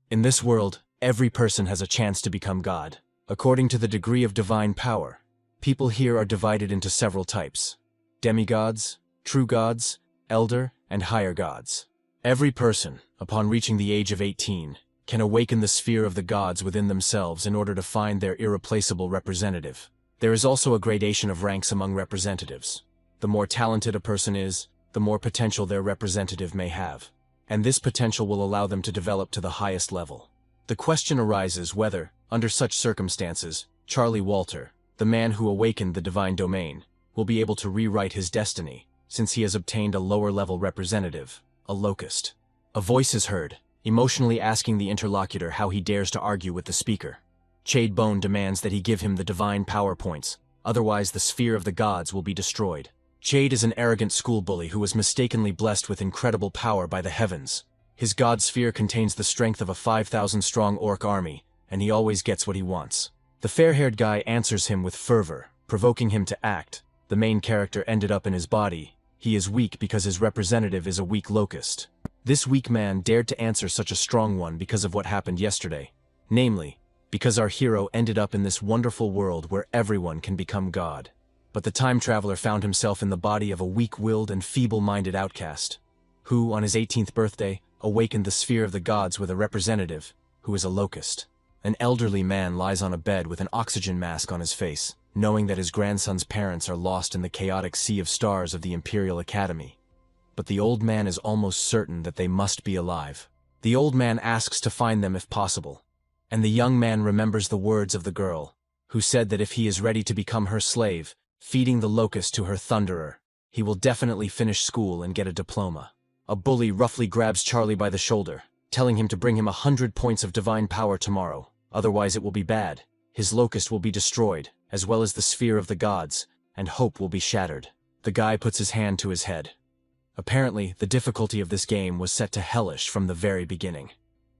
In this world, every person has a chance to become God. According to the degree of divine power, people here are divided into several types: demigods, true gods, elder, and higher gods. Every person, upon reaching the age of 18, can awaken the sphere of the gods within themselves in order to find their irreplaceable representative. There is also a gradation of ranks among representatives. The more talented a person is, the more potential their representative may have, and this potential will allow them to develop to the highest level. The question arises whether, under such circumstances, Charlie Walter, the man who awakened the divine domain, will be able to rewrite his destiny, since he has obtained a lower-level representative, a locust. A voice is heard, emotionally asking the interlocutor how he dares to argue with the speaker. Chade Bone demands that he give him the divine power points, otherwise the sphere of the gods will be destroyed. Chade is an arrogant school bully who was mistakenly blessed with incredible power by the heavens. His god sphere contains the strength of a 5,000-strong orc army, and he always gets what he wants. The fair-haired guy answers him with fervor, provoking him to act. The main character ended up in his body. He is weak because his representative is a weak locust. This weak man dared to answer such a strong one because of what happened yesterday. Namely, because our hero ended up in this wonderful world where everyone can become God. But the time traveler found himself in the body of a weak-willed and feeble-minded outcast, who, on his 18th birthday, awakened the sphere of the gods with a representative, who is a locust. An elderly man lies on a bed with an oxygen mask on his face, knowing that his grandson's parents are lost in the chaotic sea of stars of the Imperial Academy. But the old man is almost certain that they must be alive. The old man asks to find them if possible, and the young man remembers the words of the girl, who said that if he is ready to become her slave, feeding the locust to her thunderer, he will definitely finish school and get a diploma. A bully roughly grabs Charlie by the shoulder, telling him to bring him 100 points of divine power tomorrow, otherwise it will be bad. His locust will be destroyed, as well as the sphere of the gods, and hope will be shattered. The guy puts his hand to his head. Apparently, the difficulty of this game was set to hellish from the very beginning.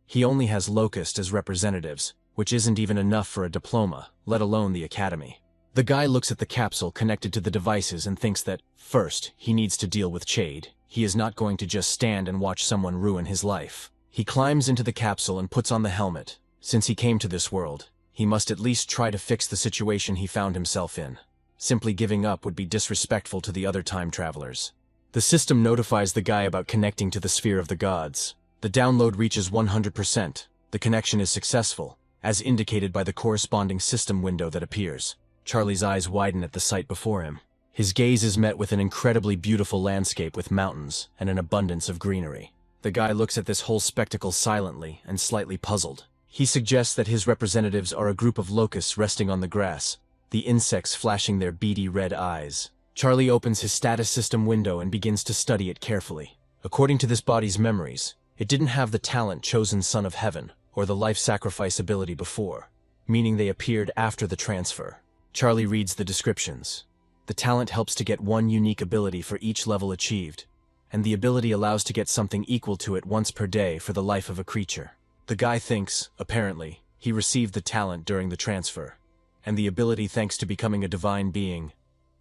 He only has locust as representatives, which isn't even enough for a diploma, let alone the academy. The guy looks at the capsule connected to the devices and thinks that, first, he needs to deal with Chade. He is not going to just stand and watch someone ruin his life. He climbs into the capsule and puts on the helmet. Since he came to this world, he must at least try to fix the situation he found himself in. Simply giving up would be disrespectful to the other time travelers. The system notifies the guy about connecting to the sphere of the gods. The download reaches 100%. The connection is successful, as indicated by the corresponding system window that appears. Charlie's eyes widen at the sight before him. His gaze is met with an incredibly beautiful landscape with mountains and an abundance of greenery. The guy looks at this whole spectacle silently and slightly puzzled. He suggests that his representatives are a group of locusts resting on the grass, the insects flashing their beady red eyes. Charlie opens his status system window and begins to study it carefully. According to this body's memories, it didn't have the talent chosen Son of Heaven or the life sacrifice ability before, meaning they appeared after the transfer. Charlie reads the descriptions. The talent helps to get one unique ability for each level achieved, and the ability allows to get something equal to it once per day for the life of a creature. The guy thinks, apparently, he received the talent during the transfer, and the ability thanks to becoming a divine being.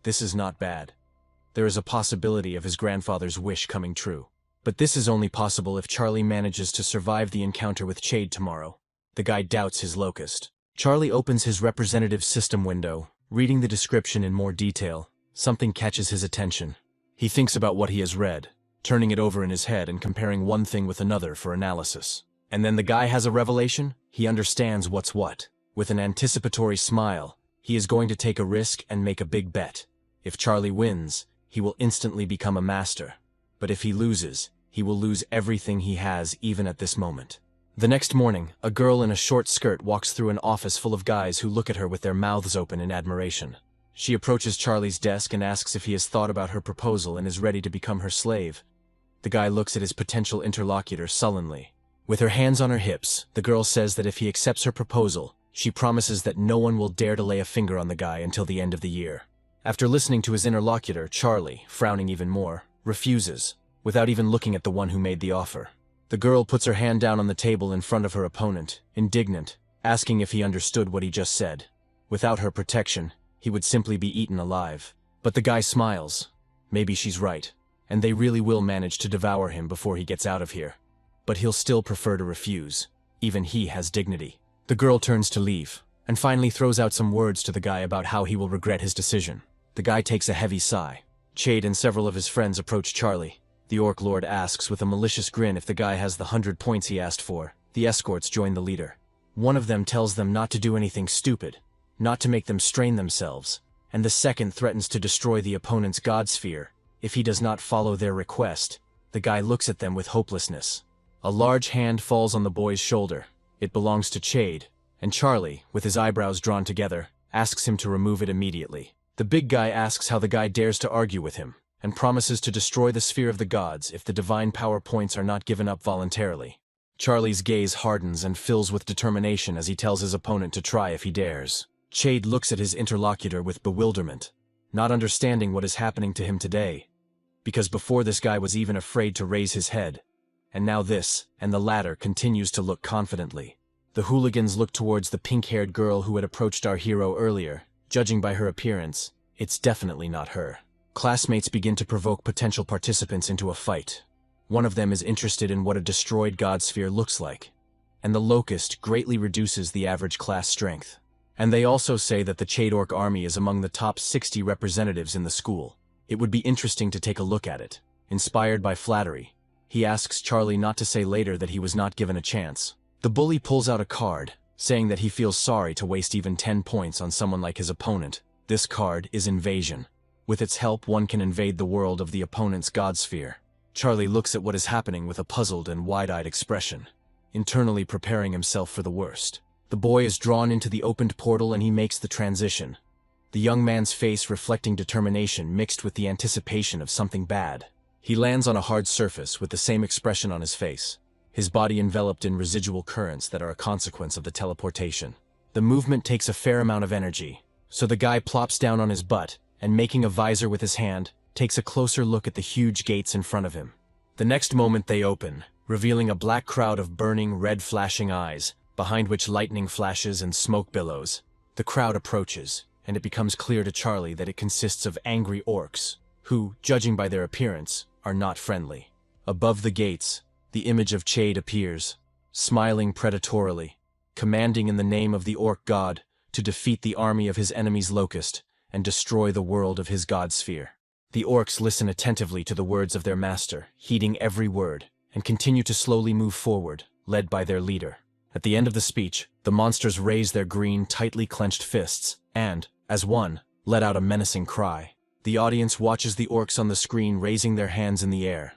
This is not bad. There is a possibility of his grandfather's wish coming true. But this is only possible if Charlie manages to survive the encounter with Chade tomorrow. The guy doubts his locust. Charlie opens his representative system window. Reading the description in more detail, something catches his attention. He thinks about what he has read, turning it over in his head and comparing one thing with another for analysis. And then the guy has a revelation. He understands what's what. With an anticipatory smile, he is going to take a risk and make a big bet. If Charlie wins, he will instantly become a master. But if he loses, he will lose everything he has even at this moment. The next morning, a girl in a short skirt walks through an office full of guys who look at her with their mouths open in admiration. She approaches Charlie's desk and asks if he has thought about her proposal and is ready to become her slave. The guy looks at his potential interlocutor sullenly. With her hands on her hips, the girl says that if he accepts her proposal, she promises that no one will dare to lay a finger on the guy until the end of the year. After listening to his interlocutor, Charlie, frowning even more, refuses, without even looking at the one who made the offer. The girl puts her hand down on the table in front of her opponent, indignant, asking if he understood what he just said. Without her protection, he would simply be eaten alive. But the guy smiles. Maybe she's right, and they really will manage to devour him before he gets out of here. But he'll still prefer to refuse. Even he has dignity. The girl turns to leave, and finally throws out some words to the guy about how he will regret his decision. The guy takes a heavy sigh. Chade and several of his friends approach Charlie. The Orc Lord asks with a malicious grin if the guy has the 100 points he asked for. The escorts join the leader. One of them tells them not to do anything stupid, not to make them strain themselves, and the second threatens to destroy the opponent's god sphere if he does not follow their request. The guy looks at them with hopelessness. A large hand falls on the boy's shoulder. It belongs to Chade, and Charlie, with his eyebrows drawn together, asks him to remove it immediately. The big guy asks how the guy dares to argue with him, and promises to destroy the sphere of the gods if the divine power points are not given up voluntarily. Charlie's gaze hardens and fills with determination as he tells his opponent to try if he dares. Chade looks at his interlocutor with bewilderment, not understanding what is happening to him today, because before this guy was even afraid to raise his head, and now this, and the latter, continues to look confidently. The hooligans look towards the pink-haired girl who had approached our hero earlier. Judging by her appearance, it's definitely not her. Classmates begin to provoke potential participants into a fight. One of them is interested in what a destroyed god sphere looks like, and the locust greatly reduces the average class strength. And they also say that the Chade Orc army is among the top 60 representatives in the school. It would be interesting to take a look at it. Inspired by flattery, he asks Charlie not to say later that he was not given a chance. The bully pulls out a card, saying that he feels sorry to waste even 10 points on someone like his opponent. This card is Invasion. With its help, one can invade the world of the opponent's god sphere. Charlie looks at what is happening with a puzzled and wide-eyed expression, internally preparing himself for the worst. The boy is drawn into the opened portal and he makes the transition, the young man's face reflecting determination mixed with the anticipation of something bad. He lands on a hard surface with the same expression on his face, his body enveloped in residual currents that are a consequence of the teleportation. The movement takes a fair amount of energy, so the guy plops down on his butt and, making a visor with his hand, takes a closer look at the huge gates in front of him. The next moment they open, revealing a black crowd of burning, red flashing eyes, behind which lightning flashes and smoke billows. The crowd approaches, and it becomes clear to Charlie that it consists of angry orcs, who, judging by their appearance, are not friendly. Above the gates, the image of Chade appears, smiling predatorily, commanding in the name of the orc god to defeat the army of his enemy's locust and destroy the world of his god sphere. The orcs listen attentively to the words of their master, heeding every word, and continue to slowly move forward, led by their leader. At the end of the speech, the monsters raise their green, tightly clenched fists, and, as one, let out a menacing cry. The audience watches the orcs on the screen raising their hands in the air.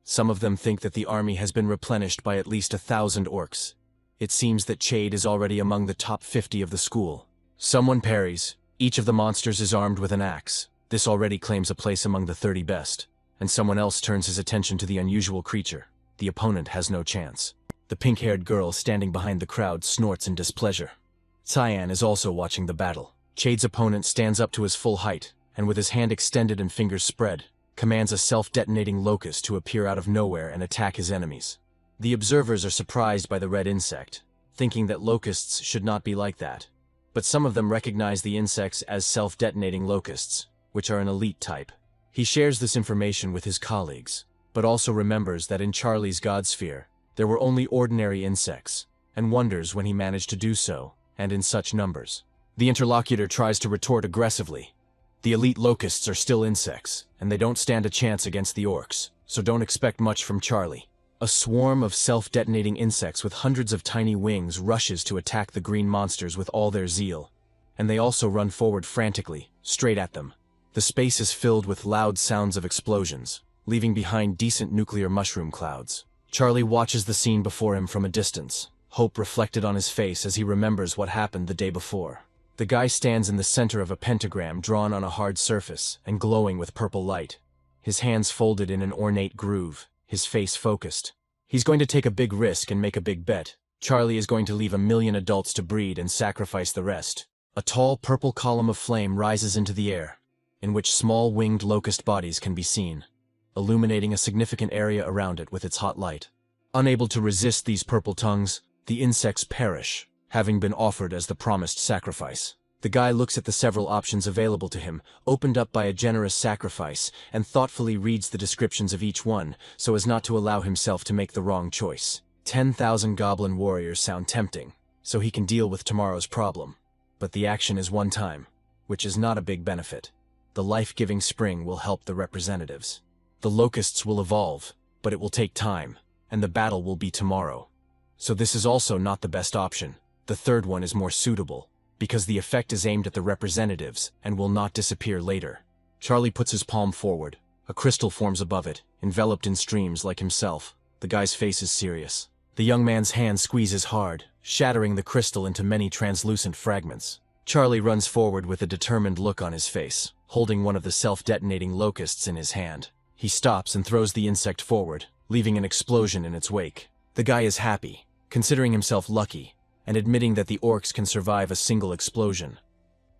Some of them think that the army has been replenished by at least 1,000 orcs. It seems that Chade is already among the top 50 of the school. Someone parries. Each of the monsters is armed with an axe. This already claims a place among the 30 best. And someone else turns his attention to the unusual creature. The opponent has no chance. The pink-haired girl standing behind the crowd snorts in displeasure. Cyan is also watching the battle. Chade's opponent stands up to his full height, and with his hand extended and fingers spread, commands a self-detonating locust to appear out of nowhere and attack his enemies. The observers are surprised by the red insect, thinking that locusts should not be like that. But some of them recognize the insects as self-detonating locusts, which are an elite type. He shares this information with his colleagues, but also remembers that in Charlie's god sphere, there were only ordinary insects, and wonders when he managed to do so, and in such numbers. The interlocutor tries to retort aggressively. The elite locusts are still insects, and they don't stand a chance against the orcs, so don't expect much from Charlie. A swarm of self-detonating insects with hundreds of tiny wings rushes to attack the green monsters with all their zeal, and they also run forward frantically, straight at them. The space is filled with loud sounds of explosions, leaving behind decent nuclear mushroom clouds. Charlie watches the scene before him from a distance, hope reflected on his face as he remembers what happened the day before. The guy stands in the center of a pentagram drawn on a hard surface and glowing with purple light, his hands folded in an ornate groove, his face focused. He's going to take a big risk and make a big bet. Charlie is going to leave 1,000,000 adults to breed and sacrifice the rest. A tall purple column of flame rises into the air, in which small winged locust bodies can be seen, illuminating a significant area around it with its hot light. Unable to resist these purple tongues, the insects perish, having been offered as the promised sacrifice. The guy looks at the several options available to him, opened up by a generous sacrifice, and thoughtfully reads the descriptions of each one, so as not to allow himself to make the wrong choice. 10,000 goblin warriors sound tempting, so he can deal with tomorrow's problem. But the action is one time, which is not a big benefit. The life-giving spring will help the representatives. The locusts will evolve, but it will take time, and the battle will be tomorrow. So this is also not the best option. The third one is more suitable, because the effect is aimed at the representatives and will not disappear later. Charlie puts his palm forward. A crystal forms above it, enveloped in streams like himself. The guy's face is serious. The young man's hand squeezes hard, shattering the crystal into many translucent fragments. Charlie runs forward with a determined look on his face, holding one of the self-detonating locusts in his hand. He stops and throws the insect forward, leaving an explosion in its wake. The guy is happy, considering himself lucky, and admitting that the orcs can survive a single explosion.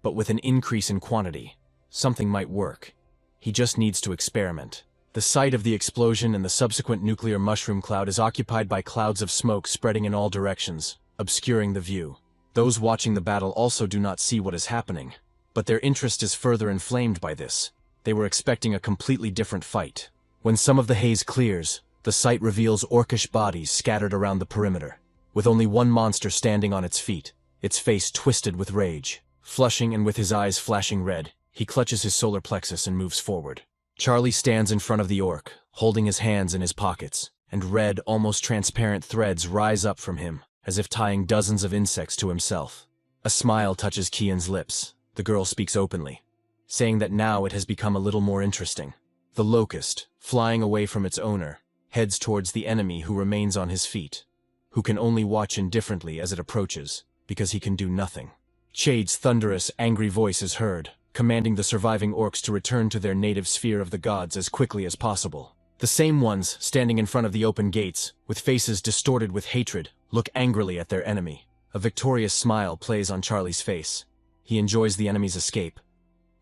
But with an increase in quantity, something might work. He just needs to experiment. The site of the explosion and the subsequent nuclear mushroom cloud is occupied by clouds of smoke spreading in all directions, obscuring the view. Those watching the battle also do not see what is happening, but their interest is further inflamed by this. They were expecting a completely different fight. When some of the haze clears, the sight reveals orcish bodies scattered around the perimeter, with only one monster standing on its feet, its face twisted with rage. Flushing and with his eyes flashing red, he clutches his solar plexus and moves forward. Charlie stands in front of the orc, holding his hands in his pockets, and red, almost transparent threads rise up from him, as if tying dozens of insects to himself. A smile touches Kian's lips. The girl speaks openly, saying that now it has become a little more interesting. The locust, flying away from its owner, heads towards the enemy who remains on his feet, who can only watch indifferently as it approaches, because he can do nothing. Chade's thunderous, angry voice is heard, commanding the surviving orcs to return to their native sphere of the gods as quickly as possible. The same ones, standing in front of the open gates, with faces distorted with hatred, look angrily at their enemy. A victorious smile plays on Charlie's face. He enjoys the enemy's escape.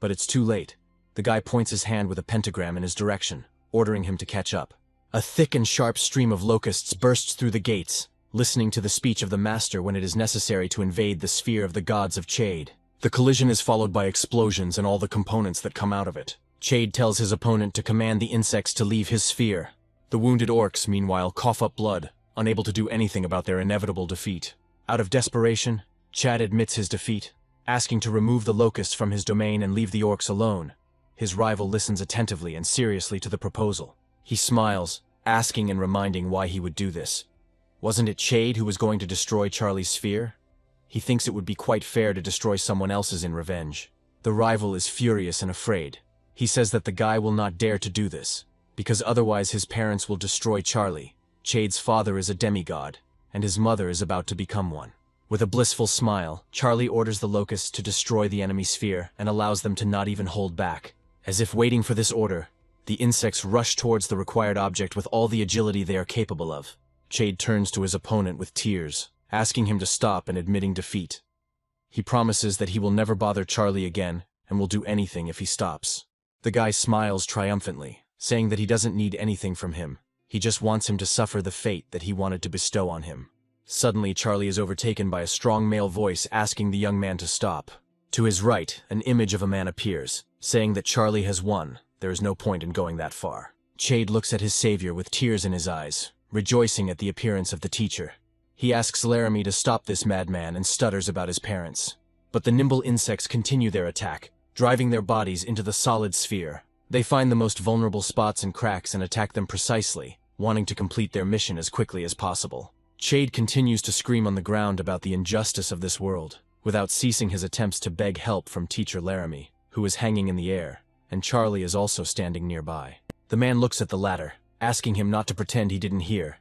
But it's too late. The guy points his hand with a pentagram in his direction, ordering him to catch up. A thick and sharp stream of locusts bursts through the gates, listening to the speech of the master when it is necessary to invade the sphere of the gods of Chade. The collision is followed by explosions and all the components that come out of it. Chade tells his opponent to command the insects to leave his sphere. The wounded orcs, meanwhile, cough up blood, unable to do anything about their inevitable defeat. Out of desperation, Chad admits his defeat, asking to remove the locusts from his domain and leave the orcs alone. His rival listens attentively and seriously to the proposal. He smiles, asking and reminding why he would do this. Wasn't it Chade who was going to destroy Charlie's sphere? He thinks it would be quite fair to destroy someone else's in revenge. The rival is furious and afraid. He says that the guy will not dare to do this, because otherwise his parents will destroy Charlie. Chade's father is a demigod, and his mother is about to become one. With a blissful smile, Charlie orders the locusts to destroy the enemy sphere and allows them to not even hold back. As if waiting for this order, the insects rush towards the required object with all the agility they are capable of. Chade turns to his opponent with tears, asking him to stop and admitting defeat. He promises that he will never bother Charlie again and will do anything if he stops. The guy smiles triumphantly, saying that he doesn't need anything from him. He just wants him to suffer the fate that he wanted to bestow on him. Suddenly, Charlie is overtaken by a strong male voice asking the young man to stop. To his right, an image of a man appears, saying that Charlie has won. There is no point in going that far. Chade looks at his savior with tears in his eyes, rejoicing at the appearance of the teacher. He asks Laramie to stop this madman and stutters about his parents. But the nimble insects continue their attack, driving their bodies into the solid sphere. They find the most vulnerable spots and cracks and attack them precisely, wanting to complete their mission as quickly as possible. Chade continues to scream on the ground about the injustice of this world, without ceasing his attempts to beg help from teacher Laramie, who is hanging in the air, and Charlie is also standing nearby. The man looks at the latter, asking him not to pretend he didn't hear,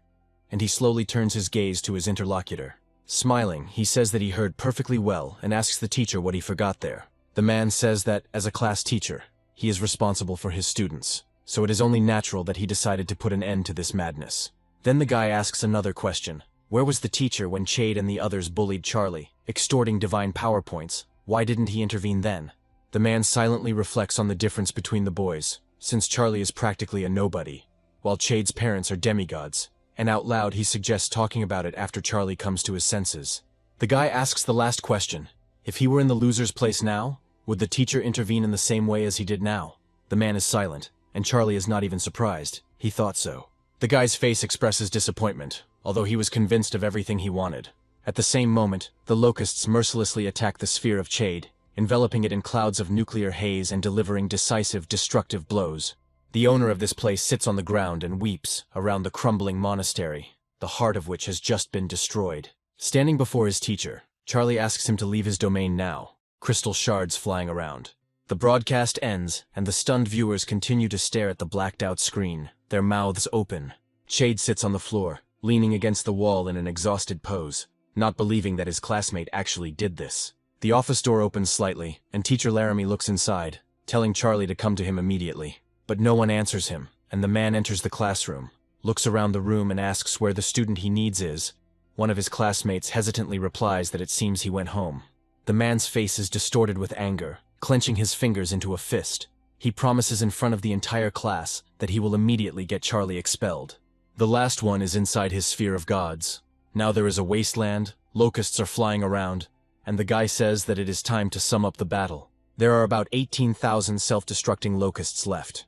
and he slowly turns his gaze to his interlocutor. Smiling, he says that he heard perfectly well and asks the teacher what he forgot there. The man says that, as a class teacher, he is responsible for his students, so it is only natural that he decided to put an end to this madness. Then the guy asks another question. Where was the teacher when Chade and the others bullied Charlie, extorting divine power points? Why didn't he intervene then? The man silently reflects on the difference between the boys, since Charlie is practically a nobody, while Chade's parents are demigods, and out loud he suggests talking about it after Charlie comes to his senses. The guy asks the last question. If he were in the loser's place now, would the teacher intervene in the same way as he did now? The man is silent, and Charlie is not even surprised. He thought so. The guy's face expresses disappointment, although he was convinced of everything he wanted. At the same moment, the locusts mercilessly attack the sphere of Chade, enveloping it in clouds of nuclear haze and delivering decisive, destructive blows. The owner of this place sits on the ground and weeps around the crumbling monastery, the heart of which has just been destroyed. Standing before his teacher, Charlie asks him to leave his domain now, crystal shards flying around. The broadcast ends, and the stunned viewers continue to stare at the blacked-out screen, their mouths open. Chade sits on the floor, leaning against the wall in an exhausted pose, not believing that his classmate actually did this. The office door opens slightly, and Teacher Laramie looks inside, telling Charlie to come to him immediately. But no one answers him, and the man enters the classroom, looks around the room and asks where the student he needs is. One of his classmates hesitantly replies that it seems he went home. The man's face is distorted with anger, clenching his fingers into a fist. He promises in front of the entire class that he will immediately get Charlie expelled. The last one is inside his sphere of gods. Now there is a wasteland, locusts are flying around, and the guy says that it is time to sum up the battle. There are about 18,000 self-destructing locusts left,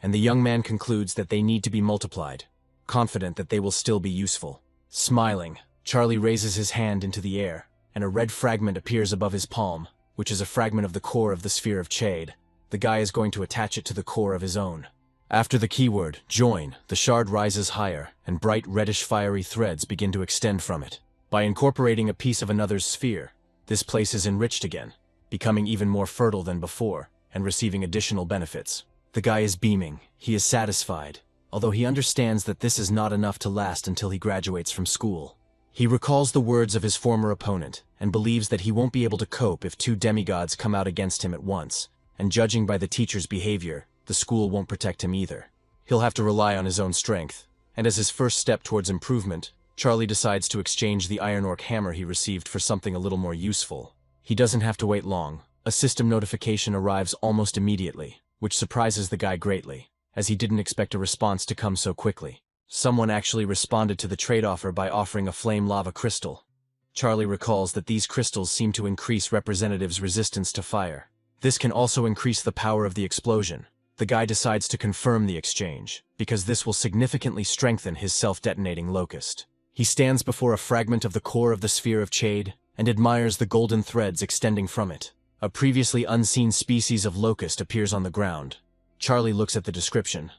and the young man concludes that they need to be multiplied, confident that they will still be useful. Smiling, Charlie raises his hand into the air, and a red fragment appears above his palm, which is a fragment of the core of the sphere of Chade. The guy is going to attach it to the core of his own. After the keyword, join, the shard rises higher, and bright reddish fiery threads begin to extend from it. By incorporating a piece of another's sphere, this place is enriched again, becoming even more fertile than before, and receiving additional benefits. The guy is beaming, he is satisfied, although he understands that this is not enough to last until he graduates from school. He recalls the words of his former opponent, and believes that he won't be able to cope if two demigods come out against him at once, and judging by the teacher's behavior, the school won't protect him either. He'll have to rely on his own strength, and as his first step towards improvement, Charlie decides to exchange the iron orc hammer he received for something a little more useful. He doesn't have to wait long. A system notification arrives almost immediately, which surprises the guy greatly, as he didn't expect a response to come so quickly. Someone actually responded to the trade offer by offering a flame lava crystal. Charlie recalls that these crystals seem to increase representatives' resistance to fire. This can also increase the power of the explosion. The guy decides to confirm the exchange, because this will significantly strengthen his self-detonating locust. He stands before a fragment of the core of the sphere of Chade, and admires the golden threads extending from it. A previously unseen species of locust appears on the ground. Charlie looks at the description.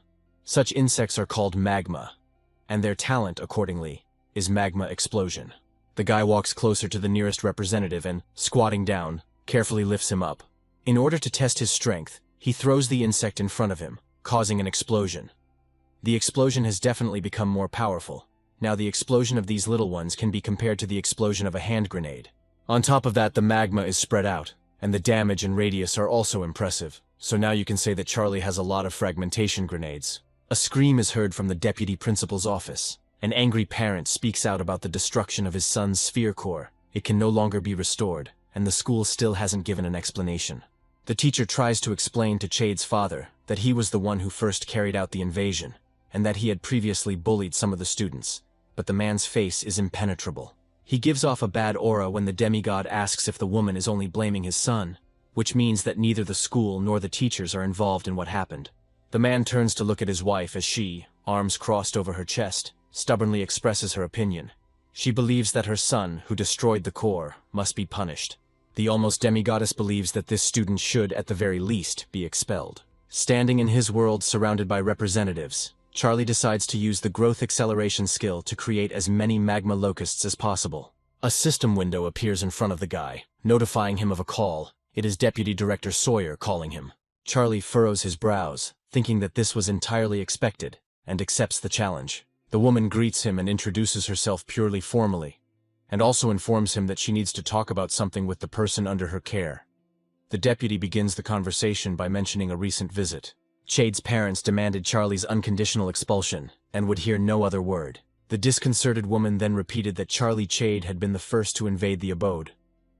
Such insects are called magma, and their talent, accordingly, is magma explosion. The guy walks closer to the nearest representative and, squatting down, carefully lifts him up. In order to test his strength, he throws the insect in front of him, causing an explosion. The explosion has definitely become more powerful. Now the explosion of these little ones can be compared to the explosion of a hand grenade. On top of that, the magma is spread out, and the damage and radius are also impressive. So now you can say that Charlie has a lot of fragmentation grenades. A scream is heard from the deputy principal's office. An angry parent speaks out about the destruction of his son's sphere core. It can no longer be restored, and the school still hasn't given an explanation. The teacher tries to explain to Chade's father that he was the one who first carried out the invasion, and that he had previously bullied some of the students, but the man's face is impenetrable. He gives off a bad aura when the demigod asks if the woman is only blaming his son, which means that neither the school nor the teachers are involved in what happened. The man turns to look at his wife as she, arms crossed over her chest, stubbornly expresses her opinion. She believes that her son, who destroyed the core, must be punished. The almost demigoddess believes that this student should, at the very least, be expelled. Standing in his world surrounded by representatives, Charlie decides to use the growth acceleration skill to create as many magma locusts as possible. A system window appears in front of the guy, notifying him of a call. It is Deputy Director Sawyer calling him. Charlie furrows his brows, thinking that this was entirely expected, and accepts the challenge. The woman greets him and introduces herself purely formally, and also informs him that she needs to talk about something with the person under her care. The deputy begins the conversation by mentioning a recent visit. Chade's parents demanded Charlie's unconditional expulsion, and would hear no other word. The disconcerted woman then repeated that Charlie Chade had been the first to invade the abode,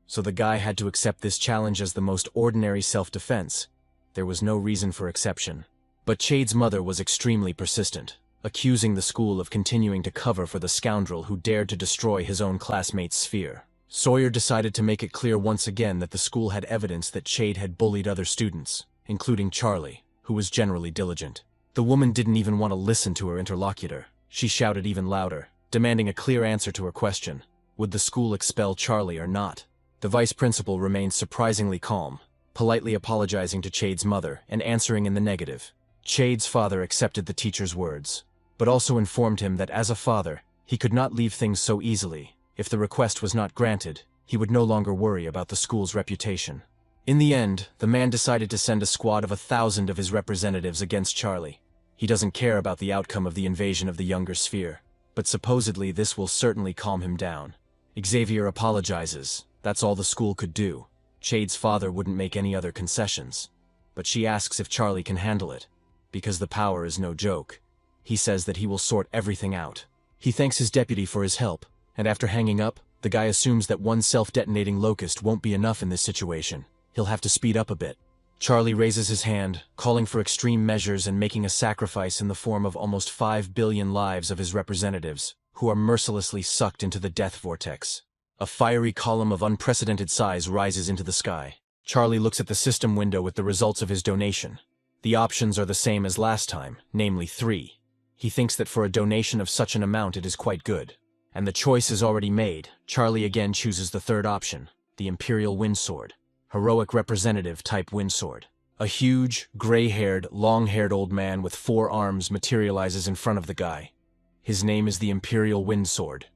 so the guy had to accept this challenge as the most ordinary self-defense. There was no reason for exception. But Chade's mother was extremely persistent, accusing the school of continuing to cover for the scoundrel who dared to destroy his own classmate's sphere. Sawyer decided to make it clear once again that the school had evidence that Chade had bullied other students, including Charlie, who was generally diligent. The woman didn't even want to listen to her interlocutor. She shouted even louder. demanding a clear answer to her question. Would the school expel Charlie or not? The vice principal remained surprisingly calm, politely apologizing to Chade's mother and answering in the negative. Chade's father accepted the teacher's words, but also informed him that as a father, he could not leave things so easily. If the request was not granted, he would no longer worry about the school's reputation. In the end, the man decided to send a squad of 1,000 of his representatives against Charlie. He doesn't care about the outcome of the invasion of the younger sphere, but supposedly this will certainly calm him down. Xavier apologizes. That's all the school could do. Chade's father wouldn't make any other concessions. But she asks if Charlie can handle it. Because the power is no joke. He says that he will sort everything out. He thanks his deputy for his help, and after hanging up, the guy assumes that one self-detonating locust won't be enough in this situation. He'll have to speed up a bit. Charlie raises his hand, calling for extreme measures and making a sacrifice in the form of almost 5 billion lives of his representatives, who are mercilessly sucked into the death vortex. A fiery column of unprecedented size rises into the sky. Charlie looks at the system window with the results of his donation. The options are the same as last time, namely 3. He thinks that for a donation of such an amount it is quite good. And the choice is already made. Charlie again chooses the third option, the Imperial Windsword. Heroic representative type windsword. A huge, gray-haired, long-haired old man with 4 arms materializes in front of the guy. His name is the Imperial Windsword.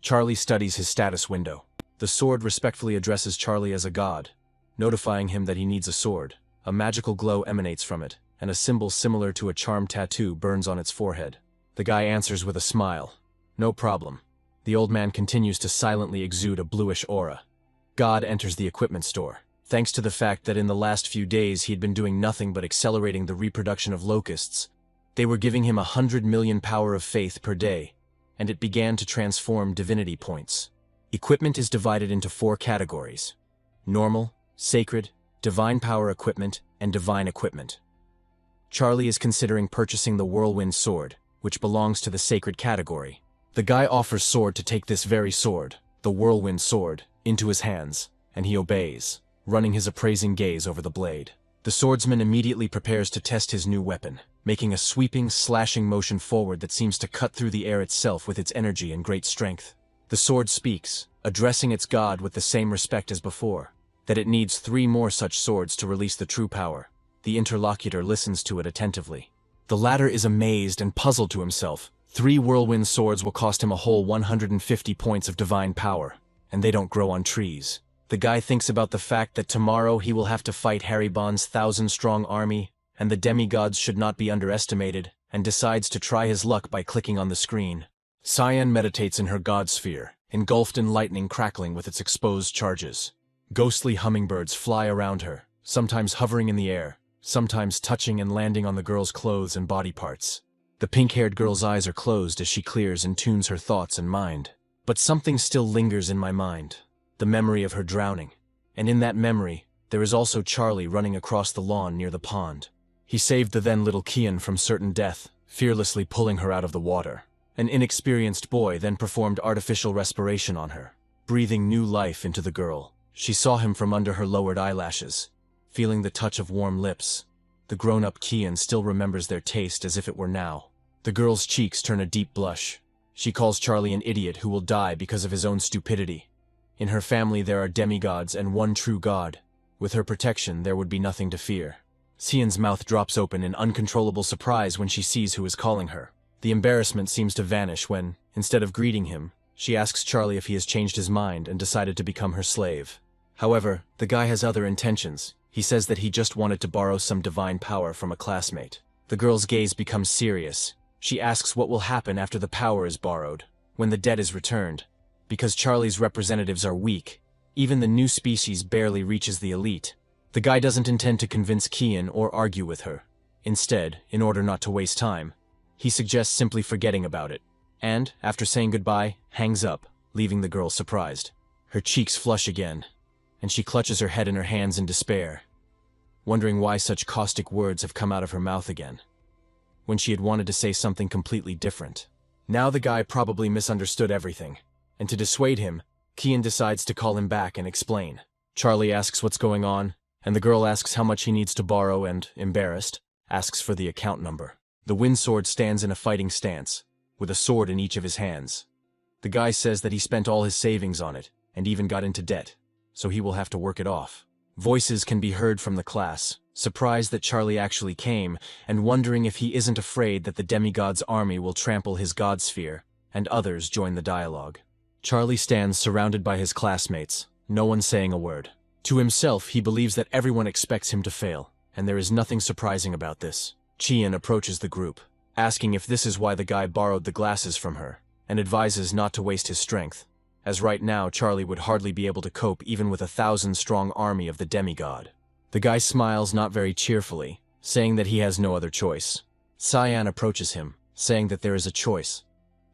Charlie studies his status window. The sword respectfully addresses Charlie as a god, notifying him that he needs a sword. A magical glow emanates from it, and a symbol similar to a charm tattoo burns on its forehead. The guy answers with a smile. No problem. The old man continues to silently exude a bluish aura. God enters the equipment store. Thanks to the fact that in the last few days he had been doing nothing but accelerating the reproduction of locusts, they were giving him 100 million power of faith per day, and it began to transform divinity points. Equipment is divided into 4 categories: normal, sacred, divine power equipment, and divine equipment. Charlie is considering purchasing the Whirlwind Sword, which belongs to the sacred category. The guy offers Sword to take this very sword, the Whirlwind Sword, into his hands, and he obeys, running his appraising gaze over the blade. The swordsman immediately prepares to test his new weapon, making a sweeping, slashing motion forward that seems to cut through the air itself with its energy and great strength. The sword speaks, addressing its god with the same respect as before, that it needs 3 more such swords to release the true power. The interlocutor listens to it attentively. The latter is amazed and puzzled to himself. 3 whirlwind swords will cost him a whole 150 points of divine power, and they don't grow on trees. The guy thinks about the fact that tomorrow he will have to fight Harry Bond's 1,000-strong army, and the demigods should not be underestimated, and decides to try his luck by clicking on the screen. Cyan meditates in her god sphere, engulfed in lightning crackling with its exposed charges. Ghostly hummingbirds fly around her, sometimes hovering in the air, sometimes touching and landing on the girl's clothes and body parts. The pink-haired girl's eyes are closed as she clears and tunes her thoughts and mind. But something still lingers in my mind, the memory of her drowning. And in that memory, there is also Charlie running across the lawn near the pond. He saved the then little Kian from certain death, fearlessly pulling her out of the water. An inexperienced boy then performed artificial respiration on her, breathing new life into the girl. She saw him from under her lowered eyelashes, feeling the touch of warm lips. The grown-up Kian still remembers their taste as if it were now. The girl's cheeks turn a deep blush. She calls Charlie an idiot who will die because of his own stupidity. In her family there are demigods and one true god. With her protection there would be nothing to fear. Xian's mouth drops open in uncontrollable surprise when she sees who is calling her. The embarrassment seems to vanish when, instead of greeting him, she asks Charlie if he has changed his mind and decided to become her slave. However, the guy has other intentions. He says that he just wanted to borrow some divine power from a classmate. The girl's gaze becomes serious. She asks what will happen after the power is borrowed, when the debt is returned. Because Charlie's representatives are weak, even the new species barely reaches the elite. The guy doesn't intend to convince Kian or argue with her. Instead, in order not to waste time, he suggests simply forgetting about it, and, after saying goodbye, hangs up, leaving the girl surprised. Her cheeks flush again, and she clutches her head in her hands in despair, wondering why such caustic words have come out of her mouth again, when she had wanted to say something completely different. Now the guy probably misunderstood everything, and to dissuade him, Kian decides to call him back and explain. Charlie asks what's going on, and the girl asks how much he needs to borrow and, embarrassed, asks for the account number. The windsword stands in a fighting stance, with a sword in each of his hands. The guy says that he spent all his savings on it, and even got into debt, so he will have to work it off. Voices can be heard from the class, surprised that Charlie actually came, and wondering if he isn't afraid that the demigod's army will trample his god sphere, and others join the dialogue. Charlie stands surrounded by his classmates, no one saying a word. To himself, he believes that everyone expects him to fail, and there is nothing surprising about this. Chien approaches the group, asking if this is why the guy borrowed the glasses from her, and advises not to waste his strength, as right now Charlie would hardly be able to cope even with a 1,000-strong army of the demigod. The guy smiles not very cheerfully, saying that he has no other choice. Cyan approaches him, saying that there is a choice.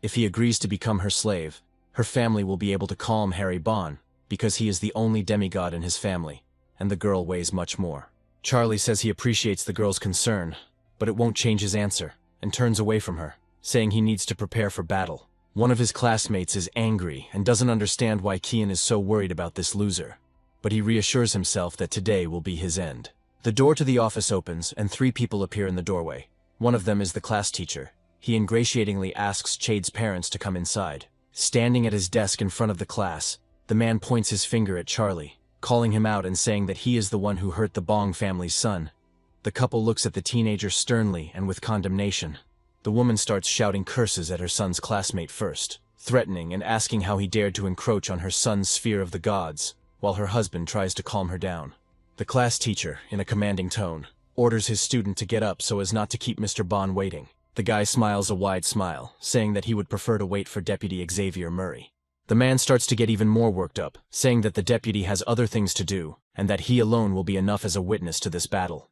If he agrees to become her slave, her family will be able to calm Harry Bon, because he is the only demigod in his family, and the girl weighs much more. Charlie says he appreciates the girl's concern, but it won't change his answer, and turns away from her, saying he needs to prepare for battle. One of his classmates is angry and doesn't understand why Kian is so worried about this loser, but he reassures himself that today will be his end. The door to the office opens and 3 people appear in the doorway. One of them is the class teacher. He ingratiatingly asks Chade's parents to come inside. Standing at his desk in front of the class, the man points his finger at Charlie, calling him out and saying that he is the one who hurt the Bong family's son. The couple looks at the teenager sternly and with condemnation. The woman starts shouting curses at her son's classmate first, threatening and asking how he dared to encroach on her son's sphere of the gods, while her husband tries to calm her down. The class teacher, in a commanding tone, orders his student to get up so as not to keep Mr. Bon waiting. The guy smiles a wide smile, saying that he would prefer to wait for Deputy Xavier Murray. The man starts to get even more worked up, saying that the deputy has other things to do, and that he alone will be enough as a witness to this battle.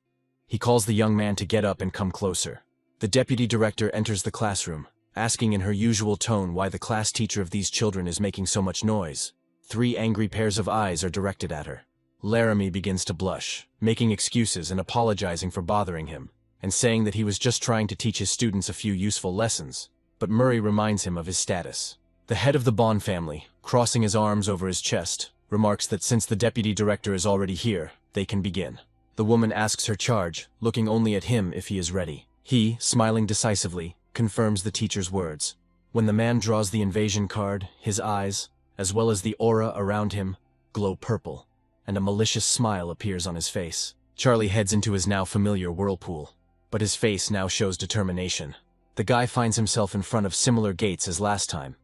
He calls the young man to get up and come closer. The deputy director enters the classroom, asking in her usual tone why the class teacher of these children is making so much noise. 3 angry pairs of eyes are directed at her. Laramie begins to blush, making excuses and apologizing for bothering him, and saying that he was just trying to teach his students a few useful lessons, but Murray reminds him of his status. The head of the Bon family, crossing his arms over his chest, remarks that since the deputy director is already here, they can begin. The woman asks her charge, looking only at him if he is ready. He, smiling decisively, confirms the teacher's words. When the man draws the invasion card, his eyes, as well as the aura around him, glow purple, and a malicious smile appears on his face. Charlie heads into his now familiar whirlpool, but his face now shows determination. The guy finds himself in front of similar gates as last time,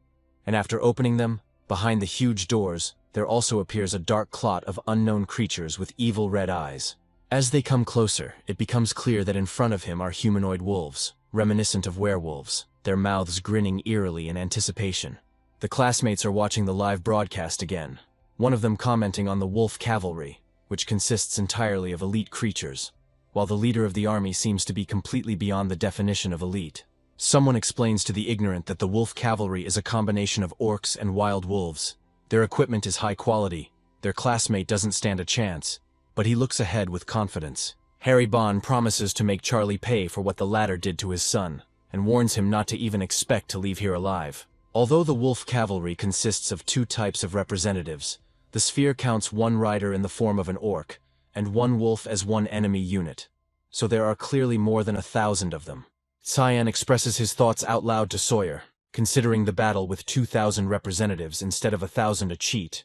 and after opening them, behind the huge doors, there also appears a dark clot of unknown creatures with evil red eyes. As they come closer, it becomes clear that in front of him are humanoid wolves, reminiscent of werewolves, their mouths grinning eerily in anticipation. The classmates are watching the live broadcast again, one of them commenting on the wolf cavalry, which consists entirely of elite creatures, while the leader of the army seems to be completely beyond the definition of elite. Someone explains to the ignorant that the wolf cavalry is a combination of orcs and wild wolves. Their equipment is high quality, their classmate doesn't stand a chance, but he looks ahead with confidence. Harry Bon promises to make Charlie pay for what the latter did to his son, and warns him not to even expect to leave here alive. Although the wolf cavalry consists of 2 types of representatives, the sphere counts 1 rider in the form of an orc, and 1 wolf as 1 enemy unit, so there are clearly more than 1,000 of them. Cyan expresses his thoughts out loud to Sawyer, considering the battle with 2,000 representatives instead of 1,000 a cheat,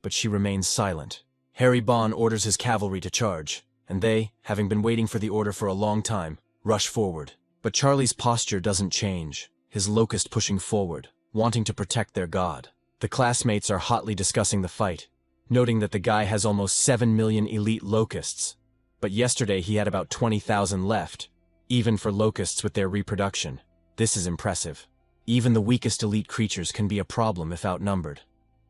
but she remains silent. Harry Bon orders his cavalry to charge, and they, having been waiting for the order for a long time, rush forward. But Charlie's posture doesn't change, his locust pushing forward, wanting to protect their god. The classmates are hotly discussing the fight, noting that the guy has almost 7 million elite locusts, but yesterday he had about 20,000 left, even for locusts with their reproduction. This is impressive. Even the weakest elite creatures can be a problem if outnumbered.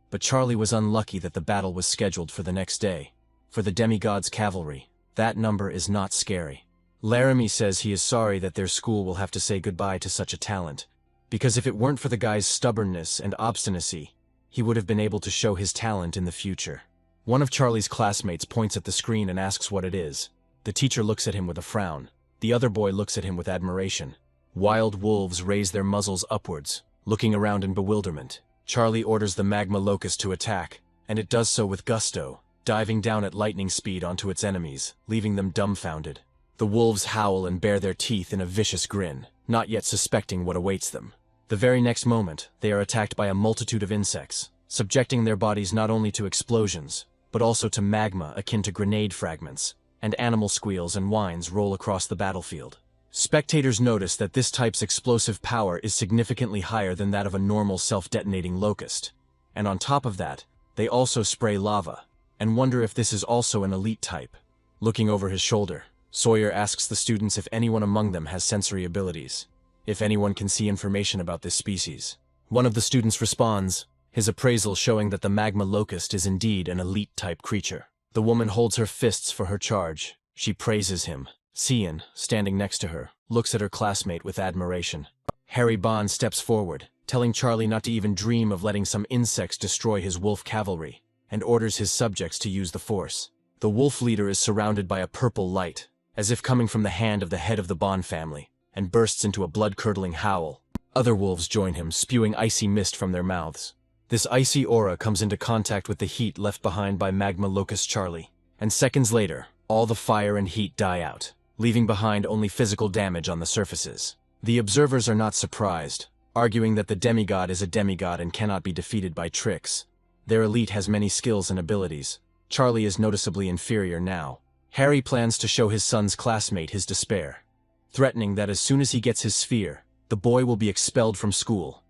But Charlie was unlucky that the battle was scheduled for the next day. For the demigod's cavalry, that number is not scary. Laramie says he is sorry that their school will have to say goodbye to such a talent, because if it weren't for the guy's stubbornness and obstinacy, he would have been able to show his talent in the future. One of Charlie's classmates points at the screen and asks what it is. The teacher looks at him with a frown. The other boy looks at him with admiration. Wild wolves raise their muzzles upwards, looking around in bewilderment. Charlie orders the magma locust to attack, and it does so with gusto, diving down at lightning speed onto its enemies, leaving them dumbfounded. The wolves howl and bare their teeth in a vicious grin, not yet suspecting what awaits them. The very next moment, they are attacked by a multitude of insects, subjecting their bodies not only to explosions, but also to magma akin to grenade fragments, and animal squeals and whines roll across the battlefield. Spectators notice that this type's explosive power is significantly higher than that of a normal self-detonating locust, and on top of that, they also spray lava, and wonder if this is also an elite type. Looking over his shoulder, Sawyer asks the students if anyone among them has sensory abilities, if anyone can see information about this species. One of the students responds, his appraisal showing that the magma locust is indeed an elite-type creature. The woman holds her fists for her charge. She praises him. Cian, standing next to her, looks at her classmate with admiration. Harry Bond steps forward, telling Charlie not to even dream of letting some insects destroy his wolf cavalry, and orders his subjects to use the force. The wolf leader is surrounded by a purple light, as if coming from the hand of the head of the Bond family, and bursts into a blood-curdling howl. Other wolves join him, spewing icy mist from their mouths. This icy aura comes into contact with the heat left behind by Magma Locust Charlie, and seconds later, all the fire and heat die out, leaving behind only physical damage on the surfaces. The observers are not surprised, arguing that the demigod is a demigod and cannot be defeated by tricks. Their elite has many skills and abilities. Charlie is noticeably inferior now. Harry plans to show his son's classmate his despair, threatening that as soon as he gets his sphere, the boy will be expelled from school.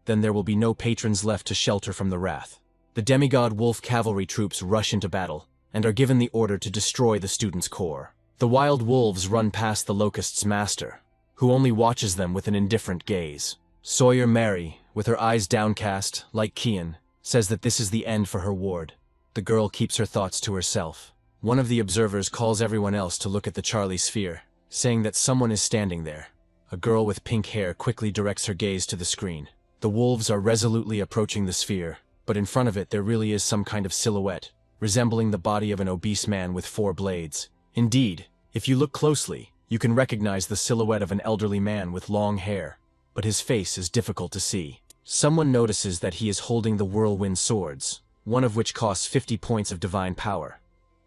Then there will be no patrons left to shelter from the wrath. The demigod wolf cavalry troops rush into battle, and are given the order to destroy the students' core. The wild wolves run past the locust's master, who only watches them with an indifferent gaze. Sawyer Mary, with her eyes downcast, like Cian, says that this is the end for her ward. The girl keeps her thoughts to herself. One of the observers calls everyone else to look at the Charlie sphere, saying that someone is standing there. A girl with pink hair quickly directs her gaze to the screen. The wolves are resolutely approaching the sphere, but in front of it there really is some kind of silhouette, resembling the body of an obese man with 4 blades. Indeed, if you look closely, you can recognize the silhouette of an elderly man with long hair, but his face is difficult to see. Someone notices that he is holding the whirlwind swords, one of which costs 50 points of divine power.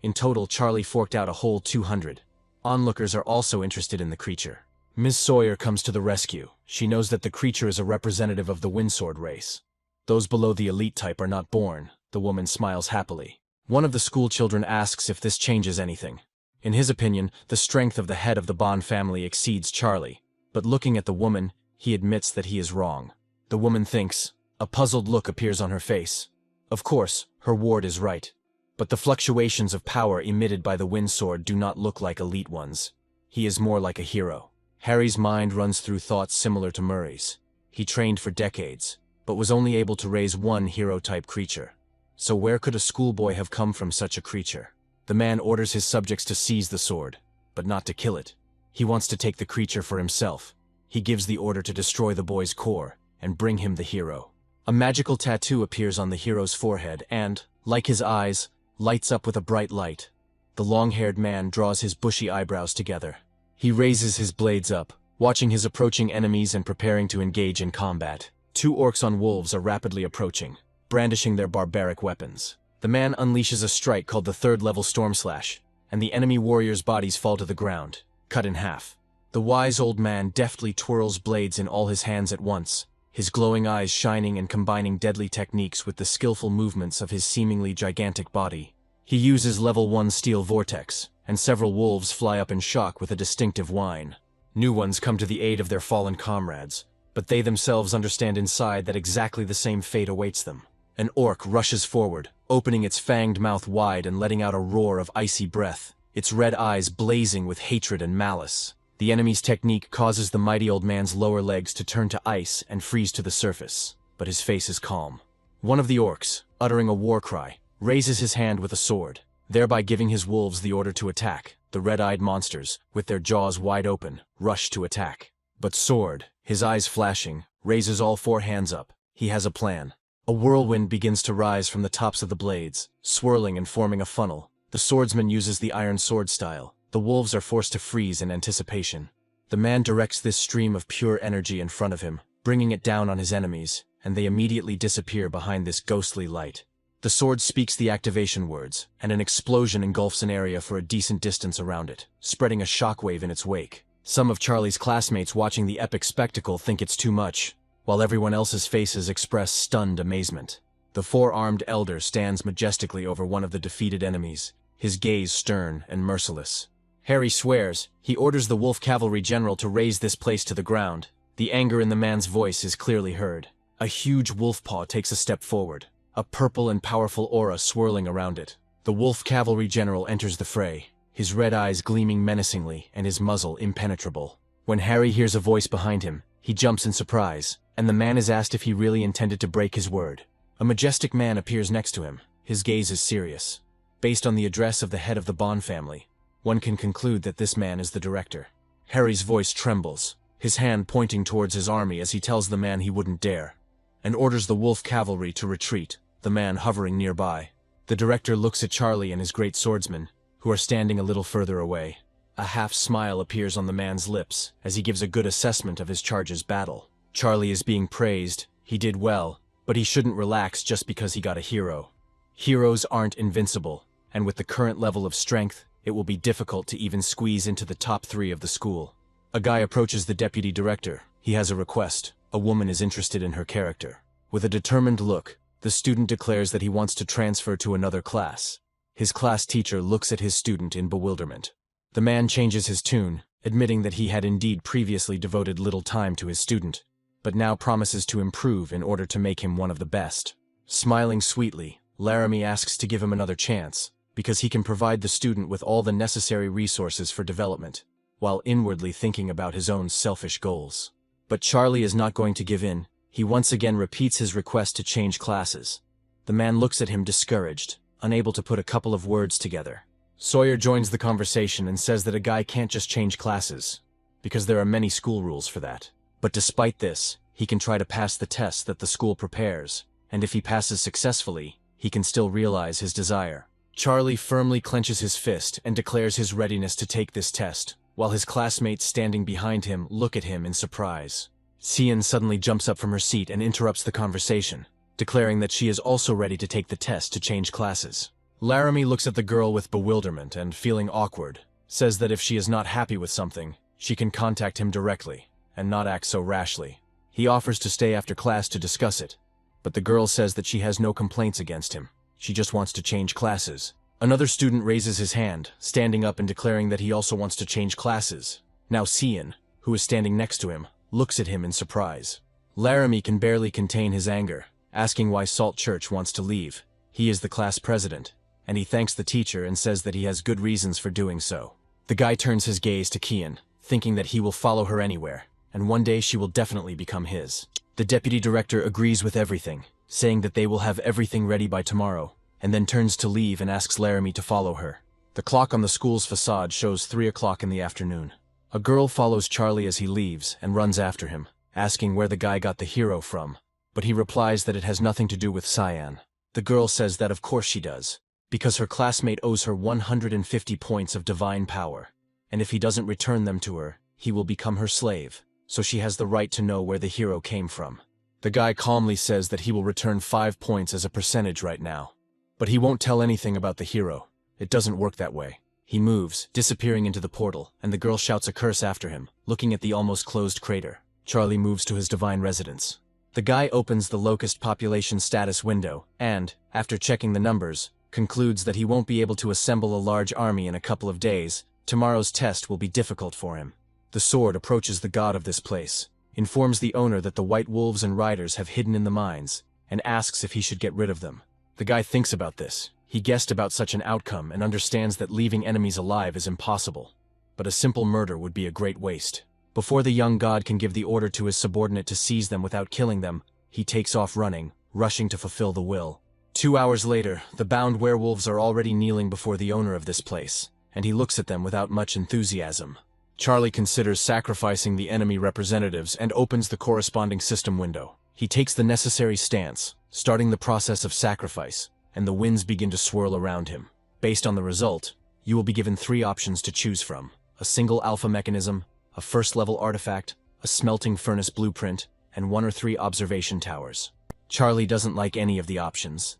In total, Charlie forked out a whole 200. Onlookers are also interested in the creature. Ms. Sawyer comes to the rescue. She knows that the creature is a representative of the windsword race. Those below the elite type are not born. The woman smiles happily. One of the school children asks if this changes anything. In his opinion, the strength of the head of the Bond family exceeds Charlie, but looking at the woman, he admits that he is wrong. The woman thinks. A puzzled look appears on her face. Of course, her ward is right, but the fluctuations of power emitted by the windsword do not look like elite ones. He is more like a hero. Harry's mind runs through thoughts similar to Murray's. He trained for decades, but was only able to raise one hero-type creature. So where could a schoolboy have come from such a creature? The man orders his subjects to seize the sword, but not to kill it. He wants to take the creature for himself. He gives the order to destroy the boy's core and bring him the hero. A magical tattoo appears on the hero's forehead and, like his eyes, lights up with a bright light. The long-haired man draws his bushy eyebrows together. He raises his blades up, watching his approaching enemies and preparing to engage in combat. 2 orcs on wolves are rapidly approaching, brandishing their barbaric weapons. The man unleashes a strike called the 3rd-level Storm Slash, and the enemy warriors' bodies fall to the ground, cut in half. The wise old man deftly twirls blades in all his hands at once, his glowing eyes shining and combining deadly techniques with the skillful movements of his seemingly gigantic body. He uses level 1 Steel Vortex, and several wolves fly up in shock with a distinctive whine. New ones come to the aid of their fallen comrades, but they themselves understand inside that exactly the same fate awaits them. An orc rushes forward, opening its fanged mouth wide and letting out a roar of icy breath, its red eyes blazing with hatred and malice. The enemy's technique causes the mighty old man's lower legs to turn to ice and freeze to the surface, but his face is calm. One of the orcs, uttering a war cry, raises his hand with a sword, thereby giving his wolves the order to attack. The red-eyed monsters, with their jaws wide open, rush to attack. But Sword, his eyes flashing, raises all 4 hands up. He has a plan. A whirlwind begins to rise from the tops of the blades, swirling and forming a funnel. The swordsman uses the iron sword style. The wolves are forced to freeze in anticipation. The man directs this stream of pure energy in front of him, bringing it down on his enemies, and they immediately disappear behind this ghostly light. The sword speaks the activation words, and an explosion engulfs an area for a decent distance around it, spreading a shockwave in its wake. Some of Charlie's classmates watching the epic spectacle think it's too much, while everyone else's faces express stunned amazement. The four-armed elder stands majestically over one of the defeated enemies, his gaze stern and merciless. Harry swears. He orders the wolf cavalry general to raze this place to the ground. The anger in the man's voice is clearly heard. A huge wolf paw takes a step forward, a purple and powerful aura swirling around it. The wolf cavalry general enters the fray, his red eyes gleaming menacingly and his muzzle impenetrable. When Harry hears a voice behind him, he jumps in surprise, and the man is asked if he really intended to break his word. A majestic man appears next to him. His gaze is serious. Based on the address of the head of the Bond family, one can conclude that this man is the director. Harry's voice trembles, his hand pointing towards his army as he tells the man he wouldn't dare, and orders the wolf cavalry to retreat, the man hovering nearby. The director looks at Charlie and his great swordsmen, who are standing a little further away. A half-smile appears on the man's lips as he gives a good assessment of his charge's battle. Charlie is being praised. He did well, but he shouldn't relax just because he got a hero. Heroes aren't invincible, and with the current level of strength, it will be difficult to even squeeze into the top 3 of the school. A guy approaches the deputy director. He has a request. A woman is interested in her character. With a determined look, the student declares that he wants to transfer to another class. His class teacher looks at his student in bewilderment. The man changes his tune, admitting that he had indeed previously devoted little time to his student, but now promises to improve in order to make him one of the best. Smiling sweetly, Laramie asks to give him another chance, because he can provide the student with all the necessary resources for development, while inwardly thinking about his own selfish goals. But Charlie is not going to give in. He once again repeats his request to change classes. The man looks at him discouraged, unable to put a couple of words together. Sawyer joins the conversation and says that a guy can't just change classes, because there are many school rules for that. But despite this, he can try to pass the tests that the school prepares, and if he passes successfully, he can still realize his desire. Charlie firmly clenches his fist and declares his readiness to take this test, while his classmates standing behind him look at him in surprise. Cian suddenly jumps up from her seat and interrupts the conversation, declaring that she is also ready to take the test to change classes. Laramie looks at the girl with bewilderment and, feeling awkward, says that if she is not happy with something, she can contact him directly, and not act so rashly. He offers to stay after class to discuss it, but the girl says that she has no complaints against him. She just wants to change classes. Another student raises his hand, standing up and declaring that he also wants to change classes. Now Cian, who is standing next to him, looks at him in surprise. Laramie can barely contain his anger, asking why Salt Church wants to leave. He is the class president, and he thanks the teacher and says that he has good reasons for doing so. The guy turns his gaze to Cian, thinking that he will follow her anywhere, and one day she will definitely become his. The deputy director agrees with everything, saying that they will have everything ready by tomorrow, and then turns to leave and asks Laramie to follow her. The clock on the school's facade shows 3 o'clock in the afternoon. A girl follows Charlie as he leaves and runs after him, asking where the guy got the hero from, but he replies that it has nothing to do with Cyan. The girl says that of course she does, because her classmate owes her 150 points of divine power, and if he doesn't return them to her, he will become her slave, so she has the right to know where the hero came from. The guy calmly says that he will return 5 points as a percentage right now, but he won't tell anything about the hero. It doesn't work that way. He moves, disappearing into the portal, and the girl shouts a curse after him, looking at the almost closed crater. Charlie moves to his divine residence. The guy opens the locust population status window and, after checking the numbers, concludes that he won't be able to assemble a large army in a couple of days. Tomorrow's test will be difficult for him. The sword approaches the god of this place, informs the owner that the white wolves and riders have hidden in the mines, and asks if he should get rid of them. The guy thinks about this. He guessed about such an outcome and understands that leaving enemies alive is impossible, but a simple murder would be a great waste. Before the young god can give the order to his subordinate to seize them without killing them, he takes off running, rushing to fulfill the will. 2 hours later, the bound werewolves are already kneeling before the owner of this place, and he looks at them without much enthusiasm. Charlie considers sacrificing the enemy representatives and opens the corresponding system window. He takes the necessary stance, starting the process of sacrifice, and the winds begin to swirl around him. Based on the result, you will be given 3 options to choose from: a single alpha mechanism, a first-level artifact, a smelting furnace blueprint, and 1 or 3 observation towers. Charlie doesn't like any of the options.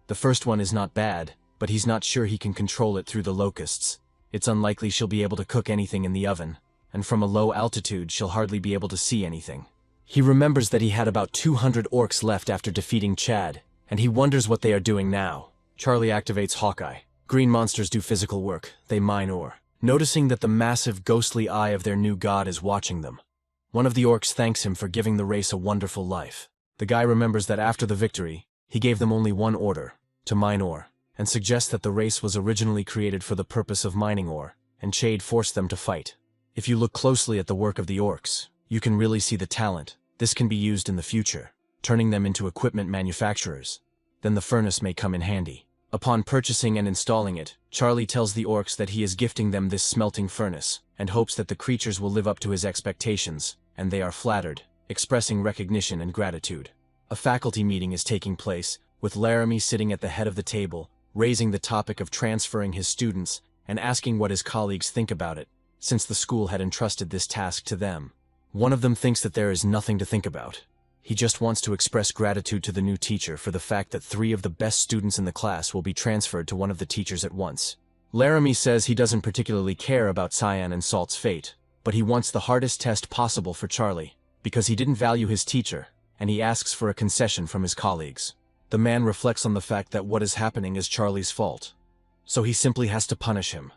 The first one is not bad, but he's not sure he can control it through the locusts. It's unlikely she'll be able to cook anything in the oven, and from a low altitude she'll hardly be able to see anything. He remembers that he had about 200 orcs left after defeating Chad, and he wonders what they are doing now. Charlie activates Hawkeye. Green monsters do physical work, they mine ore. Noticing that the massive, ghostly eye of their new god is watching them, one of the orcs thanks him for giving the race a wonderful life. The guy remembers that after the victory, he gave them only one order, to mine ore, and suggests that the race was originally created for the purpose of mining ore, and Chade forced them to fight. If you look closely at the work of the orcs, you can really see the talent. This can be used in the future, turning them into equipment manufacturers. Then the furnace may come in handy. Upon purchasing and installing it, Charlie tells the orcs that he is gifting them this smelting furnace, and hopes that the creatures will live up to his expectations, and they are flattered, expressing recognition and gratitude. A faculty meeting is taking place, with Laramie sitting at the head of the table, raising the topic of transferring his students, and asking what his colleagues think about it, since the school had entrusted this task to them. One of them thinks that there is nothing to think about. He just wants to express gratitude to the new teacher for the fact that 3 of the best students in the class will be transferred to one of the teachers at once. Laramie says he doesn't particularly care about Cyan and Salt's fate, but he wants the hardest test possible for Charlie, because he didn't value his teacher, and he asks for a concession from his colleagues. The man reflects on the fact that what is happening is Charlie's fault, so he simply has to punish him.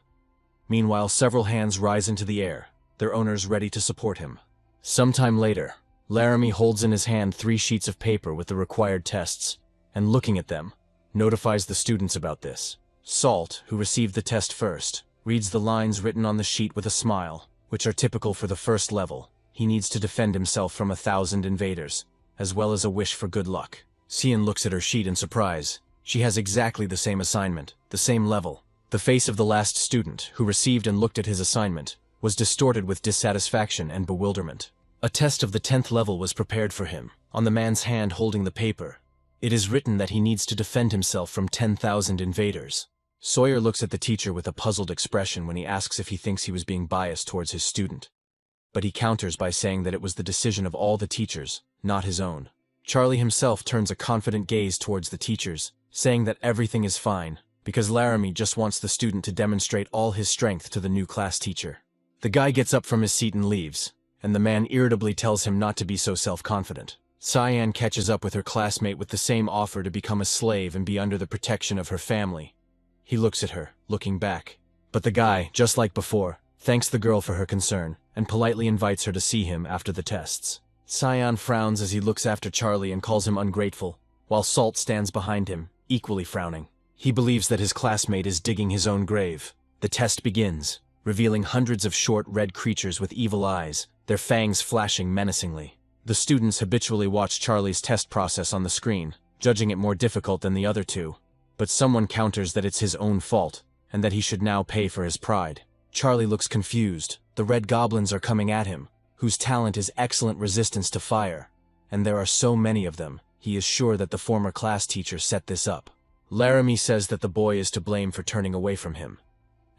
Meanwhile, several hands rise into the air, their owners ready to support him. Sometime later, Laramie holds in his hand 3 sheets of paper with the required tests, and looking at them, notifies the students about this. Salt, who received the test first, reads the lines written on the sheet with a smile, which are typical for the first level. He needs to defend himself from 1,000 invaders, as well as a wish for good luck. Cyan looks at her sheet in surprise. She has exactly the same assignment, the same level. The face of the last student, who received and looked at his assignment, was distorted with dissatisfaction and bewilderment. A test of the 10th level was prepared for him. On the man's hand holding the paper, it is written that he needs to defend himself from 10,000 invaders. Sawyer looks at the teacher with a puzzled expression when he asks if he thinks he was being biased towards his student. But he counters by saying that it was the decision of all the teachers, not his own. Charlie himself turns a confident gaze towards the teachers, saying that everything is fine, because Laramie just wants the student to demonstrate all his strength to the new class teacher. The guy gets up from his seat and leaves, and the man irritably tells him not to be so self-confident. Cyan catches up with her classmate with the same offer to become a slave and be under the protection of her family. He looks at her, looking back. But the guy, just like before, thanks the girl for her concern, and politely invites her to see him after the tests. Cyan frowns as he looks after Charlie and calls him ungrateful, while Salt stands behind him, equally frowning. He believes that his classmate is digging his own grave. The test begins, revealing hundreds of short red creatures with evil eyes, their fangs flashing menacingly. The students habitually watch Charlie's test process on the screen, judging it more difficult than the other 2. But someone counters that it's his own fault, and that he should now pay for his pride. Charlie looks confused. The red goblins are coming at him, whose talent is excellent resistance to fire, and there are so many of them, he is sure that the former class teacher set this up. Laramie says that the boy is to blame for turning away from him,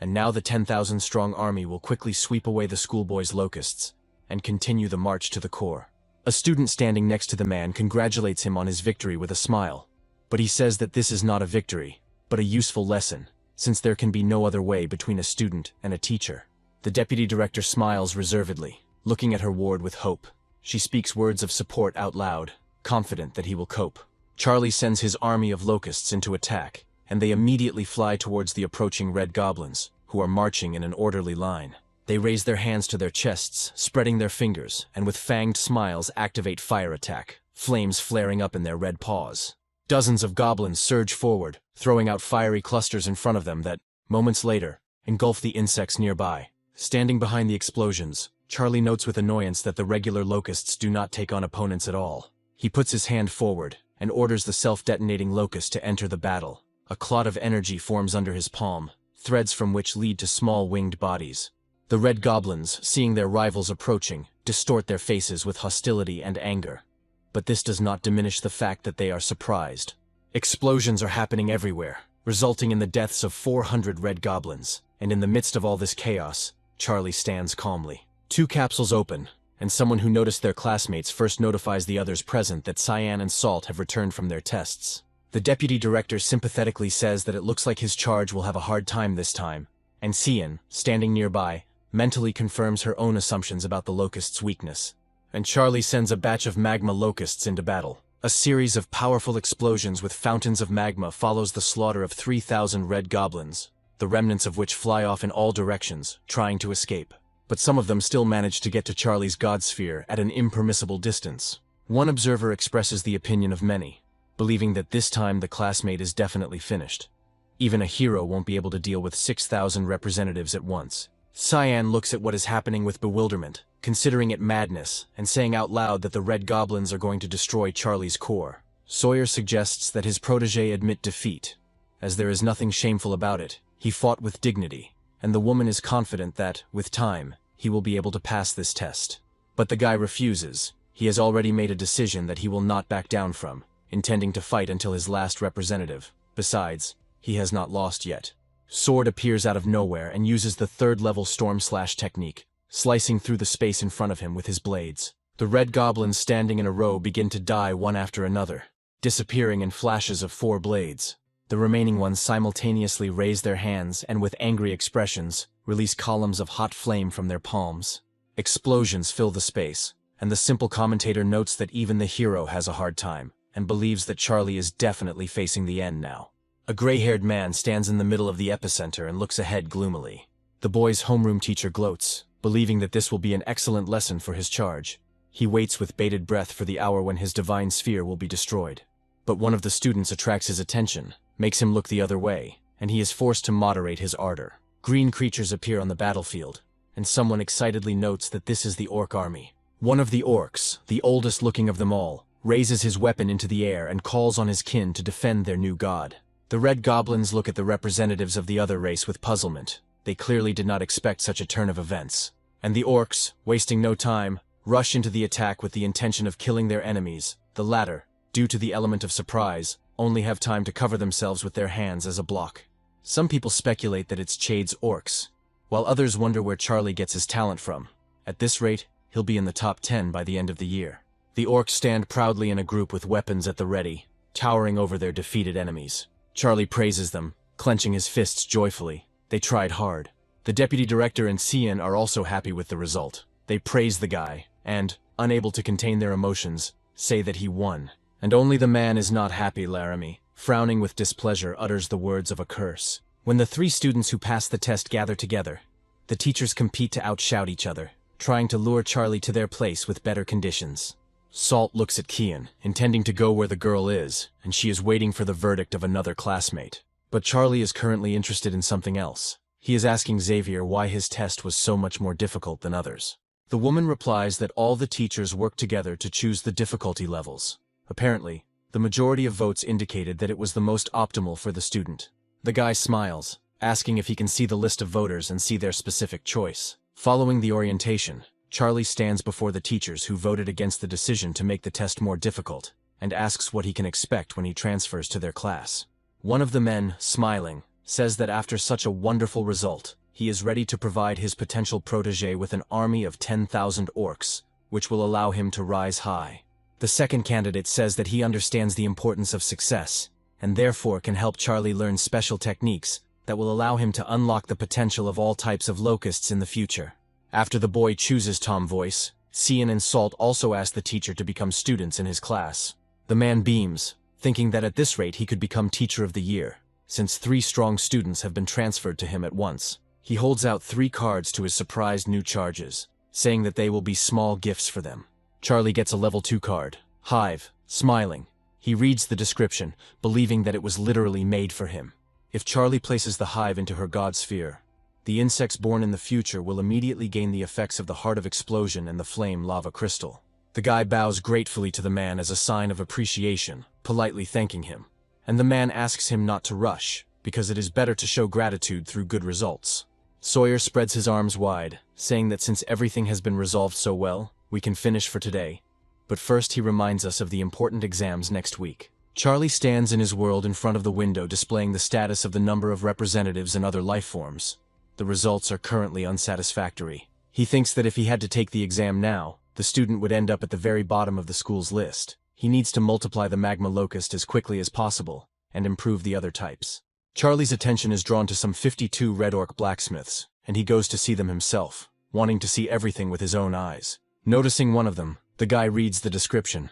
and now the 10,000-strong army will quickly sweep away the schoolboy's locusts, and continue the march to the core. A student standing next to the man congratulates him on his victory with a smile, but he says that this is not a victory, but a useful lesson, since there can be no other way between a student and a teacher. The deputy director smiles reservedly, looking at her ward with hope. She speaks words of support out loud, confident that he will cope. Charlie sends his army of locusts into attack, and they immediately fly towards the approaching red goblins, who are marching in an orderly line. They raise their hands to their chests, spreading their fingers, and with fanged smiles activate fire attack, flames flaring up in their red paws. Dozens of goblins surge forward, throwing out fiery clusters in front of them that, moments later, engulf the insects nearby. Standing behind the explosions, Charlie notes with annoyance that the regular locusts do not take on opponents at all. He puts his hand forward, and orders the self-detonating locust to enter the battle. A clot of energy forms under his palm, threads from which lead to small winged bodies. The red goblins, seeing their rivals approaching, distort their faces with hostility and anger. But this does not diminish the fact that they are surprised. Explosions are happening everywhere, resulting in the deaths of 400 red goblins, and in the midst of all this chaos, Charlie stands calmly. 2 capsules open, and someone who noticed their classmates first notifies the others present that Cyan and Salt have returned from their tests. The deputy director sympathetically says that it looks like his charge will have a hard time this time, and Cyan, standing nearby, mentally confirms her own assumptions about the locust's weakness. and Charlie sends a batch of magma locusts into battle. A series of powerful explosions with fountains of magma follows the slaughter of 3,000 red goblins, the remnants of which fly off in all directions, trying to escape. But some of them still manage to get to Charlie's god sphere at an impermissible distance. One observer expresses the opinion of many, believing that this time the classmate is definitely finished. Even a hero won't be able to deal with 6,000 representatives at once. Cyan looks at what is happening with bewilderment, considering it madness, and saying out loud that the red goblins are going to destroy Charlie's core. Sawyer suggests that his protege admit defeat, as there is nothing shameful about it. He fought with dignity, and the woman is confident that, with time, he will be able to pass this test. But the guy refuses. He has already made a decision that he will not back down from, intending to fight until his last representative. Besides, he has not lost yet. Sword appears out of nowhere and uses the third-level storm slash technique, slicing through the space in front of him with his blades. The red goblins standing in a row begin to die one after another, disappearing in flashes of 4 blades. The remaining ones simultaneously raise their hands and, with angry expressions, release columns of hot flame from their palms. Explosions fill the space, and the simple commentator notes that even the hero has a hard time, and believes that Charlie is definitely facing the end now. A gray-haired man stands in the middle of the epicenter and looks ahead gloomily. The boy's homeroom teacher gloats, believing that this will be an excellent lesson for his charge. He waits with bated breath for the hour when his divine sphere will be destroyed. But one of the students attracts his attention, makes him look the other way, and he is forced to moderate his ardor. Green creatures appear on the battlefield, and someone excitedly notes that this is the orc army. One of the orcs, the oldest looking of them all, raises his weapon into the air and calls on his kin to defend their new god. The red goblins look at the representatives of the other race with puzzlement. They clearly did not expect such a turn of events. And the orcs, wasting no time, rush into the attack with the intention of killing their enemies. The latter, due to the element of surprise, only have time to cover themselves with their hands as a block. Some people speculate that it's Chade's orcs, while others wonder where Charlie gets his talent from. At this rate, he'll be in the top 10 by the end of the year. The orcs stand proudly in a group with weapons at the ready, towering over their defeated enemies. Charlie praises them, clenching his fists joyfully. They tried hard. The deputy director and Cian are also happy with the result. They praise the guy, and, unable to contain their emotions, say that he won. And only the man is not happy. Laramie, frowning with displeasure, utters the words of a curse. When the 3 students who passed the test gather together, the teachers compete to outshout each other, trying to lure Charlie to their place with better conditions. Salt looks at Kian, intending to go where the girl is, and she is waiting for the verdict of another classmate. But Charlie is currently interested in something else. He is asking Xavier why his test was so much more difficult than others. The woman replies that all the teachers worked together to choose the difficulty levels. Apparently, the majority of votes indicated that it was the most optimal for the student. The guy smiles, asking if he can see the list of voters and see their specific choice. Following the orientation, Charlie stands before the teachers who voted against the decision to make the test more difficult, and asks what he can expect when he transfers to their class. One of the men, smiling, says that after such a wonderful result, he is ready to provide his potential protege with an army of 10,000 orcs, which will allow him to rise high. The second candidate says that he understands the importance of success, and therefore can help Charlie learn special techniques that will allow him to unlock the potential of all types of locusts in the future. After the boy chooses Tom Voice, Cian and Salt also ask the teacher to become students in his class. The man beams, thinking that at this rate he could become Teacher of the Year, since 3 strong students have been transferred to him at once. He holds out 3 cards to his surprised new charges, saying that they will be small gifts for them. Charlie gets a level 2 card, Hive, smiling. He reads the description, believing that it was literally made for him. If Charlie places the hive into her god sphere, the insects born in the future will immediately gain the effects of the Heart of Explosion and the Flame Lava Crystal. The guy bows gratefully to the man as a sign of appreciation, politely thanking him. And the man asks him not to rush, because it is better to show gratitude through good results. Sawyer spreads his arms wide, saying that since everything has been resolved so well, we can finish for today. But first he reminds us of the important exams next week. Charlie stands in his world in front of the window displaying the status of the number of representatives and other life forms. The results are currently unsatisfactory. He thinks that if he had to take the exam now, the student would end up at the very bottom of the school's list. He needs to multiply the magma locust as quickly as possible, and improve the other types. Charlie's attention is drawn to some 52 red orc blacksmiths, and he goes to see them himself, wanting to see everything with his own eyes. Noticing one of them, The guy reads the description.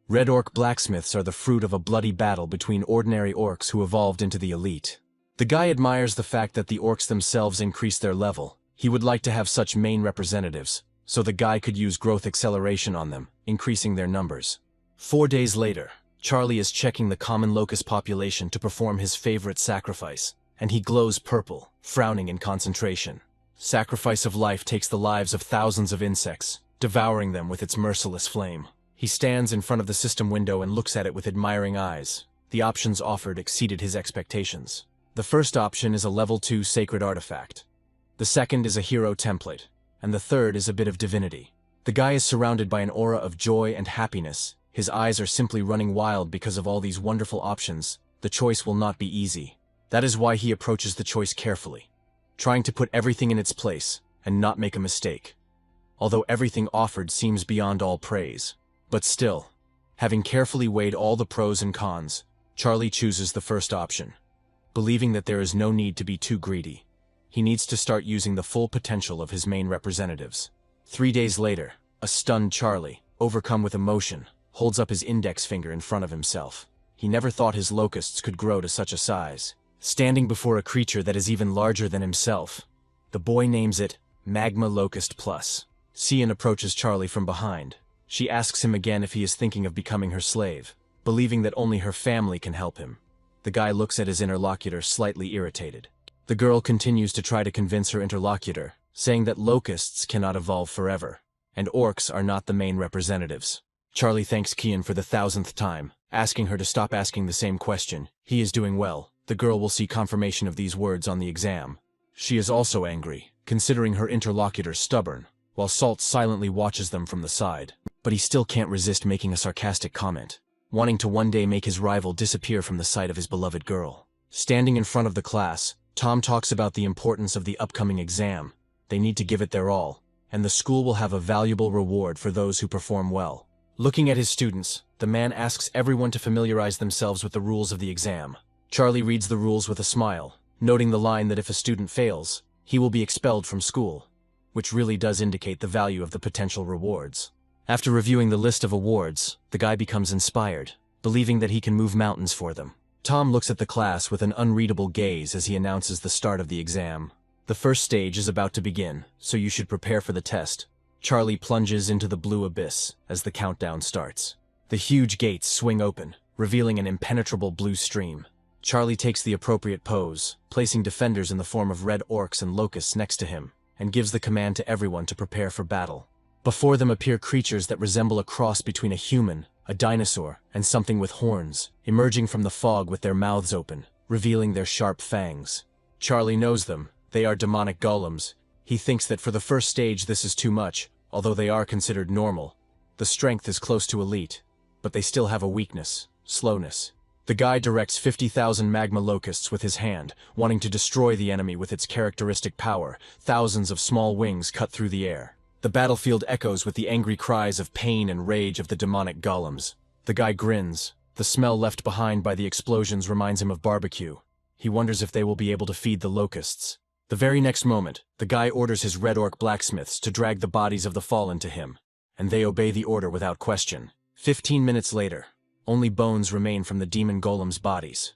Red orc blacksmiths are the fruit of a bloody battle between ordinary orcs who evolved into the elite. The guy admires the fact that the orcs themselves increase their level. He would like to have such main representatives, so the guy could use growth acceleration on them, increasing their numbers. 4 days later, Charlie is checking the common locust population to perform his favorite sacrifice, and he glows purple, frowning in concentration. Sacrifice of life takes the lives of thousands of insects, devouring them with its merciless flame. He stands in front of the system window and looks at it with admiring eyes. The options offered exceeded his expectations. The first option is a level 2 sacred artifact. The second is a hero template, and the third is a bit of divinity. The guy is surrounded by an aura of joy and happiness. His eyes are simply running wild because of all these wonderful options. The choice will not be easy. That is why he approaches the choice carefully, trying to put everything in its place and not make a mistake. Although everything offered seems beyond all praise. But still, having carefully weighed all the pros and cons, Charlie chooses the first option, believing that there is no need to be too greedy. He needs to start using the full potential of his main representatives. 3 days later, a stunned Charlie, overcome with emotion, holds up his index finger in front of himself. He never thought his locusts could grow to such a size. Standing before a creature that is even larger than himself, the boy names it Magma Locust Plus. Cian approaches Charlie from behind. She asks him again if he is thinking of becoming her slave, believing that only her family can help him. The guy looks at his interlocutor slightly irritated. The girl continues to try to convince her interlocutor, saying that locusts cannot evolve forever, and orcs are not the main representatives. Charlie thanks Cian for the 1000th time, asking her to stop asking the same question. He is doing well. The girl will see confirmation of these words on the exam. She is also angry, considering her interlocutor stubborn, while Salt silently watches them from the side. But he still can't resist making a sarcastic comment, wanting to one day make his rival disappear from the sight of his beloved girl. Standing in front of the class, Tom talks about the importance of the upcoming exam. They need to give it their all, and the school will have a valuable reward for those who perform well. Looking at his students, the man asks everyone to familiarize themselves with the rules of the exam. Charlie reads the rules with a smile, noting the line that if a student fails, he will be expelled from school, which really does indicate the value of the potential rewards. After reviewing the list of awards, the guy becomes inspired, believing that he can move mountains for them. Tom looks at the class with an unreadable gaze as he announces the start of the exam. The first stage is about to begin, so you should prepare for the test. Charlie plunges into the blue abyss as the countdown starts. The huge gates swing open, revealing an impenetrable blue stream. Charlie takes the appropriate pose, placing defenders in the form of red orcs and locusts next to him, and gives the command to everyone to prepare for battle. Before them appear creatures that resemble a cross between a human, a dinosaur, and something with horns, emerging from the fog with their mouths open, revealing their sharp fangs. Charlie knows them. They are demonic golems. He thinks that for the first stage this is too much, although they are considered normal. The strength is close to elite, but they still have a weakness, slowness. The guy directs 50,000 magma locusts with his hand, wanting to destroy the enemy with its characteristic power. Thousands of small wings cut through the air. The battlefield echoes with the angry cries of pain and rage of the demonic golems. The guy grins. The smell left behind by the explosions reminds him of barbecue. He wonders if they will be able to feed the locusts. The very next moment, the guy orders his red orc blacksmiths to drag the bodies of the fallen to him, and they obey the order without question. 15 minutes later, only bones remain from the demon golems' bodies.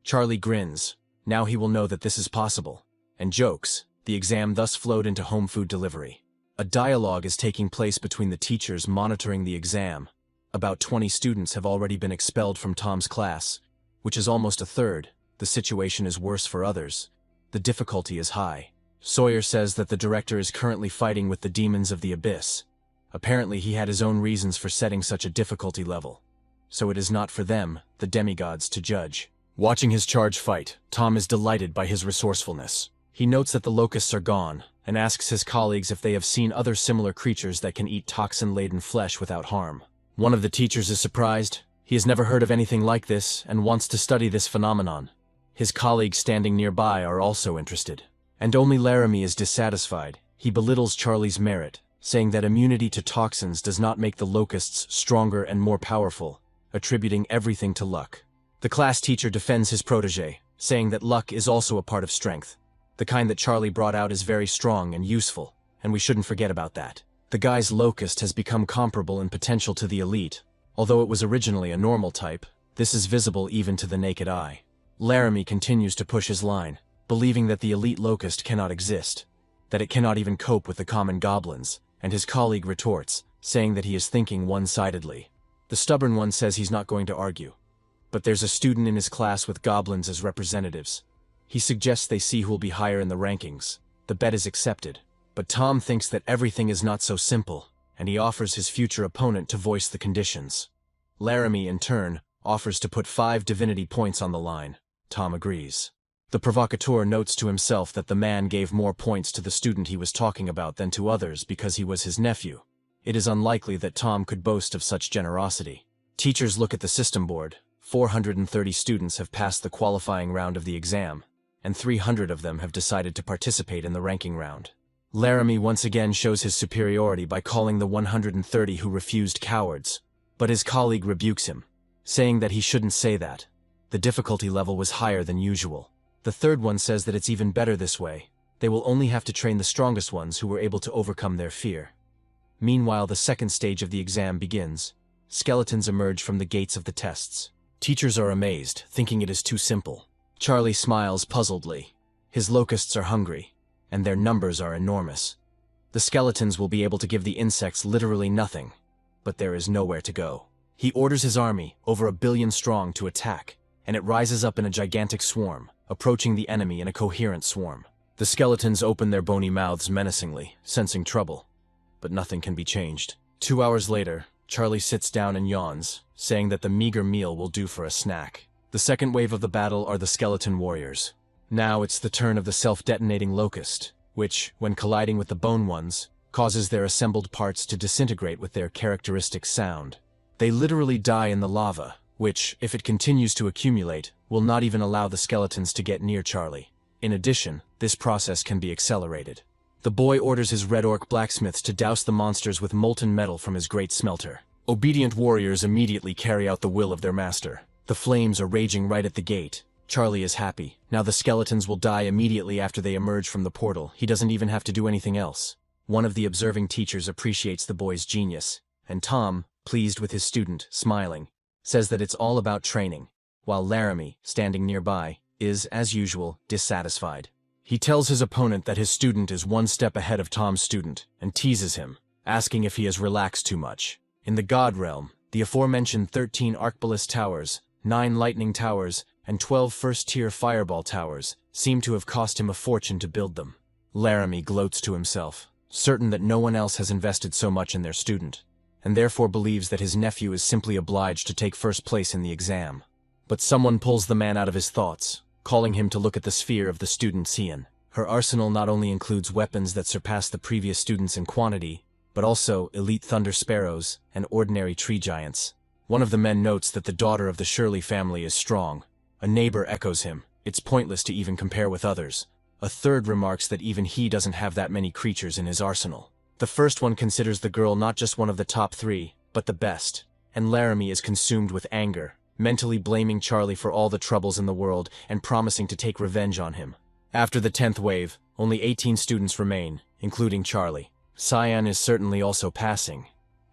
Charlie grins. Now he will know that this is possible, and jokes. The exam thus flowed into home food delivery. A dialogue is taking place between the teachers monitoring the exam. About 20 students have already been expelled from Tom's class, which is almost a third. The situation is worse for others. The difficulty is high. Sawyer says that the director is currently fighting with the demons of the abyss. Apparently he had his own reasons for setting such a difficulty level, so it is not for them, the demigods, to judge. Watching his charge fight, Tom is delighted by his resourcefulness. He notes that the locusts are gone, and asks his colleagues if they have seen other similar creatures that can eat toxin-laden flesh without harm. One of the teachers is surprised. He has never heard of anything like this and wants to study this phenomenon. His colleagues standing nearby are also interested. And only Laramie is dissatisfied. He belittles Charlie's merit, saying that immunity to toxins does not make the locusts stronger and more powerful, attributing everything to luck. The class teacher defends his protege, saying that luck is also a part of strength. The kind that Charlie brought out is very strong and useful, and we shouldn't forget about that. The guy's locust has become comparable in potential to the elite. Although it was originally a normal type, this is visible even to the naked eye. Laramie continues to push his line, believing that the elite locust cannot exist, that it cannot even cope with the common goblins, and his colleague retorts, saying that he is thinking one-sidedly. The stubborn one says he's not going to argue. But there's a student in his class with goblins as representatives. He suggests they see who will be higher in the rankings. The bet is accepted. But Tom thinks that everything is not so simple, and he offers his future opponent to voice the conditions. Laramie, in turn, offers to put 5 divinity points on the line. Tom agrees. The provocateur notes to himself that the man gave more points to the student he was talking about than to others because he was his nephew. It is unlikely that Tom could boast of such generosity. Teachers look at the system board. 430 students have passed the qualifying round of the exam, and 300 of them have decided to participate in the ranking round. Laramie once again shows his superiority by calling the 130 who refused cowards, but his colleague rebukes him, saying that he shouldn't say that. The difficulty level was higher than usual. The third one says that it's even better this way. They will only have to train the strongest ones who were able to overcome their fear. Meanwhile, the second stage of the exam begins. Skeletons emerge from the gates of the tests. Teachers are amazed, thinking it is too simple. Charlie smiles puzzledly. His locusts are hungry, and their numbers are enormous. The skeletons will be able to give the insects literally nothing, but there is nowhere to go. He orders his army, over 1 billion strong, to attack, and it rises up in a gigantic swarm, approaching the enemy in a coherent swarm. The skeletons open their bony mouths menacingly, sensing trouble. But nothing can be changed. 2 hours later, Charlie sits down and yawns, saying that the meager meal will do for a snack. The second wave of the battle are the skeleton warriors. Now it's the turn of the self-detonating locust, which, when colliding with the bone ones, causes their assembled parts to disintegrate with their characteristic sound. They literally die in the lava, which, if it continues to accumulate, will not even allow the skeletons to get near Charlie. In addition, this process can be accelerated. The boy orders his red orc blacksmiths to douse the monsters with molten metal from his great smelter. Obedient warriors immediately carry out the will of their master. The flames are raging right at the gate. Charlie is happy. Now the skeletons will die immediately after they emerge from the portal. He doesn't even have to do anything else. One of the observing teachers appreciates the boy's genius, and Tom, pleased with his student, smiling, says that it's all about training, while Laramie, standing nearby, is, as usual, dissatisfied. He tells his opponent that his student is 1 step ahead of Tom's student, and teases him, asking if he has relaxed too much. In the God Realm, the aforementioned 13 Arcbalist towers, 9 lightning towers, and 12 first-tier fireball towers seem to have cost him a fortune to build them. Laramie gloats to himself, certain that no one else has invested so much in their student, and therefore believes that his nephew is simply obliged to take first place in the exam. But someone pulls the man out of his thoughts, calling him to look at the sphere of the student Cian. Her arsenal not only includes weapons that surpass the previous students in quantity, but also elite thunder sparrows and ordinary tree giants. One of the men notes that the daughter of the Shirley family is strong. A neighbor echoes him, it's pointless to even compare with others. A third remarks that even he doesn't have that many creatures in his arsenal. The first one considers the girl not just one of the top 3, but the best, and Laramie is consumed with anger, mentally blaming Charlie for all the troubles in the world and promising to take revenge on him. After the 10th wave, only 18 students remain, including Charlie. Cian is certainly also passing,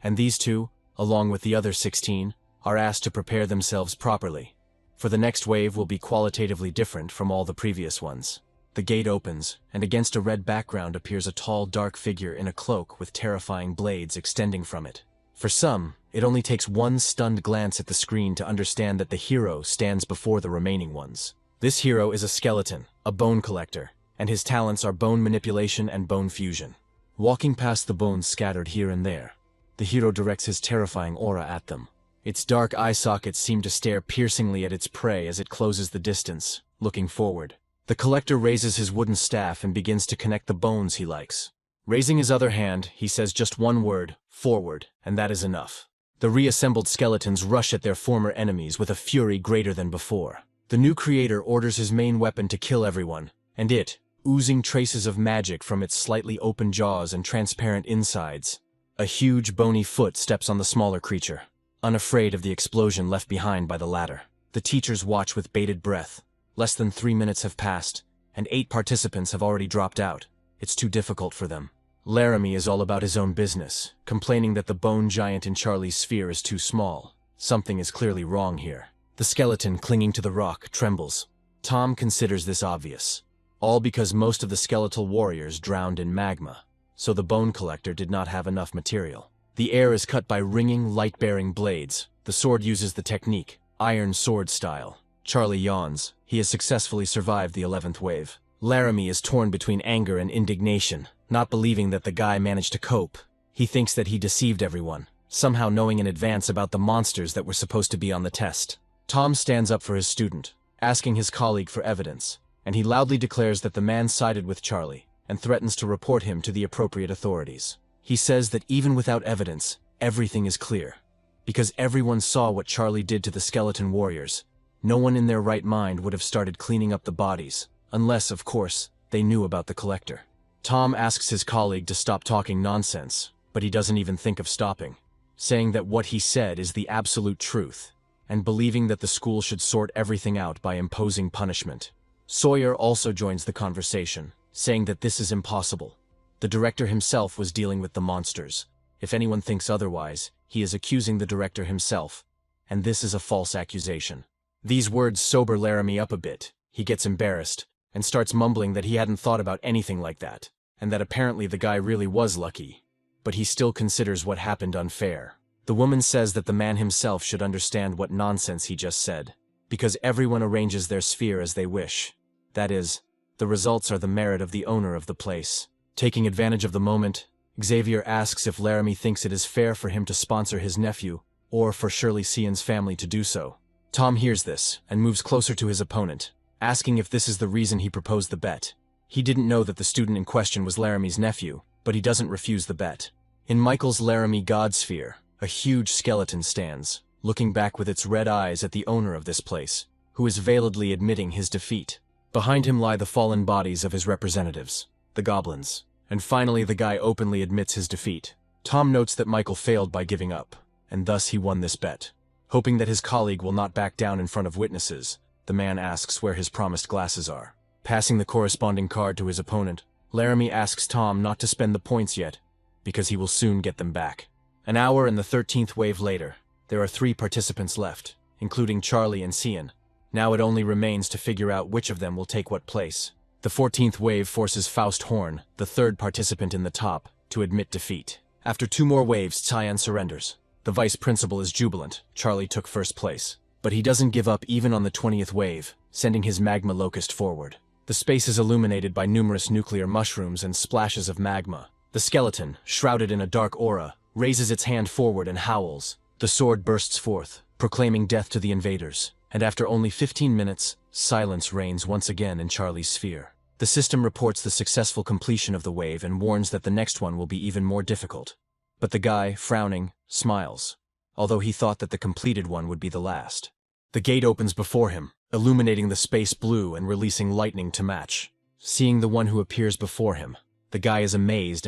and these two, along with the other 16, are asked to prepare themselves properly, for the next wave will be qualitatively different from all the previous ones. The gate opens, and against a red background appears a tall, dark figure in a cloak with terrifying blades extending from it. For some, it only takes one stunned glance at the screen to understand that the hero stands before the remaining ones. This hero is a skeleton, a bone collector, and his talents are bone manipulation and bone fusion. Walking past the bones scattered here and there, the hero directs his terrifying aura at them. Its dark eye sockets seem to stare piercingly at its prey as it closes the distance, looking forward. The collector raises his wooden staff and begins to connect the bones he likes. Raising his other hand, he says just one word, forward, and that is enough. The reassembled skeletons rush at their former enemies with a fury greater than before. The new creator orders his main weapon to kill everyone, and it, oozing traces of magic from its slightly open jaws and transparent insides. A huge bony foot steps on the smaller creature, unafraid of the explosion left behind by the latter. The teachers watch with bated breath. Less than 3 minutes have passed, and 8 participants have already dropped out. It's too difficult for them. Laramie is all about his own business, complaining that the bone giant in Charlie's sphere is too small. Something is clearly wrong here. The skeleton clinging to the rock trembles. Tom considers this obvious. All because most of the skeletal warriors drowned in magma, so the bone collector did not have enough material. The air is cut by ringing, light-bearing blades. The sword uses the technique, iron sword style. Charlie yawns. He has successfully survived the 11th wave. Laramie is torn between anger and indignation, not believing that the guy managed to cope. He thinks that he deceived everyone, somehow knowing in advance about the monsters that were supposed to be on the test. Tom stands up for his student, asking his colleague for evidence, and he loudly declares that the man sided with Charlie and threatens to report him to the appropriate authorities. He says that even without evidence, everything is clear. Because everyone saw what Charlie did to the skeleton warriors, no one in their right mind would have started cleaning up the bodies, unless, of course, they knew about the collector. Tom asks his colleague to stop talking nonsense, but he doesn't even think of stopping, saying that what he said is the absolute truth, and believing that the school should sort everything out by imposing punishment. Sawyer also joins the conversation, saying that this is impossible. The director himself was dealing with the monsters. If anyone thinks otherwise, he is accusing the director himself, and this is a false accusation. These words sober Laramie up a bit. He gets embarrassed, and starts mumbling that he hadn't thought about anything like that, and that apparently the guy really was lucky. But he still considers what happened unfair. The woman says that the man himself should understand what nonsense he just said, because everyone arranges their sphere as they wish. That is, the results are the merit of the owner of the place. Taking advantage of the moment, Xavier asks if Laramie thinks it is fair for him to sponsor his nephew, or for Shirley Cian's family to do so. Tom hears this, and moves closer to his opponent, asking if this is the reason he proposed the bet. He didn't know that the student in question was Laramie's nephew, but he doesn't refuse the bet. In Michael's Laramie God sphere, a huge skeleton stands, looking back with its red eyes at the owner of this place, who is veiledly admitting his defeat. Behind him lie the fallen bodies of his representatives, the goblins. And finally the guy openly admits his defeat. Tom notes that Michael failed by giving up, and thus he won this bet. Hoping that his colleague will not back down in front of witnesses, the man asks where his promised glasses are. Passing the corresponding card to his opponent, Laramie asks Tom not to spend the points yet, because he will soon get them back. An hour and the 13th wave later, there are 3 participants left, including Charlie and Cian. Now it only remains to figure out which of them will take what place. The 14th wave forces Faust Horn, the 3rd participant in the top, to admit defeat. After 2 more waves, Cian surrenders. The vice principal is jubilant. Charlie took first place. But he doesn't give up even on the 20th wave, sending his magma locust forward. The space is illuminated by numerous nuclear mushrooms and splashes of magma. The skeleton, shrouded in a dark aura, raises its hand forward and howls. The sword bursts forth, proclaiming death to the invaders. And after only 15 minutes, silence reigns once again in Charlie's sphere. The system reports the successful completion of the wave and warns that the next one will be even more difficult. But the guy, frowning, smiles, although he thought that the completed one would be the last. The gate opens before him, illuminating the space blue and releasing lightning to match. Seeing the one who appears before him, the guy is amazed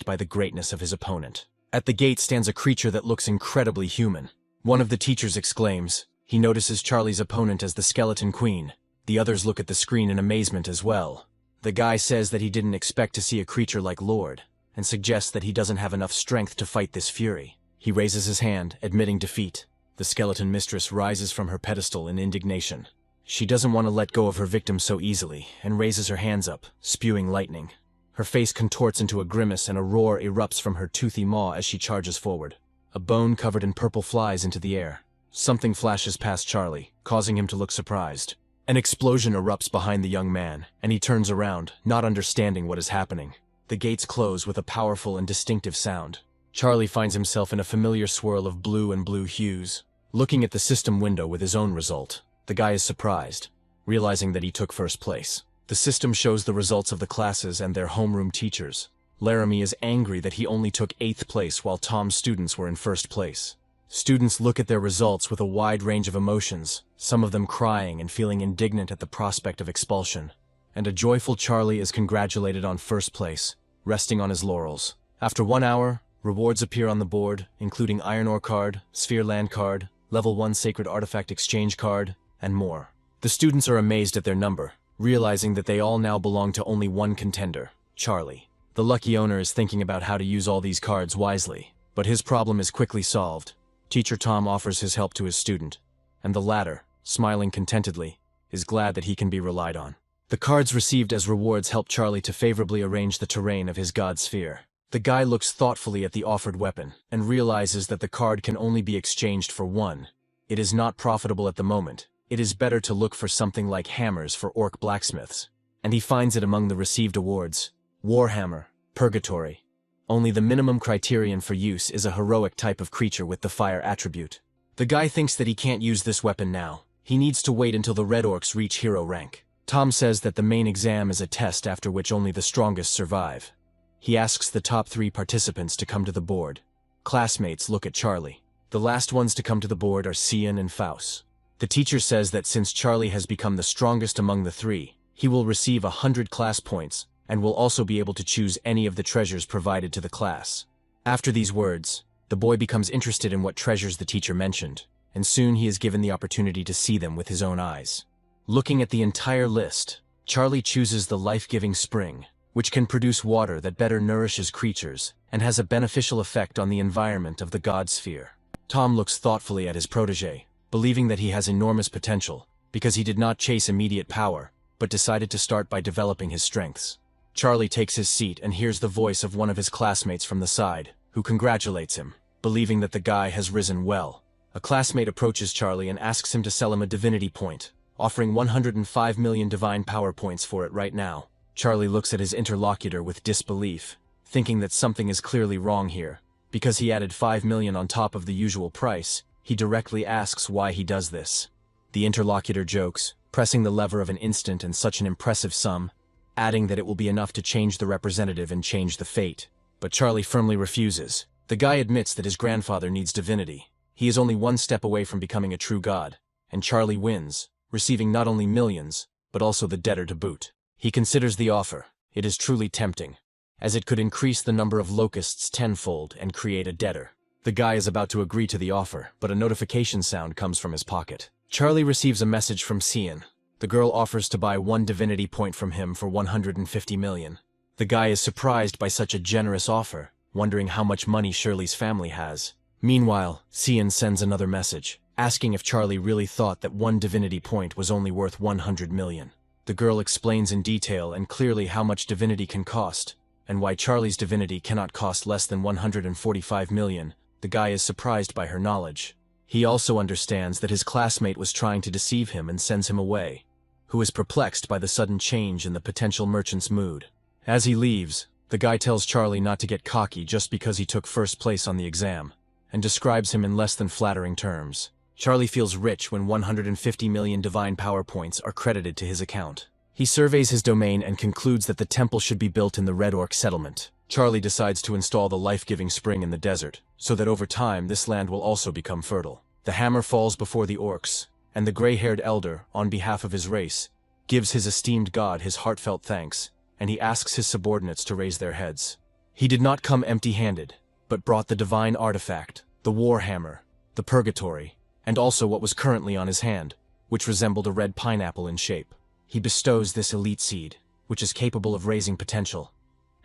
by the greatness of his opponent. At the gate stands a creature that looks incredibly human. One of the teachers exclaims. He notices Charlie's opponent as the Skeleton Queen. The others look at the screen in amazement as well. The guy says that he didn't expect to see a creature like Lord, and suggests that he doesn't have enough strength to fight this fury. He raises his hand, admitting defeat. The skeleton mistress rises from her pedestal in indignation. She doesn't want to let go of her victim so easily, and raises her hands up, spewing lightning. Her face contorts into a grimace and a roar erupts from her toothy maw as she charges forward. A bone covered in purple flies into the air. Something flashes past Charlie, causing him to look surprised. An explosion erupts behind the young man, and he turns around, not understanding what is happening. The gates close with a powerful and distinctive sound. Charlie finds himself in a familiar swirl of blue and blue hues. Looking at the system window with his own result, the guy is surprised, realizing that he took first place. The system shows the results of the classes and their homeroom teachers. Laramie is angry that he only took 8th place while Tom's students were in first place. Students look at their results with a wide range of emotions, some of them crying and feeling indignant at the prospect of expulsion. And a joyful Charlie is congratulated on first place, resting on his laurels. After 1 hour, rewards appear on the board, including Iron Ore card, Sphere Land card, Level 1 Sacred Artifact Exchange card, and more. The students are amazed at their number, realizing that they all now belong to only one contender, Charlie. The lucky owner is thinking about how to use all these cards wisely, but his problem is quickly solved. Teacher Tom offers his help to his student, and the latter, smiling contentedly, is glad that he can be relied on. The cards received as rewards help Charlie to favorably arrange the terrain of his god sphere. The guy looks thoughtfully at the offered weapon and realizes that the card can only be exchanged for one. It is not profitable at the moment. It is better to look for something like hammers for orc blacksmiths. And he finds it among the received awards. Warhammer, Purgatory. Only the minimum criterion for use is a heroic type of creature with the fire attribute. The guy thinks that he can't use this weapon now. He needs to wait until the red orcs reach hero rank. Tom says that the main exam is a test after which only the strongest survive. He asks the top 3 participants to come to the board. Classmates look at Charlie. The last ones to come to the board are Cian and Faust. The teacher says that since Charlie has become the strongest among the 3, he will receive 100 class points and will also be able to choose any of the treasures provided to the class. After these words, the boy becomes interested in what treasures the teacher mentioned, and soon he is given the opportunity to see them with his own eyes. Looking at the entire list, Charlie chooses the life-giving spring, which can produce water that better nourishes creatures and has a beneficial effect on the environment of the god sphere. Tom looks thoughtfully at his protege, believing that he has enormous potential, because he did not chase immediate power, but decided to start by developing his strengths. Charlie takes his seat and hears the voice of one of his classmates from the side, who congratulates him, believing that the guy has risen well. A classmate approaches Charlie and asks him to sell him a divinity point, offering 105 million divine power points for it right now. Charlie looks at his interlocutor with disbelief, thinking that something is clearly wrong here. Because he added 5 million on top of the usual price, he directly asks why he does this. The interlocutor jokes, pressing the lever of an instant and such an impressive sum, adding that it will be enough to change the representative and change the fate. But Charlie firmly refuses. The guy admits that his grandfather needs divinity. He is only one step away from becoming a true god, and Charlie wins, receiving not only millions, but also the debtor to boot. He considers the offer. It is truly tempting, as it could increase the number of locusts tenfold and create a debtor. The guy is about to agree to the offer, but a notification sound comes from his pocket. Charlie receives a message from Cian. The girl offers to buy 1 divinity point from him for 150 million. The guy is surprised by such a generous offer, wondering how much money Shirley's family has. Meanwhile, Cian sends another message, asking if Charlie really thought that 1 divinity point was only worth 100 million. The girl explains in detail and clearly how much divinity can cost, and why Charlie's divinity cannot cost less than 145 million. The guy is surprised by her knowledge. He also understands that his classmate was trying to deceive him and sends him away, who is perplexed by the sudden change in the potential merchant's mood. As he leaves, the guy tells Charlie not to get cocky just because he took first place on the exam, and describes him in less than flattering terms. Charlie feels rich when 150 million divine power points are credited to his account. He surveys his domain and concludes that the temple should be built in the Red Orc settlement. Charlie decides to install the life-giving spring in the desert, so that over time this land will also become fertile. The hammer falls before the orcs, and the gray-haired elder, on behalf of his race, gives his esteemed god his heartfelt thanks, and he asks his subordinates to raise their heads. He did not come empty-handed, but brought the divine artifact, the war hammer, the purgatory, and also what was currently on his hand, which resembled a red pineapple in shape. He bestows this elite seed, which is capable of raising potential,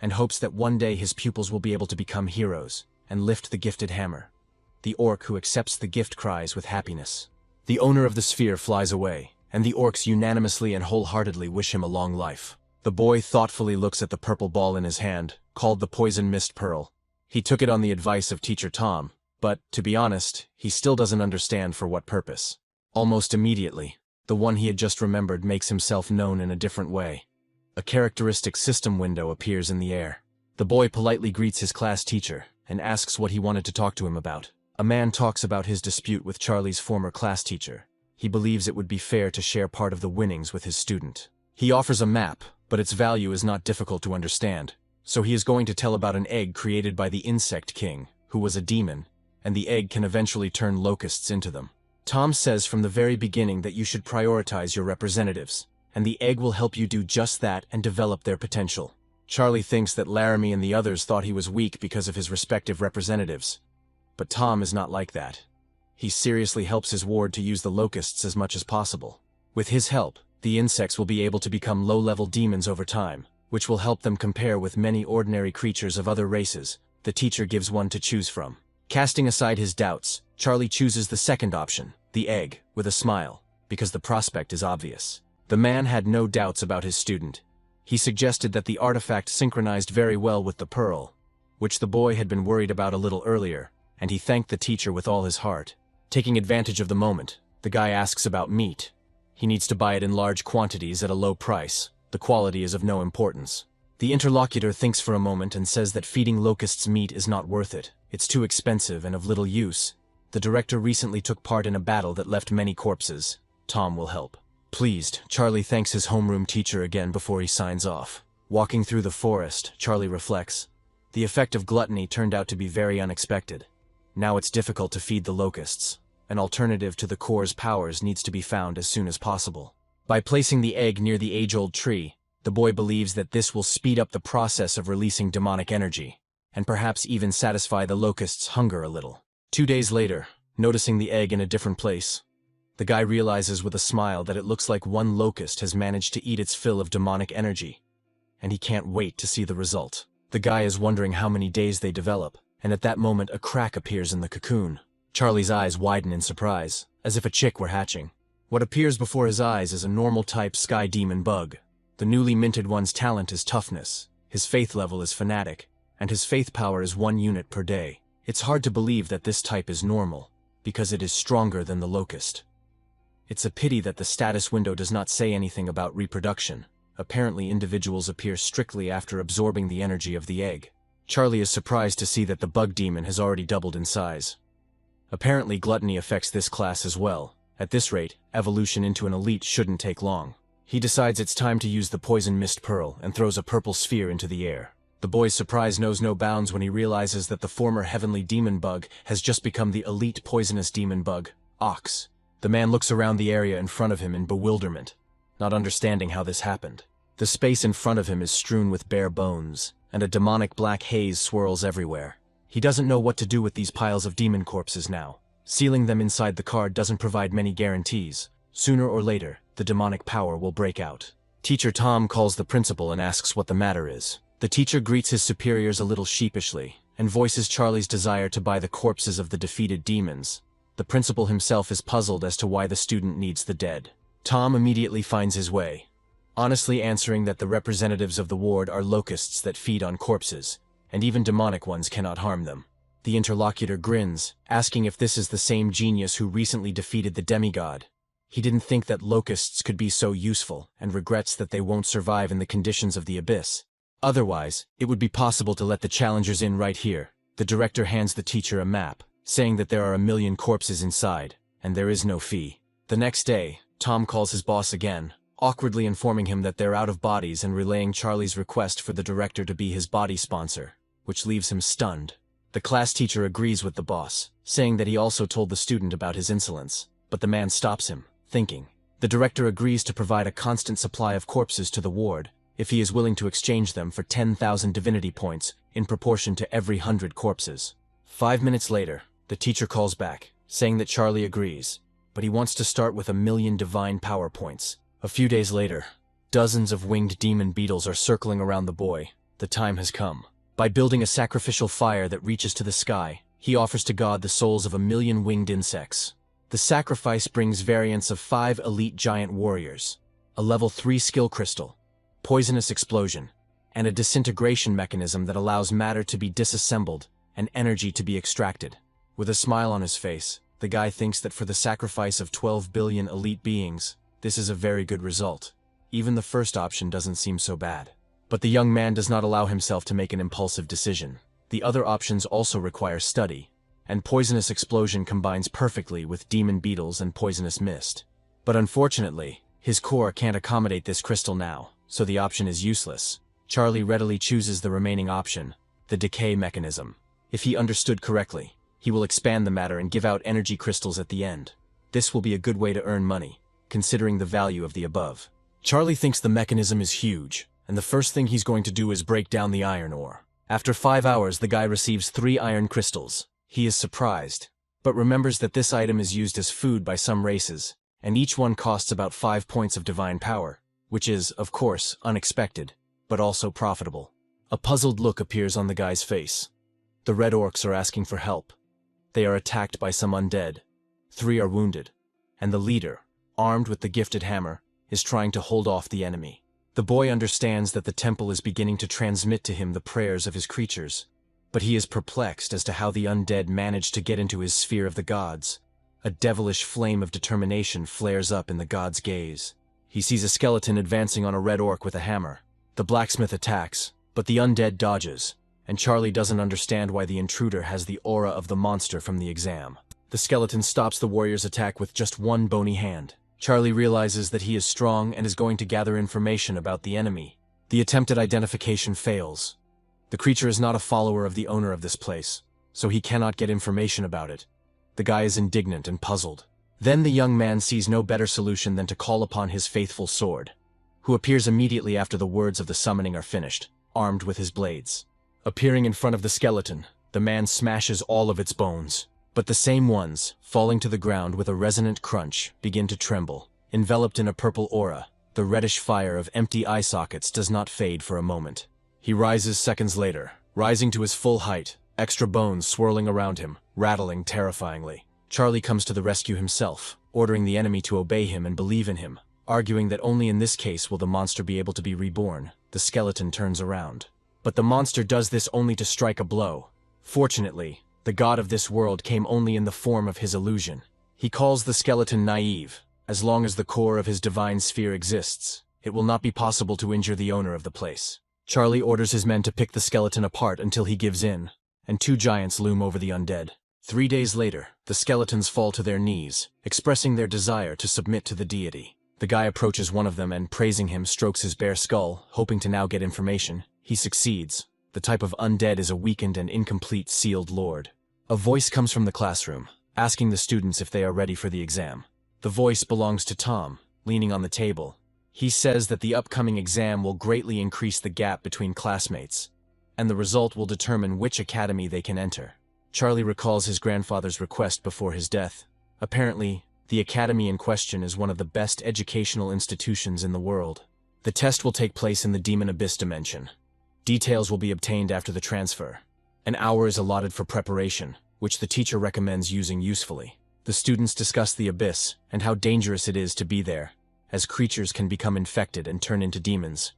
and hopes that one day his pupils will be able to become heroes and lift the gifted hammer. The orc who accepts the gift cries with happiness. The owner of the sphere flies away, and the orcs unanimously and wholeheartedly wish him a long life. The boy thoughtfully looks at the purple ball in his hand, called the Poison Mist Pearl. He took it on the advice of Teacher Tom, but, to be honest, he still doesn't understand for what purpose. Almost immediately, the one he had just remembered makes himself known in a different way. A characteristic system window appears in the air. The boy politely greets his class teacher and asks what he wanted to talk to him about. A man talks about his dispute with Charlie's former class teacher. He believes it would be fair to share part of the winnings with his student. He offers a map, but its value is not difficult to understand, so he is going to tell about an egg created by the Insect King, who was a demon, and the egg can eventually turn locusts into them. Tom says from the very beginning that you should prioritize your representatives, and the egg will help you do just that and develop their potential. Charlie thinks that Laramie and the others thought he was weak because of his respective representatives. But Tom is not like that. He seriously helps his ward to use the locusts as much as possible. With his help, the insects will be able to become low-level demons over time, which will help them compare with many ordinary creatures of other races. The teacher gives one to choose from. Casting aside his doubts, Charlie chooses the second option, the egg, with a smile, because the prospect is obvious. The man had no doubts about his student. He suggested that the artifact synchronized very well with the pearl, which the boy had been worried about a little earlier, and he thanked the teacher with all his heart. Taking advantage of the moment, the guy asks about meat. He needs to buy it in large quantities at a low price. The quality is of no importance. The interlocutor thinks for a moment and says that feeding locusts meat is not worth it. It's too expensive and of little use. The director recently took part in a battle that left many corpses. Tom will help. Pleased, Charlie thanks his homeroom teacher again before he signs off. Walking through the forest, Charlie reflects. The effect of gluttony turned out to be very unexpected. Now it's difficult to feed the locusts. An alternative to the core's powers needs to be found as soon as possible. By placing the egg near the age-old tree, the boy believes that this will speed up the process of releasing demonic energy, and perhaps even satisfy the locust's hunger a little. 2 days later, noticing the egg in a different place, the guy realizes with a smile that it looks like one locust has managed to eat its fill of demonic energy, and he can't wait to see the result. The guy is wondering how many days they develop, and at that moment a crack appears in the cocoon. Charlie's eyes widen in surprise, as if a chick were hatching. What appears before his eyes is a normal-type sky demon bug. The newly minted one's talent is toughness, his faith level is fanatic, and his faith power is 1 unit per day. It's hard to believe that this type is normal, because it is stronger than the locust. It's a pity that the status window does not say anything about reproduction. Apparently individuals appear strictly after absorbing the energy of the egg. Charlie is surprised to see that the bug demon has already doubled in size. Apparently gluttony affects this class as well. At this rate, evolution into an elite shouldn't take long. He decides it's time to use the poison mist pearl and throws a purple sphere into the air. The boy's surprise knows no bounds when he realizes that the former heavenly demon bug has just become the elite poisonous demon bug, Ox. The man looks around the area in front of him in bewilderment, not understanding how this happened. The space in front of him is strewn with bare bones, and a demonic black haze swirls everywhere. He doesn't know what to do with these piles of demon corpses now. Sealing them inside the card doesn't provide many guarantees. Sooner or later, the demonic power will break out. Teacher Tom calls the principal and asks what the matter is. The teacher greets his superiors a little sheepishly, and voices Charlie's desire to buy the corpses of the defeated demons. The principal himself is puzzled as to why the student needs the dead. Tom immediately finds his way, honestly answering that the representatives of the ward are locusts that feed on corpses, and even demonic ones cannot harm them. The interlocutor grins, asking if this is the same genius who recently defeated the demigod. He didn't think that locusts could be so useful, and regrets that they won't survive in the conditions of the abyss. Otherwise, it would be possible to let the challengers in right here. The director hands the teacher a map, saying that there are 1,000,000 corpses inside, and there is no fee. The next day, Tom calls his boss again, awkwardly informing him that they're out of bodies and relaying Charlie's request for the director to be his body sponsor, which leaves him stunned. The class teacher agrees with the boss, saying that he also told the student about his insolence, but the man stops him, thinking. The director agrees to provide a constant supply of corpses to the ward, if he is willing to exchange them for 10,000 divinity points in proportion to every 100 corpses. 5 minutes later, the teacher calls back, saying that Charlie agrees, but he wants to start with 1,000,000 divine power points. A few days later, dozens of winged demon beetles are circling around the boy. The time has come. By building a sacrificial fire that reaches to the sky, he offers to God the souls of 1,000,000 winged insects. The sacrifice brings variants of 5 elite giant warriors, a level 3 skill crystal, poisonous explosion, and a disintegration mechanism that allows matter to be disassembled and energy to be extracted. With a smile on his face, the guy thinks that for the sacrifice of 12 billion elite beings, this is a very good result. Even the first option doesn't seem so bad. But the young man does not allow himself to make an impulsive decision. The other options also require study, and poisonous explosion combines perfectly with demon beetles and poisonous mist. But unfortunately, his core can't accommodate this crystal now, so the option is useless. Charlie readily chooses the remaining option, the decay mechanism. If he understood correctly, he will expand the matter and give out energy crystals at the end. This will be a good way to earn money, considering the value of the above. Charlie thinks the mechanism is huge, and the first thing he's going to do is break down the iron ore. After 5 hours, the guy receives 3 iron crystals. He is surprised, but remembers that this item is used as food by some races, and each one costs about 5 points of divine power, which is, of course, unexpected. but also profitable. A puzzled look appears on the guy's face. The red orcs are asking for help. They are attacked by some undead. 3 are wounded, and the leader, armed with the gifted hammer, is trying to hold off the enemy. The boy understands that the temple is beginning to transmit to him the prayers of his creatures, but he is perplexed as to how the undead managed to get into his sphere of the gods. A devilish flame of determination flares up in the god's gaze. He sees a skeleton advancing on a red orc with a hammer. The blacksmith attacks, but the undead dodges, and Charlie doesn't understand why the intruder has the aura of the monster from the exam. The skeleton stops the warrior's attack with just one bony hand. Charlie realizes that he is strong and is going to gather information about the enemy. The attempted identification fails. The creature is not a follower of the owner of this place, so he cannot get information about it. The guy is indignant and puzzled. Then the young man sees no better solution than to call upon his faithful sword, who appears immediately after the words of the summoning are finished, armed with his blades. Appearing in front of the skeleton, the man smashes all of its bones, but the same ones, falling to the ground with a resonant crunch, begin to tremble. Enveloped in a purple aura, the reddish fire of empty eye sockets does not fade for a moment. He rises seconds later, rising to his full height, extra bones swirling around him, rattling terrifyingly. Charlie comes to the rescue himself, ordering the enemy to obey him and believe in him, arguing that only in this case will the monster be able to be reborn. The skeleton turns around. But the monster does this only to strike a blow. Fortunately, the god of this world came only in the form of his illusion. He calls the skeleton naive. As long as the core of his divine sphere exists, it will not be possible to injure the owner of the place. Charlie orders his men to pick the skeleton apart until he gives in, and 2 giants loom over the undead. 3 days later, the skeletons fall to their knees, expressing their desire to submit to the deity. The guy approaches one of them and, praising him, strokes his bare skull, hoping to now get information. He succeeds. The type of undead is a weakened and incomplete sealed lord. A voice comes from the classroom, asking the students if they are ready for the exam. The voice belongs to Tom, leaning on the table. He says that the upcoming exam will greatly increase the gap between classmates, and the result will determine which academy they can enter. Charlie recalls his grandfather's request before his death. Apparently, the academy in question is one of the best educational institutions in the world. The test will take place in the Demon Abyss dimension. Details will be obtained after the transfer. An hour is allotted for preparation, which the teacher recommends using usefully. The students discuss the abyss and how dangerous it is to be there, as creatures can become infected and turn into demons.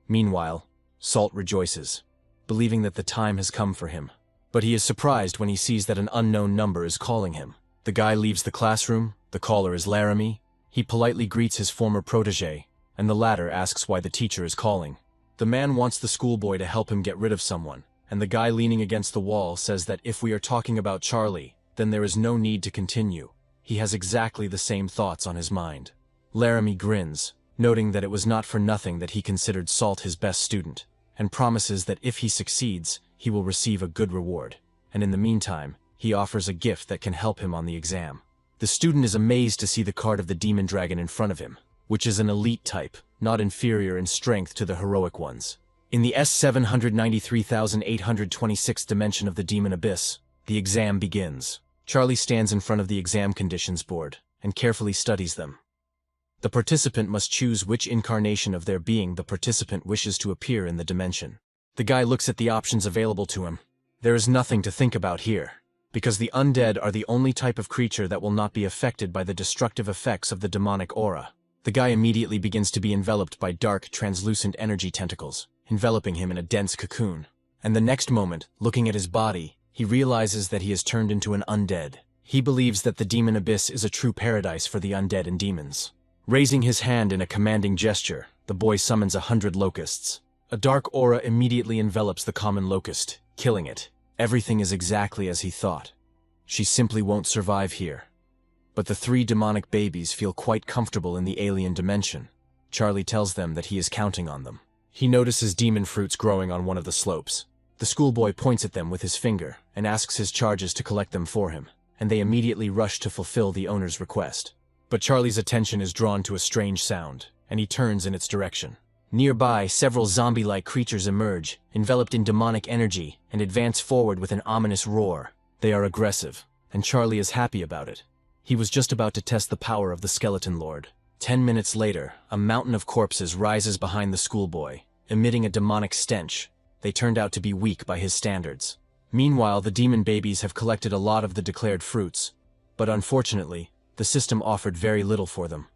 Meanwhile, Salt rejoices, believing that the time has come for him. But he is surprised when he sees that an unknown number is calling him. The guy leaves the classroom. The caller is Laramie. He politely greets his former protege, and the latter asks why the teacher is calling. The man wants the schoolboy to help him get rid of someone, and the guy leaning against the wall says that if we are talking about Charlie, then there is no need to continue. He has exactly the same thoughts on his mind. Laramie grins, noting that it was not for nothing that he considered Salt his best student, and promises that if he succeeds, he will receive a good reward. And in the meantime, he offers a gift that can help him on the exam. The student is amazed to see the card of the demon dragon in front of him, which is an elite type, not inferior in strength to the heroic ones. In the S793,826 dimension of the Demon Abyss, the exam begins. Charlie stands in front of the exam conditions board and carefully studies them. The participant must choose which incarnation of their being the participant wishes to appear in the dimension. The guy looks at the options available to him. There is nothing to think about here, because the undead are the only type of creature that will not be affected by the destructive effects of the demonic aura. The guy immediately begins to be enveloped by dark, translucent energy tentacles, enveloping him in a dense cocoon. And the next moment, looking at his body, he realizes that he has turned into an undead. He believes that the Demon Abyss is a true paradise for the undead and demons. Raising his hand in a commanding gesture, the boy summons 100 locusts. A dark aura immediately envelops the common locust, killing it. Everything is exactly as he thought. She simply won't survive here. But the 3 demonic babies feel quite comfortable in the alien dimension. Charlie tells them that he is counting on them. He notices demon fruits growing on one of the slopes. The schoolboy points at them with his finger and asks his charges to collect them for him, and they immediately rush to fulfill the owner's request. But Charlie's attention is drawn to a strange sound, and he turns in its direction. Nearby, several zombie-like creatures emerge, enveloped in demonic energy, and advance forward with an ominous roar. They are aggressive, and Charlie is happy about it. He was just about to test the power of the Skeleton Lord. 10 minutes later, a mountain of corpses rises behind the schoolboy. emitting a demonic stench. They turned out to be weak by his standards. Meanwhile, the demon babies have collected a lot of the declared fruits, but unfortunately, the system offered very little for them.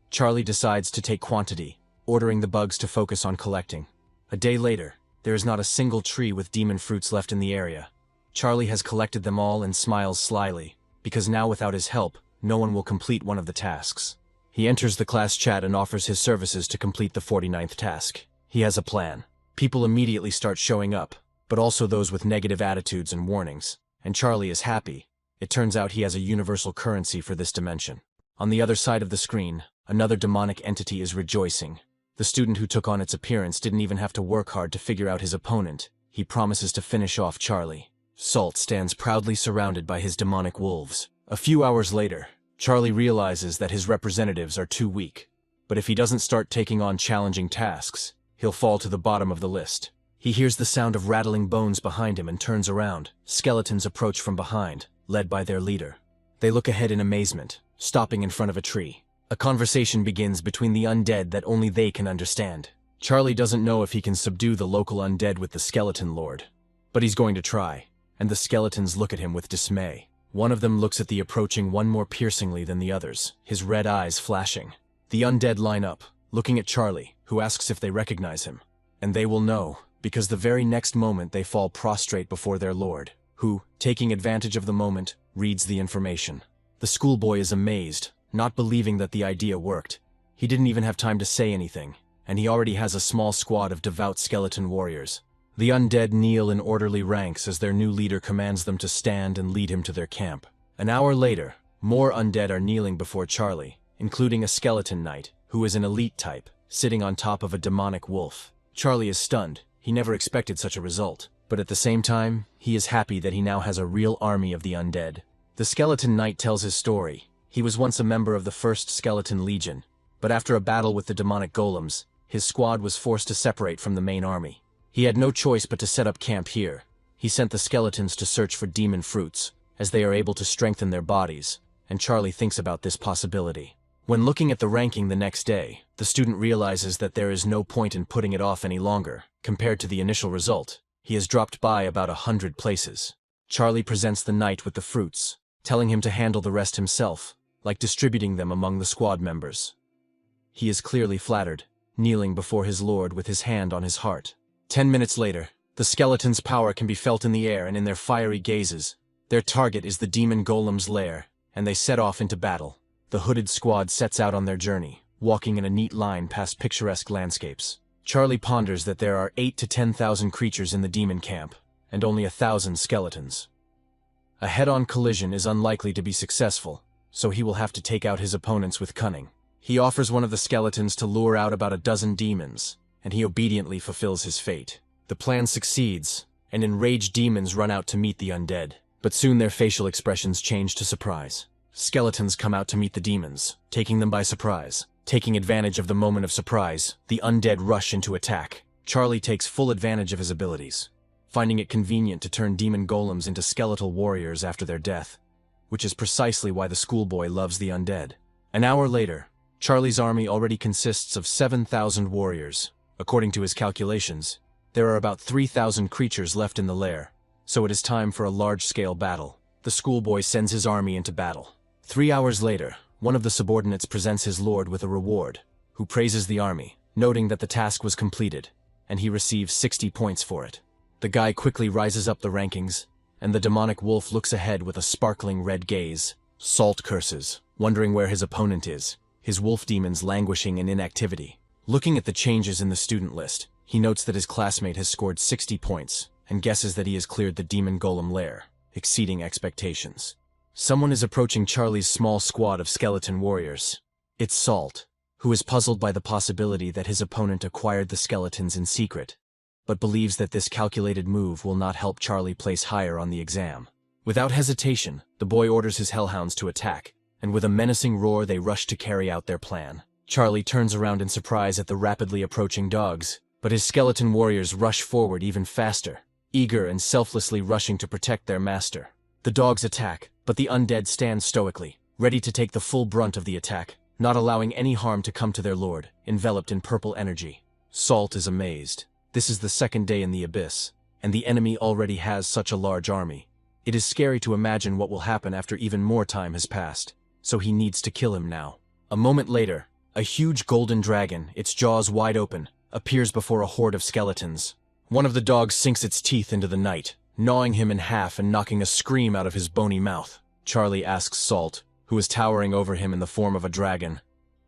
Charlie decides to take quantity, ordering the bugs to focus on collecting. A day later, there is not a single tree with demon fruits left in the area. Charlie has collected them all and smiles slyly, because now without his help, no one will complete one of the tasks. He enters the class chat and offers his services to complete the 49th task. He has a plan. People immediately start showing up, but also those with negative attitudes and warnings. And Charlie is happy. It turns out he has a universal currency for this dimension. On the other side of the screen, another demonic entity is rejoicing. The student who took on its appearance didn't even have to work hard to figure out his opponent. He promises to finish off Charlie. Salt stands proudly surrounded by his demonic wolves. A few hours later, Charlie realizes that his representatives are too weak. But if he doesn't start taking on challenging tasks, he'll fall to the bottom of the list. He hears the sound of rattling bones behind him and turns around. Skeletons approach from behind, led by their leader. They look ahead in amazement, stopping in front of a tree. A conversation begins between the undead that only they can understand. Charlie doesn't know if he can subdue the local undead with the skeleton lord, but he's going to try, and the skeletons look at him with dismay. One of them looks at the approaching one more piercingly than the others, his red eyes flashing. The undead line up, looking at Charlie, who asks if they recognize him. And they will know, because the very next moment they fall prostrate before their lord, who, taking advantage of the moment, reads the information. The schoolboy is amazed, not believing that the idea worked. He didn't even have time to say anything, and he already has a small squad of devout skeleton warriors. The undead kneel in orderly ranks as their new leader commands them to stand and lead him to their camp. An hour later, more undead are kneeling before Charlie, including a skeleton knight, who is an elite type, sitting on top of a demonic wolf. Charlie is stunned. He never expected such a result, but at the same time, he is happy that he now has a real army of the undead. The skeleton knight tells his story. He was once a member of the 1st Skeleton Legion, but after a battle with the demonic golems, his squad was forced to separate from the main army. He had no choice but to set up camp here. He sent the skeletons to search for demon fruits, as they are able to strengthen their bodies, and Charlie thinks about this possibility. When looking at the ranking the next day, the student realizes that there is no point in putting it off any longer. Compared to the initial result, he has dropped by about 100 places. Charlie presents the knight with the fruits, telling him to handle the rest himself, like distributing them among the squad members. He is clearly flattered, kneeling before his lord with his hand on his heart. 10 minutes later, the skeletons' power can be felt in the air and in their fiery gazes. Their target is the demon golem's lair, and they set off into battle. The hooded squad sets out on their journey, walking in a neat line past picturesque landscapes. Charlie ponders that there are 8,000 to 10,000 creatures in the demon camp, and only 1,000 skeletons. A head-on collision is unlikely to be successful, so he will have to take out his opponents with cunning. He offers one of the skeletons to lure out about a dozen demons, and he obediently fulfills his fate. The plan succeeds, and enraged demons run out to meet the undead, but soon their facial expressions change to surprise. Skeletons come out to meet the demons, taking them by surprise. Taking advantage of the moment of surprise, the undead rush into attack. Charlie takes full advantage of his abilities, finding it convenient to turn demon golems into skeletal warriors after their death, which is precisely why the schoolboy loves the undead. An hour later, Charlie's army already consists of 7,000 warriors. According to his calculations, there are about 3,000 creatures left in the lair, so it is time for a large-scale battle. The schoolboy sends his army into battle. 3 hours later, one of the subordinates presents his lord with a reward, who praises the army, noting that the task was completed, and he receives 60 points for it. The guy quickly rises up the rankings, and the demonic wolf looks ahead with a sparkling red gaze. Salt curses, wondering where his opponent is, his wolf demons languishing in inactivity. Looking at the changes in the student list, he notes that his classmate has scored 60 points, and guesses that he has cleared the demon golem lair, exceeding expectations. Someone is approaching Charlie's small squad of skeleton warriors. It's Salt, who is puzzled by the possibility that his opponent acquired the skeletons in secret, but believes that this calculated move will not help Charlie place higher on the exam. Without hesitation, the boy orders his hellhounds to attack, and with a menacing roar they rush to carry out their plan. Charlie turns around in surprise at the rapidly approaching dogs, but his skeleton warriors rush forward even faster, eager and selflessly rushing to protect their master. The dogs attack, but the undead stand stoically, ready to take the full brunt of the attack, not allowing any harm to come to their lord, enveloped in purple energy. Salt is amazed. This is the second day in the abyss, and the enemy already has such a large army. It is scary to imagine what will happen after even more time has passed, so he needs to kill him now. A moment later, a huge golden dragon, its jaws wide open, appears before a horde of skeletons. One of the dogs sinks its teeth into the night, gnawing him in half and knocking a scream out of his bony mouth. Charlie asks Salt, who is towering over him in the form of a dragon,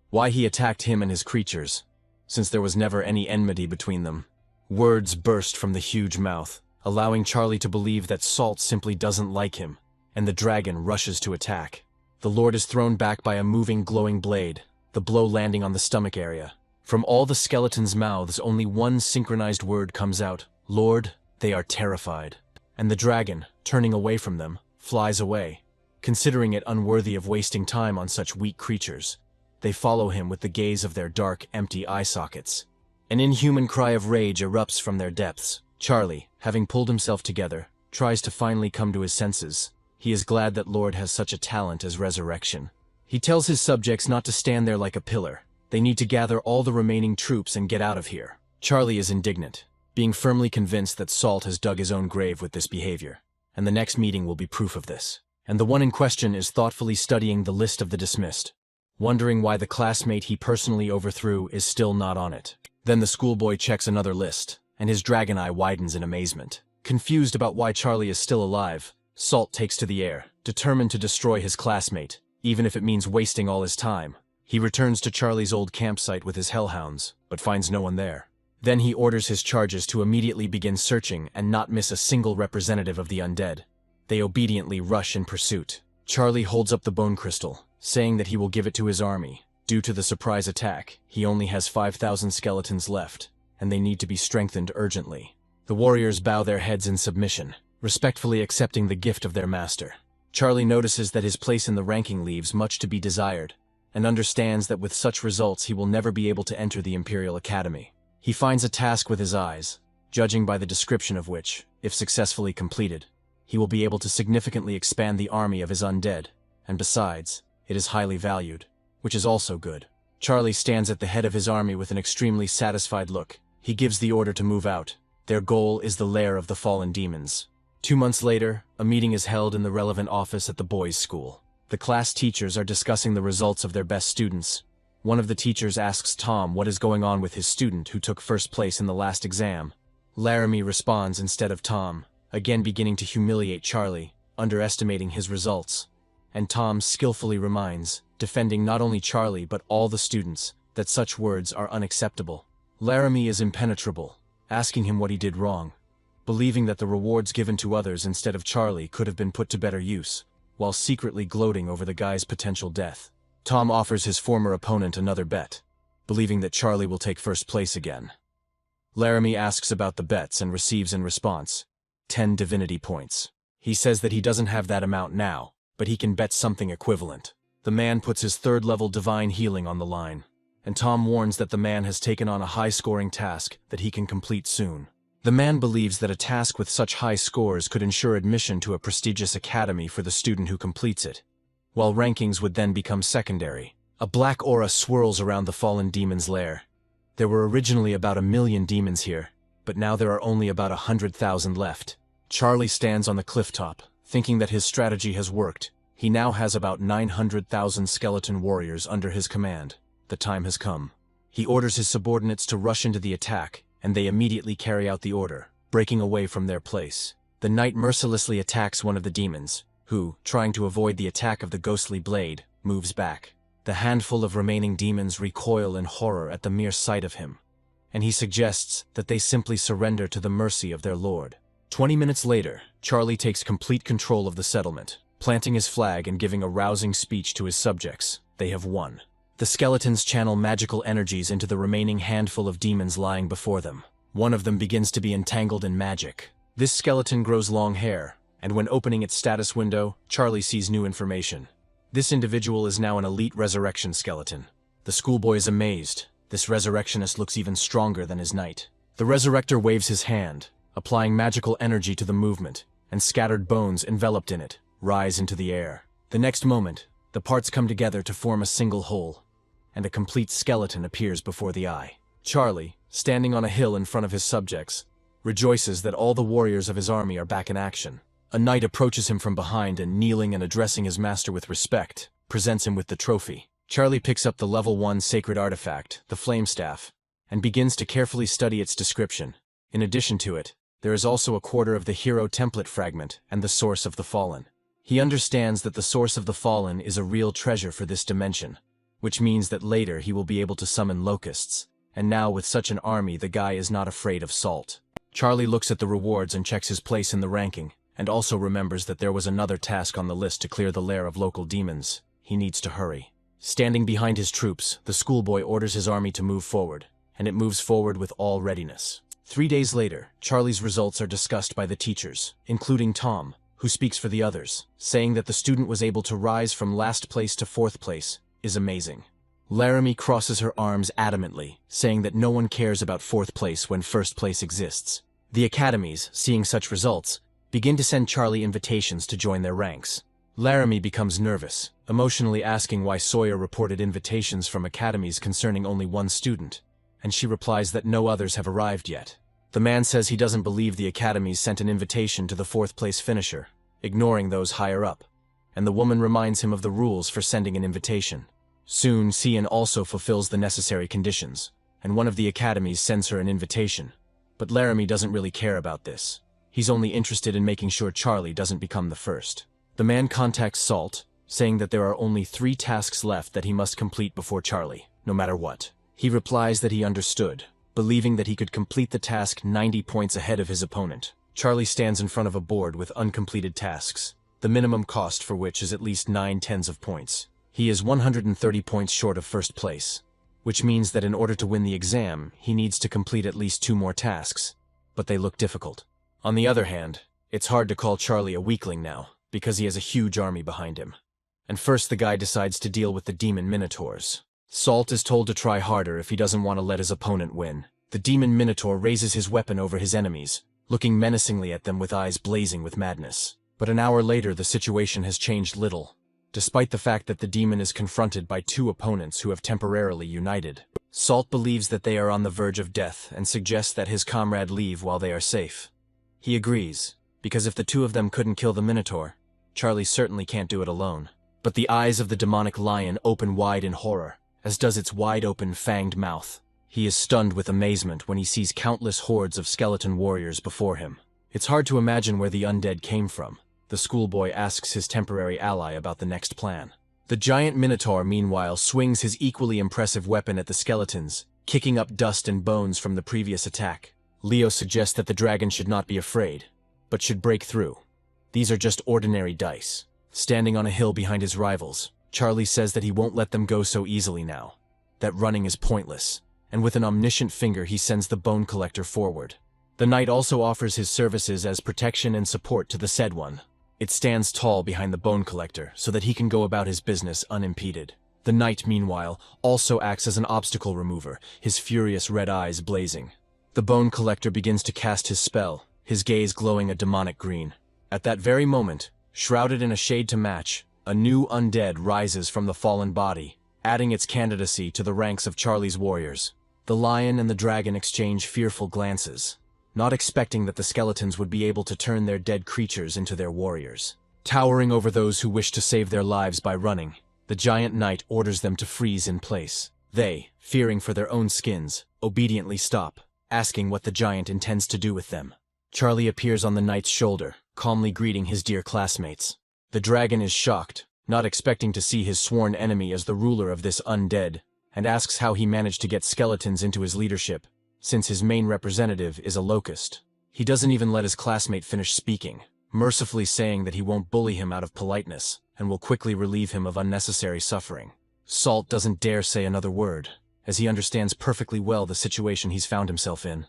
why he attacked him and his creatures, since there was never any enmity between them. Words burst from the huge mouth, allowing Charlie to believe that Salt simply doesn't like him, and the dragon rushes to attack. The Lord is thrown back by a moving glowing blade, the blow landing on the stomach area. From all the skeletons' mouths, only one synchronized word comes out, Lord. They are terrified. And the dragon, turning away from them, flies away. Considering it unworthy of wasting time on such weak creatures, they follow him with the gaze of their dark, empty eye sockets. An inhuman cry of rage erupts from their depths. Charlie, having pulled himself together, tries to finally come to his senses. He is glad that Lord has such a talent as resurrection. He tells his subjects not to stand there like a pillar. They need to gather all the remaining troops and get out of here. Charlie is indignant, being firmly convinced that Salt has dug his own grave with this behavior, and the next meeting will be proof of this. And the one in question is thoughtfully studying the list of the dismissed, wondering why the classmate he personally overthrew is still not on it. Then the schoolboy checks another list, and his dragon eye widens in amazement. Confused about why Charlie is still alive, Salt takes to the air, determined to destroy his classmate, even if it means wasting all his time. He returns to Charlie's old campsite with his hellhounds, but finds no one there. Then he orders his charges to immediately begin searching and not miss a single representative of the undead. They obediently rush in pursuit. Charlie holds up the bone crystal, saying that he will give it to his army. Due to the surprise attack, he only has 5,000 skeletons left, and they need to be strengthened urgently. The warriors bow their heads in submission, respectfully accepting the gift of their master. Charlie notices that his place in the ranking leaves much to be desired, and understands that with such results he will never be able to enter the Imperial Academy. He finds a task with his eyes, judging by the description of which, if successfully completed, he will be able to significantly expand the army of his undead, and besides, it is highly valued, which is also good. Charlie stands at the head of his army with an extremely satisfied look. He gives the order to move out. Their goal is the lair of the fallen demons. 2 months later, a meeting is held in the relevant office at the boys' school. The class teachers are discussing the results of their best students. One of the teachers asks Tom what is going on with his student who took first place in the last exam. Laramie responds instead of Tom, again beginning to humiliate Charlie, underestimating his results. And Tom skillfully reminds, defending not only Charlie but all the students, that such words are unacceptable. Laramie is impenetrable, asking him what he did wrong, believing that the rewards given to others instead of Charlie could have been put to better use, while secretly gloating over the guy's potential death. Tom offers his former opponent another bet, believing that Charlie will take first place again. Laramie asks about the bets and receives in response 10 divinity points. He says that he doesn't have that amount now, but he can bet something equivalent. The man puts his 3rd-level divine healing on the line, and Tom warns that the man has taken on a high-scoring task that he can complete soon. The man believes that a task with such high scores could ensure admission to a prestigious academy for the student who completes it, while rankings would then become secondary. A black aura swirls around the fallen demon's lair. There were originally about 1 million demons here, but now there are only about 100,000 left. Charlie stands on the cliff top, thinking that his strategy has worked. He now has about 900,000 skeleton warriors under his command. The time has come. He orders his subordinates to rush into the attack, and they immediately carry out the order, breaking away from their place. The knight mercilessly attacks one of the demons, who, trying to avoid the attack of the ghostly blade, moves back. The handful of remaining demons recoil in horror at the mere sight of him, and he suggests that they simply surrender to the mercy of their lord. 20 minutes later, Charlie takes complete control of the settlement, planting his flag and giving a rousing speech to his subjects. They have won. The skeletons channel magical energies into the remaining handful of demons lying before them. One of them begins to be entangled in magic. This skeleton grows long hair, and when opening its status window, Charlie sees new information. This individual is now an elite resurrection skeleton. The schoolboy is amazed. This resurrectionist looks even stronger than his knight. The resurrector waves his hand, applying magical energy to the movement, and scattered bones enveloped in it rise into the air. The next moment, the parts come together to form a single whole, and a complete skeleton appears before the eye. Charlie, standing on a hill in front of his subjects, rejoices that all the warriors of his army are back in action. A knight approaches him from behind and, kneeling and addressing his master with respect, presents him with the trophy. Charlie picks up the level 1 sacred artifact, the flame staff, and begins to carefully study its description. In addition to it, there is also a quarter of the hero template fragment and the source of the fallen. He understands that the source of the fallen is a real treasure for this dimension, which means that later he will be able to summon locusts, and now with such an army the guy is not afraid of salt. Charlie looks at the rewards and checks his place in the ranking, and also remembers that there was another task on the list to clear the lair of local demons. He needs to hurry. Standing behind his troops, the schoolboy orders his army to move forward, and it moves forward with all readiness. 3 days later, Charlie's results are discussed by the teachers, including Tom, who speaks for the others, saying that the student was able to rise from last place to 4th place is amazing. Laramie crosses her arms adamantly, saying that no one cares about 4th place when 1st place exists. The academies, seeing such results, begin to send Charlie invitations to join their ranks. Laramie becomes nervous, emotionally asking why Sawyer reported invitations from academies concerning only one student, and she replies that no others have arrived yet. The man says he doesn't believe the academies sent an invitation to the 4th place finisher, ignoring those higher up, and the woman reminds him of the rules for sending an invitation. Soon, Cian also fulfills the necessary conditions, and one of the academies sends her an invitation. But Laramie doesn't really care about this. He's only interested in making sure Charlie doesn't become the first. The man contacts Salt, saying that there are only 3 tasks left that he must complete before Charlie, no matter what. He replies that he understood, believing that he could complete the task 90 points ahead of his opponent. Charlie stands in front of a board with uncompleted tasks, the minimum cost for which is at least 9/10 of points. He is 130 points short of 1st place, which means that in order to win the exam, he needs to complete at least 2 more tasks, but they look difficult. On the other hand, it's hard to call Charlie a weakling now, because he has a huge army behind him. And first the guy decides to deal with the demon minotaurs. Salt is told to try harder if he doesn't want to let his opponent win. The demon minotaur raises his weapon over his enemies, looking menacingly at them with eyes blazing with madness. But an hour later the situation has changed little, despite the fact that the demon is confronted by 2 opponents who have temporarily united. Salt believes that they are on the verge of death and suggests that his comrade leave while they are safe. He agrees, because if the 2 of them couldn't kill the minotaur, Charlie certainly can't do it alone. But the eyes of the demonic lion open wide in horror, as does its wide-open fanged mouth. He is stunned with amazement when he sees countless hordes of skeleton warriors before him. It's hard to imagine where the undead came from. The schoolboy asks his temporary ally about the next plan. The giant minotaur, meanwhile, swings his equally impressive weapon at the skeletons, kicking up dust and bones from the previous attack. Leo suggests that the dragon should not be afraid, but should break through. These are just ordinary dice. Standing on a hill behind his rivals, Charlie says that he won't let them go so easily now, that running is pointless, and with an omniscient finger he sends the bone collector forward. The knight also offers his services as protection and support to the said one. It stands tall behind the bone collector so that he can go about his business unimpeded. The knight, meanwhile, also acts as an obstacle remover, his furious red eyes blazing. The bone collector begins to cast his spell, his gaze glowing a demonic green. At that very moment, shrouded in a shade to match, a new undead rises from the fallen body, adding its candidacy to the ranks of Charlie's warriors. The lion and the dragon exchange fearful glances, not expecting that the skeletons would be able to turn their dead creatures into their warriors. Towering over those who wish to save their lives by running, the giant knight orders them to freeze in place. They, fearing for their own skins, obediently stop, asking what the giant intends to do with them. Charlie appears on the knight's shoulder, calmly greeting his dear classmates. The dragon is shocked, not expecting to see his sworn enemy as the ruler of this undead, and asks how he managed to get skeletons into his leadership, since his main representative is a locust. He doesn't even let his classmate finish speaking, mercifully saying that he won't bully him out of politeness, and will quickly relieve him of unnecessary suffering. Salt doesn't dare say another word, as he understands perfectly well the situation he's found himself in.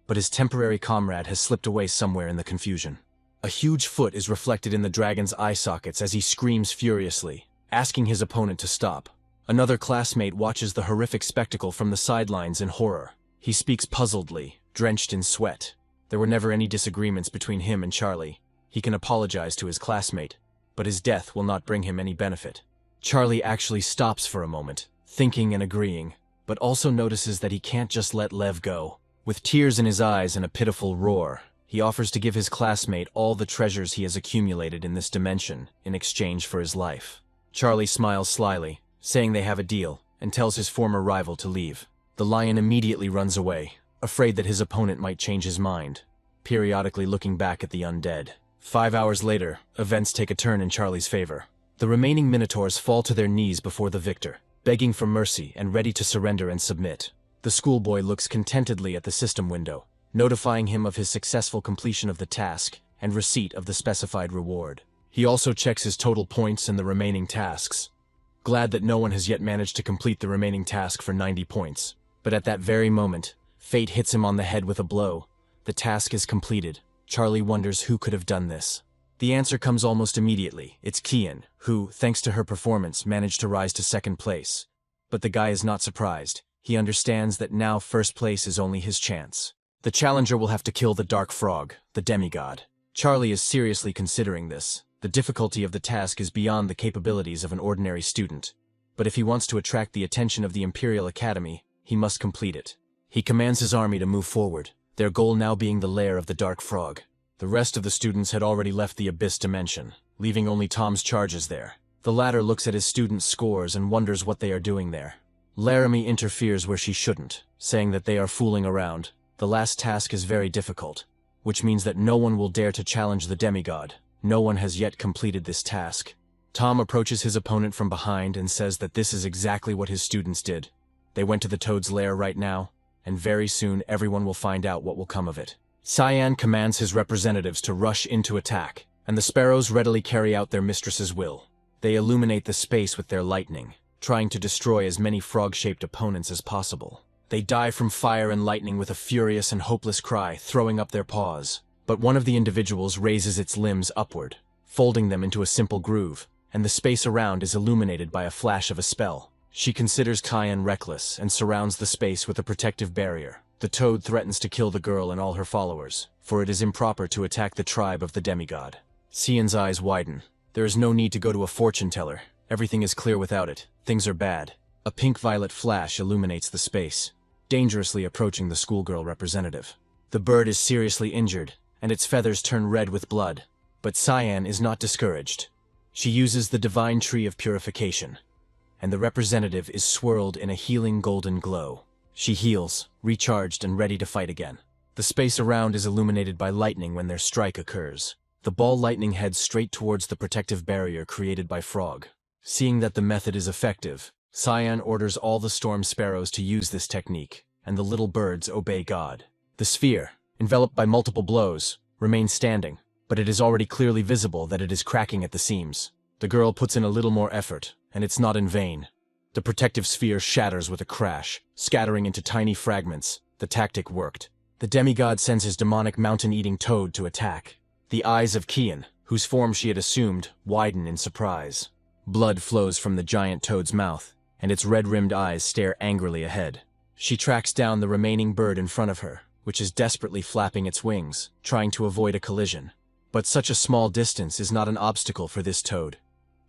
But his temporary comrade has slipped away somewhere in the confusion. A huge foot is reflected in the dragon's eye sockets as he screams furiously, asking his opponent to stop. Another classmate watches the horrific spectacle from the sidelines in horror. He speaks puzzledly, drenched in sweat. There were never any disagreements between him and Charlie. He can apologize to his classmate, but his death will not bring him any benefit. Charlie actually stops for a moment, thinking and agreeing, but also notices that he can't just let Lev go. With tears in his eyes and a pitiful roar, he offers to give his classmate all the treasures he has accumulated in this dimension in exchange for his life. Charlie smiles slyly, saying they have a deal, and tells his former rival to leave. The lion immediately runs away, afraid that his opponent might change his mind, periodically looking back at the undead. 5 hours later, events take a turn in Charlie's favor. The remaining minotaurs fall to their knees before the victor, begging for mercy and ready to surrender and submit. The schoolboy looks contentedly at the system window, notifying him of his successful completion of the task and receipt of the specified reward. He also checks his total points and the remaining tasks, glad that no one has yet managed to complete the remaining task for 90 points. But at that very moment, fate hits him on the head with a blow. The task is completed. Charlie wonders who could have done this. The answer comes almost immediately. It's Kian, who, thanks to her performance, managed to rise to second place. But the guy is not surprised. He understands that now first place is only his chance. The challenger will have to kill the Dark Frog, the demigod. Charlie is seriously considering this. The difficulty of the task is beyond the capabilities of an ordinary student. But if he wants to attract the attention of the Imperial Academy, he must complete it. He commands his army to move forward, their goal now being the lair of the Dark Frog. The rest of the students had already left the Abyss dimension, leaving only Tom's charges there. The latter looks at his students' scores and wonders what they are doing there. Laramie interferes where she shouldn't, saying that they are fooling around. The last task is very difficult, which means that no one will dare to challenge the demigod. No one has yet completed this task. Tom approaches his opponent from behind and says that this is exactly what his students did. They went to the Toad's lair right now, and very soon everyone will find out what will come of it. Cyan commands his representatives to rush into attack, and the sparrows readily carry out their mistress's will. They illuminate the space with their lightning, trying to destroy as many frog-shaped opponents as possible. They die from fire and lightning with a furious and hopeless cry, throwing up their paws. But one of the individuals raises its limbs upward, folding them into a simple groove, and the space around is illuminated by a flash of a spell. She considers Cyan reckless and surrounds the space with a protective barrier. The Toad threatens to kill the girl and all her followers, for it is improper to attack the tribe of the demigod. Cyan's eyes widen. There is no need to go to a fortune teller. Everything is clear without it. Things are bad. A pink-violet flash illuminates the space, dangerously approaching the schoolgirl representative. The bird is seriously injured, and its feathers turn red with blood. But Cyan is not discouraged. She uses the divine tree of purification, and the representative is swirled in a healing golden glow. She heals, recharged and ready to fight again. The space around is illuminated by lightning when their strike occurs. The ball lightning heads straight towards the protective barrier created by Frog. Seeing that the method is effective, Cyan orders all the storm sparrows to use this technique, and the little birds obey God. The sphere, enveloped by multiple blows, remains standing, but it is already clearly visible that it is cracking at the seams. The girl puts in a little more effort, and it's not in vain. The protective sphere shatters with a crash, scattering into tiny fragments. The tactic worked. The demigod sends his demonic mountain-eating toad to attack. The eyes of Kian, whose form she had assumed, widen in surprise. Blood flows from the giant toad's mouth, and its red-rimmed eyes stare angrily ahead. She tracks down the remaining bird in front of her, which is desperately flapping its wings, trying to avoid a collision. But such a small distance is not an obstacle for this toad,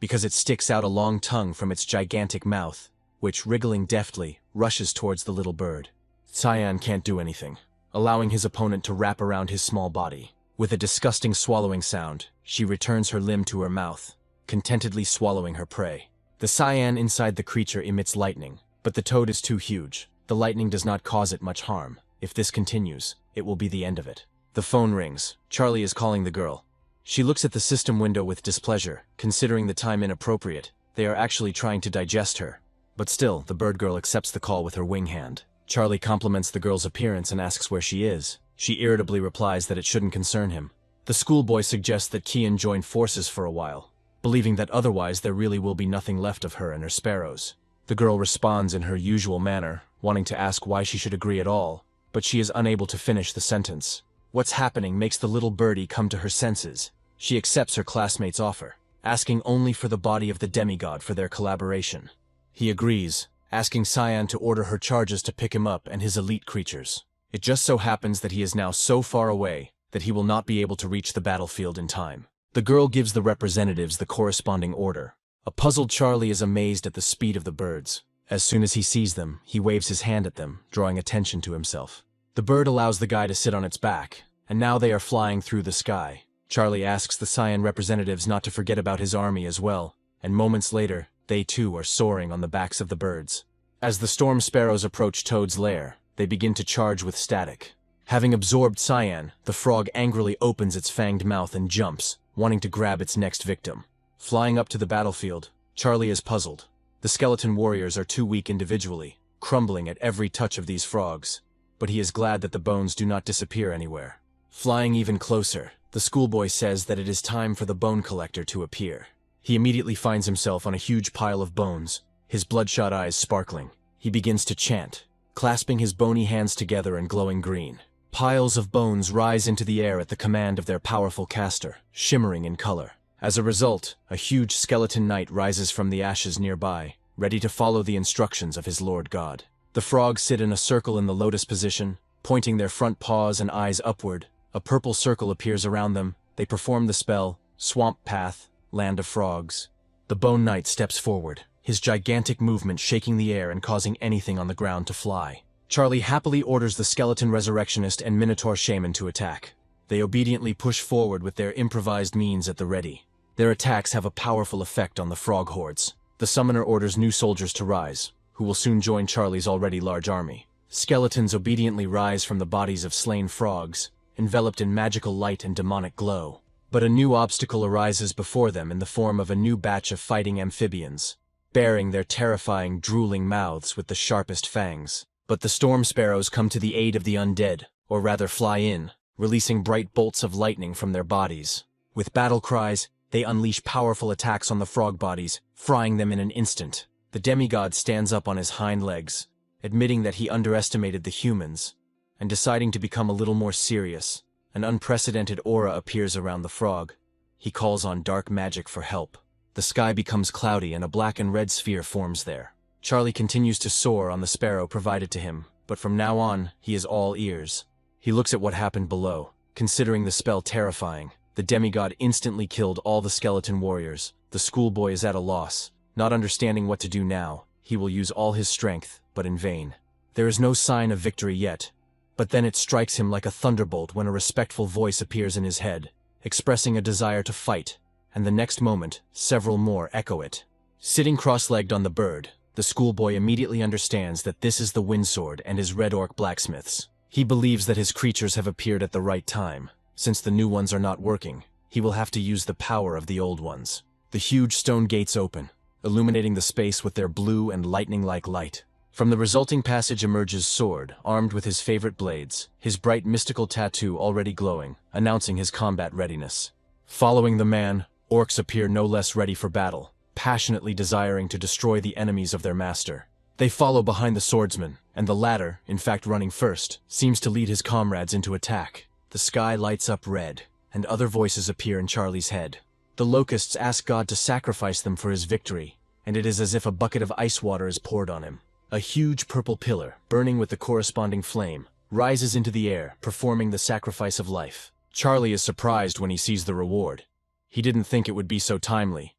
because it sticks out a long tongue from its gigantic mouth, which, wriggling deftly, rushes towards the little bird. Cyan can't do anything, allowing his opponent to wrap around his small body. With a disgusting swallowing sound, she returns her limb to her mouth, contentedly swallowing her prey. The cyan inside the creature emits lightning, but the toad is too huge. The lightning does not cause it much harm. If this continues, it will be the end of it. The phone rings. Charlie is calling the girl. She looks at the system window with displeasure, considering the time inappropriate. They are actually trying to digest her. But still, the bird girl accepts the call with her wing hand. Charlie compliments the girl's appearance and asks where she is. She irritably replies that it shouldn't concern him. The schoolboy suggests that Kian join forces for a while, believing that otherwise there really will be nothing left of her and her sparrows. The girl responds in her usual manner, wanting to ask why she should agree at all, but she is unable to finish the sentence. What's happening makes the little birdie come to her senses. She accepts her classmate's offer, asking only for the body of the demigod for their collaboration. He agrees, asking Cyan to order her charges to pick him up and his elite creatures. It just so happens that he is now so far away that he will not be able to reach the battlefield in time. The girl gives the representatives the corresponding order. A puzzled Charlie is amazed at the speed of the birds. As soon as he sees them, he waves his hand at them, drawing attention to himself. The bird allows the guy to sit on its back, and now they are flying through the sky. Charlie asks the Cyan representatives not to forget about his army as well, and moments later, they too are soaring on the backs of the birds. As the storm sparrows approach Toad's lair, they begin to charge with static. Having absorbed Cyan, the frog angrily opens its fanged mouth and jumps, wanting to grab its next victim. Flying up to the battlefield, Charlie is puzzled. The skeleton warriors are too weak individually, crumbling at every touch of these frogs, but he is glad that the bones do not disappear anywhere. Flying even closer, the schoolboy says that it is time for the bone collector to appear. He immediately finds himself on a huge pile of bones, his bloodshot eyes sparkling. He begins to chant, clasping his bony hands together and glowing green. Piles of bones rise into the air at the command of their powerful caster, shimmering in color. As a result, a huge skeleton knight rises from the ashes nearby, ready to follow the instructions of his lord god. The frogs sit in a circle in the lotus position, pointing their front paws and eyes upward. A purple circle appears around them. They perform the spell, Swamp Path, Land of Frogs. The Bone Knight steps forward, his gigantic movement shaking the air and causing anything on the ground to fly. Charlie happily orders the Skeleton Resurrectionist and Minotaur Shaman to attack. They obediently push forward with their improvised means at the ready. Their attacks have a powerful effect on the frog hordes. The summoner orders new soldiers to rise, who will soon join Charlie's already large army. Skeletons obediently rise from the bodies of slain frogs, enveloped in magical light and demonic glow. But a new obstacle arises before them in the form of a new batch of fighting amphibians, bearing their terrifying, drooling mouths with the sharpest fangs. But the storm sparrows come to the aid of the undead, or rather fly in, releasing bright bolts of lightning from their bodies. With battle cries, they unleash powerful attacks on the frog bodies, frying them in an instant. The demigod stands up on his hind legs, admitting that he underestimated the humans, and deciding to become a little more serious. An unprecedented aura appears around the frog. He calls on dark magic for help. The sky becomes cloudy and a black and red sphere forms there. Charlie continues to soar on the sparrow provided to him, but from now on, he is all ears. He looks at what happened below, considering the spell terrifying. The demigod instantly killed all the skeleton warriors. The schoolboy is at a loss. Not understanding what to do now, he will use all his strength, but in vain. There is no sign of victory yet, but then it strikes him like a thunderbolt when a respectful voice appears in his head, expressing a desire to fight, and the next moment, several more echo it. Sitting cross-legged on the bird, the schoolboy immediately understands that this is the Windsword and his Red Orc blacksmiths. He believes that his creatures have appeared at the right time. Since the new ones are not working, he will have to use the power of the old ones. The huge stone gates open, illuminating the space with their blue and lightning-like light. From the resulting passage emerges Sword, armed with his favorite blades, his bright mystical tattoo already glowing, announcing his combat readiness. Following the man, orcs appear no less ready for battle, passionately desiring to destroy the enemies of their master. They follow behind the swordsman, and the latter, in fact running first, seems to lead his comrades into attack. The sky lights up red, and other voices appear in Charlie's head. The locusts ask God to sacrifice them for his victory, and it is as if a bucket of ice water is poured on him. A huge purple pillar, burning with the corresponding flame, rises into the air, performing the sacrifice of life. Charlie is surprised when he sees the reward. He didn't think it would be so timely.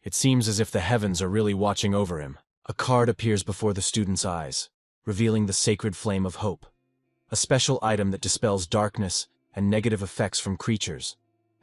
It seems as if the heavens are really watching over him. A card appears before the student's eyes, revealing the sacred flame of hope, a special item that dispels darkness and negative effects from creatures,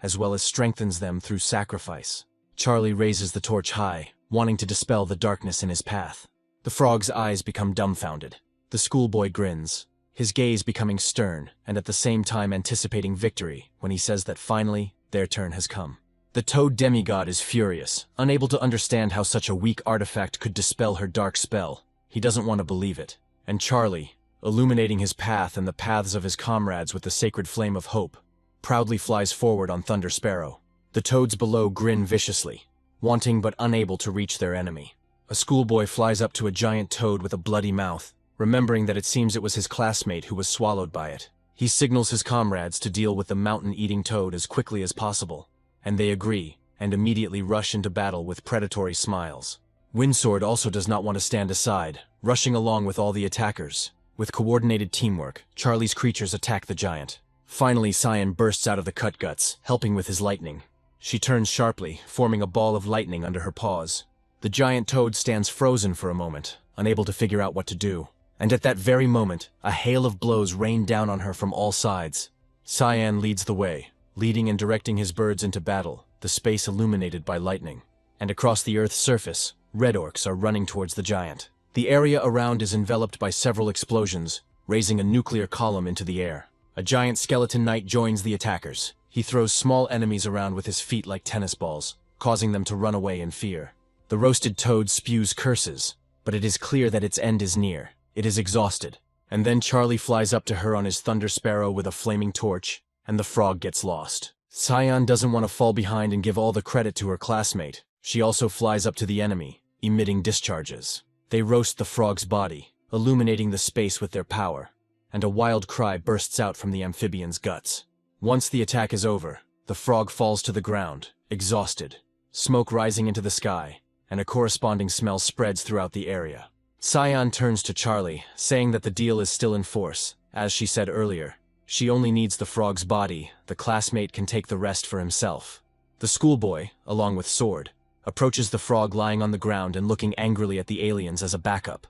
as well as strengthens them through sacrifice. Charlie raises the torch high, wanting to dispel the darkness in his path. The frog's eyes become dumbfounded. The schoolboy grins, his gaze becoming stern and at the same time anticipating victory when he says that finally, their turn has come. The toad demigod is furious, unable to understand how such a weak artifact could dispel her dark spell. He doesn't want to believe it. And Charlie, illuminating his path and the paths of his comrades with the sacred flame of hope, proudly flies forward on Thunder Sparrow. The toads below grin viciously, wanting but unable to reach their enemy. A schoolboy flies up to a giant toad with a bloody mouth, remembering that it seems it was his classmate who was swallowed by it. He signals his comrades to deal with the mountain-eating toad as quickly as possible, and they agree, and immediately rush into battle with predatory smiles. Windsword also does not want to stand aside, rushing along with all the attackers. With coordinated teamwork, Charlie's creatures attack the giant. Finally, Cyan bursts out of the cut guts, helping with his lightning. She turns sharply, forming a ball of lightning under her paws. The giant toad stands frozen for a moment, unable to figure out what to do. And at that very moment, a hail of blows rained down on her from all sides. Cyan leads the way, leading and directing his birds into battle, the space illuminated by lightning. And across the Earth's surface, red orcs are running towards the giant. The area around is enveloped by several explosions, raising a nuclear column into the air. A giant skeleton knight joins the attackers. He throws small enemies around with his feet like tennis balls, causing them to run away in fear. The roasted toad spews curses, but it is clear that its end is near. It is exhausted. And then Charlie flies up to her on his thunder sparrow with a flaming torch, and the frog gets lost. Cyan doesn't want to fall behind and give all the credit to her classmate. She also flies up to the enemy, emitting discharges. They roast the frog's body, illuminating the space with their power, and a wild cry bursts out from the amphibian's guts. Once the attack is over, the frog falls to the ground, exhausted, smoke rising into the sky, and a corresponding smell spreads throughout the area. Cyan turns to Charlie, saying that the deal is still in force. As she said earlier, she only needs the frog's body, the classmate can take the rest for himself. The schoolboy, along with Sword, approaches the frog lying on the ground and looking angrily at the aliens as a backup.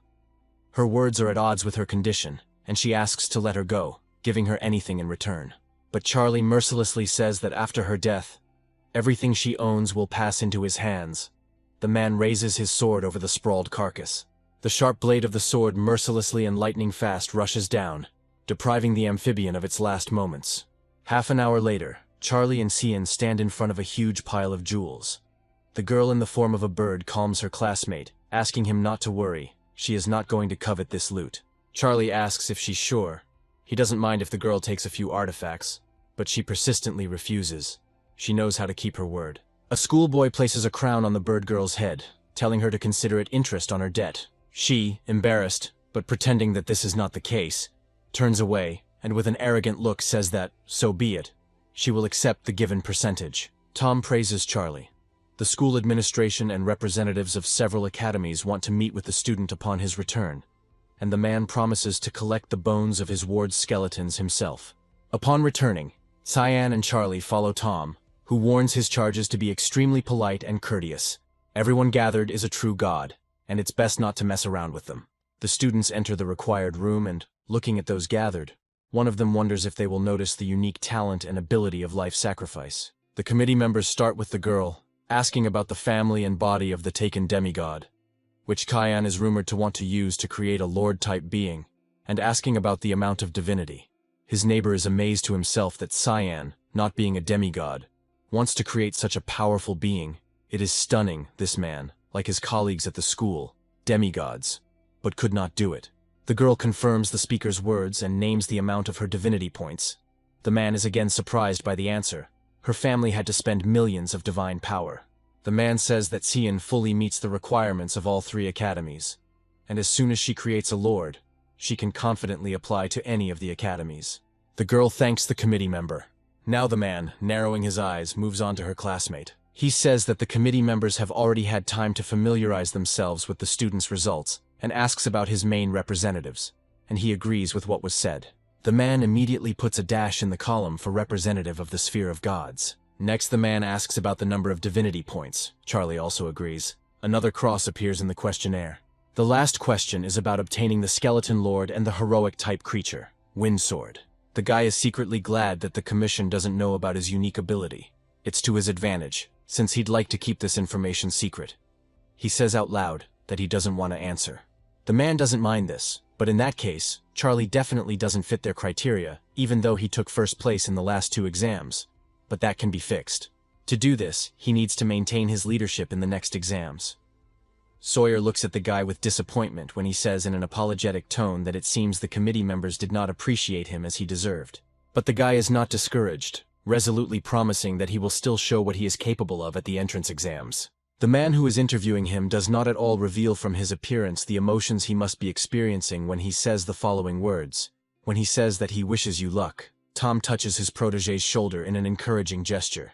Her words are at odds with her condition, and she asks to let her go, giving her anything in return. But Charlie mercilessly says that after her death, everything she owns will pass into his hands. The man raises his sword over the sprawled carcass. The sharp blade of the sword mercilessly and lightning fast rushes down, depriving the amphibian of its last moments. Half an hour later, Charlie and Cyan stand in front of a huge pile of jewels. The girl in the form of a bird calms her classmate, asking him not to worry. She is not going to covet this loot. Charlie asks if she's sure. He doesn't mind if the girl takes a few artifacts, but she persistently refuses. She knows how to keep her word. A schoolboy places a crown on the bird girl's head, telling her to consider it interest on her debt. She, embarrassed, but pretending that this is not the case, turns away and with an arrogant look says that, so be it, she will accept the given percentage. Tom praises Charlie. The school administration and representatives of several academies want to meet with the student upon his return, and the man promises to collect the bones of his ward's skeletons himself. Upon returning, Cyan and Charlie follow Tom, who warns his charges to be extremely polite and courteous. Everyone gathered is a true god, and it's best not to mess around with them. The students enter the required room and, looking at those gathered, one of them wonders if they will notice the unique talent and ability of life sacrifice. The committee members start with the girl, asking about the family and body of the taken demigod, which Cyan is rumored to want to use to create a lord-type being, and asking about the amount of divinity. His neighbor is amazed to himself that Cyan, not being a demigod, wants to create such a powerful being. It is stunning, this man, like his colleagues at the school, demigods, but could not do it. The girl confirms the speaker's words and names the amount of her divinity points. The man is again surprised by the answer. Her family had to spend millions of divine power. The man says that Cyan fully meets the requirements of all three academies, and as soon as she creates a lord, she can confidently apply to any of the academies. The girl thanks the committee member. Now the man, narrowing his eyes, moves on to her classmate. He says that the committee members have already had time to familiarize themselves with the students' results, and asks about his main representatives, and he agrees with what was said. The man immediately puts a dash in the column for representative of the sphere of gods. Next, the man asks about the number of divinity points. Charlie also agrees. Another cross appears in the questionnaire. The last question is about obtaining the skeleton lord and the heroic-type creature, Windsword. The guy is secretly glad that the commission doesn't know about his unique ability. It's to his advantage, since he'd like to keep this information secret. He says out loud that he doesn't want to answer. The man doesn't mind this, but in that case, Charlie definitely doesn't fit their criteria, even though he took first place in the last 2 exams. But that can be fixed. To do this, he needs to maintain his leadership in the next exams. Sawyer looks at the guy with disappointment when he says in an apologetic tone that it seems the committee members did not appreciate him as he deserved. But the guy is not discouraged, resolutely promising that he will still show what he is capable of at the entrance exams. The man who is interviewing him does not at all reveal from his appearance the emotions he must be experiencing when he says the following words. When he says that he wishes you luck, Tom touches his protégé's shoulder in an encouraging gesture,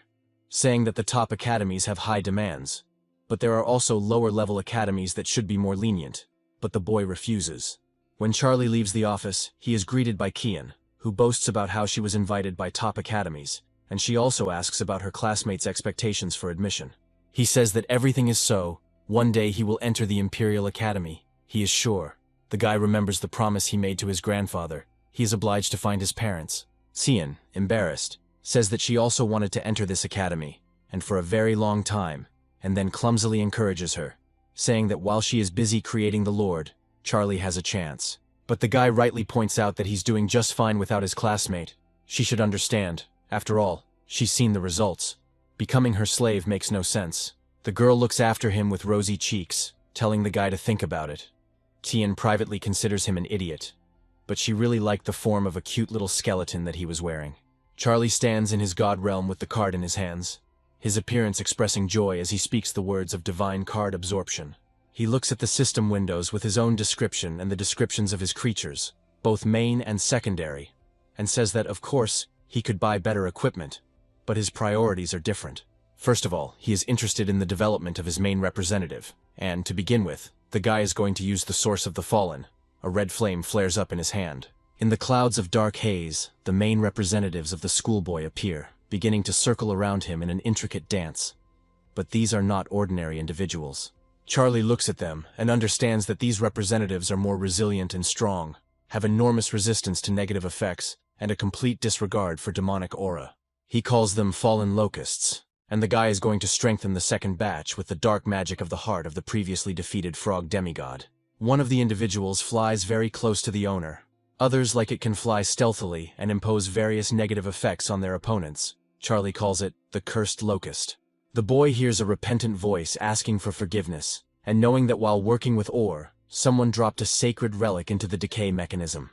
saying that the top academies have high demands, but there are also lower-level academies that should be more lenient, but the boy refuses. When Charlie leaves the office, he is greeted by Cyan, who boasts about how she was invited by top academies, and she also asks about her classmates' expectations for admission. He says that everything is so, one day he will enter the Imperial Academy. He is sure. The guy remembers the promise he made to his grandfather. He is obliged to find his parents. Cian, embarrassed, says that she also wanted to enter this academy, and for a very long time, and then clumsily encourages her, saying that while she is busy creating the Lord, Charlie has a chance. But the guy rightly points out that he's doing just fine without his classmate. She should understand. After all, she's seen the results. Becoming her slave makes no sense. The girl looks after him with rosy cheeks, telling the guy to think about it. Tian privately considers him an idiot, but she really liked the form of a cute little skeleton that he was wearing. Charlie stands in his god realm with the card in his hands, his appearance expressing joy as he speaks the words of divine card absorption. He looks at the system windows with his own description and the descriptions of his creatures, both main and secondary, and says that, of course, he could buy better equipment, but his priorities are different. First of all, he is interested in the development of his main representative, and, to begin with, the guy is going to use the Source of the Fallen. A red flame flares up in his hand. In the clouds of dark haze, the main representatives of the schoolboy appear, beginning to circle around him in an intricate dance. But these are not ordinary individuals. Charlie looks at them and understands that these representatives are more resilient and strong, have enormous resistance to negative effects, and a complete disregard for demonic aura. He calls them fallen locusts, and the guy is going to strengthen the second batch with the dark magic of the heart of the previously defeated frog demigod. One of the individuals flies very close to the owner. Others like it can fly stealthily and impose various negative effects on their opponents. Charlie calls it the cursed locust. The boy hears a repentant voice asking for forgiveness, and knowing that while working with ore, someone dropped a sacred relic into the decay mechanism.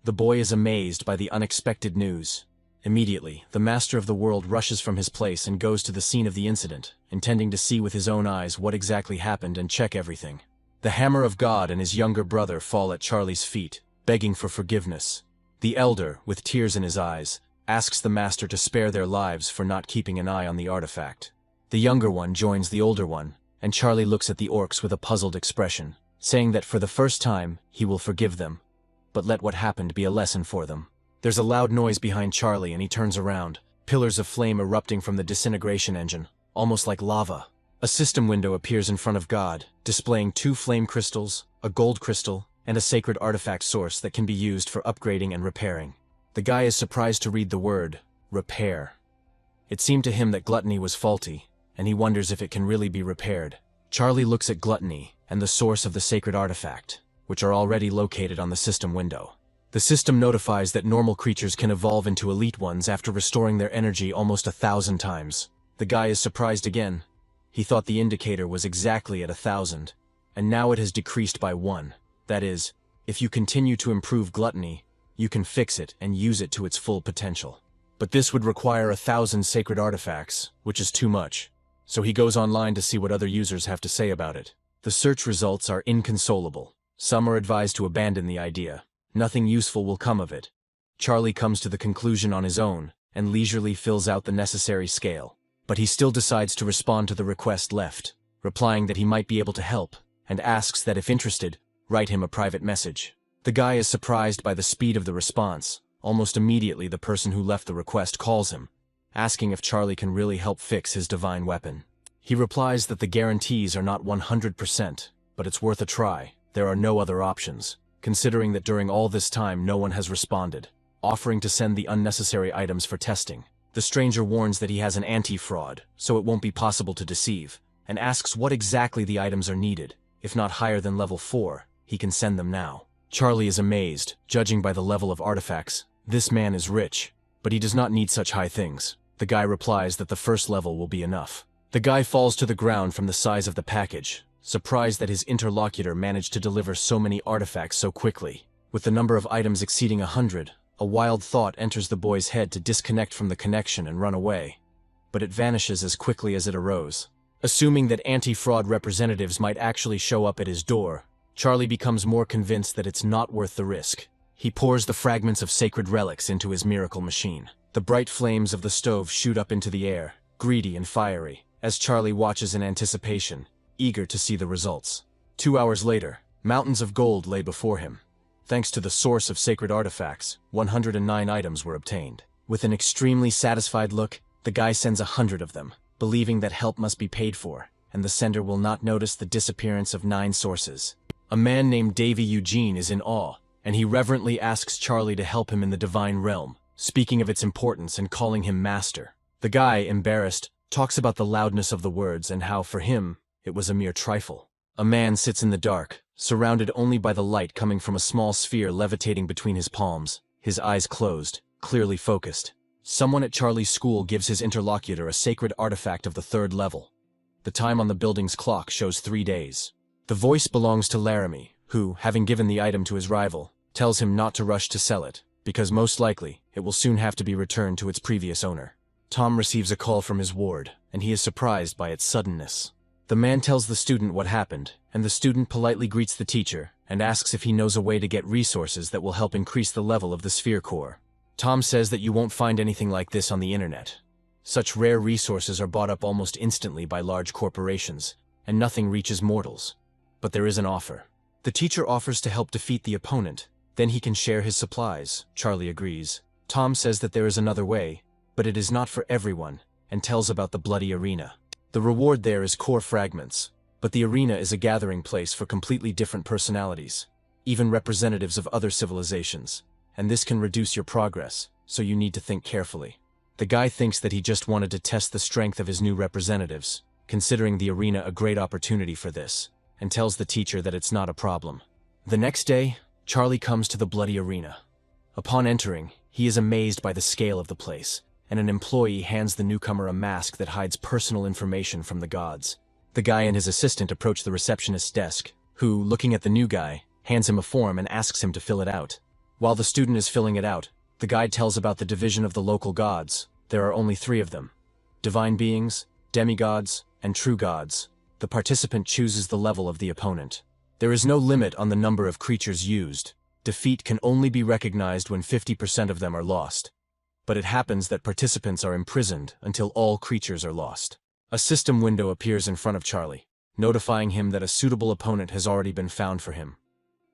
The boy is amazed by the unexpected news. Immediately, the master of the world rushes from his place and goes to the scene of the incident, intending to see with his own eyes what exactly happened and check everything. The Hammer of God and his younger brother fall at Charlie's feet, begging for forgiveness. The elder, with tears in his eyes, asks the master to spare their lives for not keeping an eye on the artifact. The younger one joins the older one, and Charlie looks at the orcs with a puzzled expression, saying that for the first time, he will forgive them, but let what happened be a lesson for them. There's a loud noise behind Charlie and he turns around, pillars of flame erupting from the disintegration engine, almost like lava. A system window appears in front of God, displaying 2 flame crystals, a gold crystal, and a sacred artifact source that can be used for upgrading and repairing. The guy is surprised to read the word, repair. It seemed to him that gluttony was faulty, and he wonders if it can really be repaired. Charlie looks at gluttony and the source of the sacred artifact, which are already located on the system window. The system notifies that normal creatures can evolve into elite ones after restoring their energy almost 1,000 times. The guy is surprised again. He thought the indicator was exactly at 1,000, and now it has decreased by 1. That is, if you continue to improve gluttony, you can fix it and use it to its full potential. But this would require 1,000 sacred artifacts, which is too much. So he goes online to see what other users have to say about it. The search results are inconsolable. Some are advised to abandon the idea. Nothing useful will come of it. Charlie comes to the conclusion on his own and leisurely fills out the necessary scale. But he still decides to respond to the request left, replying that he might be able to help, and asks that if interested, write him a private message. The guy is surprised by the speed of the response. Almost immediately the person who left the request calls him, asking if Charlie can really help fix his divine weapon. He replies that the guarantees are not 100%, but it's worth a try. There are no other options, considering that during all this time no one has responded, offering to send the unnecessary items for testing. The stranger warns that he has an anti-fraud, so it won't be possible to deceive, and asks what exactly the items are needed. If not higher than level 4, he can send them now. Charlie is amazed, judging by the level of artifacts. This man is rich, but he does not need such high things. The guy replies that the first level will be enough. The guy falls to the ground from the size of the package, surprised that his interlocutor managed to deliver so many artifacts so quickly. With the number of items exceeding 100, a wild thought enters the boy's head to disconnect from the connection and run away, but it vanishes as quickly as it arose. Assuming that anti-fraud representatives might actually show up at his door, Charlie becomes more convinced that it's not worth the risk. He pours the fragments of sacred relics into his miracle machine. The bright flames of the stove shoot up into the air, greedy and fiery, as Charlie watches in anticipation, eager to see the results. 2 hours later, mountains of gold lay before him. Thanks to the source of sacred artifacts, 109 items were obtained. With an extremely satisfied look, the guy sends 100 of them, believing that help must be paid for, and the sender will not notice the disappearance of 9 sources. A man named Davy Eugene is in awe, and he reverently asks Charlie to help him in the divine realm, speaking of its importance and calling him master. The guy, embarrassed, talks about the loudness of the words and how, for him, it was a mere trifle. A man sits in the dark, surrounded only by the light coming from a small sphere levitating between his palms, his eyes closed, clearly focused. Someone at Charlie's school gives his interlocutor a sacred artifact of the 3rd level. The time on the building's clock shows 3 days. The voice belongs to Laramie, who, having given the item to his rival, tells him not to rush to sell it, because most likely, it will soon have to be returned to its previous owner. Tom receives a call from his ward, and he is surprised by its suddenness. The man tells the student what happened, and the student politely greets the teacher and asks if he knows a way to get resources that will help increase the level of the sphere core. Tom says that you won't find anything like this on the internet. Such rare resources are bought up almost instantly by large corporations, and nothing reaches mortals. But there is an offer. The teacher offers to help defeat the opponent, then he can share his supplies. Charlie agrees. Tom says that there is another way, but it is not for everyone, and tells about the bloody arena. The reward there is core fragments, but the arena is a gathering place for completely different personalities, even representatives of other civilizations, and this can reduce your progress, so you need to think carefully. The guy thinks that he just wanted to test the strength of his new representatives, considering the arena a great opportunity for this, and tells the teacher that it's not a problem. The next day, Charlie comes to the bloody arena. Upon entering, he is amazed by the scale of the place, and an employee hands the newcomer a mask that hides personal information from the gods. The guy and his assistant approach the receptionist's desk, who, looking at the new guy, hands him a form and asks him to fill it out. While the student is filling it out, the guide tells about the division of the local gods. There are only 3 of them: divine beings, demigods, and true gods. The participant chooses the level of the opponent. There is no limit on the number of creatures used. Defeat can only be recognized when 50% of them are lost. But it happens that participants are imprisoned until all creatures are lost. A system window appears in front of Charlie, notifying him that a suitable opponent has already been found for him.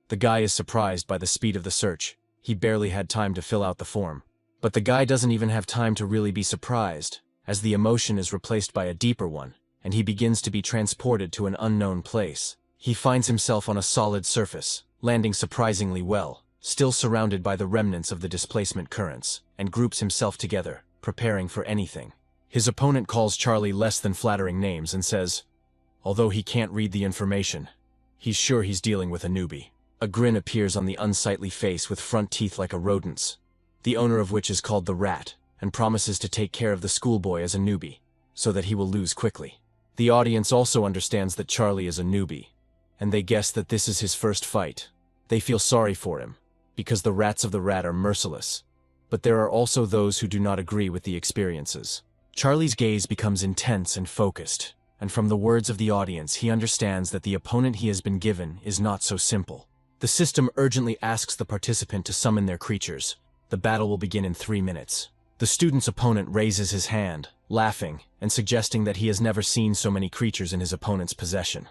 The guy is surprised by the speed of the search. He barely had time to fill out the form. But the guy doesn't even have time to really be surprised, as the emotion is replaced by a deeper one, and he begins to be transported to an unknown place. He finds himself on a solid surface, landing surprisingly well, still surrounded by the remnants of the displacement currents, and groups himself together, preparing for anything. His opponent calls Charlie less than flattering names and says, although he can't read the information, he's sure he's dealing with a newbie. A grin appears on the unsightly face with front teeth like a rodent's, the owner of which is called the Rat, and promises to take care of the schoolboy as a newbie, so that he will lose quickly. The audience also understands that Charlie is a newbie, and they guess that this is his first fight. They feel sorry for him, because the rats of the Rat are merciless, but there are also those who do not agree with the experiences. Charlie's gaze becomes intense and focused, and from the words of the audience he understands that the opponent he has been given is not so simple. The system urgently asks the participant to summon their creatures. The battle will begin in 3 minutes. The student's opponent raises his hand, laughing, and suggesting that he has never seen so many creatures in his opponent's possession.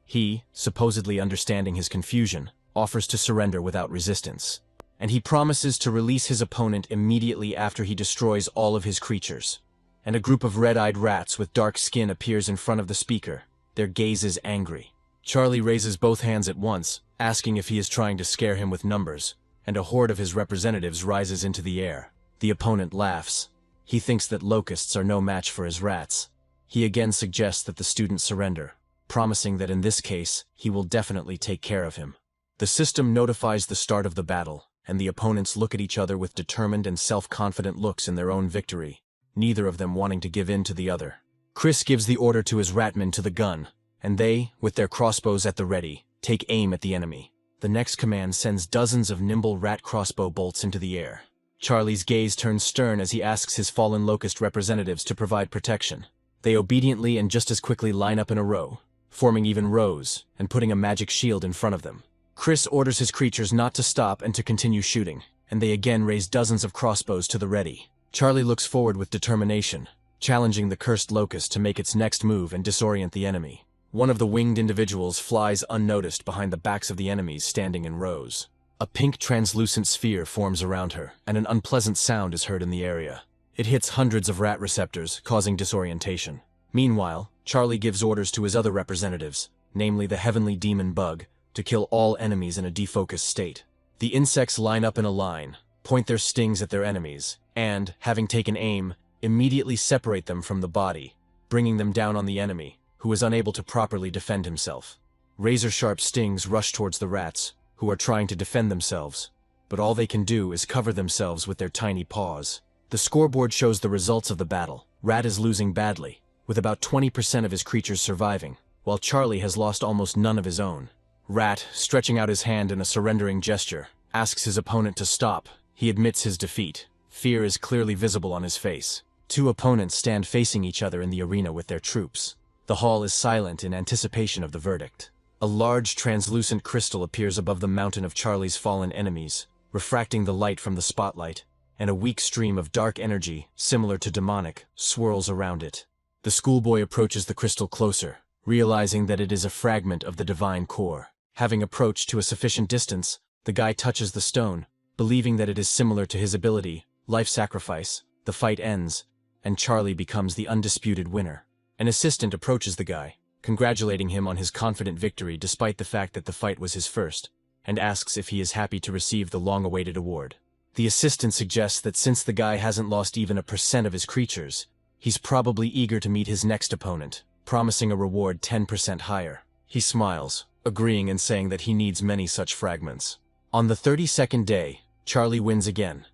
He, supposedly understanding his confusion, offers to surrender without resistance, and he promises to release his opponent immediately after he destroys all of his creatures. And a group of red-eyed rats with dark skin appears in front of the speaker, their gazes angry. Charlie raises both hands at once, asking if he is trying to scare him with numbers, and a horde of his representatives rises into the air. The opponent laughs. He thinks that locusts are no match for his rats. He again suggests that the student surrender, promising that in this case, he will definitely take care of him. The system notifies the start of the battle, and the opponents look at each other with determined and self-confident looks in their own victory, neither of them wanting to give in to the other. Chris gives the order to his ratmen to the gun, and they, with their crossbows at the ready, take aim at the enemy. The next command sends dozens of nimble rat crossbow bolts into the air. Charlie's gaze turns stern as he asks his fallen locust representatives to provide protection. They obediently and just as quickly line up in a row, forming even rows, and putting a magic shield in front of them. Chris orders his creatures not to stop and to continue shooting, and they again raise dozens of crossbows to the ready. Charlie looks forward with determination, challenging the cursed locust to make its next move and disorient the enemy. One of the winged individuals flies unnoticed behind the backs of the enemies standing in rows. A pink translucent sphere forms around her, and an unpleasant sound is heard in the area. It hits hundreds of rat receptors, causing disorientation. Meanwhile, Charlie gives orders to his other representatives, namely the heavenly demon bug, to kill all enemies in a defocused state. The insects line up in a line, point their stings at their enemies, and, having taken aim, immediately separate them from the body, bringing them down on the enemy, who is unable to properly defend himself. Razor-sharp stings rush towards the rats, who are trying to defend themselves, but all they can do is cover themselves with their tiny paws. The scoreboard shows the results of the battle. Rat is losing badly, with about 20% of his creatures surviving, while Charlie has lost almost none of his own. Rat, stretching out his hand in a surrendering gesture, asks his opponent to stop. He admits his defeat. Fear is clearly visible on his face. Two opponents stand facing each other in the arena with their troops. The hall is silent in anticipation of the verdict. A large translucent crystal appears above the mountain of Charlie's fallen enemies, refracting the light from the spotlight, and a weak stream of dark energy, similar to demonic, swirls around it. The schoolboy approaches the crystal closer, realizing that it is a fragment of the divine core. Having approached to a sufficient distance, the guy touches the stone, believing that it is similar to his ability, life sacrifice. The fight ends, and Charlie becomes the undisputed winner. An assistant approaches the guy, congratulating him on his confident victory despite the fact that the fight was his first, and asks if he is happy to receive the long-awaited award. The assistant suggests that since the guy hasn't lost even 1% of his creatures, he's probably eager to meet his next opponent, promising a reward 10% higher. He smiles, agreeing and saying that he needs many such fragments. On the 32nd day, Charlie wins again,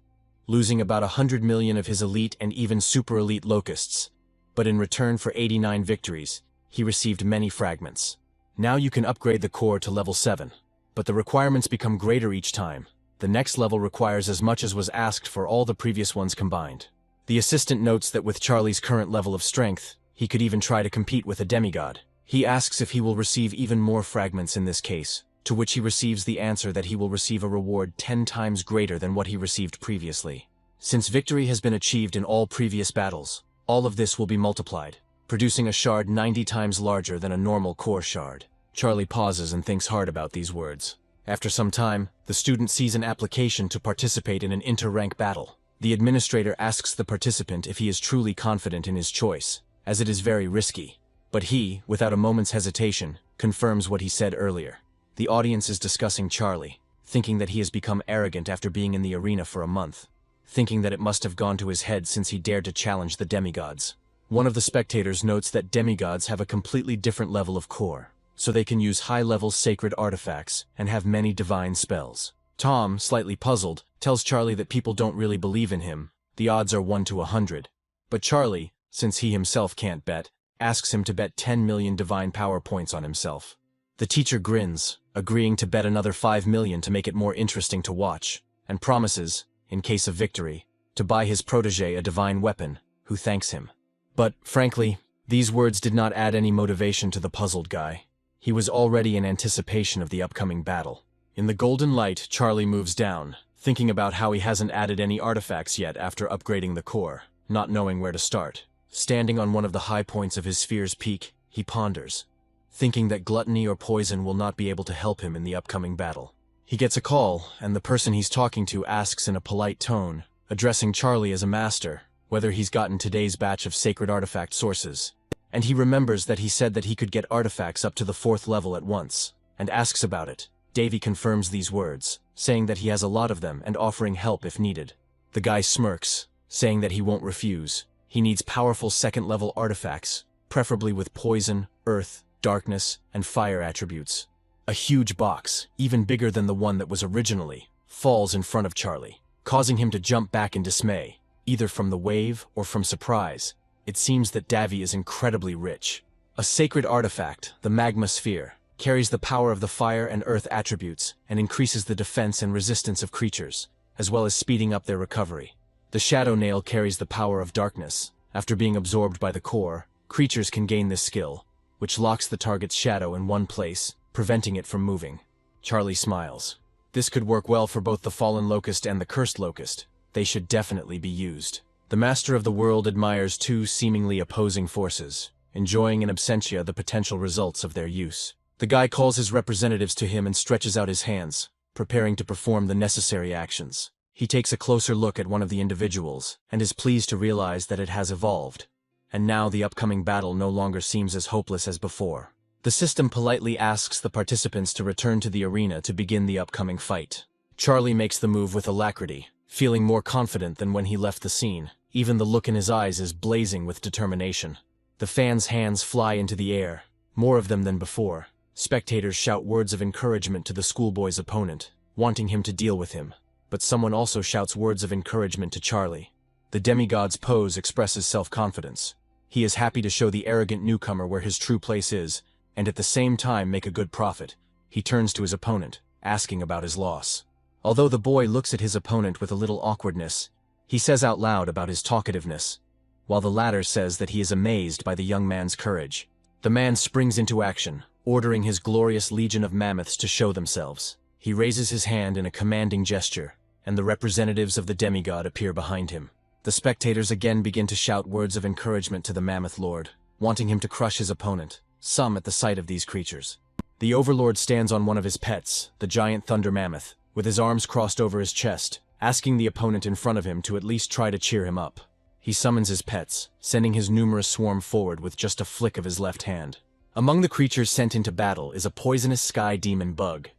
losing about 100 million of his elite and even super-elite locusts, but in return for 89 victories, he received many fragments. Now you can upgrade the core to level 7, but the requirements become greater each time. The next level requires as much as was asked for all the previous ones combined. The assistant notes that with Charlie's current level of strength, he could even try to compete with a demigod. He asks if he will receive even more fragments in this case, to which he receives the answer that he will receive a reward 10 times greater than what he received previously. Since victory has been achieved in all previous battles, all of this will be multiplied, producing a shard 90 times larger than a normal core shard. Charlie pauses and thinks hard about these words. After some time, the student sees an application to participate in an inter-rank battle. The administrator asks the participant if he is truly confident in his choice, as it is very risky. But he, without a moment's hesitation, confirms what he said earlier. The audience is discussing Charlie, thinking that he has become arrogant after being in the arena for a month, thinking that it must have gone to his head since he dared to challenge the demigods. One of the spectators notes that demigods have a completely different level of core, so they can use high-level sacred artifacts and have many divine spells. Tom, slightly puzzled, tells Charlie that people don't really believe in him. The odds are 1 to 100. But Charlie, since he himself can't bet, asks him to bet 10 million divine power points on himself. The teacher grins, agreeing to bet another 5 million to make it more interesting to watch, and promises, in case of victory, to buy his protege a divine weapon, who thanks him. But, frankly, these words did not add any motivation to the puzzled guy. He was already in anticipation of the upcoming battle. In the golden light, Charlie moves down, thinking about how he hasn't added any artifacts yet after upgrading the core, not knowing where to start. Standing on one of the high points of his sphere's peak, he ponders, thinking that gluttony or poison will not be able to help him in the upcoming battle. He gets a call, and the person he's talking to asks in a polite tone, addressing Charlie as a master, whether he's gotten today's batch of sacred artifact sources. And he remembers that he said that he could get artifacts up to the 4th level at once, and asks about it. Davy confirms these words, saying that he has a lot of them and offering help if needed. The guy smirks, saying that he won't refuse. He needs powerful 2nd-level artifacts, preferably with poison, earth, darkness, and fire attributes. A huge box, even bigger than the one that was originally, falls in front of Charlie, causing him to jump back in dismay, either from the wave or from surprise. It seems that Davy is incredibly rich. A sacred artifact, the magma sphere, carries the power of the fire and earth attributes and increases the defense and resistance of creatures, as well as speeding up their recovery. The shadow nail carries the power of darkness. After being absorbed by the core, creatures can gain this skill, which locks the target's shadow in one place, preventing it from moving. Charlie smiles. This could work well for both the fallen locust and the cursed locust. They should definitely be used. The master of the world admires two seemingly opposing forces, enjoying in absentia the potential results of their use. The guy calls his representatives to him and stretches out his hands, preparing to perform the necessary actions. He takes a closer look at one of the individuals, and is pleased to realize that it has evolved. And now the upcoming battle no longer seems as hopeless as before. The system politely asks the participants to return to the arena to begin the upcoming fight. Charlie makes the move with alacrity, feeling more confident than when he left the scene. Even the look in his eyes is blazing with determination. The fans' hands fly into the air, more of them than before. Spectators shout words of encouragement to the schoolboy's opponent, wanting him to deal with him. But someone also shouts words of encouragement to Charlie. The demigod's pose expresses self-confidence. He is happy to show the arrogant newcomer where his true place is, and at the same time make a good profit. He turns to his opponent, asking about his loss. Although the boy looks at his opponent with a little awkwardness, he says out loud about his talkativeness, while the latter says that he is amazed by the young man's courage. The man springs into action, ordering his glorious legion of mammoths to show themselves. He raises his hand in a commanding gesture, and the representatives of the demigod appear behind him. The spectators again begin to shout words of encouragement to the mammoth lord, wanting him to crush his opponent, some at the sight of these creatures. The overlord stands on one of his pets, the giant thunder mammoth, with his arms crossed over his chest, asking the opponent in front of him to at least try to cheer him up. He summons his pets, sending his numerous swarm forward with just a flick of his left hand. Among the creatures sent into battle is a poisonous sky demon bug,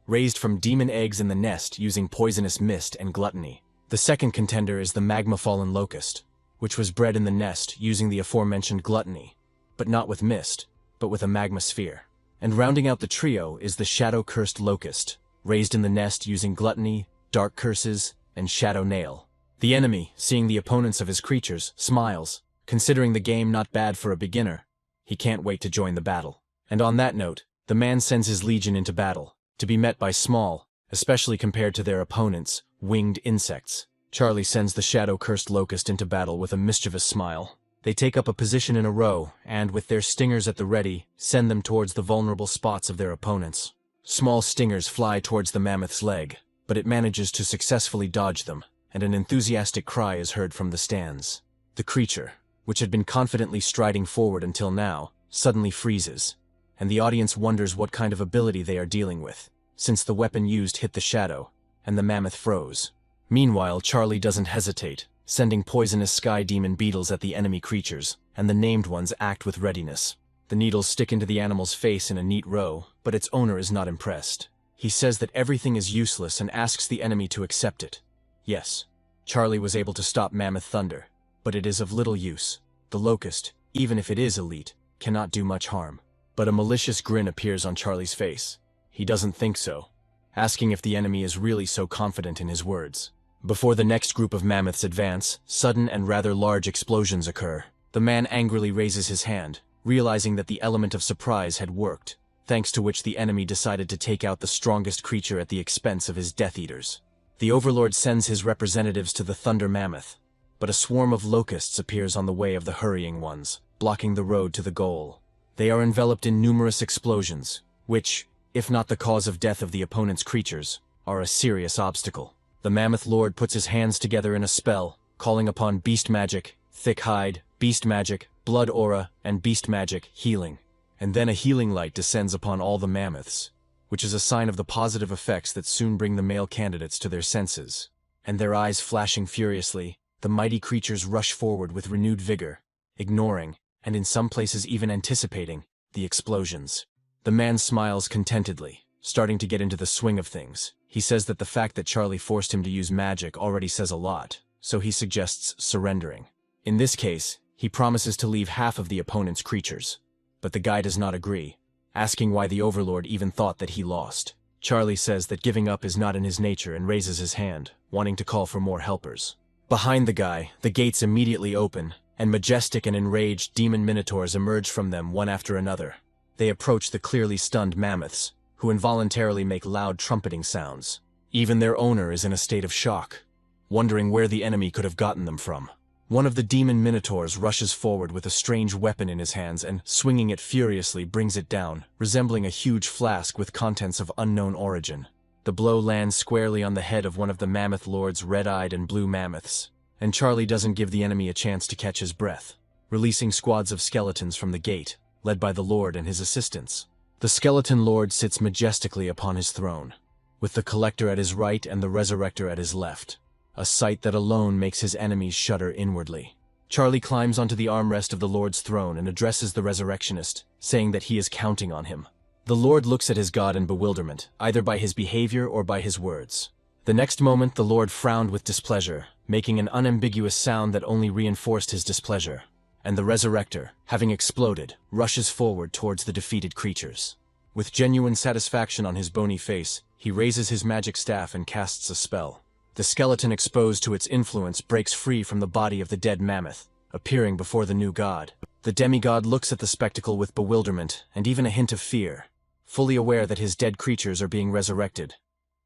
raised from demon eggs in the nest using poisonous mist and gluttony. The second contender is the magma-fallen locust, which was bred in the nest using the aforementioned gluttony, but not with mist, but with a magma sphere. And rounding out the trio is the shadow-cursed locust, raised in the nest using gluttony, dark curses, and shadow nail. The enemy, seeing the opponents of his creatures, smiles, considering the game not bad for a beginner. He can't wait to join the battle. And on that note, the man sends his legion into battle, to be met by small, especially compared to their opponents, winged insects. Charlie sends the shadow-cursed locust into battle with a mischievous smile. They take up a position in a row, and with their stingers at the ready, send them towards the vulnerable spots of their opponents. Small stingers fly towards the mammoth's leg, but it manages to successfully dodge them, and an enthusiastic cry is heard from the stands. The creature, which had been confidently striding forward until now, suddenly freezes, and the audience wonders what kind of ability they are dealing with, since the weapon used hit the shadow, and the mammoth froze. Meanwhile, Charlie doesn't hesitate, sending poisonous sky demon beetles at the enemy creatures, and the named ones act with readiness. The needles stick into the animal's face in a neat row, but its owner is not impressed. He says that everything is useless and asks the enemy to accept it. Yes, Charlie was able to stop Mammoth Thunder, but it is of little use. The locust, even if it is elite, cannot do much harm. But a malicious grin appears on Charlie's face. He doesn't think so, asking if the enemy is really so confident in his words. Before the next group of mammoths advance, sudden and rather large explosions occur. The man angrily raises his hand, realizing that the element of surprise had worked, thanks to which the enemy decided to take out the strongest creature at the expense of his Death Eaters. The Overlord sends his representatives to the Thunder Mammoth, but a swarm of locusts appears on the way of the hurrying ones, blocking the road to the goal. They are enveloped in numerous explosions, which, if not the cause of death of the opponent's creatures, are a serious obstacle. The Mammoth Lord puts his hands together in a spell, calling upon Beast Magic, Thick Hide, Beast Magic, Blood Aura, and Beast Magic, Healing. And then a healing light descends upon all the mammoths, which is a sign of the positive effects that soon bring the male candidates to their senses. And their eyes flashing furiously, the mighty creatures rush forward with renewed vigor, ignoring, and in some places even anticipating, the explosions. The man smiles contentedly, starting to get into the swing of things. He says that the fact that Charlie forced him to use magic already says a lot, so he suggests surrendering. In this case, he promises to leave half of the opponent's creatures, but the guy does not agree, asking why the Overlord even thought that he lost. Charlie says that giving up is not in his nature and raises his hand, wanting to call for more helpers. Behind the guy, the gates immediately open, and majestic and enraged demon minotaurs emerge from them one after another. They approach the clearly stunned mammoths, who involuntarily make loud trumpeting sounds. Even their owner is in a state of shock, wondering where the enemy could have gotten them from. One of the demon minotaurs rushes forward with a strange weapon in his hands and, swinging it furiously, brings it down, resembling a huge flask with contents of unknown origin. The blow lands squarely on the head of one of the Mammoth Lord's red-eyed and blue mammoths, and Charlie doesn't give the enemy a chance to catch his breath, releasing squads of skeletons from the gate, led by the Lord and his assistants. The Skeleton Lord sits majestically upon his throne, with the Collector at his right and the Resurrector at his left, a sight that alone makes his enemies shudder inwardly. Charlie climbs onto the armrest of the Lord's throne and addresses the resurrectionist, saying that he is counting on him. The Lord looks at his god in bewilderment, either by his behavior or by his words. The next moment the Lord frowned with displeasure, making an unambiguous sound that only reinforced his displeasure. And the resurrector, having exploded, rushes forward towards the defeated creatures. With genuine satisfaction on his bony face, he raises his magic staff and casts a spell. The skeleton exposed to its influence breaks free from the body of the dead mammoth, appearing before the new god. The demigod looks at the spectacle with bewilderment and even a hint of fear, fully aware that his dead creatures are being resurrected,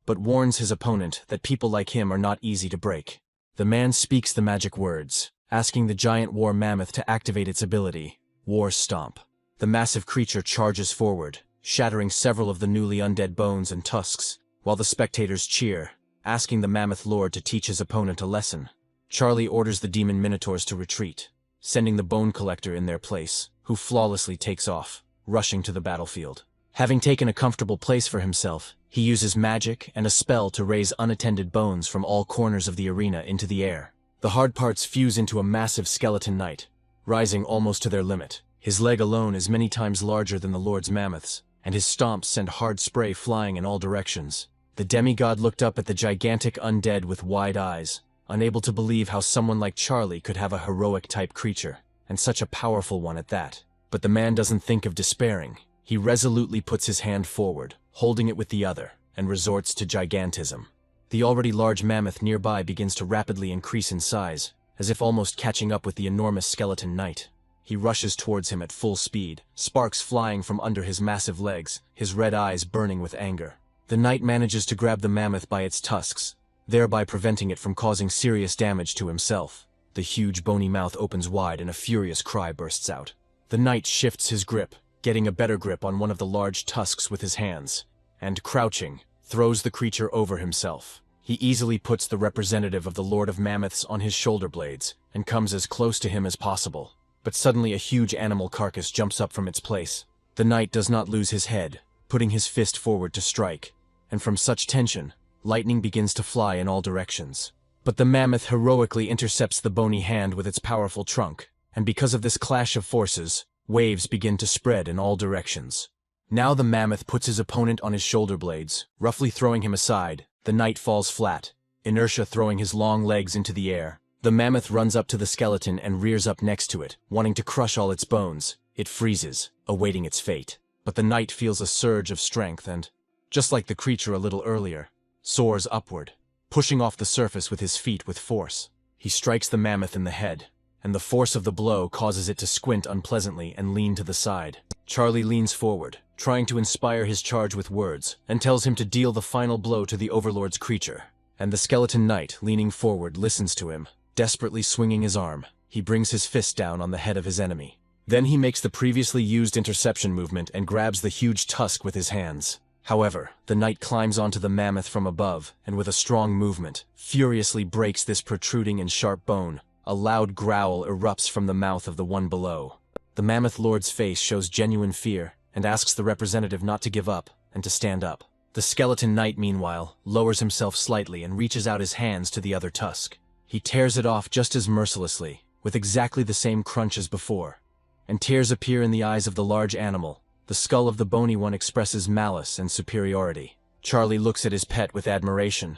but warns his opponent that people like him are not easy to break. The man speaks the magic words, asking the giant war mammoth to activate its ability, War Stomp. The massive creature charges forward, shattering several of the newly undead bones and tusks, while the spectators cheer, asking the mammoth lord to teach his opponent a lesson. Charlie orders the demon minotaurs to retreat, sending the bone collector in their place, who flawlessly takes off, rushing to the battlefield. Having taken a comfortable place for himself, he uses magic and a spell to raise unattended bones from all corners of the arena into the air. The hard parts fuse into a massive skeleton knight, rising almost to their limit. His leg alone is many times larger than the Lord's mammoths, and his stomps send hard spray flying in all directions. The demigod looked up at the gigantic undead with wide eyes, unable to believe how someone like Charlie could have a heroic-type creature, and such a powerful one at that. But the man doesn't think of despairing. He resolutely puts his hand forward, holding it with the other, and resorts to gigantism. The already large mammoth nearby begins to rapidly increase in size, as if almost catching up with the enormous skeleton knight. He rushes towards him at full speed, sparks flying from under his massive legs, his red eyes burning with anger. The knight manages to grab the mammoth by its tusks, thereby preventing it from causing serious damage to himself. The huge bony mouth opens wide and a furious cry bursts out. The knight shifts his grip, getting a better grip on one of the large tusks with his hands, and crouching, throws the creature over himself. He easily puts the representative of the Lord of Mammoths on his shoulder blades, and comes as close to him as possible. But suddenly a huge animal carcass jumps up from its place. The knight does not lose his head, putting his fist forward to strike, and from such tension, lightning begins to fly in all directions. But the mammoth heroically intercepts the bony hand with its powerful trunk, and because of this clash of forces, waves begin to spread in all directions. Now the mammoth puts his opponent on his shoulder blades, roughly throwing him aside. The knight falls flat, inertia throwing his long legs into the air. The mammoth runs up to the skeleton and rears up next to it, wanting to crush all its bones. It freezes, awaiting its fate. But the knight feels a surge of strength and, just like the creature a little earlier, soars upward, pushing off the surface with his feet with force. He strikes the mammoth in the head, and the force of the blow causes it to squint unpleasantly and lean to the side. Charlie leans forward, trying to inspire his charge with words, and tells him to deal the final blow to the Overlord's creature. And the skeleton knight, leaning forward, listens to him. Desperately swinging his arm, he brings his fist down on the head of his enemy. Then he makes the previously used interception movement and grabs the huge tusk with his hands. However, the knight climbs onto the mammoth from above, and with a strong movement, furiously breaks this protruding and sharp bone. A loud growl erupts from the mouth of the one below. The mammoth lord's face shows genuine fear, and asks the representative not to give up, and to stand up. The skeleton knight, meanwhile, lowers himself slightly and reaches out his hands to the other tusk. He tears it off just as mercilessly, with exactly the same crunch as before. And tears appear in the eyes of the large animal. The skull of the bony one expresses malice and superiority. Charlie looks at his pet with admiration,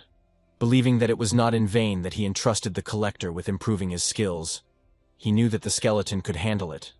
believing that it was not in vain that he entrusted the collector with improving his skills. He knew that the skeleton could handle it,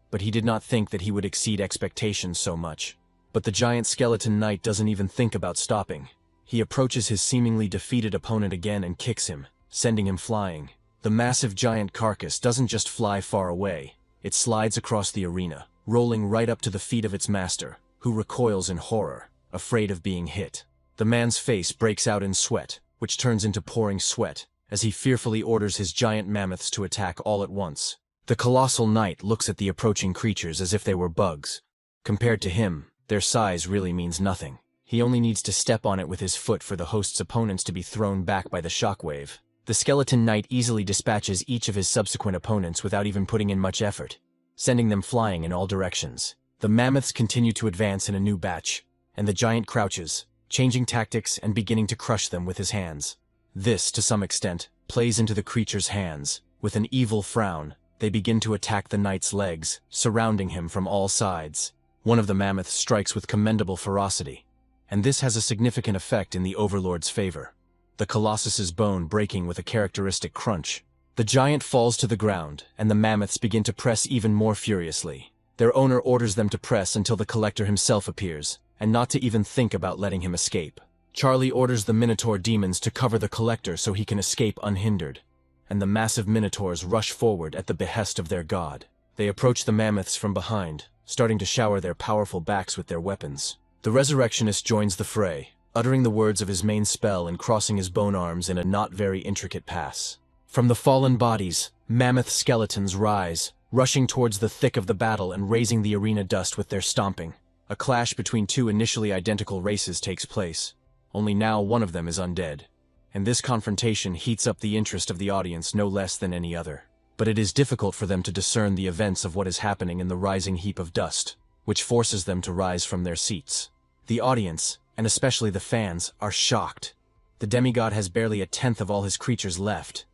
but he did not think that he would exceed expectations so much. But the giant skeleton knight doesn't even think about stopping. He approaches his seemingly defeated opponent again and kicks him, sending him flying. The massive giant carcass doesn't just fly far away, it slides across the arena, rolling right up to the feet of its master, who recoils in horror, afraid of being hit. The man's face breaks out in sweat, which turns into pouring sweat, as he fearfully orders his giant mammoths to attack all at once. The colossal knight looks at the approaching creatures as if they were bugs. Compared to him, their size really means nothing. He only needs to step on it with his foot for the host's opponents to be thrown back by the shockwave. The skeleton knight easily dispatches each of his subsequent opponents without even putting in much effort, sending them flying in all directions. The mammoths continue to advance in a new batch, and the giant crouches, changing tactics and beginning to crush them with his hands. This, to some extent, plays into the creature's hands, With an evil frown, they begin to attack the knight's legs, surrounding him from all sides. One of the mammoths strikes with commendable ferocity, and this has a significant effect in the overlord's favor, the colossus's bone breaking with a characteristic crunch. The giant falls to the ground, and the mammoths begin to press even more furiously. Their owner orders them to press until the collector himself appears, and not to even think about letting him escape. Charlie orders the Minotaur demons to cover the collector so he can escape unhindered, and the massive Minotaurs rush forward at the behest of their god. They approach the mammoths from behind, starting to shower their powerful backs with their weapons. The resurrectionist joins the fray, uttering the words of his main spell and crossing his bone arms in a not very intricate pass. From the fallen bodies, mammoth skeletons rise, rushing towards the thick of the battle and raising the arena dust with their stomping. A clash between two initially identical races takes place, only now one of them is undead, and this confrontation heats up the interest of the audience no less than any other. But it is difficult for them to discern the events of what is happening in the rising heap of dust, which forces them to rise from their seats. The audience, and especially the fans, are shocked. The demigod has barely 1/10 of all his creatures left.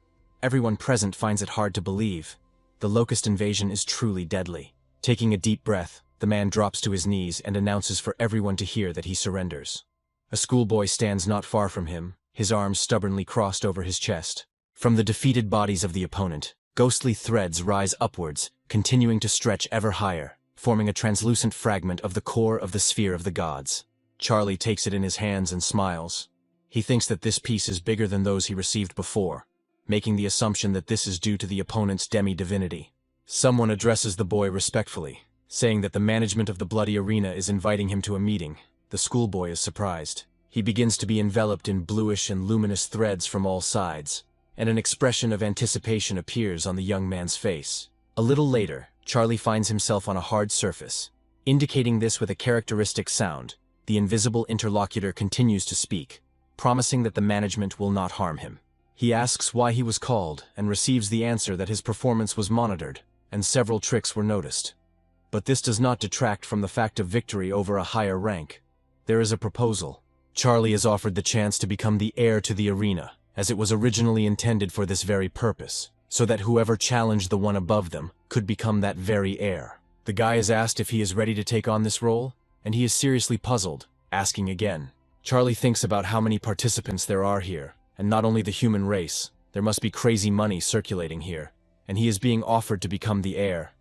Everyone present finds it hard to believe. The locust invasion is truly deadly. Taking a deep breath, the man drops to his knees and announces for everyone to hear that he surrenders. A schoolboy stands not far from him, his arms stubbornly crossed over his chest. From the defeated bodies of the opponent, ghostly threads rise upwards, continuing to stretch ever higher, forming a translucent fragment of the core of the sphere of the gods. Charlie takes it in his hands and smiles. He thinks that this piece is bigger than those he received before, making the assumption that this is due to the opponent's demi-divinity. Someone addresses the boy respectfully, saying that the management of the bloody arena is inviting him to a meeting. The schoolboy is surprised. He begins to be enveloped in bluish and luminous threads from all sides, and an expression of anticipation appears on the young man's face. A little later, Charlie finds himself on a hard surface. Indicating this with a characteristic sound, the invisible interlocutor continues to speak, promising that the management will not harm him. He asks why he was called and receives the answer that his performance was monitored and several tricks were noticed. But this does not detract from the fact of victory over a higher rank. There is a proposal. Charlie is offered the chance to become the heir to the arena, as it was originally intended for this very purpose, so that whoever challenged the one above them could become that very heir. The guy is asked if he is ready to take on this role, and he is seriously puzzled, asking again. Charlie thinks about how many participants there are here, and not only the human race, there must be crazy money circulating here, and he is being offered to become the heir.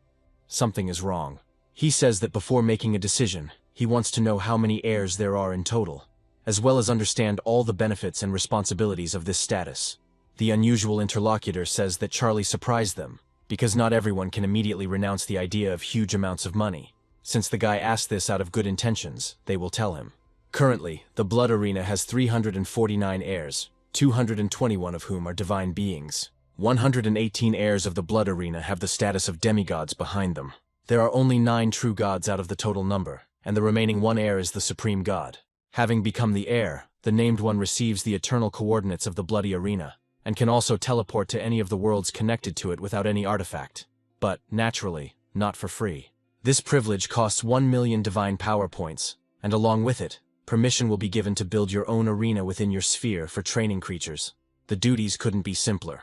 Something is wrong. He says that before making a decision, he wants to know how many heirs there are in total, as well as understand all the benefits and responsibilities of this status. The unusual interlocutor says that Charlie surprised them, because not everyone can immediately renounce the idea of huge amounts of money. Since the guy asked this out of good intentions, they will tell him. Currently, the Blood Arena has 349 heirs, 221 of whom are divine beings. 118 heirs of the Blood Arena have the status of demigods behind them. There are only 9 true gods out of the total number, and the remaining one heir is the supreme god. Having become the heir, the named one receives the eternal coordinates of the bloody arena, and can also teleport to any of the worlds connected to it without any artifact. But, naturally, not for free. This privilege costs 1 million divine power points, and along with it, permission will be given to build your own arena within your sphere for training creatures. The duties couldn't be simpler.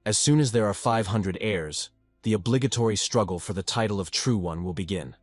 As soon as there are 500 heirs, the obligatory struggle for the title of True One will begin.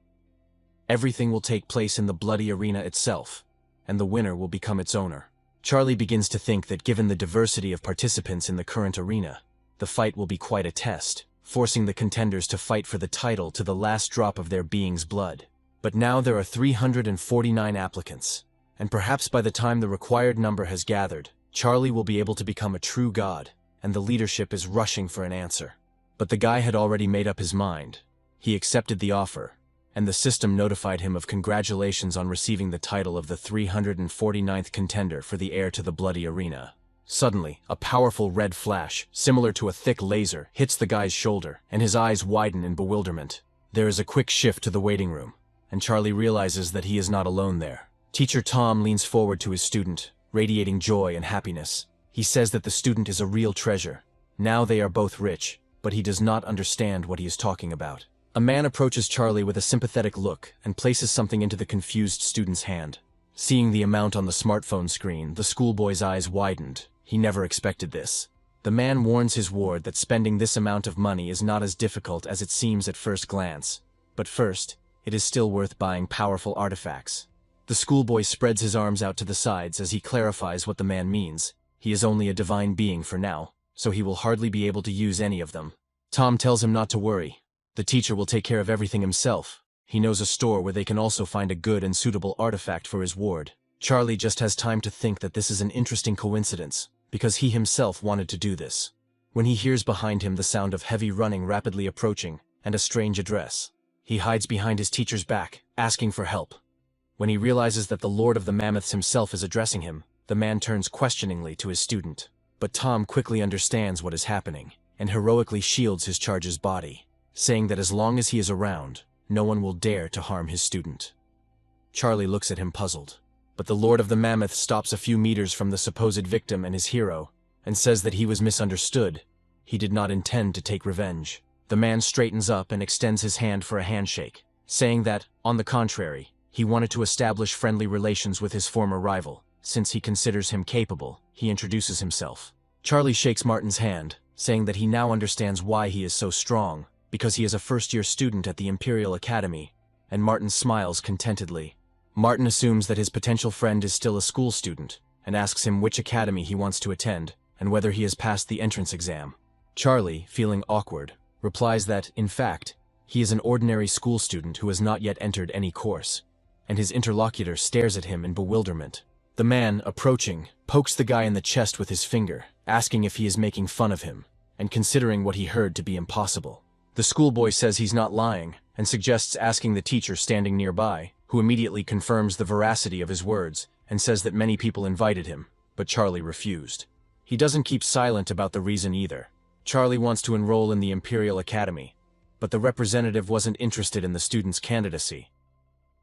Everything will take place in the bloody arena itself, and the winner will become its owner. Charlie begins to think that given the diversity of participants in the current arena, the fight will be quite a test, forcing the contenders to fight for the title to the last drop of their being's blood. But now there are 349 applicants, and perhaps by the time the required number has gathered, Charlie will be able to become a true god, and the leadership is rushing for an answer. But the guy had already made up his mind. He accepted the offer, and the system notified him of congratulations on receiving the title of the 349th contender for the heir to the bloody arena. Suddenly, a powerful red flash, similar to a thick laser, hits the guy's shoulder, and his eyes widen in bewilderment. There is a quick shift to the waiting room, and Charlie realizes that he is not alone there. Teacher Tom leans forward to his student, radiating joy and happiness. He says that the student is a real treasure. Now they are both rich, but he does not understand what he is talking about. A man approaches Charlie with a sympathetic look and places something into the confused student's hand. Seeing the amount on the smartphone screen, the schoolboy's eyes widened. He never expected this. The man warns his ward that spending this amount of money is not as difficult as it seems at first glance. But first, it is still worth buying powerful artifacts. The schoolboy spreads his arms out to the sides as he clarifies what the man means. He is only a divine being for now, so he will hardly be able to use any of them. Tom tells him not to worry. The teacher will take care of everything himself. He knows a store where they can also find a good and suitable artifact for his ward. Charlie just has time to think that this is an interesting coincidence, because he himself wanted to do this. When he hears behind him the sound of heavy running rapidly approaching, and a strange address, he hides behind his teacher's back, asking for help. When he realizes that the Lord of the Mammoths himself is addressing him, the man turns questioningly to his student. But Tom quickly understands what is happening, and heroically shields his charge's body, saying that as long as he is around, no one will dare to harm his student. Charlie looks at him puzzled, but the Lord of the Mammoth stops a few meters from the supposed victim and his hero, and says that he was misunderstood. He did not intend to take revenge. The man straightens up and extends his hand for a handshake, saying that, on the contrary, he wanted to establish friendly relations with his former rival. Since he considers him capable, he introduces himself. Charlie shakes Martin's hand, saying that he now understands why he is so strong, because he is a first-year student at the Imperial Academy, and Martin smiles contentedly. Martin assumes that his potential friend is still a school student, and asks him which academy he wants to attend, and whether he has passed the entrance exam. Charlie, feeling awkward, replies that, in fact, he is an ordinary school student who has not yet entered any course, and his interlocutor stares at him in bewilderment. The man, approaching, pokes the guy in the chest with his finger, asking if he is making fun of him, and considering what he heard to be impossible. The schoolboy says he's not lying, and suggests asking the teacher standing nearby, who immediately confirms the veracity of his words, and says that many people invited him, but Charlie refused. He doesn't keep silent about the reason either. Charlie wants to enroll in the Imperial Academy, but the representative wasn't interested in the student's candidacy.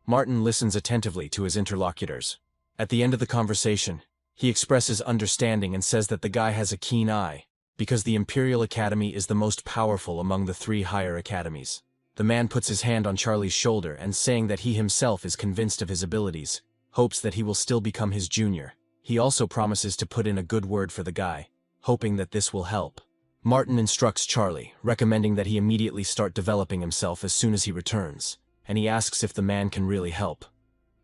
Martin listens attentively to his interlocutors. At the end of the conversation, he expresses understanding and says that the guy has a keen eye, because the Imperial Academy is the most powerful among the 3 higher academies. The man puts his hand on Charlie's shoulder and, saying that he himself is convinced of his abilities, hopes that he will still become his junior. He also promises to put in a good word for the guy, hoping that this will help. Martin instructs Charlie, recommending that he immediately start developing himself as soon as he returns, and he asks if the man can really help.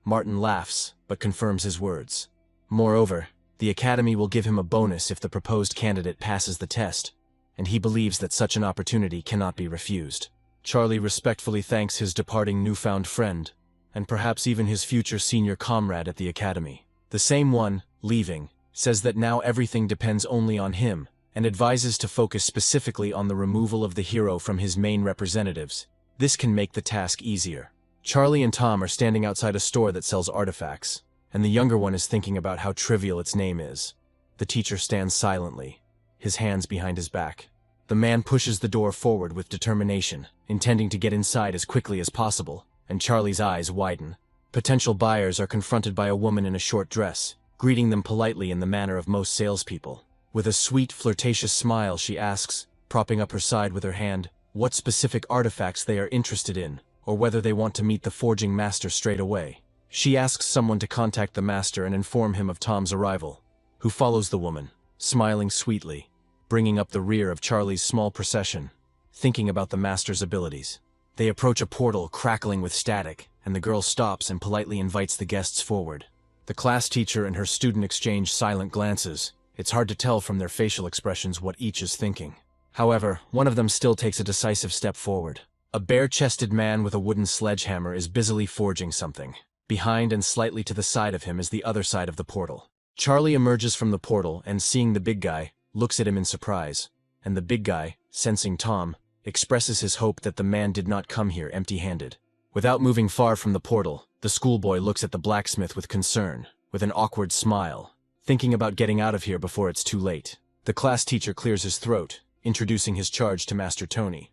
Martin laughs, but confirms his words. Moreover, the academy will give him a bonus if the proposed candidate passes the test, and he believes that such an opportunity cannot be refused. Charlie respectfully thanks his departing newfound friend, and perhaps even his future senior comrade at the academy. The same one, leaving, says that now everything depends only on him, and advises to focus specifically on the removal of the hero from his main representatives. This can make the task easier. Charlie and Tom are standing outside a store that sells artifacts, and the younger one is thinking about how trivial its name is. The teacher stands silently, his hands behind his back. The man pushes the door forward with determination, intending to get inside as quickly as possible, and Charlie's eyes widen. Potential buyers are confronted by a woman in a short dress, greeting them politely in the manner of most salespeople. With a sweet, flirtatious smile, she asks, propping up her side with her hand, what specific artifacts they are interested in, or whether they want to meet the forging master straight away. She asks someone to contact the master and inform him of Tom's arrival, who follows the woman, smiling sweetly, bringing up the rear of Charlie's small procession, thinking about the master's abilities. They approach a portal crackling with static, and the girl stops and politely invites the guests forward. The class teacher and her student exchange silent glances. It's hard to tell from their facial expressions what each is thinking. However, one of them still takes a decisive step forward. A bare-chested man with a wooden sledgehammer is busily forging something. Behind and slightly to the side of him is the other side of the portal. Charlie emerges from the portal and, seeing the big guy, looks at him in surprise, and the big guy, sensing Tom, expresses his hope that the man did not come here empty-handed. Without moving far from the portal, the schoolboy looks at the blacksmith with concern, with an awkward smile, thinking about getting out of here before it's too late. The class teacher clears his throat, introducing his charge to Master Tony.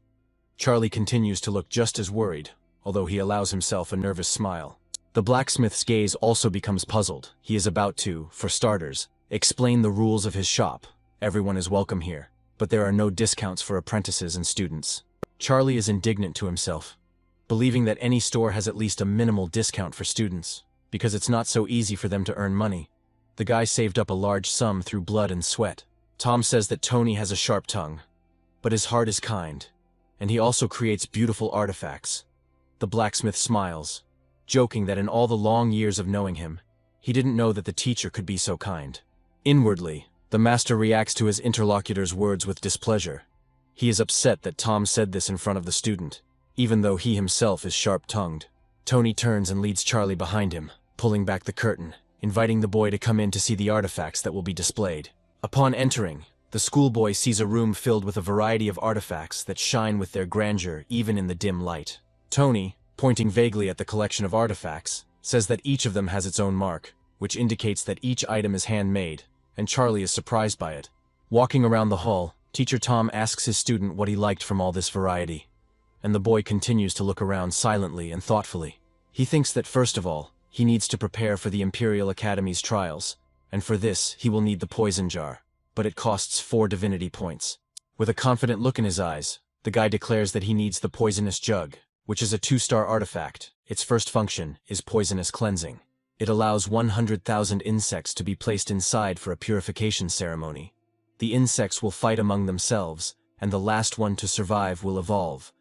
Charlie continues to look just as worried, although he allows himself a nervous smile. The blacksmith's gaze also becomes puzzled. He is about to, for starters, explain the rules of his shop. Everyone is welcome here, but there are no discounts for apprentices and students. Charlie is indignant to himself, believing that any store has at least a minimal discount for students, because it's not so easy for them to earn money. The guy saved up a large sum through blood and sweat, Tom says that Tony has a sharp tongue, but his heart is kind, and he also creates beautiful artifacts. The blacksmith smiles, joking that in all the long years of knowing him, he didn't know that the teacher could be so kind. Inwardly, the master reacts to his interlocutor's words with displeasure. He is upset that Tom said this in front of the student, even though he himself is sharp-tongued. Tony turns and leads Charlie behind him, pulling back the curtain, inviting the boy to come in to see the artifacts that will be displayed. Upon entering, the schoolboy sees a room filled with a variety of artifacts that shine with their grandeur even in the dim light. Tony, pointing vaguely at the collection of artifacts, says that each of them has its own mark, which indicates that each item is handmade, and Charlie is surprised by it. Walking around the hall, Teacher Tom asks his student what he liked from all this variety, and the boy continues to look around silently and thoughtfully. He thinks that first of all, he needs to prepare for the Imperial Academy's trials, and for this he will need the poison jar, but it costs 4 divinity points. With a confident look in his eyes, the guy declares that he needs the poisonous jug, which is a 2-star artifact. Its first function is poisonous cleansing. It allows 100,000 insects to be placed inside for a purification ceremony. The insects will fight among themselves, and the last one to survive will evolve,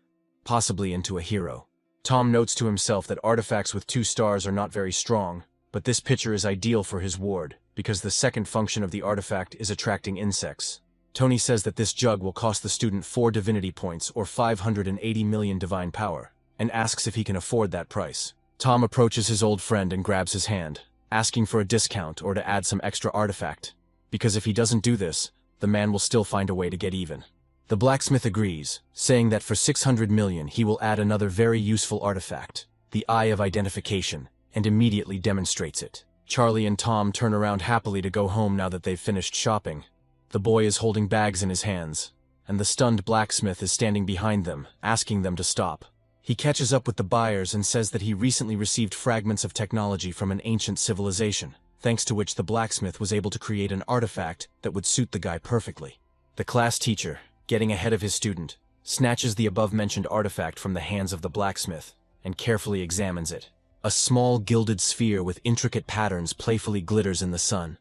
possibly into a hero. Tom notes to himself that artifacts with 2 stars are not very strong, but this picture is ideal for his ward, because the second function of the artifact is attracting insects. Tony says that this jug will cost the student 4 divinity points or 580 million divine power, and asks if he can afford that price. Tom approaches his old friend and grabs his hand, asking for a discount or to add some extra artifact, because if he doesn't do this, the man will still find a way to get even. The blacksmith agrees, saying that for 600 million he will add another very useful artifact, the Eye of Identification, and immediately demonstrates it. Charlie and Tom turn around happily to go home now that they've finished shopping. The boy is holding bags in his hands, and the stunned blacksmith is standing behind them, asking them to stop. He catches up with the buyers and says that he recently received fragments of technology from an ancient civilization, thanks to which the blacksmith was able to create an artifact that would suit the guy perfectly. The class teacher, getting ahead of his student, snatches the above-mentioned artifact from the hands of the blacksmith and carefully examines it. A small gilded sphere with intricate patterns playfully glitters in the sun,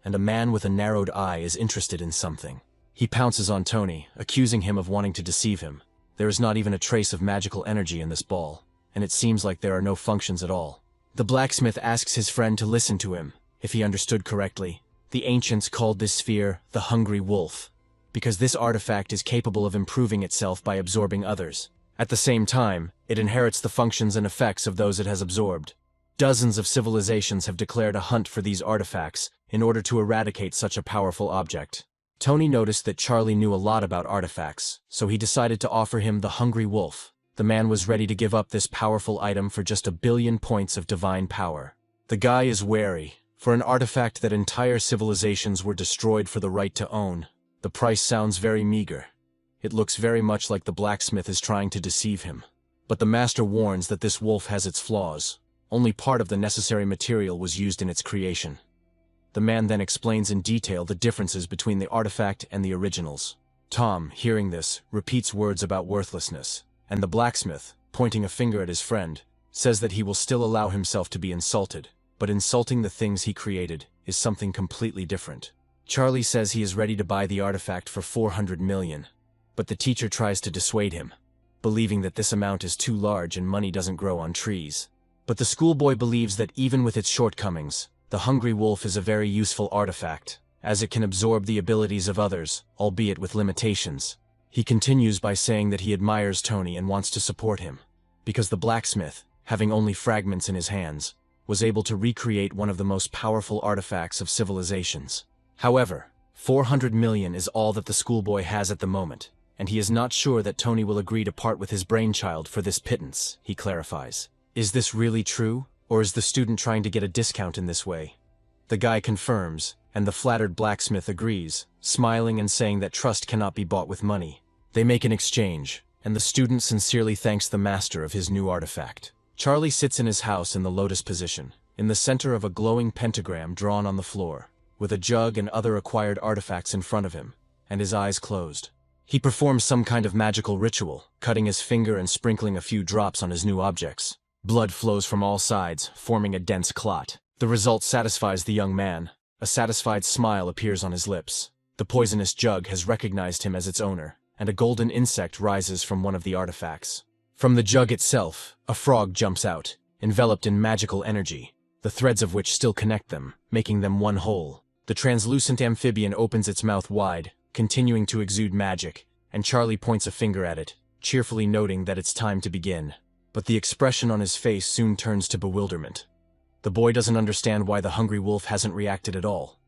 and a man with a narrowed eye is interested in something. He pounces on Tony, accusing him of wanting to deceive him. There is not even a trace of magical energy in this ball, and it seems like there are no functions at all. The blacksmith asks his friend to listen to him. If he understood correctly, the ancients called this sphere the Hungry Wolf, because this artifact is capable of improving itself by absorbing others. At the same time, it inherits the functions and effects of those it has absorbed. Dozens of civilizations have declared a hunt for these artifacts in order to eradicate such a powerful object. Tony noticed that Charlie knew a lot about artifacts, so he decided to offer him the Hungry Wolf. The man was ready to give up this powerful item for just 1 billion points of divine power. The guy is wary. For an artifact that entire civilizations were destroyed for the right to own, the price sounds very meager. It looks very much like the blacksmith is trying to deceive him. But the master warns that this wolf has its flaws. Only part of the necessary material was used in its creation. The man then explains in detail the differences between the artifact and the originals. Tom, hearing this, repeats words about worthlessness, and the blacksmith, pointing a finger at his friend, says that he will still allow himself to be insulted, but insulting the things he created is something completely different. Charlie says he is ready to buy the artifact for 400 million, but the teacher tries to dissuade him, believing that this amount is too large and money doesn't grow on trees. But the schoolboy believes that even with its shortcomings, the Hungry Wolf is a very useful artifact, as it can absorb the abilities of others, albeit with limitations. He continues by saying that he admires Tony and wants to support him, because the blacksmith, having only fragments in his hands, was able to recreate one of the most powerful artifacts of civilizations. However, 400 million is all that the schoolboy has at the moment, and he is not sure that Tony will agree to part with his brainchild for this pittance, he clarifies. Is this really true, or is the student trying to get a discount in this way? The guy confirms, and the flattered blacksmith agrees, smiling and saying that trust cannot be bought with money. They make an exchange, and the student sincerely thanks the master of his new artifact. Charlie sits in his house in the lotus position, in the center of a glowing pentagram drawn on the floor, with a jug and other acquired artifacts in front of him, and his eyes closed. He performs some kind of magical ritual, cutting his finger and sprinkling a few drops on his new objects. Blood flows from all sides, forming a dense clot. The result satisfies the young man. A satisfied smile appears on his lips. The poisonous jug has recognized him as its owner, and a golden insect rises from one of the artifacts. From the jug itself, a frog jumps out, enveloped in magical energy, the threads of which still connect them, making them one whole. The translucent amphibian opens its mouth wide, continuing to exude magic, and Charlie points a finger at it, cheerfully noting that it's time to begin. But the expression on his face soon turns to bewilderment. The boy doesn't understand why the hungry wolf hasn't reacted at all,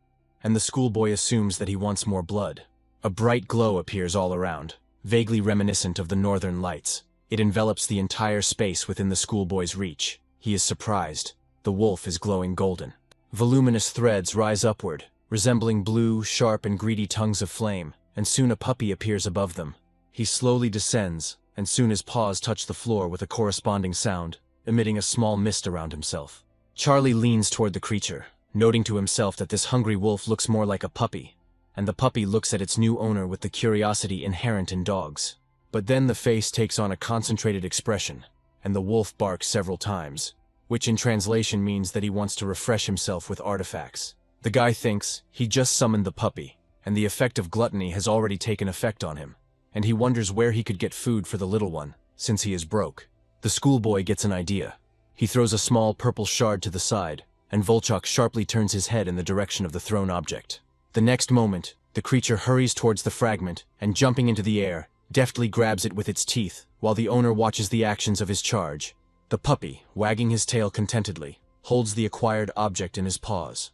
and the schoolboy assumes that he wants more blood. A bright glow appears all around, vaguely reminiscent of the northern lights. It envelops the entire space within the schoolboy's reach. He is surprised. The wolf is glowing golden. Voluminous threads rise upward, resembling blue, sharp, and greedy tongues of flame, and soon a puppy appears above them. He slowly descends, and soon his paws touch the floor with a corresponding sound, emitting a small mist around himself. Charlie leans toward the creature, noting to himself that this hungry wolf looks more like a puppy, and the puppy looks at its new owner with the curiosity inherent in dogs. But then the face takes on a concentrated expression, and the wolf barks several times, which in translation means that he wants to refresh himself with artifacts. The guy thinks he just summoned the puppy, and the effect of gluttony has already taken effect on him, and he wonders where he could get food for the little one, since he is broke. The schoolboy gets an idea. He throws a small purple shard to the side, and Volchok sharply turns his head in the direction of the thrown object. The next moment, the creature hurries towards the fragment, and jumping into the air, deftly grabs it with its teeth, while the owner watches the actions of his charge. The puppy, wagging his tail contentedly, holds the acquired object in his paws,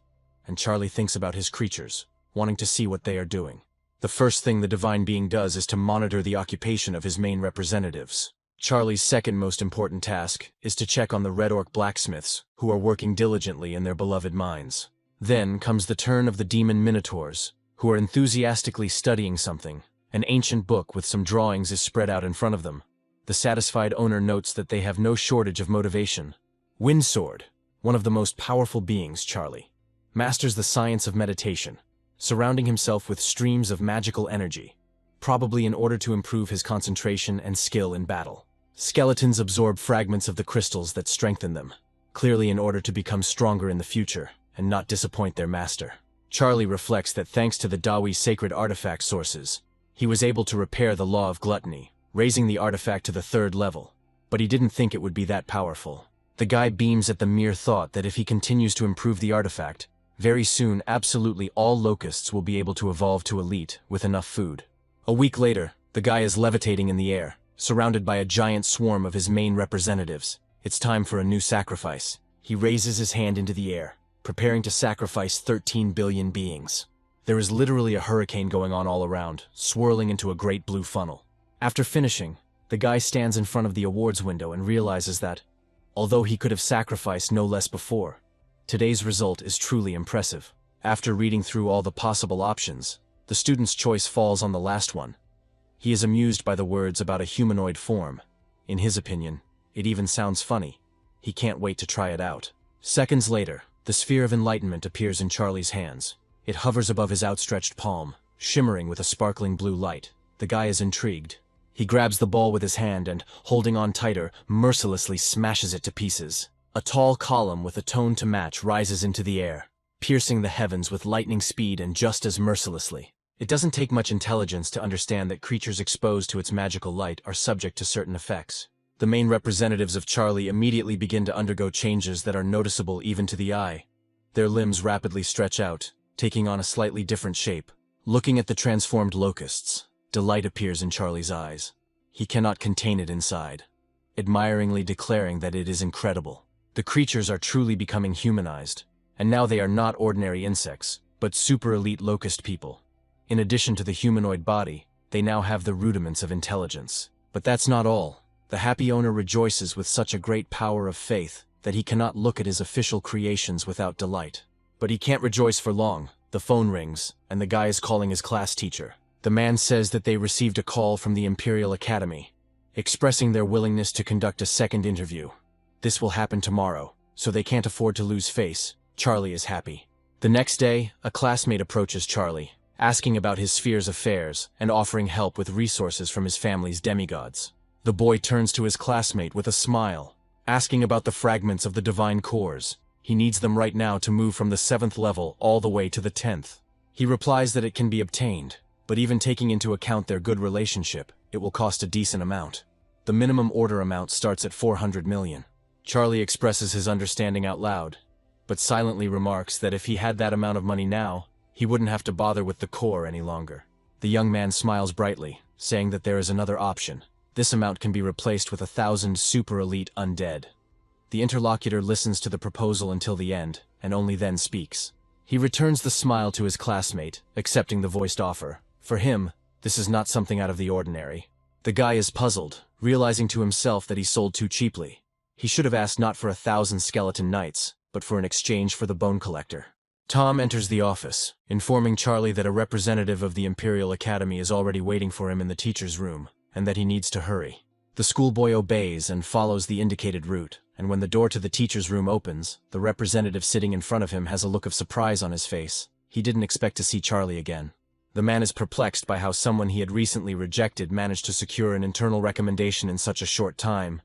and Charlie thinks about his creatures, wanting to see what they are doing. The first thing the divine being does is to monitor the occupation of his main representatives. Charlie's second most important task is to check on the Red Orc blacksmiths, who are working diligently in their beloved mines. Then comes the turn of the demon minotaurs, who are enthusiastically studying something. An ancient book with some drawings is spread out in front of them. The satisfied owner notes that they have no shortage of motivation. Windsword, one of the most powerful beings, Charlie, masters the science of meditation, surrounding himself with streams of magical energy, probably in order to improve his concentration and skill in battle. Skeletons absorb fragments of the crystals that strengthen them, clearly in order to become stronger in the future and not disappoint their master. Charlie reflects that thanks to the Dawi's sacred artifact sources, he was able to repair the law of gluttony, raising the artifact to the 3rd level. But he didn't think it would be that powerful. The guy beams at the mere thought that if he continues to improve the artifact, very soon absolutely all locusts will be able to evolve to elite with enough food. A week later, the guy is levitating in the air, surrounded by a giant swarm of his main representatives. It's time for a new sacrifice. He raises his hand into the air, preparing to sacrifice 13 billion beings. There is literally a hurricane going on all around, swirling into a great blue funnel. After finishing, the guy stands in front of the awards window and realizes that, although he could have sacrificed no less before, today's result is truly impressive. After reading through all the possible options, the student's choice falls on the last one. He is amused by the words about a humanoid form. In his opinion, it even sounds funny. He can't wait to try it out. Seconds later, the sphere of enlightenment appears in Charlie's hands. It hovers above his outstretched palm, shimmering with a sparkling blue light. The guy is intrigued. He grabs the ball with his hand and, holding on tighter, mercilessly smashes it to pieces. A tall column with a tone to match rises into the air, piercing the heavens with lightning speed and just as mercilessly. It doesn't take much intelligence to understand that creatures exposed to its magical light are subject to certain effects. The main representatives of Charlie immediately begin to undergo changes that are noticeable even to the eye. Their limbs rapidly stretch out, taking on a slightly different shape. Looking at the transformed locusts, delight appears in Charlie's eyes. He cannot contain it inside, admiringly declaring that it is incredible. The creatures are truly becoming humanized, and now they are not ordinary insects, but super elite locust people. In addition to the humanoid body, they now have the rudiments of intelligence. But that's not all. The happy owner rejoices with such a great power of faith that he cannot look at his official creations without delight. But he can't rejoice for long. The phone rings, and the guy is calling his class teacher. The man says that they received a call from the Imperial Academy, expressing their willingness to conduct a second interview. This will happen tomorrow, so they can't afford to lose face. Charlie is happy. The next day, a classmate approaches Charlie, asking about his sphere's affairs and offering help with resources from his family's demigods. The boy turns to his classmate with a smile, asking about the fragments of the divine cores. He needs them right now to move from the 7th level all the way to the 10th. He replies that it can be obtained, but even taking into account their good relationship, it will cost a decent amount. The minimum order amount starts at 400 million. Charlie expresses his understanding out loud, but silently remarks that if he had that amount of money now, he wouldn't have to bother with the core any longer. The young man smiles brightly, saying that there is another option. This amount can be replaced with 1,000 super elite undead. The interlocutor listens to the proposal until the end, and only then speaks. He returns the smile to his classmate, accepting the voiced offer. For him, this is not something out of the ordinary. The guy is puzzled, realizing to himself that he sold too cheaply. He should have asked not for 1,000 skeleton knights, but for an exchange for the bone collector. Tom enters the office, informing Charlie that a representative of the Imperial Academy is already waiting for him in the teacher's room, and that he needs to hurry. The schoolboy obeys and follows the indicated route, and when the door to the teacher's room opens, the representative sitting in front of him has a look of surprise on his face. He didn't expect to see Charlie again. The man is perplexed by how someone he had recently rejected managed to secure an internal recommendation in such a short time,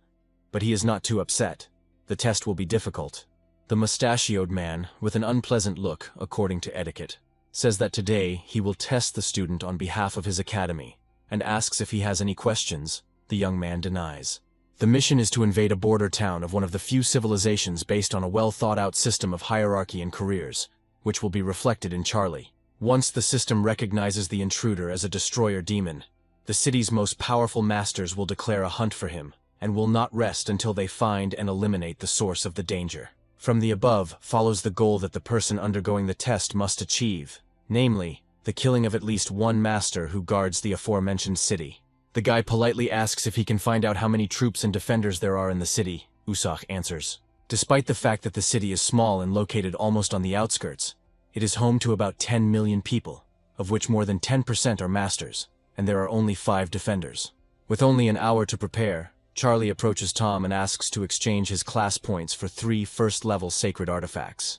but he is not too upset. The test will be difficult. The mustachioed man, with an unpleasant look, according to etiquette, says that today he will test the student on behalf of his academy, and asks if he has any questions. The young man denies. The mission is to invade a border town of one of the few civilizations based on a well-thought-out system of hierarchy and careers, which will be reflected in Charlie. Once the system recognizes the intruder as a destroyer demon, the city's most powerful masters will declare a hunt for him, and will not rest until they find and eliminate the source of the danger. From the above follows the goal that the person undergoing the test must achieve, namely, the killing of at least one master who guards the aforementioned city. The guy politely asks if he can find out how many troops and defenders there are in the city. Usach answers. Despite the fact that the city is small and located almost on the outskirts, it is home to about 10 million people, of which more than 10% are masters, and there are only 5 defenders. With only an hour to prepare, Charlie approaches Tom and asks to exchange his class points for 3 first-level sacred artifacts.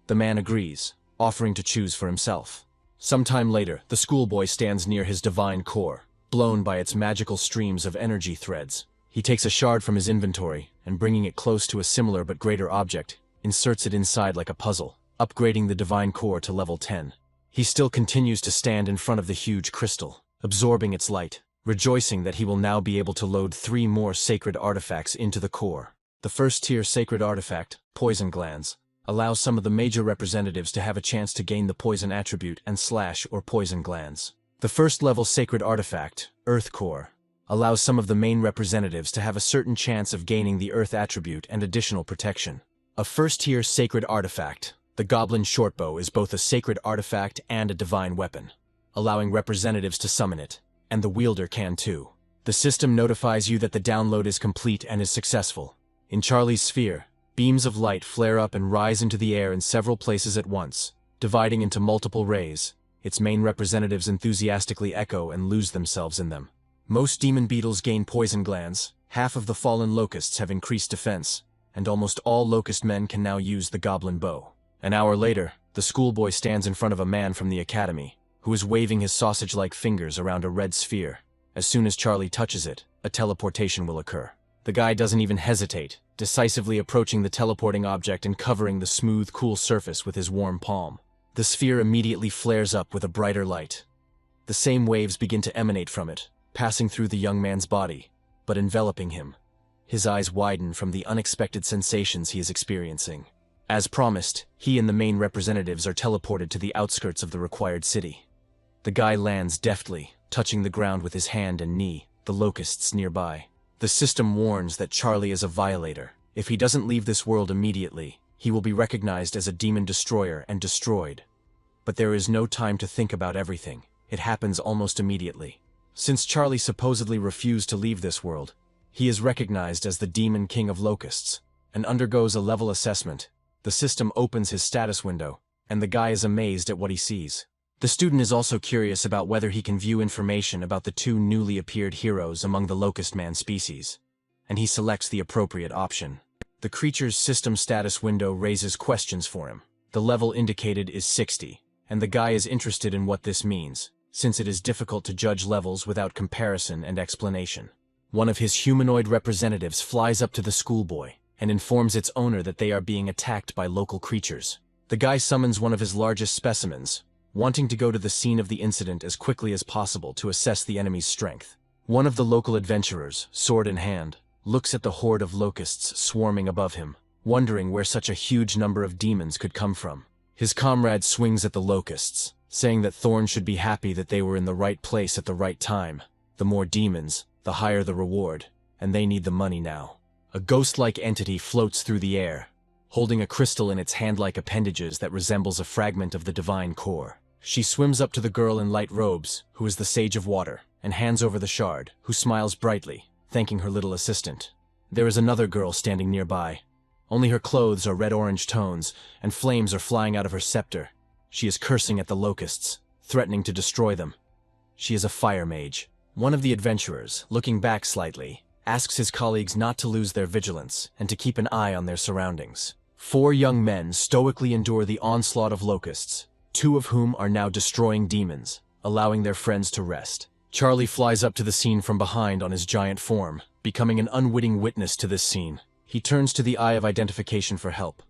The man agrees, offering to choose for himself. Sometime later, the schoolboy stands near his divine core, blown by its magical streams of energy threads. He takes a shard from his inventory, and bringing it close to a similar but greater object, inserts it inside like a puzzle, upgrading the divine core to level 10. He still continues to stand in front of the huge crystal, absorbing its light, rejoicing that he will now be able to load 3 more sacred artifacts into the core. The first-tier sacred artifact, Poison Glands, allows some of the major representatives to have a chance to gain the poison attribute and slash or poison glands. The first-level sacred artifact, Earth Core, allows some of the main representatives to have a certain chance of gaining the Earth attribute and additional protection. A first-tier sacred artifact, the Goblin Shortbow, is both a sacred artifact and a divine weapon, allowing representatives to summon it, and the wielder can too. The system notifies you that the download is complete and is successful. In Charlie's sphere, beams of light flare up and rise into the air in several places at once, dividing into multiple rays. Its main representatives enthusiastically echo and lose themselves in them. Most demon beetles gain poison glands, half of the fallen locusts have increased defense, and almost all locust men can now use the goblin bow. An hour later, the schoolboy stands in front of a man from the academy, who is waving his sausage-like fingers around a red sphere. As soon as Charlie touches it, a teleportation will occur. The guy doesn't even hesitate, decisively approaching the teleporting object and covering the smooth, cool surface with his warm palm. The sphere immediately flares up with a brighter light. The same waves begin to emanate from it, passing through the young man's body, but enveloping him. His eyes widen from the unexpected sensations he is experiencing. As promised, he and the main representatives are teleported to the outskirts of the required city. The guy lands deftly, touching the ground with his hand and knee, the locusts nearby. The system warns that Charlie is a violator. If he doesn't leave this world immediately, he will be recognized as a demon destroyer and destroyed. But there is no time to think about everything. It happens almost immediately. Since Charlie supposedly refused to leave this world, he is recognized as the Demon King of Locusts, and undergoes a level assessment. The system opens his status window, and the guy is amazed at what he sees. The student is also curious about whether he can view information about the 2 newly appeared heroes among the Locust Man species, and he selects the appropriate option. The creature's system status window raises questions for him. The level indicated is 60, and the guy is interested in what this means, since it is difficult to judge levels without comparison and explanation. One of his humanoid representatives flies up to the schoolboy and informs its owner that they are being attacked by local creatures. The guy summons one of his largest specimens, wanting to go to the scene of the incident as quickly as possible to assess the enemy's strength. One of the local adventurers, sword in hand, looks at the horde of locusts swarming above him, wondering where such a huge number of demons could come from. His comrade swings at the locusts, saying that Thorn should be happy that they were in the right place at the right time. The more demons, the higher the reward, and they need the money now. A ghost-like entity floats through the air, holding a crystal in its hand-like appendages that resembles a fragment of the divine core. She swims up to the girl in light robes, who is the Sage of Water, and hands over the shard, who smiles brightly, thanking her little assistant. There is another girl standing nearby. Only her clothes are red-orange tones, and flames are flying out of her scepter. She is cursing at the locusts, threatening to destroy them. She is a fire mage. One of the adventurers, looking back slightly, asks his colleagues not to lose their vigilance and to keep an eye on their surroundings. 4 young men stoically endure the onslaught of locusts, 2 of whom are now destroying demons, allowing their friends to rest. Charlie flies up to the scene from behind on his giant form, becoming an unwitting witness to this scene. He turns to the Eye of Identification for help.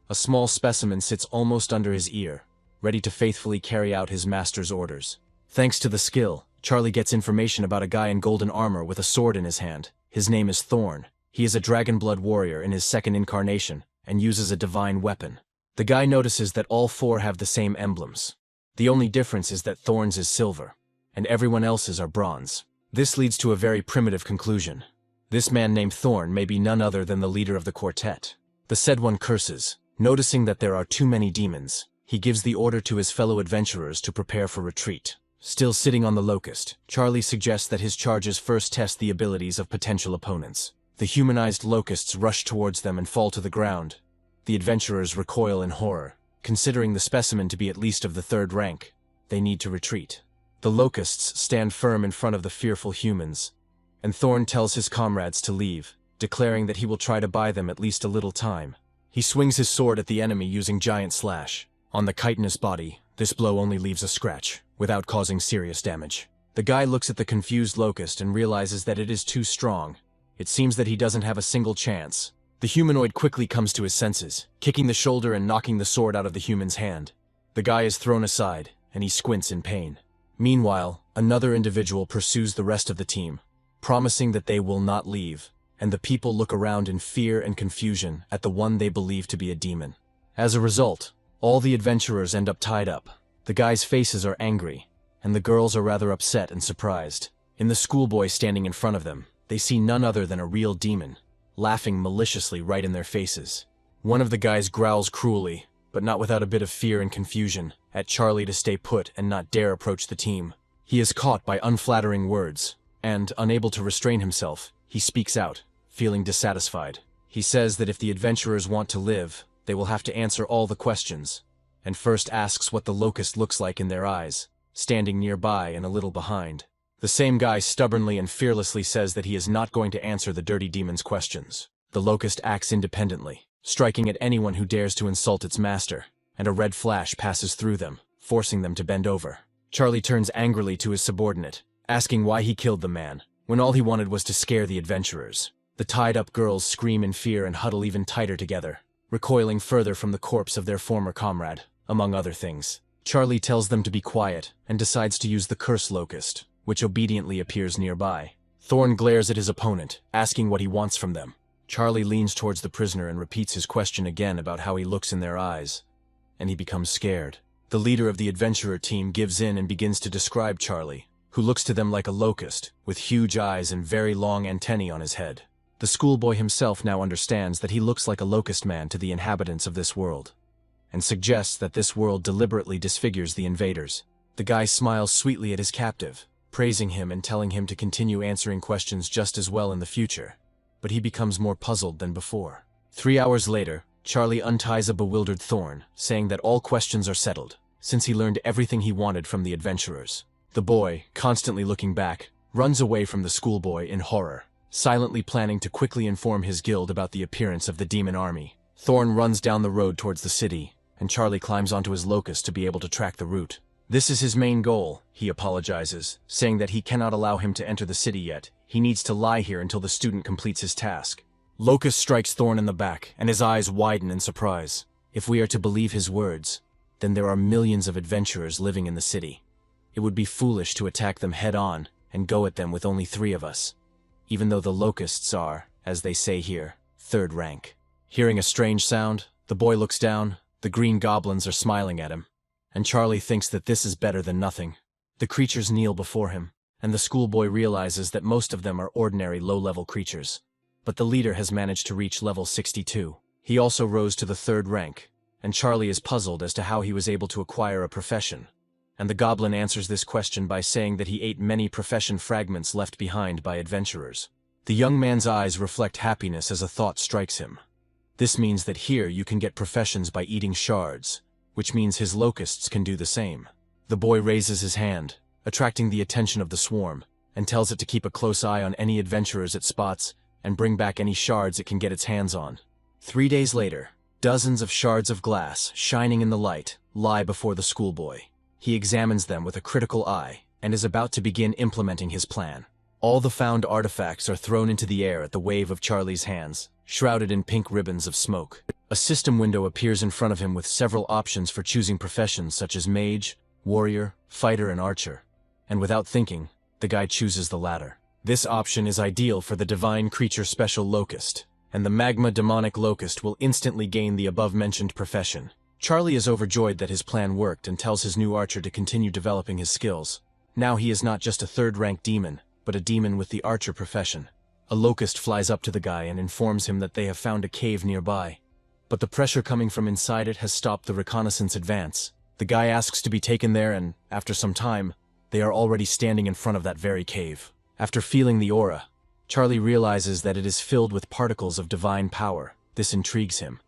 A small specimen sits almost under his ear, ready to faithfully carry out his master's orders. Thanks to the skill, Charlie gets information about a guy in golden armor with a sword in his hand. His name is Thorn. He is a dragon blood warrior in his second incarnation, and uses a divine weapon. The guy notices that all 4 have the same emblems. The only difference is that Thorn's is silver, and everyone else's are bronze. This leads to a very primitive conclusion. This man named Thorn may be none other than the leader of the quartet. The said one curses, noticing that there are too many demons. He gives the order to his fellow adventurers to prepare for retreat. Still sitting on the locust, Charlie suggests that his charges first test the abilities of potential opponents. The humanized locusts rush towards them and fall to the ground. The adventurers recoil in horror. Considering the specimen to be at least of the 3rd rank, they need to retreat. The locusts stand firm in front of the fearful humans, and Thorn tells his comrades to leave, declaring that he will try to buy them at least a little time. He swings his sword at the enemy using Giant Slash. On the chitinous body, this blow only leaves a scratch, without causing serious damage. The guy looks at the confused locust and realizes that it is too strong. It seems that he doesn't have a single chance. The humanoid quickly comes to his senses, kicking the shoulder and knocking the sword out of the human's hand. The guy is thrown aside, and he squints in pain. Meanwhile, another individual pursues the rest of the team, promising that they will not leave, and the people look around in fear and confusion at the one they believe to be a demon. As a result, all the adventurers end up tied up. The guys' faces are angry, and the girls are rather upset and surprised. In the schoolboy standing in front of them, they see none other than a real demon, laughing maliciously right in their faces. One of the guys growls cruelly, but not without a bit of fear and confusion, at Charlie to stay put and not dare approach the team. He is caught by unflattering words, and, unable to restrain himself, he speaks out, feeling dissatisfied. He says that if the adventurers want to live, they will have to answer all the questions, and first asks what the locust looks like in their eyes, standing nearby and a little behind. The same guy stubbornly and fearlessly says that he is not going to answer the dirty demon's questions. The locust acts independently, striking at anyone who dares to insult its master, and a red flash passes through them, forcing them to bend over. Charlie turns angrily to his subordinate, asking why he killed the man, when all he wanted was to scare the adventurers. The tied-up girls scream in fear and huddle even tighter together, recoiling further from the corpse of their former comrade, among other things. Charlie tells them to be quiet, and decides to use the curse locust, which obediently appears nearby. Thorn glares at his opponent, asking what he wants from them. Charlie leans towards the prisoner and repeats his question again about how he looks in their eyes, and he becomes scared. The leader of the adventurer team gives in and begins to describe Charlie, who looks to them like a locust, with huge eyes and very long antennae on his head. The schoolboy himself now understands that he looks like a locust man to the inhabitants of this world, and suggests that this world deliberately disfigures the invaders. The guy smiles sweetly at his captive, praising him and telling him to continue answering questions just as well in the future, but he becomes more puzzled than before. 3 hours later, Charlie unties a bewildered Thorn, saying that all questions are settled, since he learned everything he wanted from the adventurers. The boy, constantly looking back, runs away from the schoolboy in horror, silently planning to quickly inform his guild about the appearance of the demon army. Thorn runs down the road towards the city, and Charlie climbs onto his locust to be able to track the route. This is his main goal, he apologizes, saying that he cannot allow him to enter the city yet. He needs to lie here until the student completes his task. Locust strikes Thorn in the back, and his eyes widen in surprise. If we are to believe his words, then there are millions of adventurers living in the city. It would be foolish to attack them head-on and go at them with only 3 of us, even though the locusts are, as they say here, 3rd rank. Hearing a strange sound, the boy looks down. The green goblins are smiling at him, and Charlie thinks that this is better than nothing. The creatures kneel before him, and the schoolboy realizes that most of them are ordinary low-level creatures. But the leader has managed to reach level 62. He also rose to the 3rd rank, and Charlie is puzzled as to how he was able to acquire a profession. And the goblin answers this question by saying that he ate many profession fragments left behind by adventurers. The young man's eyes reflect happiness as a thought strikes him. This means that here you can get professions by eating shards, which means his locusts can do the same. The boy raises his hand, attracting the attention of the swarm, and tells it to keep a close eye on any adventurers it spots and bring back any shards it can get its hands on. 3 days later, dozens of shards of glass, shining in the light, lie before the schoolboy. He examines them with a critical eye and is about to begin implementing his plan. All the found artifacts are thrown into the air at the wave of Charlie's hands, shrouded in pink ribbons of smoke. A system window appears in front of him with several options for choosing professions such as mage, warrior, fighter, and archer. And without thinking, the guy chooses the latter. This option is ideal for the divine creature special locust, and the magma demonic locust will instantly gain the above-mentioned profession. Charlie is overjoyed that his plan worked and tells his new archer to continue developing his skills. Now he is not just a 3rd-rank demon, but a demon with the archer profession. A locust flies up to the guy and informs him that they have found a cave nearby. But the pressure coming from inside it has stopped the reconnaissance advance. The guy asks to be taken there and, after some time, they are already standing in front of that very cave. After feeling the aura, Charlie realizes that it is filled with particles of divine power. This intrigues him,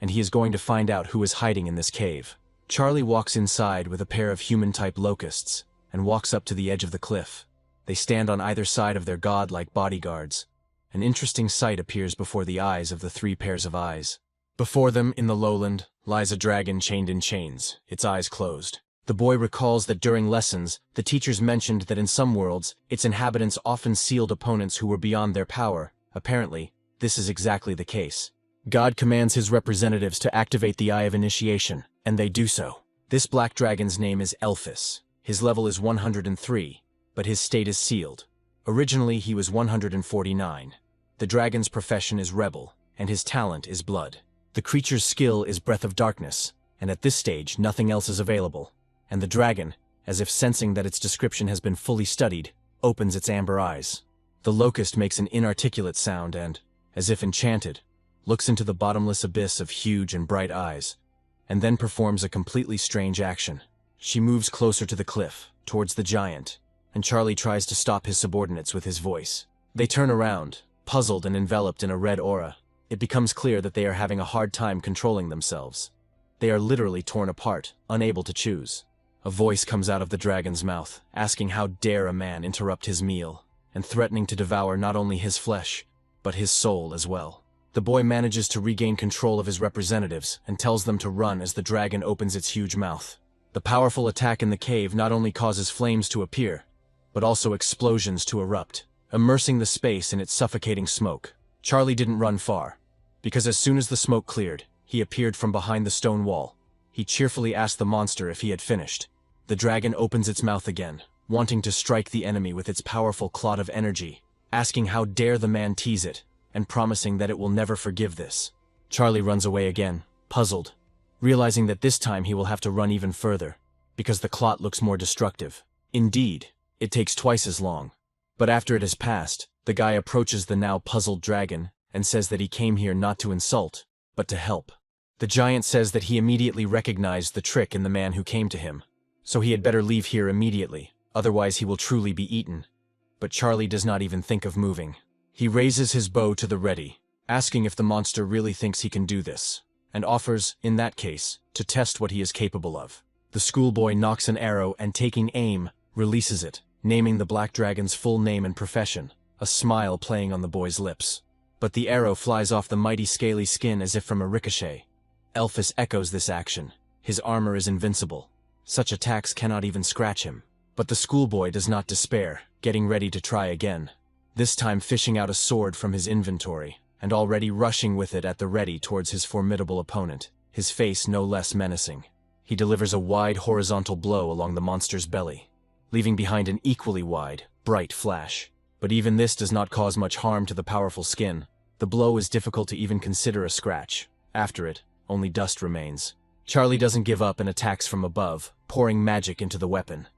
and he is going to find out who is hiding in this cave. Charlie walks inside with a pair of human-type locusts and walks up to the edge of the cliff. They stand on either side of their god-like bodyguards. An interesting sight appears before the eyes of the 3 pairs of eyes. Before them, in the lowland, lies a dragon chained in chains, its eyes closed. The boy recalls that during lessons, the teachers mentioned that in some worlds, its inhabitants often sealed opponents who were beyond their power. Apparently, this is exactly the case. God commands his representatives to activate the Eye of Initiation, and they do so. This black dragon's name is Elphys. His level is 103, but his state is sealed. Originally, he was 149. The dragon's profession is Rebel, and his talent is Blood. The creature's skill is Breath of Darkness, and at this stage, nothing else is available. And the dragon, as if sensing that its description has been fully studied, opens its amber eyes. The locust makes an inarticulate sound and, as if enchanted, looks into the bottomless abyss of huge and bright eyes, and then performs a completely strange action. She moves closer to the cliff, towards the giant, and Charlie tries to stop his subordinates with his voice. They turn around, puzzled and enveloped in a red aura. It becomes clear that they are having a hard time controlling themselves. They are literally torn apart, unable to choose. A voice comes out of the dragon's mouth, asking how dare a man interrupt his meal, and threatening to devour not only his flesh, but his soul as well. The boy manages to regain control of his representatives and tells them to run as the dragon opens its huge mouth. The powerful attack in the cave not only causes flames to appear, but also explosions to erupt, immersing the space in its suffocating smoke. Charlie didn't run far, because as soon as the smoke cleared, he appeared from behind the stone wall. He cheerfully asked the monster if he had finished. The dragon opens its mouth again, wanting to strike the enemy with its powerful clot of energy, asking how dare the man tease it, and promising that it will never forgive this. Charlie runs away again, puzzled, realizing that this time he will have to run even further, because the clot looks more destructive. Indeed, it takes twice as long. But after it has passed, the guy approaches the now puzzled dragon and says that he came here not to insult, but to help. The giant says that he immediately recognized the trick in the man who came to him, so he had better leave here immediately, otherwise he will truly be eaten. But Charlie does not even think of moving. He raises his bow to the ready, asking if the monster really thinks he can do this, and offers, in that case, to test what he is capable of. The schoolboy knocks an arrow and, taking aim, releases it, naming the black dragon's full name and profession, a smile playing on the boy's lips. But the arrow flies off the mighty scaly skin as if from a ricochet. Elphys echoes this action. His armor is invincible. Such attacks cannot even scratch him. But the schoolboy does not despair, getting ready to try again. This time fishing out a sword from his inventory, and already rushing with it at the ready towards his formidable opponent, his face no less menacing. He delivers a wide horizontal blow along the monster's belly, leaving behind an equally wide, bright flash. But even this does not cause much harm to the powerful skin. The blow is difficult to even consider a scratch. After it, only dust remains. Charlie doesn't give up and attacks from above, pouring magic into the weapon.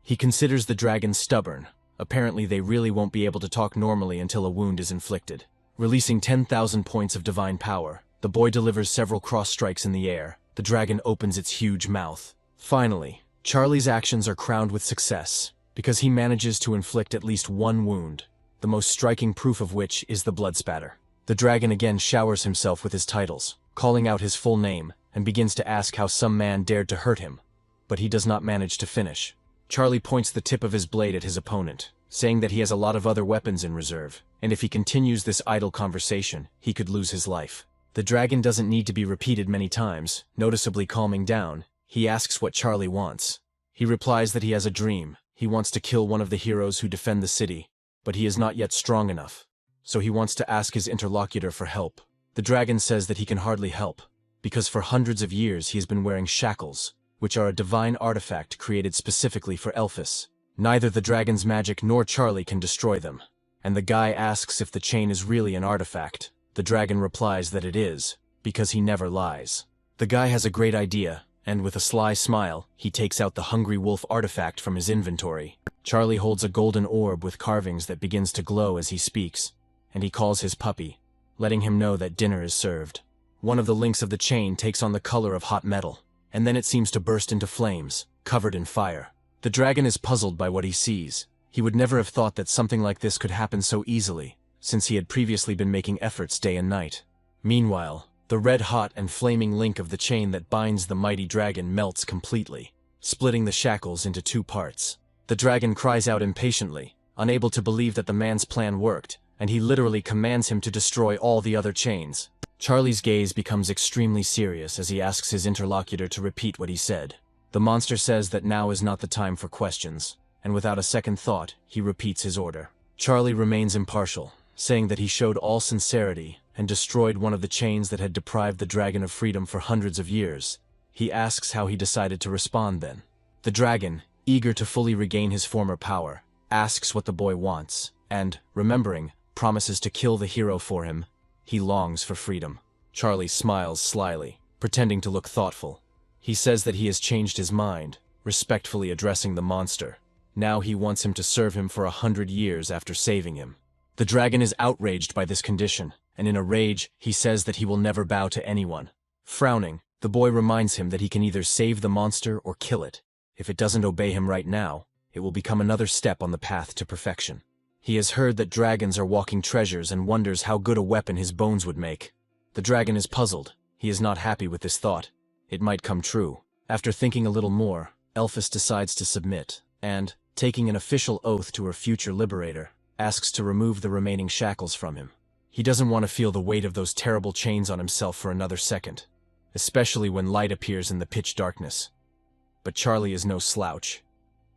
He considers the dragon stubborn. Apparently they really won't be able to talk normally until a wound is inflicted. Releasing 10,000 points of divine power, the boy delivers several cross strikes in the air. The dragon opens its huge mouth. Finally, Charlie's actions are crowned with success, because he manages to inflict at least one wound, the most striking proof of which is the blood spatter. The dragon again showers himself with his titles, calling out his full name, and begins to ask how some man dared to hurt him, but he does not manage to finish. Charlie points the tip of his blade at his opponent, saying that he has a lot of other weapons in reserve, and if he continues this idle conversation, he could lose his life. The dragon doesn't need to be repeated many times, noticeably calming down. He asks what Charlie wants. He replies that he has a dream. He wants to kill one of the heroes who defend the city, but he is not yet strong enough, so he wants to ask his interlocutor for help. The dragon says that he can hardly help, because for hundreds of years he has been wearing shackles, which are a divine artifact created specifically for Elphys. Neither the dragon's magic nor Charlie can destroy them, and the guy asks if the chain is really an artifact. The dragon replies that it is, because he never lies. The guy has a great idea, and with a sly smile, he takes out the Hungry Wolf artifact from his inventory. Charlie holds a golden orb with carvings that begins to glow as he speaks, and he calls his puppy, letting him know that dinner is served. One of the links of the chain takes on the color of hot metal, and then it seems to burst into flames, covered in fire. The dragon is puzzled by what he sees. He would never have thought that something like this could happen so easily, since he had previously been making efforts day and night. Meanwhile, the red-hot and flaming link of the chain that binds the mighty dragon melts completely, splitting the shackles into two parts. The dragon cries out impatiently, unable to believe that the man's plan worked, and he literally commands him to destroy all the other chains. Charlie's gaze becomes extremely serious as he asks his interlocutor to repeat what he said. The monster says that now is not the time for questions, and without a second thought, he repeats his order. Charlie remains impartial, saying that he showed all sincerity and destroyed one of the chains that had deprived the dragon of freedom for hundreds of years. He asks how he decided to respond then. The dragon, eager to fully regain his former power, asks what the boy wants, and, remembering, promises to kill the hero for him. He longs for freedom. Charlie smiles slyly, pretending to look thoughtful. He says that he has changed his mind, respectfully addressing the monster. Now he wants him to serve him for 100 years after saving him. The dragon is outraged by this condition, and in a rage, he says that he will never bow to anyone. Frowning, the boy reminds him that he can either save the monster or kill it. If it doesn't obey him right now, it will become another step on the path to perfection. He has heard that dragons are walking treasures and wonders how good a weapon his bones would make. The dragon is puzzled. He is not happy with this thought. It might come true. After thinking a little more, Elphys decides to submit, and, taking an official oath to her future liberator, asks to remove the remaining shackles from him. He doesn't want to feel the weight of those terrible chains on himself for another second, especially when light appears in the pitch darkness. But Charlie is no slouch.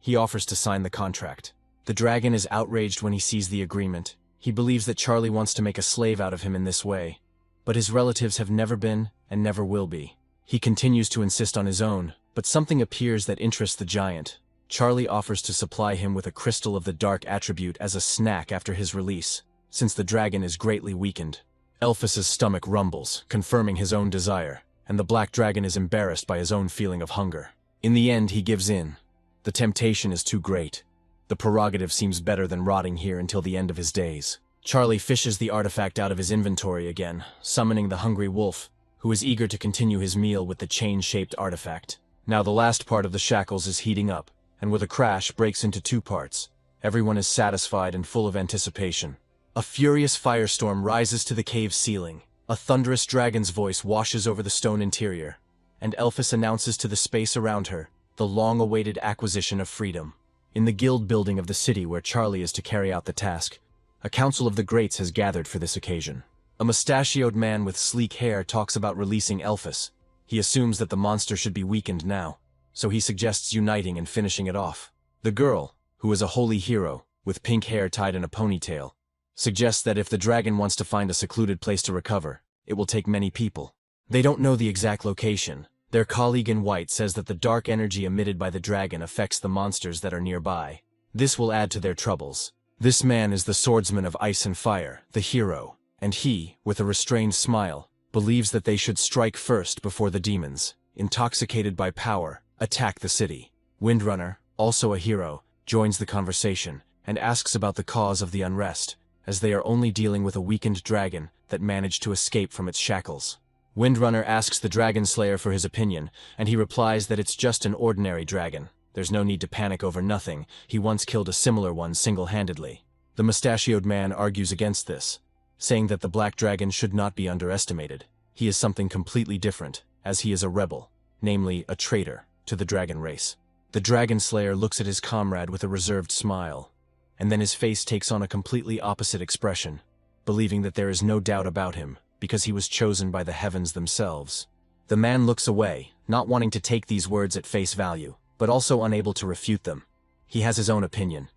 He offers to sign the contract. The dragon is outraged when he sees the agreement. He believes that Charlie wants to make a slave out of him in this way, but his relatives have never been and never will be. He continues to insist on his own, but something appears that interests the giant. Charlie offers to supply him with a crystal of the dark attribute as a snack after his release, since the dragon is greatly weakened. Elphys's stomach rumbles, confirming his own desire, and the black dragon is embarrassed by his own feeling of hunger. In the end, he gives in. The temptation is too great. The prerogative seems better than rotting here until the end of his days. Charlie fishes the artifact out of his inventory again, summoning the Hungry Wolf, who is eager to continue his meal with the chain-shaped artifact. Now the last part of the shackles is heating up, and with a crash breaks into two parts. Everyone is satisfied and full of anticipation. A furious firestorm rises to the cave's ceiling. A thunderous dragon's voice washes over the stone interior, and Elphys announces to the space around her the long-awaited acquisition of freedom. In the guild building of the city where Charlie is to carry out the task, a council of the greats has gathered for this occasion. A mustachioed man with sleek hair talks about releasing Elphys. He assumes that the monster should be weakened now, so he suggests uniting and finishing it off. The girl, who is a holy hero, with pink hair tied in a ponytail, suggests that if the dragon wants to find a secluded place to recover, it will take many people. They don't know the exact location, Their colleague in white says that the dark energy emitted by the dragon affects the monsters that are nearby. This will add to their troubles. This man is the swordsman of ice and fire, the hero, and he, with a restrained smile, believes that they should strike first before the demons, intoxicated by power, attack the city. Windrunner, also a hero, joins the conversation and asks about the cause of the unrest, as they are only dealing with a weakened dragon that managed to escape from its shackles. Windrunner asks the Dragon Slayer for his opinion, and he replies that it's just an ordinary dragon. There's no need to panic over nothing. He once killed a similar one single-handedly. The mustachioed man argues against this, saying that the black dragon should not be underestimated. He is something completely different, as he is a rebel, namely a traitor, to the dragon race. The Dragon Slayer looks at his comrade with a reserved smile, and then his face takes on a completely opposite expression, believing that there is no doubt about him, because he was chosen by the heavens themselves. The man looks away, not wanting to take these words at face value, but also unable to refute them. He has his own opinion,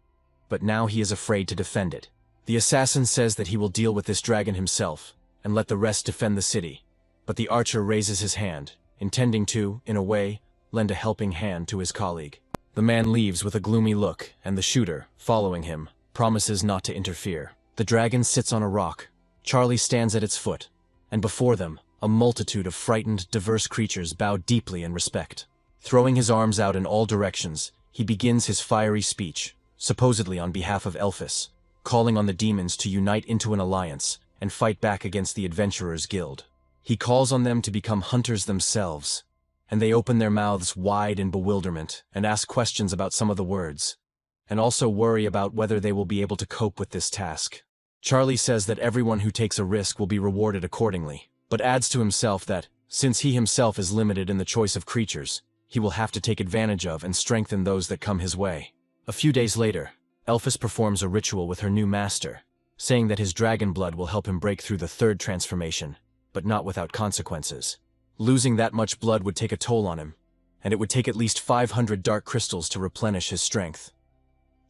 but now he is afraid to defend it. The assassin says that he will deal with this dragon himself, and let the rest defend the city. But the archer raises his hand, intending to, in a way, lend a helping hand to his colleague. The man leaves with a gloomy look, and the shooter, following him, promises not to interfere. The dragon sits on a rock. Charlie stands at its foot, and before them, a multitude of frightened, diverse creatures bow deeply in respect. Throwing his arms out in all directions, he begins his fiery speech, supposedly on behalf of Elphys, calling on the demons to unite into an alliance and fight back against the Adventurers Guild. He calls on them to become hunters themselves, and they open their mouths wide in bewilderment and ask questions about some of the words, and also worry about whether they will be able to cope with this task. Charlie says that everyone who takes a risk will be rewarded accordingly, but adds to himself that, since he himself is limited in the choice of creatures, he will have to take advantage of and strengthen those that come his way. A few days later, Elphys performs a ritual with her new master, saying that his dragon blood will help him break through the third transformation, but not without consequences. Losing that much blood would take a toll on him, and it would take at least 500 dark crystals to replenish his strength.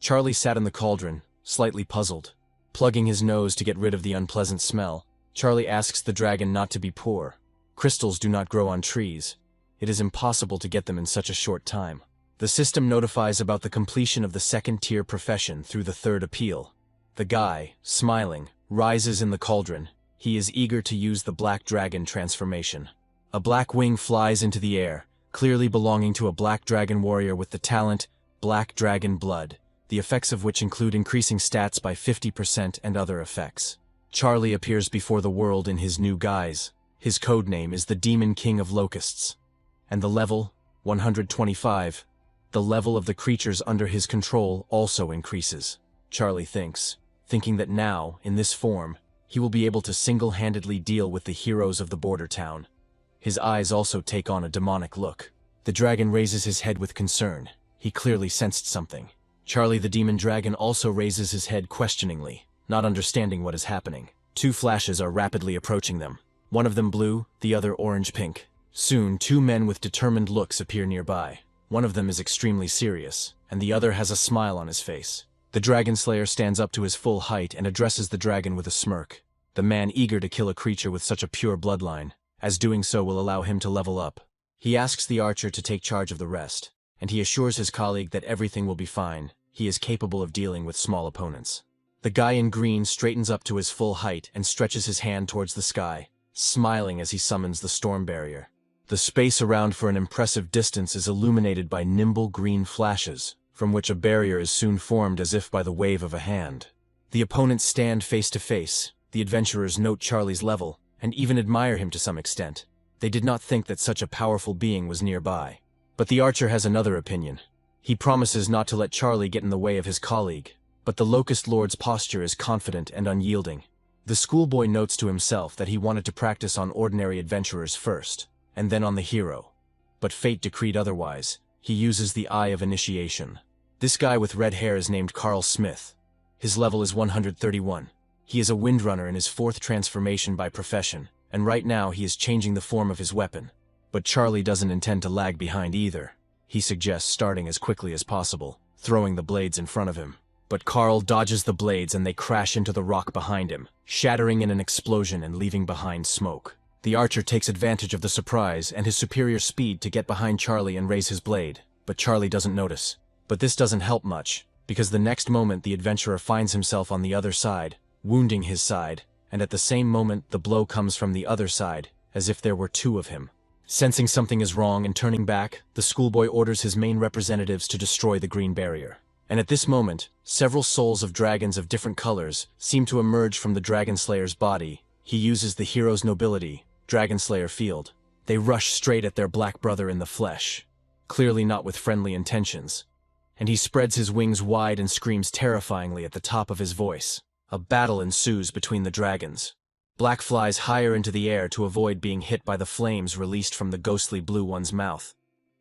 Charlie sat in the cauldron, slightly puzzled. Plugging his nose to get rid of the unpleasant smell, Charlie asks the dragon not to be poor. Crystals do not grow on trees. It is impossible to get them in such a short time. The system notifies about the completion of the second-tier profession through the third appeal. The guy, smiling, rises in the cauldron. He is eager to use the black dragon transformation. A black wing flies into the air, clearly belonging to a black dragon warrior with the talent Black Dragon Blood, the effects of which include increasing stats by 50% and other effects. Charlie appears before the world in his new guise. His codename is the Demon King of Locusts, and the level, 125, the level of the creatures under his control also increases. Charlie thinking that now, in this form, he will be able to single-handedly deal with the heroes of the border town. His eyes also take on a demonic look. The dragon raises his head with concern. He clearly sensed something. Charlie the Demon Dragon also raises his head questioningly, not understanding what is happening. Two flashes are rapidly approaching them. One of them blue, the other orange-pink. Soon, two men with determined looks appear nearby. One of them is extremely serious, and the other has a smile on his face. The Dragon Slayer stands up to his full height and addresses the dragon with a smirk. The man eager to kill a creature with such a pure bloodline, as doing so will allow him to level up. He asks the archer to take charge of the rest, and he assures his colleague that everything will be fine. He is capable of dealing with small opponents. The guy in green straightens up to his full height and stretches his hand towards the sky, smiling as he summons the storm barrier. The space around for an impressive distance is illuminated by nimble green flashes, from which a barrier is soon formed as if by the wave of a hand. The opponents stand face to face. The adventurers note Charlie's level, and even admire him to some extent. They did not think that such a powerful being was nearby. But the archer has another opinion. He promises not to let Charlie get in the way of his colleague, but the Locust Lord's posture is confident and unyielding. The schoolboy notes to himself that he wanted to practice on ordinary adventurers first, and then on the hero. But fate decreed otherwise. He uses the Eye of Initiation. This guy with red hair is named Carl Smith. His level is 131. He is a windrunner in his fourth transformation by profession, and right now he is changing the form of his weapon. But Charlie doesn't intend to lag behind either. He suggests starting as quickly as possible, throwing the blades in front of him. But Carl dodges the blades and they crash into the rock behind him, shattering in an explosion and leaving behind smoke. The archer takes advantage of the surprise and his superior speed to get behind Charlie and raise his blade, but Charlie doesn't notice. But this doesn't help much, because the next moment the adventurer finds himself on the other side, wounding his side, and at the same moment the blow comes from the other side, as if there were two of him. Sensing something is wrong and turning back, the schoolboy orders his main representatives to destroy the green barrier. And at this moment, several souls of dragons of different colors seem to emerge from the Dragon Slayer's body. He uses the hero's nobility, Dragon Slayer Field. They rush straight at their black brother in the flesh, clearly not with friendly intentions. And he spreads his wings wide and screams terrifyingly at the top of his voice. A battle ensues between the dragons. Black flies higher into the air to avoid being hit by the flames released from the ghostly blue one's mouth,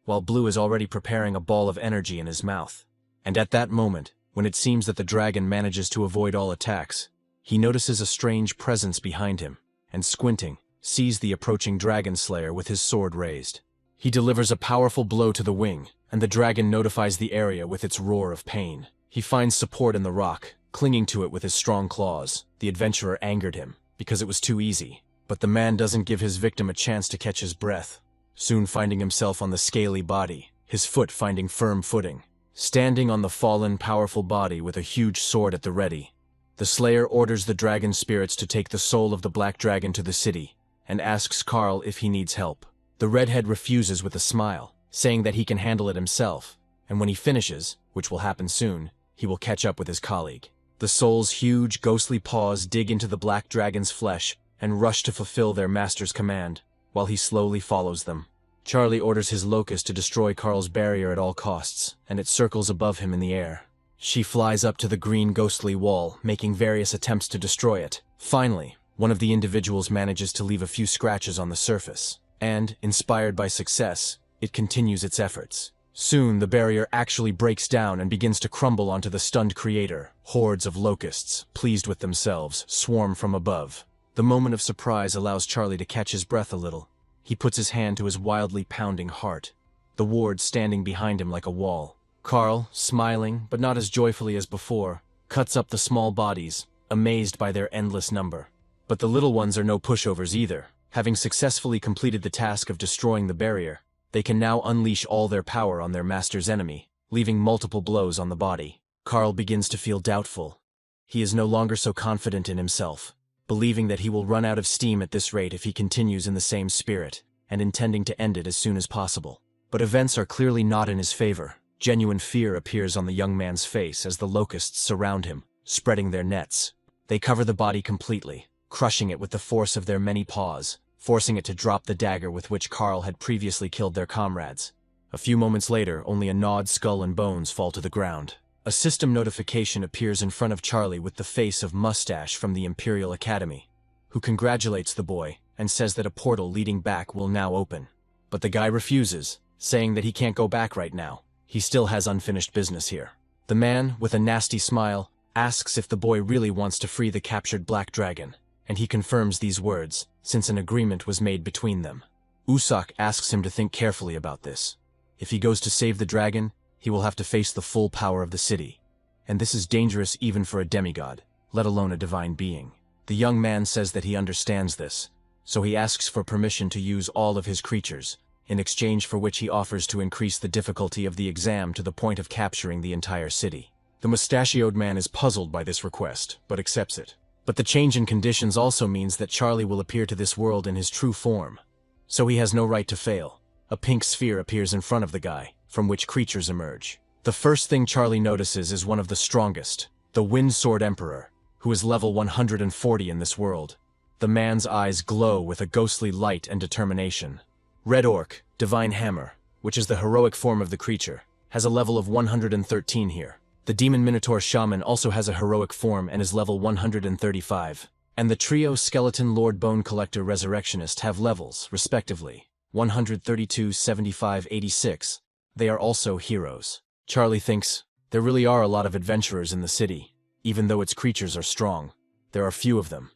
while Blue is already preparing a ball of energy in his mouth. And at that moment, when it seems that the dragon manages to avoid all attacks, he notices a strange presence behind him, and squinting, sees the approaching Dragon Slayer with his sword raised. He delivers a powerful blow to the wing, and the dragon notifies the area with its roar of pain. He finds support in the rock, clinging to it with his strong claws. The adventurer angered him, because it was too easy. But the man doesn't give his victim a chance to catch his breath, soon finding himself on the scaly body, his foot finding firm footing. Standing on the fallen, powerful body with a huge sword at the ready, the Slayer orders the dragon spirits to take the soul of the black dragon to the city, and asks Carl if he needs help. The redhead refuses with a smile, saying that he can handle it himself, and when he finishes, which will happen soon, he will catch up with his colleague. The soul's huge, ghostly paws dig into the black dragon's flesh and rush to fulfill their master's command, while he slowly follows them. Charlie orders his locust to destroy Carl's barrier at all costs, and it circles above him in the air. She flies up to the green ghostly wall, making various attempts to destroy it. Finally, one of the individuals manages to leave a few scratches on the surface, and, inspired by success, it continues its efforts. Soon the barrier actually breaks down and begins to crumble onto the stunned creator. Hordes of locusts, pleased with themselves, swarm from above. The moment of surprise allows Charlie to catch his breath a little. He puts his hand to his wildly pounding heart, the ward standing behind him like a wall. Carl, smiling, but not as joyfully as before, cuts up the small bodies, amazed by their endless number. But the little ones are no pushovers either. Having successfully completed the task of destroying the barrier, they can now unleash all their power on their master's enemy, leaving multiple blows on the body. Carl begins to feel doubtful. He is no longer so confident in himself, believing that he will run out of steam at this rate if he continues in the same spirit, and intending to end it as soon as possible. But events are clearly not in his favor. Genuine fear appears on the young man's face as the locusts surround him, spreading their nets. They cover the body completely, crushing it with the force of their many paws, forcing it to drop the dagger with which Carl had previously killed their comrades. A few moments later, only a gnawed skull and bones fall to the ground. A system notification appears in front of Charlie with the face of Mustache from the Imperial Academy, who congratulates the boy and says that a portal leading back will now open. But the guy refuses, saying that he can't go back right now. He still has unfinished business here. The man, with a nasty smile, asks if the boy really wants to free the captured black dragon, and he confirms these words, since an agreement was made between them. Usopp asks him to think carefully about this. If he goes to save the dragon, he will have to face the full power of the city. And this is dangerous even for a demigod, let alone a divine being. The young man says that he understands this, so he asks for permission to use all of his creatures, in exchange for which he offers to increase the difficulty of the exam to the point of capturing the entire city. The mustachioed man is puzzled by this request, but accepts it. But the change in conditions also means that Charlie will appear to this world in his true form, so he has no right to fail. A pink sphere appears in front of the guy, from which creatures emerge. The first thing Charlie notices is one of the strongest, the Wind Sword Emperor, who is level 140 in this world. The man's eyes glow with a ghostly light and determination. Red Orc, Divine Hammer, which is the heroic form of the creature, has a level of 113 here. The Demon Minotaur Shaman also has a heroic form and is level 135. And the trio Skeleton Lord Bone Collector Resurrectionist have levels, respectively, 132, 75, 86. They are also heroes. Charlie thinks, there really are a lot of adventurers in the city, even though its creatures are strong. There are few of them.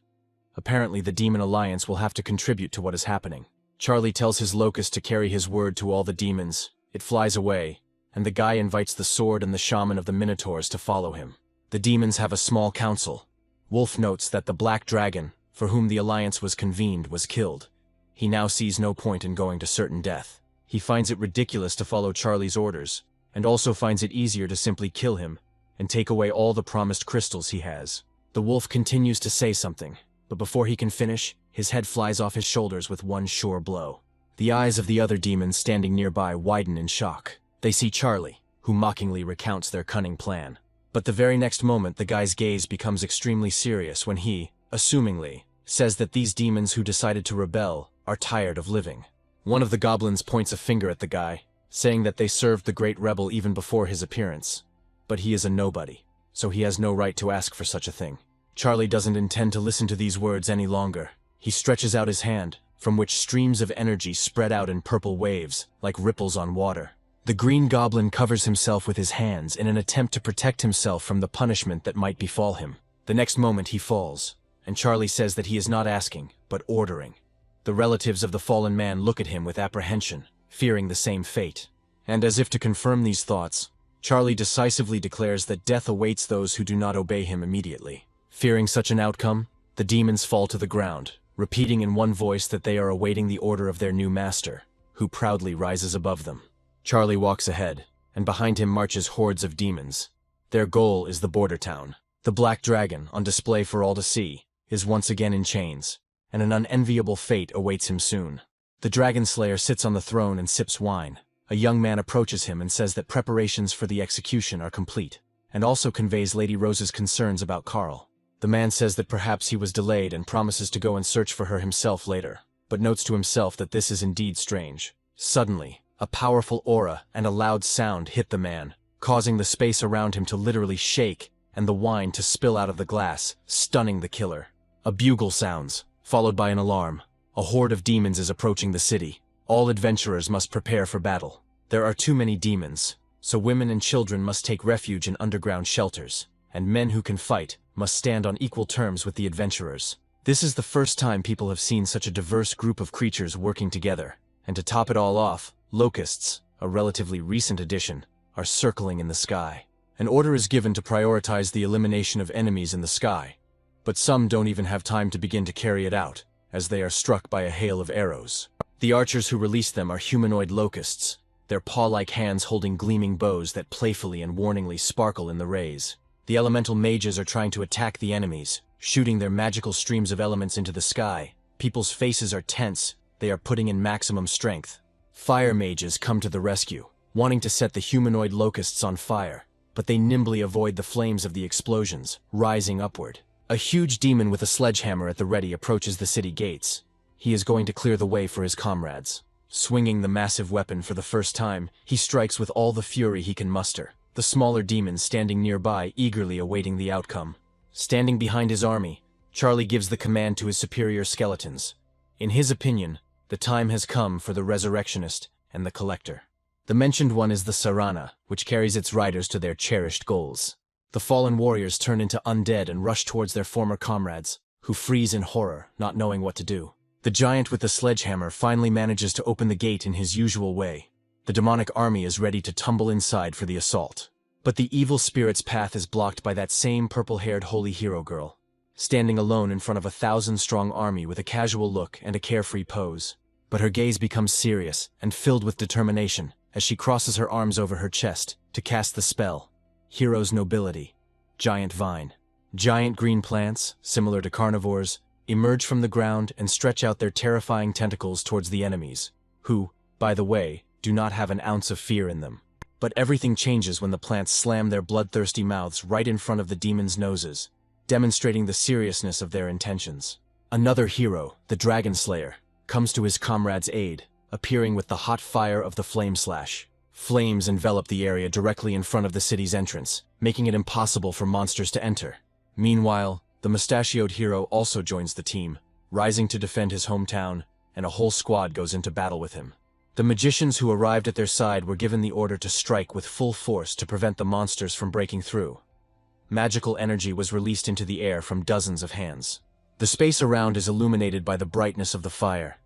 Apparently the Demon Alliance will have to contribute to what is happening. Charlie tells his locust to carry his word to all the demons. It flies away, and the guy invites the sword and the shaman of the Minotaurs to follow him. The demons have a small council. Wolf notes that the black dragon, for whom the alliance was convened, was killed, He now sees no point in going to certain death. He finds it ridiculous to follow Charlie's orders, and also finds it easier to simply kill him and take away all the promised crystals he has. The wolf continues to say something, but before he can finish, his head flies off his shoulders with one sure blow. The eyes of the other demons standing nearby widen in shock. They see Charlie, who mockingly recounts their cunning plan. But the very next moment, the guy's gaze becomes extremely serious when he, assumingly, says that these demons who decided to rebel are tired of living. One of the goblins points a finger at the guy, saying that they served the great rebel even before his appearance. But he is a nobody, so he has no right to ask for such a thing. Charlie doesn't intend to listen to these words any longer. He stretches out his hand, from which streams of energy spread out in purple waves, like ripples on water. The green goblin covers himself with his hands in an attempt to protect himself from the punishment that might befall him. The next moment he falls, and Charlie says that he is not asking, but ordering. The relatives of the fallen man look at him with apprehension, fearing the same fate. And as if to confirm these thoughts, Charlie decisively declares that death awaits those who do not obey him immediately. Fearing such an outcome, the demons fall to the ground, repeating in one voice that they are awaiting the order of their new master, who proudly rises above them. Charlie walks ahead, and behind him marches hordes of demons. Their goal is the border town. The black dragon, on display for all to see, is once again in chains, and an unenviable fate awaits him soon. The dragon slayer sits on the throne and sips wine. A young man approaches him and says that preparations for the execution are complete, and also conveys Lady Rose's concerns about Carl. The man says that perhaps he was delayed and promises to go and search for her himself later, but notes to himself that this is indeed strange. Suddenly, a powerful aura and a loud sound hit the man, causing the space around him to literally shake and the wine to spill out of the glass, stunning the killer. A bugle sounds, followed by an alarm. A horde of demons is approaching the city. All adventurers must prepare for battle. There are too many demons, so women and children must take refuge in underground shelters, and men who can fight must stand on equal terms with the adventurers. This is the first time people have seen such a diverse group of creatures working together, and to top it all off, locusts, a relatively recent addition, are circling in the sky. An order is given to prioritize the elimination of enemies in the sky, but some don't even have time to begin to carry it out, as they are struck by a hail of arrows. The archers who release them are humanoid locusts, their paw-like hands holding gleaming bows that playfully and warningly sparkle in the rays. The elemental mages are trying to attack the enemies, shooting their magical streams of elements into the sky. People's faces are tense, they are putting in maximum strength. Fire mages come to the rescue, wanting to set the humanoid locusts on fire, but they nimbly avoid the flames of the explosions, rising upward. A huge demon with a sledgehammer at the ready approaches the city gates. He is going to clear the way for his comrades. Swinging the massive weapon for the first time, he strikes with all the fury he can muster, the smaller demons standing nearby eagerly awaiting the outcome. Standing behind his army, Charlie gives the command to his superior skeletons. In his opinion, the time has come for the Resurrectionist and the Collector. The mentioned one is the Sarana, which carries its riders to their cherished goals. The fallen warriors turn into undead and rush towards their former comrades, who freeze in horror, not knowing what to do. The giant with the sledgehammer finally manages to open the gate in his usual way. The demonic army is ready to tumble inside for the assault. But the evil spirit's path is blocked by that same purple-haired holy hero girl, standing alone in front of a 1,000-strong army with a casual look and a carefree pose. But her gaze becomes serious and filled with determination as she crosses her arms over her chest to cast the spell. Hero's nobility. Giant vine. Giant green plants, similar to carnivores, emerge from the ground and stretch out their terrifying tentacles towards the enemies, who, by the way, do not have an ounce of fear in them. But everything changes when the plants slam their bloodthirsty mouths right in front of the demons' noses, demonstrating the seriousness of their intentions. Another hero, the Dragon Slayer, comes to his comrade's aid, appearing with the hot fire of the flame slash. Flames envelop the area directly in front of the city's entrance, making it impossible for monsters to enter. Meanwhile, the mustachioed hero also joins the team, rising to defend his hometown, and a whole squad goes into battle with him. The magicians who arrived at their side were given the order to strike with full force to prevent the monsters from breaking through. Magical energy was released into the air from dozens of hands. The space around is illuminated by the brightness of the fire.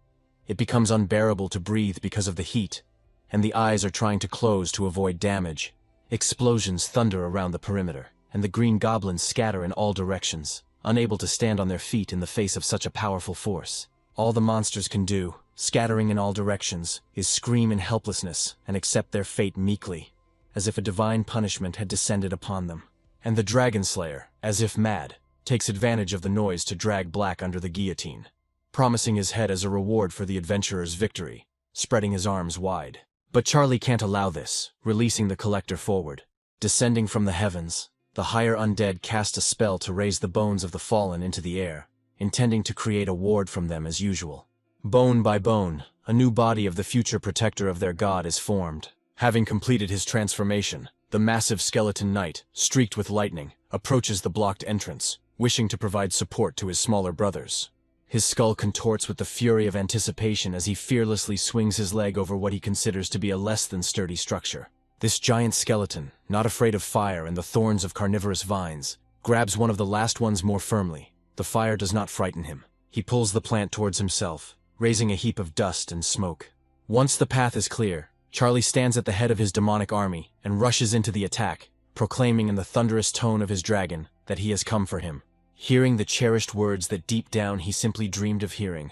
It becomes unbearable to breathe because of the heat, and the eyes are trying to close to avoid damage. Explosions thunder around the perimeter, and the green goblins scatter in all directions, unable to stand on their feet in the face of such a powerful force. All the monsters can do, scattering in all directions, is scream in helplessness and accept their fate meekly, as if a divine punishment had descended upon them. And the Dragon Slayer, as if mad, takes advantage of the noise to drag Black under the guillotine, promising his head as a reward for the adventurer's victory, spreading his arms wide. But Charlie can't allow this, releasing the collector forward. Descending from the heavens, the higher undead cast a spell to raise the bones of the fallen into the air, intending to create a ward from them as usual. Bone by bone, a new body of the future protector of their god is formed. Having completed his transformation, the massive skeleton knight, streaked with lightning, approaches the blocked entrance, wishing to provide support to his smaller brothers. His skull contorts with the fury of anticipation as he fearlessly swings his leg over what he considers to be a less than sturdy structure. This giant skeleton, not afraid of fire and the thorns of carnivorous vines, grabs one of the last ones more firmly. The fire does not frighten him. He pulls the plant towards himself, raising a heap of dust and smoke. Once the path is clear, Charlie stands at the head of his demonic army and rushes into the attack, proclaiming in the thunderous tone of his dragon that he has come for him, hearing the cherished words that deep down he simply dreamed of hearing.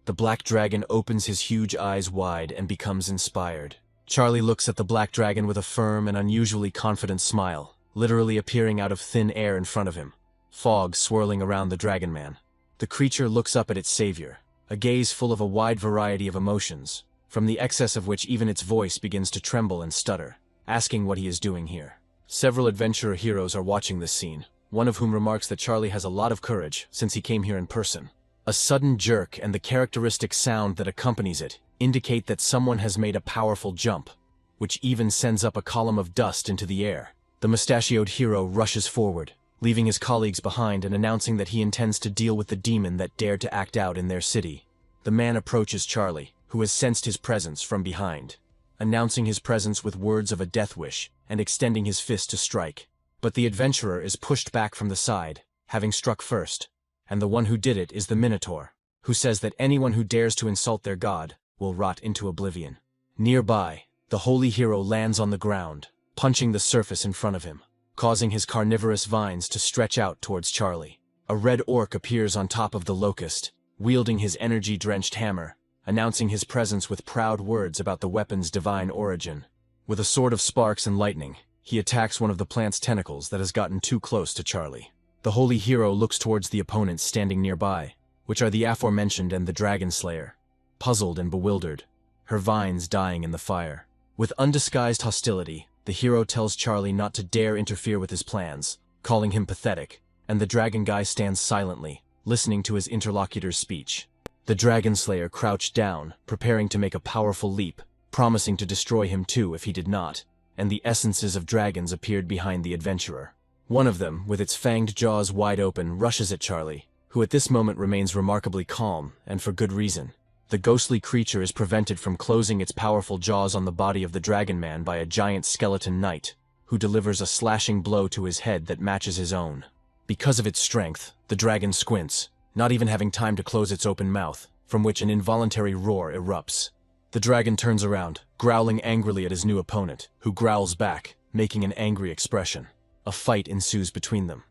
The black dragon opens his huge eyes wide and becomes inspired. Charlie looks at the black dragon with a firm and unusually confident smile, literally appearing out of thin air in front of him, fog swirling around the dragon man. The creature looks up at its savior, a gaze full of a wide variety of emotions, from the excess of which even its voice begins to tremble and stutter, asking what he is doing here. Several adventurer heroes are watching this scene, one of whom remarks that Charlie has a lot of courage since he came here in person. A sudden jerk and the characteristic sound that accompanies it indicate that someone has made a powerful jump, which even sends up a column of dust into the air. The mustachioed hero rushes forward, leaving his colleagues behind and announcing that he intends to deal with the demon that dared to act out in their city. The man approaches Charlie, who has sensed his presence from behind, announcing his presence with words of a death wish and extending his fist to strike. But the adventurer is pushed back from the side, having struck first, and the one who did it is the Minotaur, who says that anyone who dares to insult their god will rot into oblivion. Nearby, the holy hero lands on the ground, punching the surface in front of him, causing his carnivorous vines to stretch out towards Charlie. A red orc appears on top of the locust, wielding his energy-drenched hammer, announcing his presence with proud words about the weapon's divine origin. With a sword of sparks and lightning, he attacks one of the plant's tentacles that has gotten too close to Charlie. The holy hero looks towards the opponents standing nearby, which are the aforementioned and the Dragon Slayer, puzzled and bewildered, her vines dying in the fire. With undisguised hostility, the hero tells Charlie not to dare interfere with his plans, calling him pathetic, and the dragon guy stands silently, listening to his interlocutor's speech. The Dragon Slayer crouched down, preparing to make a powerful leap, promising to destroy him too if he did not, and the essences of dragons appeared behind the adventurer. One of them, with its fanged jaws wide open, rushes at Charlie, who at this moment remains remarkably calm, and for good reason. The ghostly creature is prevented from closing its powerful jaws on the body of the dragon man by a giant skeleton knight, who delivers a slashing blow to his head that matches his own. Because of its strength, the dragon squints, not even having time to close its open mouth, from which an involuntary roar erupts. The dragon turns around, growling angrily at his new opponent, who growls back, making an angry expression. A fight ensues between them,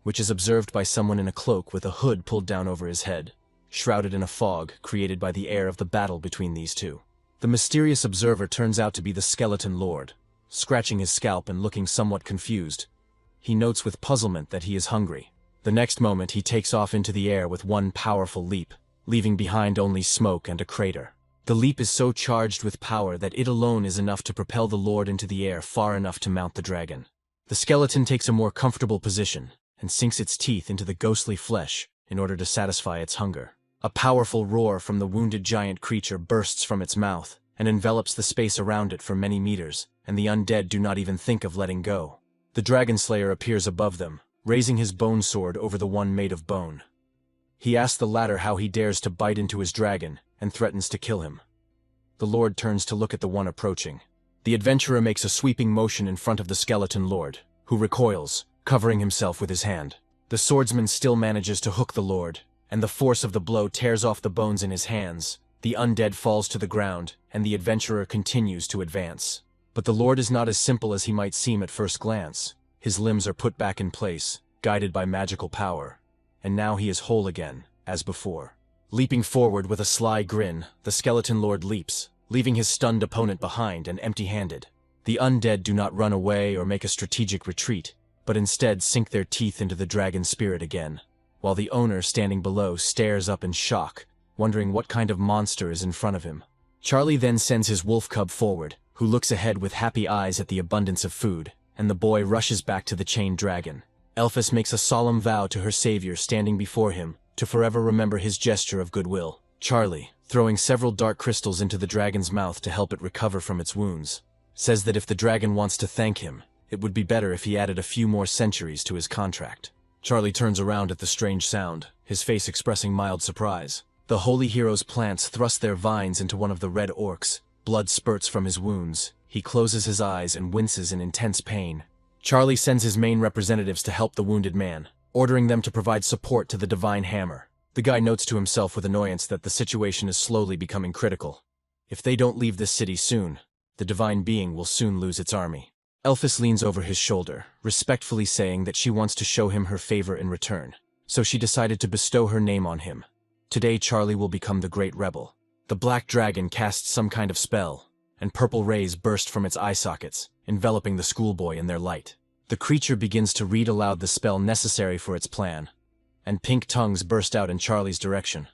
which is observed by someone in a cloak with a hood pulled down over his head, shrouded in a fog created by the air of the battle between these two. The mysterious observer turns out to be the Skeleton Lord, scratching his scalp and looking somewhat confused. He notes with puzzlement that he is hungry. The next moment he takes off into the air with one powerful leap, leaving behind only smoke and a crater. The leap is so charged with power that it alone is enough to propel the Lord into the air far enough to mount the dragon. The skeleton takes a more comfortable position and sinks its teeth into the ghostly flesh in order to satisfy its hunger. A powerful roar from the wounded giant creature bursts from its mouth and envelops the space around it for many meters, and the undead do not even think of letting go. The Dragon Slayer appears above them, raising his bone sword over the one made of bone. He asks the latter how he dares to bite into his dragon and threatens to kill him. The Lord turns to look at the one approaching. The adventurer makes a sweeping motion in front of the Skeleton Lord, who recoils, covering himself with his hand. The swordsman still manages to hook the Lord, and the force of the blow tears off the bones in his hands. The undead falls to the ground, and the adventurer continues to advance. But the Lord is not as simple as he might seem at first glance. His limbs are put back in place, guided by magical power, and now he is whole again, as before. Leaping forward with a sly grin, the skeleton lord leaps, leaving his stunned opponent behind and empty-handed. The undead do not run away or make a strategic retreat, but instead sink their teeth into the dragon spirit again, while the owner standing below stares up in shock, wondering what kind of monster is in front of him. Charlie then sends his wolf cub forward, who looks ahead with happy eyes at the abundance of food, and the boy rushes back to the chained dragon. Elphys makes a solemn vow to her savior standing before him to forever remember his gesture of goodwill. Charlie, throwing several dark crystals into the dragon's mouth to help it recover from its wounds, says that if the dragon wants to thank him, it would be better if he added a few more centuries to his contract. Charlie turns around at the strange sound, his face expressing mild surprise. The holy hero's plants thrust their vines into one of the red orcs. Blood spurts from his wounds. He closes his eyes and winces in intense pain. Charlie sends his main representatives to help the wounded man, ordering them to provide support to the divine hammer. The guy notes to himself with annoyance that the situation is slowly becoming critical. If they don't leave this city soon, the divine being will soon lose its army. Elphys leans over his shoulder, respectfully saying that she wants to show him her favor in return, so she decided to bestow her name on him. Today Charlie will become the great rebel. The black dragon casts some kind of spell, and purple rays burst from its eye sockets, enveloping the schoolboy in their light. The creature begins to read aloud the spell necessary for its plan, and pink tongues burst out in Charlie's direction,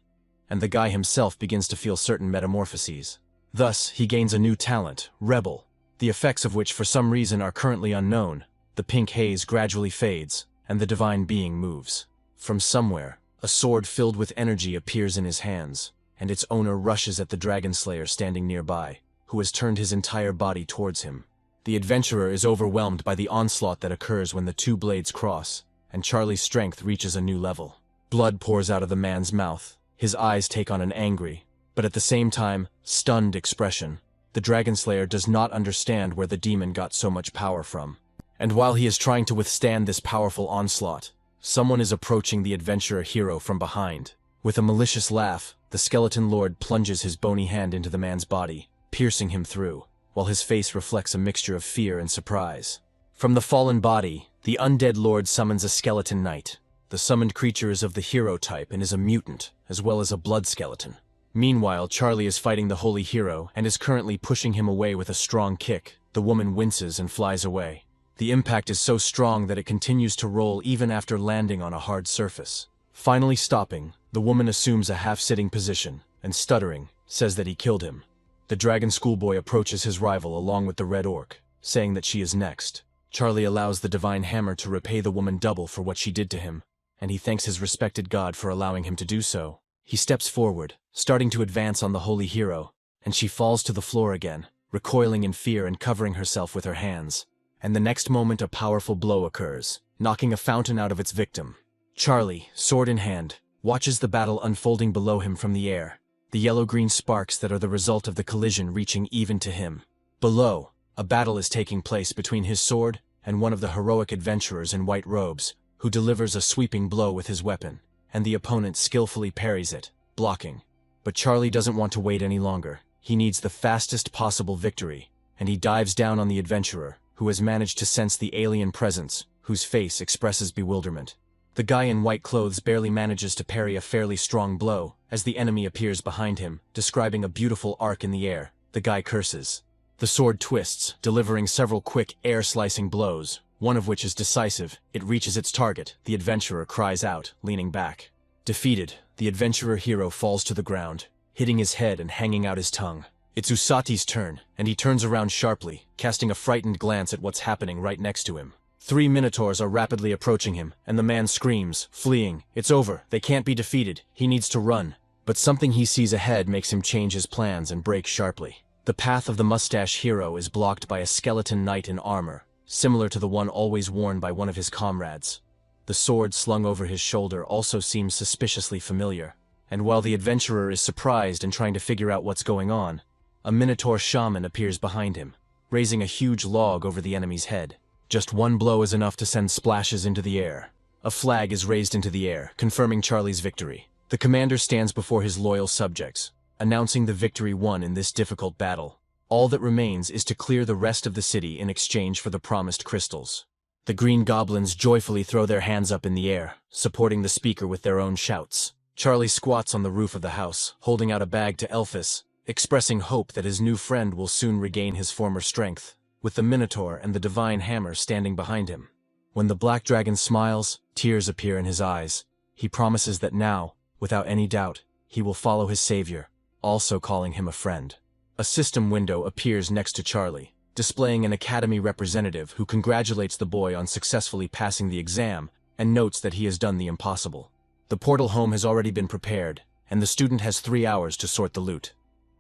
and the guy himself begins to feel certain metamorphoses. Thus, he gains a new talent, Rebel, the effects of which for some reason are currently unknown. The pink haze gradually fades, and the divine being moves. From somewhere, a sword filled with energy appears in his hands, and its owner rushes at the dragon slayer standing nearby, who has turned his entire body towards him. The adventurer is overwhelmed by the onslaught that occurs when the two blades cross, and Charlie's strength reaches a new level. Blood pours out of the man's mouth. His eyes take on an angry, but at the same time, stunned expression. The dragon slayer does not understand where the demon got so much power from. And while he is trying to withstand this powerful onslaught, someone is approaching the adventurer hero from behind. With a malicious laugh, the skeleton lord plunges his bony hand into the man's body, piercing him through, while his face reflects a mixture of fear and surprise. From the fallen body, the undead lord summons a skeleton knight. The summoned creature is of the hero type and is a mutant, as well as a blood skeleton. Meanwhile, Charlie is fighting the holy hero and is currently pushing him away with a strong kick. The woman winces and flies away. The impact is so strong that it continues to roll even after landing on a hard surface. Finally stopping, the woman assumes a half-sitting position, and stuttering, says that he killed him. The dragon schoolboy approaches his rival along with the red orc, saying that she is next. Charlie allows the divine hammer to repay the woman double for what she did to him, and he thanks his respected god for allowing him to do so. He steps forward, starting to advance on the holy hero, and she falls to the floor again, recoiling in fear and covering herself with her hands. And the next moment a powerful blow occurs, knocking a fountain out of its victim. Charlie, sword in hand, watches the battle unfolding below him from the air, the yellow-green sparks that are the result of the collision reaching even to him. Below, a battle is taking place between his sword and one of the heroic adventurers in white robes, who delivers a sweeping blow with his weapon, and the opponent skillfully parries it, blocking. But Charlie doesn't want to wait any longer. He needs the fastest possible victory, and he dives down on the adventurer, who has managed to sense the alien presence, whose face expresses bewilderment. The guy in white clothes barely manages to parry a fairly strong blow, as the enemy appears behind him, describing a beautiful arc in the air. The guy curses. The sword twists, delivering several quick, air-slicing blows, one of which is decisive. It reaches its target. The adventurer cries out, leaning back. Defeated, the adventurer hero falls to the ground, hitting his head and hanging out his tongue. It's Usati's turn, and he turns around sharply, casting a frightened glance at what's happening right next to him. 3 minotaurs are rapidly approaching him, and the man screams, fleeing. It's over. They can't be defeated. He needs to run. But something he sees ahead makes him change his plans and brake sharply. The path of the mustache hero is blocked by a skeleton knight in armor, similar to the one always worn by one of his comrades. The sword slung over his shoulder also seems suspiciously familiar, and while the adventurer is surprised and trying to figure out what's going on, a minotaur shaman appears behind him, raising a huge log over the enemy's head. Just one blow is enough to send splashes into the air. A flag is raised into the air, confirming Charlie's victory. The commander stands before his loyal subjects, announcing the victory won in this difficult battle. All that remains is to clear the rest of the city in exchange for the promised crystals. The green goblins joyfully throw their hands up in the air, supporting the speaker with their own shouts. Charlie squats on the roof of the house, holding out a bag to Elphys, expressing hope that his new friend will soon regain his former strength, with the Minotaur and the Divine Hammer standing behind him. When the Black Dragon smiles, tears appear in his eyes. He promises that now, without any doubt, he will follow his savior, also calling him a friend. A system window appears next to Charlie, displaying an academy representative who congratulates the boy on successfully passing the exam and notes that he has done the impossible. The portal home has already been prepared, and the student has 3 hours to sort the loot.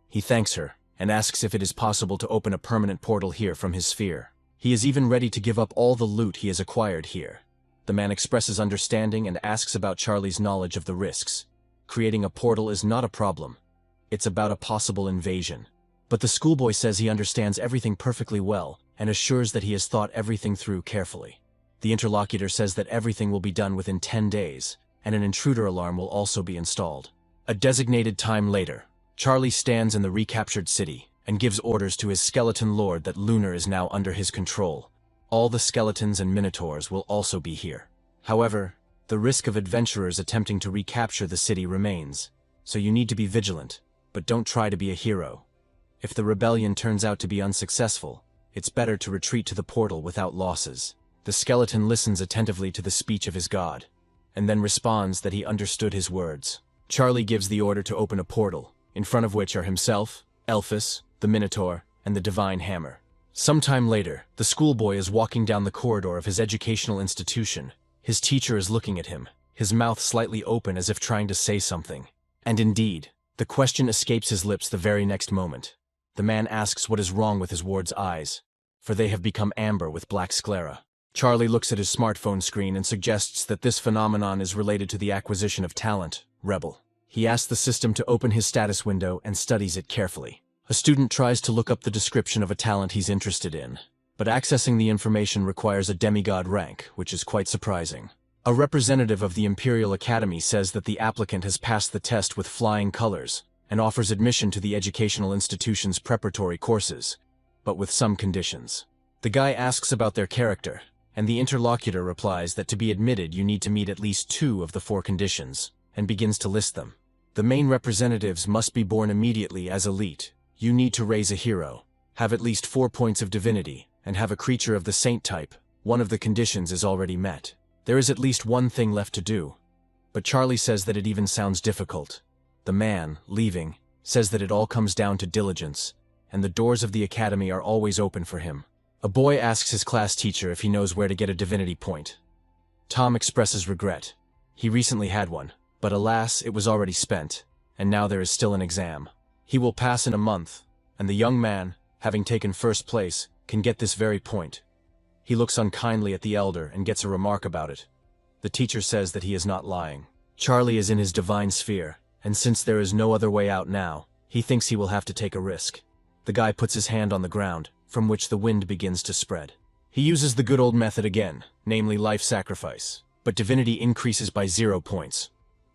He thanks her and asks if it is possible to open a permanent portal here from his sphere. He is even ready to give up all the loot he has acquired here. The man expresses understanding and asks about Charlie's knowledge of the risks. Creating a portal is not a problem. It's about a possible invasion. But the schoolboy says he understands everything perfectly well and assures that he has thought everything through carefully. The interlocutor says that everything will be done within 10 days, and an intruder alarm will also be installed. A designated time later, Charlie stands in the recaptured city and gives orders to his skeleton lord that Lunar is now under his control. All the skeletons and minotaurs will also be here. However, the risk of adventurers attempting to recapture the city remains, so you need to be vigilant, but don't try to be a hero. If the rebellion turns out to be unsuccessful, it's better to retreat to the portal without losses. The skeleton listens attentively to the speech of his god, and then responds that he understood his words. Charlie gives the order to open a portal, in front of which are himself, Elphys, the Minotaur, and the Divine Hammer. Sometime later, the schoolboy is walking down the corridor of his educational institution. His teacher is looking at him, his mouth slightly open as if trying to say something. And indeed, the question escapes his lips the very next moment. The man asks what is wrong with his ward's eyes, for they have become amber with black sclera. Charlie looks at his smartphone screen and suggests that this phenomenon is related to the acquisition of talent, Rebel. He asks the system to open his status window and studies it carefully. A student tries to look up the description of a talent he's interested in, but accessing the information requires a demigod rank, which is quite surprising. A representative of the Imperial Academy says that the applicant has passed the test with flying colors and offers admission to the educational institution's preparatory courses, but with some conditions. The guy asks about their character, and the interlocutor replies that to be admitted you need to meet at least 2 of the 4 conditions, and begins to list them. The main representatives must be born immediately as elite. You need to raise a hero, have at least 4 points of divinity, and have a creature of the saint type. One of the conditions is already met. There is at least one thing left to do. But Charlie says that it even sounds difficult. The man, leaving, says that it all comes down to diligence, and the doors of the academy are always open for him. A boy asks his class teacher if he knows where to get a divinity point. Tom expresses regret. He recently had one, but alas, it was already spent, and now there is still an exam. He will pass in a month, and the young man, having taken first place, can get this very point. He looks unkindly at the elder and gets a remark about it. The teacher says that he is not lying. Charlie is in his divine sphere, and since there is no other way out now, he thinks he will have to take a risk. The guy puts his hand on the ground, from which the wind begins to spread. He uses the good old method again, namely life sacrifice, but divinity increases by 0 points.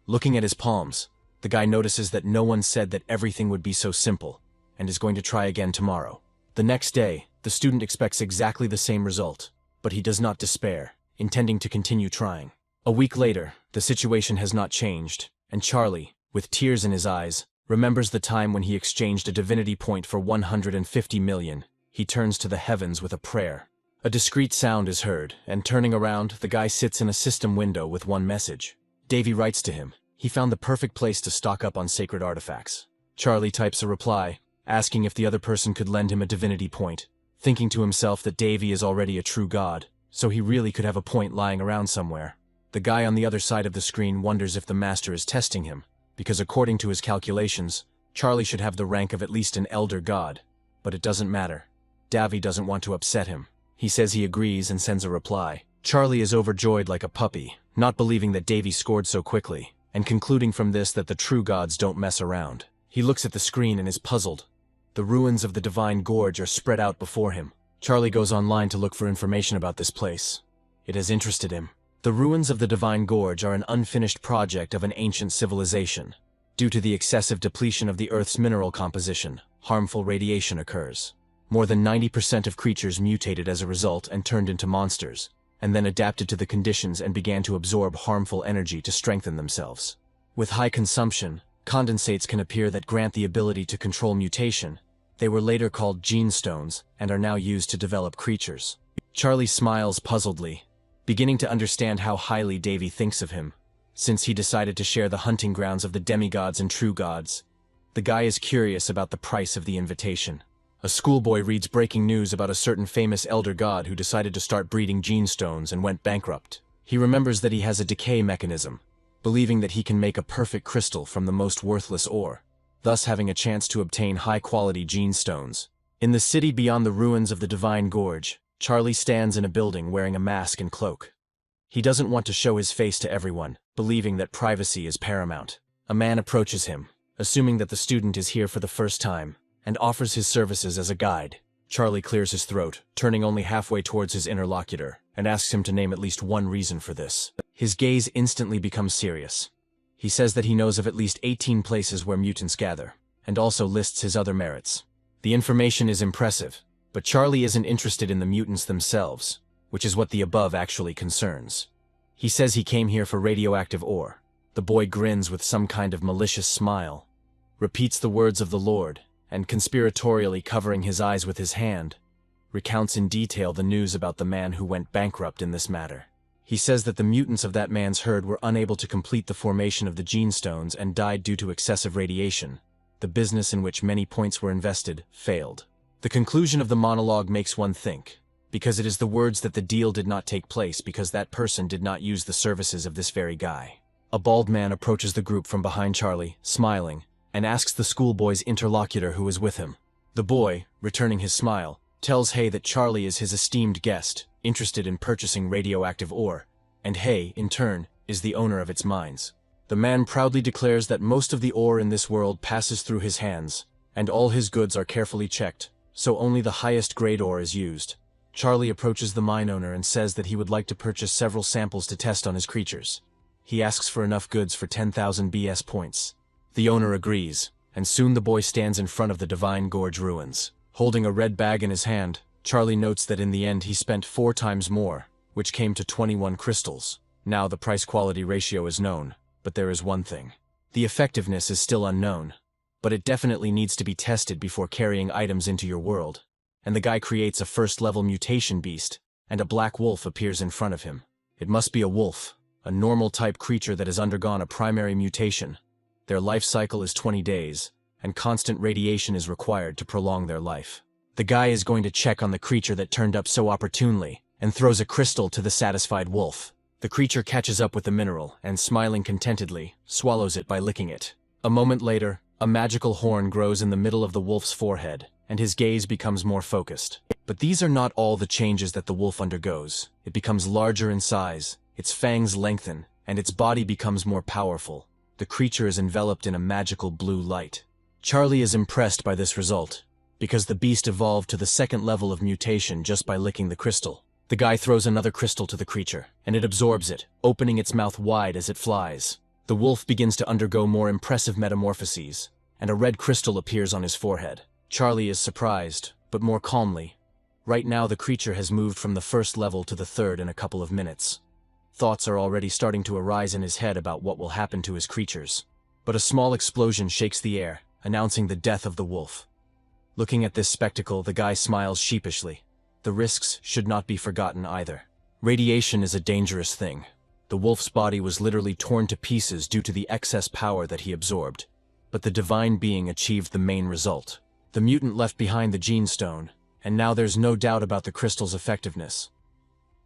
Looking at his palms, the guy notices that no one said that everything would be so simple, and is going to try again tomorrow. The next day, the student expects exactly the same result, but he does not despair, intending to continue trying. A week later, the situation has not changed, and Charlie, with tears in his eyes, remembers the time when he exchanged a divinity point for 150 million. He turns to the heavens with a prayer. A discreet sound is heard, and turning around, the guy sits in a system window with one message. Davy writes to him. He found the perfect place to stock up on sacred artifacts. Charlie types a reply, asking if the other person could lend him a divinity point, thinking to himself that Davy is already a true god, so he really could have a point lying around somewhere. The guy on the other side of the screen wonders if the master is testing him, because according to his calculations, Charlie should have the rank of at least an elder god. But it doesn't matter. Davy doesn't want to upset him. He says he agrees and sends a reply. Charlie is overjoyed like a puppy, not believing that Davy scored so quickly, and concluding from this that the true gods don't mess around. He looks at the screen and is puzzled. The ruins of the Divine Gorge are spread out before him. Charlie goes online to look for information about this place. It has interested him. The ruins of the Divine Gorge are an unfinished project of an ancient civilization. Due to the excessive depletion of the Earth's mineral composition, harmful radiation occurs. More than 90% of creatures mutated as a result and turned into monsters, and then adapted to the conditions and began to absorb harmful energy to strengthen themselves. With high consumption, condensates can appear that grant the ability to control mutation. They were later called gene stones and are now used to develop creatures. Charlie smiles puzzledly, beginning to understand how highly Davy thinks of him, since he decided to share the hunting grounds of the demigods and true gods. The guy is curious about the price of the invitation. A schoolboy reads breaking news about a certain famous elder god who decided to start breeding gene stones and went bankrupt. He remembers that he has a decay mechanism, believing that he can make a perfect crystal from the most worthless ore, thus having a chance to obtain high-quality gene stones. In the city beyond the ruins of the Divine Gorge, Charlie stands in a building wearing a mask and cloak. He doesn't want to show his face to everyone, believing that privacy is paramount. A man approaches him, assuming that the student is here for the first time, and offers his services as a guide. Charlie clears his throat, turning only halfway towards his interlocutor, and asks him to name at least one reason for this. His gaze instantly becomes serious. He says that he knows of at least 18 places where mutants gather, and also lists his other merits. The information is impressive, but Charlie isn't interested in the mutants themselves, which is what the above actually concerns. He says he came here for radioactive ore. The boy grins with some kind of malicious smile, repeats the words of the Lord, and conspiratorially covering his eyes with his hand, recounts in detail the news about the man who went bankrupt in this matter. He says that the mutants of that man's herd were unable to complete the formation of the gene stones and died due to excessive radiation. The business in which many points were invested failed. The conclusion of the monologue makes one think, because it is the words that the deal did not take place because that person did not use the services of this very guy. A bald man approaches the group from behind Charlie, smiling, and asks the schoolboy's interlocutor who is with him. The boy, returning his smile, tells Hay that Charlie is his esteemed guest, interested in purchasing radioactive ore, and Hay, in turn, is the owner of its mines. The man proudly declares that most of the ore in this world passes through his hands, and all his goods are carefully checked, so only the highest grade ore is used. Charlie approaches the mine owner and says that he would like to purchase several samples to test on his creatures. He asks for enough goods for 10,000 BS points. The owner agrees, and soon the boy stands in front of the Divine Gorge ruins. Holding a red bag in his hand, Charlie notes that in the end he spent 4 times more, which came to 21 crystals. Now the price-quality ratio is known, but there is one thing. The effectiveness is still unknown, but it definitely needs to be tested before carrying items into your world. And the guy creates a first-level mutation beast, and a black wolf appears in front of him. It must be a wolf, a normal-type creature that has undergone a primary mutation. Their life cycle is 20 days, and constant radiation is required to prolong their life. The guy is going to check on the creature that turned up so opportunely, and throws a crystal to the satisfied wolf. The creature catches up with the mineral, and smiling contentedly, swallows it by licking it. A moment later, a magical horn grows in the middle of the wolf's forehead, and his gaze becomes more focused. But these are not all the changes that the wolf undergoes. It becomes larger in size, its fangs lengthen, and its body becomes more powerful. The creature is enveloped in a magical blue light. Charlie is impressed by this result, because the beast evolved to the second level of mutation just by licking the crystal. The guy throws another crystal to the creature, and it absorbs it, opening its mouth wide as it flies. The wolf begins to undergo more impressive metamorphoses, and a red crystal appears on his forehead. Charlie is surprised, but more calmly. Right now the creature has moved from the first level to the third in a couple of minutes. Thoughts are already starting to arise in his head about what will happen to his creatures. But a small explosion shakes the air, announcing the death of the wolf. Looking at this spectacle, the guy smiles sheepishly. The risks should not be forgotten either. Radiation is a dangerous thing. The wolf's body was literally torn to pieces due to the excess power that he absorbed. But the divine being achieved the main result. The mutant left behind the gene stone, and now there's no doubt about the crystal's effectiveness.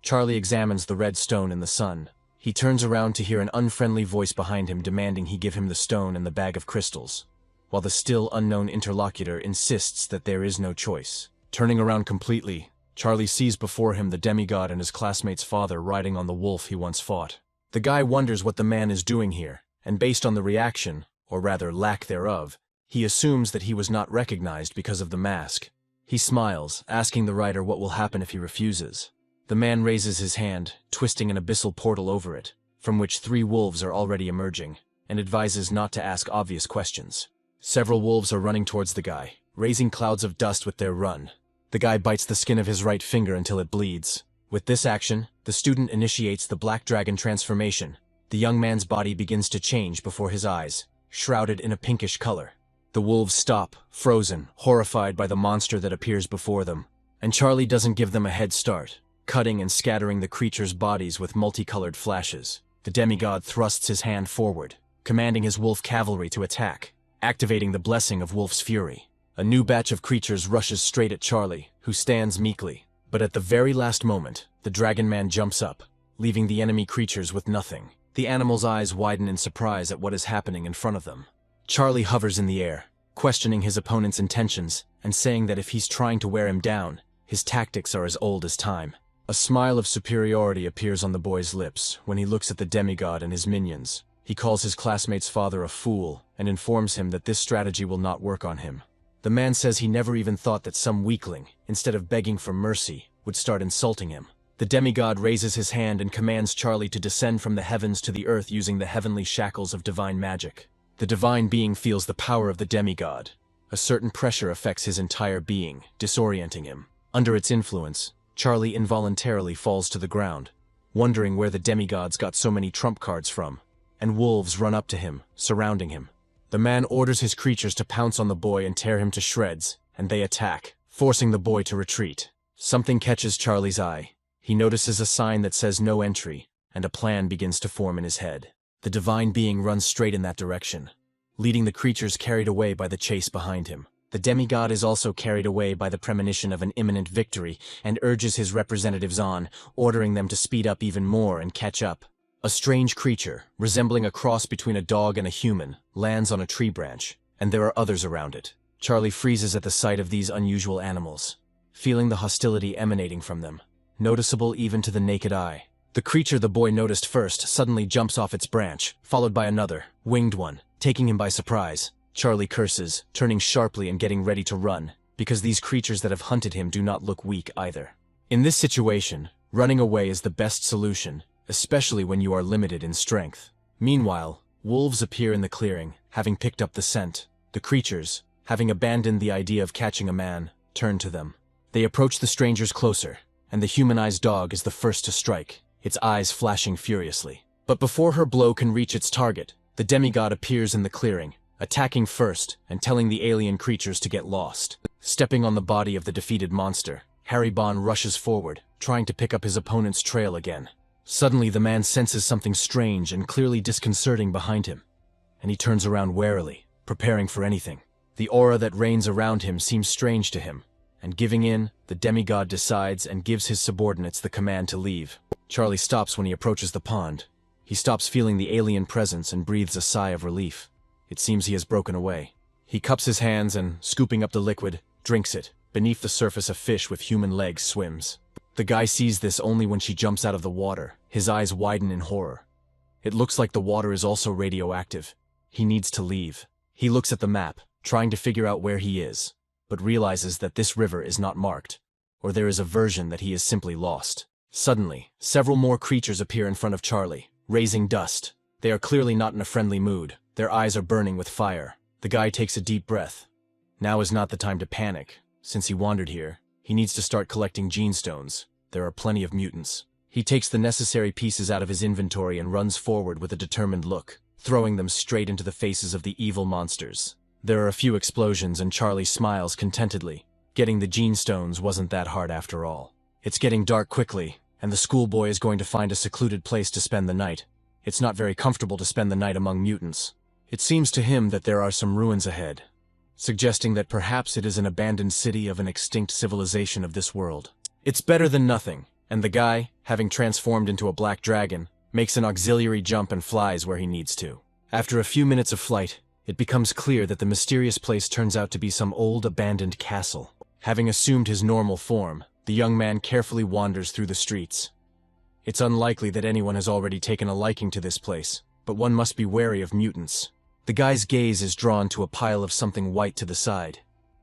Charlie examines the red stone in the sun. He turns around to hear an unfriendly voice behind him demanding he give him the stone and the bag of crystals, while the still unknown interlocutor insists that there is no choice. Turning around completely, Charlie sees before him the demigod and his classmate's father riding on the wolf he once fought. The guy wonders what the man is doing here, and based on the reaction, or rather lack thereof, he assumes that he was not recognized because of the mask. He smiles, asking the rider what will happen if he refuses. The man raises his hand, twisting an abyssal portal over it, from which 3 wolves are already emerging, and advises not to ask obvious questions. Several wolves are running towards the guy, raising clouds of dust with their run. The guy bites the skin of his right finger until it bleeds. With this action, the student initiates the Black Dragon transformation, The young man's body begins to change before his eyes, shrouded in a pinkish color. The wolves stop, frozen, horrified by the monster that appears before them. And Charlie doesn't give them a head start, cutting and scattering the creatures' bodies with multicolored flashes. The demigod thrusts his hand forward, commanding his wolf cavalry to attack, activating the blessing of Wolf's fury. A new batch of creatures rushes straight at Charlie, who stands meekly. But at the very last moment, the Dragon Man jumps up, leaving the enemy creatures with nothing. The animals' eyes widen in surprise at what is happening in front of them. Charlie hovers in the air, questioning his opponent's intentions and saying that if he's trying to wear him down, his tactics are as old as time. A smile of superiority appears on the boy's lips when he looks at the demigod and his minions. He calls his classmate's father a fool and informs him that this strategy will not work on him. The man says he never even thought that some weakling, instead of begging for mercy, would start insulting him. The demigod raises his hand and commands Charlie to descend from the heavens to the earth using the heavenly shackles of divine magic. The divine being feels the power of the demigod. A certain pressure affects his entire being, disorienting him. Under its influence, Charlie involuntarily falls to the ground, wondering where the demigods got so many trump cards from, and wolves run up to him, surrounding him. The man orders his creatures to pounce on the boy and tear him to shreds, and they attack, forcing the boy to retreat. Something catches Charlie's eye. He notices a sign that says no entry, and a plan begins to form in his head. The divine being runs straight in that direction, leading the creatures carried away by the chase behind him. The demigod is also carried away by the premonition of an imminent victory and urges his representatives on, ordering them to speed up even more and catch up. A strange creature, resembling a cross between a dog and a human, lands on a tree branch, and there are others around it. Charlie freezes at the sight of these unusual animals, feeling the hostility emanating from them, noticeable even to the naked eye. The creature the boy noticed first suddenly jumps off its branch, followed by another, winged one, taking him by surprise. Charlie curses, turning sharply and getting ready to run, because these creatures that have hunted him do not look weak either. In this situation, running away is the best solution, especially when you are limited in strength. Meanwhile, wolves appear in the clearing, having picked up the scent. The creatures, having abandoned the idea of catching a man, turn to them. They approach the strangers closer, and the humanized dog is the first to strike, its eyes flashing furiously. But before her blow can reach its target, the demigod appears in the clearing, attacking first and telling the alien creatures to get lost. Stepping on the body of the defeated monster, Harry Bond rushes forward, trying to pick up his opponent's trail again. Suddenly the man senses something strange and clearly disconcerting behind him, and he turns around warily, preparing for anything. The aura that reigns around him seems strange to him, and giving in, the demigod decides and gives his subordinates the command to leave. Charlie stops when he approaches the pond. He stops feeling the alien presence and breathes a sigh of relief. It seems he has broken away. He cups his hands and, scooping up the liquid, drinks it. Beneath the surface, a fish with human legs swims. The guy sees this only when she jumps out of the water. His eyes widen in horror. It looks like the water is also radioactive. He needs to leave. He looks at the map, trying to figure out where he is, but realizes that this river is not marked, or there is a version that he is simply lost. Suddenly, several more creatures appear in front of Charlie, raising dust. They are clearly not in a friendly mood. Their eyes are burning with fire. The guy takes a deep breath. Now is not the time to panic. Since he wandered here, he needs to start collecting gene stones. There are plenty of mutants. He takes the necessary pieces out of his inventory and runs forward with a determined look, throwing them straight into the faces of the evil monsters. There are a few explosions and Charlie smiles contentedly. Getting the gene stones wasn't that hard after all. It's getting dark quickly, and the schoolboy is going to find a secluded place to spend the night. It's not very comfortable to spend the night among mutants. It seems to him that there are some ruins ahead, suggesting that perhaps it is an abandoned city of an extinct civilization of this world. It's better than nothing, and the guy, having transformed into a black dragon, makes an auxiliary jump and flies where he needs to. After a few minutes of flight, it becomes clear that the mysterious place turns out to be some old abandoned castle. Having assumed his normal form, the young man carefully wanders through the streets. It's unlikely that anyone has already taken a liking to this place, but one must be wary of mutants. The guy's gaze is drawn to a pile of something white to the side,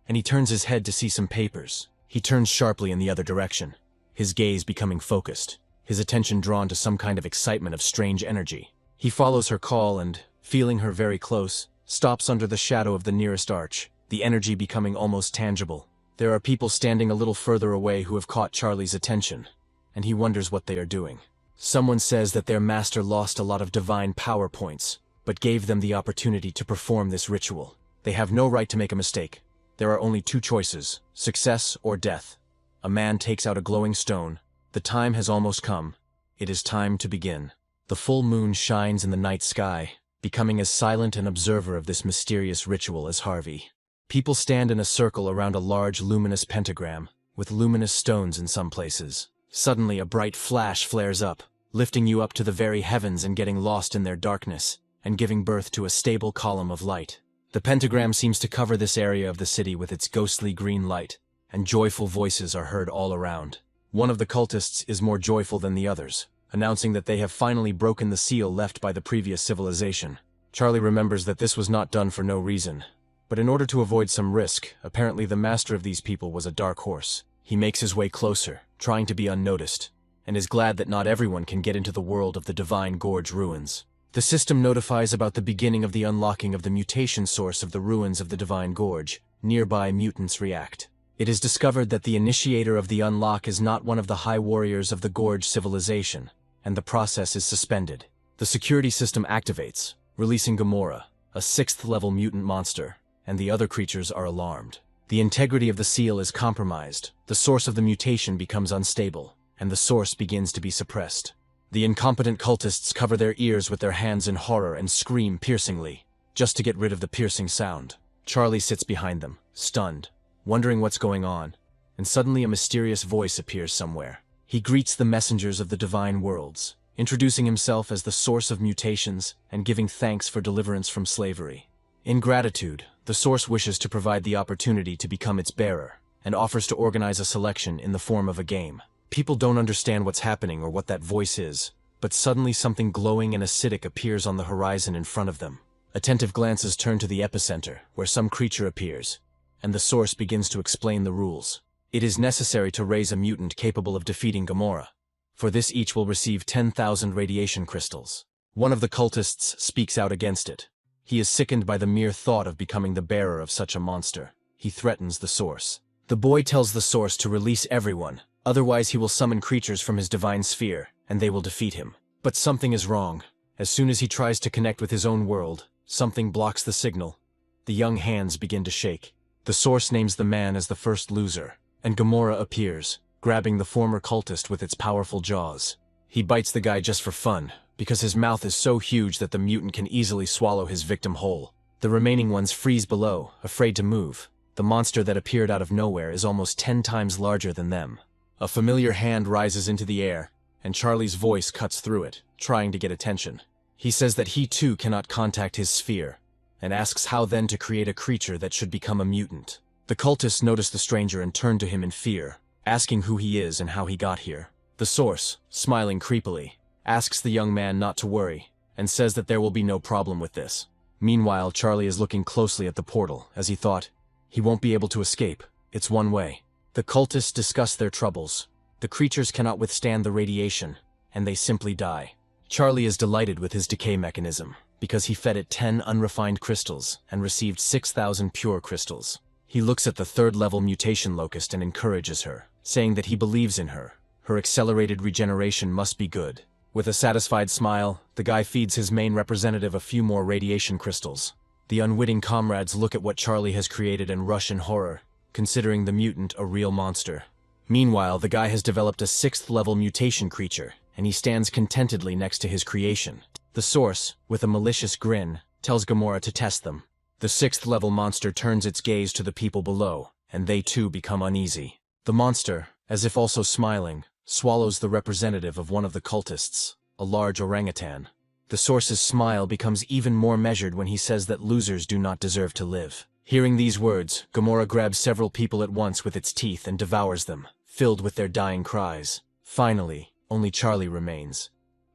and he turns his head to see some papers. He turns sharply in the other direction, his gaze becoming focused, his attention drawn to some kind of excitement of strange energy. He follows her call and, feeling her very close, stops under the shadow of the nearest arch, the energy becoming almost tangible. There are people standing a little further away who have caught Charlie's attention, and he wonders what they are doing. Someone says that their master lost a lot of divine power points, but gave them the opportunity to perform this ritual. They have no right to make a mistake. There are only two choices, success or death. A man takes out a glowing stone. The time has almost come. It is time to begin. The full moon shines in the night sky, becoming as silent an observer of this mysterious ritual as Harvey. People stand in a circle around a large luminous pentagram, with luminous stones in some places. Suddenly a bright flash flares up, lifting you up to the very heavens and getting lost in their darkness, and giving birth to a stable column of light. The pentagram seems to cover this area of the city with its ghostly green light, and joyful voices are heard all around. One of the cultists is more joyful than the others, announcing that they have finally broken the seal left by the previous civilization. Charlie remembers that this was not done for no reason, but in order to avoid some risk, apparently the master of these people was a dark horse. He makes his way closer, trying to be unnoticed, and is glad that not everyone can get into the world of the Divine Gorge ruins. The system notifies about the beginning of the unlocking of the mutation source of the ruins of the Divine Gorge. Nearby mutants react. It is discovered that the initiator of the unlock is not one of the high warriors of the Gorge civilization, and the process is suspended. The security system activates, releasing Gamora, a 6th-level mutant monster, and the other creatures are alarmed. The integrity of the seal is compromised, the source of the mutation becomes unstable, and the source begins to be suppressed. The incompetent cultists cover their ears with their hands in horror and scream piercingly, just to get rid of the piercing sound. Charlie sits behind them, stunned, wondering what's going on, and suddenly a mysterious voice appears somewhere. He greets the messengers of the divine worlds, introducing himself as the source of mutations and giving thanks for deliverance from slavery. In gratitude, the source wishes to provide the opportunity to become its bearer, and offers to organize a selection in the form of a game. People don't understand what's happening or what that voice is, but suddenly something glowing and acidic appears on the horizon in front of them. Attentive glances turn to the epicenter, where some creature appears, and the source begins to explain the rules. It is necessary to raise a mutant capable of defeating Gamora. For this each will receive 10,000 radiation crystals. One of the cultists speaks out against it. He is sickened by the mere thought of becoming the bearer of such a monster. He threatens the source. The boy tells the source to release everyone, otherwise he will summon creatures from his divine sphere, and they will defeat him. But something is wrong. As soon as he tries to connect with his own world, something blocks the signal. The young hands begin to shake. The source names the man as the first loser, and Gamora appears, grabbing the former cultist with its powerful jaws. He bites the guy just for fun, because his mouth is so huge that the mutant can easily swallow his victim whole. The remaining ones freeze below, afraid to move. The monster that appeared out of nowhere is almost 10 times larger than them. A familiar hand rises into the air, and Charlie's voice cuts through it, trying to get attention. He says that he too cannot contact his sphere, and asks how then to create a creature that should become a mutant. The cultists notice the stranger and turn to him in fear, asking who he is and how he got here. The source, smiling creepily, asks the young man not to worry, and says that there will be no problem with this. Meanwhile, Charlie is looking closely at the portal, as he thought, he won't be able to escape. It's one way. The cultists discuss their troubles. The creatures cannot withstand the radiation, and they simply die. Charlie is delighted with his decay mechanism, because he fed it 10 unrefined crystals and received 6,000 pure crystals. He looks at the 3rd-level mutation locust and encourages her, saying that he believes in her. Her accelerated regeneration must be good. With a satisfied smile, the guy feeds his main representative a few more radiation crystals. The unwitting comrades look at what Charlie has created and rush in horror, considering the mutant a real monster. Meanwhile, the guy has developed a 6th-level mutation creature, and he stands contentedly next to his creation. The source, with a malicious grin, tells Gamora to test them. The 6th-level monster turns its gaze to the people below, and they too become uneasy. The monster, as if also smiling, swallows the representative of one of the cultists, a large orangutan. The source's smile becomes even more measured when he says that losers do not deserve to live. Hearing these words, Gamora grabs several people at once with its teeth and devours them, filled with their dying cries. Finally, only Charlie remains,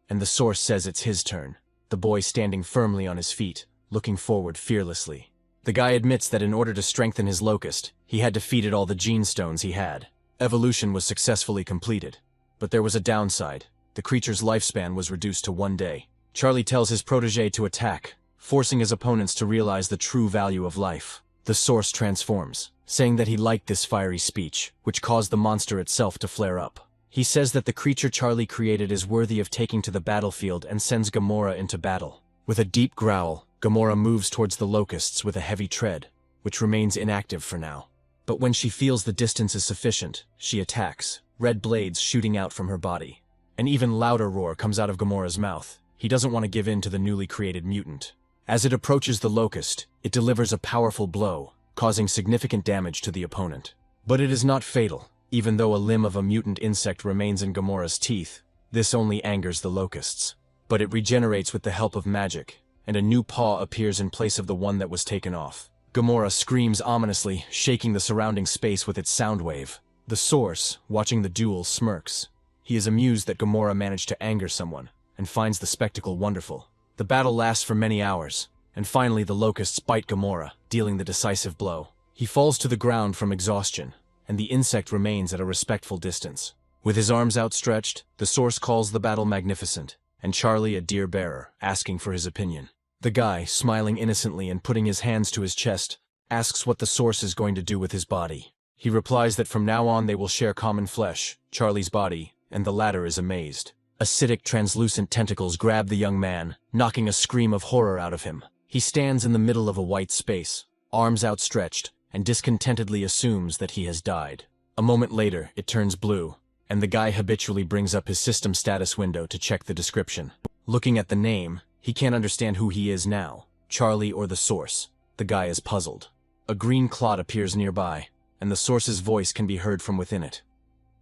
and the source says it's his turn, the boy standing firmly on his feet, looking forward fearlessly. The guy admits that in order to strengthen his locust, he had to feed it all the gene stones he had. Evolution was successfully completed, but there was a downside. The creature's lifespan was reduced to 1 day. Charlie tells his protege to attack, forcing his opponents to realize the true value of life. The source transforms, saying that he liked this fiery speech, which caused the monster itself to flare up. He says that the creature Charlie created is worthy of taking to the battlefield and sends Gamora into battle. With a deep growl, Gamora moves towards the locusts with a heavy tread, which remains inactive for now. But when she feels the distance is sufficient, she attacks, red blades shooting out from her body. An even louder roar comes out of Gamora's mouth. He doesn't want to give in to the newly created mutant. As it approaches the locust, it delivers a powerful blow, causing significant damage to the opponent. But it is not fatal. Even though a limb of a mutant insect remains in Gamora's teeth, this only angers the locusts. But it regenerates with the help of magic, and a new paw appears in place of the one that was taken off. Gamora screams ominously, shaking the surrounding space with its sound wave. The Source, watching the duel, smirks. He is amused that Gamora managed to anger someone, and finds the spectacle wonderful. The battle lasts for many hours, and finally the locusts bite Gamora, dealing the decisive blow. He falls to the ground from exhaustion, and the insect remains at a respectful distance. With his arms outstretched, the Source calls the battle magnificent, and Charlie a dear bearer, asking for his opinion. The guy, smiling innocently and putting his hands to his chest, asks what the Source is going to do with his body. He replies that from now on they will share common flesh, Charlie's body, and the latter is amazed. Acidic, translucent tentacles grab the young man, knocking a scream of horror out of him. He stands in the middle of a white space, arms outstretched, and discontentedly assumes that he has died. A moment later, it turns blue, and the guy habitually brings up his system status window to check the description. Looking at the name, he can't understand who he is now, Charlie or the Source. The guy is puzzled. A green clot appears nearby, and the Source's voice can be heard from within it.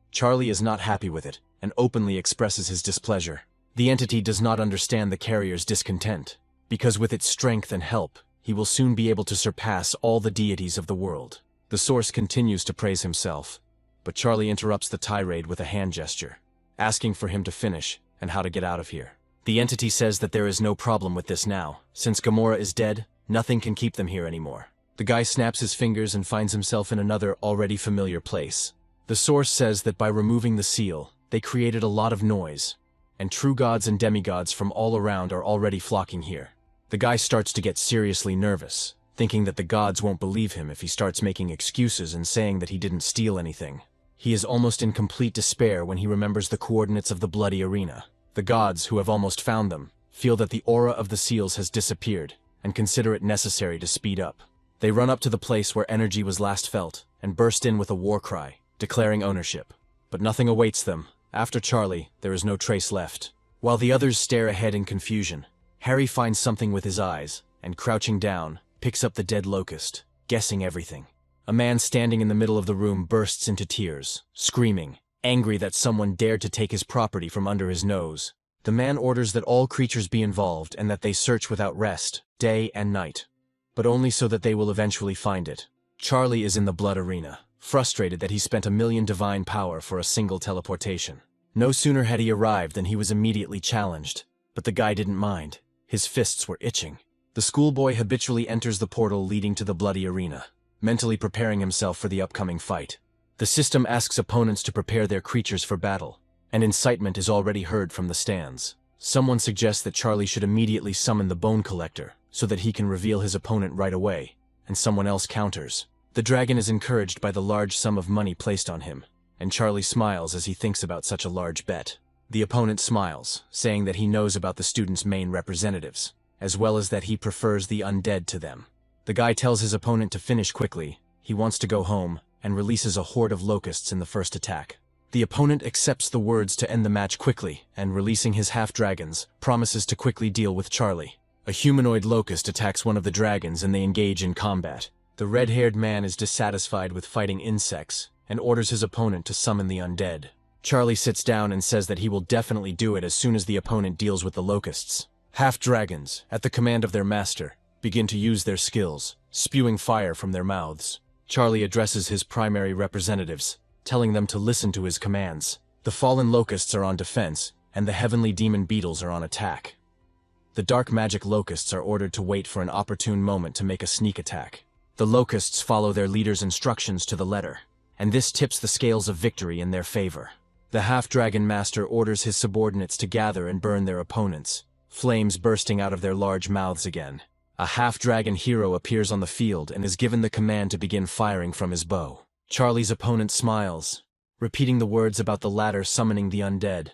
Charlie is not happy with it, and openly expresses his displeasure. The entity does not understand the carrier's discontent, because with its strength and help, he will soon be able to surpass all the deities of the world. The Source continues to praise himself, but Charlie interrupts the tirade with a hand gesture, asking for him to finish and how to get out of here. The entity says that there is no problem with this now. Since Gamora is dead, nothing can keep them here anymore. The guy snaps his fingers and finds himself in another already familiar place. The Source says that by removing the seal, they created a lot of noise, and true gods and demigods from all around are already flocking here. The guy starts to get seriously nervous, thinking that the gods won't believe him if he starts making excuses and saying that he didn't steal anything. He is almost in complete despair when he remembers the coordinates of the bloody arena. The gods, who have almost found them, feel that the aura of the seals has disappeared and consider it necessary to speed up. They run up to the place where energy was last felt and burst in with a war cry, declaring ownership. But nothing awaits them. After Charlie, there is no trace left. While the others stare ahead in confusion, Harry finds something with his eyes, and crouching down, picks up the dead locust, guessing everything. A man standing in the middle of the room bursts into tears, screaming, angry that someone dared to take his property from under his nose. The man orders that all creatures be involved and that they search without rest, day and night, but only so that they will eventually find it. Charlie is in the blood arena, frustrated that he spent 1,000,000 divine power for a single teleportation. No sooner had he arrived than he was immediately challenged, but the guy didn't mind. His fists were itching. The schoolboy habitually enters the portal leading to the bloody arena, mentally preparing himself for the upcoming fight. The system asks opponents to prepare their creatures for battle, and incitement is already heard from the stands. Someone suggests that Charlie should immediately summon the Bone Collector, so that he can reveal his opponent right away, and someone else counters. The dragon is encouraged by the large sum of money placed on him, and Charlie smiles as he thinks about such a large bet. The opponent smiles, saying that he knows about the student's main representatives, as well as that he prefers the undead to them. The guy tells his opponent to finish quickly. He wants to go home, and releases a horde of locusts in the first attack. The opponent accepts the words to end the match quickly, and releasing his half-dragons, promises to quickly deal with Charlie. A humanoid locust attacks one of the dragons and they engage in combat. The red-haired man is dissatisfied with fighting insects, and orders his opponent to summon the undead. Charlie sits down and says that he will definitely do it as soon as the opponent deals with the locusts. Half-dragons, at the command of their master, begin to use their skills, spewing fire from their mouths. Charlie addresses his primary representatives, telling them to listen to his commands. The fallen locusts are on defense, and the heavenly demon beetles are on attack. The dark magic locusts are ordered to wait for an opportune moment to make a sneak attack. The locusts follow their leader's instructions to the letter, and this tips the scales of victory in their favor. The half-dragon master orders his subordinates to gather and burn their opponents, flames bursting out of their large mouths again. A half-dragon hero appears on the field and is given the command to begin firing from his bow. Charlie's opponent smiles, repeating the words about the ladder summoning the undead.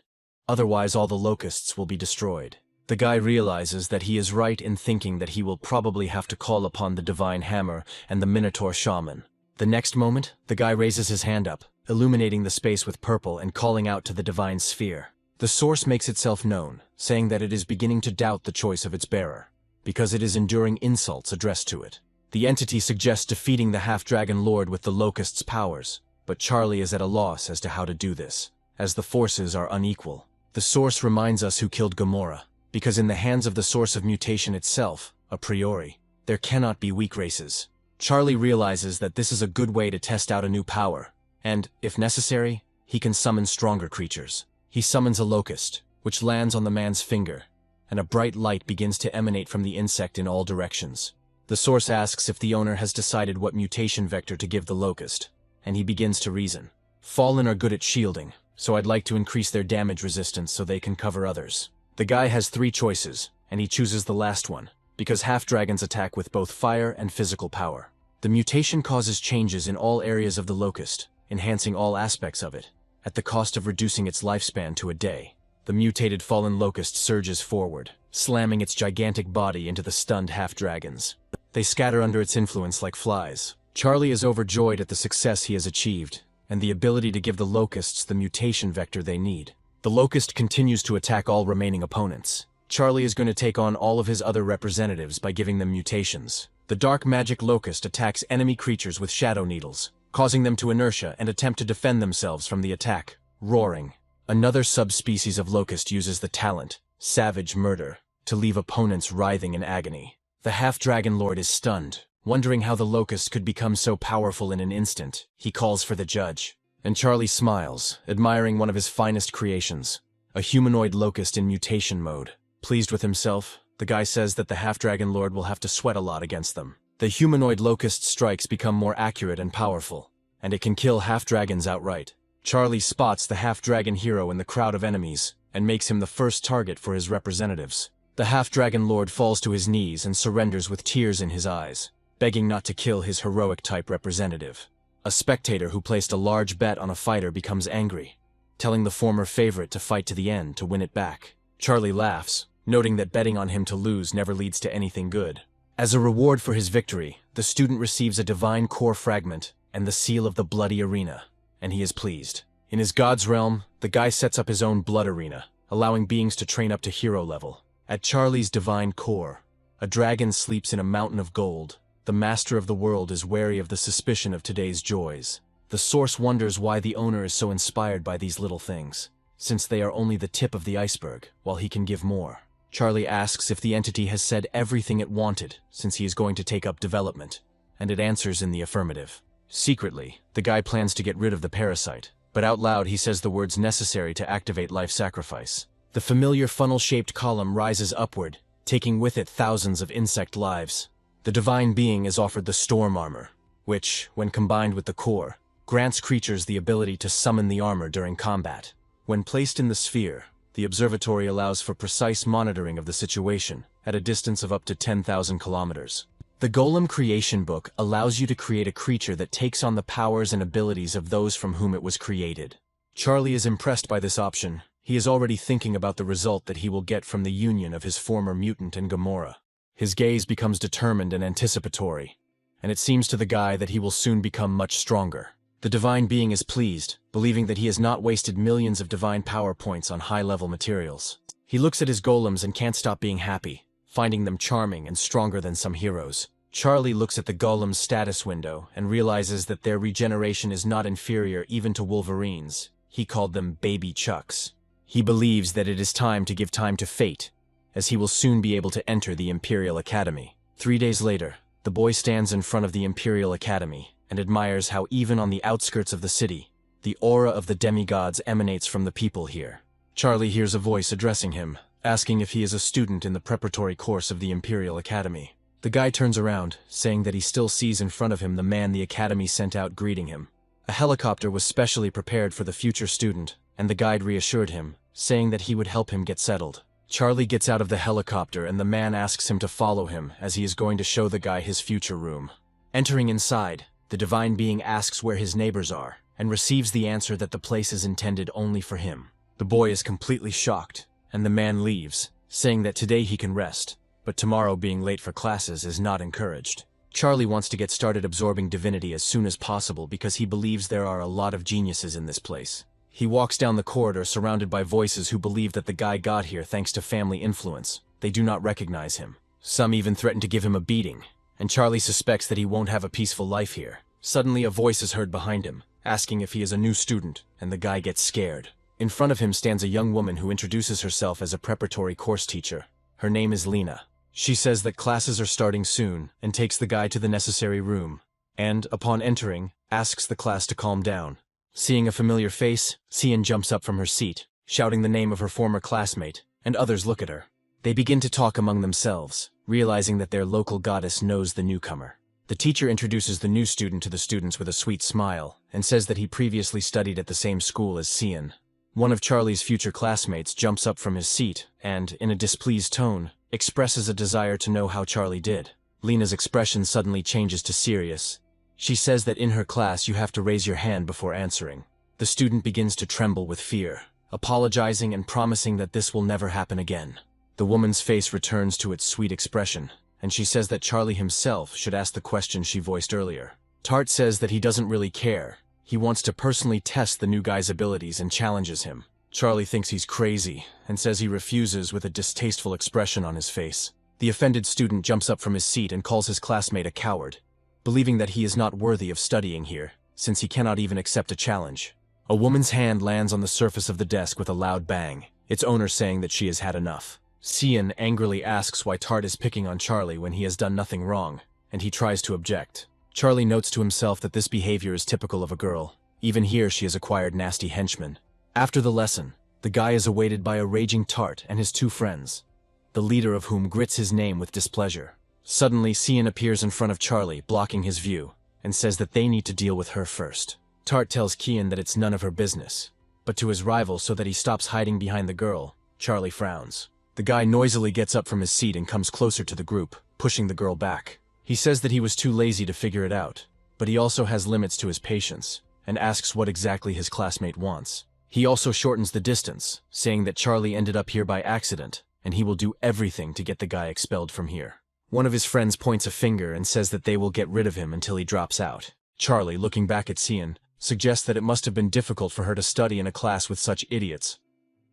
Otherwise, all the locusts will be destroyed. The guy realizes that he is right in thinking that he will probably have to call upon the divine hammer and the Minotaur shaman. The next moment, the guy raises his hand up, illuminating the space with purple and calling out to the divine sphere. The source makes itself known, saying that it is beginning to doubt the choice of its bearer, because it is enduring insults addressed to it. The entity suggests defeating the half-dragon lord with the locust's powers, but Charlie is at a loss as to how to do this, as the forces are unequal. The source reminds us who killed Gamora, because in the hands of the source of mutation itself, a priori, there cannot be weak races. Charlie realizes that this is a good way to test out a new power, and, if necessary, he can summon stronger creatures. He summons a locust, which lands on the man's finger, and a bright light begins to emanate from the insect in all directions. The source asks if the owner has decided what mutation vector to give the locust, and he begins to reason. Fallen are good at shielding, so I'd like to increase their damage resistance so they can cover others. The guy has 3 choices, and he chooses the last one, because half-dragons attack with both fire and physical power. The mutation causes changes in all areas of the locust, enhancing all aspects of it, at the cost of reducing its lifespan to a day. The mutated fallen locust surges forward, slamming its gigantic body into the stunned half-dragons. They scatter under its influence like flies. Charlie is overjoyed at the success he has achieved, and the ability to give the locusts the mutation vector they need. The locust continues to attack all remaining opponents. Charlie is going to take on all of his other representatives by giving them mutations. The dark magic locust attacks enemy creatures with shadow needles, causing them to inertia and attempt to defend themselves from the attack, roaring. Another subspecies of locust uses the talent, Savage Murder, to leave opponents writhing in agony. The half-dragon lord is stunned, wondering how the locust could become so powerful in an instant. He calls for the judge. And Charlie smiles, admiring one of his finest creations, a humanoid locust in mutation mode. Pleased with himself, the guy says that the half-dragon lord will have to sweat a lot against them. The humanoid locust strikes become more accurate and powerful, and it can kill half-dragons outright. Charlie spots the half-dragon hero in the crowd of enemies, and makes him the first target for his representatives. The half-dragon lord falls to his knees and surrenders with tears in his eyes, begging not to kill his heroic-type representative. A spectator who placed a large bet on a fighter becomes angry, telling the former favorite to fight to the end to win it back. Charlie laughs, noting that betting on him to lose never leads to anything good. As a reward for his victory, the student receives a divine core fragment and the seal of the bloody arena, and he is pleased. In his god's realm, the guy sets up his own blood arena, allowing beings to train up to hero level. At Charlie's divine core, a dragon sleeps in a mountain of gold. The master of the world is wary of the suspicion of today's joys. The source wonders why the owner is so inspired by these little things, since they are only the tip of the iceberg, while he can give more. Charlie asks if the entity has said everything it wanted, since he is going to take up development, and it answers in the affirmative. Secretly, the guy plans to get rid of the parasite, but out loud he says the words necessary to activate life sacrifice. The familiar funnel-shaped column rises upward, taking with it thousands of insect lives. The divine being is offered the storm armor, which, when combined with the core, grants creatures the ability to summon the armor during combat. When placed in the sphere, the observatory allows for precise monitoring of the situation at a distance of up to 10,000 kilometers. The Golem Creation Book allows you to create a creature that takes on the powers and abilities of those from whom it was created. Charlie is impressed by this option. He is already thinking about the result that he will get from the union of his former mutant and Gamora. His gaze becomes determined and anticipatory, and it seems to the guy that he will soon become much stronger. The divine being is pleased, believing that he has not wasted millions of divine power points on high-level materials. He looks at his golems and can't stop being happy, finding them charming and stronger than some heroes. Charlie looks at the golem's status window and realizes that their regeneration is not inferior even to Wolverine's. He called them baby chucks. He believes that it is time to give time to fate, as he will soon be able to enter the Imperial Academy. 3 days later, the boy stands in front of the Imperial Academy and admires how even on the outskirts of the city, the aura of the demigods emanates from the people here. Charlie hears a voice addressing him, asking if he is a student in the preparatory course of the Imperial Academy. The guy turns around, saying that he still sees in front of him the man the Academy sent out greeting him. A helicopter was specially prepared for the future student, and the guide reassured him, saying that he would help him get settled. Charlie gets out of the helicopter and the man asks him to follow him as he is going to show the guy his future room. Entering inside, the divine being asks where his neighbors are, and receives the answer that the place is intended only for him. The boy is completely shocked, and the man leaves, saying that today he can rest, but tomorrow being late for classes is not encouraged. Charlie wants to get started absorbing divinity as soon as possible because he believes there are a lot of geniuses in this place. He walks down the corridor surrounded by voices who believe that the guy got here thanks to family influence. They do not recognize him. Some even threaten to give him a beating, and Charlie suspects that he won't have a peaceful life here. Suddenly a voice is heard behind him, asking if he is a new student, and the guy gets scared. In front of him stands a young woman who introduces herself as a preparatory course teacher. Her name is Lena. She says that classes are starting soon and takes the guy to the necessary room, and, upon entering, asks the class to calm down. Seeing a familiar face, Sian jumps up from her seat, shouting the name of her former classmate, and others look at her. They begin to talk among themselves, realizing that their local goddess knows the newcomer. The teacher introduces the new student to the students with a sweet smile, and says that he previously studied at the same school as Sian. One of Charlie's future classmates jumps up from his seat and, in a displeased tone, expresses a desire to know how Charlie did. Lena's expression suddenly changes to serious. She says that in her class you have to raise your hand before answering. The student begins to tremble with fear, apologizing and promising that this will never happen again. The woman's face returns to its sweet expression, and she says that Charlie himself should ask the question she voiced earlier. Tart says that he doesn't really care. He wants to personally test the new guy's abilities and challenges him. Charlie thinks he's crazy, and says he refuses with a distasteful expression on his face. The offended student jumps up from his seat and calls his classmate a coward, believing that he is not worthy of studying here, since he cannot even accept a challenge. A woman's hand lands on the surface of the desk with a loud bang, its owner saying that she has had enough. Sian angrily asks why Tart is picking on Charlie when he has done nothing wrong, and he tries to object. Charlie notes to himself that this behavior is typical of a girl. Even here she has acquired nasty henchmen. After the lesson, the guy is awaited by a raging Tart and his two friends, the leader of whom grits his name with displeasure. Suddenly, Sian appears in front of Charlie, blocking his view, and says that they need to deal with her first. Tart tells Kian that it's none of her business, but to his rival so that he stops hiding behind the girl. Charlie frowns. The guy noisily gets up from his seat and comes closer to the group, pushing the girl back. He says that he was too lazy to figure it out, but he also has limits to his patience, and asks what exactly his classmate wants. He also shortens the distance, saying that Charlie ended up here by accident, and he will do everything to get the guy expelled from here. One of his friends points a finger and says that they will get rid of him until he drops out. Charlie, looking back at Sian, suggests that it must have been difficult for her to study in a class with such idiots,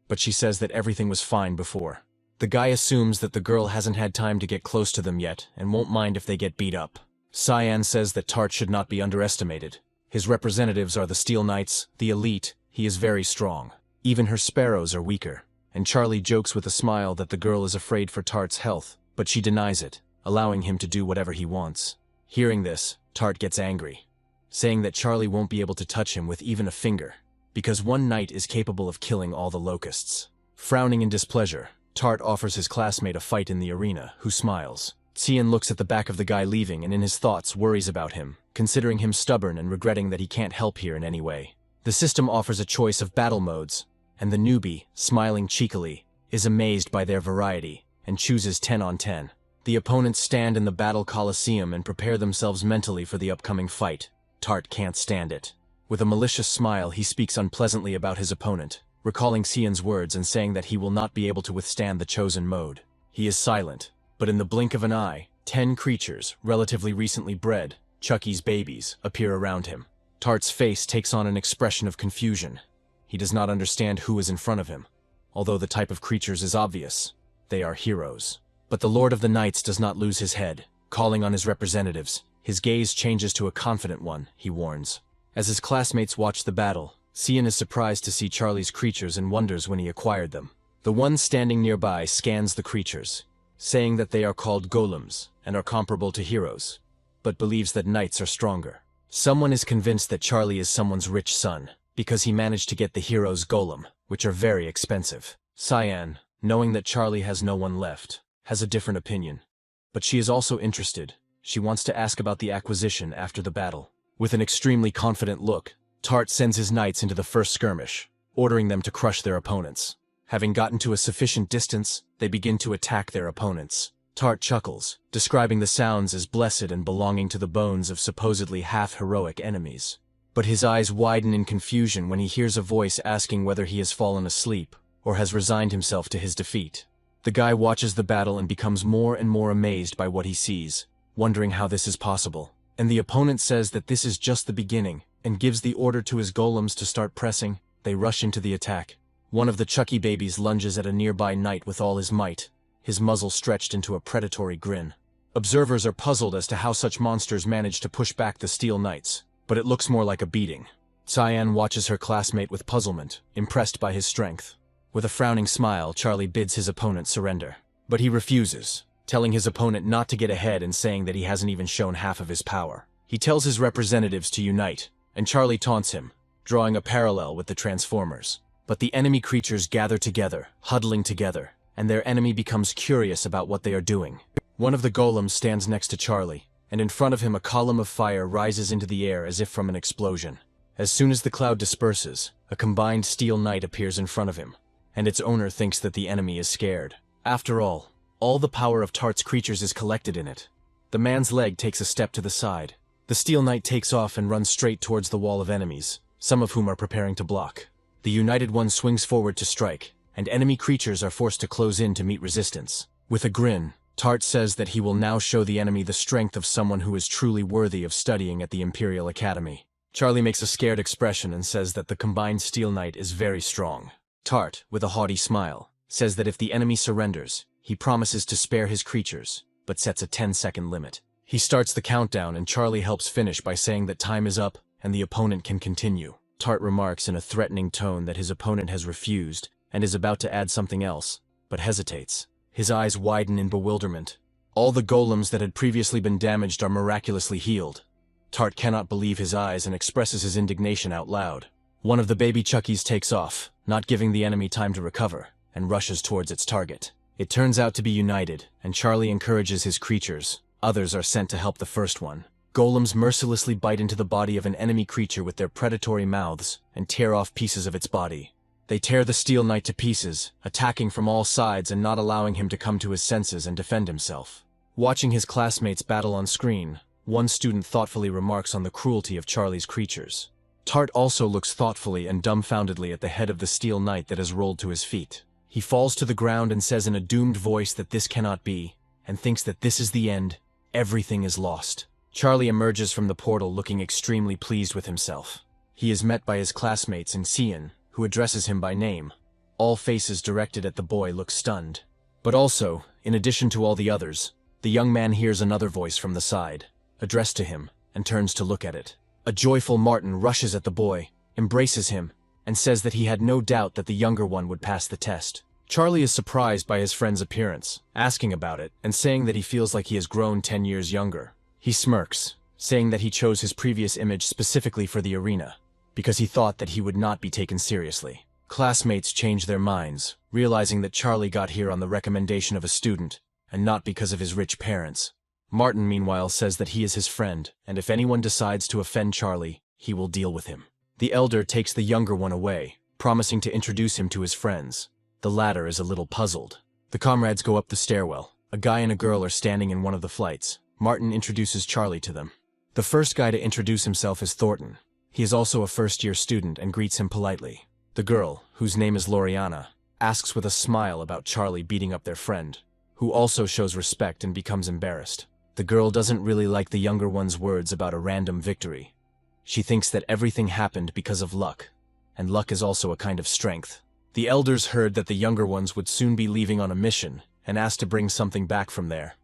but she says that everything was fine before. The guy assumes that the girl hasn't had time to get close to them yet and won't mind if they get beat up. Cyan says that Tart should not be underestimated. His representatives are the Steel Knights, the elite. He is very strong. Even her sparrows are weaker. And Charlie jokes with a smile that the girl is afraid for Tart's health, but she denies it, allowing him to do whatever he wants. Hearing this, Tart gets angry, saying that Charlie won't be able to touch him with even a finger, because one knight is capable of killing all the locusts. Frowning in displeasure, Tart offers his classmate a fight in the arena, who smiles. Xian looks at the back of the guy leaving and in his thoughts worries about him, considering him stubborn and regretting that he can't help here in any way. The system offers a choice of battle modes, and the newbie, smiling cheekily, is amazed by their variety and chooses 10 on 10. The opponents stand in the battle coliseum and prepare themselves mentally for the upcoming fight. Tart can't stand it. With a malicious smile, he speaks unpleasantly about his opponent, recalling Xian's words and saying that he will not be able to withstand the chosen mode. He is silent, but in the blink of an eye, 10 creatures, relatively recently bred, Chucky's babies, appear around him. Tart's face takes on an expression of confusion. He does not understand who is in front of him, although the type of creatures is obvious. They are heroes. But the Lord of the Knights does not lose his head. Calling on his representatives, his gaze changes to a confident one, he warns. As his classmates watch the battle, Xian is surprised to see Charlie's creatures and wonders when he acquired them. The one standing nearby scans the creatures, saying that they are called golems and are comparable to heroes, but believes that knights are stronger. Someone is convinced that Charlie is someone's rich son, because he managed to get the hero's golem, which are very expensive. Cyan, knowing that Charlie has no one left, has a different opinion. But she is also interested. She wants to ask about the acquisition after the battle. With an extremely confident look, Tart sends his knights into the first skirmish, ordering them to crush their opponents. Having gotten to a sufficient distance, they begin to attack their opponents. Tart chuckles, describing the sounds as blessed and belonging to the bones of supposedly half-heroic enemies. but his eyes widen in confusion when he hears a voice asking whether he has fallen asleep or has resigned himself to his defeat. The guy watches the battle and becomes more and more amazed by what he sees, wondering how this is possible. And the opponent says that this is just the beginning and gives the order to his golems to start pressing. They rush into the attack. One of the Chucky babies lunges at a nearby knight with all his might, his muzzle stretched into a predatory grin. Observers are puzzled as to how such monsters manage to push back the steel knights, but it looks more like a beating. Cyan watches her classmate with puzzlement, impressed by his strength. With a frowning smile, Charlie bids his opponent surrender. But he refuses, telling his opponent not to get ahead and saying that he hasn't even shown half of his power. He tells his representatives to unite, and Charlie taunts him, drawing a parallel with the Transformers. But the enemy creatures gather together, huddling together, and their enemy becomes curious about what they are doing. One of the golems stands next to Charlie, and in front of him a column of fire rises into the air as if from an explosion. As soon as the cloud disperses, a combined steel knight appears in front of him, and its owner thinks that the enemy is scared. After all the power of Tart's creatures is collected in it. The man's leg takes a step to the side. The steel knight takes off and runs straight towards the wall of enemies, some of whom are preparing to block. The united one swings forward to strike, and enemy creatures are forced to close in to meet resistance. With a grin, Tart says that he will now show the enemy the strength of someone who is truly worthy of studying at the Imperial Academy. Charlie makes a scared expression and says that the combined steel knight is very strong. Tart, with a haughty smile, says that if the enemy surrenders, he promises to spare his creatures, but sets a 10-second limit. He starts the countdown and Charlie helps finish by saying that time is up and the opponent can continue. Tart remarks in a threatening tone that his opponent has refused and is about to add something else, but hesitates. His eyes widen in bewilderment. All the golems that had previously been damaged are miraculously healed. Tart cannot believe his eyes and expresses his indignation out loud. One of the baby Chuckies takes off, not giving the enemy time to recover, and rushes towards its target. It turns out to be united, and Charlie encourages his creatures. Others are sent to help the first one. Golems mercilessly bite into the body of an enemy creature with their predatory mouths and tear off pieces of its body. They tear the steel knight to pieces, attacking from all sides and not allowing him to come to his senses and defend himself. Watching his classmates battle on screen, one student thoughtfully remarks on the cruelty of Charlie's creatures. Tart also looks thoughtfully and dumbfoundedly at the head of the steel knight that has rolled to his feet. He falls to the ground and says in a doomed voice that this cannot be, and thinks that this is the end. Everything is lost. Charlie emerges from the portal looking extremely pleased with himself. He is met by his classmates and Cian, who addresses him by name. All faces directed at the boy look stunned. But also, in addition to all the others, the young man hears another voice from the side, addressed to him, and turns to look at it. A joyful Martin rushes at the boy, embraces him, and says that he had no doubt that the younger one would pass the test. Charlie is surprised by his friend's appearance, asking about it, and saying that he feels like he has grown 10 years younger. He smirks, saying that he chose his previous image specifically for the arena, because he thought that he would not be taken seriously. Classmates change their minds, realizing that Charlie got here on the recommendation of a student, and not because of his rich parents. Martin, meanwhile, says that he is his friend, and if anyone decides to offend Charlie, he will deal with him. The elder takes the younger one away, promising to introduce him to his friends. The latter is a little puzzled. The comrades go up the stairwell. A guy and a girl are standing in one of the flights. Martin introduces Charlie to them. The first guy to introduce himself is Thornton. He is also a first-year student and greets him politely. The girl, whose name is Loriana, asks with a smile about Charlie beating up their friend, who also shows respect and becomes embarrassed. The girl doesn't really like the younger one's words about a random victory. She thinks that everything happened because of luck, and luck is also a kind of strength. The elders heard that the younger ones would soon be leaving on a mission and asked to bring something back from there.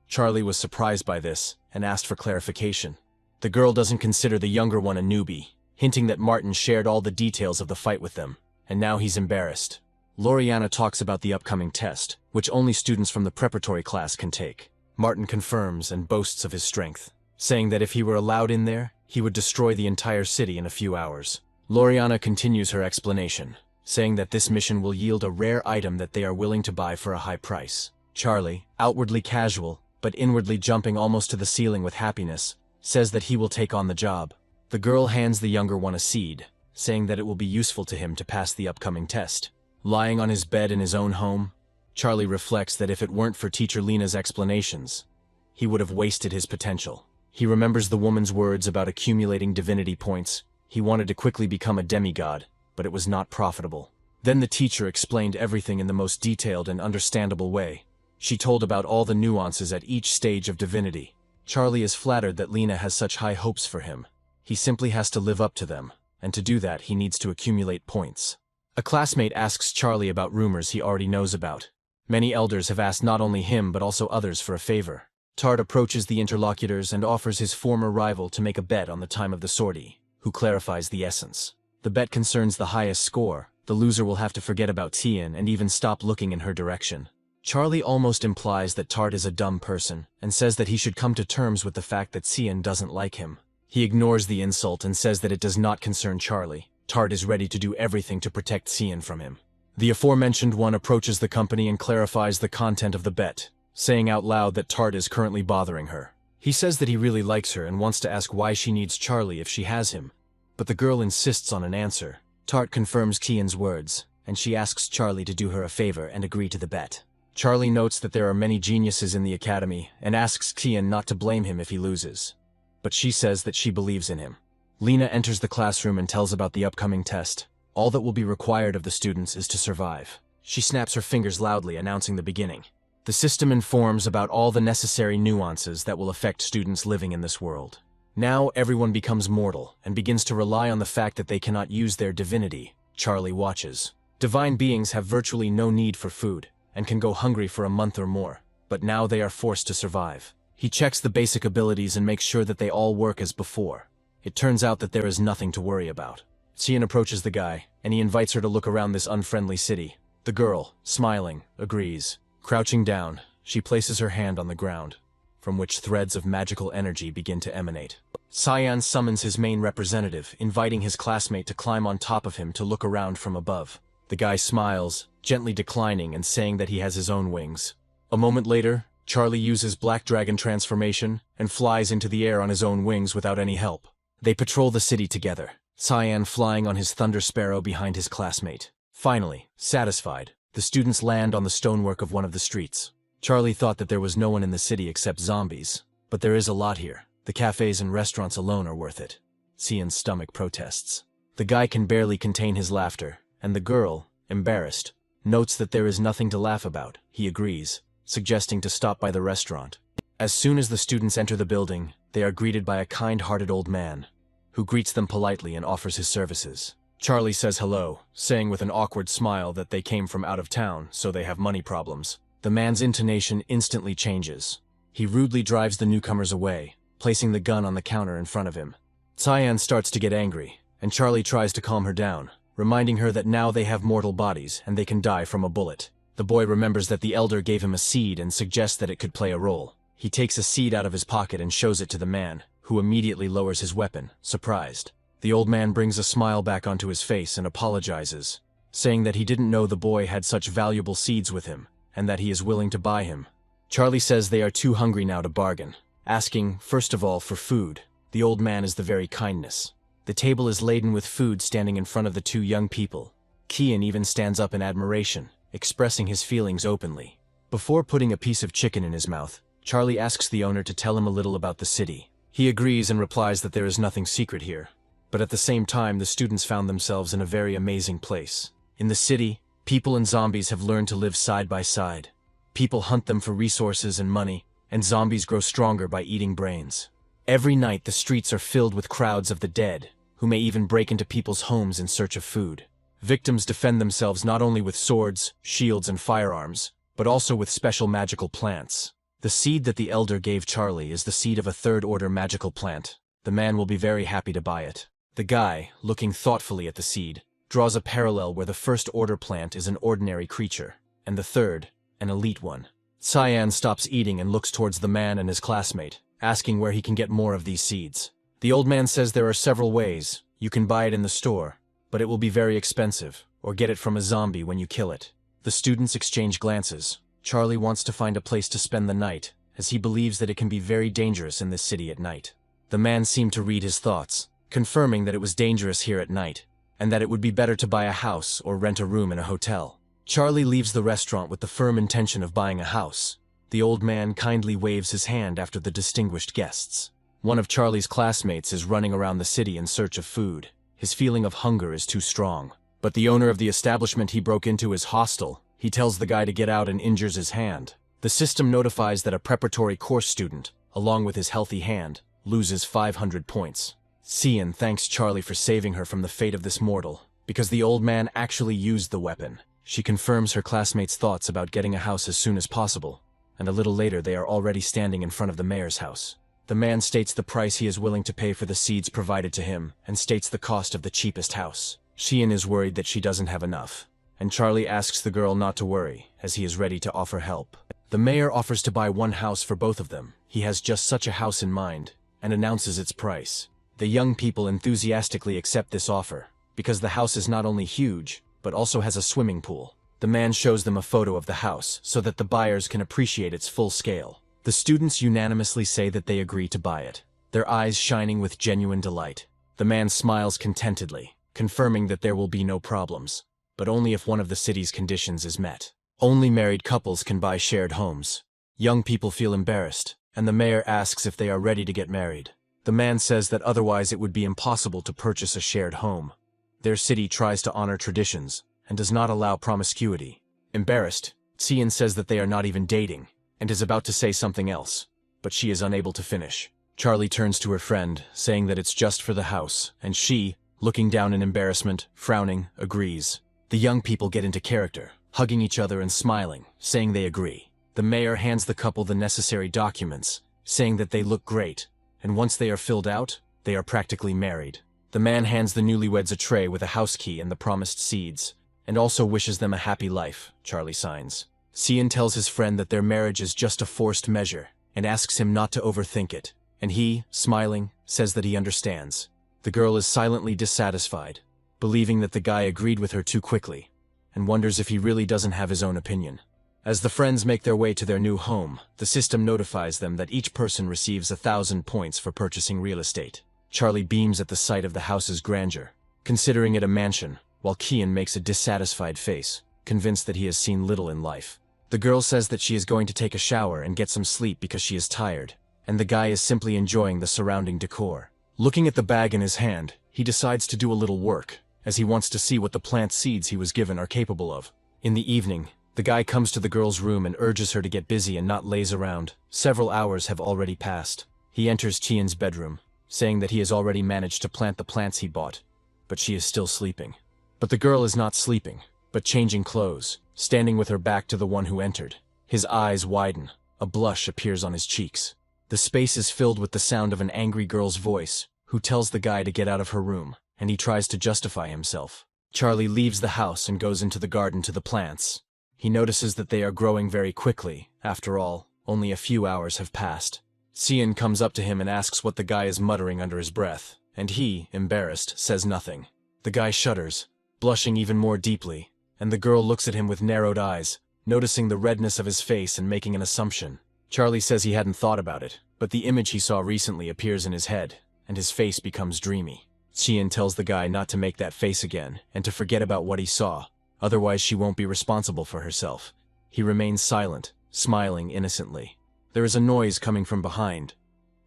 Charlie was surprised by this and asked for clarification. The girl doesn't consider the younger one a newbie, hinting that Martin shared all the details of the fight with them, and now he's embarrassed. Loriana talks about the upcoming test, which only students from the preparatory class can take. Martin confirms and boasts of his strength, saying that if he were allowed in there, he would destroy the entire city in a few hours. Loriana continues her explanation, saying that this mission will yield a rare item that they are willing to buy for a high price. Charlie, outwardly casual, but inwardly jumping almost to the ceiling with happiness, says that he will take on the job. The girl hands the younger one a seed, saying that it will be useful to him to pass the upcoming test. Lying on his bed in his own home, Charlie reflects that if it weren't for Teacher Lena's explanations, he would have wasted his potential. He remembers the woman's words about accumulating divinity points. He wanted to quickly become a demigod, but it was not profitable. Then the teacher explained everything in the most detailed and understandable way. She told about all the nuances at each stage of divinity. Charlie is flattered that Lena has such high hopes for him. He simply has to live up to them, and to do that he needs to accumulate points. A classmate asks Charlie about rumors he already knows about. Many elders have asked not only him but also others for a favor. Tart approaches the interlocutors and offers his former rival to make a bet on the time of the sortie, who clarifies the essence. The bet concerns the highest score. The loser will have to forget about Tian and even stop looking in her direction. Charlie almost implies that Tart is a dumb person and says that he should come to terms with the fact that Tian doesn't like him. He ignores the insult and says that it does not concern Charlie. Tart is ready to do everything to protect Tian from him. The aforementioned one approaches the company and clarifies the content of the bet, saying out loud that Tart is currently bothering her. He says that he really likes her and wants to ask why she needs Charlie if she has him, but the girl insists on an answer. Tart confirms Tian's words, and she asks Charlie to do her a favor and agree to the bet. Charlie notes that there are many geniuses in the academy and asks Tian not to blame him if he loses, but she says that she believes in him. Lena enters the classroom and tells about the upcoming test. All that will be required of the students is to survive. She snaps her fingers loudly, announcing the beginning. The system informs about all the necessary nuances that will affect students living in this world. Now everyone becomes mortal and begins to rely on the fact that they cannot use their divinity. Charlie watches. Divine beings have virtually no need for food and can go hungry for a month or more, but now they are forced to survive. He checks the basic abilities and makes sure that they all work as before. It turns out that there is nothing to worry about. Xian approaches the guy, and he invites her to look around this unfriendly city. The girl, smiling, agrees. Crouching down, she places her hand on the ground, from which threads of magical energy begin to emanate. Xian summons his main representative, inviting his classmate to climb on top of him to look around from above. The guy smiles, gently declining and saying that he has his own wings. A moment later, Charlie uses Black Dragon transformation and flies into the air on his own wings without any help. They patrol the city together, Xian flying on his Thunder Sparrow behind his classmate. Finally, satisfied, the students land on the stonework of one of the streets. Charlie thought that there was no one in the city except zombies, but there is a lot here. The cafes and restaurants alone are worth it. Xian's stomach protests. The guy can barely contain his laughter, and the girl, embarrassed, notes that there is nothing to laugh about. He agrees, suggesting to stop by the restaurant. As soon as the students enter the building, they are greeted by a kind-hearted old man, who greets them politely and offers his services. Charlie says hello, saying with an awkward smile that they came from out of town, so they have money problems. The man's intonation instantly changes. He rudely drives the newcomers away, placing the gun on the counter in front of him. Xian starts to get angry, and Charlie tries to calm her down, reminding her that now they have mortal bodies and they can die from a bullet. The boy remembers that the elder gave him a seed and suggests that it could play a role. He takes a seed out of his pocket and shows it to the man, who immediately lowers his weapon, surprised. The old man brings a smile back onto his face and apologizes, saying that he didn't know the boy had such valuable seeds with him, and that he is willing to buy him. Charlie says they are too hungry now to bargain, asking, first of all, for food. The old man is the very kindness. The table is laden with food standing in front of the two young people. Qian even stands up in admiration, expressing his feelings openly. Before putting a piece of chicken in his mouth, Charlie asks the owner to tell him a little about the city. He agrees and replies that there is nothing secret here. But at the same time, the students found themselves in a very amazing place. In the city, people and zombies have learned to live side by side. People hunt them for resources and money, and zombies grow stronger by eating brains. Every night, the streets are filled with crowds of the dead, who may even break into people's homes in search of food. Victims defend themselves not only with swords, shields, and firearms, but also with special magical plants. The seed that the elder gave Charlie is the seed of a third-order magical plant. The man will be very happy to buy it. The guy, looking thoughtfully at the seed, draws a parallel where the first-order plant is an ordinary creature, and the third, an elite one. Xian stops eating and looks towards the man and his classmate, asking where he can get more of these seeds. The old man says there are several ways. You can buy it in the store, but it will be very expensive, or get it from a zombie when you kill it. The students exchange glances. Charlie wants to find a place to spend the night, as he believes that it can be very dangerous in this city at night. The man seemed to read his thoughts, confirming that it was dangerous here at night, and that it would be better to buy a house or rent a room in a hotel. Charlie leaves the restaurant with the firm intention of buying a house. The old man kindly waves his hand after the distinguished guests. One of Charlie's classmates is running around the city in search of food. His feeling of hunger is too strong. But the owner of the establishment he broke into is hostile. He tells the guy to get out and injures his hand. The system notifies that a preparatory course student, along with his healthy hand, loses 500 points. Cian thanks Charlie for saving her from the fate of this mortal, because the old man actually used the weapon. She confirms her classmates' thoughts about getting a house as soon as possible, and a little later they are already standing in front of the mayor's house. The man states the price he is willing to pay for the seeds provided to him, and states the cost of the cheapest house. Cian is worried that she doesn't have enough, and Charlie asks the girl not to worry, as he is ready to offer help. The mayor offers to buy one house for both of them. He has just such a house in mind, and announces its price. The young people enthusiastically accept this offer, because the house is not only huge, but also has a swimming pool. The man shows them a photo of the house so that the buyers can appreciate its full scale. The students unanimously say that they agree to buy it, their eyes shining with genuine delight. The man smiles contentedly, confirming that there will be no problems, but only if one of the city's conditions is met. Only married couples can buy shared homes. Young people feel embarrassed, and the mayor asks if they are ready to get married. The man says that otherwise it would be impossible to purchase a shared home. Their city tries to honor traditions, and does not allow promiscuity. Embarrassed, Cian says that they are not even dating, and is about to say something else, but she is unable to finish. Charlie turns to her friend, saying that it's just for the house, and she, looking down in embarrassment, frowning, agrees. The young people get into character, hugging each other and smiling, saying they agree. The mayor hands the couple the necessary documents, saying that they look great, and once they are filled out, they are practically married. The man hands the newlyweds a tray with a house key and the promised seeds, and also wishes them a happy life. Charlie signs. Cian tells his friend that their marriage is just a forced measure, and asks him not to overthink it, and he, smiling, says that he understands. The girl is silently dissatisfied, believing that the guy agreed with her too quickly, and wonders if he really doesn't have his own opinion. As the friends make their way to their new home, the system notifies them that each person receives 1,000 points for purchasing real estate. Charlie beams at the sight of the house's grandeur, considering it a mansion, while Cian makes a dissatisfied face, convinced that he has seen little in life. The girl says that she is going to take a shower and get some sleep because she is tired, and the guy is simply enjoying the surrounding decor. Looking at the bag in his hand, he decides to do a little work, as he wants to see what the plant seeds he was given are capable of. In the evening, the guy comes to the girl's room and urges her to get busy and not laze around. Several hours have already passed. He enters Cian's bedroom, saying that he has already managed to plant the plants he bought, but she is still sleeping. But the girl is not sleeping, but changing clothes, standing with her back to the one who entered. His eyes widen, a blush appears on his cheeks. The space is filled with the sound of an angry girl's voice, who tells the guy to get out of her room, and he tries to justify himself. Charlie leaves the house and goes into the garden to the plants. He notices that they are growing very quickly. After all, only a few hours have passed. Cian comes up to him and asks what the guy is muttering under his breath, and he, embarrassed, says nothing. The guy shudders, blushing even more deeply, and the girl looks at him with narrowed eyes, noticing the redness of his face and making an assumption. Charlie says he hadn't thought about it, but the image he saw recently appears in his head, and his face becomes dreamy. Cian tells the guy not to make that face again, and to forget about what he saw. Otherwise she won't be responsible for herself. He remains silent, smiling innocently. There is a noise coming from behind,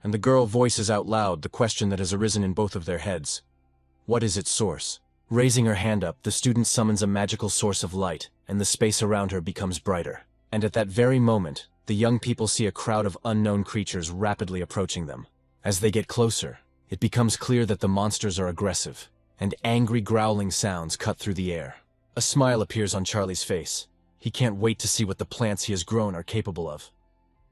and the girl voices out loud the question that has arisen in both of their heads. What is its source? Raising her hand up, the student summons a magical source of light, and the space around her becomes brighter. And at that very moment, the young people see a crowd of unknown creatures rapidly approaching them. As they get closer, it becomes clear that the monsters are aggressive, and angry growling sounds cut through the air. A smile appears on Charlie's face. He can't wait to see what the plants he has grown are capable of.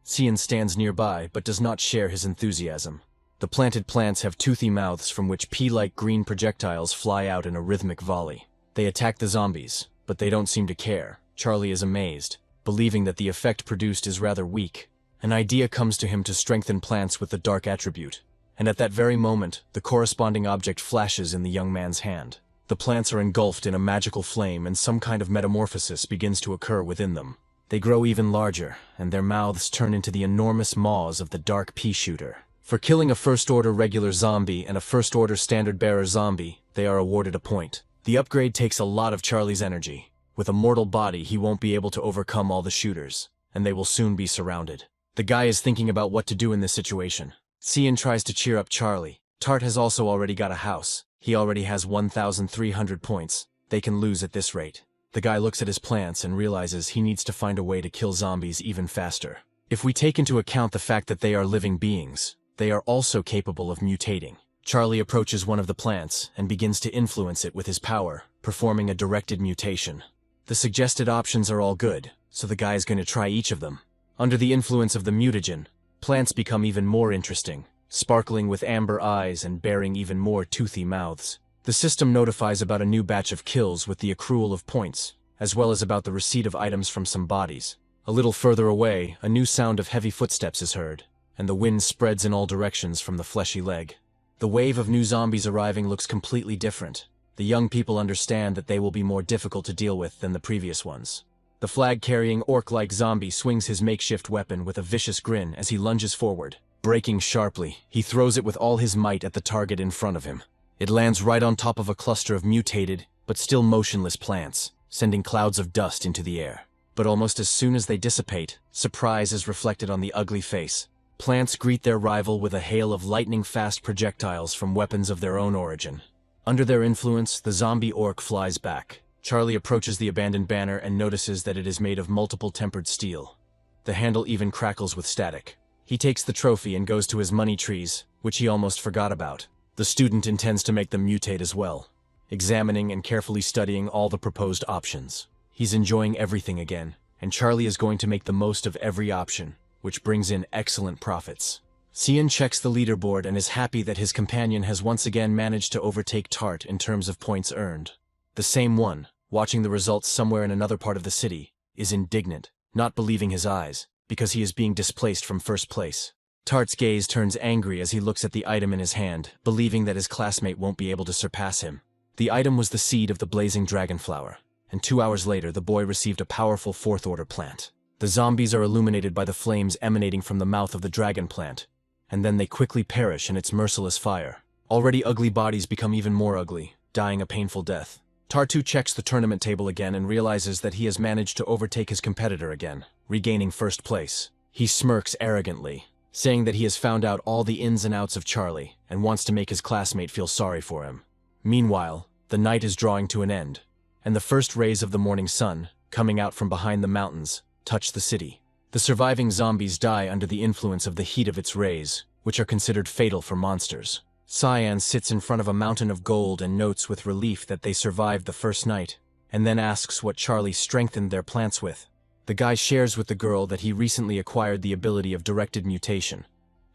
Cian stands nearby, but does not share his enthusiasm. The planted plants have toothy mouths from which pea-like green projectiles fly out in a rhythmic volley. They attack the zombies, but they don't seem to care. Charlie is amazed, believing that the effect produced is rather weak. An idea comes to him to strengthen plants with the dark attribute, and at that very moment, the corresponding object flashes in the young man's hand. The plants are engulfed in a magical flame, and some kind of metamorphosis begins to occur within them. They grow even larger, and their mouths turn into the enormous maws of the dark pea shooter. For killing a first-order regular zombie and a first-order standard-bearer zombie, they are awarded a point. The upgrade takes a lot of Charlie's energy. With a mortal body, he won't be able to overcome all the shooters, and they will soon be surrounded. The guy is thinking about what to do in this situation. Cian tries to cheer up Charlie. Tart has also already got a house. He already has 1,300 points. They can lose at this rate. The guy looks at his plants and realizes he needs to find a way to kill zombies even faster. If we take into account the fact that they are living beings, they are also capable of mutating. Charlie approaches one of the plants and begins to influence it with his power, performing a directed mutation. The suggested options are all good, so the guy is going to try each of them. Under the influence of the mutagen, plants become even more interesting, sparkling with amber eyes and bearing even more toothy mouths. The system notifies about a new batch of kills with the accrual of points, as well as about the receipt of items from some bodies. A little further away, a new sound of heavy footsteps is heard, and the wind spreads in all directions from the fleshy leg. The wave of new zombies arriving looks completely different. The young people understand that they will be more difficult to deal with than the previous ones. The flag-carrying orc-like zombie swings his makeshift weapon with a vicious grin as he lunges forward. Braking sharply, he throws it with all his might at the target in front of him. It lands right on top of a cluster of mutated, but still motionless plants, sending clouds of dust into the air. But almost as soon as they dissipate, surprise is reflected on the ugly face. Plants greet their rival with a hail of lightning-fast projectiles from weapons of their own origin. Under their influence, the zombie orc flies back. Charlie approaches the abandoned banner and notices that it is made of multiple tempered steel. The handle even crackles with static. He takes the trophy and goes to his money trees, which he almost forgot about. The student intends to make them mutate as well, examining and carefully studying all the proposed options. He's enjoying everything again, and Charlie is going to make the most of every option, which brings in excellent profits. Cian checks the leaderboard and is happy that his companion has once again managed to overtake Tart in terms of points earned. The same one, watching the results somewhere in another part of the city, is indignant, not believing his eyes, because he is being displaced from first place. Tart's gaze turns angry as he looks at the item in his hand, believing that his classmate won't be able to surpass him. The item was the seed of the blazing dragonflower, and 2 hours later the boy received a powerful fourth-order plant. The zombies are illuminated by the flames emanating from the mouth of the dragon plant, and then they quickly perish in its merciless fire. Already ugly bodies become even more ugly, dying a painful death. Tartu checks the tournament table again and realizes that he has managed to overtake his competitor again, regaining first place. He smirks arrogantly, saying that he has found out all the ins and outs of Charlie and wants to make his classmate feel sorry for him. Meanwhile, the night is drawing to an end, and the first rays of the morning sun, coming out from behind the mountains, touch the city. The surviving zombies die under the influence of the heat of its rays, which are considered fatal for monsters. Cyan sits in front of a mountain of gold and notes with relief that they survived the first night, and then asks what Charlie strengthened their plants with. The guy shares with the girl that he recently acquired the ability of directed mutation,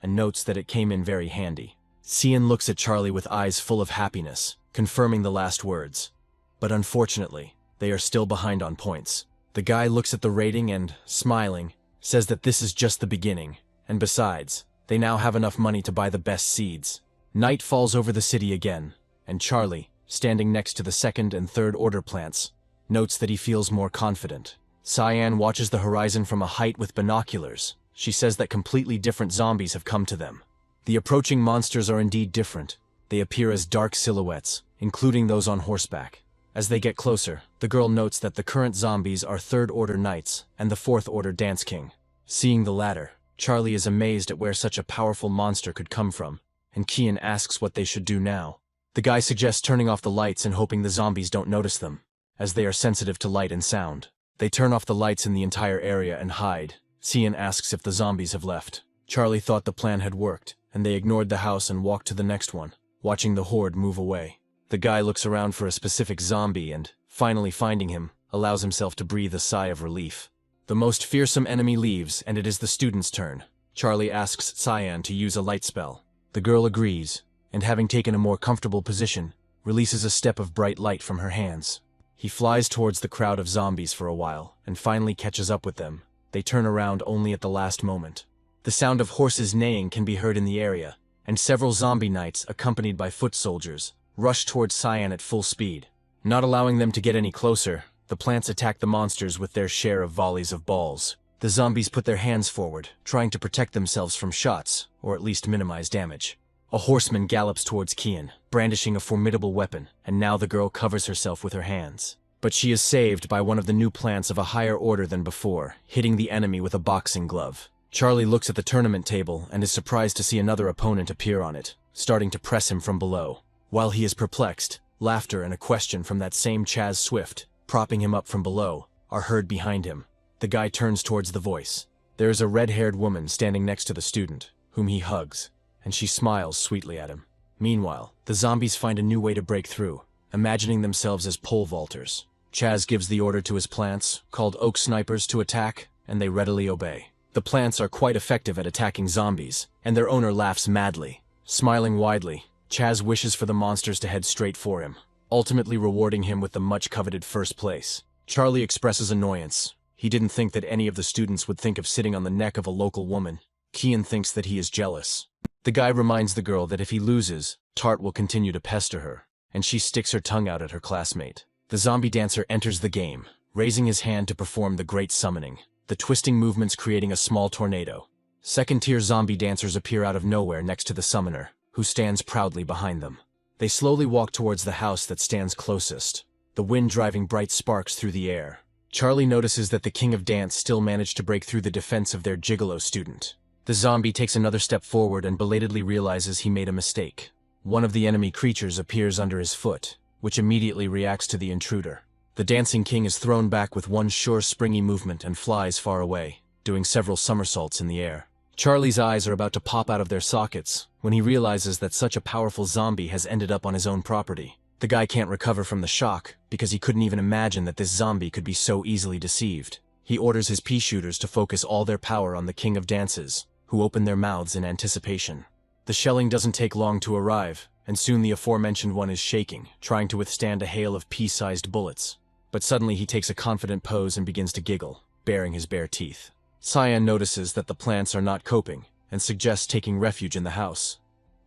and notes that it came in very handy. Cian looks at Charlie with eyes full of happiness, confirming the last words. But unfortunately, they are still behind on points. The guy looks at the rating and, smiling, says that this is just the beginning, and besides, they now have enough money to buy the best seeds. Night falls over the city again, and Charlie, standing next to the second and third order plants, notes that he feels more confident. Cyan watches the horizon from a height with binoculars. She says that completely different zombies have come to them. The approaching monsters are indeed different. They appear as dark silhouettes, including those on horseback. As they get closer, the girl notes that the current zombies are third-order knights and the fourth-order dance king. Seeing the latter, Charlie is amazed at where such a powerful monster could come from, and Kian asks what they should do now. The guy suggests turning off the lights and hoping the zombies don't notice them, as they are sensitive to light and sound. They turn off the lights in the entire area and hide. Cian asks if the zombies have left. Charlie thought the plan had worked, and they ignored the house and walked to the next one, watching the horde move away. The guy looks around for a specific zombie and, finally finding him, allows himself to breathe a sigh of relief. The most fearsome enemy leaves, and it is the student's turn. Charlie asks Cyan to use a light spell. The girl agrees, and having taken a more comfortable position, releases a step of bright light from her hands. He flies towards the crowd of zombies for a while, and finally catches up with them. They turn around only at the last moment. The sound of horses neighing can be heard in the area, and several zombie knights, accompanied by foot soldiers, rush towards Cyan at full speed. Not allowing them to get any closer, the plants attack the monsters with their share of volleys of balls. The zombies put their hands forward, trying to protect themselves from shots, or at least minimize damage. A horseman gallops towards Kian, brandishing a formidable weapon, and now the girl covers herself with her hands. But she is saved by one of the new plants of a higher order than before, hitting the enemy with a boxing glove. Charlie looks at the tournament table and is surprised to see another opponent appear on it, starting to press him from below. While he is perplexed, laughter and a question from that same Chaz Swift, propping him up from below, are heard behind him. The guy turns towards the voice. There is a red-haired woman standing next to the student, whom he hugs, and she smiles sweetly at him. Meanwhile, the zombies find a new way to break through, imagining themselves as pole vaulters. Chaz gives the order to his plants, called oak snipers, to attack, and they readily obey. The plants are quite effective at attacking zombies, and their owner laughs madly. Smiling widely, Chaz wishes for the monsters to head straight for him, ultimately rewarding him with the much-coveted first place. Charlie expresses annoyance. He didn't think that any of the students would think of sitting on the neck of a local woman. Kian thinks that he is jealous. The guy reminds the girl that if he loses, Tart will continue to pester her, and she sticks her tongue out at her classmate. The zombie dancer enters the game, raising his hand to perform the great summoning, the twisting movements creating a small tornado. Second-tier zombie dancers appear out of nowhere next to the summoner, who stands proudly behind them. They slowly walk towards the house that stands closest, the wind driving bright sparks through the air. Charlie notices that the King of Dance still managed to break through the defense of their gigolo student. The zombie takes another step forward and belatedly realizes he made a mistake. One of the enemy creatures appears under his foot, which immediately reacts to the intruder. The dancing king is thrown back with one sure springy movement and flies far away, doing several somersaults in the air. Charlie's eyes are about to pop out of their sockets when he realizes that such a powerful zombie has ended up on his own property. The guy can't recover from the shock because he couldn't even imagine that this zombie could be so easily deceived. He orders his pea shooters to focus all their power on the King of Dances, who open their mouths in anticipation. The shelling doesn't take long to arrive, and soon the aforementioned one is shaking, trying to withstand a hail of pea-sized bullets. But suddenly he takes a confident pose and begins to giggle, baring his bare teeth. Cyan notices that the plants are not coping, and suggests taking refuge in the house.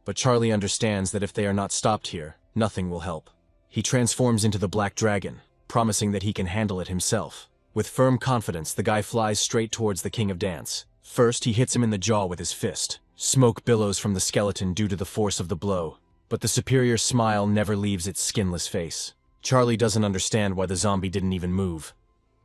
But Charlie understands that if they are not stopped here, nothing will help. He transforms into the Black Dragon, promising that he can handle it himself. With firm confidence, the guy flies straight towards the King of Dance. First, he hits him in the jaw with his fist. Smoke billows from the skeleton due to the force of the blow, but the superior smile never leaves its skinless face. Charlie doesn't understand why the zombie didn't even move.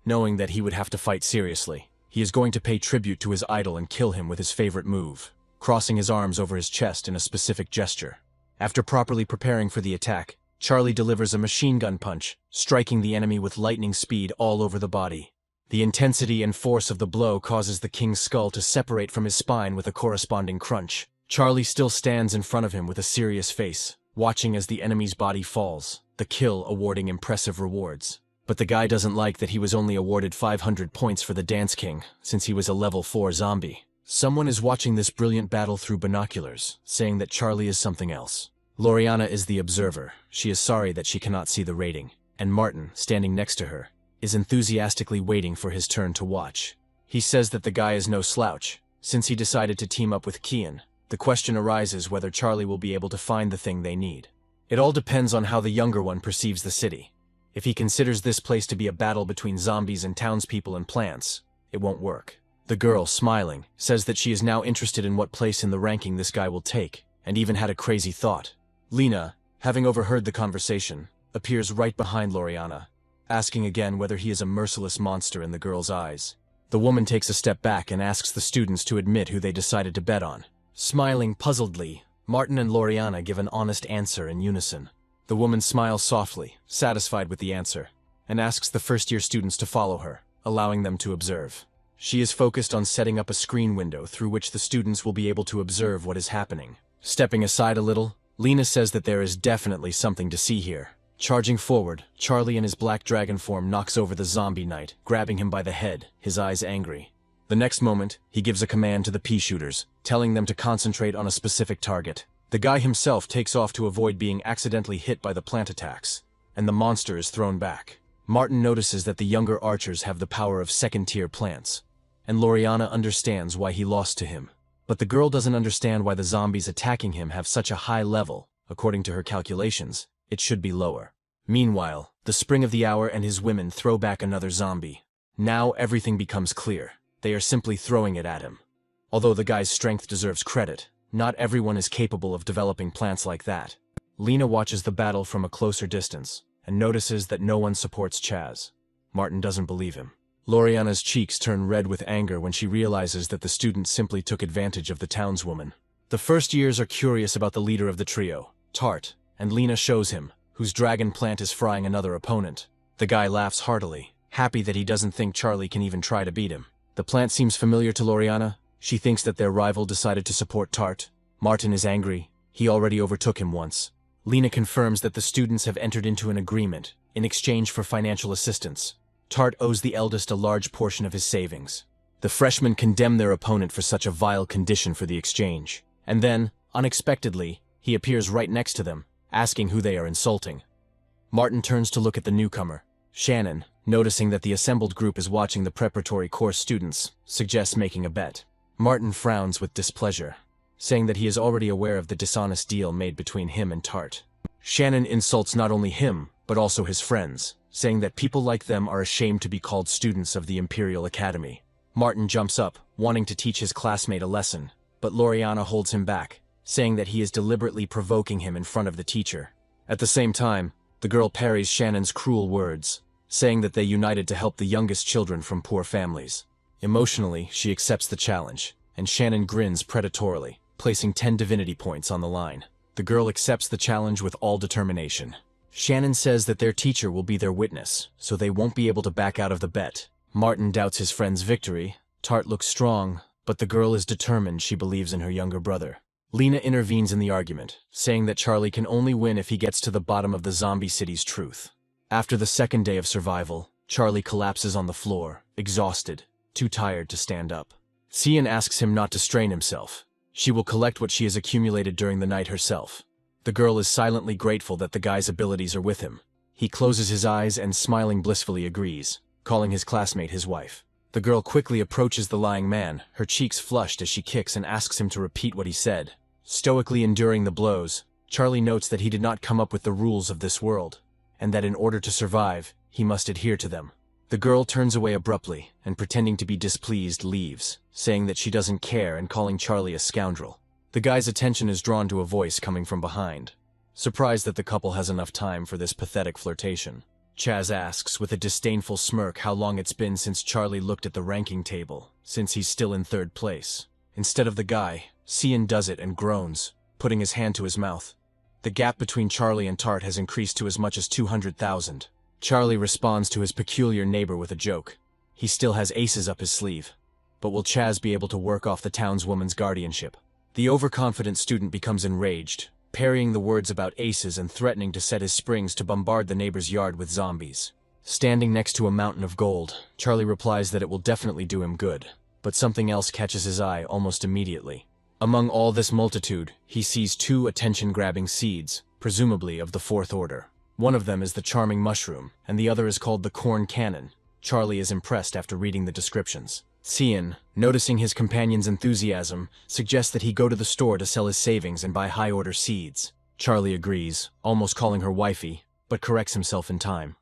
Knowing that he would have to fight seriously, he is going to pay tribute to his idol and kill him with his favorite move, crossing his arms over his chest in a specific gesture. After properly preparing for the attack, Charlie delivers a machine gun punch, striking the enemy with lightning speed all over the body. The intensity and force of the blow causes the king's skull to separate from his spine with a corresponding crunch. Charlie still stands in front of him with a serious face, watching as the enemy's body falls, the kill awarding impressive rewards. But the guy doesn't like that he was only awarded 500 points for the Dance King, since he was a level 4 zombie. Someone is watching this brilliant battle through binoculars, saying that Charlie is something else. Loriana is the observer. She is sorry that she cannot see the rating, and Martin, standing next to her, is enthusiastically waiting for his turn to watch. He says that the guy is no slouch, since he decided to team up with Kian. The question arises whether Charlie will be able to find the thing they need. It all depends on how the younger one perceives the city. If he considers this place to be a battle between zombies and townspeople and plants, it won't work. The girl, smiling, says that she is now interested in what place in the ranking this guy will take, and even had a crazy thought. Lena, having overheard the conversation, appears right behind Loriana, asking again whether he is a merciless monster in the girl's eyes. The woman takes a step back and asks the students to admit who they decided to bet on. Smiling puzzledly, Martin and Loriana give an honest answer in unison. The woman smiles softly, satisfied with the answer, and asks the first-year students to follow her, allowing them to observe. She is focused on setting up a screen window through which the students will be able to observe what is happening. Stepping aside a little, Lena says that there is definitely something to see here. Charging forward, Charlie in his black dragon form knocks over the zombie knight, grabbing him by the head, his eyes angry. The next moment, he gives a command to the pea shooters, telling them to concentrate on a specific target. The guy himself takes off to avoid being accidentally hit by the plant attacks, and the monster is thrown back. Martin notices that the younger archers have the power of second-tier plants, and Loriana understands why he lost to him. But the girl doesn't understand why the zombies attacking him have such a high level. According to her calculations, it should be lower. Meanwhile, the Spring of the Hour and his women throw back another zombie. Now everything becomes clear. They are simply throwing it at him. Although the guy's strength deserves credit, not everyone is capable of developing plants like that. Lena watches the battle from a closer distance, and notices that no one supports Chaz. Martin doesn't believe him. Loriana's cheeks turn red with anger when she realizes that the student simply took advantage of the townswoman. The first years are curious about the leader of the trio, Tart, and Lena shows him, whose dragon plant is frying another opponent. The guy laughs heartily, happy that he doesn't think Charlie can even try to beat him. The plant seems familiar to Loriana. She thinks that their rival decided to support Tart. Martin is angry. He already overtook him once. Lena confirms that the students have entered into an agreement in exchange for financial assistance. Tart owes the eldest a large portion of his savings. The freshmen condemn their opponent for such a vile condition for the exchange. And then, unexpectedly, he appears right next to them, asking who they are insulting. Martin turns to look at the newcomer. Shannon, noticing that the assembled group is watching the preparatory course students, suggests making a bet. Martin frowns with displeasure, saying that he is already aware of the dishonest deal made between him and Tart. Shannon insults not only him, but also his friends, saying that people like them are ashamed to be called students of the Imperial Academy. Martin jumps up, wanting to teach his classmate a lesson, but Loriana holds him back, saying that he is deliberately provoking him in front of the teacher. At the same time, the girl parries Shannon's cruel words, saying that they united to help the youngest children from poor families. Emotionally, she accepts the challenge, and Shannon grins predatorily, placing 10 divinity points on the line. The girl accepts the challenge with all determination. Shannon says that their teacher will be their witness, so they won't be able to back out of the bet. Martin doubts his friend's victory. Tart looks strong, but the girl is determined. She believes in her younger brother. Lena intervenes in the argument, saying that Charlie can only win if he gets to the bottom of the zombie city's truth. After the second day of survival, Charlie collapses on the floor, exhausted, too tired to stand up. Cian asks him not to strain himself. She will collect what she has accumulated during the night herself. The girl is silently grateful that the guy's abilities are with him. He closes his eyes and smiling blissfully agrees, calling his classmate his wife. The girl quickly approaches the lying man, her cheeks flushed as she kicks and asks him to repeat what he said. Stoically enduring the blows, Charlie notes that he did not come up with the rules of this world, and that in order to survive, he must adhere to them. The girl turns away abruptly, and pretending to be displeased leaves, saying that she doesn't care and calling Charlie a scoundrel. The guy's attention is drawn to a voice coming from behind. Surprised that the couple has enough time for this pathetic flirtation, Chaz asks with a disdainful smirk how long it's been since Charlie looked at the ranking table, since he's still in third place. Instead of the guy, Cian does it and groans, putting his hand to his mouth. The gap between Charlie and Tart has increased to as much as 200,000. Charlie responds to his peculiar neighbor with a joke. He still has aces up his sleeve. But will Chaz be able to work off the townswoman's guardianship? The overconfident student becomes enraged, parrying the words about aces and threatening to set his springs to bombard the neighbor's yard with zombies. Standing next to a mountain of gold, Charlie replies that it will definitely do him good, but something else catches his eye almost immediately. Among all this multitude, he sees 2 attention-grabbing seeds, presumably of the 4th order. One of them is the charming mushroom, and the other is called the corn cannon. Charlie is impressed after reading the descriptions. Cian, noticing his companion's enthusiasm, suggests that he go to the store to sell his savings and buy high-order seeds. Charlie agrees, almost calling her wifey, but corrects himself in time.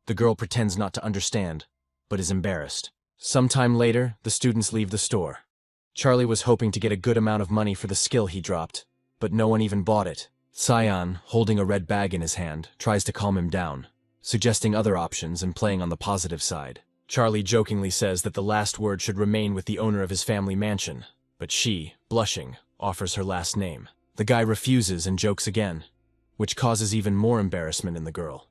The girl pretends not to understand, but is embarrassed. Sometime later, the students leave the store. Charlie was hoping to get a good amount of money for the skill he dropped, but no one even bought it. Cian, holding a red bag in his hand, tries to calm him down, suggesting other options and playing on the positive side. Charlie jokingly says that the last word should remain with the owner of his family mansion, but she, blushing, offers her last name. The guy refuses and jokes again, which causes even more embarrassment in the girl,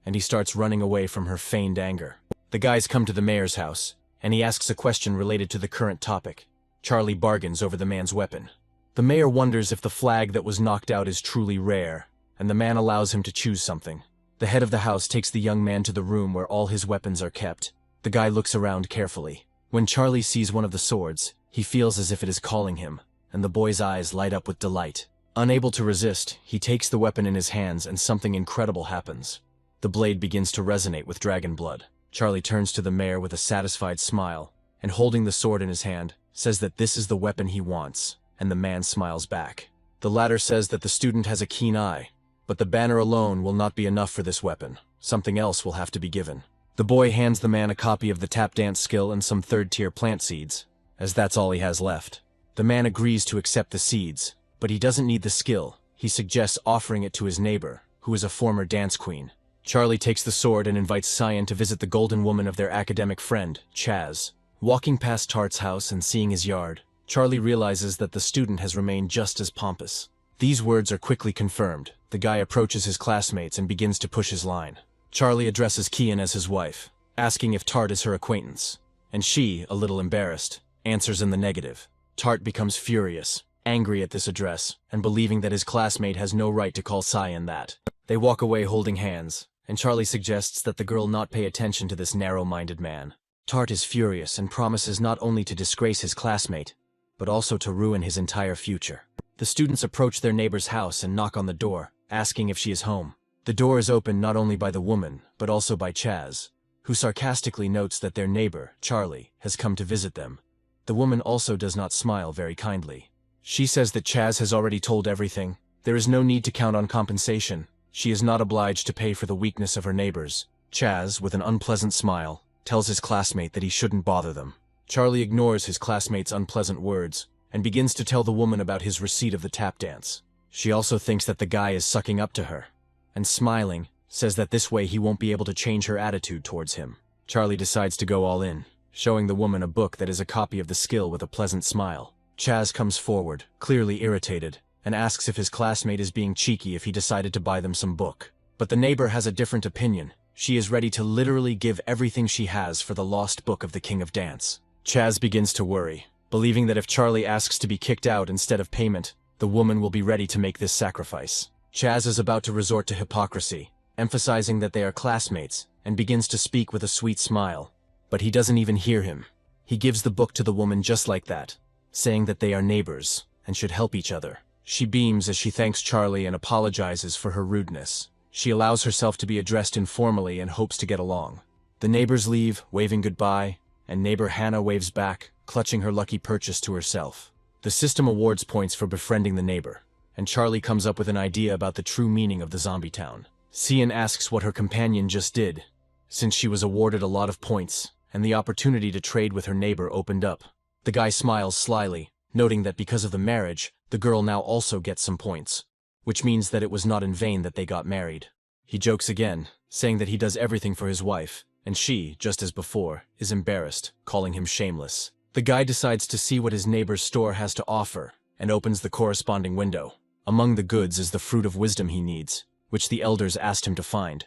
and he starts running away from her feigned anger. The guys come to the mayor's house, and he asks a question related to the current topic. Charlie bargains over the man's weapon. The mayor wonders if the flag that was knocked out is truly rare, and the man allows him to choose something. The head of the house takes the young man to the room where all his weapons are kept. The guy looks around carefully. When Charlie sees one of the swords, he feels as if it is calling him, and the boy's eyes light up with delight. Unable to resist, he takes the weapon in his hands and something incredible happens. The blade begins to resonate with dragon blood. Charlie turns to the mayor with a satisfied smile, and holding the sword in his hand, says that this is the weapon he wants, and the man smiles back. The latter says that the student has a keen eye, but the banner alone will not be enough for this weapon. Something else will have to be given. The boy hands the man a copy of the tap dance skill and some third-tier plant seeds, as that's all he has left. The man agrees to accept the seeds, but he doesn't need the skill. He suggests offering it to his neighbor, who is a former dance queen. Charlie takes the sword and invites Cian to visit the golden woman of their academic friend, Chaz. Walking past Tart's house and seeing his yard, Charlie realizes that the student has remained just as pompous. These words are quickly confirmed. The guy approaches his classmates and begins to push his line. Charlie addresses Kian as his wife, asking if Tart is her acquaintance. And she, a little embarrassed, answers in the negative. Tart becomes furious, angry at this address, and believing that his classmate has no right to call Cyan that. They walk away holding hands, and Charlie suggests that the girl not pay attention to this narrow-minded man. Tart is furious and promises not only to disgrace his classmate, but also to ruin his entire future. The students approach their neighbor's house and knock on the door, asking if she is home. The door is opened not only by the woman, but also by Chaz, who sarcastically notes that their neighbor, Charlie, has come to visit them. The woman also does not smile very kindly. She says that Chaz has already told everything. There is no need to count on compensation. She is not obliged to pay for the weakness of her neighbors. Chaz, with an unpleasant smile, tells his classmate that he shouldn't bother them. Charlie ignores his classmate's unpleasant words and begins to tell the woman about his receipt of the tap dance. She also thinks that the guy is sucking up to her, and smiling, says that this way he won't be able to change her attitude towards him. Charlie decides to go all in, showing the woman a book that is a copy of the skill with a pleasant smile. Chaz comes forward, clearly irritated, and asks if his classmate is being cheeky if he decided to buy them some book. But the neighbor has a different opinion. She is ready to literally give everything she has for the lost book of the King of Dance. Chaz begins to worry, believing that if Charlie asks to be kicked out instead of payment, the woman will be ready to make this sacrifice. Chaz is about to resort to hypocrisy, emphasizing that they are classmates, and begins to speak with a sweet smile. But he doesn't even hear him. He gives the book to the woman just like that, saying that they are neighbors and should help each other. She beams as she thanks Charlie and apologizes for her rudeness. She allows herself to be addressed informally and hopes to get along. The neighbors leave, waving goodbye, and neighbor Hannah waves back, clutching her lucky purchase to herself. The system awards points for befriending the neighbor, and Charlie comes up with an idea about the true meaning of the zombie town. Cian asks what her companion just did, since she was awarded a lot of points, and the opportunity to trade with her neighbor opened up. The guy smiles slyly, noting that because of the marriage, the girl now also gets some points, which means that it was not in vain that they got married. He jokes again, saying that he does everything for his wife, and she, just as before, is embarrassed, calling him shameless. The guy decides to see what his neighbor's store has to offer, and opens the corresponding window. Among the goods is the fruit of wisdom he needs, which the elders asked him to find.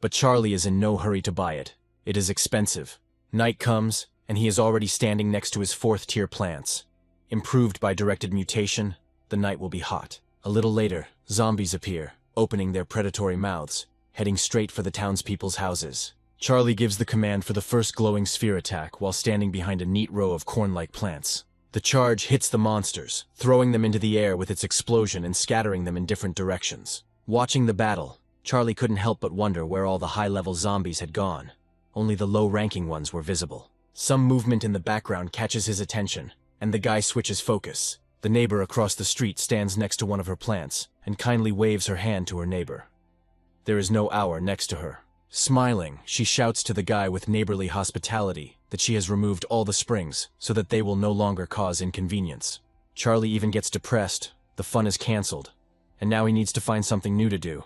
But Charlie is in no hurry to buy it. It is expensive. Night comes, and he is already standing next to his fourth-tier plants. Improved by directed mutation, the night will be hot. A little later, zombies appear, opening their predatory mouths, heading straight for the townspeople's houses. Charlie gives the command for the first glowing sphere attack while standing behind a neat row of corn-like plants. The charge hits the monsters, throwing them into the air with its explosion and scattering them in different directions. Watching the battle, Charlie couldn't help but wonder where all the high-level zombies had gone. Only the low-ranking ones were visible. Some movement in the background catches his attention, and the guy switches focus. The neighbor across the street stands next to one of her plants and kindly waves her hand to her neighbor. There is no hour next to her. Smiling, she shouts to the guy with neighborly hospitality that she has removed all the springs so that they will no longer cause inconvenience. Charlie even gets depressed. The fun is canceled, and now he needs to find something new to do.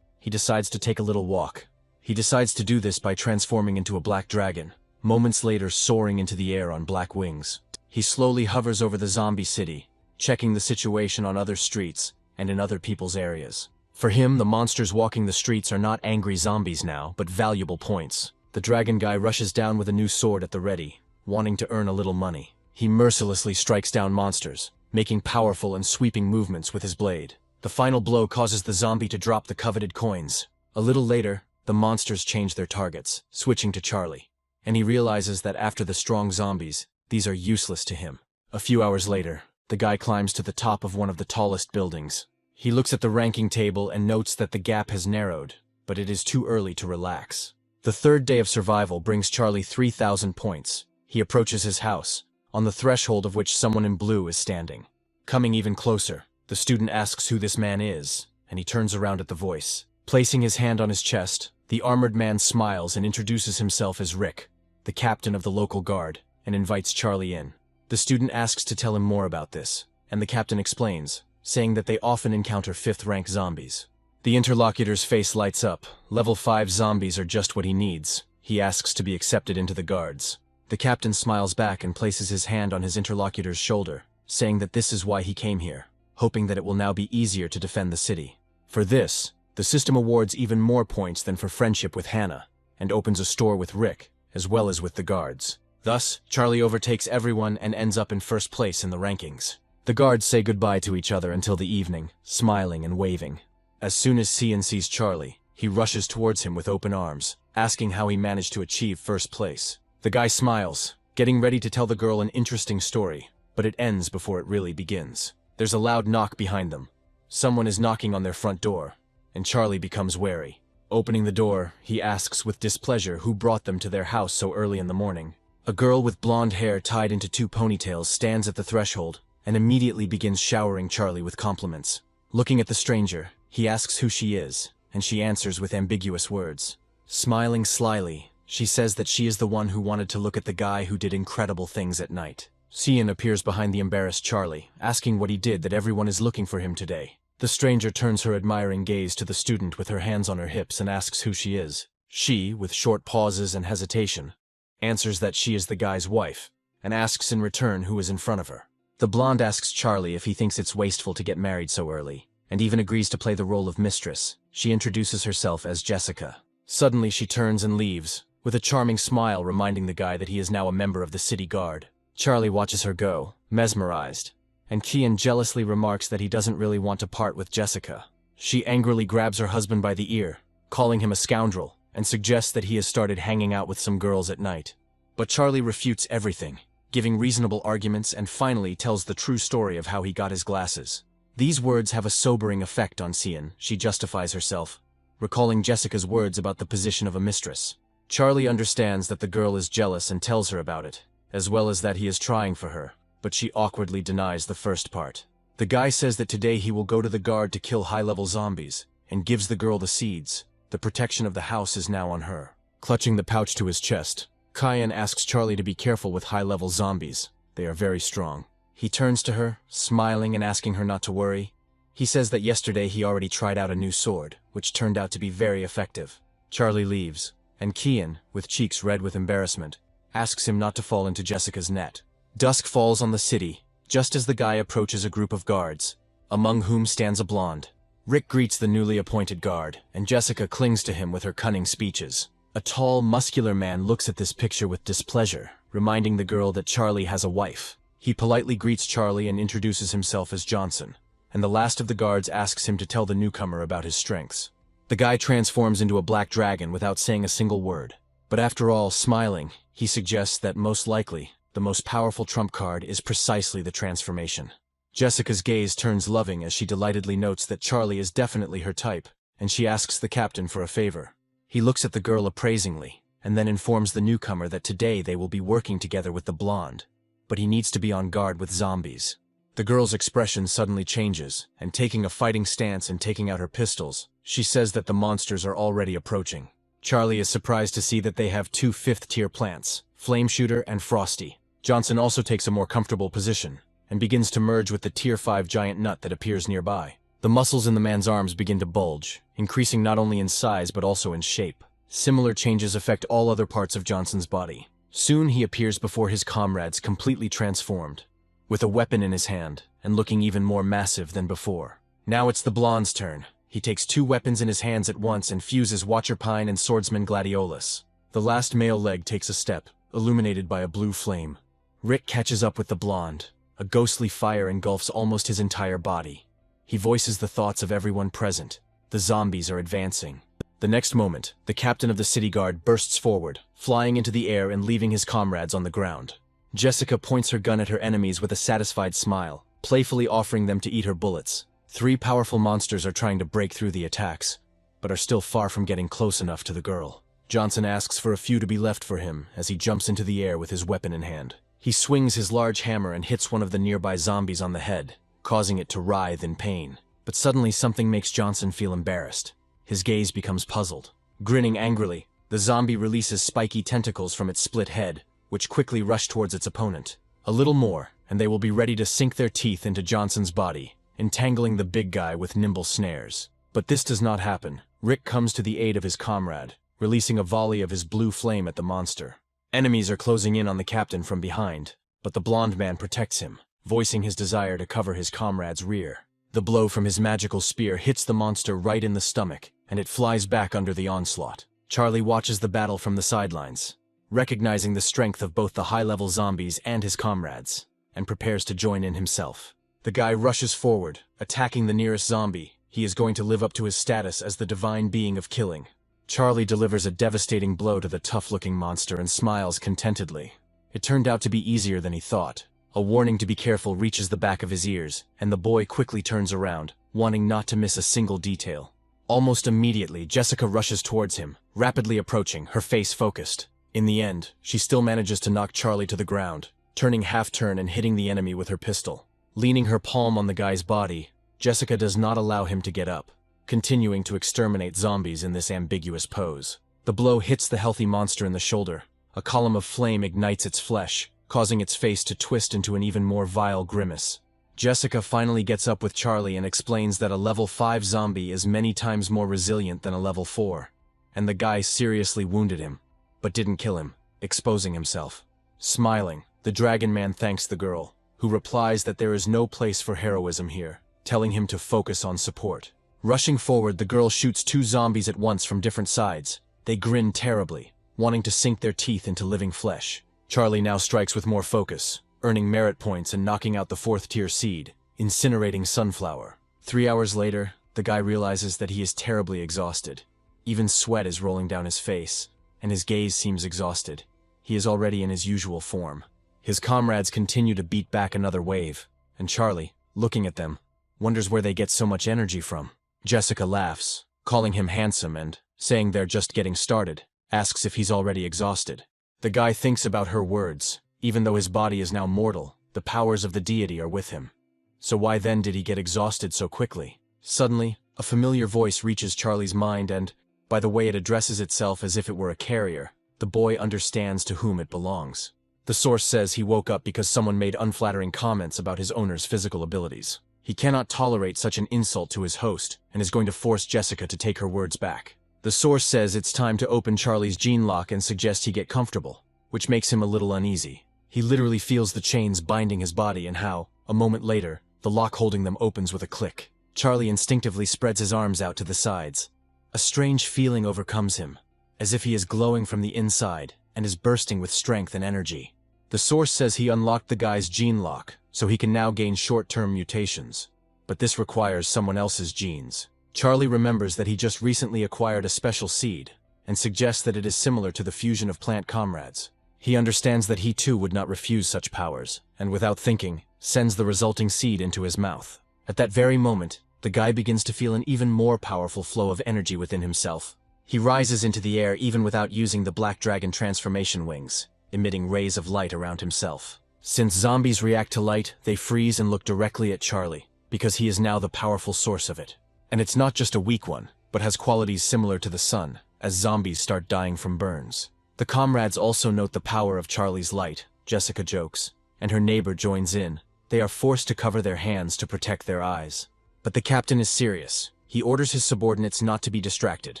He decides to take a little walk. He decides to do this by transforming into a black dragon, moments later soaring into the air on black wings. He slowly hovers over the zombie city, checking the situation on other streets and in other people's areas. For him, the monsters walking the streets are not angry zombies now, but valuable points. The dragon guy rushes down with a new sword at the ready, wanting to earn a little money. He mercilessly strikes down monsters, making powerful and sweeping movements with his blade. The final blow causes the zombie to drop the coveted coins. A little later, the monsters change their targets, switching to Charlie, and he realizes that after the strong zombies, these are useless to him. A few hours later, the guy climbs to the top of one of the tallest buildings. He looks at the ranking table and notes that the gap has narrowed, but it is too early to relax. The third day of survival brings Charlie 3,000 points. He approaches his house, on the threshold of which someone in blue is standing. Coming even closer, the student asks who this man is, and he turns around at the voice. Placing his hand on his chest, the armored man smiles and introduces himself as Rick, the captain of the local guard, and invites Charlie in. The student asks to tell him more about this, and the captain explains, saying that they often encounter 5th-rank zombies. The interlocutor's face lights up. Level 5 zombies are just what he needs. He asks to be accepted into the guards. The captain smiles back and places his hand on his interlocutor's shoulder, saying that this is why he came here, hoping that it will now be easier to defend the city. For this, the system awards even more points than for friendship with Hannah, and opens a store with Rick, as well as with the guards. Thus, Charlie overtakes everyone and ends up in first place in the rankings. The guards say goodbye to each other until the evening, smiling and waving. As soon as Cian sees Charlie, he rushes towards him with open arms, asking how he managed to achieve first place. The guy smiles, getting ready to tell the girl an interesting story, but it ends before it really begins. There's a loud knock behind them. Someone is knocking on their front door, and Charlie becomes wary. Opening the door, he asks with displeasure who brought them to their house so early in the morning. A girl with blonde hair tied into 2 ponytails stands at the threshold and immediately begins showering Charlie with compliments. Looking at the stranger, he asks who she is, and she answers with ambiguous words. Smiling slyly, she says that she is the one who wanted to look at the guy who did incredible things at night. Cian appears behind the embarrassed Charlie, asking what he did that everyone is looking for him today. The stranger turns her admiring gaze to the student with her hands on her hips and asks who she is. She, with short pauses and hesitation, answers that she is the guy's wife, and asks in return who is in front of her. The blonde asks Charlie if he thinks it's wasteful to get married so early, and even agrees to play the role of mistress. She introduces herself as Jessica. Suddenly she turns and leaves, with a charming smile reminding the guy that he is now a member of the city guard. Charlie watches her go, mesmerized, and Cian jealously remarks that he doesn't really want to part with Jessica. She angrily grabs her husband by the ear, calling him a scoundrel, and suggests that he has started hanging out with some girls at night. But Charlie refutes everything, giving reasonable arguments and finally tells the true story of how he got his glasses. These words have a sobering effect on Cian, she justifies herself, recalling Jessica's words about the position of a mistress. Charlie understands that the girl is jealous and tells her about it, as well as that he is trying for her, but she awkwardly denies the first part. The guy says that today he will go to the guard to kill high-level zombies, and gives the girl the seeds. The protection of the house is now on her. Clutching the pouch to his chest, Cian asks Charlie to be careful with high-level zombies. They are very strong. He turns to her, smiling and asking her not to worry. He says that yesterday he already tried out a new sword, which turned out to be very effective. Charlie leaves, and Cian, with cheeks red with embarrassment, asks him not to fall into Jessica's net. Dusk falls on the city, just as the guy approaches a group of guards, among whom stands a blonde. Rick greets the newly appointed guard, and Jessica clings to him with her cunning speeches. A tall, muscular man looks at this picture with displeasure, reminding the girl that Charlie has a wife. He politely greets Charlie and introduces himself as Johnson, and the last of the guards asks him to tell the newcomer about his strengths. The guy transforms into a black dragon without saying a single word. But after all, smiling, he suggests that most likely, the most powerful trump card is precisely the transformation. Jessica's gaze turns loving as she delightedly notes that Charlie is definitely her type, and she asks the captain for a favor. He looks at the girl appraisingly, and then informs the newcomer that today they will be working together with the blonde, but he needs to be on guard with zombies. The girl's expression suddenly changes, and taking a fighting stance and taking out her pistols, she says that the monsters are already approaching. Charlie is surprised to see that they have 2 fifth-tier plants, Flame Shooter and Frosty. Johnson also takes a more comfortable position, and begins to merge with the Tier 5 giant nut that appears nearby. The muscles in the man's arms begin to bulge, increasing not only in size but also in shape. Similar changes affect all other parts of Johnson's body. Soon he appears before his comrades completely transformed, with a weapon in his hand, and looking even more massive than before. Now it's the blonde's turn. He takes 2 weapons in his hands at once and fuses Watcher Pine and Swordsman Gladiolus. The last male leg takes a step, illuminated by a blue flame. Rick catches up with the blonde. A ghostly fire engulfs almost his entire body. He voices the thoughts of everyone present. The zombies are advancing. The next moment, the captain of the city guard bursts forward, flying into the air and leaving his comrades on the ground. Jessica points her gun at her enemies with a satisfied smile, playfully offering them to eat her bullets. 3 powerful monsters are trying to break through the attacks, but are still far from getting close enough to the girl. Johnson asks for a few to be left for him as he jumps into the air with his weapon in hand. He swings his large hammer and hits one of the nearby zombies on the head, causing it to writhe in pain. But suddenly something makes Johnson feel embarrassed. His gaze becomes puzzled. Grinning angrily, the zombie releases spiky tentacles from its split head, which quickly rush towards its opponent. A little more, and they will be ready to sink their teeth into Johnson's body, entangling the big guy with nimble snares. But this does not happen. Rick comes to the aid of his comrade, releasing a volley of his blue flame at the monster. Enemies are closing in on the captain from behind, but the blonde man protects him, voicing his desire to cover his comrade's rear. The blow from his magical spear hits the monster right in the stomach, and it flies back under the onslaught. Charlie watches the battle from the sidelines, recognizing the strength of both the high-level zombies and his comrades, and prepares to join in himself. The guy rushes forward, attacking the nearest zombie. He is going to live up to his status as the divine being of killing. Charlie delivers a devastating blow to the tough-looking monster and smiles contentedly. It turned out to be easier than he thought. A warning to be careful reaches the back of his ears, and the boy quickly turns around, wanting not to miss a single detail. Almost immediately, Jessica rushes towards him, rapidly approaching, her face focused. In the end, she still manages to knock Charlie to the ground, turning half-turn and hitting the enemy with her pistol. Leaning her palm on the guy's body, Jessica does not allow him to get up, continuing to exterminate zombies in this ambiguous pose. The blow hits the healthy monster in the shoulder. A column of flame ignites its flesh, causing its face to twist into an even more vile grimace. Jessica finally gets up with Charlie and explains that a level 5 zombie is many times more resilient than a level 4, and the guy seriously wounded him, but didn't kill him, exposing himself. Smiling, the Dragon Man thanks the girl, who replies that there is no place for heroism here, telling him to focus on support. Rushing forward, the girl shoots 2 zombies at once from different sides. They grin terribly, wanting to sink their teeth into living flesh. Charlie now strikes with more focus, earning merit points and knocking out the 4th-tier seed, incinerating Sunflower. 3 hours later, the guy realizes that he is terribly exhausted. Even sweat is rolling down his face, and his gaze seems exhausted. He is already in his usual form. His comrades continue to beat back another wave, and Charlie, looking at them, wonders where they get so much energy from. Jessica laughs, calling him handsome and, saying they're just getting started, asks if he's already exhausted. The guy thinks about her words. Even though his body is now mortal, the powers of the deity are with him. So why then did he get exhausted so quickly? Suddenly, a familiar voice reaches Charlie's mind and, by the way it addresses itself as if it were a carrier, the boy understands to whom it belongs. The source says he woke up because someone made unflattering comments about his owner's physical abilities. He cannot tolerate such an insult to his host and is going to force Jessica to take her words back. The source says it's time to open Charlie's gene lock and suggests he get comfortable, which makes him a little uneasy. He literally feels the chains binding his body and how, a moment later, the lock holding them opens with a click. Charlie instinctively spreads his arms out to the sides. A strange feeling overcomes him, as if he is glowing from the inside and is bursting with strength and energy. The source says he unlocked the guy's gene lock, so he can now gain short-term mutations. But this requires someone else's genes. Charlie remembers that he just recently acquired a special seed, and suggests that it is similar to the fusion of plant comrades. He understands that he too would not refuse such powers, and without thinking, sends the resulting seed into his mouth. At that very moment, the guy begins to feel an even more powerful flow of energy within himself. He rises into the air even without using the Black Dragon transformation wings, emitting rays of light around himself. Since zombies react to light, they freeze and look directly at Charlie, because he is now the powerful source of it. And it's not just a weak one, but has qualities similar to the sun, as zombies start dying from burns. The comrades also note the power of Charlie's light, Jessica jokes, and her neighbor joins in. They are forced to cover their hands to protect their eyes. But the captain is serious. He orders his subordinates not to be distracted,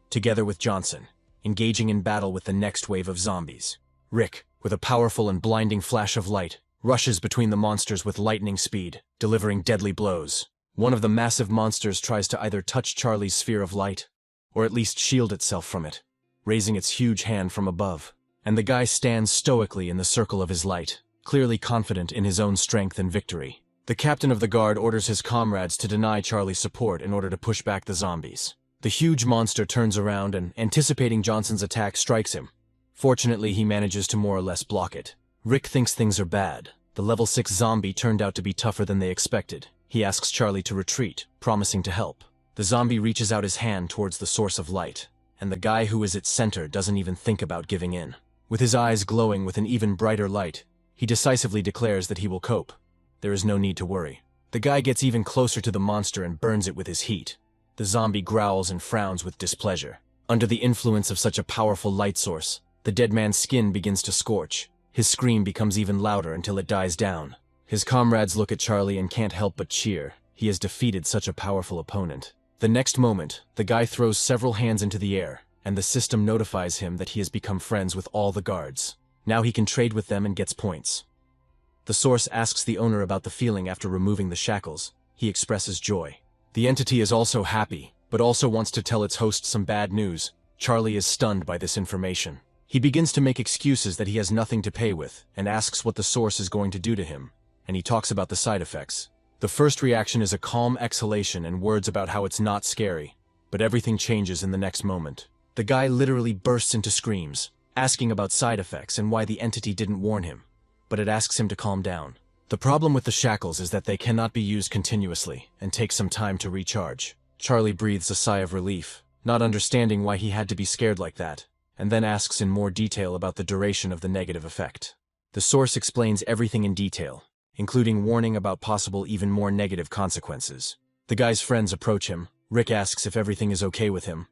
together with Johnson, engaging in battle with the next wave of zombies. Rick, with a powerful and blinding flash of light, rushes between the monsters with lightning speed, delivering deadly blows. One of the massive monsters tries to either touch Charlie's sphere of light, or at least shield itself from it, raising its huge hand from above. And the guy stands stoically in the circle of his light, clearly confident in his own strength and victory. The captain of the guard orders his comrades to deny Charlie's support in order to push back the zombies. The huge monster turns around and, anticipating Johnson's attack, strikes him. Fortunately, he manages to more or less block it. Rick thinks things are bad. The level 6 zombie turned out to be tougher than they expected. He asks Charlie to retreat, promising to help. The zombie reaches out his hand towards the source of light, and the guy who is its center doesn't even think about giving in. With his eyes glowing with an even brighter light, he decisively declares that he will cope. There is no need to worry. The guy gets even closer to the monster and burns it with his heat. The zombie growls and frowns with displeasure. Under the influence of such a powerful light source, the dead man's skin begins to scorch. His scream becomes even louder until it dies down. His comrades look at Charlie and can't help but cheer. He has defeated such a powerful opponent. The next moment, the guy throws several hands into the air, and the system notifies him that he has become friends with all the guards. Now he can trade with them and gets points. The source asks the owner about the feeling after removing the shackles. he expresses joy. The entity is also happy, but also wants to tell its host some bad news. Charlie is stunned by this information. He begins to make excuses that he has nothing to pay with, and asks what the source is going to do to him, and he talks about the side effects. The first reaction is a calm exhalation and words about how it's not scary, but everything changes in the next moment. The guy literally bursts into screams, asking about side effects and why the entity didn't warn him, but it asks him to calm down. The problem with the shackles is that they cannot be used continuously and take some time to recharge. Charlie breathes a sigh of relief, not understanding why he had to be scared like that, and then asks in more detail about the duration of the negative effect. The source explains everything in detail, including warning about possible even more negative consequences. The guy's friends approach him. Rick asks if everything is okay with him.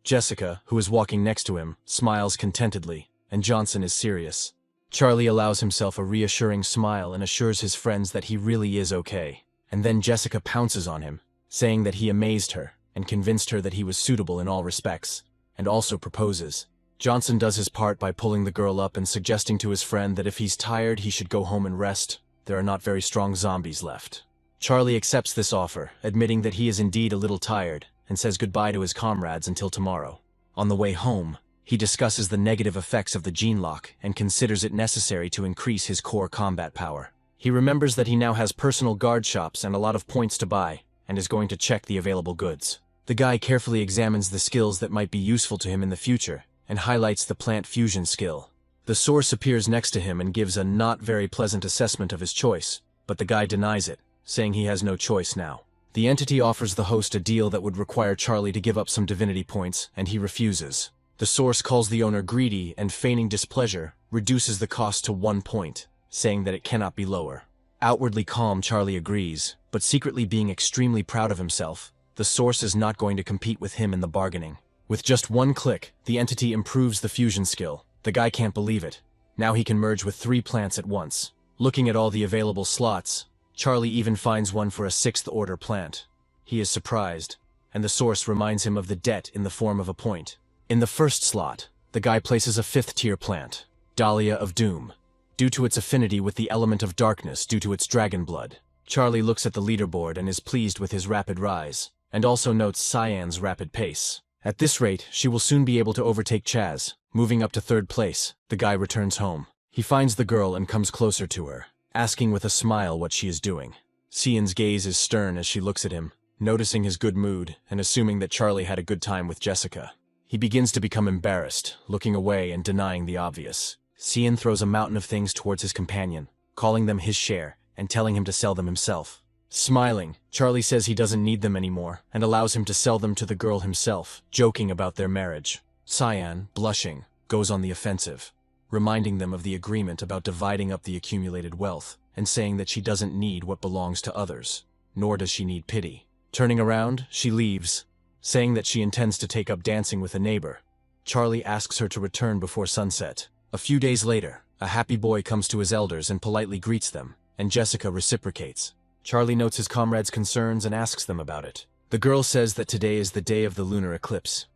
Jessica, who is walking next to him, smiles contentedly, and Johnson is serious. Charlie allows himself a reassuring smile and assures his friends that he really is okay. And then Jessica pounces on him, saying that he amazed her and convinced her that he was suitable in all respects, and also proposes. Johnson does his part by pulling the girl up and suggesting to his friend that if he's tired, he should go home and rest. There are not very strong zombies left. Charlie accepts this offer, admitting that he is indeed a little tired, and says goodbye to his comrades until tomorrow. On the way home, he discusses the negative effects of the gene lock and considers it necessary to increase his core combat power. He remembers that he now has personal guard shops and a lot of points to buy, and is going to check the available goods. The guy carefully examines the skills that might be useful to him in the future, and highlights the plant fusion skill. The source appears next to him and gives a not very pleasant assessment of his choice, but the guy denies it, saying he has no choice now. The entity offers the host a deal that would require Charlie to give up some divinity points, and he refuses. The source calls the owner greedy and, feigning displeasure, reduces the cost to 1 point, saying that it cannot be lower. Outwardly calm, Charlie agrees, but secretly being extremely proud of himself. The source is not going to compete with him in the bargaining. With just 1 click, the entity improves the fusion skill. The guy can't believe it. Now he can merge with 3 plants at once. Looking at all the available slots, Charlie even finds one for a 6th-order plant. He is surprised, and the source reminds him of the debt in the form of a point. In the first slot, the guy places a 5th-tier plant, Dahlia of Doom, due to its affinity with the element of darkness due to its dragon blood. Charlie looks at the leaderboard and is pleased with his rapid rise, and also notes Cyan's rapid pace. At this rate, she will soon be able to overtake Chaz. Moving up to 3rd place, the guy returns home. He finds the girl and comes closer to her, asking with a smile what she is doing. Cyan's gaze is stern as she looks at him, noticing his good mood and assuming that Charlie had a good time with Jessica. He begins to become embarrassed, looking away and denying the obvious. Cyan throws a mountain of things towards his companion, calling them his share and telling him to sell them himself. Smiling, Charlie says he doesn't need them anymore and allows him to sell them to the girl himself, joking about their marriage. Cyan, blushing, goes on the offensive, reminding them of the agreement about dividing up the accumulated wealth and saying that she doesn't need what belongs to others, nor does she need pity. Turning around, she leaves, saying that she intends to take up dancing with a neighbor. Charlie asks her to return before sunset. A few days later, a happy boy comes to his elders and politely greets them, and Jessica reciprocates. Charlie notes his comrades' concerns and asks them about it. The girl says that today is the day of the lunar eclipse,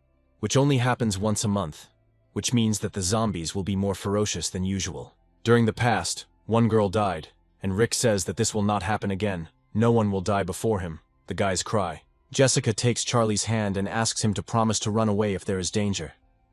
which only happens once a month, which means that the zombies will be more ferocious than usual. During the past, 1 girl died, and Rick says that this will not happen again. No one will die before him. The guys cry. Jessica takes Charlie's hand and asks him to promise to run away if there is danger,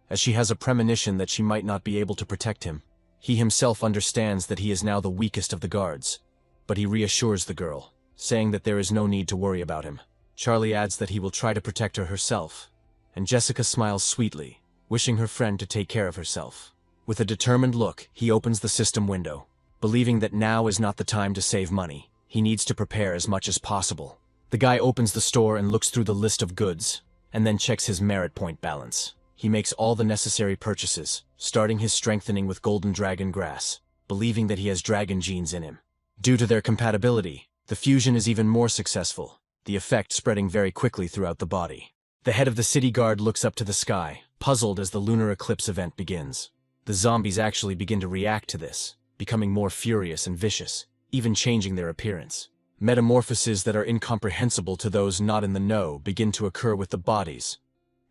as she has a premonition that she might not be able to protect him. He himself understands that he is now the weakest of the guards, but he reassures the girl, saying that there is no need to worry about him. Charlie adds that he will try to protect her herself, and Jessica smiles sweetly, wishing her friend to take care of herself. With a determined look, he opens the system window, believing that now is not the time to save money. He needs to prepare as much as possible. The guy opens the store and looks through the list of goods, and then checks his merit point balance. He makes all the necessary purchases, starting his strengthening with golden dragon grass, believing that he has dragon genes in him. Due to their compatibility, the fusion is even more successful, the effect spreading very quickly throughout the body. The head of the city guard looks up to the sky, puzzled as the lunar eclipse event begins. The zombies actually begin to react to this, becoming more furious and vicious, even changing their appearance. Metamorphoses that are incomprehensible to those not in the know begin to occur with the bodies,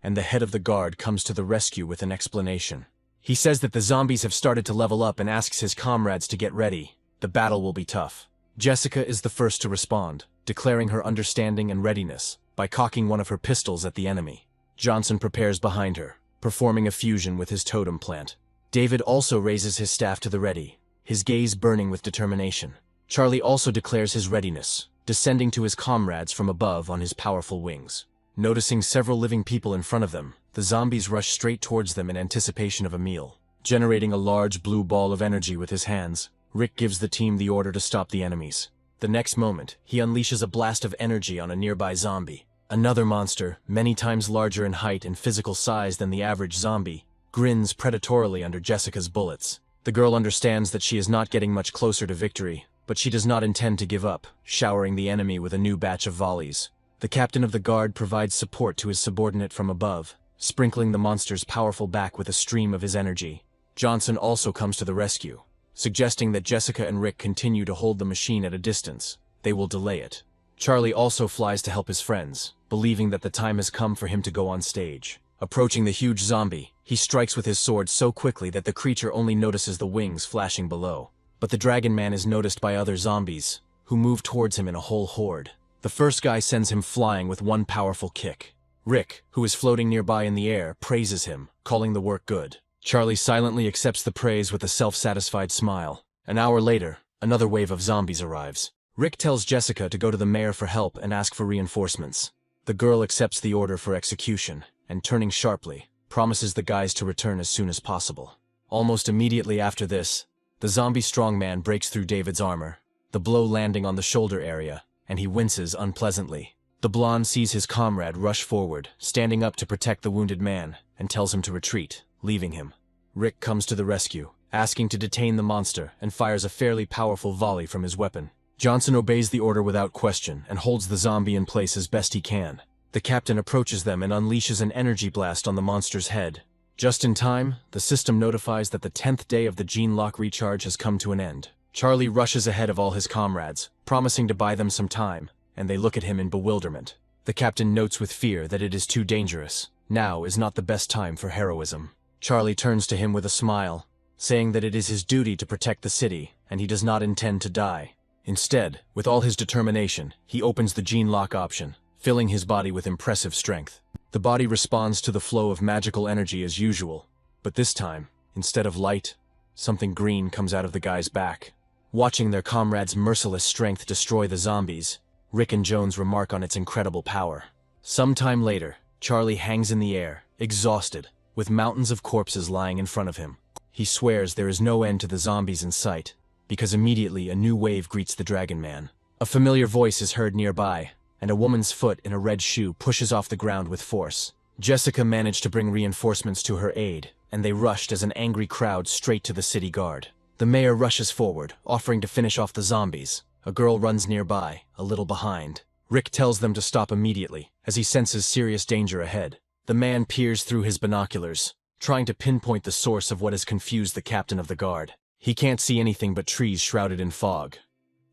and the head of the guard comes to the rescue with an explanation. He says that the zombies have started to level up and asks his comrades to get ready. The battle will be tough. Jessica is the first to respond, declaring her understanding and readiness by cocking one of her pistols at the enemy. Johnson prepares behind her, performing a fusion with his totem plant. David also raises his staff to the ready, his gaze burning with determination. Charlie also declares his readiness, descending to his comrades from above on his powerful wings. Noticing several living people in front of them, the zombies rush straight towards them in anticipation of a meal. Generating a large blue ball of energy with his hands, Rick gives the team the order to stop the enemies. The next moment, he unleashes a blast of energy on a nearby zombie. Another monster, many times larger in height and physical size than the average zombie, grins predatorily under Jessica's bullets. The girl understands that she is not getting much closer to victory, but she does not intend to give up, showering the enemy with a new batch of volleys. The captain of the guard provides support to his subordinate from above, sprinkling the monster's powerful back with a stream of his energy. Johnson also comes to the rescue, suggesting that Jessica and Rick continue to hold the machine at a distance. They will delay it. Charlie also flies to help his friends, believing that the time has come for him to go on stage. Approaching the huge zombie, he strikes with his sword so quickly that the creature only notices the wings flashing below. But the Dragon Man is noticed by other zombies, who move towards him in a whole horde. The first guy sends him flying with one powerful kick. Rick, who is floating nearby in the air, praises him, calling the work good. Charlie silently accepts the praise with a self-satisfied smile. An hour later, another wave of zombies arrives. Rick tells Jessica to go to the mayor for help and ask for reinforcements. The girl accepts the order for execution, and turning sharply, promises the guys to return as soon as possible. Almost immediately after this, the zombie strongman breaks through David's armor, the blow landing on the shoulder area, and he winces unpleasantly. The blonde sees his comrade rush forward, standing up to protect the wounded man, and tells him to retreat, leaving him. Rick comes to the rescue, asking to detain the monster, and fires a fairly powerful volley from his weapon. Johnson obeys the order without question and holds the zombie in place as best he can. The captain approaches them and unleashes an energy blast on the monster's head. Just in time, the system notifies that the 10th day of the gene lock recharge has come to an end. Charlie rushes ahead of all his comrades, promising to buy them some time, and they look at him in bewilderment. The captain notes with fear that it is too dangerous. Now is not the best time for heroism. Charlie turns to him with a smile, saying that it is his duty to protect the city, and he does not intend to die. Instead, with all his determination, he opens the gene lock option, filling his body with impressive strength. The body responds to the flow of magical energy as usual, but this time, instead of light, something green comes out of the guy's back. Watching their comrades' merciless strength destroy the zombies, Rick and Jones remark on its incredible power. Sometime later, Charlie hangs in the air, exhausted, with mountains of corpses lying in front of him. He swears there is no end to the zombies in sight, because immediately a new wave greets the Dragon Man. A familiar voice is heard nearby, and a woman's foot in a red shoe pushes off the ground with force. Jessica managed to bring reinforcements to her aid, and they rushed as an angry crowd straight to the city guard. The mayor rushes forward, offering to finish off the zombies. A girl runs nearby, a little behind. Rick tells them to stop immediately, as he senses serious danger ahead. The man peers through his binoculars, trying to pinpoint the source of what has confused the captain of the guard. He can't see anything but trees shrouded in fog,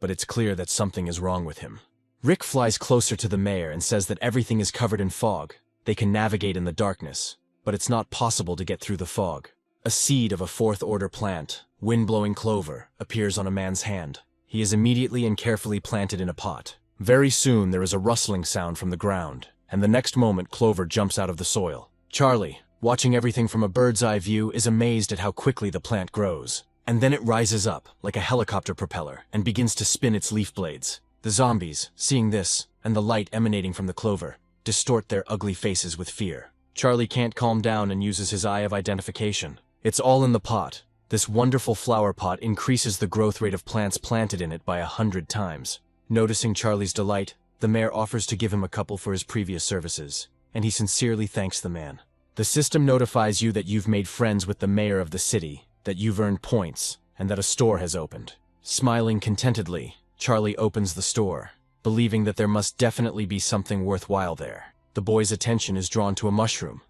but it's clear that something is wrong with him. Rick flies closer to the mayor and says that everything is covered in fog. They can navigate in the darkness, but it's not possible to get through the fog. A seed of a fourth-order plant, wind-blowing clover, appears on a man's hand. He is immediately and carefully planted in a pot. Very soon there is a rustling sound from the ground, and the next moment clover jumps out of the soil. Charlie, watching everything from a bird's-eye view, is amazed at how quickly the plant grows. And then it rises up, like a helicopter propeller, and begins to spin its leaf blades. The zombies, seeing this, and the light emanating from the clover, distort their ugly faces with fear. Charlie can't calm down and uses his eye of identification. It's all in the pot. This wonderful flower pot increases the growth rate of plants planted in it by 100 times. Noticing Charlie's delight, the mayor offers to give him a couple for his previous services, and he sincerely thanks the man. The system notifies you that you've made friends with the mayor of the city, that you've earned points, and that a store has opened. Smiling contentedly, Charlie opens the store, believing that there must definitely be something worthwhile there. The boy's attention is drawn to a mushroom,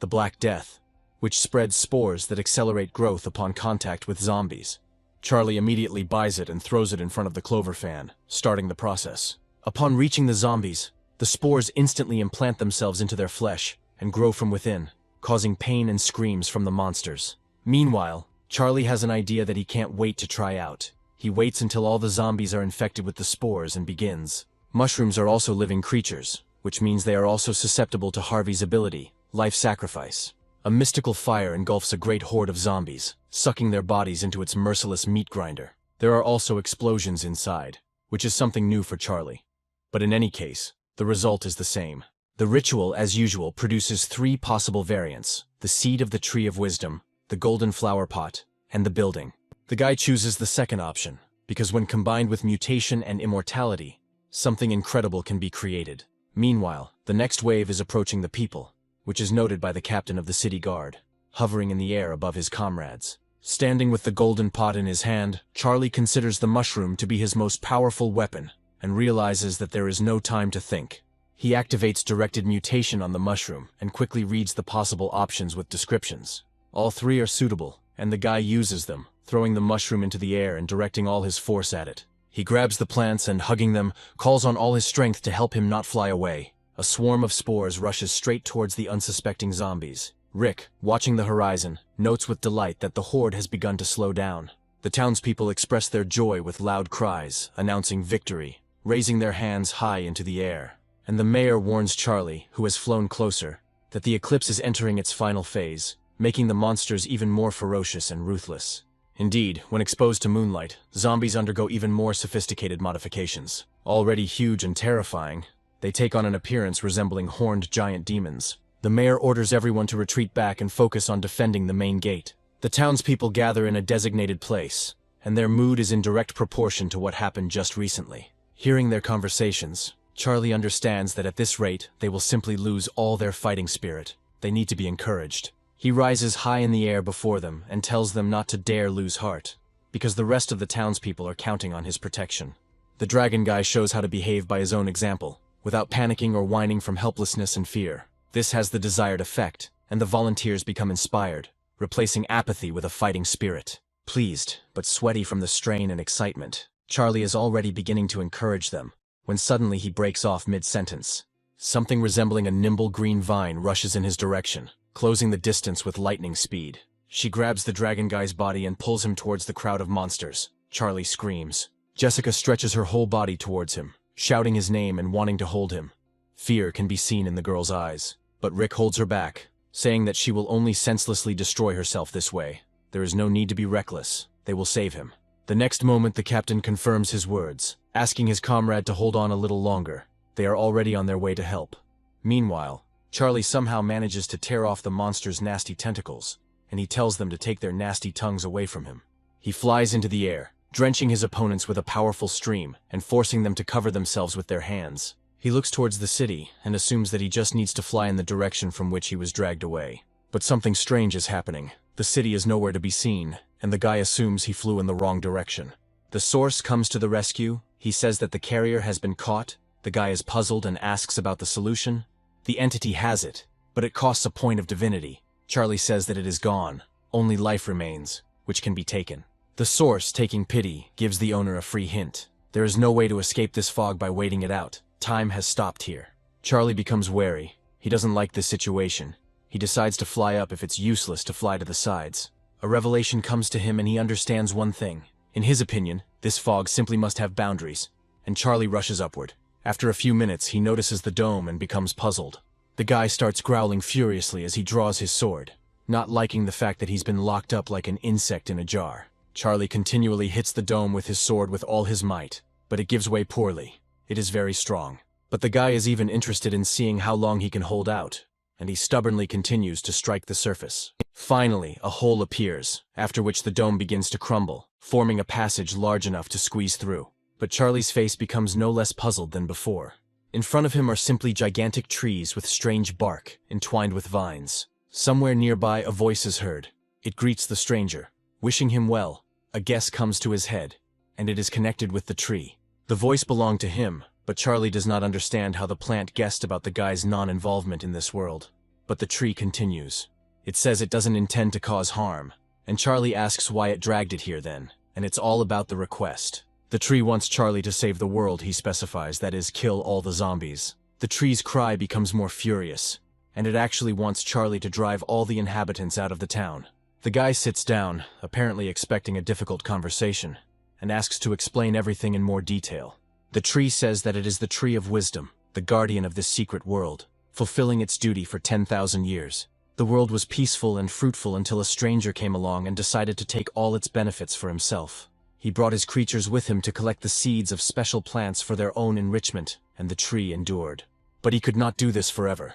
the Black Death, which spreads spores that accelerate growth upon contact with zombies. Charlie immediately buys it and throws it in front of the clover fan, starting the process. Upon reaching the zombies, the spores instantly implant themselves into their flesh and grow from within, causing pain and screams from the monsters. Meanwhile, Charlie has an idea that he can't wait to try out. He waits until all the zombies are infected with the spores and begins. Mushrooms are also living creatures, which means they are also susceptible to Harvey's ability, life sacrifice. A mystical fire engulfs a great horde of zombies, sucking their bodies into its merciless meat grinder. There are also explosions inside, which is something new for Charlie. But in any case, the result is the same. The ritual, as usual, produces 3 possible variants: the seed of the tree of wisdom, the golden flower pot, and the building. The guy chooses the second option, because when combined with mutation and immortality, something incredible can be created. Meanwhile, the next wave is approaching the people, which is noted by the captain of the city guard, hovering in the air above his comrades. Standing with the golden pot in his hand, Charlie considers the mushroom to be his most powerful weapon, and realizes that there is no time to think. He activates directed mutation on the mushroom and quickly reads the possible options with descriptions. All 3 are suitable, and the guy uses them, throwing the mushroom into the air and directing all his force at it. He grabs the plants and, hugging them, calls on all his strength to help him not fly away. A swarm of spores rushes straight towards the unsuspecting zombies. Rick, watching the horizon, notes with delight that the horde has begun to slow down. The townspeople express their joy with loud cries, announcing victory, raising their hands high into the air. And the mayor warns Charlie, who has flown closer, that the eclipse is entering its final phase, making the monsters even more ferocious and ruthless. Indeed, when exposed to moonlight, zombies undergo even more sophisticated modifications. Already huge and terrifying, they take on an appearance resembling horned giant demons. The mayor orders everyone to retreat back and focus on defending the main gate. The townspeople gather in a designated place, and their mood is in direct proportion to what happened just recently. Hearing their conversations, Charlie understands that at this rate, they will simply lose all their fighting spirit. They need to be encouraged. He rises high in the air before them and tells them not to dare lose heart, because the rest of the townspeople are counting on his protection. The dragon guy shows how to behave by his own example, without panicking or whining from helplessness and fear. This has the desired effect, and the volunteers become inspired, replacing apathy with a fighting spirit. Pleased, but sweaty from the strain and excitement, Charlie is already beginning to encourage them, when suddenly he breaks off mid-sentence. Something resembling a nimble green vine rushes in his direction, closing the distance with lightning speed. She grabs the dragon guy's body and pulls him towards the crowd of monsters. Charlie screams. Jessica stretches her whole body towards him, shouting his name and wanting to hold him. Fear can be seen in the girl's eyes, but Rick holds her back, saying that she will only senselessly destroy herself this way. There is no need to be reckless. They will save him. The next moment the captain confirms his words, asking his comrade to hold on a little longer. They are already on their way to help. Meanwhile, Charlie somehow manages to tear off the monster's nasty tentacles, and he tells them to take their nasty tongues away from him. He flies into the air, drenching his opponents with a powerful stream and forcing them to cover themselves with their hands. He looks towards the city and assumes that he just needs to fly in the direction from which he was dragged away. But something strange is happening. The city is nowhere to be seen, and the guy assumes he flew in the wrong direction. The source comes to the rescue. He says that the carrier has been caught. The guy is puzzled and asks about the solution. The entity has it, but it costs a point of divinity. Charlie says that it is gone. Only life remains, which can be taken. The source, taking pity, gives the owner a free hint. There is no way to escape this fog by waiting it out. Time has stopped here. Charlie becomes wary. He doesn't like this situation. He decides to fly up if it's useless to fly to the sides. A revelation comes to him and he understands one thing. In his opinion, this fog simply must have boundaries, and Charlie rushes upward. After a few minutes, he notices the dome and becomes puzzled. The guy starts growling furiously as he draws his sword, not liking the fact that he's been locked up like an insect in a jar. Charlie continually hits the dome with his sword with all his might, but it gives way poorly. It is very strong. But the guy is even interested in seeing how long he can hold out, and he stubbornly continues to strike the surface. Finally, a hole appears, after which the dome begins to crumble, forming a passage large enough to squeeze through. But Charlie's face becomes no less puzzled than before. In front of him are simply gigantic trees with strange bark, entwined with vines. Somewhere nearby, a voice is heard. It greets the stranger, wishing him well. A guess comes to his head, and it is connected with the tree. The voice belonged to him, but Charlie does not understand how the plant guessed about the guy's non-involvement in this world. But the tree continues. It says it doesn't intend to cause harm, and Charlie asks why it dragged it here then, and it's all about the request. The tree wants Charlie to save the world, he specifies, that is, kill all the zombies. The tree's cry becomes more furious, and it actually wants Charlie to drive all the inhabitants out of the town. The guy sits down, apparently expecting a difficult conversation, and asks to explain everything in more detail. The tree says that it is the tree of wisdom, the guardian of this secret world, fulfilling its duty for 10,000 years. The world was peaceful and fruitful until a stranger came along and decided to take all its benefits for himself. He brought his creatures with him to collect the seeds of special plants for their own enrichment, and the tree endured. But he could not do this forever.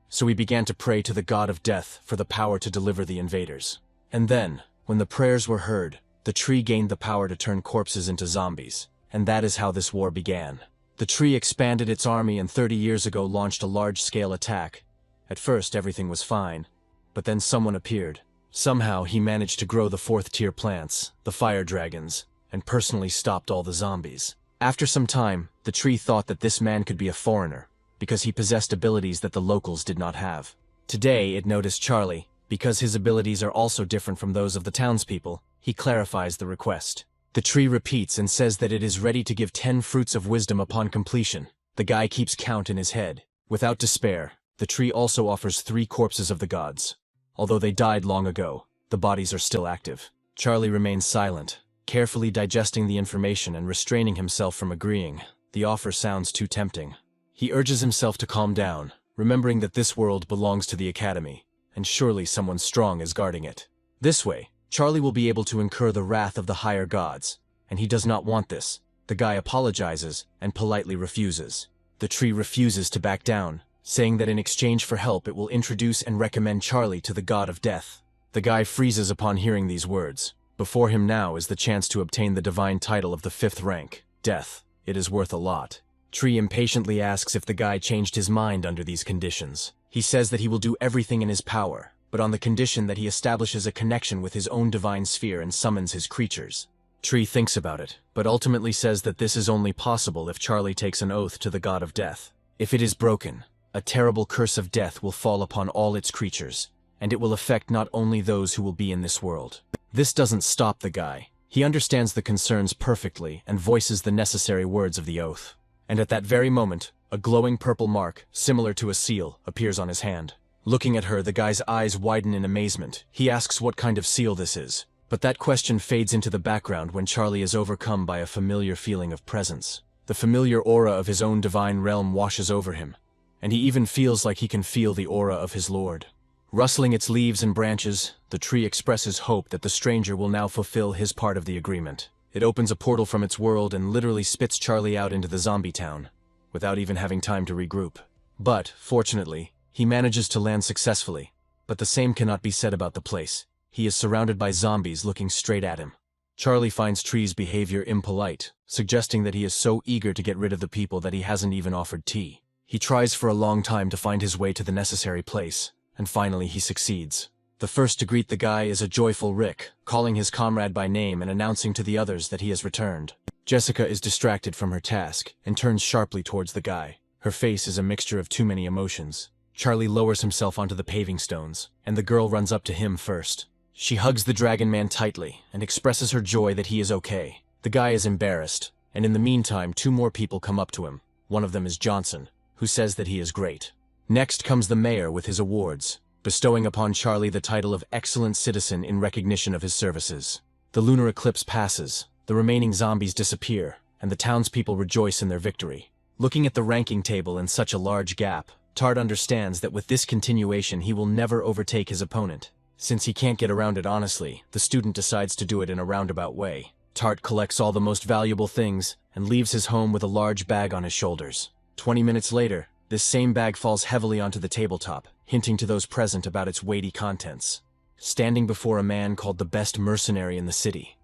So he began to pray to the god of death for the power to deliver the invaders. And then, when the prayers were heard, the tree gained the power to turn corpses into zombies. And that is how this war began. The tree expanded its army and 30 years ago launched a large-scale attack. At first everything was fine, but then someone appeared. Somehow he managed to grow the 4th-tier plants, the fire dragons, and personally stopped all the zombies. After some time, the tree thought that this man could be a foreigner, because he possessed abilities that the locals did not have. Today it noticed Charlie. Because his abilities are also different from those of the townspeople, he clarifies the request. The tree repeats and says that it is ready to give 10 fruits of wisdom upon completion. The guy keeps count in his head. Without despair, the tree also offers 3 corpses of the gods. Although they died long ago, the bodies are still active. Charlie remains silent, carefully digesting the information and restraining himself from agreeing. The offer sounds too tempting. He urges himself to calm down, remembering that this world belongs to the academy, and surely someone strong is guarding it. This way, Charlie will be able to incur the wrath of the higher gods, and he does not want this. The guy apologizes and politely refuses. The tree refuses to back down, saying that in exchange for help it will introduce and recommend Charlie to the god of death. The guy freezes upon hearing these words. Before him now is the chance to obtain the divine title of the 5th rank, death. It is worth a lot. Tree impatiently asks if the guy changed his mind under these conditions. He says that he will do everything in his power, but on the condition that he establishes a connection with his own divine sphere and summons his creatures. Tree thinks about it, but ultimately says that this is only possible if Charlie takes an oath to the god of death. If it is broken, a terrible curse of death will fall upon all its creatures, and it will affect not only those who will be in this world. This doesn't stop the guy. He understands the concerns perfectly and voices the necessary words of the oath. And at that very moment, a glowing purple mark, similar to a seal, appears on his hand. Looking at her, the guy's eyes widen in amazement. He asks what kind of seal this is. But that question fades into the background when Charlie is overcome by a familiar feeling of presence. The familiar aura of his own divine realm washes over him, and he even feels like he can feel the aura of his lord. Rustling its leaves and branches, the tree expresses hope that the stranger will now fulfill his part of the agreement. It opens a portal from its world and literally spits Charlie out into the zombie town, without even having time to regroup. But, fortunately, he manages to land successfully. But the same cannot be said about the place. He is surrounded by zombies looking straight at him. Charlie finds Tree's behavior impolite, suggesting that he is so eager to get rid of the people that he hasn't even offered tea. He tries for a long time to find his way to the necessary place, and finally he succeeds. The first to greet the guy is a joyful Rick, calling his comrade by name and announcing to the others that he has returned. Jessica is distracted from her task and turns sharply towards the guy. Her face is a mixture of too many emotions. Charlie lowers himself onto the paving stones, and the girl runs up to him first. She hugs the dragon man tightly and expresses her joy that he is okay. The guy is embarrassed, and in the meantime 2 more people come up to him. One of them is Johnson, who says that he is great. Next comes the mayor with his awards, bestowing upon Charlie the title of Excellent Citizen in recognition of his services. The lunar eclipse passes, the remaining zombies disappear, and the townspeople rejoice in their victory. Looking at the ranking table in such a large gap, Tart understands that with this continuation he will never overtake his opponent. Since he can't get around it honestly, the student decides to do it in a roundabout way. Tart collects all the most valuable things and leaves his home with a large bag on his shoulders. 20 minutes later, this same bag falls heavily onto the tabletop, hinting to those present about its weighty contents. Standing before a man called the best mercenary in the city,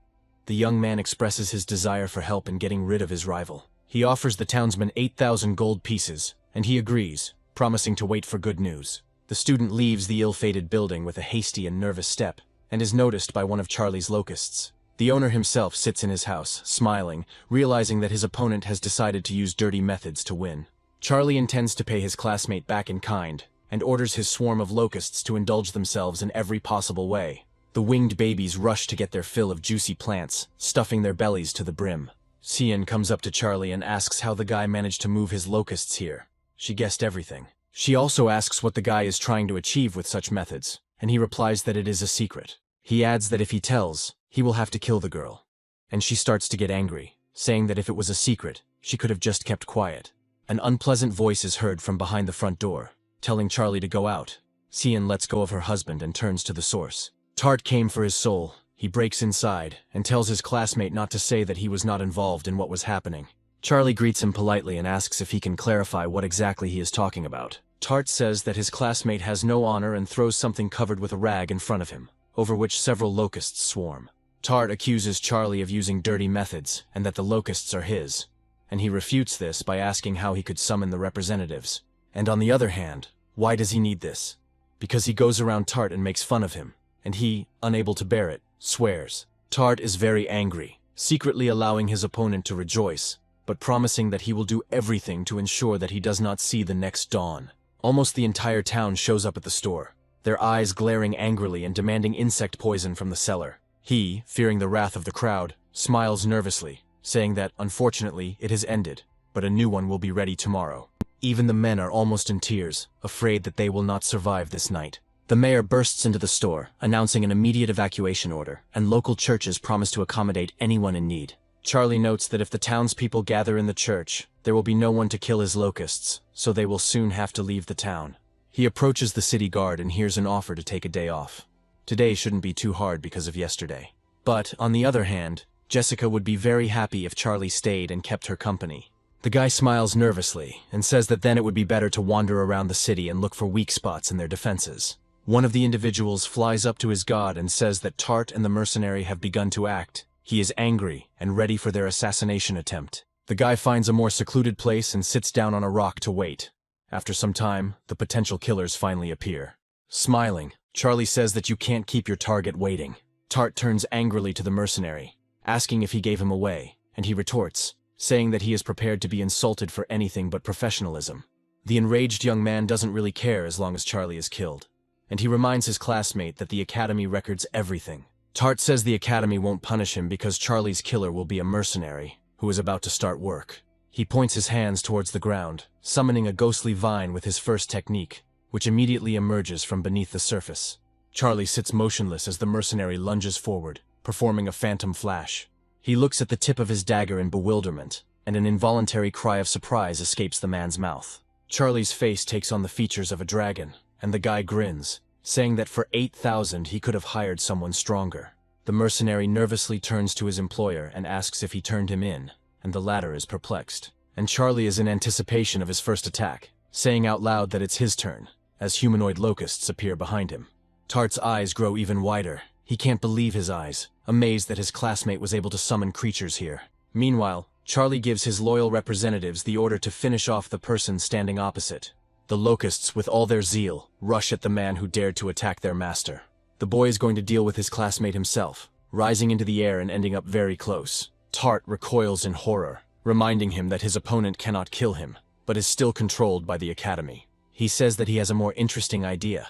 the young man expresses his desire for help in getting rid of his rival. He offers the townsman 8,000 gold pieces, and he agrees, promising to wait for good news. The student leaves the ill-fated building with a hasty and nervous step, and is noticed by one of Charlie's locusts. The owner himself sits in his house, smiling, realizing that his opponent has decided to use dirty methods to win. Charlie intends to pay his classmate back in kind, and orders his swarm of locusts to indulge themselves in every possible way. The winged babies rush to get their fill of juicy plants, stuffing their bellies to the brim. Cian comes up to Charlie and asks how the guy managed to move his locusts here. She guessed everything. She also asks what the guy is trying to achieve with such methods, and he replies that it is a secret. He adds that if he tells, he will have to kill the girl. And she starts to get angry, saying that if it was a secret, She could have just kept quiet. An unpleasant voice is heard from behind the front door, telling Charlie to go out. Cian lets go of her husband and turns to the source. Tart came for his soul. He breaks inside and tells his classmate not to say that he was not involved in what was happening. Charlie greets him politely and asks if he can clarify what exactly he is talking about. Tart says that his classmate has no honor and throws something covered with a rag in front of him, over which several locusts swarm. Tart accuses Charlie of using dirty methods and that the locusts are his, and he refutes this by asking how he could summon the representatives. And on the other hand, why does he need this? Because he goes around Tart and makes fun of him, and he, unable to bear it, swears. Tart is very angry, secretly allowing his opponent to rejoice, but promising that he will do everything to ensure that he does not see the next dawn. Almost the entire town shows up at the store, their eyes glaring angrily and demanding insect poison from the seller. He, fearing the wrath of the crowd, smiles nervously, saying that, unfortunately, it has ended, but a new one will be ready tomorrow. Even the men are almost in tears, afraid that they will not survive this night. The mayor bursts into the store, announcing an immediate evacuation order, and local churches promise to accommodate anyone in need. Charlie notes that if the townspeople gather in the church, there will be no one to kill his locusts, so they will soon have to leave the town. He approaches the city guard and hears an offer to take a day off. Today shouldn't be too hard because of yesterday. But, on the other hand, Jessica would be very happy if Charlie stayed and kept her company. The guy smiles nervously and says that then it would be better to wander around the city and look for weak spots in their defenses. One of the individuals flies up to his god and says that Tart and the mercenary have begun to act. He is angry and ready for their assassination attempt. The guy finds a more secluded place and sits down on a rock to wait. After some time, the potential killers finally appear. Smiling, Charlie says that you can't keep your target waiting. Tart turns angrily to the mercenary, asking if he gave him away, and he retorts, saying that he is prepared to be insulted for anything but professionalism. The enraged young man doesn't really care as long as Charlie is killed, and he reminds his classmate that the academy records everything. Tart says the academy won't punish him because Charlie's killer will be a mercenary who is about to start work. He points his hands towards the ground, summoning a ghostly vine with his first technique, which immediately emerges from beneath the surface. Charlie sits motionless as the mercenary lunges forward, performing a phantom flash. He looks at the tip of his dagger in bewilderment, and an involuntary cry of surprise escapes the man's mouth. Charlie's face takes on the features of a dragon, and the guy grins, saying that for 8,000 he could have hired someone stronger. The mercenary nervously turns to his employer and asks if he turned him in, and the latter is perplexed. And Charlie is in anticipation of his first attack, saying out loud that it's his turn, as humanoid locusts appear behind him. Tart's eyes grow even wider. He can't believe his eyes, amazed that his classmate was able to summon creatures here. Meanwhile, Charlie gives his loyal representatives the order to finish off the person standing opposite. The locusts, with all their zeal, rush at the man who dared to attack their master. The boy is going to deal with his classmate himself, rising into the air and ending up very close. Tart recoils in horror, reminding him that his opponent cannot kill him, but is still controlled by the academy. He says that he has a more interesting idea.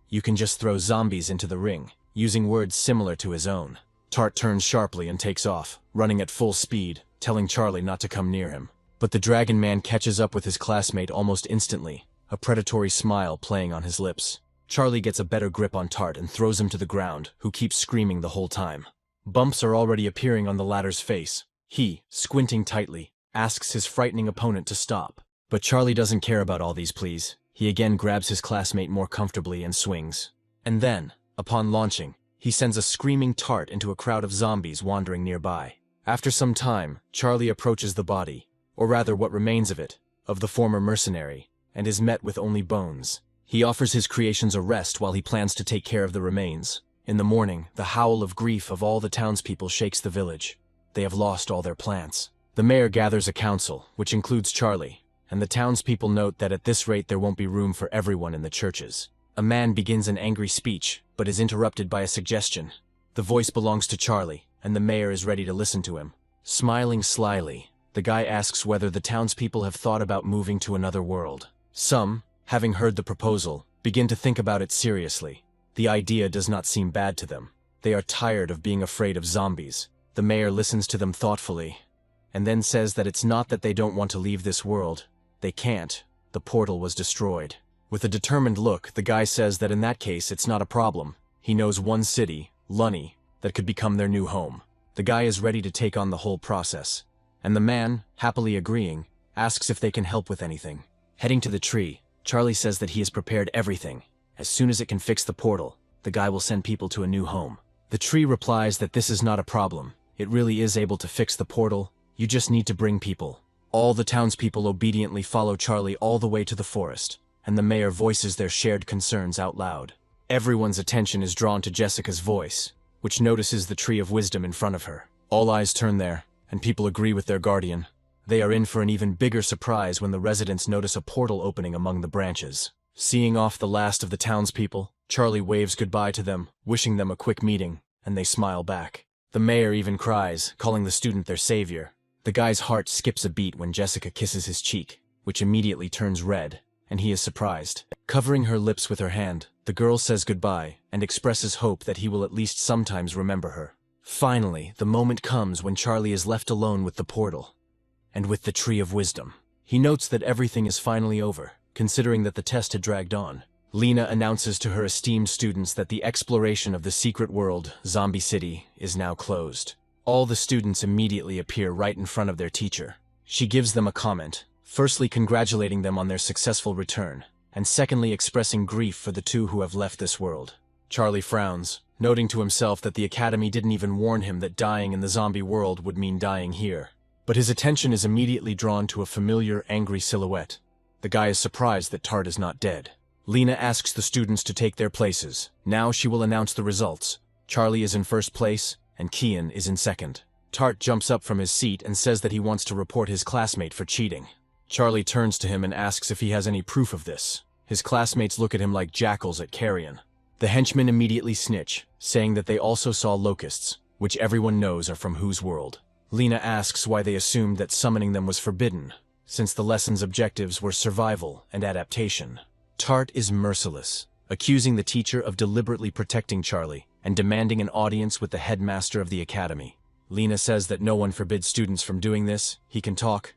You can just throw zombies into the ring, using words similar to his own. Tart turns sharply and takes off, running at full speed, telling Charlie not to come near him. But the dragon man catches up with his classmate almost instantly, a predatory smile playing on his lips. Charlie gets a better grip on Tart and throws him to the ground, who keeps screaming the whole time. Bumps are already appearing on the latter's face. He, squinting tightly, asks his frightening opponent to stop. But Charlie doesn't care about all these pleas. He again grabs his classmate more comfortably and swings. And then, upon launching, he sends a screaming Tart into a crowd of zombies wandering nearby. After some time, Charlie approaches the body, or rather what remains of it, of the former mercenary, and is met with only bones. He offers his creations a rest while he plans to take care of the remains. In the morning, the howl of grief of all the townspeople shakes the village. They have lost all their plants. The mayor gathers a council, which includes Charlie, and the townspeople note that at this rate there won't be room for everyone in the churches. A man begins an angry speech, but is interrupted by a suggestion. The voice belongs to Charlie, and the mayor is ready to listen to him. Smiling slyly, the guy asks whether the townspeople have thought about moving to another world. Some, having heard the proposal, begin to think about it seriously. The idea does not seem bad to them. They are tired of being afraid of zombies. The mayor listens to them thoughtfully, and then says that it's not that they don't want to leave this world. They can't. The portal was destroyed. With a determined look, the guy says that in that case it's not a problem. He knows one city, Lunny, that could become their new home. The guy is ready to take on the whole process. and the man, happily agreeing, asks if they can help with anything. Heading to the tree, Charlie says that he has prepared everything. As soon as it can fix the portal, the guy will send people to a new home. The tree replies that this is not a problem. It really is able to fix the portal. You just need to bring people. All the townspeople obediently follow Charlie all the way to the forest, and the mayor voices their shared concerns out loud. Everyone's attention is drawn to Jessica's voice, which notices the tree of wisdom in front of her. All eyes turn there, and people agree with their guardian. They are in for an even bigger surprise when the residents notice a portal opening among the branches. Seeing off the last of the townspeople, Charlie waves goodbye to them, wishing them a quick meeting, and they smile back. The mayor even cries, calling the student their savior. The guy's heart skips a beat when Jessica kisses his cheek, which immediately turns red, and he is surprised. Covering her lips with her hand, the girl says goodbye and expresses hope that he will at least sometimes remember her. Finally, the moment comes when Charlie is left alone with the portal, and with the Tree of Wisdom. He notes that everything is finally over, considering that the test had dragged on. Lena announces to her esteemed students that the exploration of the secret world, Zombie City, is now closed. All the students immediately appear right in front of their teacher. She gives them a comment, firstly congratulating them on their successful return, and secondly expressing grief for the two who have left this world. Charlie frowns, noting to himself that the Academy didn't even warn him that dying in the zombie world would mean dying here. But his attention is immediately drawn to a familiar, angry silhouette. The guy is surprised that Tart is not dead. Lena asks the students to take their places. Now she will announce the results. Charlie is in first place, and Kian is in second. Tart jumps up from his seat and says that he wants to report his classmate for cheating. Charlie turns to him and asks if he has any proof of this. His classmates look at him like jackals at carrion. The henchmen immediately snitch, saying that they also saw locusts, which everyone knows are from whose world. Lena asks why they assumed that summoning them was forbidden, since the lesson's objectives were survival and adaptation. Tart is merciless, accusing the teacher of deliberately protecting Charlie and demanding an audience with the headmaster of the academy. Lena says that no one forbids students from doing this, he can talk,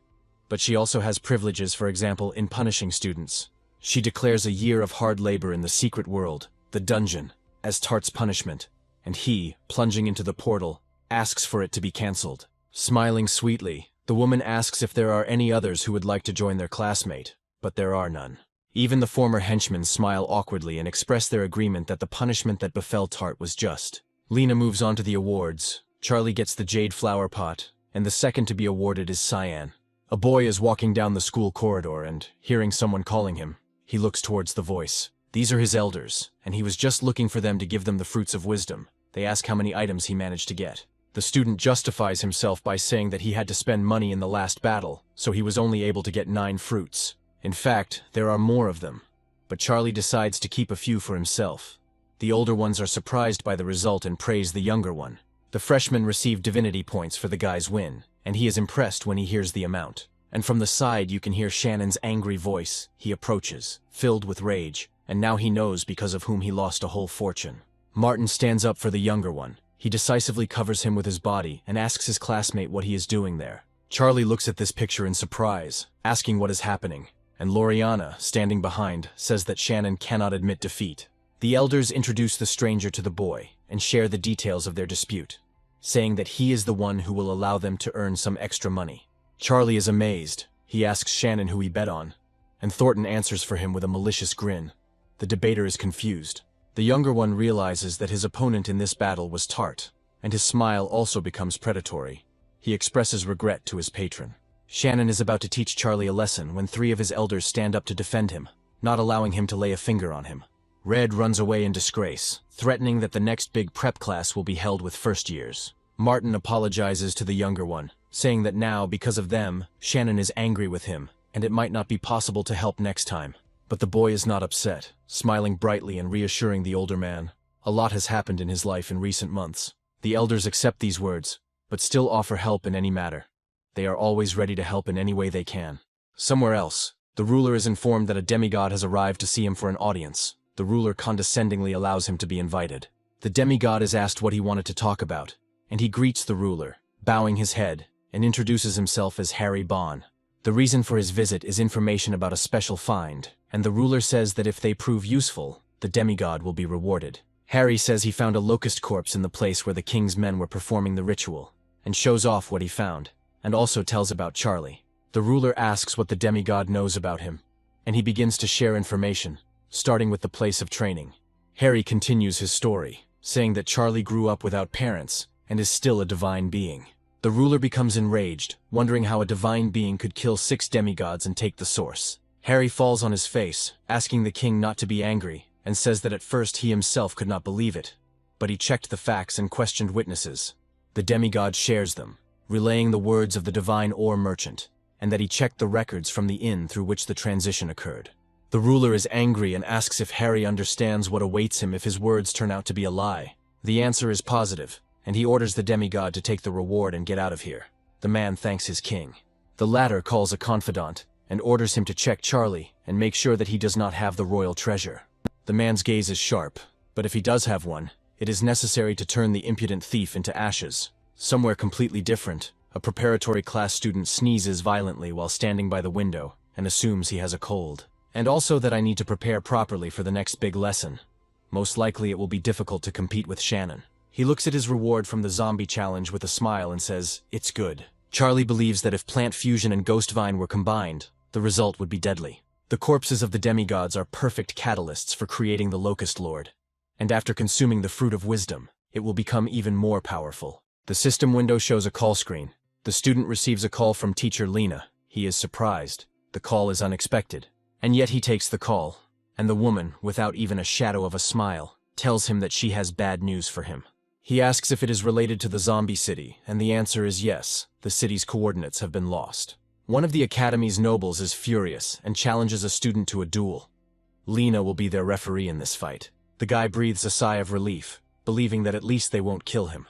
but she also has privileges, for example, in punishing students. She declares a year of hard labor in the secret world, the dungeon, as Tart's punishment, and he, plunging into the portal, asks for it to be cancelled. Smiling sweetly, the woman asks if there are any others who would like to join their classmate, but there are none. Even the former henchmen smile awkwardly and express their agreement that the punishment that befell Tart was just. Lena moves on to the awards. Charlie gets the jade flower pot, and the second to be awarded is Cyan. A boy is walking down the school corridor and, hearing someone calling him, he looks towards the voice. These are his elders, and he was just looking for them to give them the fruits of wisdom. They ask how many items he managed to get. The student justifies himself by saying that he had to spend money in the last battle, so he was only able to get 9 fruits. In fact, there are more of them, but Charlie decides to keep a few for himself. The older ones are surprised by the result and praise the younger one. The freshmen receive divinity points for the guy's win, and he is impressed when he hears the amount. And from the side you can hear Shannon's angry voice. He approaches, filled with rage, and now he knows because of whom he lost a whole fortune. Martin stands up for the younger one. He decisively covers him with his body and asks his classmate what he is doing there. Charlie looks at this picture in surprise, asking what is happening, and Loriana, standing behind, says that Shannon cannot admit defeat. The elders introduce the stranger to the boy and share the details of their dispute, saying that he is the one who will allow them to earn some extra money. Charlie is amazed. He asks Shannon who he bet on, and Thornton answers for him with a malicious grin. The debater is confused. The younger one realizes that his opponent in this battle was Tart, and his smile also becomes predatory. He expresses regret to his patron. Shannon is about to teach Charlie a lesson when 3 of his elders stand up to defend him, not allowing him to lay a finger on him. Red runs away in disgrace, threatening that the next big prep class will be held with first years. Martin apologizes to the younger one, saying that now, because of them, Shannon is angry with him, and it might not be possible to help next time. But the boy is not upset, smiling brightly and reassuring the older man. A lot has happened in his life in recent months. The elders accept these words, but still offer help in any matter. They are always ready to help in any way they can. Somewhere else, the ruler is informed that a demigod has arrived to see him for an audience. The ruler condescendingly allows him to be invited. The demigod is asked what he wanted to talk about, and he greets the ruler, bowing his head, and introduces himself as Harry Bon. The reason for his visit is information about a special find, and the ruler says that if they prove useful, the demigod will be rewarded. Harry says he found a locust corpse in the place where the king's men were performing the ritual, and shows off what he found. and also tells about Charlie. The ruler asks what the demigod knows about him, and he begins to share information, starting with the place of training. Harry continues his story, saying that Charlie grew up without parents and is still a divine being. The ruler becomes enraged, wondering how a divine being could kill 6 demigods and take the source. Harry falls on his face, asking the king not to be angry, and says that at first he himself could not believe it, but he checked the facts and questioned witnesses. The demigod shares them, relaying the words of the divine ore merchant, and that he checked the records from the inn through which the transition occurred. The ruler is angry and asks if Harry understands what awaits him if his words turn out to be a lie. The answer is positive, and he orders the demigod to take the reward and get out of here. The man thanks his king. The latter calls a confidant and orders him to check Charlie and make sure that he does not have the royal treasure. The man's gaze is sharp, but if he does have one, it is necessary to turn the impudent thief into ashes. Somewhere completely different, a preparatory class student sneezes violently while standing by the window and assumes he has a cold. And also that I need to prepare properly for the next big lesson. Most likely it will be difficult to compete with Shannon. He looks at his reward from the zombie challenge with a smile and says, "It's good." Charlie believes that if plant fusion and ghost vine were combined, the result would be deadly. The corpses of the demigods are perfect catalysts for creating the Locust Lord, and after consuming the fruit of wisdom, it will become even more powerful. The system window shows a call screen. The student receives a call from teacher Lena. He is surprised. The call is unexpected. And yet he takes the call, and the woman, without even a shadow of a smile, tells him that she has bad news for him. He asks if it is related to the zombie city, and the answer is yes, the city's coordinates have been lost. One of the academy's nobles is furious and challenges a student to a duel. Lena will be their referee in this fight. The guy breathes a sigh of relief, believing that at least they won't kill him.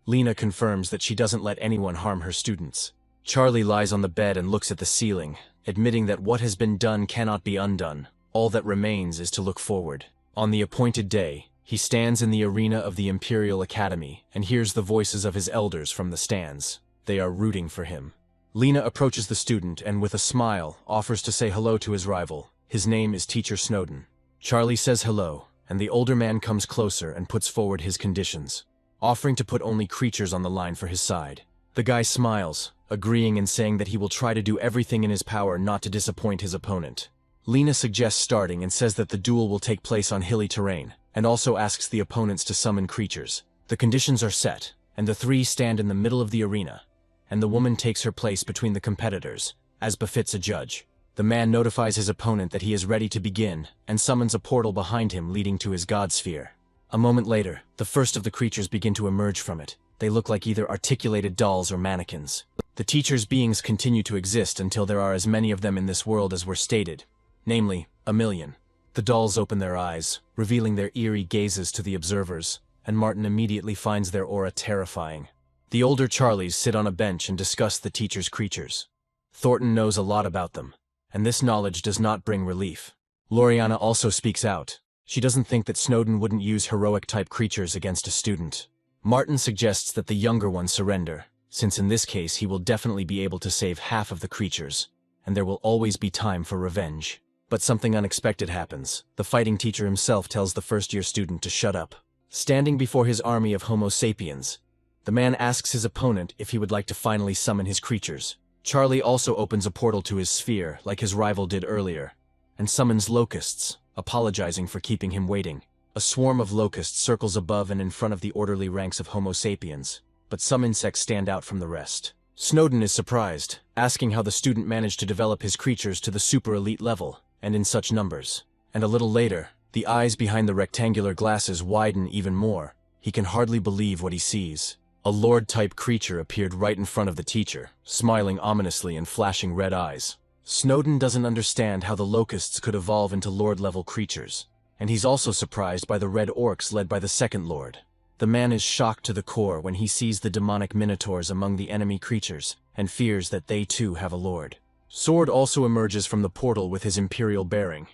Lena confirms that she doesn't let anyone harm her students. Charlie lies on the bed and looks at the ceiling, admitting that what has been done cannot be undone. All that remains is to look forward. On the appointed day, he stands in the arena of the Imperial Academy and hears the voices of his elders from the stands. They are rooting for him. Lena approaches the student and, with a smile, offers to say hello to his rival. His name is Teacher Snowden. Charlie says hello, and the older man comes closer and puts forward his conditions, offering to put only creatures on the line for his side. The guy smiles, agreeing and saying that he will try to do everything in his power not to disappoint his opponent. Lena suggests starting and says that the duel will take place on hilly terrain, and also asks the opponents to summon creatures. The conditions are set, and the 3 stand in the middle of the arena, and the woman takes her place between the competitors, as befits a judge. The man notifies his opponent that he is ready to begin, and summons a portal behind him leading to his god sphere. A moment later, the first of the creatures begin to emerge from it. They look like either articulated dolls or mannequins. The teacher's beings continue to exist until there are as many of them in this world as were stated, namely, 1,000,000. The dolls open their eyes, revealing their eerie gazes to the observers, and Martin immediately finds their aura terrifying. The older Charlies sit on a bench and discuss the teacher's creatures. Thornton knows a lot about them, and this knowledge does not bring relief. Loriana also speaks out. She doesn't think that Snowden wouldn't use heroic-type creatures against a student. Martin suggests that the younger one surrender, since in this case he will definitely be able to save half of the creatures, and there will always be time for revenge. But something unexpected happens. The fighting teacher himself tells the first-year student to shut up. Standing before his army of Homo sapiens, the man asks his opponent if he would like to finally summon his creatures. Charlie also opens a portal to his sphere, like his rival did earlier, and summons locusts, apologizing for keeping him waiting. A swarm of locusts circles above and in front of the orderly ranks of Homo sapiens, but some insects stand out from the rest. Snowden is surprised, asking how the student managed to develop his creatures to the super-elite level, and in such numbers. And a little later, the eyes behind the rectangular glasses widen even more. He can hardly believe what he sees. A lord-type creature appeared right in front of the teacher, smiling ominously and flashing red eyes. Snowden doesn't understand how the locusts could evolve into lord-level creatures, and he's also surprised by the red orcs led by the second lord. The man is shocked to the core when he sees the demonic minotaurs among the enemy creatures, and fears that they too have a lord. Sword also emerges from the portal with his imperial bearing,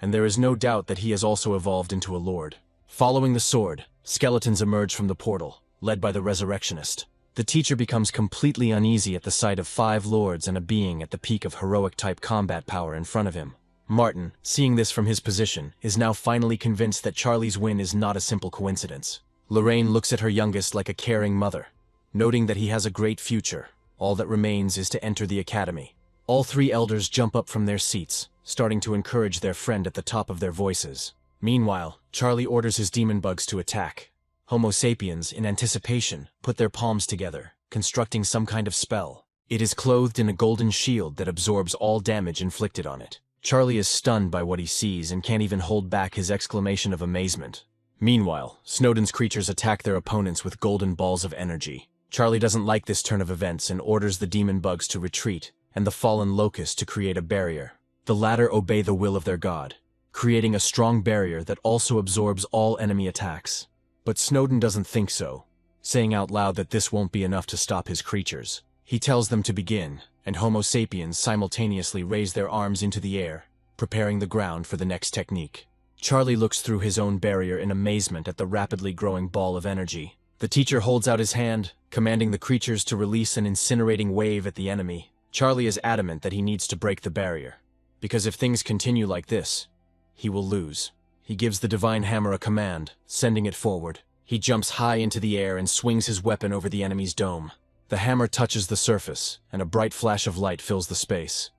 and there is no doubt that he has also evolved into a lord. Following the sword, skeletons emerge from the portal, led by the resurrectionist. The teacher becomes completely uneasy at the sight of 5 lords and a being at the peak of heroic-type combat power in front of him. Martin, seeing this from his position, is now finally convinced that Charlie's win is not a simple coincidence. Lorraine looks at her youngest like a caring mother, noting that he has a great future. All that remains is to enter the academy. All three elders jump up from their seats, starting to encourage their friend at the top of their voices. Meanwhile, Charlie orders his demon bugs to attack. Homo sapiens, in anticipation, put their palms together, constructing some kind of spell. It is clothed in a golden shield that absorbs all damage inflicted on it. Charlie is stunned by what he sees and can't even hold back his exclamation of amazement. Meanwhile, Snowdin's creatures attack their opponents with golden balls of energy. Charlie doesn't like this turn of events and orders the demon bugs to retreat, and the fallen locusts to create a barrier. The latter obey the will of their god, creating a strong barrier that also absorbs all enemy attacks. But Snowdin doesn't think so, saying out loud that this won't be enough to stop his creatures. He tells them to begin, and Homo sapiens simultaneously raise their arms into the air, preparing the ground for the next technique. Charlie looks through his own barrier in amazement at the rapidly growing ball of energy. The teacher holds out his hand, commanding the creatures to release an incinerating wave at the enemy. Charlie is adamant that he needs to break the barrier, because if things continue like this, he will lose. He gives the divine hammer a command, sending it forward. He jumps high into the air and swings his weapon over the enemy's dome. The hammer touches the surface, and a bright flash of light fills the space.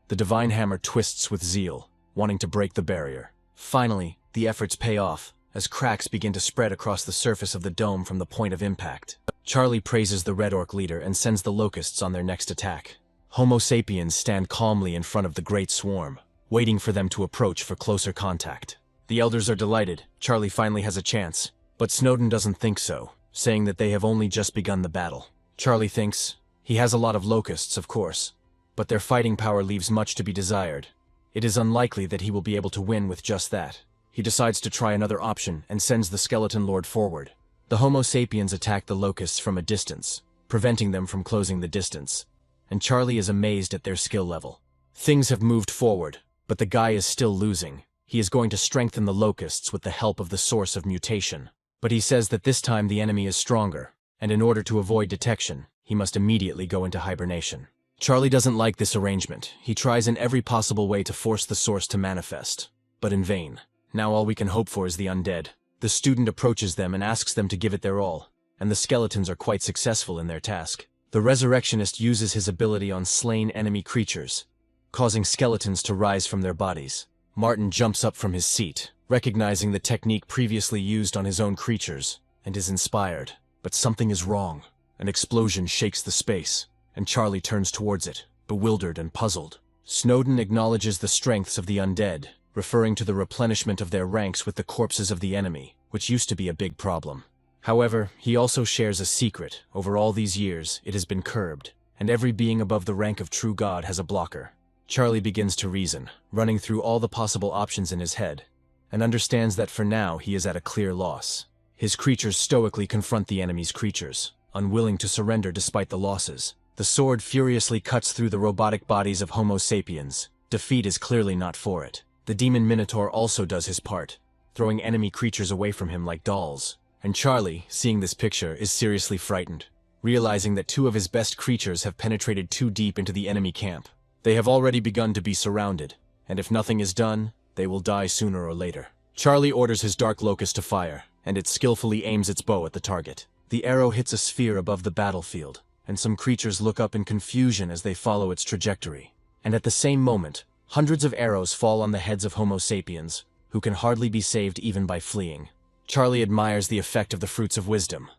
The divine hammer twists with zeal, wanting to break the barrier. Finally, the efforts pay off, as cracks begin to spread across the surface of the dome from the point of impact. Charlie praises the Red Orc leader and sends the locusts on their next attack. Homo sapiens stand calmly in front of the great swarm, waiting for them to approach for closer contact. The elders are delighted. Charlie finally has a chance, but Snowdin doesn't think so, saying that they have only just begun the battle. Charlie thinks he has a lot of locusts, of course, but their fighting power leaves much to be desired. It is unlikely that he will be able to win with just that. He decides to try another option and sends the Skeleton Lord forward. The Homo sapiens attack the locusts from a distance, preventing them from closing the distance, and Charlie is amazed at their skill level. Things have moved forward, but the guy is still losing. He is going to strengthen the locusts with the help of the source of mutation, but he says that this time the enemy is stronger, and in order to avoid detection, he must immediately go into hibernation. Charlie doesn't like this arrangement. He tries in every possible way to force the source to manifest, but in vain. Now all we can hope for is the undead. The student approaches them and asks them to give it their all, and the skeletons are quite successful in their task. The resurrectionist uses his ability on slain enemy creatures, causing skeletons to rise from their bodies. Martin jumps up from his seat, recognizing the technique previously used on his own creatures, and is inspired. But something is wrong. An explosion shakes the space, and Charlie turns towards it, bewildered and puzzled. Snowdin acknowledges the strengths of the undead, referring to the replenishment of their ranks with the corpses of the enemy, which used to be a big problem. However, he also shares a secret. Over all these years, it has been curbed, and every being above the rank of true god has a blocker. Charlie begins to reason, running through all the possible options in his head, and understands that for now he is at a clear loss. His creatures stoically confront the enemy's creatures, unwilling to surrender despite the losses. The sword furiously cuts through the robotic bodies of Homo sapiens. Defeat is clearly not for it. The demon Minotaur also does his part, throwing enemy creatures away from him like dolls. And Charlie, seeing this picture, is seriously frightened, realizing that two of his best creatures have penetrated too deep into the enemy camp. They have already begun to be surrounded, and if nothing is done, they will die sooner or later. Charlie orders his Dark Locust to fire, and it skillfully aims its bow at the target. The arrow hits a sphere above the battlefield, and some creatures look up in confusion as they follow its trajectory. And at the same moment, hundreds of arrows fall on the heads of Homo sapiens, who can hardly be saved even by fleeing. Charlie admires the effect of the fruits of wisdom.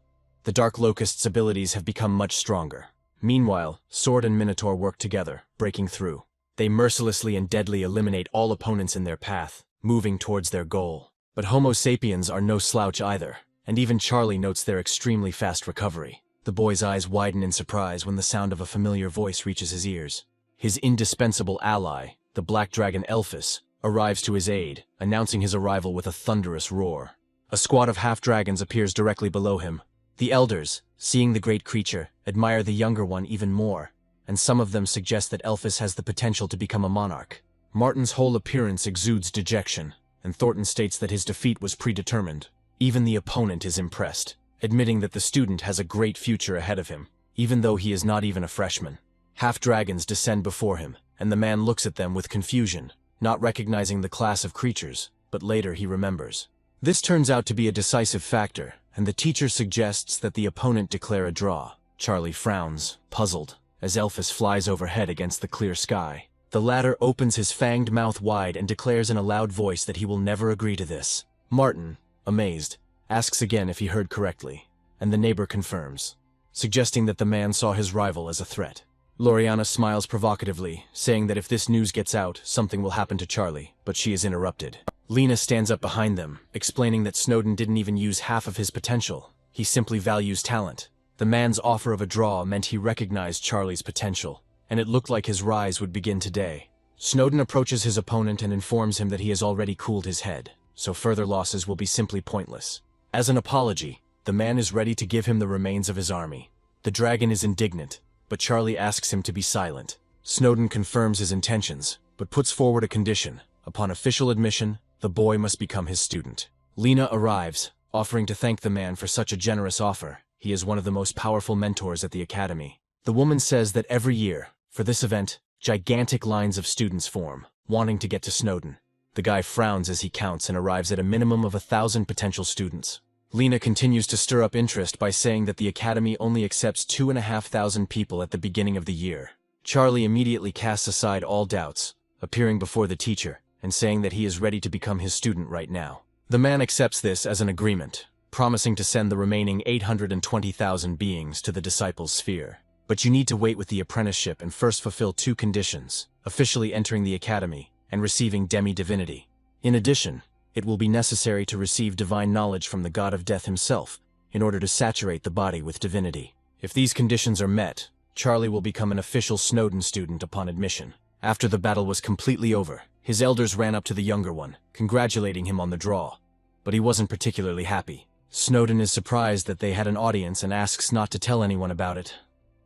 The Dark Locust's abilities have become much stronger. Meanwhile, Sword and Minotaur work together, breaking through. They mercilessly and deadly eliminate all opponents in their path, moving towards their goal. But Homo sapiens are no slouch either, and even Charlie notes their extremely fast recovery. The boy's eyes widen in surprise when the sound of a familiar voice reaches his ears. His indispensable ally, the black dragon Elphys, arrives to his aid, announcing his arrival with a thunderous roar. A squad of half-dragons appears directly below him. The elders, seeing the great creature, admire the younger one even more, and some of them suggest that Elphys has the potential to become a monarch. Martin's whole appearance exudes dejection, and Thornton states that his defeat was predetermined. Even the opponent is impressed, admitting that the student has a great future ahead of him, even though he is not even a freshman. Half-dragons descend before him, and the man looks at them with confusion, not recognizing the class of creatures, but later he remembers. This turns out to be a decisive factor, and the teacher suggests that the opponent declare a draw. Charlie frowns, puzzled. as Elphys flies overhead against the clear sky. The latter opens his fanged mouth wide and declares in a loud voice that he will never agree to this. Martin, amazed, asks again if he heard correctly, and the neighbor confirms, suggesting that the man saw his rival as a threat. Loriana smiles provocatively, saying that if this news gets out, something will happen to Charlie, but she is interrupted. Lena stands up behind them, explaining that Snowden didn't even use half of his potential. He simply values talent. The man's offer of a draw meant he recognized Charlie's potential, and it looked like his rise would begin today. Snowden approaches his opponent and informs him that he has already cooled his head, so further losses will be simply pointless. As an apology, the man is ready to give him the remains of his army. The dragon is indignant, but Charlie asks him to be silent. Snowden confirms his intentions, but puts forward a condition. Upon official admission, the boy must become his student. Lena arrives, offering to thank the man for such a generous offer. He is one of the most powerful mentors at the academy. The woman says that every year, for this event, gigantic lines of students form, wanting to get to Snowden. The guy frowns as he counts and arrives at a minimum of 1,000 potential students. Lena continues to stir up interest by saying that the academy only accepts 2,500 people at the beginning of the year. Charlie immediately casts aside all doubts, appearing before the teacher and saying that he is ready to become his student right now. The man accepts this as an agreement, promising to send the remaining 820,000 beings to the disciples' sphere. But you need to wait with the apprenticeship and first fulfill 2 conditions: officially entering the academy and receiving demi-divinity. In addition, it will be necessary to receive divine knowledge from the god of death himself in order to saturate the body with divinity. If these conditions are met, Charlie will become an official Snowden student upon admission. After the battle was completely over, his elders ran up to the younger one, congratulating him on the draw. But he wasn't particularly happy. Snowden is surprised that they had an audience and asks not to tell anyone about it.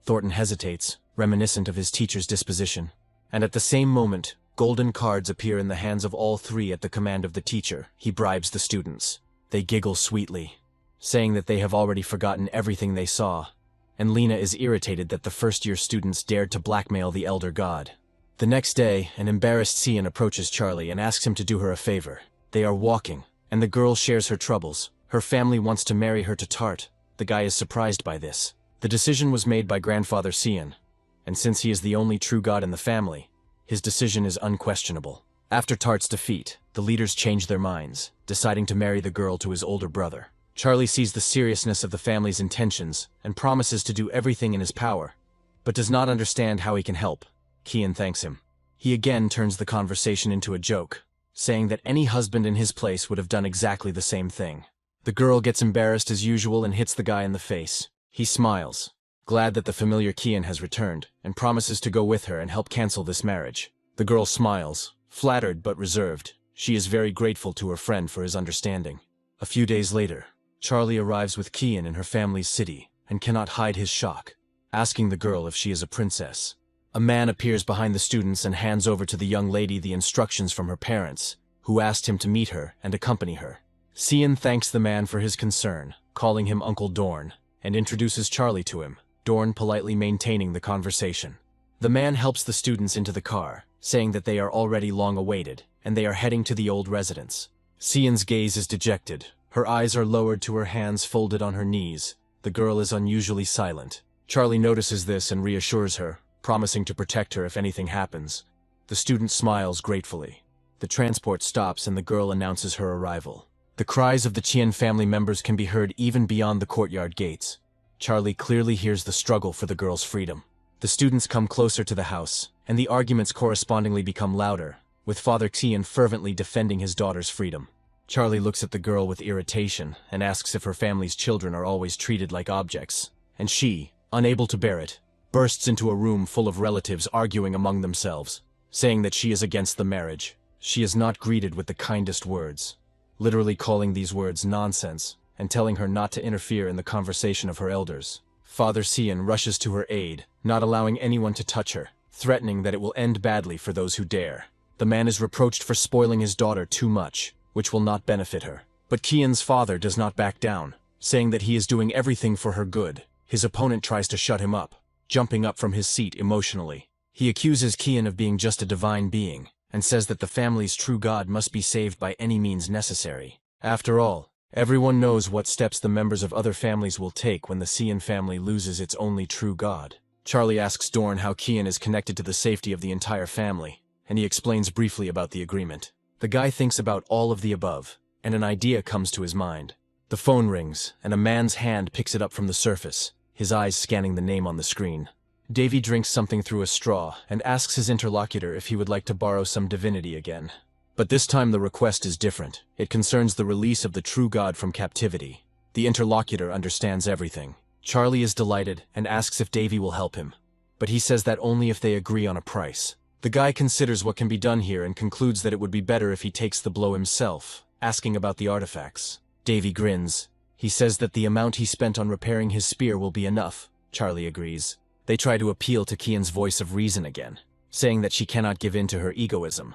Thornton hesitates, reminiscent of his teacher's disposition. And at the same moment, golden cards appear in the hands of all 3 at the command of the teacher. He bribes the students. They giggle sweetly, saying that they have already forgotten everything they saw. And Lena is irritated that the first-year students dared to blackmail the elder god. The next day, an embarrassed Cian approaches Charlie and asks him to do her a favor. They are walking, and the girl shares her troubles. Her family wants to marry her to Tart. The guy is surprised by this. The decision was made by Grandfather Cian, and since he is the only true god in the family, his decision is unquestionable. After Tart's defeat, the leaders change their minds, deciding to marry the girl to his older brother. Charlie sees the seriousness of the family's intentions and promises to do everything in his power, but does not understand how he can help. Cian thanks him. He again turns the conversation into a joke, saying that any husband in his place would have done exactly the same thing. The girl gets embarrassed as usual and hits the guy in the face. He smiles, glad that the familiar Cian has returned, and promises to go with her and help cancel this marriage. The girl smiles, flattered but reserved. She is very grateful to her friend for his understanding. A few days later, Charlie arrives with Cian in her family's city and cannot hide his shock, asking the girl if she is a princess. A man appears behind the students and hands over to the young lady the instructions from her parents, who asked him to meet her and accompany her. Cian thanks the man for his concern, calling him Uncle Dorn, and introduces Charlie to him, Dorn politely maintaining the conversation. The man helps the students into the car, saying that they are already long awaited, and they are heading to the old residence. Cian's gaze is dejected. Her eyes are lowered to her hands folded on her knees. The girl is unusually silent. Charlie notices this and reassures her, promising to protect her if anything happens. The student smiles gratefully. The transport stops and the girl announces her arrival. The cries of the Cian family members can be heard even beyond the courtyard gates. Charlie clearly hears the struggle for the girl's freedom. The students come closer to the house, and the arguments correspondingly become louder, with Father Cian fervently defending his daughter's freedom. Charlie looks at the girl with irritation and asks if her family's children are always treated like objects, and she, unable to bear it, bursts into a room full of relatives arguing among themselves, saying that she is against the marriage. She is not greeted with the kindest words, literally calling these words nonsense and telling her not to interfere in the conversation of her elders. Father Cian rushes to her aid, not allowing anyone to touch her, threatening that it will end badly for those who dare. The man is reproached for spoiling his daughter too much, which will not benefit her. But Cian's father does not back down, saying that he is doing everything for her good. His opponent tries to shut him up, jumping up from his seat emotionally. He accuses Cian of being just a divine being, and says that the family's true god must be saved by any means necessary. After all, everyone knows what steps the members of other families will take when the Cian family loses its only true god. Charlie asks Dorn how Kian is connected to the safety of the entire family, and he explains briefly about the agreement. The guy thinks about all of the above, and an idea comes to his mind. The phone rings, and a man's hand picks it up from the surface, his eyes scanning the name on the screen. Davy drinks something through a straw and asks his interlocutor if he would like to borrow some divinity again. But this time the request is different. It concerns the release of the true god from captivity. The interlocutor understands everything. Charlie is delighted and asks if Davy will help him, but he says that only if they agree on a price. The guy considers what can be done here and concludes that it would be better if he takes the blow himself, asking about the artifacts. Davy grins. He says that the amount he spent on repairing his spear will be enough. Charlie agrees. They try to appeal to Kian's voice of reason again, saying that she cannot give in to her egoism.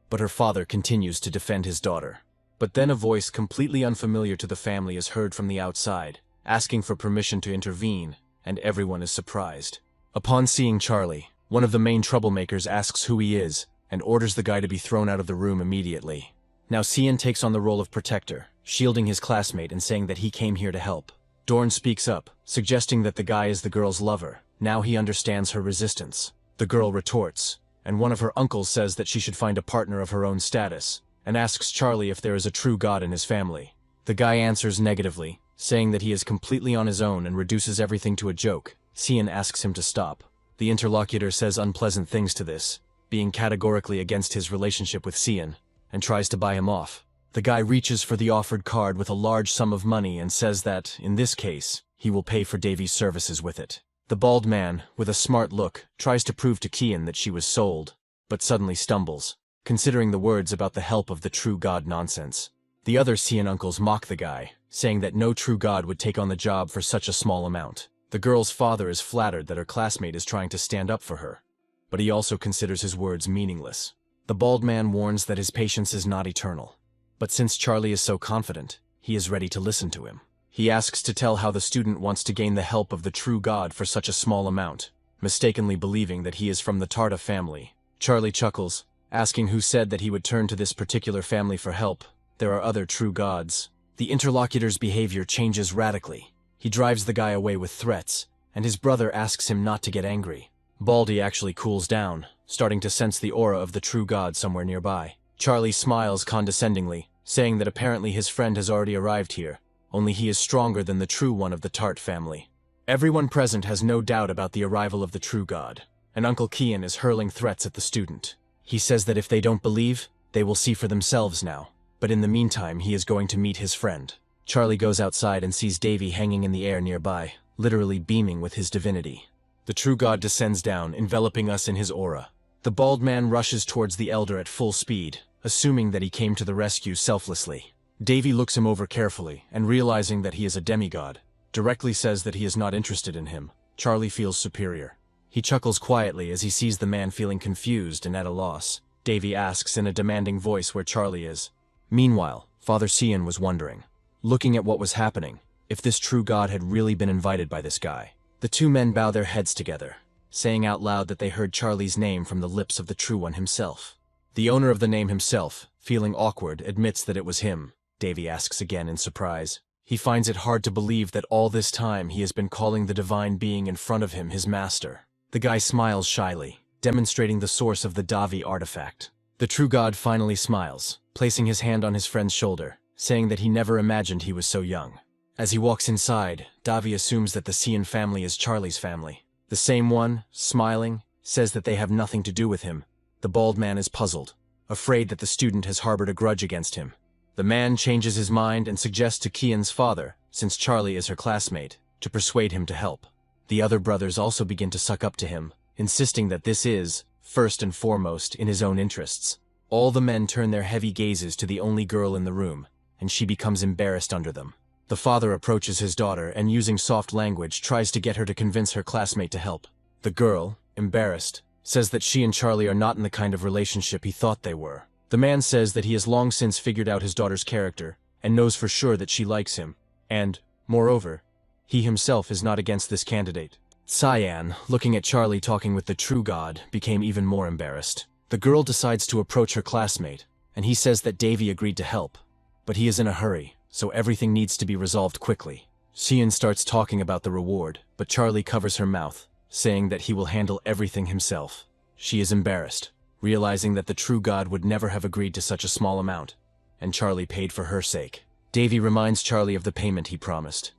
But her father continues to defend his daughter. But then a voice completely unfamiliar to the family is heard from the outside, asking for permission to intervene, and everyone is surprised. Upon seeing Charlie, one of the main troublemakers asks who he is, and orders the guy to be thrown out of the room immediately. Now Cian takes on the role of protector, shielding his classmate and saying that he came here to help. Dorn speaks up, suggesting that the guy is the girl's lover. Now he understands her resistance. The girl retorts, and one of her uncles says that she should find a partner of her own status, and asks Charlie if there is a true god in his family. The guy answers negatively, saying that he is completely on his own and reduces everything to a joke. Cian asks him to stop. The interlocutor says unpleasant things to this, being categorically against his relationship with Cian, and tries to buy him off. The guy reaches for the offered card with a large sum of money and says that, in this case, he will pay for Davy's services with it. The bald man, with a smart look, tries to prove to Kian that she was sold, but suddenly stumbles, considering the words about the help of the true god nonsense. The other Cian uncles mock the guy, saying that no true god would take on the job for such a small amount. The girl's father is flattered that her classmate is trying to stand up for her, but he also considers his words meaningless. The bald man warns that his patience is not eternal, but since Charlie is so confident, he is ready to listen to him. He asks to tell how the student wants to gain the help of the true god for such a small amount, mistakenly believing that he is from the Tarta family. Charlie chuckles, asking who said that he would turn to this particular family for help. There are other true gods. The interlocutor's behavior changes radically. He drives the guy away with threats, and his brother asks him not to get angry. Baldy actually cools down, starting to sense the aura of the true god somewhere nearby. Charlie smiles condescendingly, saying that apparently his friend has already arrived here, only he is stronger than the true one of the Tart family. Everyone present has no doubt about the arrival of the true god, and Uncle Kian is hurling threats at the student. He says that if they don't believe, they will see for themselves now, but in the meantime he is going to meet his friend. Charlie goes outside and sees Davy hanging in the air nearby, literally beaming with his divinity. The true god descends down, enveloping us in his aura. The bald man rushes towards the elder at full speed, assuming that he came to the rescue selflessly. Davy looks him over carefully, and realizing that he is a demigod, directly says that he is not interested in him. Charlie feels superior. He chuckles quietly as he sees the man feeling confused and at a loss. Davy asks in a demanding voice where Charlie is. Meanwhile, Father Cian was wondering, looking at what was happening, if this true god had really been invited by this guy. The two men bow their heads together, saying out loud that they heard Charlie's name from the lips of the true one himself. The owner of the name himself, feeling awkward, admits that it was him. Davy asks again in surprise. He finds it hard to believe that all this time he has been calling the divine being in front of him his master. The guy smiles shyly, demonstrating the source of the Davi artifact. The true god finally smiles, placing his hand on his friend's shoulder, saying that he never imagined he was so young. As he walks inside, Davi assumes that the Cian family is Charlie's family. The same one, smiling, says that they have nothing to do with him. The bald man is puzzled, afraid that the student has harbored a grudge against him. The man changes his mind and suggests to Kian's father, since Charlie is her classmate, to persuade him to help. The other brothers also begin to suck up to him, insisting that this is, first and foremost, in his own interests. All the men turn their heavy gazes to the only girl in the room, and she becomes embarrassed under them. The father approaches his daughter and, using soft language, tries to get her to convince her classmate to help. The girl, embarrassed, says that she and Charlie are not in the kind of relationship he thought they were. The man says that he has long since figured out his daughter's character, and knows for sure that she likes him, and, moreover, he himself is not against this candidate. Cyan, looking at Charlie talking with the true god, became even more embarrassed. The girl decides to approach her classmate, and he says that Davy agreed to help, but he is in a hurry, so everything needs to be resolved quickly. Cian starts talking about the reward, but Charlie covers her mouth, saying that he will handle everything himself. She is embarrassed, realizing that the true god would never have agreed to such a small amount, and Charlie paid for her sake. Davy reminds Charlie of the payment he promised,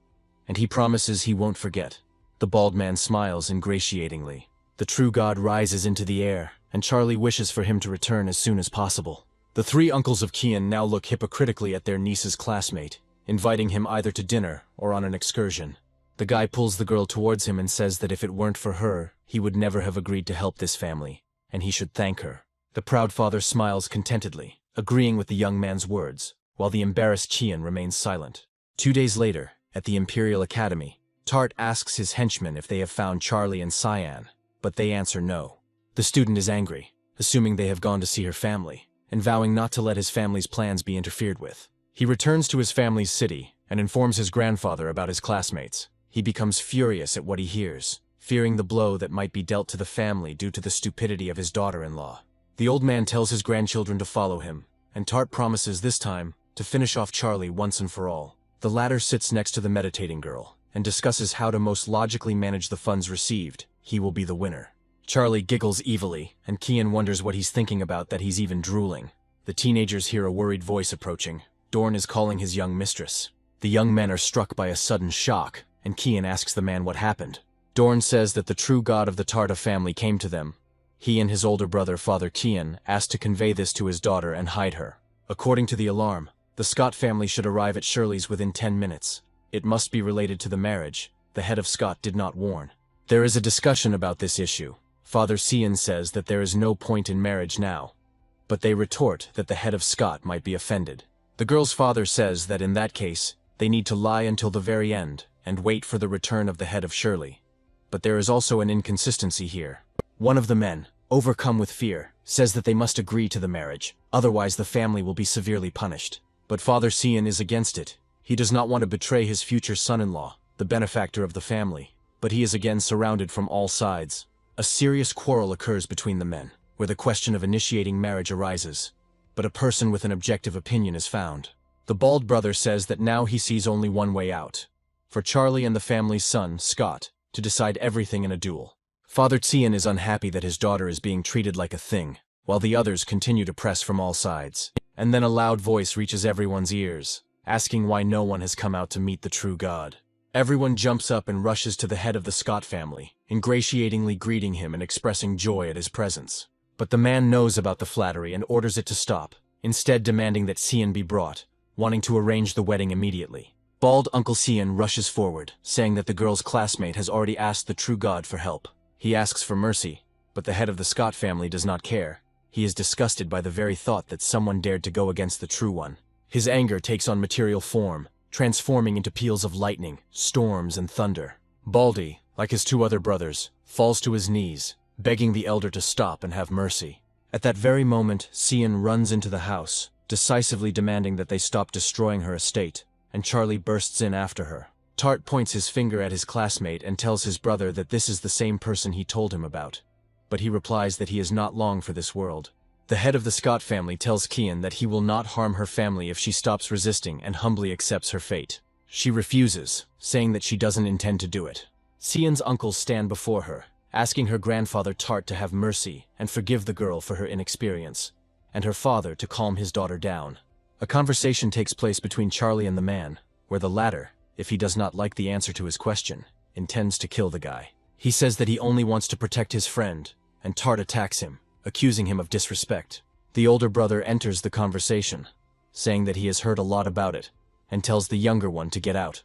and he promises he won't forget. The bald man smiles ingratiatingly. The true god rises into the air, and Charlie wishes for him to return as soon as possible. The three uncles of Kian now look hypocritically at their niece's classmate, inviting him either to dinner or on an excursion. The guy pulls the girl towards him and says that if it weren't for her, he would never have agreed to help this family, and he should thank her. The proud father smiles contentedly, agreeing with the young man's words, while the embarrassed Kian remains silent. 2 days later, at the Imperial Academy, Tart asks his henchmen if they have found Charlie and Cyan, but they answer no. The student is angry, assuming they have gone to see her family, and vowing not to let his family's plans be interfered with. He returns to his family's city and informs his grandfather about his classmates. He becomes furious at what he hears, fearing the blow that might be dealt to the family due to the stupidity of his daughter-in-law. The old man tells his grandchildren to follow him, and Tart promises this time to finish off Charlie once and for all. The latter sits next to the meditating girl and discusses how to most logically manage the funds received. He will be the winner. Charlie giggles evilly, and Kian wonders what he's thinking about that he's even drooling. The teenagers hear a worried voice approaching. Dorn is calling his young mistress. The young men are struck by a sudden shock, and Kian asks the man what happened. Dorn says that the true god of the Tarta family came to them. He and his older brother, Father Kian, asked to convey this to his daughter and hide her. According to the alarm, the Scott family should arrive at Shirley's within 10 minutes. It must be related to the marriage. The head of Scott did not warn. There is a discussion about this issue. Father Cian says that there is no point in marriage now, but they retort that the head of Scott might be offended. The girl's father says that in that case, they need to lie until the very end and wait for the return of the head of Shirley. But there is also an inconsistency here. One of the men, overcome with fear, says that they must agree to the marriage, otherwise the family will be severely punished. But Father Cian is against it. He does not want to betray his future son-in-law, the benefactor of the family, but he is again surrounded from all sides. A serious quarrel occurs between the men, where the question of initiating marriage arises, but a person with an objective opinion is found. The bald brother says that now he sees only one way out, for Charlie and the family's son, Scott, to decide everything in a duel. Father Cian is unhappy that his daughter is being treated like a thing, while the others continue to press from all sides. And then a loud voice reaches everyone's ears, asking why no one has come out to meet the true god. Everyone jumps up and rushes to the head of the Scott family, ingratiatingly greeting him and expressing joy at his presence. But the man knows about the flattery and orders it to stop, instead demanding that Cian be brought, wanting to arrange the wedding immediately. Bald Uncle Cian rushes forward, saying that the girl's classmate has already asked the true god for help. He asks for mercy, but the head of the Scott family does not care. He is disgusted by the very thought that someone dared to go against the true one. His anger takes on material form, transforming into peals of lightning, storms, and thunder. Baldy, like his two other brothers, falls to his knees, begging the elder to stop and have mercy. At that very moment, Cian runs into the house, decisively demanding that they stop destroying her estate, and Charlie bursts in after her. Tart points his finger at his classmate and tells his brother that this is the same person he told him about, but he replies that he is not long for this world. The head of the Scott family tells Kian that he will not harm her family if she stops resisting and humbly accepts her fate. She refuses, saying that she doesn't intend to do it. Cian's uncles stand before her, asking her grandfather Tart to have mercy and forgive the girl for her inexperience, and her father to calm his daughter down. A conversation takes place between Charlie and the man, where the latter, if he does not like the answer to his question, intends to kill the guy. He says that he only wants to protect his friend, and Tart attacks him, accusing him of disrespect. The older brother enters the conversation, saying that he has heard a lot about it, and tells the younger one to get out.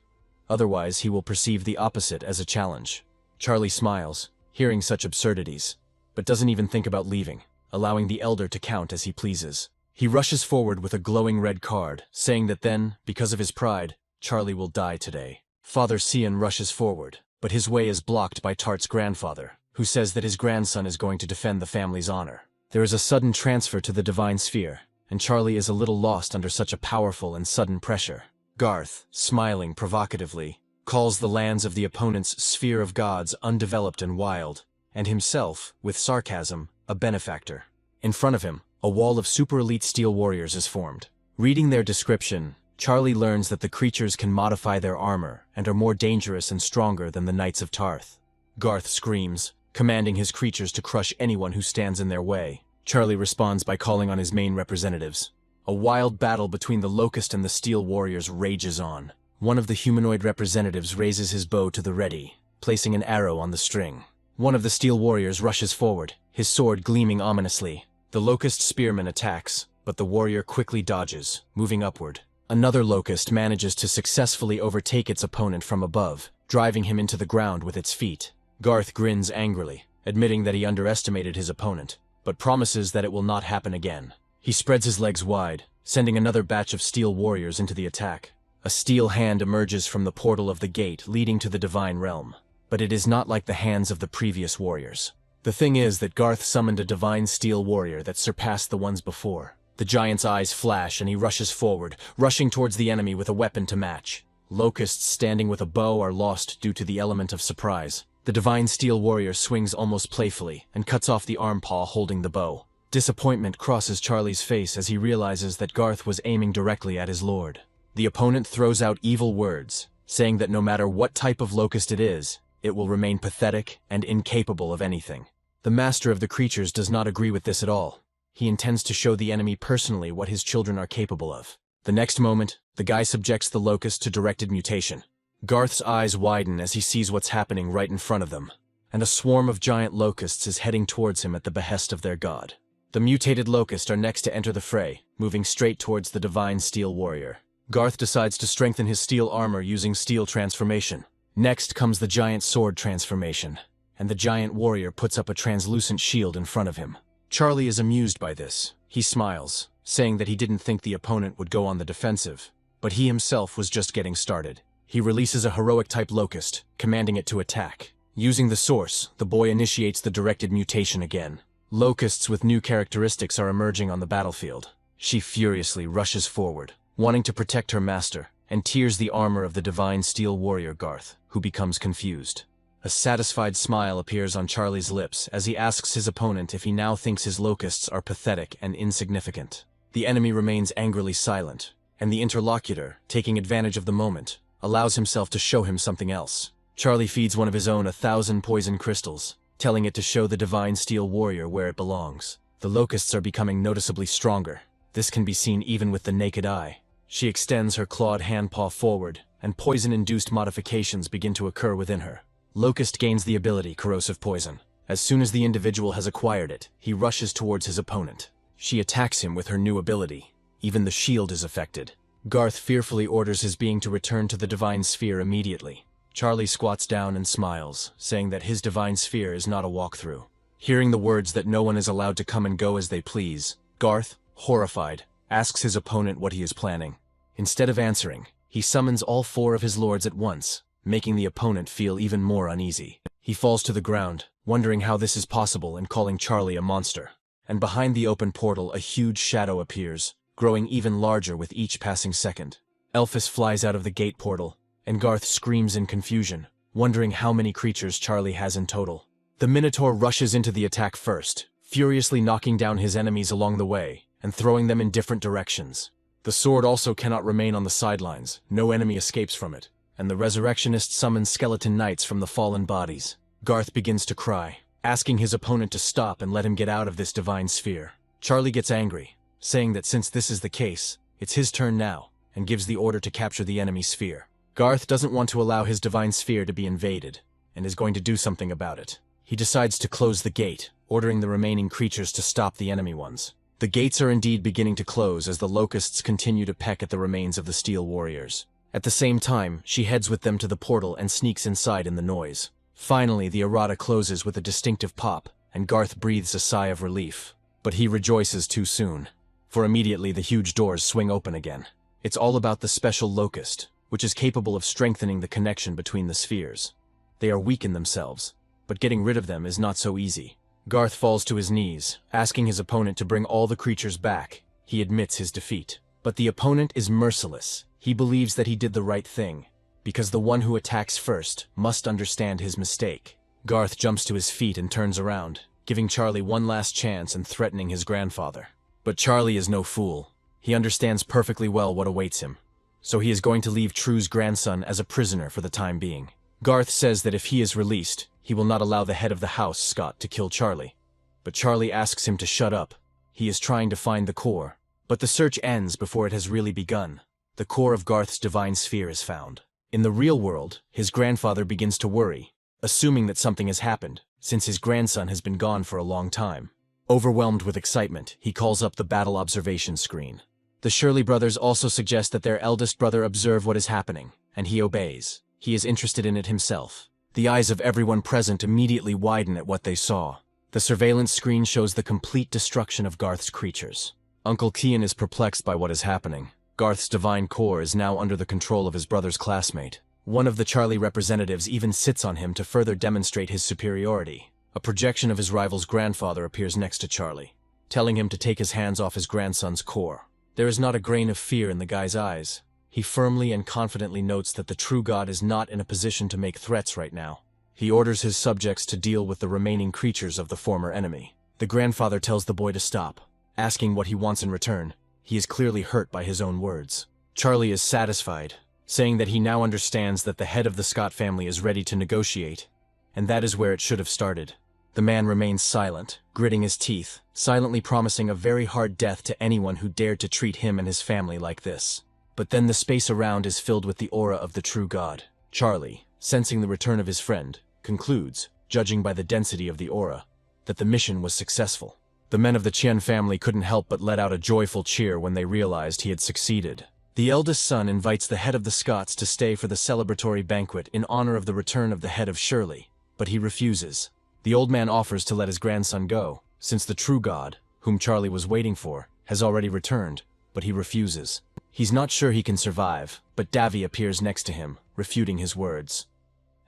Otherwise, he will perceive the opposite as a challenge. Charlie smiles, hearing such absurdities, but doesn't even think about leaving, allowing the elder to count as he pleases. He rushes forward with a glowing red card, saying that then, because of his pride, Charlie will die today. Father Cian rushes forward, but his way is blocked by Tart's grandfather, who says that his grandson is going to defend the family's honor. There is a sudden transfer to the divine sphere, and Charlie is a little lost under such a powerful and sudden pressure. Garth, smiling provocatively, calls the lands of the opponent's sphere of gods undeveloped and wild, and himself, with sarcasm, a benefactor. In front of him, a wall of super-elite steel warriors is formed. Reading their description, Charlie learns that the creatures can modify their armor and are more dangerous and stronger than the Knights of Tarth. Garth screams, commanding his creatures to crush anyone who stands in their way. Charlie responds by calling on his main representatives. A wild battle between the Locust and the Steel Warriors rages on. One of the humanoid representatives raises his bow to the ready, placing an arrow on the string. One of the Steel Warriors rushes forward, his sword gleaming ominously. The Locust spearman attacks, but the warrior quickly dodges, moving upward. Another Locust manages to successfully overtake its opponent from above, driving him into the ground with its feet. Garth grins angrily, admitting that he underestimated his opponent, but promises that it will not happen again. He spreads his legs wide, sending another batch of Steel Warriors into the attack. A steel hand emerges from the portal of the gate leading to the Divine Realm, but it is not like the hands of the previous warriors. The thing is that Garth summoned a Divine Steel Warrior that surpassed the ones before. The giant's eyes flash and he rushes forward, rushing towards the enemy with a weapon to match. Locusts standing with a bow are lost due to the element of surprise. The Divine Steel Warrior swings almost playfully and cuts off the arm paw holding the bow. Disappointment crosses Charlie's face as he realizes that Garth was aiming directly at his lord. The opponent throws out evil words, saying that no matter what type of locust it is, it will remain pathetic and incapable of anything. The master of the creatures does not agree with this at all. He intends to show the enemy personally what his children are capable of. The next moment, the guy subjects the locust to directed mutation. Garth's eyes widen as he sees what's happening right in front of them, and a swarm of giant locusts is heading towards him at the behest of their god. The mutated locusts are next to enter the fray, moving straight towards the Divine Steel Warrior. Garth decides to strengthen his steel armor using steel transformation. Next comes the giant sword transformation, and the giant warrior puts up a translucent shield in front of him. Charlie is amused by this. He smiles, saying that he didn't think the opponent would go on the defensive, but he himself was just getting started. He releases a heroic-type locust, commanding it to attack. Using the source, the boy initiates the directed mutation again. Locusts with new characteristics are emerging on the battlefield. She furiously rushes forward, wanting to protect her master, and tears the armor of the Divine Steel Warrior Garth, who becomes confused. A satisfied smile appears on Charlie's lips as he asks his opponent if he now thinks his locusts are pathetic and insignificant. The enemy remains angrily silent, and the interlocutor, taking advantage of the moment, allows himself to show him something else. Charlie feeds one of his own 1,000 poison crystals, telling it to show the Divine Steel Warrior where it belongs. The locusts are becoming noticeably stronger. This can be seen even with the naked eye. She extends her clawed handpaw forward, and poison-induced modifications begin to occur within her. Locust gains the ability Corrosive Poison. As soon as the individual has acquired it, he rushes towards his opponent. She attacks him with her new ability. Even the shield is affected. Garth fearfully orders his being to return to the Divine Sphere immediately. Charlie squats down and smiles, saying that his Divine Sphere is not a walkthrough. Hearing the words that no one is allowed to come and go as they please, Garth, horrified, asks his opponent what he is planning. Instead of answering, he summons all 4 of his lords at once, making the opponent feel even more uneasy. He falls to the ground, wondering how this is possible and calling Charlie a monster. And behind the open portal a huge shadow appears, growing even larger with each passing second. Elphys flies out of the gate portal, and Garth screams in confusion, wondering how many creatures Charlie has in total. The Minotaur rushes into the attack first, furiously knocking down his enemies along the way, and throwing them in different directions. The sword also cannot remain on the sidelines, no enemy escapes from it, and the Resurrectionist summons skeleton knights from the fallen bodies. Garth begins to cry, asking his opponent to stop and let him get out of this Divine Sphere. Charlie gets angry, saying that since this is the case, it's his turn now, and gives the order to capture the enemy sphere. Garth doesn't want to allow his Divine Sphere to be invaded, and is going to do something about it. He decides to close the gate, ordering the remaining creatures to stop the enemy ones. The gates are indeed beginning to close as the locusts continue to peck at the remains of the Steel Warriors. At the same time, she heads with them to the portal and sneaks inside in the noise. Finally, the errata closes with a distinctive pop, and Garth breathes a sigh of relief. But he rejoices too soon, for immediately the huge doors swing open again. It's all about the special locust, which is capable of strengthening the connection between the spheres. They are weak in themselves, but getting rid of them is not so easy. Garth falls to his knees, asking his opponent to bring all the creatures back. He admits his defeat. But the opponent is merciless. He believes that he did the right thing, because the one who attacks first must understand his mistake. Garth jumps to his feet and turns around, giving Charlie one last chance and threatening his grandfather. But Charlie is no fool. He understands perfectly well what awaits him. So he is going to leave True's grandson as a prisoner for the time being. Garth says that if he is released, He will not allow the head of the house, Scott, to kill Charlie. But Charlie asks him to shut up. He is trying to find the core. But the search ends before it has really begun. The core of Garth's divine sphere is found. In the real world, his grandfather begins to worry, assuming that something has happened, since his grandson has been gone for a long time. Overwhelmed with excitement, he calls up the battle observation screen. The Shirley brothers also suggest that their eldest brother observe what is happening, and he obeys. He is interested in it himself. The eyes of everyone present immediately widen at what they saw. The surveillance screen shows the complete destruction of Garth's creatures. Uncle Kian is perplexed by what is happening. Garth's divine core is now under the control of his brother's classmate. One of the Charlie representatives even sits on him to further demonstrate his superiority. A projection of his rival's grandfather appears next to Charlie, telling him to take his hands off his grandson's core. There is not a grain of fear in the guy's eyes. He firmly and confidently notes that the true God is not in a position to make threats right now. He orders his subjects to deal with the remaining creatures of the former enemy. The grandfather tells the boy to stop, asking what he wants in return. He is clearly hurt by his own words. Charlie is satisfied, saying that he now understands that the head of the Scott family is ready to negotiate, and that is where it should have started. The man remains silent, gritting his teeth, silently promising a very hard death to anyone who dared to treat him and his family like this. But then the space around is filled with the aura of the true God. Charlie, sensing the return of his friend, concludes, judging by the density of the aura, that the mission was successful. The men of the Qian family couldn't help but let out a joyful cheer when they realized he had succeeded. The eldest son invites the head of the Scotts to stay for the celebratory banquet in honor of the return of the head of Shirley, but he refuses. The old man offers to let his grandson go, since the true God, whom Charlie was waiting for, has already returned, but he refuses. He's not sure he can survive, but Davy appears next to him, refuting his words.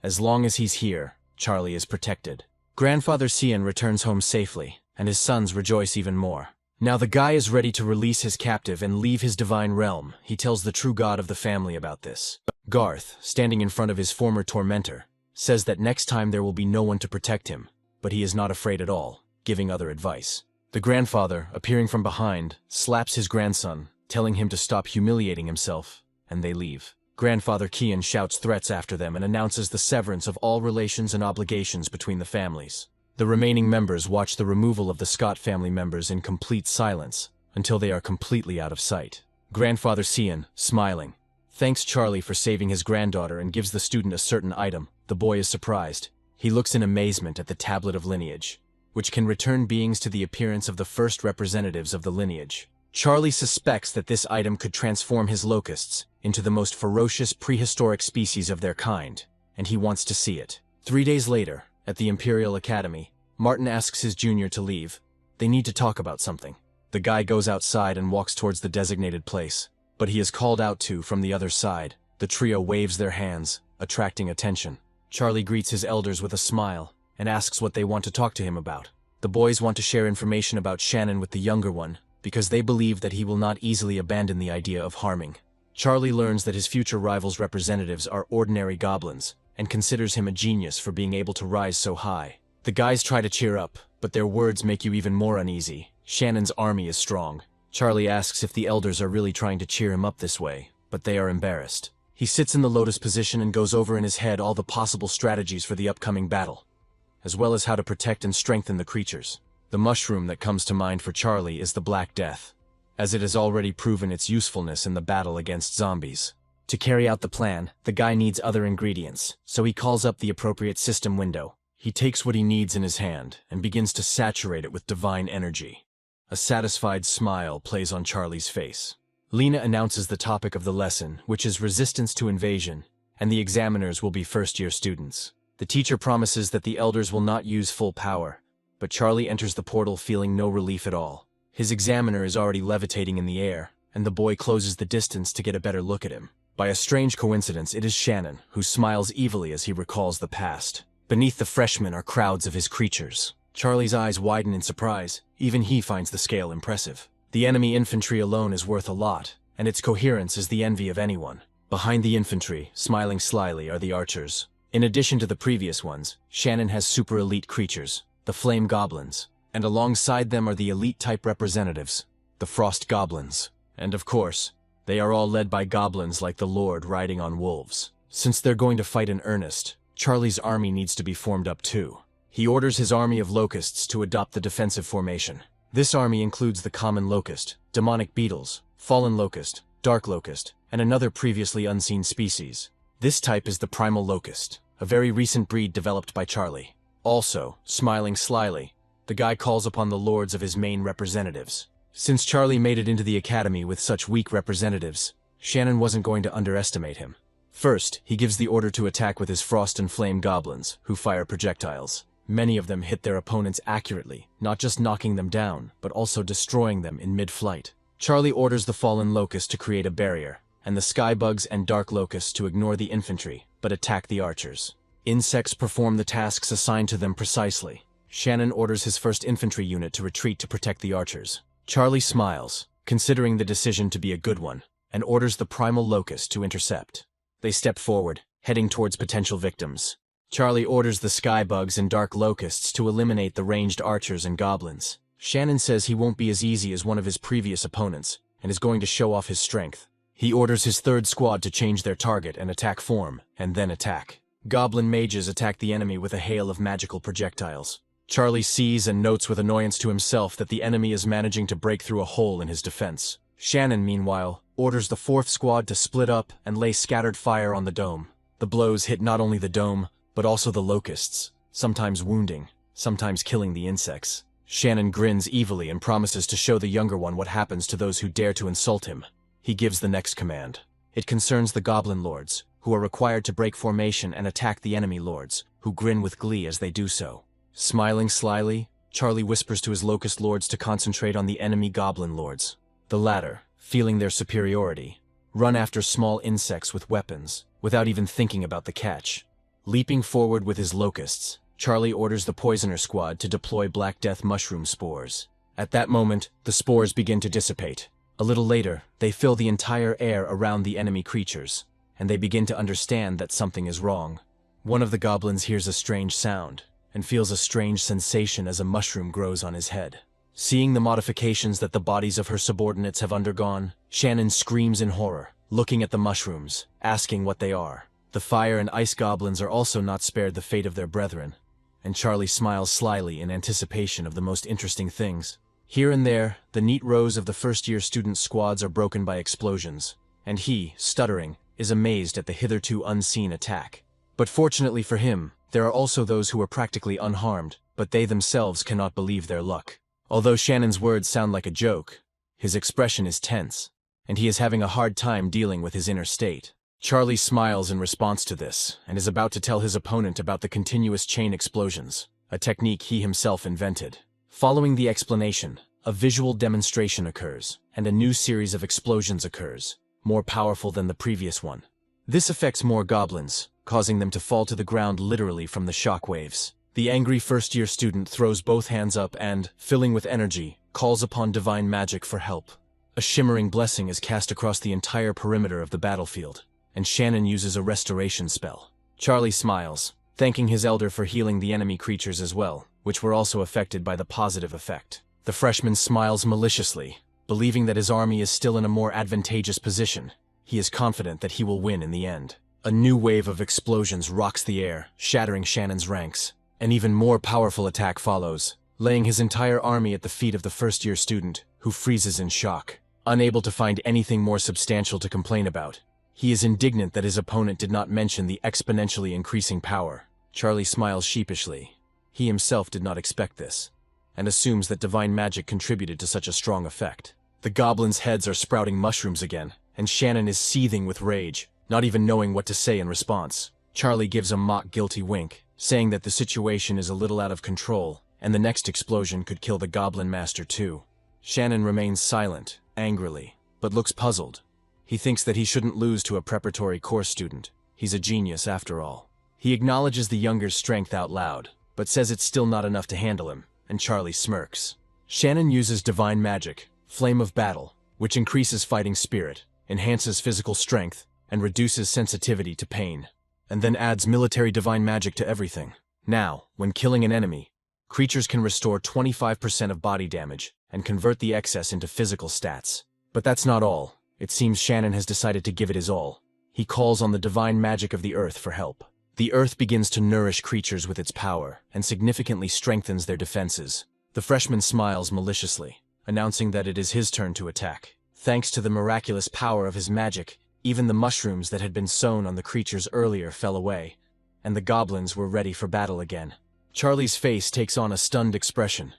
As long as he's here, Charlie is protected. Grandfather Cian returns home safely, and his sons rejoice even more. Now the guy is ready to release his captive and leave his divine realm. He tells the true God of the family about this. Garth, standing in front of his former tormentor, says that next time there will be no one to protect him, but he is not afraid at all, giving other advice. The grandfather, appearing from behind, slaps his grandson, telling him to stop humiliating himself, and they leave. Grandfather Kian shouts threats after them and announces the severance of all relations and obligations between the families. The remaining members watch the removal of the Scott family members in complete silence until they are completely out of sight. Grandfather Cian, smiling, thanks Charlie for saving his granddaughter and gives the student a certain item. The boy is surprised. He looks in amazement at the tablet of lineage, which can return beings to the appearance of the first representatives of the lineage. Charlie suspects that this item could transform his locusts into the most ferocious prehistoric species of their kind, and he wants to see it. 3 days later, at the Imperial Academy, Martin asks his junior to leave. They need to talk about something. The guy goes outside and walks towards the designated place, but he is called out to from the other side. The trio waves their hands, attracting attention. Charlie greets his elders with a smile and asks what they want to talk to him about. The boys want to share information about Shannon with the younger one, because they believe that he will not easily abandon the idea of harming. Charlie learns that his future rival's representatives are ordinary goblins, and considers him a genius for being able to rise so high. The guys try to cheer up, but their words make you even more uneasy. Shannon's army is strong. Charlie asks if the elders are really trying to cheer him up this way, but they are embarrassed. He sits in the lotus position and goes over in his head all the possible strategies for the upcoming battle, as well as how to protect and strengthen the creatures. The mushroom that comes to mind for Charlie is the Black Death, as it has already proven its usefulness in the battle against zombies. To carry out the plan, the guy needs other ingredients, so he calls up the appropriate system window. He takes what he needs in his hand and begins to saturate it with divine energy. A satisfied smile plays on Charlie's face. Lena announces the topic of the lesson, which is resistance to invasion, and the examiners will be first-year students. The teacher promises that the elders will not use full power, but Charlie enters the portal feeling no relief at all. His examiner is already levitating in the air, and the boy closes the distance to get a better look at him. By a strange coincidence, it is Shannon, who smiles evilly as he recalls the past. Beneath the freshmen are crowds of his creatures. Charlie's eyes widen in surprise. Even he finds the scale impressive. The enemy infantry alone is worth a lot, and its coherence is the envy of anyone. Behind the infantry, smiling slyly, are the archers. In addition to the previous ones, Shannon has super elite creatures, the flame goblins, and alongside them are the elite-type representatives, the frost goblins. And of course, they are all led by goblins like the Lord riding on wolves. Since they're going to fight in earnest, Charlie's army needs to be formed up too. He orders his army of locusts to adopt the defensive formation. This army includes the common locust, demonic beetles, fallen locust, dark locust, and another previously unseen species. This type is the primal locust, a very recent breed developed by Charlie. Also, smiling slyly, the guy calls upon the lords of his main representatives. Since Charlie made it into the academy with such weak representatives, Shannon wasn't going to underestimate him. First, he gives the order to attack with his frost and flame goblins, who fire projectiles. Many of them hit their opponents accurately, not just knocking them down, but also destroying them in mid-flight. Charlie orders the fallen locust to create a barrier, and the skybugs and dark locusts to ignore the infantry, but attack the archers. Insects perform the tasks assigned to them precisely. Shannon orders his first infantry unit to retreat to protect the archers. Charlie smiles, considering the decision to be a good one, and orders the primal locust to intercept. They step forward, heading towards potential victims. Charlie orders the skybugs and dark locusts to eliminate the ranged archers and goblins. Shannon says he won't be as easy as one of his previous opponents, and is going to show off his strength. He orders his third squad to change their target and attack form, and then attack. Goblin mages attack the enemy with a hail of magical projectiles. Charlie sees and notes with annoyance to himself that the enemy is managing to break through a hole in his defense. Shannon, meanwhile, orders the fourth squad to split up and lay scattered fire on the dome. The blows hit not only the dome, but also the locusts, sometimes wounding, sometimes killing the insects. Shannon grins evilly and promises to show the younger one what happens to those who dare to insult him. He gives the next command. It concerns the goblin lords, who are required to break formation and attack the enemy lords, who grin with glee as they do so. Smiling slyly, Charlie whispers to his locust lords to concentrate on the enemy goblin lords. The latter, feeling their superiority, run after small insects with weapons, without even thinking about the catch. Leaping forward with his locusts, Charlie orders the poisoner squad to deploy Black Death mushroom spores. At that moment, the spores begin to dissipate. A little later, they fill the entire air around the enemy creatures, and they begin to understand that something is wrong. One of the goblins hears a strange sound, and feels a strange sensation as a mushroom grows on his head. Seeing the modifications that the bodies of her subordinates have undergone, Shannon screams in horror, looking at the mushrooms, asking what they are. The fire and ice goblins are also not spared the fate of their brethren, and Charlie smiles slyly in anticipation of the most interesting things. Here and there, the neat rows of the first-year student squads are broken by explosions, and he, stuttering, is amazed at the hitherto unseen attack. But fortunately for him, there are also those who are practically unharmed, but they themselves cannot believe their luck. Although Shannon's words sound like a joke, his expression is tense, and he is having a hard time dealing with his inner state. Charlie smiles in response to this, and is about to tell his opponent about the continuous chain explosions, a technique he himself invented. Following the explanation, a visual demonstration occurs, and a new series of explosions occurs, more powerful than the previous one. This affects more goblins, causing them to fall to the ground literally from the shock waves. The angry first-year student throws both hands up and, filling with energy, calls upon divine magic for help. A shimmering blessing is cast across the entire perimeter of the battlefield, and Shannon uses a restoration spell. Charlie smiles, thanking his elder for healing the enemy creatures as well, which were also affected by the positive effect. The freshman smiles maliciously, believing that his army is still in a more advantageous position. He is confident that he will win in the end. A new wave of explosions rocks the air, shattering Shannon's ranks. An even more powerful attack follows, laying his entire army at the feet of the first-year student, who freezes in shock. Unable to find anything more substantial to complain about, he is indignant that his opponent did not mention the exponentially increasing power. Charlie smiles sheepishly. He himself did not expect this, and assumes that divine magic contributed to such a strong effect. The goblins' heads are sprouting mushrooms again, and Shannon is seething with rage, not even knowing what to say in response. Charlie gives a mock guilty wink, saying that the situation is a little out of control, and the next explosion could kill the Goblin Master too. Shannon remains silent, angrily, but looks puzzled. He thinks that he shouldn't lose to a preparatory course student. He's a genius after all. He acknowledges the younger's strength out loud, but says it's still not enough to handle him, and Charlie smirks. Shannon uses divine magic, Flame of Battle, which increases fighting spirit, enhances physical strength, and reduces sensitivity to pain, and then adds military divine magic to everything. Now, when killing an enemy, creatures can restore 25% of body damage and convert the excess into physical stats. But that's not all. It seems Shannon has decided to give it his all. He calls on the divine magic of the earth for help. The earth begins to nourish creatures with its power and significantly strengthens their defenses. The freshman smiles maliciously, announcing that it is his turn to attack. Thanks to the miraculous power of his magic, even the mushrooms that had been sown on the creatures earlier fell away, and the goblins were ready for battle again. Charlie's face takes on a stunned expression.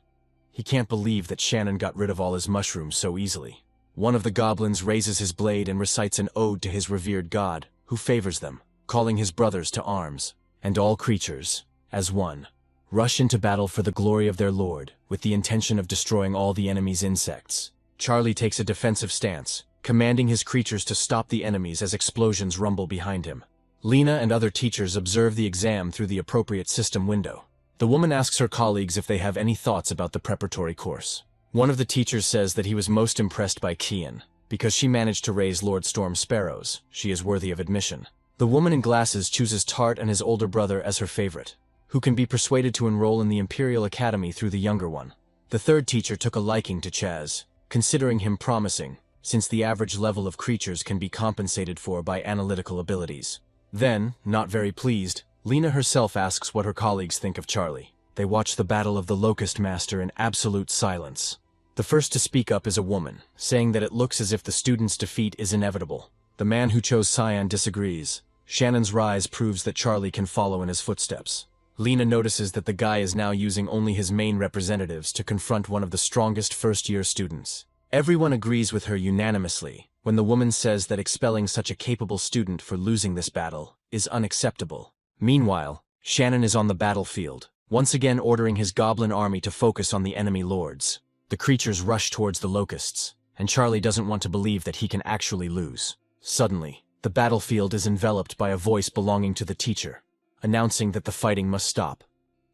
He can't believe that Shannon got rid of all his mushrooms so easily. One of the goblins raises his blade and recites an ode to his revered god, who favors them, calling his brothers to arms. And all creatures, as one, rush into battle for the glory of their lord, with the intention of destroying all the enemy's insects. Charlie takes a defensive stance, commanding his creatures to stop the enemies as explosions rumble behind him. Lena and other teachers observe the exam through the appropriate system window. The woman asks her colleagues if they have any thoughts about the preparatory course. One of the teachers says that he was most impressed by Kian. Because she managed to raise Lord Storm sparrows, she is worthy of admission. The woman in glasses chooses Tart and his older brother as her favorite, who can be persuaded to enroll in the Imperial Academy through the younger one. The third teacher took a liking to Chaz, considering him promising, since the average level of creatures can be compensated for by analytical abilities. Then, not very pleased, Lena herself asks what her colleagues think of Charlie. They watch the battle of the Locust Master in absolute silence. The first to speak up is a woman, saying that it looks as if the student's defeat is inevitable. The man who chose Cyan disagrees. Shannon's rise proves that Charlie can follow in his footsteps. Lena notices that the guy is now using only his main representatives to confront one of the strongest first-year students. Everyone agrees with her unanimously when the woman says that expelling such a capable student for losing this battle is unacceptable. Meanwhile, Shannon is on the battlefield, once again ordering his goblin army to focus on the enemy lords. The creatures rush towards the locusts, and Charlie doesn't want to believe that he can actually lose. Suddenly, the battlefield is enveloped by a voice belonging to the teacher, announcing that the fighting must stop.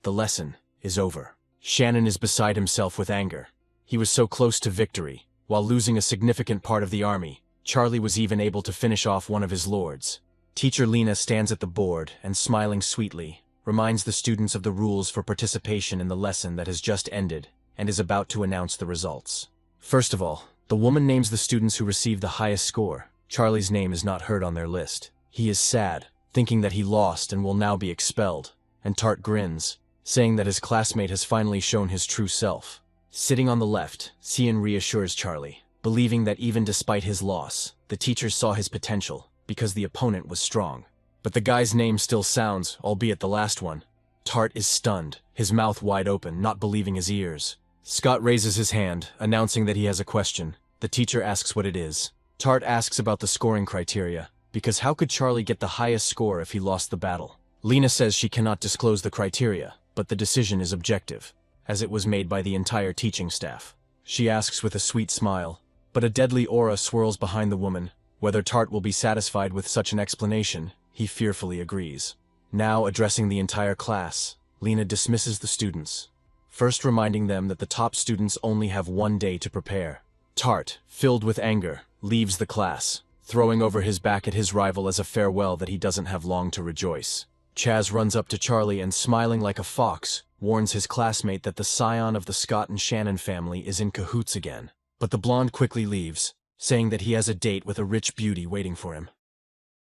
The lesson is over. Shannon is beside himself with anger. He was so close to victory. While losing a significant part of the army, Charlie was even able to finish off one of his lords. Teacher Lena stands at the board and, smiling sweetly, reminds the students of the rules for participation in the lesson that has just ended and is about to announce the results. First of all, the woman names the students who received the highest score. Charlie's name is not heard on their list. He is sad, thinking that he lost and will now be expelled, and Tart grins, saying that his classmate has finally shown his true self. Sitting on the left, Cian reassures Charlie, believing that even despite his loss, the teachers saw his potential, because the opponent was strong. But the guy's name still sounds, albeit the last one. Tart is stunned, his mouth wide open, not believing his ears. Scott raises his hand, announcing that he has a question. The teacher asks what it is. Tart asks about the scoring criteria, because how could Charlie get the highest score if he lost the battle? Lena says she cannot disclose the criteria, but the decision is objective, as it was made by the entire teaching staff. She asks with a sweet smile, but a deadly aura swirls behind the woman. Whether Tart will be satisfied with such an explanation, he fearfully agrees. Now, addressing the entire class, Lena dismisses the students, first reminding them that the top students only have one day to prepare. Tart, filled with anger, leaves the class, throwing over his back at his rival as a farewell that he doesn't have long to rejoice. Chaz runs up to Charlie and, smiling like a fox, warns his classmate that the scion of the Scott and Shannon family is in cahoots again. But the blonde quickly leaves, saying that he has a date with a rich beauty waiting for him.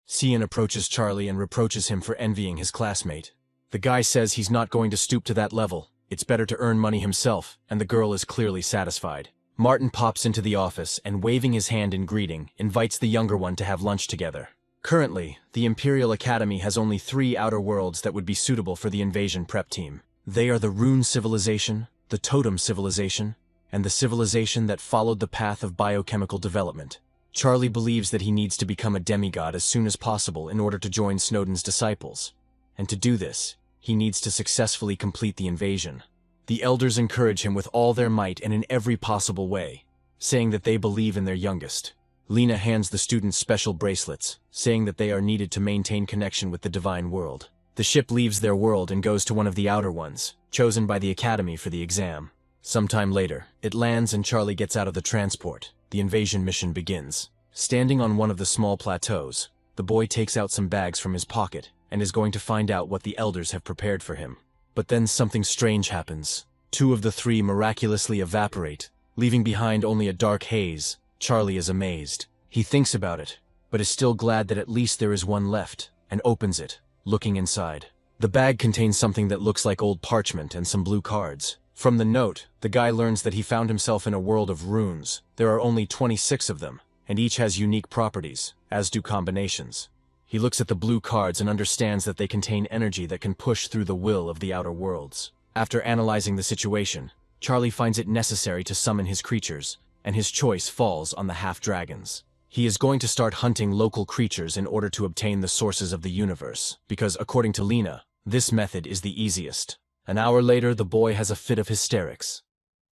Cian approaches Charlie and reproaches him for envying his classmate. The guy says he's not going to stoop to that level. It's better to earn money himself, and the girl is clearly satisfied. Martin pops into the office and, waving his hand in greeting, invites the younger one to have lunch together. Currently, the Imperial Academy has only 3 outer worlds that would be suitable for the invasion prep team. They are the Rune Civilization, the Totem Civilization, and the civilization that followed the path of biochemical development. Charlie believes that he needs to become a demigod as soon as possible in order to join Snowden's disciples. And to do this, he needs to successfully complete the invasion. The elders encourage him with all their might and in every possible way, saying that they believe in their youngest. Lena hands the students special bracelets, saying that they are needed to maintain connection with the divine world. The ship leaves their world and goes to one of the outer ones, chosen by the Academy for the exam. Sometime later, it lands and Charlie gets out of the transport. The invasion mission begins. Standing on one of the small plateaus, the boy takes out some bags from his pocket and is going to find out what the elders have prepared for him. But then something strange happens. 2 of the 3 miraculously evaporate, leaving behind only a dark haze. Charlie is amazed. He thinks about it, but is still glad that at least there is one left, and opens it, looking inside. The bag contains something that looks like old parchment and some blue cards. From the note, the guy learns that he found himself in a world of runes. There are only 26 of them, and each has unique properties, as do combinations. He looks at the blue cards and understands that they contain energy that can push through the will of the outer worlds. After analyzing the situation, Charlie finds it necessary to summon his creatures, and his choice falls on the half-dragons. He is going to start hunting local creatures in order to obtain the sources of the universe, because according to Lena, this method is the easiest. An hour later, the boy has a fit of hysterics.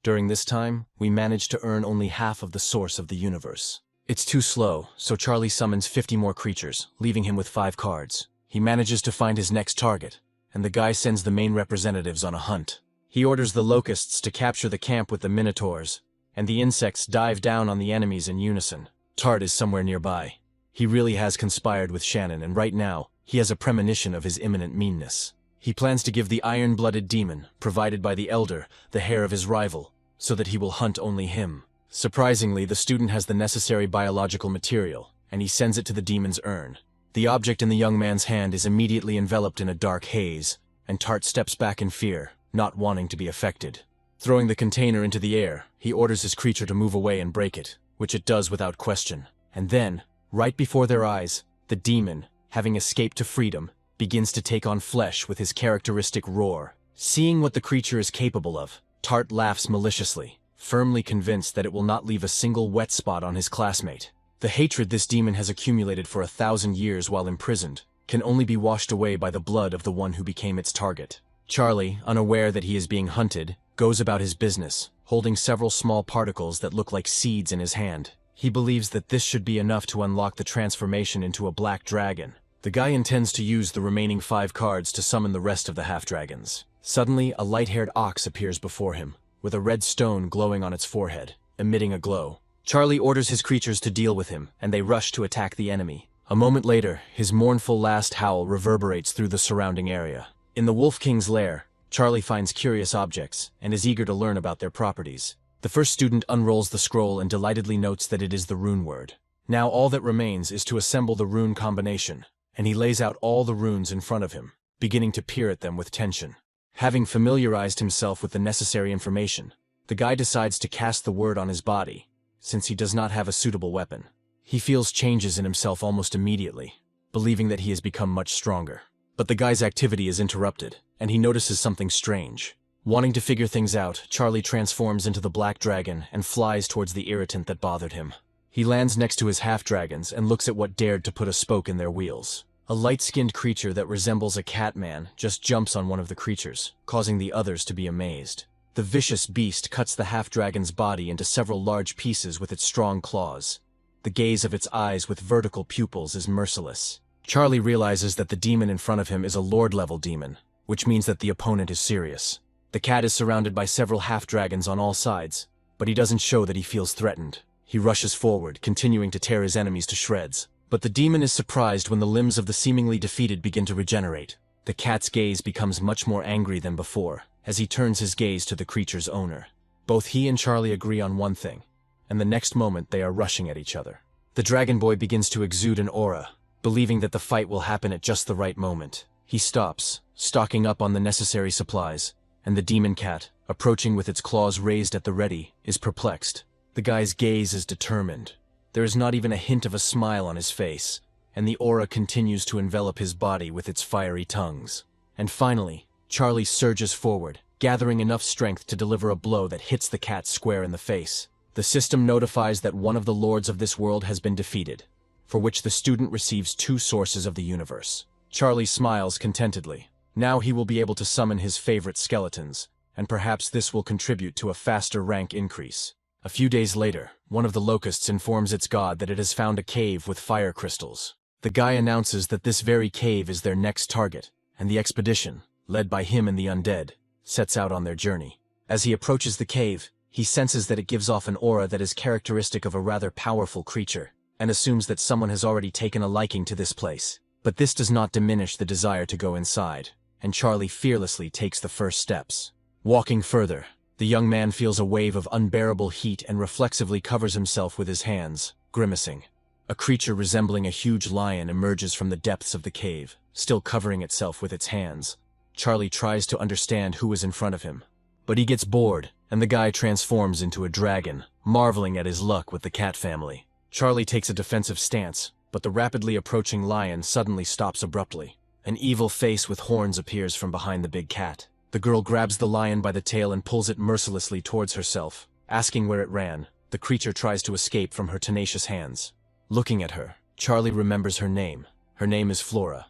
During this time, we manage to earn only half of the source of the universe. It's too slow, so Charlie summons 50 more creatures, leaving him with 5 cards. He manages to find his next target, and the guy sends the main representatives on a hunt. He orders the locusts to capture the camp with the minotaurs, and the insects dive down on the enemies in unison. Tart is somewhere nearby. He really has conspired with Shannon, and right now, he has a premonition of his imminent meanness. He plans to give the iron-blooded demon, provided by the Elder, the hair of his rival, so that he will hunt only him. Surprisingly, the student has the necessary biological material, and he sends it to the demon's urn. The object in the young man's hand is immediately enveloped in a dark haze, and Tart steps back in fear, not wanting to be affected. Throwing the container into the air, he orders his creature to move away and break it, which it does without question. And then, right before their eyes, the demon, having escaped to freedom, begins to take on flesh with his characteristic roar. Seeing what the creature is capable of, Tart laughs maliciously, firmly convinced that it will not leave a single wet spot on his classmate. The hatred this demon has accumulated for 1,000 years while imprisoned can only be washed away by the blood of the one who became its target. Charlie, unaware that he is being hunted, goes about his business, holding several small particles that look like seeds in his hand. He believes that this should be enough to unlock the transformation into a black dragon. The guy intends to use the remaining 5 cards to summon the rest of the half-dragons. Suddenly, a light-haired ox appears before him, with a red stone glowing on its forehead, emitting a glow. Charlie orders his creatures to deal with him, and they rush to attack the enemy. A moment later, his mournful last howl reverberates through the surrounding area. In the Wolf King's lair, Charlie finds curious objects, and is eager to learn about their properties. The first student unrolls the scroll and delightedly notes that it is the rune word. Now all that remains is to assemble the rune combination, and he lays out all the runes in front of him, beginning to peer at them with tension. Having familiarized himself with the necessary information, the guy decides to cast the word on his body, since he does not have a suitable weapon. He feels changes in himself almost immediately, believing that he has become much stronger. But the guy's activity is interrupted, and he notices something strange. Wanting to figure things out, Charlie transforms into the black dragon and flies towards the irritant that bothered him. He lands next to his half-dragons and looks at what dared to put a spoke in their wheels. A light-skinned creature that resembles a catman just jumps on one of the creatures, causing the others to be amazed. The vicious beast cuts the half-dragon's body into several large pieces with its strong claws. The gaze of its eyes with vertical pupils is merciless. Charlie realizes that the demon in front of him is a lord-level demon, which means that the opponent is serious. The cat is surrounded by several half-dragons on all sides, but he doesn't show that he feels threatened. He rushes forward, continuing to tear his enemies to shreds. But the demon is surprised when the limbs of the seemingly defeated begin to regenerate. The cat's gaze becomes much more angry than before, as he turns his gaze to the creature's owner. Both he and Charlie agree on one thing, and the next moment they are rushing at each other. The dragon boy begins to exude an aura, believing that the fight will happen at just the right moment. He stops, stocking up on the necessary supplies, and the demon cat, approaching with its claws raised at the ready, is perplexed. The guy's gaze is determined. There is not even a hint of a smile on his face, and the aura continues to envelop his body with its fiery tongues. And finally, Charlie surges forward, gathering enough strength to deliver a blow that hits the cat square in the face. The system notifies that one of the lords of this world has been defeated, for which the student receives 2 sources of the universe. Charlie smiles contentedly. Now he will be able to summon his favorite skeletons, and perhaps this will contribute to a faster rank increase. A few days later, one of the locusts informs its god that it has found a cave with fire crystals. The guy announces that this very cave is their next target, and the expedition, led by him and the undead, sets out on their journey. As he approaches the cave, he senses that it gives off an aura that is characteristic of a rather powerful creature, and assumes that someone has already taken a liking to this place. But this does not diminish the desire to go inside, and Charlie fearlessly takes the first steps. Walking further, the young man feels a wave of unbearable heat and reflexively covers himself with his hands, grimacing. A creature resembling a huge lion emerges from the depths of the cave, still covering itself with its hands. Charlie tries to understand who is in front of him, but he gets bored, and the guy transforms into a dragon, marveling at his luck with the cat family. Charlie takes a defensive stance, but the rapidly approaching lion suddenly stops abruptly. An evil face with horns appears from behind the big cat. The girl grabs the lion by the tail and pulls it mercilessly towards herself, asking where it ran. The creature tries to escape from her tenacious hands. Looking at her, Charlie remembers her name. Her name is Flora.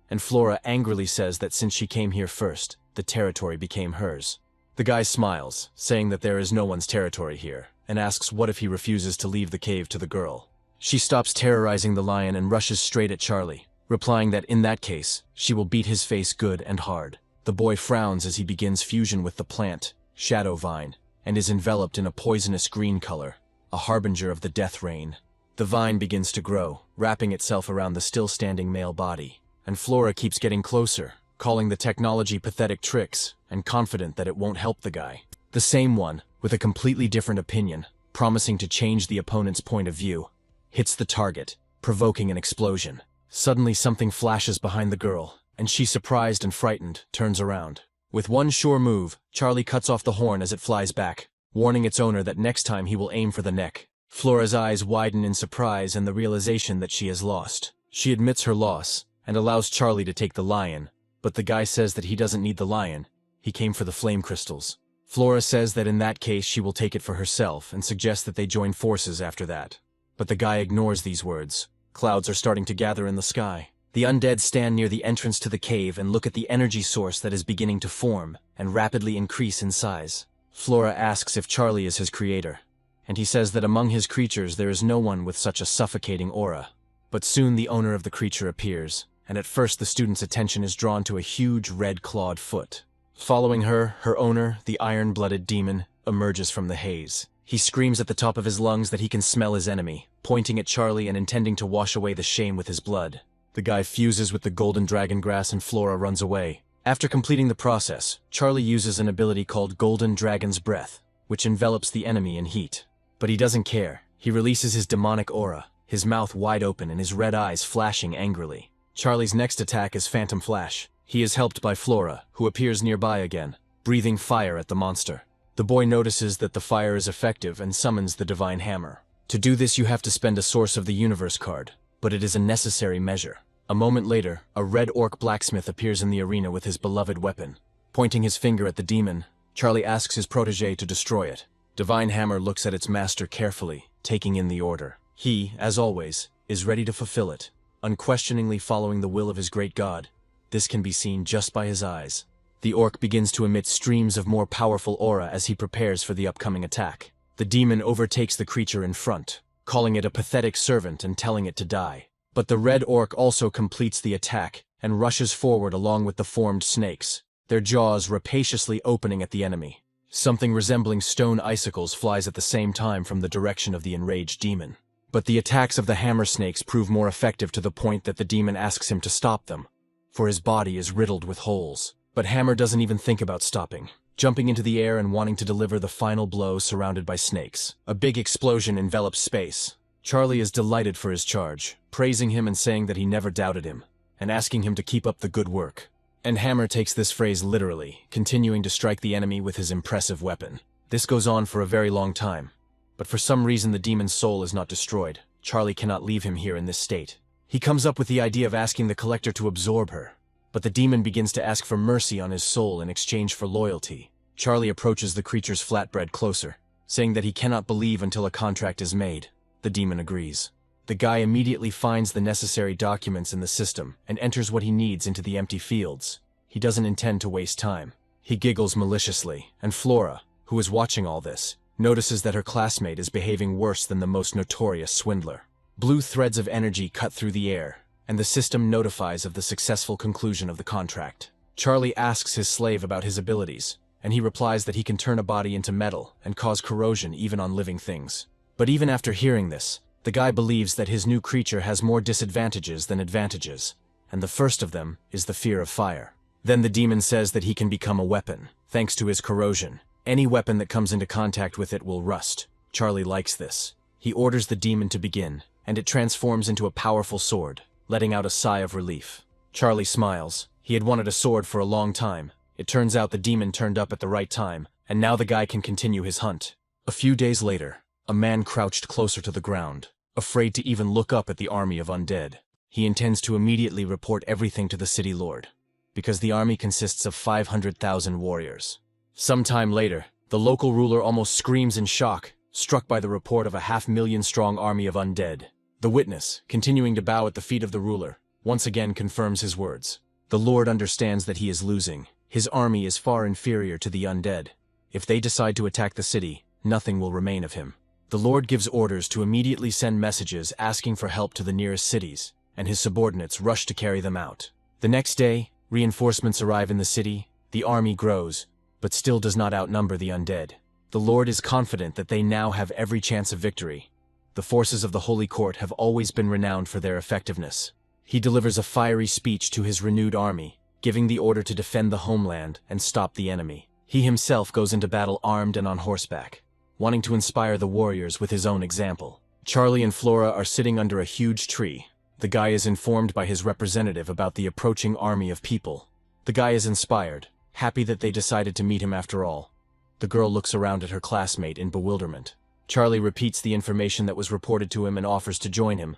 And Flora angrily says that since she came here first, the territory became hers. The guy smiles, saying that there is no one's territory here, and asks what if he refuses to leave the cave to the girl. She stops terrorizing the lion and rushes straight at Charlie, replying that in that case, she will beat his face good and hard. The boy frowns as he begins fusion with the plant, Shadow Vine, and is enveloped in a poisonous green color, a harbinger of the death rain. The vine begins to grow, wrapping itself around the still-standing male body, and Flora keeps getting closer, calling the technology pathetic tricks, and confident that it won't help the guy. The same one, with a completely different opinion, promising to change the opponent's point of view, hits the target, provoking an explosion. Suddenly something flashes behind the girl, and she, surprised and frightened, turns around. With one sure move, Charlie cuts off the horn as it flies back, warning its owner that next time he will aim for the neck. Flora's eyes widen in surprise and the realization that she has lost. She admits her loss, and allows Charlie to take the lion, but the guy says that he doesn't need the lion. He came for the flame crystals. Flora says that in that case she will take it for herself and suggests that they join forces after that. But the guy ignores these words. Clouds are starting to gather in the sky. The undead stand near the entrance to the cave and look at the energy source that is beginning to form and rapidly increase in size. Flora asks if Charlie is his creator, and he says that among his creatures there is no one with such a suffocating aura. But soon the owner of the creature appears, and at first the student's attention is drawn to a huge red-clawed foot. Following her, her owner, the iron-blooded demon, emerges from the haze. He screams at the top of his lungs that he can smell his enemy, pointing at Charlie and intending to wash away the shame with his blood. The guy fuses with the golden dragon grass and Flora runs away. After completing the process, Charlie uses an ability called Golden Dragon's Breath, which envelops the enemy in heat. But he doesn't care. He releases his demonic aura, his mouth wide open and his red eyes flashing angrily. Charlie's next attack is Phantom Flash. He is helped by Flora, who appears nearby again, breathing fire at the monster. The boy notices that the fire is effective and summons the Divine Hammer. To do this you have to spend a Source of the Universe card, but it is a necessary measure. A moment later, a red orc blacksmith appears in the arena with his beloved weapon. Pointing his finger at the demon, Charlie asks his protege to destroy it. Divine Hammer looks at its master carefully, taking in the order. He, as always, is ready to fulfill it, unquestioningly following the will of his great god. This can be seen just by his eyes. The orc begins to emit streams of more powerful aura as he prepares for the upcoming attack. The demon overtakes the creature in front, calling it a pathetic servant and telling it to die. But the red orc also completes the attack and rushes forward along with the formed snakes, their jaws rapaciously opening at the enemy. Something resembling stone icicles flies at the same time from the direction of the enraged demon. But the attacks of the hammer snakes prove more effective to the point that the demon asks him to stop them, for his body is riddled with holes. But Hammer doesn't even think about stopping, jumping into the air and wanting to deliver the final blow surrounded by snakes. A big explosion envelops space. Charlie is delighted for his charge, praising him and saying that he never doubted him, and asking him to keep up the good work. And Hammer takes this phrase literally, continuing to strike the enemy with his impressive weapon. This goes on for a very long time, but for some reason the demon's soul is not destroyed. Charlie cannot leave him here in this state. He comes up with the idea of asking the collector to absorb her, but the demon begins to ask for mercy on his soul in exchange for loyalty. Charlie approaches the creature's flatbread closer, saying that he cannot believe until a contract is made. The demon agrees. The guy immediately finds the necessary documents in the system and enters what he needs into the empty fields. He doesn't intend to waste time. He giggles maliciously, and Flora, who is watching all this, notices that her classmate is behaving worse than the most notorious swindler. Blue threads of energy cut through the air, and the system notifies of the successful conclusion of the contract. Charlie asks his slave about his abilities, and he replies that he can turn a body into metal and cause corrosion even on living things. But even after hearing this, the guy believes that his new creature has more disadvantages than advantages, and the first of them is the fear of fire. Then the demon says that he can become a weapon, thanks to his corrosion. Any weapon that comes into contact with it will rust. Charlie likes this. He orders the demon to begin, and it transforms into a powerful sword, letting out a sigh of relief. Charlie smiles. He had wanted a sword for a long time. It turns out the demon turned up at the right time, and now the guy can continue his hunt. A few days later, a man crouched closer to the ground, afraid to even look up at the army of undead. He intends to immediately report everything to the city lord, because the army consists of 500,000 warriors. Sometime later, the local ruler almost screams in shock, struck by the report of a 500,000-strong army of undead. The witness, continuing to bow at the feet of the ruler, once again confirms his words. The lord understands that he is losing. His army is far inferior to the undead. If they decide to attack the city, nothing will remain of him. The lord gives orders to immediately send messages asking for help to the nearest cities, and his subordinates rush to carry them out. The next day, reinforcements arrive in the city. The army grows, but still does not outnumber the undead. The lord is confident that they now have every chance of victory. The forces of the Holy Court have always been renowned for their effectiveness. He delivers a fiery speech to his renewed army, giving the order to defend the homeland and stop the enemy. He himself goes into battle armed and on horseback, wanting to inspire the warriors with his own example. Charlie and Flora are sitting under a huge tree. The guy is informed by his representative about the approaching army of people. The guy is inspired, happy that they decided to meet him after all. The girl looks around at her classmate in bewilderment. Charlie repeats the information that was reported to him and offers to join him.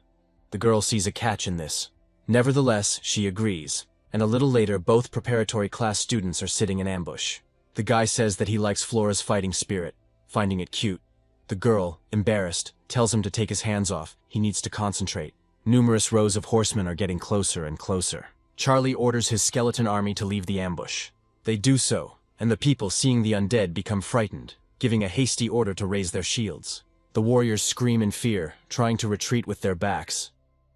The girl sees a catch in this. Nevertheless, she agrees, and a little later both preparatory class students are sitting in ambush. The guy says that he likes Flora's fighting spirit, finding it cute. The girl, embarrassed, tells him to take his hands off. He needs to concentrate. Numerous rows of horsemen are getting closer and closer. Charlie orders his skeleton army to leave the ambush. They do so, and the people, seeing the undead, become frightened, giving a hasty order to raise their shields. The warriors scream in fear, trying to retreat with their backs.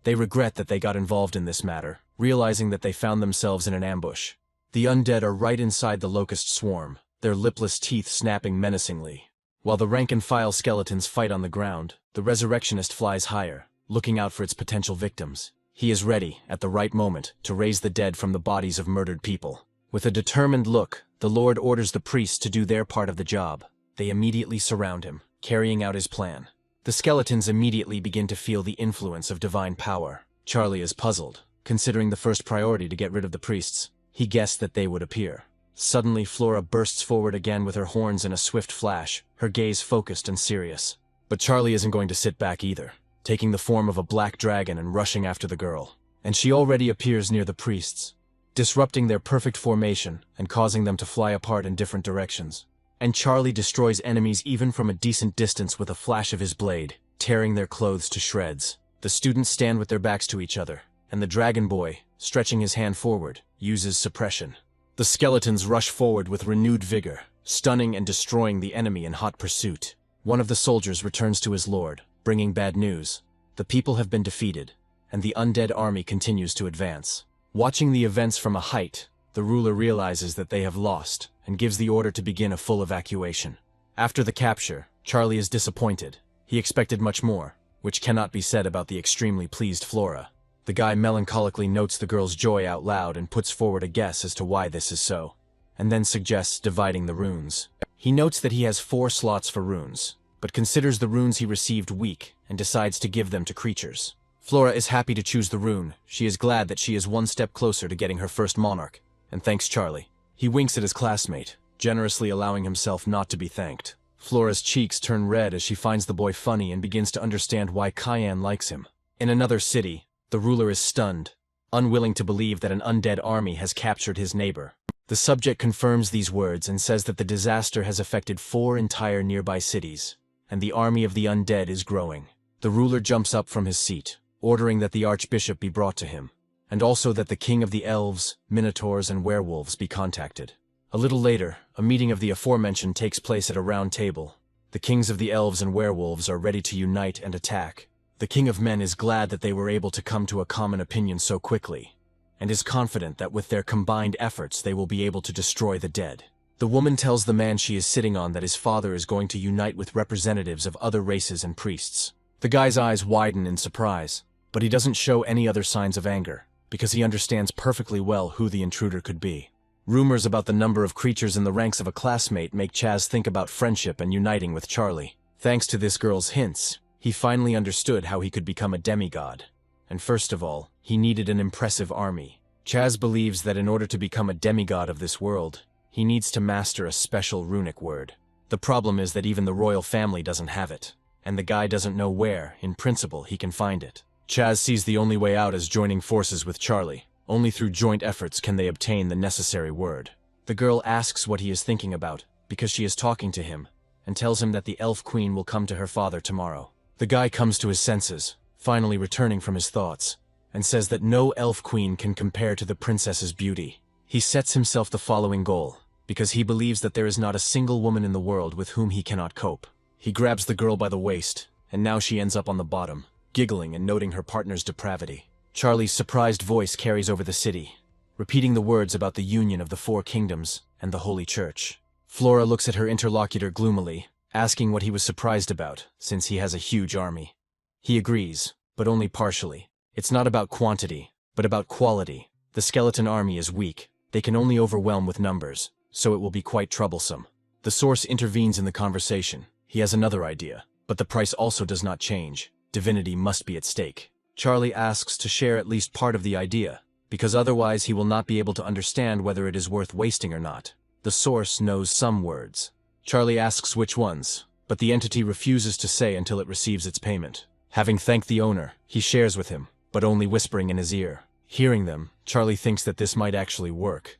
They regret that they got involved in this matter, realizing that they found themselves in an ambush. The undead are right inside the locust swarm, their lipless teeth snapping menacingly. While the rank-and-file skeletons fight on the ground, the resurrectionist flies higher, looking out for its potential victims. He is ready, at the right moment, to raise the dead from the bodies of murdered people. With a determined look, the Lord orders the priests to do their part of the job. They immediately surround him, carrying out his plan. The skeletons immediately begin to feel the influence of divine power. Charlie is puzzled, considering the first priority to get rid of the priests. He guessed that they would appear. Suddenly, Flora bursts forward again with her horns in a swift flash, her gaze focused and serious. But Charlie isn't going to sit back either, taking the form of a black dragon and rushing after the girl. And she already appears near the priests, disrupting their perfect formation and causing them to fly apart in different directions. And Charlie destroys enemies even from a decent distance with a flash of his blade, tearing their clothes to shreds. The students stand with their backs to each other, and the dragon boy, stretching his hand forward, uses suppression. The skeletons rush forward with renewed vigor, stunning and destroying the enemy in hot pursuit. One of the soldiers returns to his lord, bringing bad news. The people have been defeated, and the undead army continues to advance. Watching the events from a height, the ruler realizes that they have lost, and gives the order to begin a full evacuation. After the capture, Charlie is disappointed. He expected much more, which cannot be said about the extremely pleased Flora. The guy melancholically notes the girl's joy out loud and puts forward a guess as to why this is so, and then suggests dividing the runes. He notes that he has 4 slots for runes, but considers the runes he received weak and decides to give them to creatures. Flora is happy to choose the rune. She is glad that she is one step closer to getting her first monarch, and thanks Charlie. He winks at his classmate, generously allowing himself not to be thanked. Flora's cheeks turn red as she finds the boy funny and begins to understand why Cayenne likes him. In another city, the ruler is stunned, unwilling to believe that an undead army has captured his neighbor. The subject confirms these words and says that the disaster has affected 4 entire nearby cities, and the army of the undead is growing. The ruler jumps up from his seat, ordering that the archbishop be brought to him, and also that the king of the elves, minotaurs, and werewolves be contacted. A little later, a meeting of the aforementioned takes place at a round table. The kings of the elves and werewolves are ready to unite and attack. The king of men is glad that they were able to come to a common opinion so quickly, and is confident that with their combined efforts they will be able to destroy the dead. The woman tells the man she is sitting on that his father is going to unite with representatives of other races and priests. The guy's eyes widen in surprise, but he doesn't show any other signs of anger, because he understands perfectly well who the intruder could be. Rumors about the number of creatures in the ranks of a classmate make Chaz think about friendship and uniting with Charlie. Thanks to this girl's hints, He finally understood how he could become a demigod. And first of all, he needed an impressive army. Chaz believes that in order to become a demigod of this world, he needs to master a special runic word. The problem is that even the royal family doesn't have it, and the guy doesn't know where, in principle, he can find it. Chaz sees the only way out as joining forces with Charlie. Only through joint efforts can they obtain the necessary word. The girl asks what he is thinking about, because she is talking to him, and tells him that the elf queen will come to her father tomorrow. The guy comes to his senses, finally returning from his thoughts, and says that no elf queen can compare to the princess's beauty. He sets himself the following goal, because he believes that there is not a single woman in the world with whom he cannot cope. He grabs the girl by the waist, and now she ends up on the bottom, giggling and noting her partner's depravity. Charlie's surprised voice carries over the city, repeating the words about the union of the four kingdoms and the Holy Church. Flora looks at her interlocutor gloomily, asking what he was surprised about, since he has a huge army. He agrees, but only partially. It's not about quantity, but about quality. The skeleton army is weak. They can only overwhelm with numbers, so it will be quite troublesome. The source intervenes in the conversation. He has another idea, but the price also does not change. Divinity must be at stake. Charlie asks to share at least part of the idea, because otherwise he will not be able to understand whether it is worth wasting or not. The source knows some words. Charlie asks which ones, but the entity refuses to say until it receives its payment. Having thanked the owner, he shares with him, but only whispering in his ear. Hearing them, Charlie thinks that this might actually work.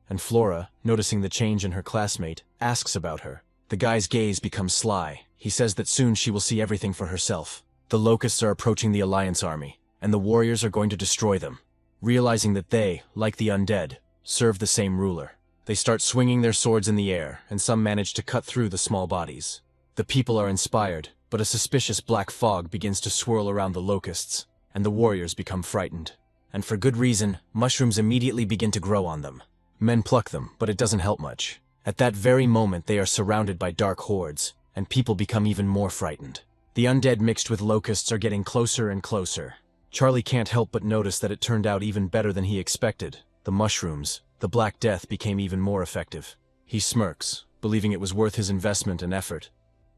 And Flora, noticing the change in her classmate, asks about her. The guy's gaze becomes sly. He says that soon she will see everything for herself. The locusts are approaching the Alliance army, and the warriors are going to destroy them. Realizing that they, like the undead, serve the same ruler. They start swinging their swords in the air, and some manage to cut through the small bodies. The people are inspired, but a suspicious black fog begins to swirl around the locusts, and the warriors become frightened. And for good reason, mushrooms immediately begin to grow on them. Men pluck them, but it doesn't help much. At that very moment they are surrounded by dark hordes, and people become even more frightened. The undead mixed with locusts are getting closer and closer. Charlie can't help but notice that it turned out even better than he expected. The mushrooms, the Black Death, became even more effective. He smirks, believing it was worth his investment and effort.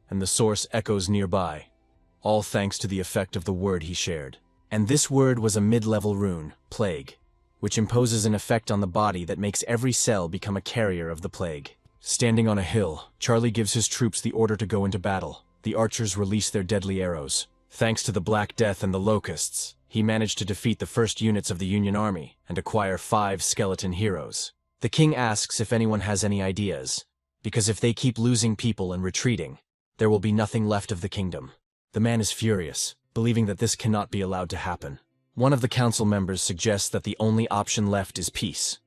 And the source echoes nearby, all thanks to the effect of the word he shared. And this word was a mid-level rune, Plague, which imposes an effect on the body that makes every cell become a carrier of the plague. Standing on a hill, Charlie gives his troops the order to go into battle. The archers release their deadly arrows. Thanks to the Black Death and the locusts, he managed to defeat the first units of the Union Army and acquire 5 skeleton heroes. The king asks if anyone has any ideas, because if they keep losing people and retreating, there will be nothing left of the kingdom. The man is furious, believing that this cannot be allowed to happen. One of the council members suggests that the only option left is peace,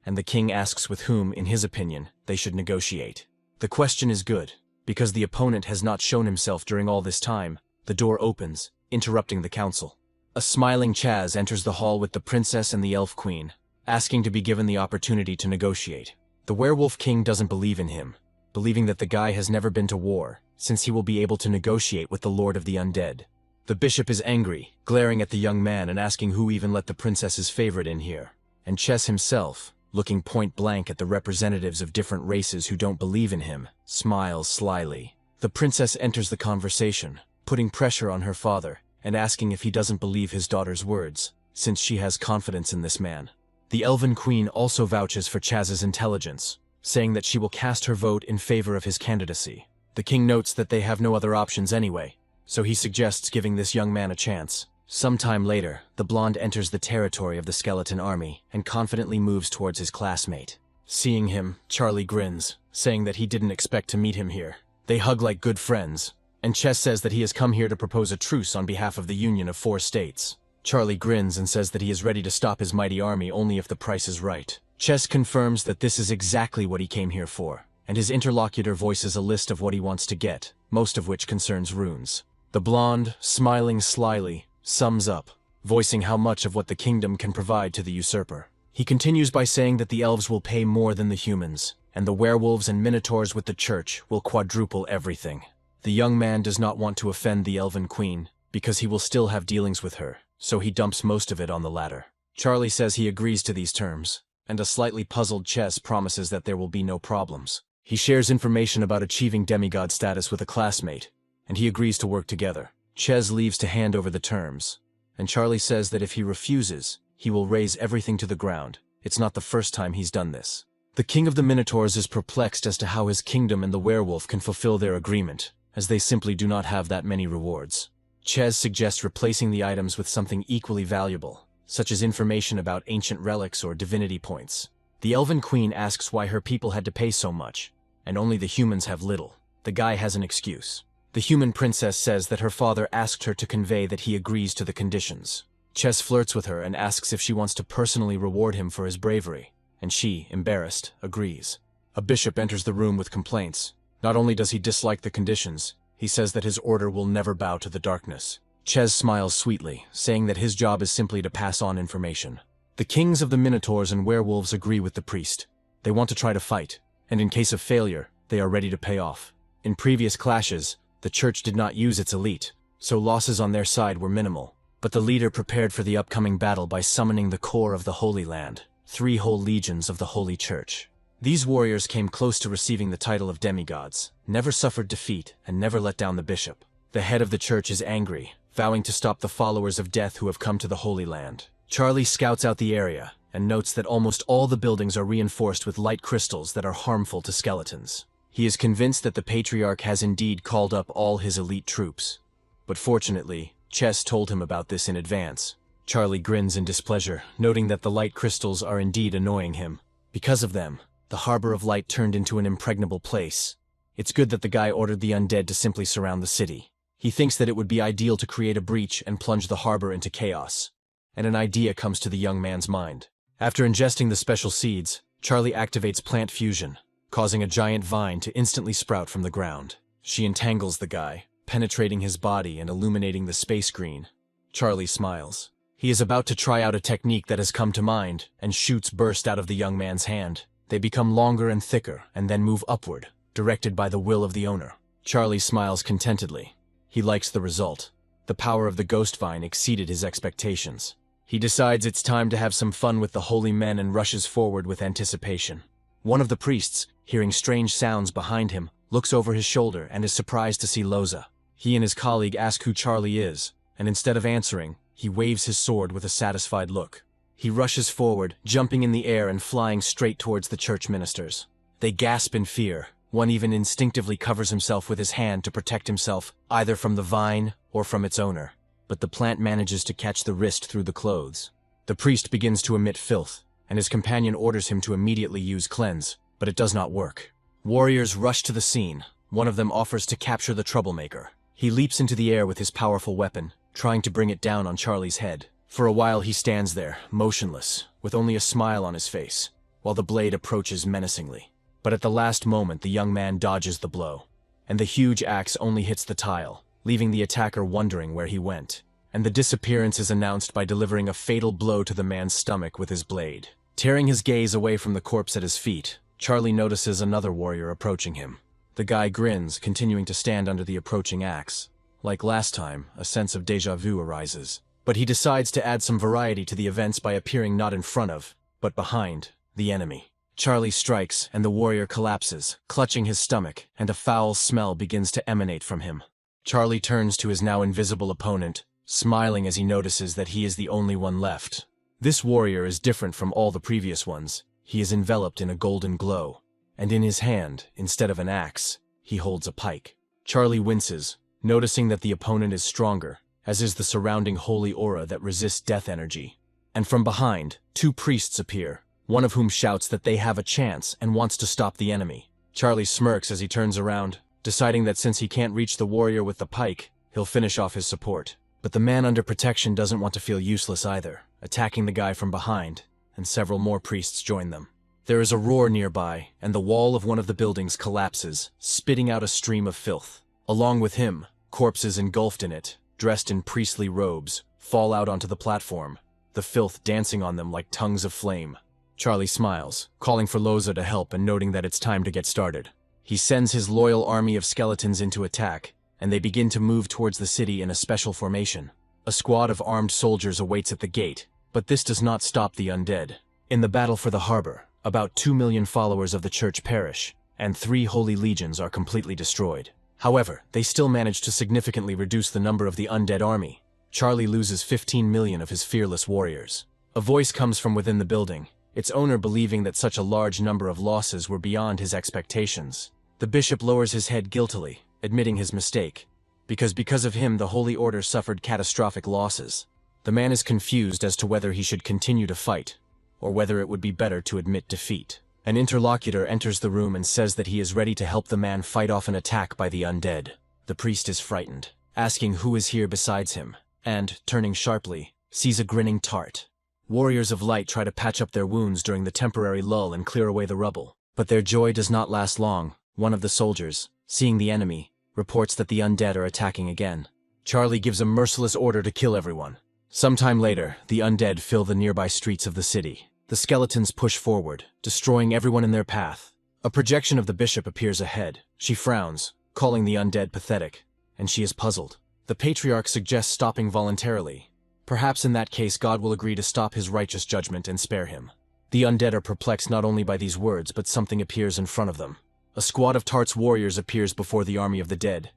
and the king asks with whom, in his opinion, they should negotiate. The question is good, because the opponent has not shown himself during all this time. The door opens, interrupting the council. A smiling Chaz enters the hall with the princess and the elf queen, asking to be given the opportunity to negotiate. The werewolf king doesn't believe in him, believing that the guy has never been to war, since he will be able to negotiate with the Lord of the Undead. The bishop is angry, glaring at the young man and asking who even let the princess's favorite in here. And Chess himself, looking point blank at the representatives of different races who don't believe in him, smiles slyly. The princess enters the conversation, putting pressure on her father and asking if he doesn't believe his daughter's words, since she has confidence in this man. The elven queen also vouches for Chaz's intelligence, saying that she will cast her vote in favor of his candidacy. The king notes that they have no other options anyway, so he suggests giving this young man a chance. Sometime later, the blonde enters the territory of the skeleton army and confidently moves towards his classmate. Seeing him, Charlie grins, saying that he didn't expect to meet him here. They hug like good friends, and Chess says that he has come here to propose a truce on behalf of the Union of 4 states. Charlie grins and says that he is ready to stop his mighty army only if the price is right. Chess confirms that this is exactly what he came here for, and his interlocutor voices a list of what he wants to get, most of which concerns runes. The blonde, smiling slyly, sums up, voicing how much of what the kingdom can provide to the usurper. He continues by saying that the elves will pay more than the humans, and the werewolves and minotaurs with the church will quadruple everything. The young man does not want to offend the elven queen, because he will still have dealings with her, so he dumps most of it on the latter. Charlie says he agrees to these terms, and a slightly puzzled Chess promises that there will be no problems. He shares information about achieving demigod status with a classmate, and he agrees to work together. Ches leaves to hand over the terms, and Charlie says that if he refuses, he will raze everything to the ground. It's not the first time he's done this. The king of the Minotaurs is perplexed as to how his kingdom and the werewolf can fulfill their agreement, as they simply do not have that many rewards. Ches suggests replacing the items with something equally valuable, such as information about ancient relics or divinity points. The Elven Queen asks why her people had to pay so much, and only the humans have little. The guy has an excuse. The human princess says that her father asked her to convey that he agrees to the conditions. Ches flirts with her and asks if she wants to personally reward him for his bravery, and she, embarrassed, agrees. A bishop enters the room with complaints. Not only does he dislike the conditions, he says that his order will never bow to the darkness. Ches smiles sweetly, saying that his job is simply to pass on information. The kings of the Minotaurs and werewolves agree with the priest. They want to try to fight, and in case of failure, they are ready to pay off. In previous clashes, the church did not use its elite, so losses on their side were minimal. But the leader prepared for the upcoming battle by summoning the core of the Holy Land, 3 whole legions of the Holy Church. These warriors came close to receiving the title of demigods, never suffered defeat, and never let down the bishop. The head of the church is angry, vowing to stop the followers of death who have come to the Holy Land. Charlie scouts out the area and notes that almost all the buildings are reinforced with light crystals that are harmful to skeletons. He is convinced that the Patriarch has indeed called up all his elite troops. But fortunately, Ches told him about this in advance. Charlie grins in displeasure, noting that the light crystals are indeed annoying him. Because of them, the Harbor of Light turned into an impregnable place. It's good that the guy ordered the undead to simply surround the city. He thinks that it would be ideal to create a breach and plunge the harbor into chaos. And an idea comes to the young man's mind. After ingesting the special seeds, Charlie activates plant fusion, causing a giant vine to instantly sprout from the ground. She entangles the guy, penetrating his body and illuminating the space green. Charlie smiles. He is about to try out a technique that has come to mind, and shoots burst out of the young man's hand. They become longer and thicker, and then move upward, directed by the will of the owner. Charlie smiles contentedly. He likes the result. The power of the ghost vine exceeded his expectations. He decides it's time to have some fun with the holy men and rushes forward with anticipation. One of the priests, hearing strange sounds behind him, looks over his shoulder and is surprised to see Loza. He and his colleague ask who Charlie is, and instead of answering, he waves his sword with a satisfied look. He rushes forward, jumping in the air and flying straight towards the church ministers. They gasp in fear. One even instinctively covers himself with his hand to protect himself, either from the vine or from its owner. But the plant manages to catch the wrist through the clothes. The priest begins to emit filth, and his companion orders him to immediately use cleanse, but it does not work. Warriors rush to the scene. One of them offers to capture the troublemaker. He leaps into the air with his powerful weapon, trying to bring it down on Charlie's head. For a while he stands there, motionless, with only a smile on his face, while the blade approaches menacingly. But at the last moment the young man dodges the blow, and the huge axe only hits the tile, leaving the attacker wondering where he went. And the disappearance is announced by delivering a fatal blow to the man's stomach with his blade. Tearing his gaze away from the corpse at his feet, Charlie notices another warrior approaching him. The guy grins, continuing to stand under the approaching axe. Like last time, a sense of déjà vu arises. But he decides to add some variety to the events by appearing not in front of, but behind, the enemy. Charlie strikes, and the warrior collapses, clutching his stomach, and a foul smell begins to emanate from him. Charlie turns to his now invisible opponent, smiling as he notices that he is the only one left. This warrior is different from all the previous ones. He is enveloped in a golden glow, and in his hand, instead of an axe, he holds a pike. Charlie winces, noticing that the opponent is stronger, as is the surrounding holy aura that resists death energy. And from behind, 2 priests appear, one of whom shouts that they have a chance and wants to stop the enemy. Charlie smirks as he turns around, deciding that since he can't reach the warrior with the pike, he'll finish off his support. But the man under protection doesn't want to feel useless either, attacking the guy from behind, and several more priests join them. There is a roar nearby, and the wall of one of the buildings collapses, spitting out a stream of filth. Along with him, corpses engulfed in it, dressed in priestly robes, fall out onto the platform, the filth dancing on them like tongues of flame. Charlie smiles, calling for Loza to help and noting that it's time to get started. He sends his loyal army of skeletons into attack, and they begin to move towards the city in a special formation. A squad of armed soldiers awaits at the gate, but this does not stop the undead. In the battle for the harbor, about 2 million followers of the church perish, and 3 holy legions are completely destroyed. However, they still manage to significantly reduce the number of the undead army. Charlie loses 15 million of his fearless warriors. A voice comes from within the building, its owner believing that such a large number of losses were beyond his expectations. The bishop lowers his head guiltily, admitting his mistake, because of him the Holy Order suffered catastrophic losses. The man is confused as to whether he should continue to fight, or whether it would be better to admit defeat. An interlocutor enters the room and says that he is ready to help the man fight off an attack by the undead. The priest is frightened, asking who is here besides him, and, turning sharply, sees a grinning Tart. Warriors of light try to patch up their wounds during the temporary lull and clear away the rubble. But their joy does not last long. One of the soldiers, seeing the enemy, reports that the undead are attacking again. Charlie gives a merciless order to kill everyone. Sometime later, the undead fill the nearby streets of the city. The skeletons push forward, destroying everyone in their path. A projection of the bishop appears ahead. She frowns, calling the undead pathetic, and she is puzzled. The patriarch suggests stopping voluntarily. Perhaps in that case God will agree to stop his righteous judgment and spare him. The undead are perplexed not only by these words, but something appears in front of them. A squad of Tart's warriors appears before the army of the dead,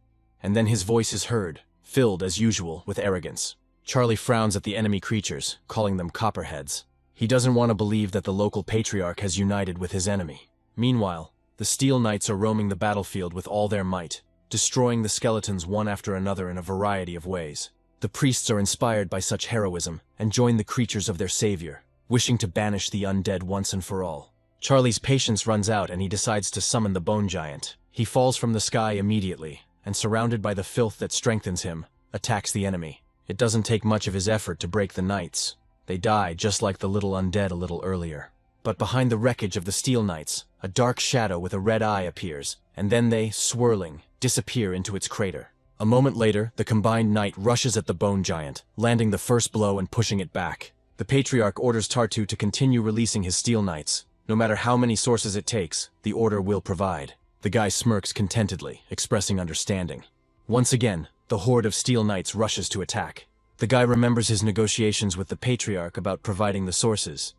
and then his voice is heard, filled, as usual, with arrogance. Charlie frowns at the enemy creatures, calling them copperheads. He doesn't want to believe that the local patriarch has united with his enemy. Meanwhile, the Steel Knights are roaming the battlefield with all their might, destroying the skeletons one after another in a variety of ways. The priests are inspired by such heroism and join the creatures of their savior, wishing to banish the undead once and for all. Charlie's patience runs out and he decides to summon the bone giant. He falls from the sky immediately, and surrounded by the filth that strengthens him, attacks the enemy. It doesn't take much of his effort to break the knights. They die just like the little undead a little earlier. But behind the wreckage of the Steel Knights, a dark shadow with a red eye appears, and then they, swirling, disappear into its crater. A moment later, the combined knight rushes at the bone giant, landing the first blow and pushing it back. The patriarch orders Tartu to continue releasing his Steel Knights. No matter how many sources it takes, the order will provide. The guy smirks contentedly, expressing understanding. Once again, the horde of Steel Knights rushes to attack. The guy remembers his negotiations with the patriarch about providing the sources.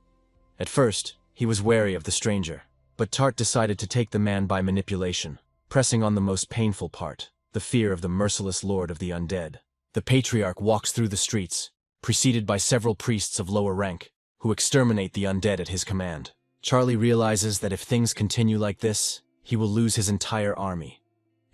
At first, he was wary of the stranger, but Tart decided to take the man by manipulation, pressing on the most painful part, the fear of the merciless lord of the undead. The patriarch walks through the streets, preceded by several priests of lower rank, who exterminate the undead at his command. Charlie realizes that if things continue like this, he will lose his entire army,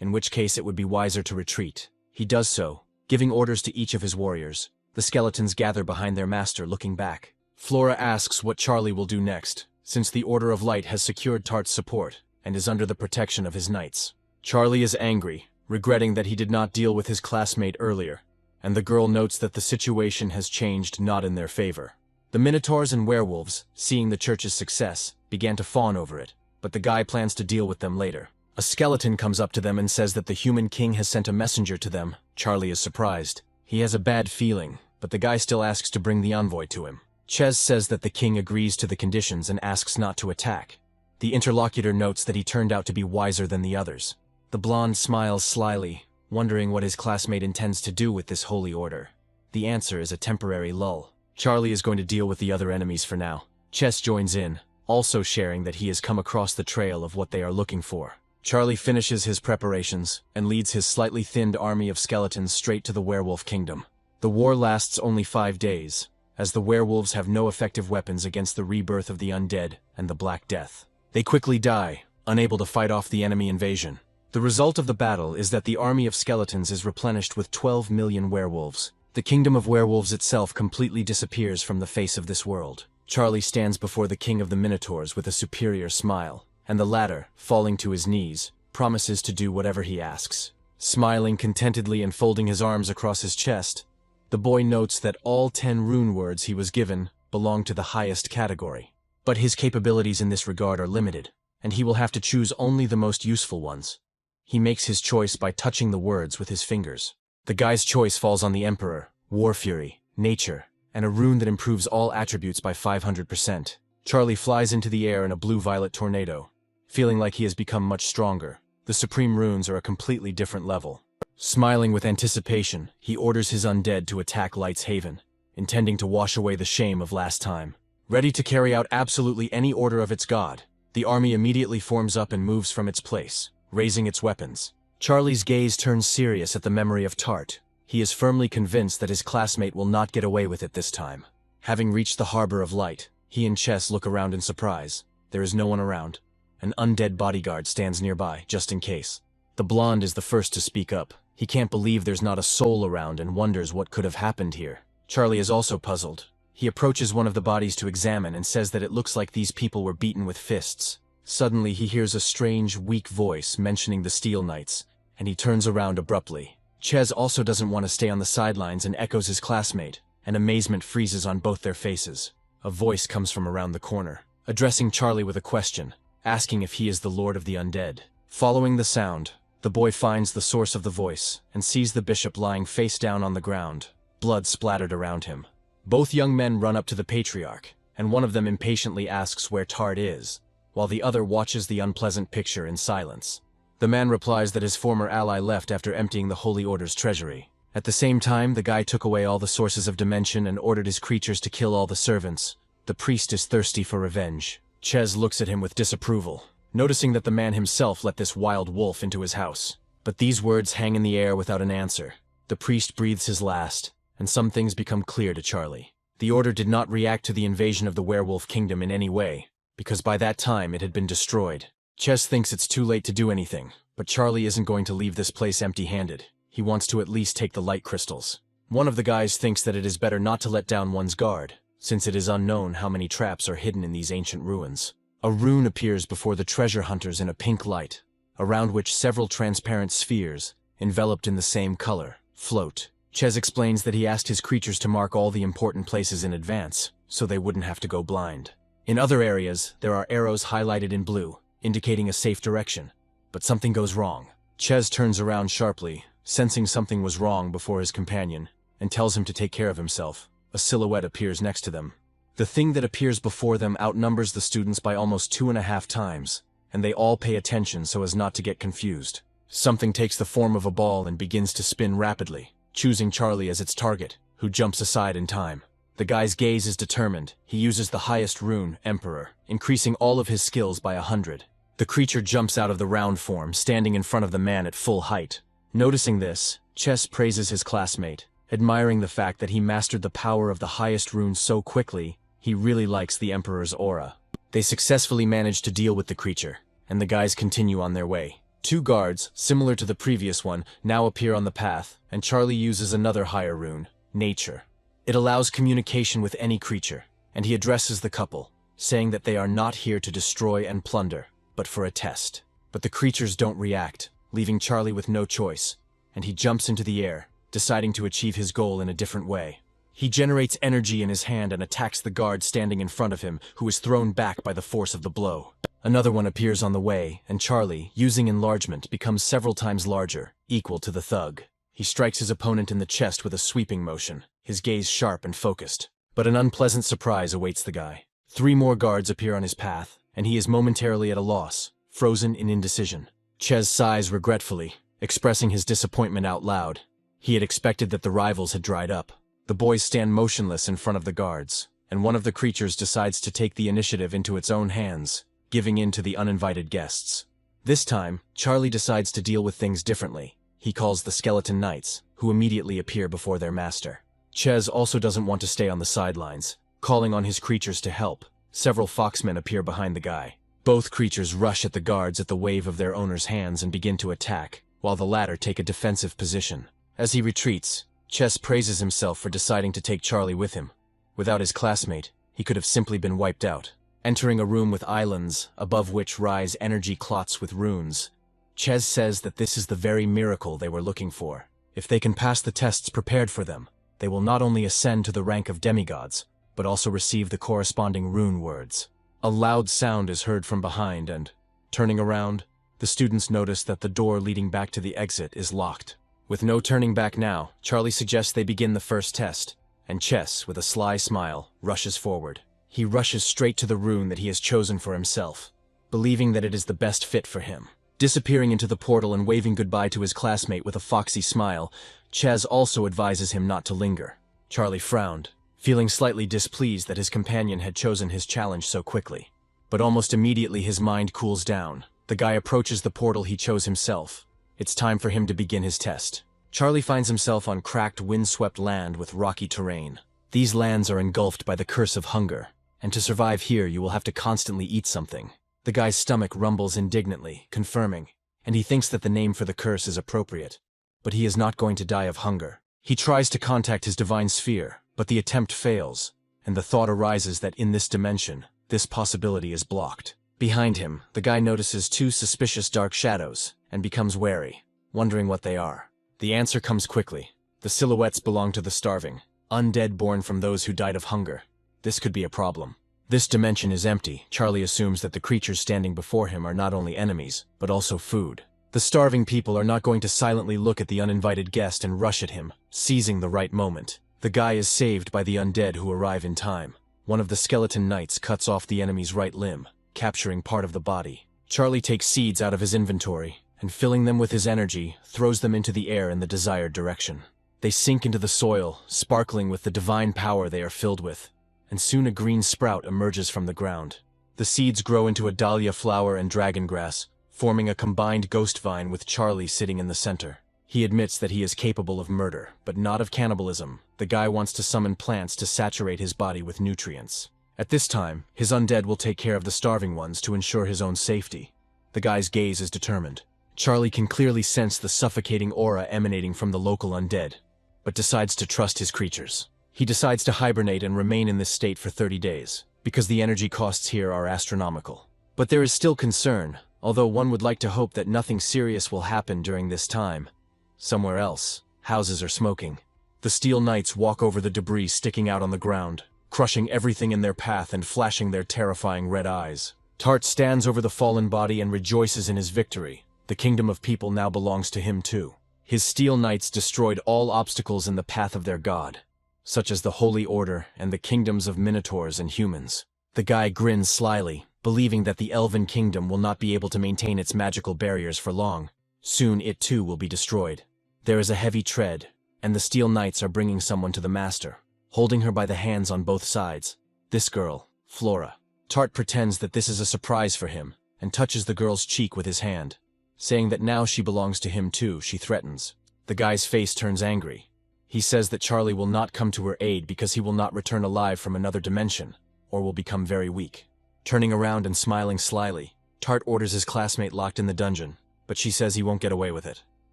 in which case it would be wiser to retreat. He does so, giving orders to each of his warriors. The skeletons gather behind their master, looking back. Flora asks what Charlie will do next, since the Order of Light has secured Tart's support and is under the protection of his knights. Charlie is angry, regretting that he did not deal with his classmate earlier, and the girl notes that the situation has changed not in their favor. The Minotaurs and werewolves, seeing the church's success, began to fawn over it, but the guy plans to deal with them later. A skeleton comes up to them and says that the human king has sent a messenger to them. Charlie is surprised. He has a bad feeling, but the guy still asks to bring the envoy to him. Ches says that the king agrees to the conditions and asks not to attack. The interlocutor notes that he turned out to be wiser than the others. The blonde smiles slyly, wondering what his classmate intends to do with this holy order. The answer is a temporary lull. Charlie is going to deal with the other enemies for now. Ches joins in, also sharing that he has come across the trail of what they are looking for. Charlie finishes his preparations and leads his slightly thinned army of skeletons straight to the werewolf kingdom. The war lasts only 5 days, as the werewolves have no effective weapons against the rebirth of the undead and the Black Death. They quickly die, unable to fight off the enemy invasion. The result of the battle is that the army of skeletons is replenished with 12 million werewolves. The kingdom of werewolves itself completely disappears from the face of this world. Charlie stands before the king of the Minotaurs with a superior smile, and the latter, falling to his knees, promises to do whatever he asks. Smiling contentedly and folding his arms across his chest, the boy notes that all 10 rune words he was given belong to the highest category. But his capabilities in this regard are limited, and he will have to choose only the most useful ones. He makes his choice by touching the words with his fingers. The guy's choice falls on the Emperor, War Fury, Nature, and a rune that improves all attributes by 500%. Charlie flies into the air in a blue-violet tornado, feeling like he has become much stronger. The supreme runes are a completely different level. Smiling with anticipation, he orders his undead to attack Light's Haven, intending to wash away the shame of last time. Ready to carry out absolutely any order of its god, the army immediately forms up and moves from its place, raising its weapons. Charlie's gaze turns serious at the memory of Tart. He is firmly convinced that his classmate will not get away with it this time. Having reached the harbor of light, he and Chess look around in surprise. There is no one around. An undead bodyguard stands nearby, just in case. The blonde is the first to speak up. He can't believe there's not a soul around and wonders what could have happened here. Charlie is also puzzled. He approaches one of the bodies to examine and says that it looks like these people were beaten with fists. Suddenly he hears a strange, weak voice mentioning the Steel Knights, and he turns around abruptly. Chez also doesn't want to stay on the sidelines and echoes his classmate, and amazement freezes on both their faces. A voice comes from around the corner, addressing Charlie with a question, asking if he is the Lord of the Undead. Following the sound, the boy finds the source of the voice and sees the bishop lying face down on the ground, blood splattered around him. Both young men run up to the patriarch, and one of them impatiently asks where Tart is, while the other watches the unpleasant picture in silence. The man replies that his former ally left after emptying the Holy Order's treasury. At the same time, the guy took away all the sources of dimension and ordered his creatures to kill all the servants. The priest is thirsty for revenge. Chez looks at him with disapproval, noticing that the man himself let this wild wolf into his house. But these words hang in the air without an answer. The priest breathes his last, and some things become clear to Charlie. The Order did not react to the invasion of the werewolf kingdom in any way, because by that time it had been destroyed. Ches thinks it's too late to do anything, but Charlie isn't going to leave this place empty-handed. He wants to at least take the light crystals. One of the guys thinks that it is better not to let down one's guard, since it is unknown how many traps are hidden in these ancient ruins. A rune appears before the treasure hunters in a pink light, around which several transparent spheres, enveloped in the same color, float. Ches explains that he asked his creatures to mark all the important places in advance, so they wouldn't have to go blind. In other areas, there are arrows highlighted in blue, indicating a safe direction. But something goes wrong. Ches turns around sharply, sensing something was wrong before his companion, and tells him to take care of himself. A silhouette appears next to them. The thing that appears before them outnumbers the students by almost 2.5 times, and they all pay attention so as not to get confused. Something takes the form of a ball and begins to spin rapidly, choosing Charlie as its target, who jumps aside in time. The guy's gaze is determined. He uses the highest rune, Emperor, increasing all of his skills by 100. The creature jumps out of the round form, standing in front of the man at full height. Noticing this, Ches praises his classmate, admiring the fact that he mastered the power of the highest rune so quickly. He really likes the Emperor's aura. They successfully manage to deal with the creature, and the guys continue on their way. 2 guards, similar to the previous one, now appear on the path, and Charlie uses another higher rune, Nature. It allows communication with any creature, and he addresses the couple, saying that they are not here to destroy and plunder, but for a test. But the creatures don't react, leaving Charlie with no choice, and he jumps into the air, deciding to achieve his goal in a different way. He generates energy in his hand and attacks the guard standing in front of him, who is thrown back by the force of the blow. Another one appears on the way, and Charlie, using enlargement, becomes several times larger, equal to the thug. He strikes his opponent in the chest with a sweeping motion, his gaze sharp and focused. But an unpleasant surprise awaits the guy. 3 more guards appear on his path, and he is momentarily at a loss, frozen in indecision. Ches sighs regretfully, expressing his disappointment out loud. He had expected that the rivals had dried up. The boys stand motionless in front of the guards, and one of the creatures decides to take the initiative into its own hands, giving in to the uninvited guests. This time, Charlie decides to deal with things differently. He calls the Skeleton Knights, who immediately appear before their master. Ches also doesn't want to stay on the sidelines, calling on his creatures to help. Several foxmen appear behind the guy. Both creatures rush at the guards at the wave of their owner's hands and begin to attack, while the latter take a defensive position. As he retreats, Ches praises himself for deciding to take Charlie with him. Without his classmate, he could have simply been wiped out. Entering a room with islands, above which rise energy clots with runes, Ches says that this is the very miracle they were looking for. If they can pass the tests prepared for them, they will not only ascend to the rank of demigods, but also receive the corresponding rune words. A loud sound is heard from behind and, turning around, the students notice that the door leading back to the exit is locked. With no turning back now, Charlie suggests they begin the first test, and Ches, with a sly smile, rushes forward. He rushes straight to the rune that he has chosen for himself, believing that it is the best fit for him. Disappearing into the portal and waving goodbye to his classmate with a foxy smile, Ches also advises him not to linger. Charlie frowned, feeling slightly displeased that his companion had chosen his challenge so quickly. But almost immediately his mind cools down. The guy approaches the portal he chose himself, It's time for him to begin his test. Charlie finds himself on cracked, windswept land with rocky terrain. These lands are engulfed by the curse of hunger, and to survive here you will have to constantly eat something. The guy's stomach rumbles indignantly, confirming, and he thinks that the name for the curse is appropriate. But he is not going to die of hunger. He tries to contact his divine sphere, but the attempt fails, and the thought arises that in this dimension, this possibility is blocked. Behind him, the guy notices two suspicious dark shadows, and becomes wary, wondering what they are. The answer comes quickly. The silhouettes belong to the starving, undead born from those who died of hunger. This could be a problem. This dimension is empty. Charlie assumes that the creatures standing before him are not only enemies, but also food. The starving people are not going to silently look at the uninvited guest and rush at him, seizing the right moment. The guy is saved by the undead who arrive in time. One of the skeleton knights cuts off the enemy's right limb, capturing part of the body. Charlie takes seeds out of his inventory, and filling them with his energy, throws them into the air in the desired direction. They sink into the soil, sparkling with the divine power they are filled with, and soon a green sprout emerges from the ground. The seeds grow into a dahlia flower and dragon grass, forming a combined ghost vine with Charlie sitting in the center. He admits that he is capable of murder, but not of cannibalism. The guy wants to summon plants to saturate his body with nutrients. At this time, his undead will take care of the starving ones to ensure his own safety. The guy's gaze is determined. Charlie can clearly sense the suffocating aura emanating from the local undead, but decides to trust his creatures. He decides to hibernate and remain in this state for 30 days, because the energy costs here are astronomical. But there is still concern, although one would like to hope that nothing serious will happen during this time. Somewhere else, houses are smoking. The Steel Knights walk over the debris sticking out on the ground, crushing everything in their path and flashing their terrifying red eyes. Tart stands over the fallen body and rejoices in his victory. The kingdom of people now belongs to him too. His Steel Knights destroyed all obstacles in the path of their god, such as the Holy Order and the kingdoms of minotaurs and humans. The guy grins slyly, believing that the Elven Kingdom will not be able to maintain its magical barriers for long. Soon it too will be destroyed. There is a heavy tread, and the Steel Knights are bringing someone to the master, holding her by the hands on both sides. This girl, Flora. Tart pretends that this is a surprise for him, and touches the girl's cheek with his hand. Saying that now she belongs to him too, she threatens. The guy's face turns angry. He says that Charlie will not come to her aid because he will not return alive from another dimension, or will become very weak. Turning around and smiling slyly, Tart orders his classmate locked in the dungeon, but she says he won't get away with it.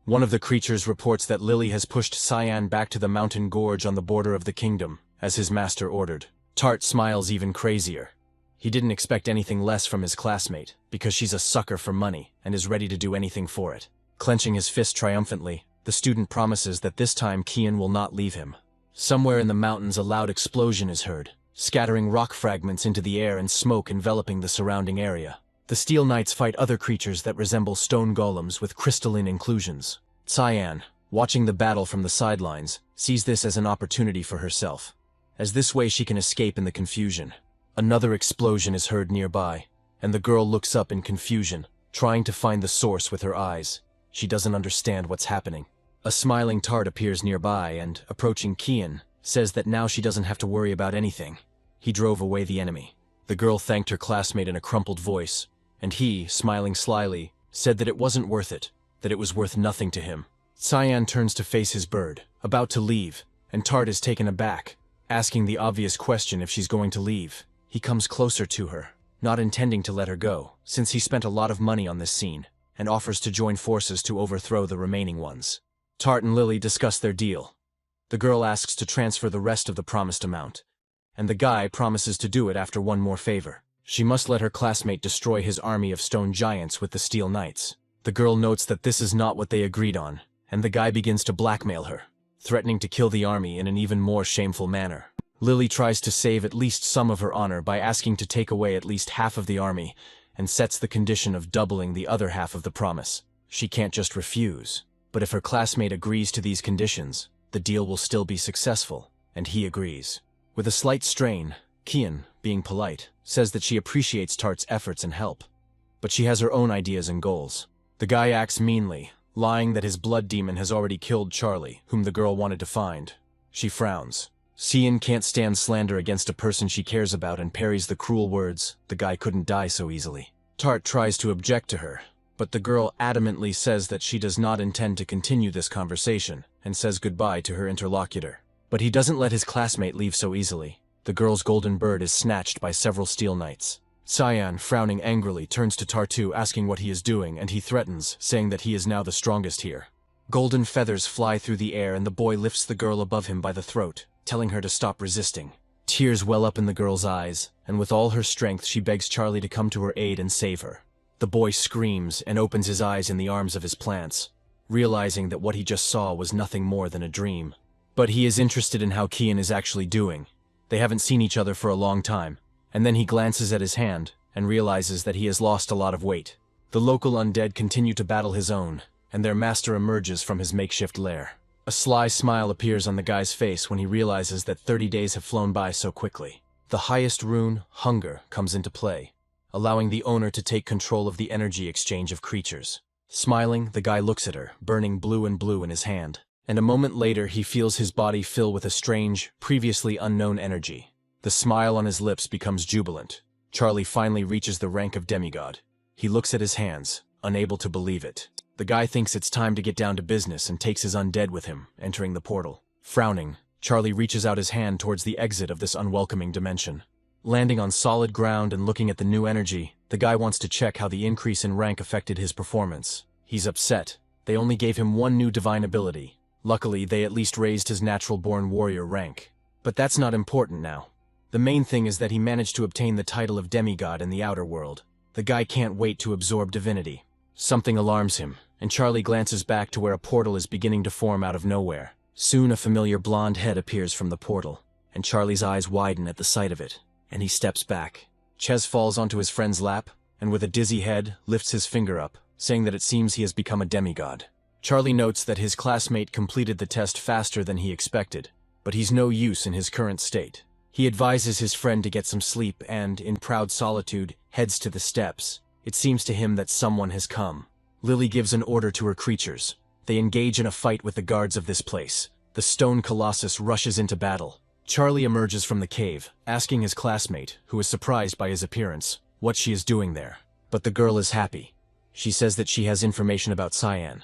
One of the creatures reports that Lily has pushed Cyan back to the mountain gorge on the border of the kingdom, as his master ordered. Tart smiles even crazier. He didn't expect anything less from his classmate, because she's a sucker for money and is ready to do anything for it. Clenching his fist triumphantly, the student promises that this time Kian will not leave him. Somewhere in the mountains a loud explosion is heard, scattering rock fragments into the air and smoke enveloping the surrounding area. The Steel Knights fight other creatures that resemble stone golems with crystalline inclusions. Cyan, watching the battle from the sidelines, sees this as an opportunity for herself, as this way she can escape in the confusion. Another explosion is heard nearby, and the girl looks up in confusion, trying to find the source with her eyes. She doesn't understand what's happening. A smiling Tart appears nearby and, approaching Kian, says that now she doesn't have to worry about anything. He drove away the enemy. The girl thanked her classmate in a crumpled voice, and he, smiling slyly, said that it wasn't worth it, that it was worth nothing to him. Cyan turns to face his bird, about to leave, and Tart is taken aback, asking the obvious question if she's going to leave. He comes closer to her, not intending to let her go, since he spent a lot of money on this scene, and offers to join forces to overthrow the remaining ones. Tart and Lily discuss their deal. The girl asks to transfer the rest of the promised amount, and the guy promises to do it after one more favor. She must let her classmate destroy his army of stone giants with the Steel Knights. The girl notes that this is not what they agreed on, and the guy begins to blackmail her, threatening to kill the army in an even more shameful manner. Lily tries to save at least some of her honor by asking to take away at least half of the army, and sets the condition of doubling the other half of the promise. She can't just refuse, but if her classmate agrees to these conditions, the deal will still be successful, and he agrees. With a slight strain, Kian, being polite, says that she appreciates Tart's efforts and help, but she has her own ideas and goals. The guy acts meanly, lying that his blood demon has already killed Charlie, whom the girl wanted to find. She frowns. Cian can't stand slander against a person she cares about and parries the cruel words, "The guy couldn't die so easily." Tart tries to object to her, But the girl adamantly says that she does not intend to continue this conversation, and says goodbye to her interlocutor. But he doesn't let his classmate leave so easily. The girl's golden bird is snatched by several steel knights. Cyan, frowning angrily, turns to Tartu asking what he is doing, and he threatens, saying that he is now the strongest here. Golden feathers fly through the air and the boy lifts the girl above him by the throat, telling her to stop resisting. Tears well up in the girl's eyes, and with all her strength she begs Charlie to come to her aid and save her. The boy screams and opens his eyes in the arms of his plants, realizing that what he just saw was nothing more than a dream. But he is interested in how Kian is actually doing. They haven't seen each other for a long time, and then he glances at his hand and realizes that he has lost a lot of weight. The local undead continue to battle his own, and their master emerges from his makeshift lair. A sly smile appears on the guy's face when he realizes that 30 days have flown by so quickly. The highest rune, Hunger, comes into play, allowing the owner to take control of the energy exchange of creatures. Smiling, the guy looks at her, burning blue and blue in his hand. And a moment later he feels his body fill with a strange, previously unknown energy. The smile on his lips becomes jubilant. Charlie finally reaches the rank of demigod. He looks at his hands, unable to believe it. The guy thinks it's time to get down to business and takes his undead with him, entering the portal. Frowning, Charlie reaches out his hand towards the exit of this unwelcoming dimension. Landing on solid ground and looking at the new energy, the guy wants to check how the increase in rank affected his performance. He's upset. They only gave him one new divine ability. Luckily, they at least raised his natural-born warrior rank. But that's not important now. The main thing is that he managed to obtain the title of demigod in the outer world. The guy can't wait to absorb divinity. Something alarms him, and Charlie glances back to where a portal is beginning to form out of nowhere. Soon a familiar blonde head appears from the portal, and Charlie's eyes widen at the sight of it, and he steps back. Ches falls onto his friend's lap, and with a dizzy head, lifts his finger up, saying that it seems he has become a demigod. Charlie notes that his classmate completed the test faster than he expected, but he's no use in his current state. He advises his friend to get some sleep and, in proud solitude, heads to the steps. It seems to him that someone has come. Lily gives an order to her creatures. They engage in a fight with the guards of this place. The stone colossus rushes into battle. Charlie emerges from the cave, asking his classmate, who is surprised by his appearance, what she is doing there. But the girl is happy. She says that she has information about Cyan,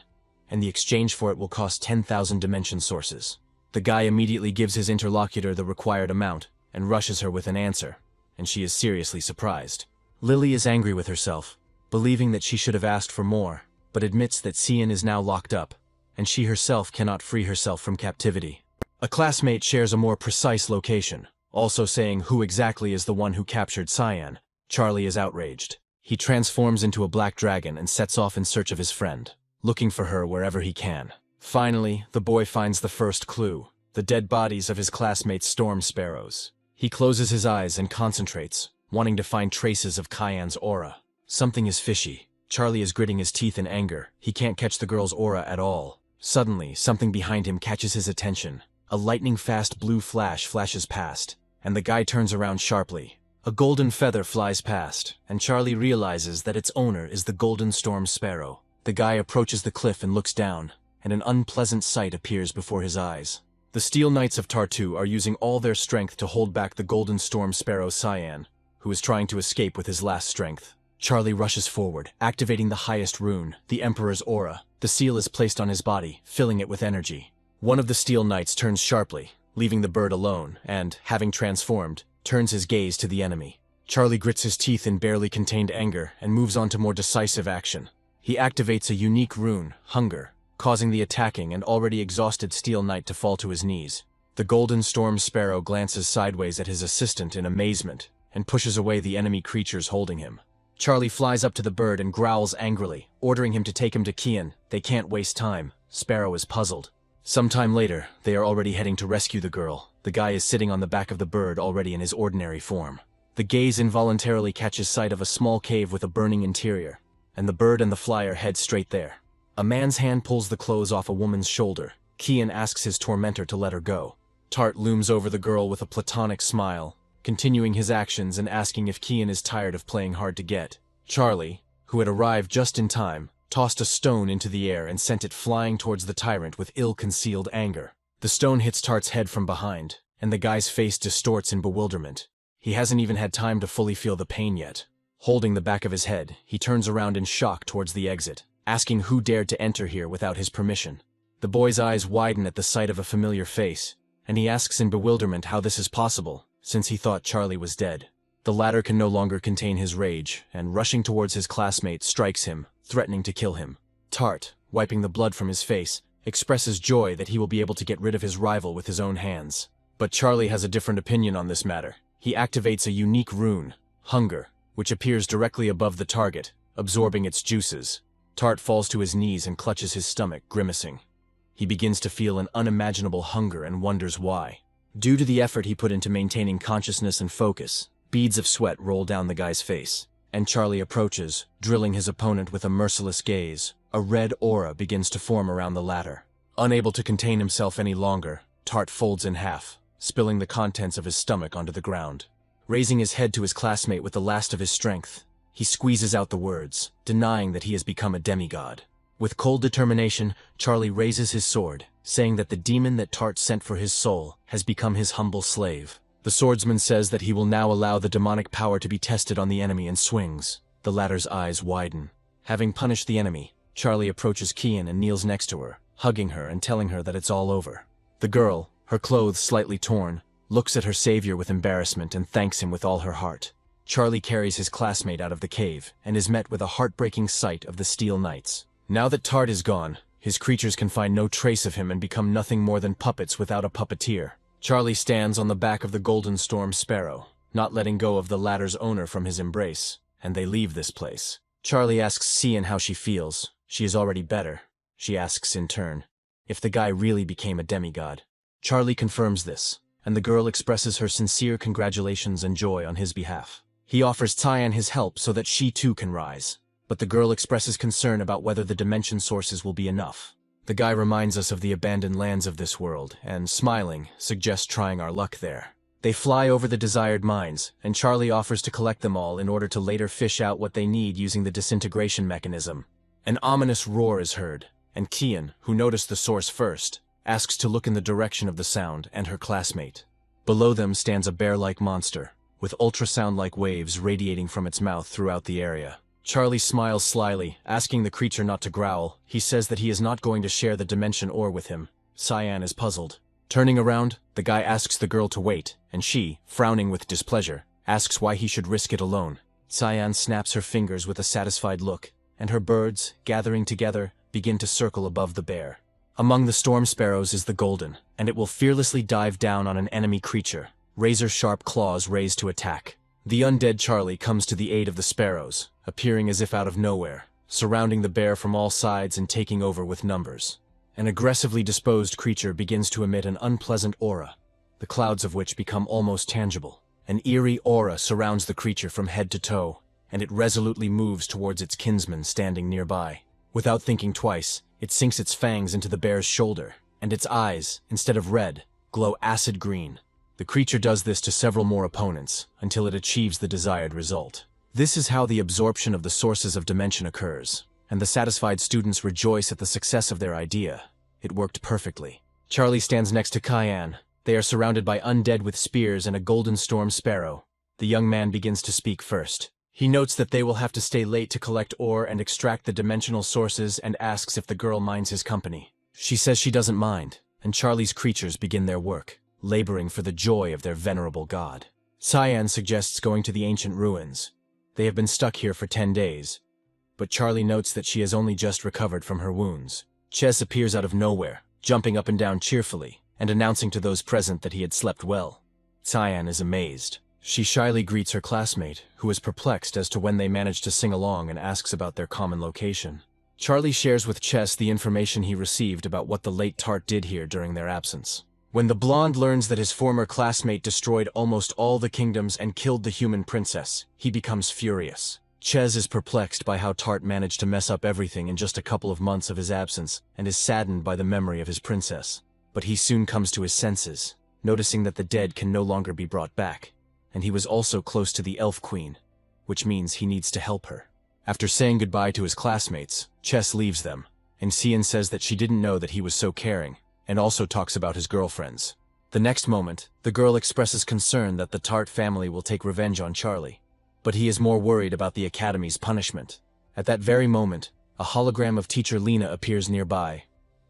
and the exchange for it will cost 10,000 dimension sources. The guy immediately gives his interlocutor the required amount, and rushes her with an answer, and she is seriously surprised. Lily is angry with herself, believing that she should have asked for more, but admits that Cyan is now locked up, and she herself cannot free herself from captivity. A classmate shares a more precise location, also saying who exactly is the one who captured Cyan. Charlie is outraged. He transforms into a black dragon and sets off in search of his friend, looking for her wherever he can. Finally, the boy finds the first clue, the dead bodies of his classmates' storm sparrows. He closes his eyes and concentrates, wanting to find traces of Cyan's aura. Something is fishy. Charlie is gritting his teeth in anger. He can't catch the girl's aura at all. Suddenly, something behind him catches his attention. A lightning-fast blue flash flashes past, and the guy turns around sharply. A golden feather flies past, and Charlie realizes that its owner is the golden storm sparrow. The guy approaches the cliff and looks down, and an unpleasant sight appears before his eyes. The Steel Knights of Tartu are using all their strength to hold back the golden storm sparrow Cyan, who is trying to escape with his last strength. Charlie rushes forward, activating the highest rune, the Emperor's aura. The seal is placed on his body, filling it with energy. One of the Steel Knights turns sharply, leaving the bird alone, and, having transformed, turns his gaze to the enemy. Charlie grits his teeth in barely contained anger and moves on to more decisive action. He activates a unique rune, Hunger, causing the attacking and already exhausted Steel Knight to fall to his knees. The Golden Storm Sparrow glances sideways at his assistant in amazement and pushes away the enemy creatures holding him. Charlie flies up to the bird and growls angrily, ordering him to take him to Kian. They can't waste time. Sparrow is puzzled. Sometime later, they are already heading to rescue the girl. The guy is sitting on the back of the bird already in his ordinary form. The gaze involuntarily catches sight of a small cave with a burning interior, and the bird and the flyer head straight there. A man's hand pulls the clothes off a woman's shoulder. Kian asks his tormentor to let her go. Tart looms over the girl with a platonic smile, continuing his actions and asking if Kian is tired of playing hard to get. Charlie, who had arrived just in time, tossed a stone into the air and sent it flying towards the tyrant with ill-concealed anger. The stone hits Tart's head from behind, and the guy's face distorts in bewilderment. He hasn't even had time to fully feel the pain yet. Holding the back of his head, he turns around in shock towards the exit, asking who dared to enter here without his permission. The boy's eyes widen at the sight of a familiar face, and he asks in bewilderment how this is possible, since he thought Charlie was dead. The latter can no longer contain his rage, and rushing towards his classmate strikes him, threatening to kill him. Tart, wiping the blood from his face, expresses joy that he will be able to get rid of his rival with his own hands. But Charlie has a different opinion on this matter. He activates a unique rune, Hunger, which appears directly above the target, absorbing its juices. Tart falls to his knees and clutches his stomach, grimacing. He begins to feel an unimaginable hunger and wonders why. Due to the effort he put into maintaining consciousness and focus, beads of sweat roll down the guy's face, and Charlie approaches, drilling his opponent with a merciless gaze. A red aura begins to form around the latter. Unable to contain himself any longer, Tart folds in half, spilling the contents of his stomach onto the ground. Raising his head to his classmate with the last of his strength, he squeezes out the words, denying that he has become a demigod. With cold determination, Charlie raises his sword, saying that the demon that Tart sent for his soul has become his humble slave. The swordsman says that he will now allow the demonic power to be tested on the enemy and swings. The latter's eyes widen. Having punished the enemy, Charlie approaches Kian and kneels next to her, hugging her and telling her that it's all over. The girl, her clothes slightly torn, looks at her savior with embarrassment and thanks him with all her heart. Charlie carries his classmate out of the cave and is met with a heartbreaking sight of the Steel Knights. Now that Tart is gone, his creatures can find no trace of him and become nothing more than puppets without a puppeteer. Charlie stands on the back of the Golden Storm Sparrow, not letting go of the latter's owner from his embrace, and they leave this place. Charlie asks Cian how she feels. She is already better. She asks in turn if the guy really became a demigod. Charlie confirms this, and the girl expresses her sincere congratulations and joy on his behalf. He offers Cyan his help so that she too can rise. But the girl expresses concern about whether the dimension sources will be enough. The guy reminds us of the abandoned lands of this world, and, smiling, suggests trying our luck there. They fly over the desired mines, and Charlie offers to collect them all in order to later fish out what they need using the disintegration mechanism. An ominous roar is heard, and Kian, who noticed the source first, asks to look in the direction of the sound and her classmate. Below them stands a bear-like monster, with ultrasound-like waves radiating from its mouth throughout the area. Charlie smiles slyly, asking the creature not to growl. He says that he is not going to share the dimension ore with him. Cyan is puzzled. Turning around, the guy asks the girl to wait, and she, frowning with displeasure, asks why he should risk it alone. Cyan snaps her fingers with a satisfied look, and her birds, gathering together, begin to circle above the bear. Among the storm sparrows is the golden, and it will fearlessly dive down on an enemy creature, razor-sharp claws raised to attack. The undead Charlie comes to the aid of the sparrows, appearing as if out of nowhere, surrounding the bear from all sides and taking over with numbers. An aggressively disposed creature begins to emit an unpleasant aura, the clouds of which become almost tangible. An eerie aura surrounds the creature from head to toe, and it resolutely moves towards its kinsman standing nearby. Without thinking twice, it sinks its fangs into the bear's shoulder, and its eyes, instead of red, glow acid green. The creature does this to several more opponents, until it achieves the desired result. This is how the absorption of the sources of dimension occurs, and the satisfied students rejoice at the success of their idea. It worked perfectly. Charlie stands next to Cyan. They are surrounded by undead with spears and a golden storm sparrow. The young man begins to speak first. He notes that they will have to stay late to collect ore and extract the dimensional sources and asks if the girl minds his company. She says she doesn't mind, and Charlie's creatures begin their work, laboring for the joy of their venerable god. Cyan suggests going to the ancient ruins. They have been stuck here for 10 days, but Charlie notes that she has only just recovered from her wounds. Ches appears out of nowhere, jumping up and down cheerfully, and announcing to those present that he had slept well. Cyan is amazed. She shyly greets her classmate, who is perplexed as to when they managed to sing along and asks about their common location. Charlie shares with Ches the information he received about what the late Tart did here during their absence. When the blonde learns that his former classmate destroyed almost all the kingdoms and killed the human princess, he becomes furious. Ches is perplexed by how Tart managed to mess up everything in just a couple of months of his absence and is saddened by the memory of his princess. But he soon comes to his senses, noticing that the dead can no longer be brought back, and he was also close to the Elf Queen, which means he needs to help her. After saying goodbye to his classmates, Ches leaves them, and Cian says that she didn't know that he was so caring, and also talks about his girlfriends. The next moment, the girl expresses concern that the Tart family will take revenge on Charlie. but he is more worried about the academy's punishment. At that very moment, a hologram of teacher Lena appears nearby.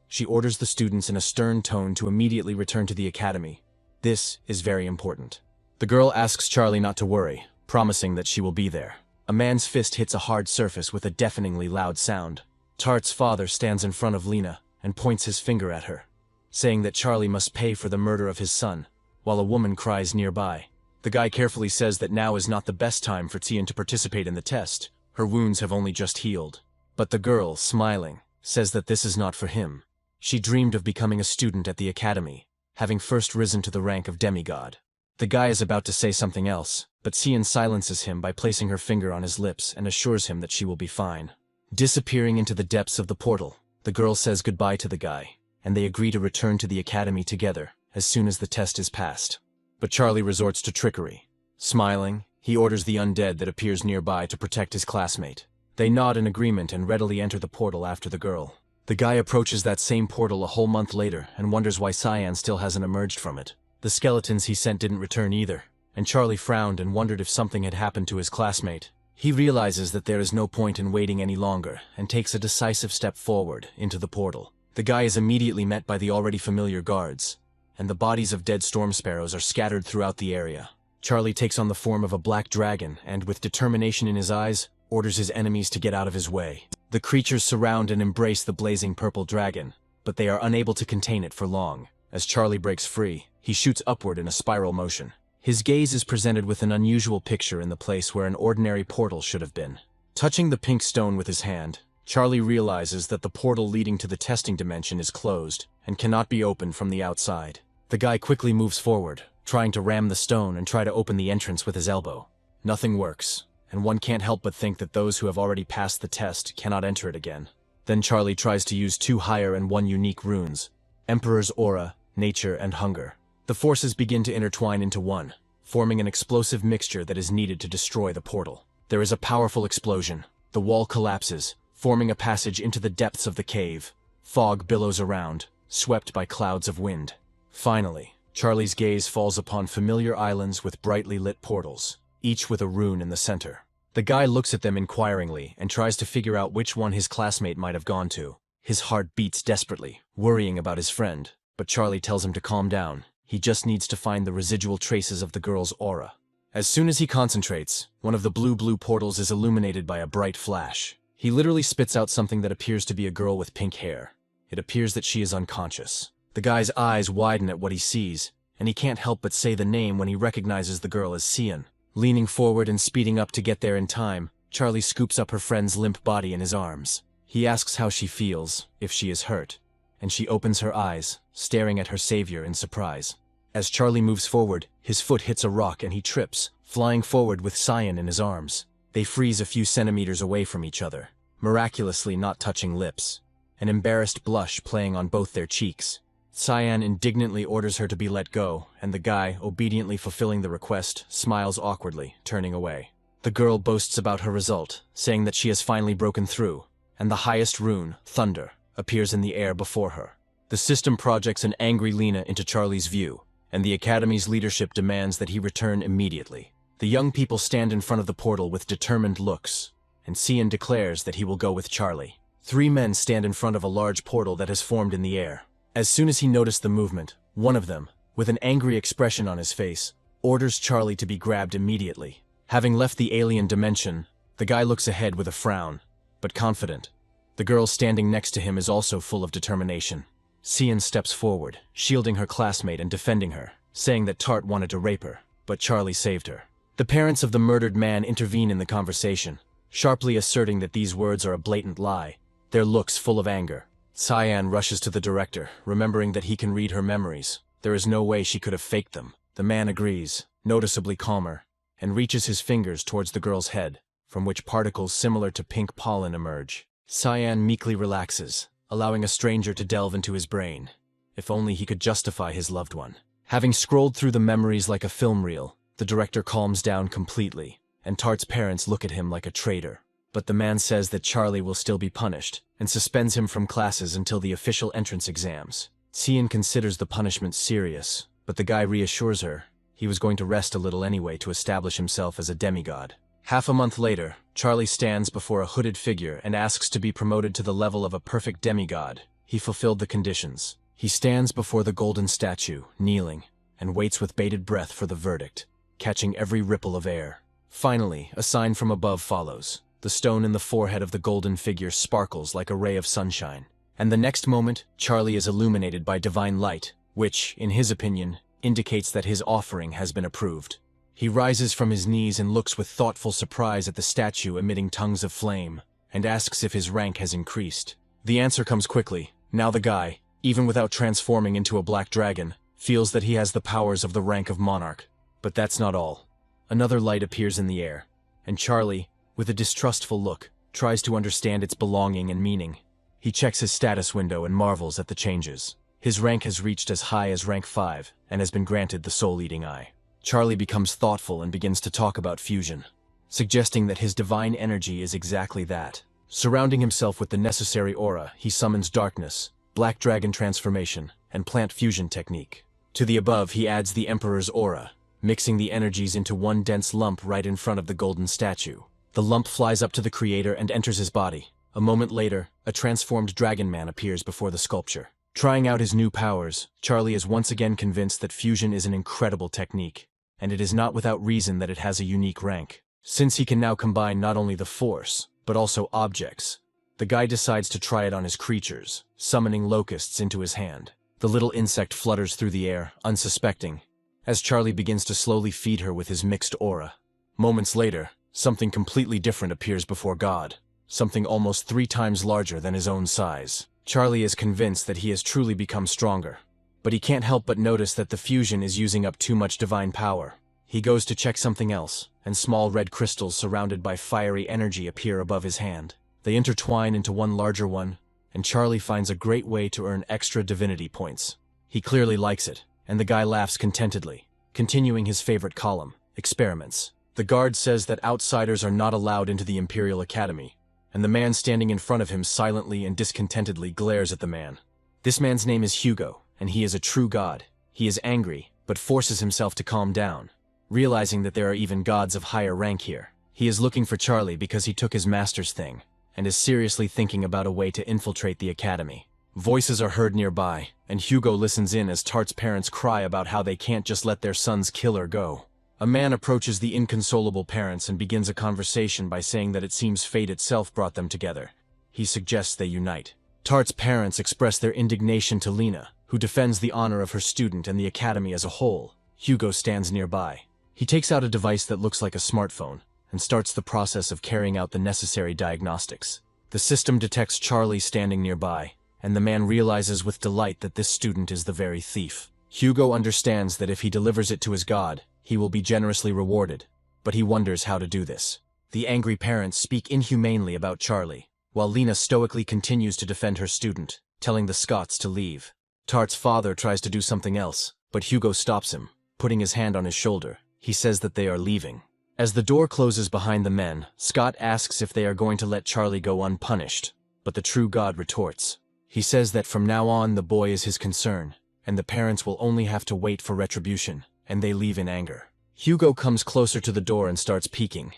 She orders the students in a stern tone to immediately return to the academy. This is very important. The girl asks Charlie not to worry, promising that she will be there. A man's fist hits a hard surface with a deafeningly loud sound. Tart's father stands in front of Lena and points his finger at her, saying that Charlie must pay for the murder of his son, while a woman cries nearby. The guy carefully says that now is not the best time for Tian to participate in the test. Her wounds have only just healed. But the girl, smiling, says that this is not for him. She dreamed of becoming a student at the academy, having first risen to the rank of demigod. The guy is about to say something else, but Tian silences him by placing her finger on his lips and assures him that she will be fine. Disappearing into the depths of the portal, the girl says goodbye to the guy, and they agree to return to the academy together as soon as the test is passed. But Charlie resorts to trickery. Smiling, he orders the undead that appears nearby to protect his classmate. They nod in agreement and readily enter the portal after the girl. The guy approaches that same portal a whole month later and wonders why Cyan still hasn't emerged from it. The skeletons he sent didn't return either, and Charlie frowned and wondered if something had happened to his classmate. He realizes that there is no point in waiting any longer and takes a decisive step forward into the portal. The guy is immediately met by the already familiar guards, and the bodies of dead storm sparrows are scattered throughout the area. Charlie takes on the form of a black dragon and, with determination in his eyes, orders his enemies to get out of his way. The creatures surround and embrace the blazing purple dragon, but they are unable to contain it for long. As Charlie breaks free, he shoots upward in a spiral motion. His gaze is presented with an unusual picture in the place where an ordinary portal should have been. Touching the pink stone with his hand, Charlie realizes that the portal leading to the testing dimension is closed and cannot be opened from the outside. The guy quickly moves forward, trying to ram the stone and try to open the entrance with his elbow. Nothing works, and one can't help but think that those who have already passed the test cannot enter it again. Then Charlie tries to use 2 higher and 1 unique runes: Emperor's Aura, Nature, and Hunger. The forces begin to intertwine into one, forming an explosive mixture that is needed to destroy the portal. There is a powerful explosion. The wall collapses, forming a passage into the depths of the cave. Fog billows around, swept by clouds of wind. Finally, Charlie's gaze falls upon familiar islands with brightly lit portals, each with a rune in the center. The guy looks at them inquiringly and tries to figure out which one his classmate might have gone to. His heart beats desperately, worrying about his friend, but Charlie tells him to calm down. He just needs to find the residual traces of the girl's aura. As soon as he concentrates, one of the blue portals is illuminated by a bright flash. He literally spits out something that appears to be a girl with pink hair. It appears that she is unconscious. The guy's eyes widen at what he sees, and he can't help but say the name when he recognizes the girl as Cian. Leaning forward and speeding up to get there in time, Charlie scoops up her friend's limp body in his arms. He asks how she feels, if she is hurt, and she opens her eyes, staring at her savior in surprise. As Charlie moves forward, his foot hits a rock and he trips, flying forward with Cyan in his arms. They freeze a few centimeters away from each other, miraculously not touching lips, an embarrassed blush playing on both their cheeks. Cyan indignantly orders her to be let go, and the guy, obediently fulfilling the request, smiles awkwardly, turning away. The girl boasts about her result, saying that she has finally broken through, and the highest rune, Thunder, appears in the air before her. The system projects an angry Lena into Charlie's view, and the Academy's leadership demands that he return immediately. The young people stand in front of the portal with determined looks, and Cian declares that he will go with Charlie. 3 men stand in front of a large portal that has formed in the air. As soon as he noticed the movement, one of them, with an angry expression on his face, orders Charlie to be grabbed immediately. Having left the alien dimension, the guy looks ahead with a frown, but confident. The girl standing next to him is also full of determination. Cian steps forward, shielding her classmate and defending her, saying that Tart wanted to rape her, but Charlie saved her. The parents of the murdered man intervene in the conversation, sharply asserting that these words are a blatant lie, their looks full of anger. Cyan rushes to the director, remembering that he can read her memories. There is no way she could have faked them. The man agrees, noticeably calmer, and reaches his fingers towards the girl's head, from which particles similar to pink pollen emerge. Cyan meekly relaxes, allowing a stranger to delve into his brain. If only he could justify his loved one. Having scrolled through the memories like a film reel, the director calms down completely, and Tart's parents look at him like a traitor. But the man says that Charlie will still be punished, and suspends him from classes until the official entrance exams. Cian considers the punishment serious, but the guy reassures her he was going to rest a little anyway to establish himself as a demigod. Half a month later, Charlie stands before a hooded figure and asks to be promoted to the level of a perfect demigod. He fulfilled the conditions. He stands before the golden statue, kneeling, and waits with bated breath for the verdict, catching every ripple of air. Finally, a sign from above follows. The stone in the forehead of the golden figure sparkles like a ray of sunshine. And the next moment, Charlie is illuminated by divine light, which, in his opinion, indicates that his offering has been approved. He rises from his knees and looks with thoughtful surprise at the statue emitting tongues of flame, and asks if his rank has increased. The answer comes quickly. Now the guy, even without transforming into a black dragon, feels that he has the powers of the rank of monarch. But that's not all. Another light appears in the air, and Charlie, with a distrustful look, tries to understand its belonging and meaning. He checks his status window and marvels at the changes. His rank has reached as high as rank 5 and has been granted the soul-eating eye. Charlie becomes thoughtful and begins to talk about fusion, suggesting that his divine energy is exactly that. Surrounding himself with the necessary aura, he summons darkness, black dragon transformation, and plant fusion technique. To the above, he adds the Emperor's aura, mixing the energies into one dense lump right in front of the golden statue. The lump flies up to the creator and enters his body. A moment later, a transformed dragon man appears before the sculpture. Trying out his new powers, Charlie is once again convinced that fusion is an incredible technique, and it is not without reason that it has a unique rank. Since he can now combine not only the force, but also objects, the guy decides to try it on his creatures, summoning locusts into his hand. The little insect flutters through the air, unsuspecting, as Charlie begins to slowly feed her with his mixed aura. Moments later, something completely different appears before God, something almost 3 times larger than his own size. Charlie is convinced that he has truly become stronger, but he can't help but notice that the fusion is using up too much divine power. He goes to check something else, and small red crystals surrounded by fiery energy appear above his hand. They intertwine into one larger one, and Charlie finds a great way to earn extra divinity points. He clearly likes it, and the guy laughs contentedly, continuing his favorite column, experiments. The guard says that outsiders are not allowed into the Imperial Academy, and the man standing in front of him silently and discontentedly glares at the man. This man's name is Hugo, and he is a true god. He is angry, but forces himself to calm down, realizing that there are even gods of higher rank here. He is looking for Charlie because he took his master's thing, and is seriously thinking about a way to infiltrate the academy. Voices are heard nearby, and Hugo listens in as Tart's parents cry about how they can't just let their son's killer go. A man approaches the inconsolable parents and begins a conversation by saying that it seems fate itself brought them together. He suggests they unite. Tart's parents express their indignation to Lena, who defends the honor of her student and the academy as a whole. Hugo stands nearby. He takes out a device that looks like a smartphone and starts the process of carrying out the necessary diagnostics. The system detects Charlie standing nearby, and the man realizes with delight that this student is the very thief. Hugo understands that if he delivers it to his god, he will be generously rewarded, but he wonders how to do this. The angry parents speak inhumanely about Charlie, while Lena stoically continues to defend her student, telling the Scots to leave. Tart's father tries to do something else, but Hugo stops him, putting his hand on his shoulder. He says that they are leaving. As the door closes behind the men, Scott asks if they are going to let Charlie go unpunished, but the true god retorts. He says that from now on the boy is his concern, and the parents will only have to wait for retribution, and they leave in anger. Hugo comes closer to the door and starts peeking.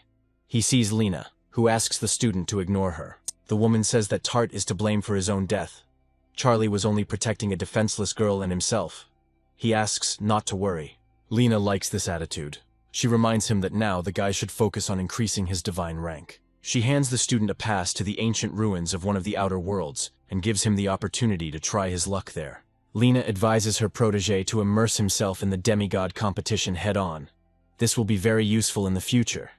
He sees Lena, who asks the student to ignore her. The woman says that Tart is to blame for his own death. Charlie was only protecting a defenseless girl and himself. He asks not to worry. Lena likes this attitude. She reminds him that now the guy should focus on increasing his divine rank. She hands the student a pass to the ancient ruins of one of the outer worlds and gives him the opportunity to try his luck there. Lena advises her protege to immerse himself in the demigod competition head-on. This will be very useful in the future,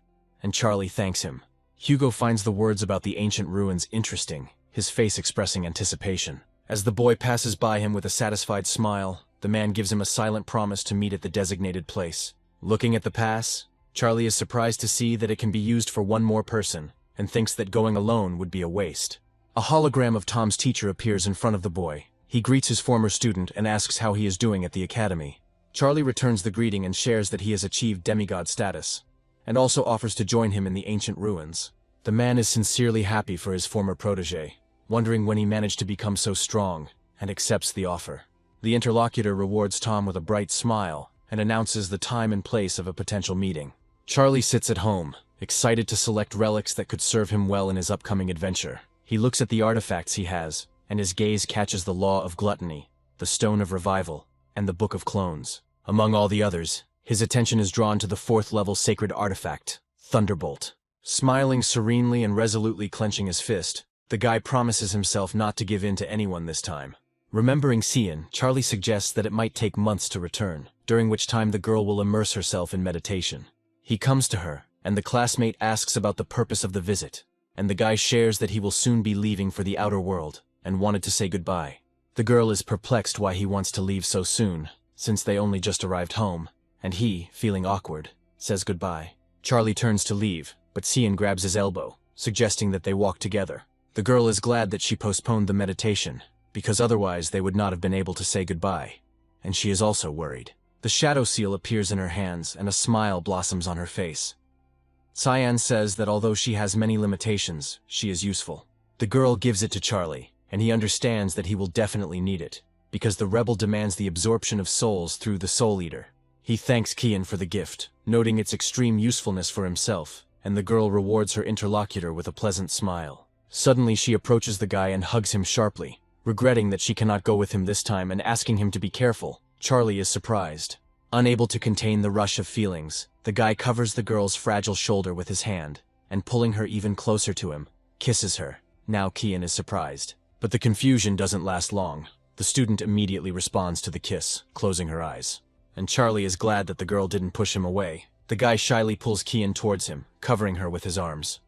and Charlie thanks him. Hugo finds the words about the ancient ruins interesting, his face expressing anticipation. As the boy passes by him with a satisfied smile, the man gives him a silent promise to meet at the designated place. Looking at the pass, Charlie is surprised to see that it can be used for one more person, and thinks that going alone would be a waste. A hologram of Tom's teacher appears in front of the boy. He greets his former student and asks how he is doing at the academy. Charlie returns the greeting and shares that he has achieved demigod status, and also offers to join him in the ancient ruins. The man is sincerely happy for his former protege, wondering when he managed to become so strong, and accepts the offer. The interlocutor rewards Tom with a bright smile and announces the time and place of a potential meeting. Charlie sits at home, excited to select relics that could serve him well in his upcoming adventure. He looks at the artifacts he has, and his gaze catches the Law of Gluttony, the Stone of Revival, and the Book of Clones. Among all the others, his attention is drawn to the 4th-level sacred artifact, Thunderbolt. Smiling serenely and resolutely clenching his fist, the guy promises himself not to give in to anyone this time. Remembering Cian, Charlie suggests that it might take months to return, during which time the girl will immerse herself in meditation. He comes to her, and the classmate asks about the purpose of the visit, and the guy shares that he will soon be leaving for the outer world, and wanted to say goodbye. The girl is perplexed why he wants to leave so soon, since they only just arrived home, and he, feeling awkward, says goodbye. Charlie turns to leave, but Cian grabs his elbow, suggesting that they walk together. The girl is glad that she postponed the meditation, because otherwise they would not have been able to say goodbye, and she is also worried. The shadow seal appears in her hands, and a smile blossoms on her face. Cian says that although she has many limitations, she is useful. The girl gives it to Charlie, and he understands that he will definitely need it, because the rebel demands the absorption of souls through the Soul Eater. He thanks Cian for the gift, noting its extreme usefulness for himself, and the girl rewards her interlocutor with a pleasant smile. Suddenly she approaches the guy and hugs him sharply. Regretting that she cannot go with him this time and asking him to be careful, Charlie is surprised. Unable to contain the rush of feelings, the guy covers the girl's fragile shoulder with his hand, and pulling her even closer to him, kisses her. Now Cian is surprised. But the confusion doesn't last long. The student immediately responds to the kiss, closing her eyes. And Charlie is glad that the girl didn't push him away. The guy shyly pulls Cian towards him, covering her with his arms.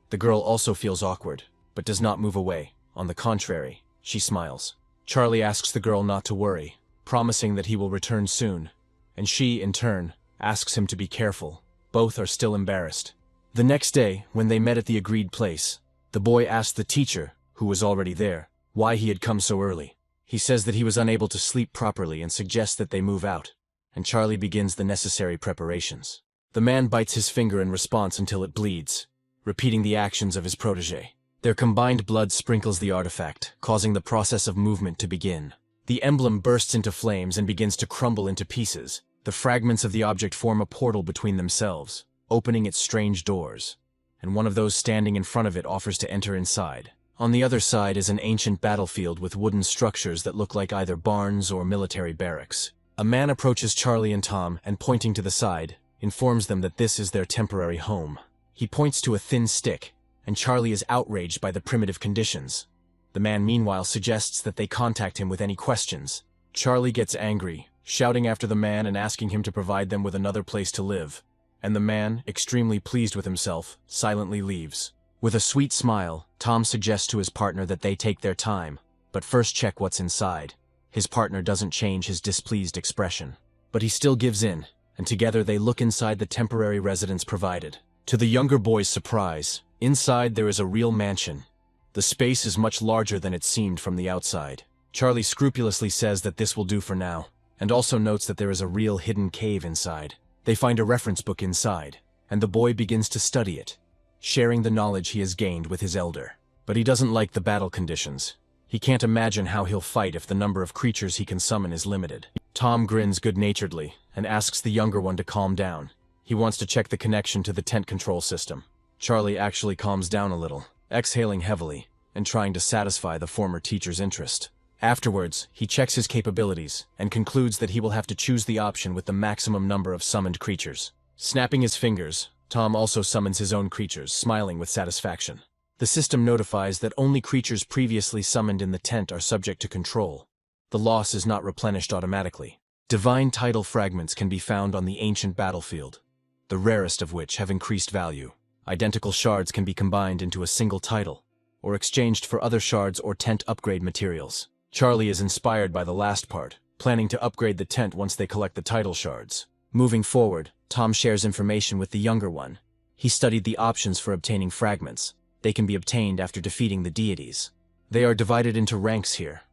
The girl also feels awkward, but does not move away. On the contrary, she smiles. Charlie asks the girl not to worry, promising that he will return soon, and she, in turn, asks him to be careful. Both are still embarrassed. The next day, when they met at the agreed place, the boy asked the teacher, who was already there, why he had come so early. He says that he was unable to sleep properly and suggests that they move out, and Charlie begins the necessary preparations. The man bites his finger in response until it bleeds, repeating the actions of his protege. Their combined blood sprinkles the artifact, causing the process of movement to begin. The emblem bursts into flames and begins to crumble into pieces. The fragments of the object form a portal between themselves, opening its strange doors, and one of those standing in front of it offers to enter inside. On the other side is an ancient battlefield with wooden structures that look like either barns or military barracks. A man approaches Charlie and Tom and, pointing to the side, informs them that this is their temporary home. He points to a thin stick, and Charlie is outraged by the primitive conditions. The man meanwhile suggests that they contact him with any questions. Charlie gets angry, shouting after the man and asking him to provide them with another place to live. And the man, extremely pleased with himself, silently leaves. With a sweet smile, Tom suggests to his partner that they take their time, but first check what's inside. His partner doesn't change his displeased expression, but he still gives in, and together they look inside the temporary residence provided. To the younger boy's surprise, inside there is a real mansion. The space is much larger than it seemed from the outside. Charlie scrupulously says that this will do for now, and also notes that there is a real hidden cave inside. They find a reference book inside, and the boy begins to study it, sharing the knowledge he has gained with his elder. But he doesn't like the battle conditions. He can't imagine how he'll fight if the number of creatures he can summon is limited. Tom grins good-naturedly and asks the younger one to calm down. He wants to check the connection to the tent control system. Charlie actually calms down a little, exhaling heavily and trying to satisfy the former teacher's interest. Afterwards, he checks his capabilities and concludes that he will have to choose the option with the maximum number of summoned creatures. Snapping his fingers, Tom also summons his own creatures, smiling with satisfaction. The system notifies that only creatures previously summoned in the tent are subject to control. The loss is not replenished automatically. Divine title fragments can be found on the ancient battlefield, the rarest of which have increased value. Identical shards can be combined into a single title, or exchanged for other shards or tent upgrade materials. Charlie is inspired by the last part, planning to upgrade the tent once they collect the title shards. Moving forward, Tom shares information with the younger one. He studied the options for obtaining fragments. They can be obtained after defeating the deities. They are divided into ranks here.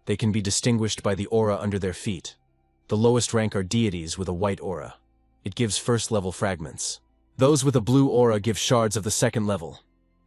They can be distinguished by the aura under their feet. The lowest rank are deities with a white aura. It gives first-level fragments. Those with a blue aura give shards of the second level,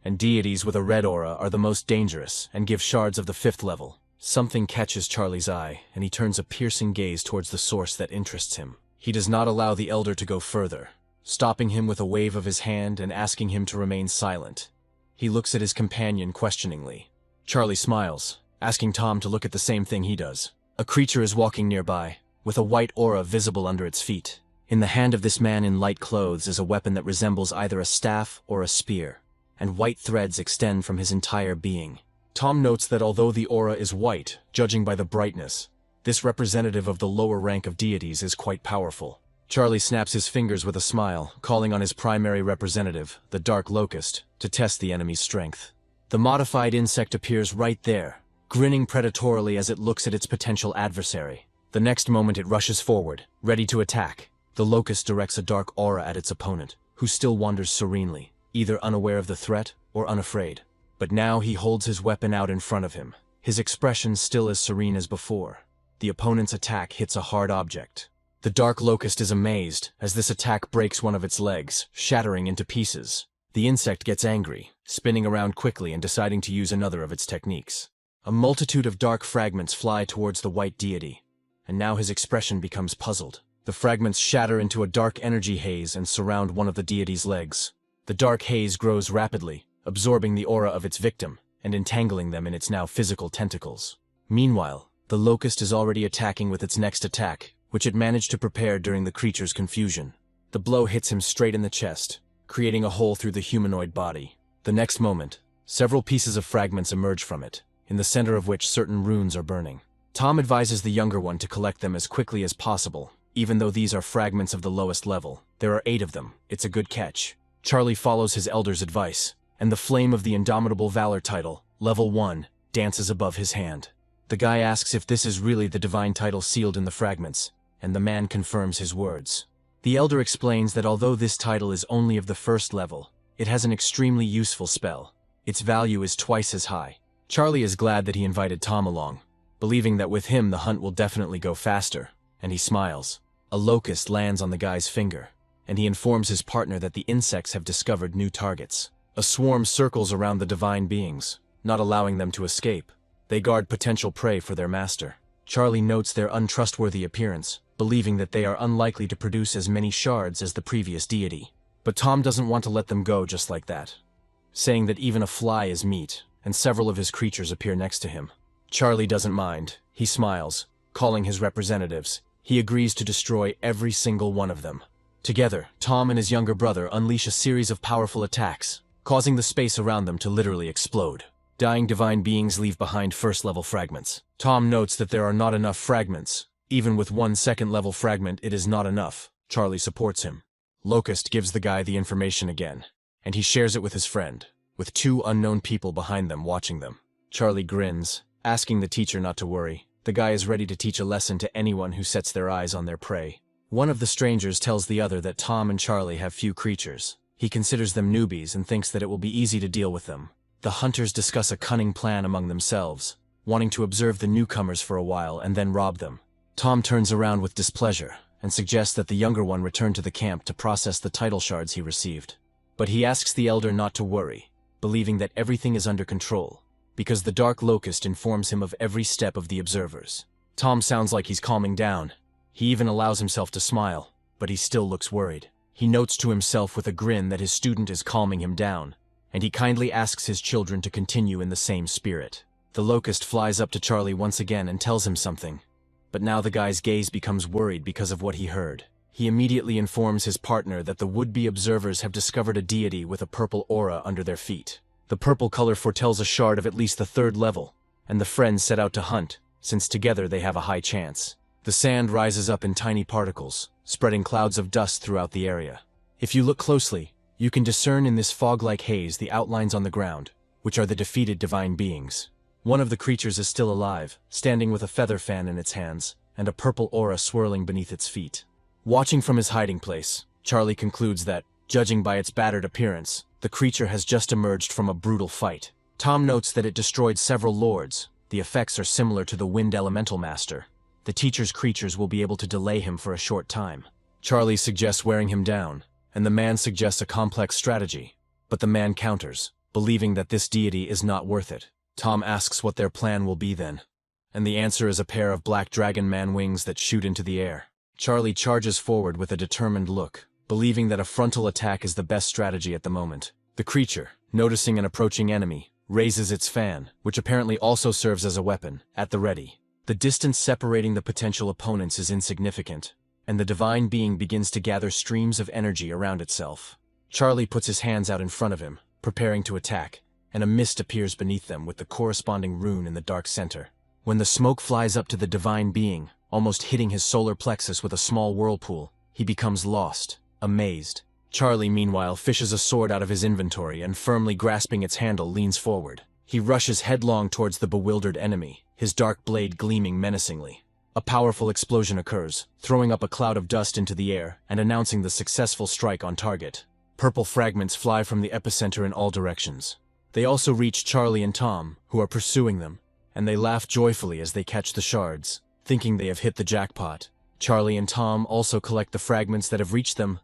and deities with a red aura are the most dangerous and give shards of the 5th level. Something catches Charlie's eye, and he turns a piercing gaze towards the source that interests him. He does not allow the elder to go further, stopping him with a wave of his hand and asking him to remain silent. He looks at his companion questioningly. Charlie smiles, asking Tom to look at the same thing he does. A creature is walking nearby, with a white aura visible under its feet. In the hand of this man in light clothes is a weapon that resembles either a staff or a spear, and white threads extend from his entire being. Tom notes that although the aura is white, judging by the brightness, this representative of the lower rank of deities is quite powerful. Charlie snaps his fingers with a smile, calling on his primary representative, the Dark Locust, to test the enemy's strength. The modified insect appears right there, grinning predatorily as it looks at its potential adversary. The next moment it rushes forward, ready to attack. The locust directs a dark aura at its opponent, who still wanders serenely, either unaware of the threat or unafraid. But now he holds his weapon out in front of him, his expression still as serene as before. The opponent's attack hits a hard object. The dark locust is amazed, as this attack breaks one of its legs, shattering into pieces. The insect gets angry, spinning around quickly and deciding to use another of its techniques. A multitude of dark fragments fly towards the white deity, and now his expression becomes puzzled. The fragments shatter into a dark energy haze and surround one of the deity's legs. The dark haze grows rapidly, absorbing the aura of its victim and entangling them in its now physical tentacles. Meanwhile, the locust is already attacking with its next attack, which it managed to prepare during the creature's confusion. The blow hits him straight in the chest, creating a hole through the humanoid body. The next moment, several pieces of fragments emerge from it, in the center of which certain runes are burning. Tom advises the younger one to collect them as quickly as possible. Even though these are fragments of the lowest level, there are 8 of them. It's a good catch. Charlie follows his elder's advice, and the flame of the Indomitable Valor title, Level 1, dances above his hand. The guy asks if this is really the divine title sealed in the fragments, and the man confirms his words. The elder explains that although this title is only of the first level, it has an extremely useful spell. Its value is twice as high. Charlie is glad that he invited Tom along, believing that with him the hunt will definitely go faster, and he smiles. A locust lands on the guy's finger, and he informs his partner that the insects have discovered new targets. A swarm circles around the divine beings, not allowing them to escape. They guard potential prey for their master. Charlie notes their untrustworthy appearance, believing that they are unlikely to produce as many shards as the previous deity. But Tom doesn't want to let them go just like that, saying that even a fly is meat, and several of his creatures appear next to him. Charlie doesn't mind. He smiles, calling his representatives. He agrees to destroy every single one of them. Together, Tom and his younger brother unleash a series of powerful attacks, causing the space around them to literally explode. Dying divine beings leave behind first-level fragments. Tom notes that there are not enough fragments. Even with one second-level fragment, it is not enough. Charlie supports him. Locust gives the guy the information again, and he shares it with his friend, with 2 unknown people behind them watching them. Charlie grins, asking the teacher not to worry. The guy is ready to teach a lesson to anyone who sets their eyes on their prey. One of the strangers tells the other that Tom and Charlie have few creatures. He considers them newbies and thinks that it will be easy to deal with them. The hunters discuss a cunning plan among themselves, wanting to observe the newcomers for a while and then rob them. Tom turns around with displeasure and suggests that the younger one return to the camp to process the title shards he received. But he asks the elder not to worry, believing that everything is under control, because the Dark Locust informs him of every step of the observers. Tom sounds like he's calming down. He even allows himself to smile, but he still looks worried. He notes to himself with a grin that his student is calming him down, and he kindly asks his children to continue in the same spirit. The locust flies up to Charlie once again and tells him something, but now the guy's gaze becomes worried because of what he heard. He immediately informs his partner that the would-be observers have discovered a deity with a purple aura under their feet. The purple color foretells a shard of at least the 3rd level, and the friends set out to hunt, since together they have a high chance. The sand rises up in tiny particles, spreading clouds of dust throughout the area. If you look closely, you can discern in this fog-like haze the outlines on the ground, which are the defeated divine beings. One of the creatures is still alive, standing with a feather fan in its hands, and a purple aura swirling beneath its feet. Watching from his hiding place, Charlie concludes that, judging by its battered appearance, the creature has just emerged from a brutal fight. Tom notes that it destroyed several lords. The effects are similar to the Wind Elemental Master. The teacher's creatures will be able to delay him for a short time. Charlie suggests wearing him down, and the man suggests a complex strategy, but the man counters, believing that this deity is not worth it. Tom asks what their plan will be then, and the answer is a pair of black dragon man wings that shoot into the air. Charlie charges forward with a determined look, believing that a frontal attack is the best strategy at the moment. The creature, noticing an approaching enemy, raises its fan, which apparently also serves as a weapon, at the ready. The distance separating the potential opponents is insignificant, and the divine being begins to gather streams of energy around itself. Charlie puts his hands out in front of him, preparing to attack, and a mist appears beneath them with the corresponding rune in the dark center. When the smoke flies up to the divine being, almost hitting his solar plexus with a small whirlpool, he becomes lost, amazed. Charlie, meanwhile, fishes a sword out of his inventory and, firmly grasping its handle, leans forward. He rushes headlong towards the bewildered enemy, his dark blade gleaming menacingly. A powerful explosion occurs, throwing up a cloud of dust into the air and announcing the successful strike on target. Purple fragments fly from the epicenter in all directions. They also reach Charlie and Tom, who are pursuing them, and they laugh joyfully as they catch the shards, thinking they have hit the jackpot. Charlie and Tom also collect the fragments that have reached them.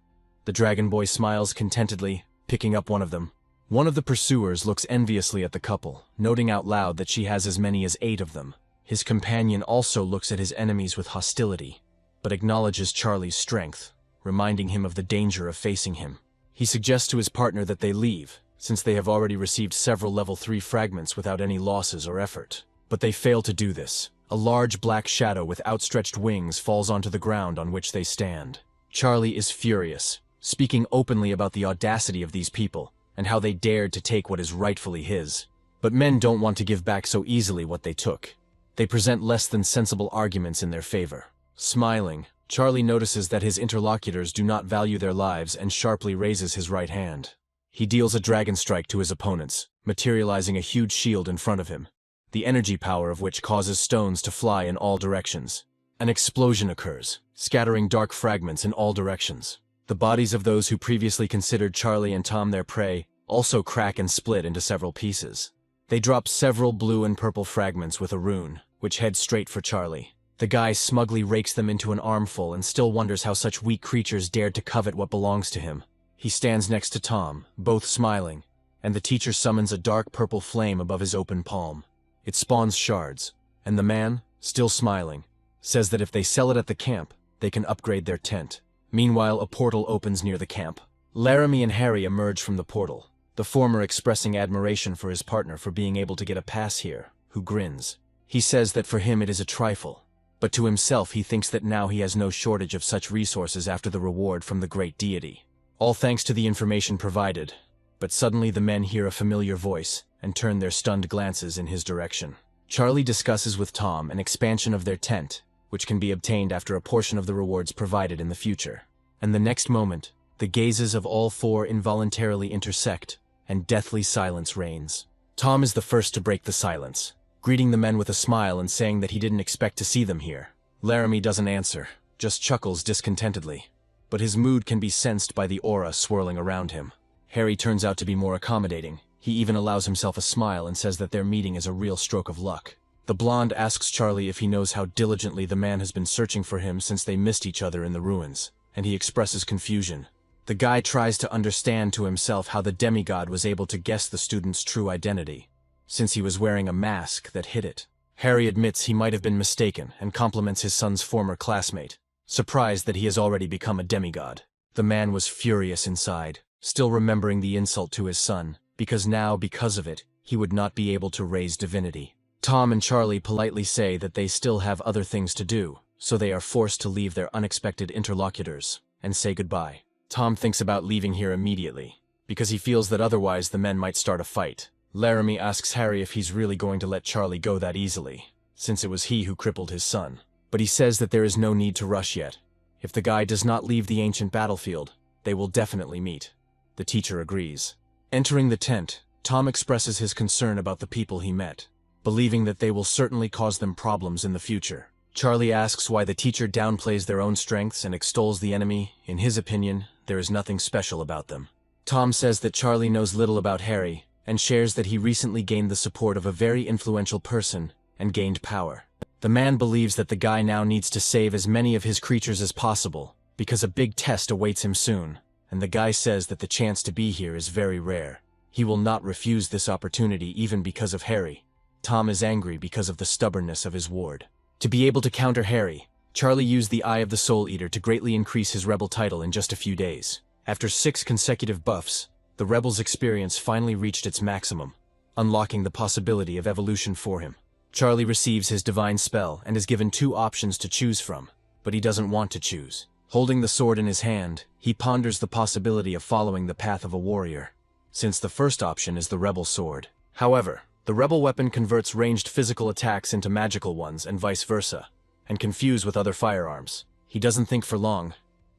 The Dragon Boy smiles contentedly, picking up one of them. One of the pursuers looks enviously at the couple, noting out loud that she has as many as 8 of them. His companion also looks at his enemies with hostility, but acknowledges Charlie's strength, reminding him of the danger of facing him. He suggests to his partner that they leave, since they have already received several level 3 fragments without any losses or effort. But they fail to do this. A large black shadow with outstretched wings falls onto the ground on which they stand. Charlie is furious, speaking openly about the audacity of these people and how they dared to take what is rightfully his. But men don't want to give back so easily what they took. They present less than sensible arguments in their favor. Smiling, Charlie notices that his interlocutors do not value their lives and sharply raises his right hand. He deals a dragon strike to his opponents, materializing a huge shield in front of him, the energy power of which causes stones to fly in all directions. An explosion occurs, scattering dark fragments in all directions. The bodies of those who previously considered Charlie and Tom their prey also crack and split into several pieces. They drop several blue and purple fragments with a rune, which head straight for Charlie. The guy smugly rakes them into an armful and still wonders how such weak creatures dared to covet what belongs to him. He stands next to Tom, both smiling, and the teacher summons a dark purple flame above his open palm. It spawns shards, and the man, still smiling, says that if they sell it at the camp, they can upgrade their tent. Meanwhile, a portal opens near the camp. Laramie and Harry emerge from the portal, the former expressing admiration for his partner for being able to get a pass here, who grins. He says that for him it is a trifle, but to himself he thinks that now he has no shortage of such resources after the reward from the great deity. All thanks to the information provided, but suddenly the men hear a familiar voice and turn their stunned glances in his direction. Charlie discusses with Tom an expansion of their tent, which can be obtained after a portion of the rewards provided in the future. And the next moment, the gazes of all 4 involuntarily intersect, and deathly silence reigns. Tom is the first to break the silence, greeting the men with a smile and saying that he didn't expect to see them here. Laramie doesn't answer, just chuckles discontentedly, but his mood can be sensed by the aura swirling around him. Harry turns out to be more accommodating. He even allows himself a smile and says that their meeting is a real stroke of luck. The blonde asks Charlie if he knows how diligently the man has been searching for him since they missed each other in the ruins, and he expresses confusion. The guy tries to understand to himself how the demigod was able to guess the student's true identity, since he was wearing a mask that hid it. Harry admits he might have been mistaken and compliments his son's former classmate, surprised that he has already become a demigod. The man was furious inside, still remembering the insult to his son, because now, because of it, he would not be able to raise divinity. Tom and Charlie politely say that they still have other things to do, so they are forced to leave their unexpected interlocutors and say goodbye. Tom thinks about leaving here immediately, because he feels that otherwise the men might start a fight. Laramie asks Harry if he's really going to let Charlie go that easily, since it was he who crippled his son. But he says that there is no need to rush yet. If the guy does not leave the ancient battlefield, they will definitely meet. The teacher agrees. Entering the tent, Tom expresses his concern about the people he met, believing that they will certainly cause them problems in the future. Charlie asks why the teacher downplays their own strengths and extols the enemy. In his opinion, there is nothing special about them. Tom says that Charlie knows little about Harry, and shares that he recently gained the support of a very influential person and gained power. The man believes that the guy now needs to save as many of his creatures as possible, because a big test awaits him soon, and the guy says that the chance to be here is very rare. He will not refuse this opportunity even because of Harry. Tom is angry because of the stubbornness of his ward. To be able to counter Harry, Charlie used the Eye of the Soul Eater to greatly increase his rebel title in just a few days. After 6 consecutive buffs, the rebel's experience finally reached its maximum, unlocking the possibility of evolution for him. Charlie receives his divine spell and is given 2 options to choose from, but he doesn't want to choose. Holding the sword in his hand, he ponders the possibility of following the path of a warrior, since the first option is the rebel sword. However, the rebel weapon converts ranged physical attacks into magical ones and vice versa, and confused with other firearms. He doesn't think for long,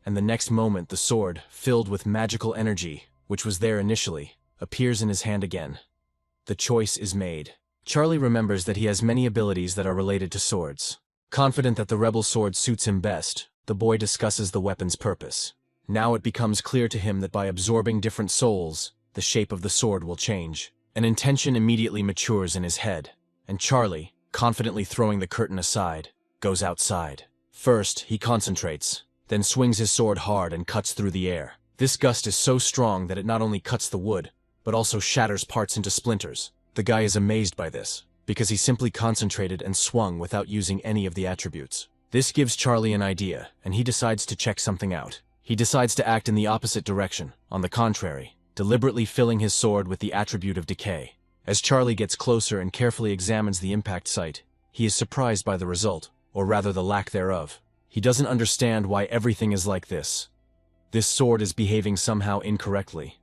and the next moment the sword, filled with magical energy, which was there initially, appears in his hand again. The choice is made. Charlie remembers that he has many abilities that are related to swords. Confident that the rebel sword suits him best, the boy discusses the weapon's purpose. Now it becomes clear to him that by absorbing different souls, the shape of the sword will change. An intention immediately matures in his head, and Charlie, confidently throwing the curtain aside, goes outside. First, he concentrates, then swings his sword hard and cuts through the air. This gust is so strong that it not only cuts the wood, but also shatters parts into splinters. The guy is amazed by this, because he simply concentrated and swung without using any of the attributes. This gives Charlie an idea, and he decides to check something out. He decides to act in the opposite direction, on the contrary, deliberately filling his sword with the attribute of decay. As Charlie gets closer and carefully examines the impact site, he is surprised by the result, or rather the lack thereof. He doesn't understand why everything is like this. This sword is behaving somehow incorrectly,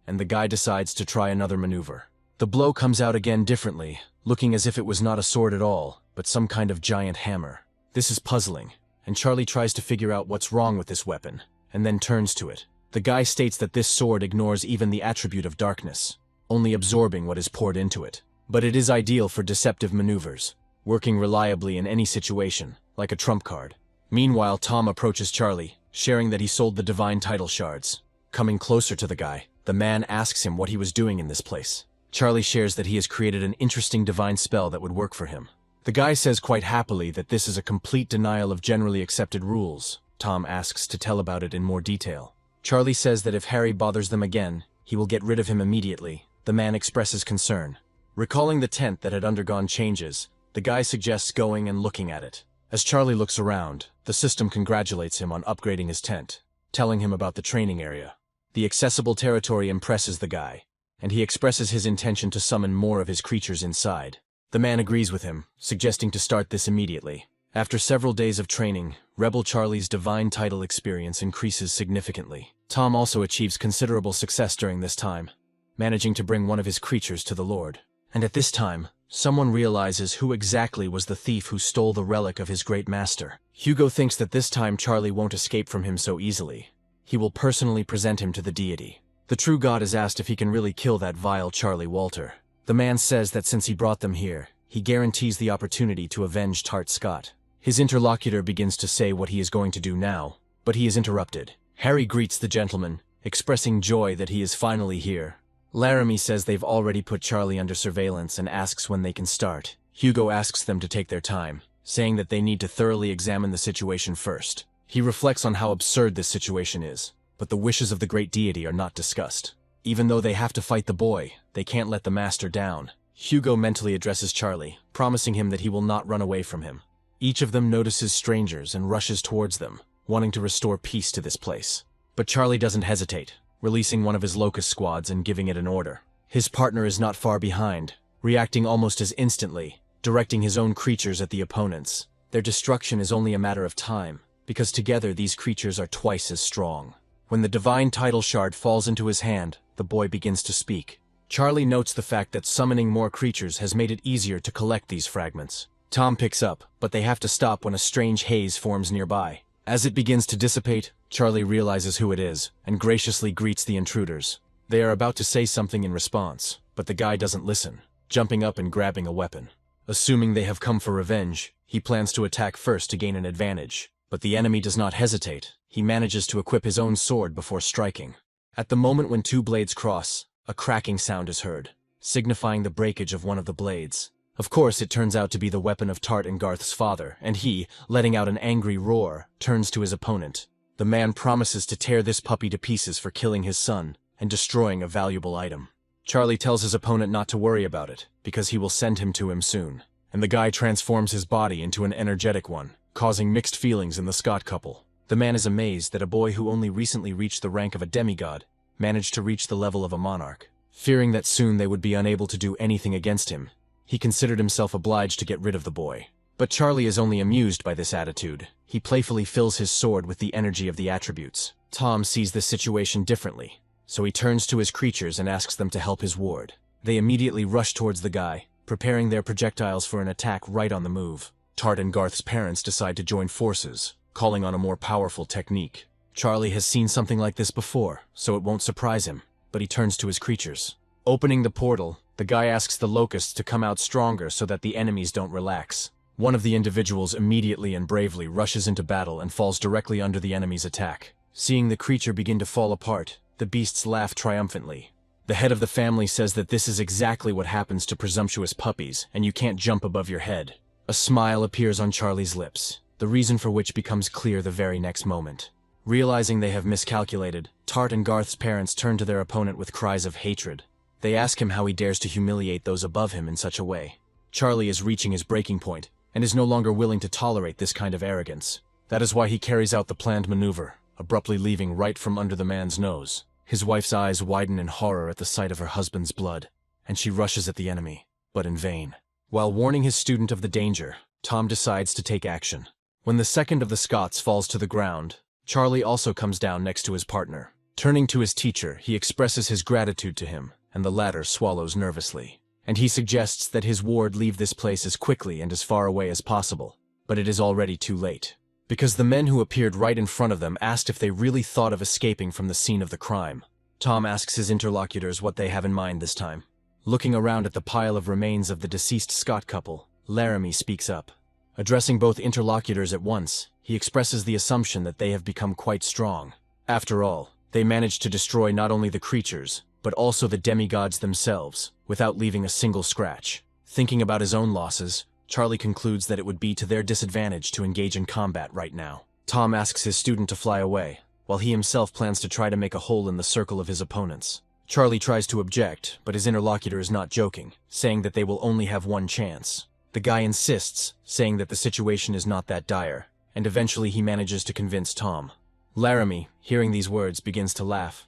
and the guy decides to try another maneuver. The blow comes out again differently, looking as if it was not a sword at all, but some kind of giant hammer. This is puzzling, and Charlie tries to figure out what's wrong with this weapon, and then turns to it. The guy states that this sword ignores even the attribute of darkness, only absorbing what is poured into it. But it is ideal for deceptive maneuvers, working reliably in any situation, like a trump card. Meanwhile, Tom approaches Charlie, sharing that he sold the divine title shards. Coming closer to the guy, the man asks him what he was doing in this place. Charlie shares that he has created an interesting divine spell that would work for him. The guy says quite happily that this is a complete denial of generally accepted rules. Tom asks to tell about it in more detail. Charlie says that if Harry bothers them again, he will get rid of him immediately. The man expresses concern. Recalling the tent that had undergone changes, the guy suggests going and looking at it. As Charlie looks around, the system congratulates him on upgrading his tent, telling him about the training area. The accessible territory impresses the guy, and he expresses his intention to summon more of his creatures inside. The man agrees with him, suggesting to start this immediately. After several days of training, Rebel Charlie's divine title experience increases significantly. Tom also achieves considerable success during this time, managing to bring one of his creatures to the Lord. And at this time, someone realizes who exactly was the thief who stole the relic of his great master. Hugo thinks that this time Charlie won't escape from him so easily. He will personally present him to the deity. The true god is asked if he can really kill that vile Charlie Walter. The man says that since he brought them here, he guarantees the opportunity to avenge Tart Scott. His interlocutor begins to say what he is going to do now, but he is interrupted. Harry greets the gentleman, expressing joy that he is finally here. Laramie says they've already put Charlie under surveillance and asks when they can start. Hugo asks them to take their time, saying that they need to thoroughly examine the situation first. He reflects on how absurd this situation is, but the wishes of the great deity are not discussed. Even though they have to fight the boy, they can't let the master down. Hugo mentally addresses Charlie, promising him that he will not run away from him. Each of them notices strangers and rushes towards them, wanting to restore peace to this place. But Charlie doesn't hesitate, releasing one of his locust squads and giving it an order. His partner is not far behind, reacting almost as instantly, directing his own creatures at the opponents. Their destruction is only a matter of time, because together these creatures are twice as strong. When the divine title shard falls into his hand, the boy begins to speak. Charlie notes the fact that summoning more creatures has made it easier to collect these fragments. Tom picks up, but they have to stop when a strange haze forms nearby. As it begins to dissipate, Charlie realizes who it is, and graciously greets the intruders. They are about to say something in response, but the guy doesn't listen, jumping up and grabbing a weapon. Assuming they have come for revenge, he plans to attack first to gain an advantage. But the enemy does not hesitate. He manages to equip his own sword before striking. At the moment when two blades cross, a cracking sound is heard, signifying the breakage of one of the blades. Of course, it turns out to be the weapon of Tart and Garth's father, and he, letting out an angry roar, turns to his opponent. The man promises to tear this puppy to pieces for killing his son and destroying a valuable item. Charlie tells his opponent not to worry about it, because he will send him to him soon. And the guy transforms his body into an energetic one, causing mixed feelings in the Scott couple. The man is amazed that a boy who only recently reached the rank of a demigod managed to reach the level of a monarch. Fearing that soon they would be unable to do anything against him, he considered himself obliged to get rid of the boy. But Charlie is only amused by this attitude. He playfully fills his sword with the energy of the attributes. Tom sees this situation differently, so he turns to his creatures and asks them to help his ward. They immediately rush towards the guy, preparing their projectiles for an attack right on the move. Tart and Garth's parents decide to join forces, calling on a more powerful technique. Charlie has seen something like this before, so it won't surprise him, but he turns to his creatures. Opening the portal, the guy asks the locusts to come out stronger so that the enemies don't relax. One of the individuals immediately and bravely rushes into battle and falls directly under the enemy's attack. Seeing the creature begin to fall apart, the beasts laugh triumphantly. The head of the family says that this is exactly what happens to presumptuous puppies, and you can't jump above your head. A smile appears on Charlie's lips, the reason for which becomes clear the very next moment. Realizing they have miscalculated, Tart and Garth's parents turn to their opponent with cries of hatred. They ask him how he dares to humiliate those above him in such a way. Charlie is reaching his breaking point, and is no longer willing to tolerate this kind of arrogance. That is why he carries out the planned maneuver, abruptly leaving right from under the man's nose. His wife's eyes widen in horror at the sight of her husband's blood, and she rushes at the enemy, but in vain. While warning his student of the danger, Tom decides to take action. When the second of the Scots falls to the ground, Charlie also comes down next to his partner. Turning to his teacher, he expresses his gratitude to him, and the latter swallows nervously. And he suggests that his ward leave this place as quickly and as far away as possible. But it is already too late, because the men who appeared right in front of them asked if they really thought of escaping from the scene of the crime. Tom asks his interlocutors what they have in mind this time. Looking around at the pile of remains of the deceased Scott couple, Laramie speaks up. Addressing both interlocutors at once, he expresses the assumption that they have become quite strong. After all, they managed to destroy not only the creatures, but also the demigods themselves, without leaving a single scratch. Thinking about his own losses, Charlie concludes that it would be to their disadvantage to engage in combat right now. Tom asks his student to fly away, while he himself plans to try to make a hole in the circle of his opponents. Charlie tries to object, but his interlocutor is not joking, saying that they will only have one chance. The guy insists, saying that the situation is not that dire, and eventually he manages to convince Tom. Laramie, hearing these words, begins to laugh,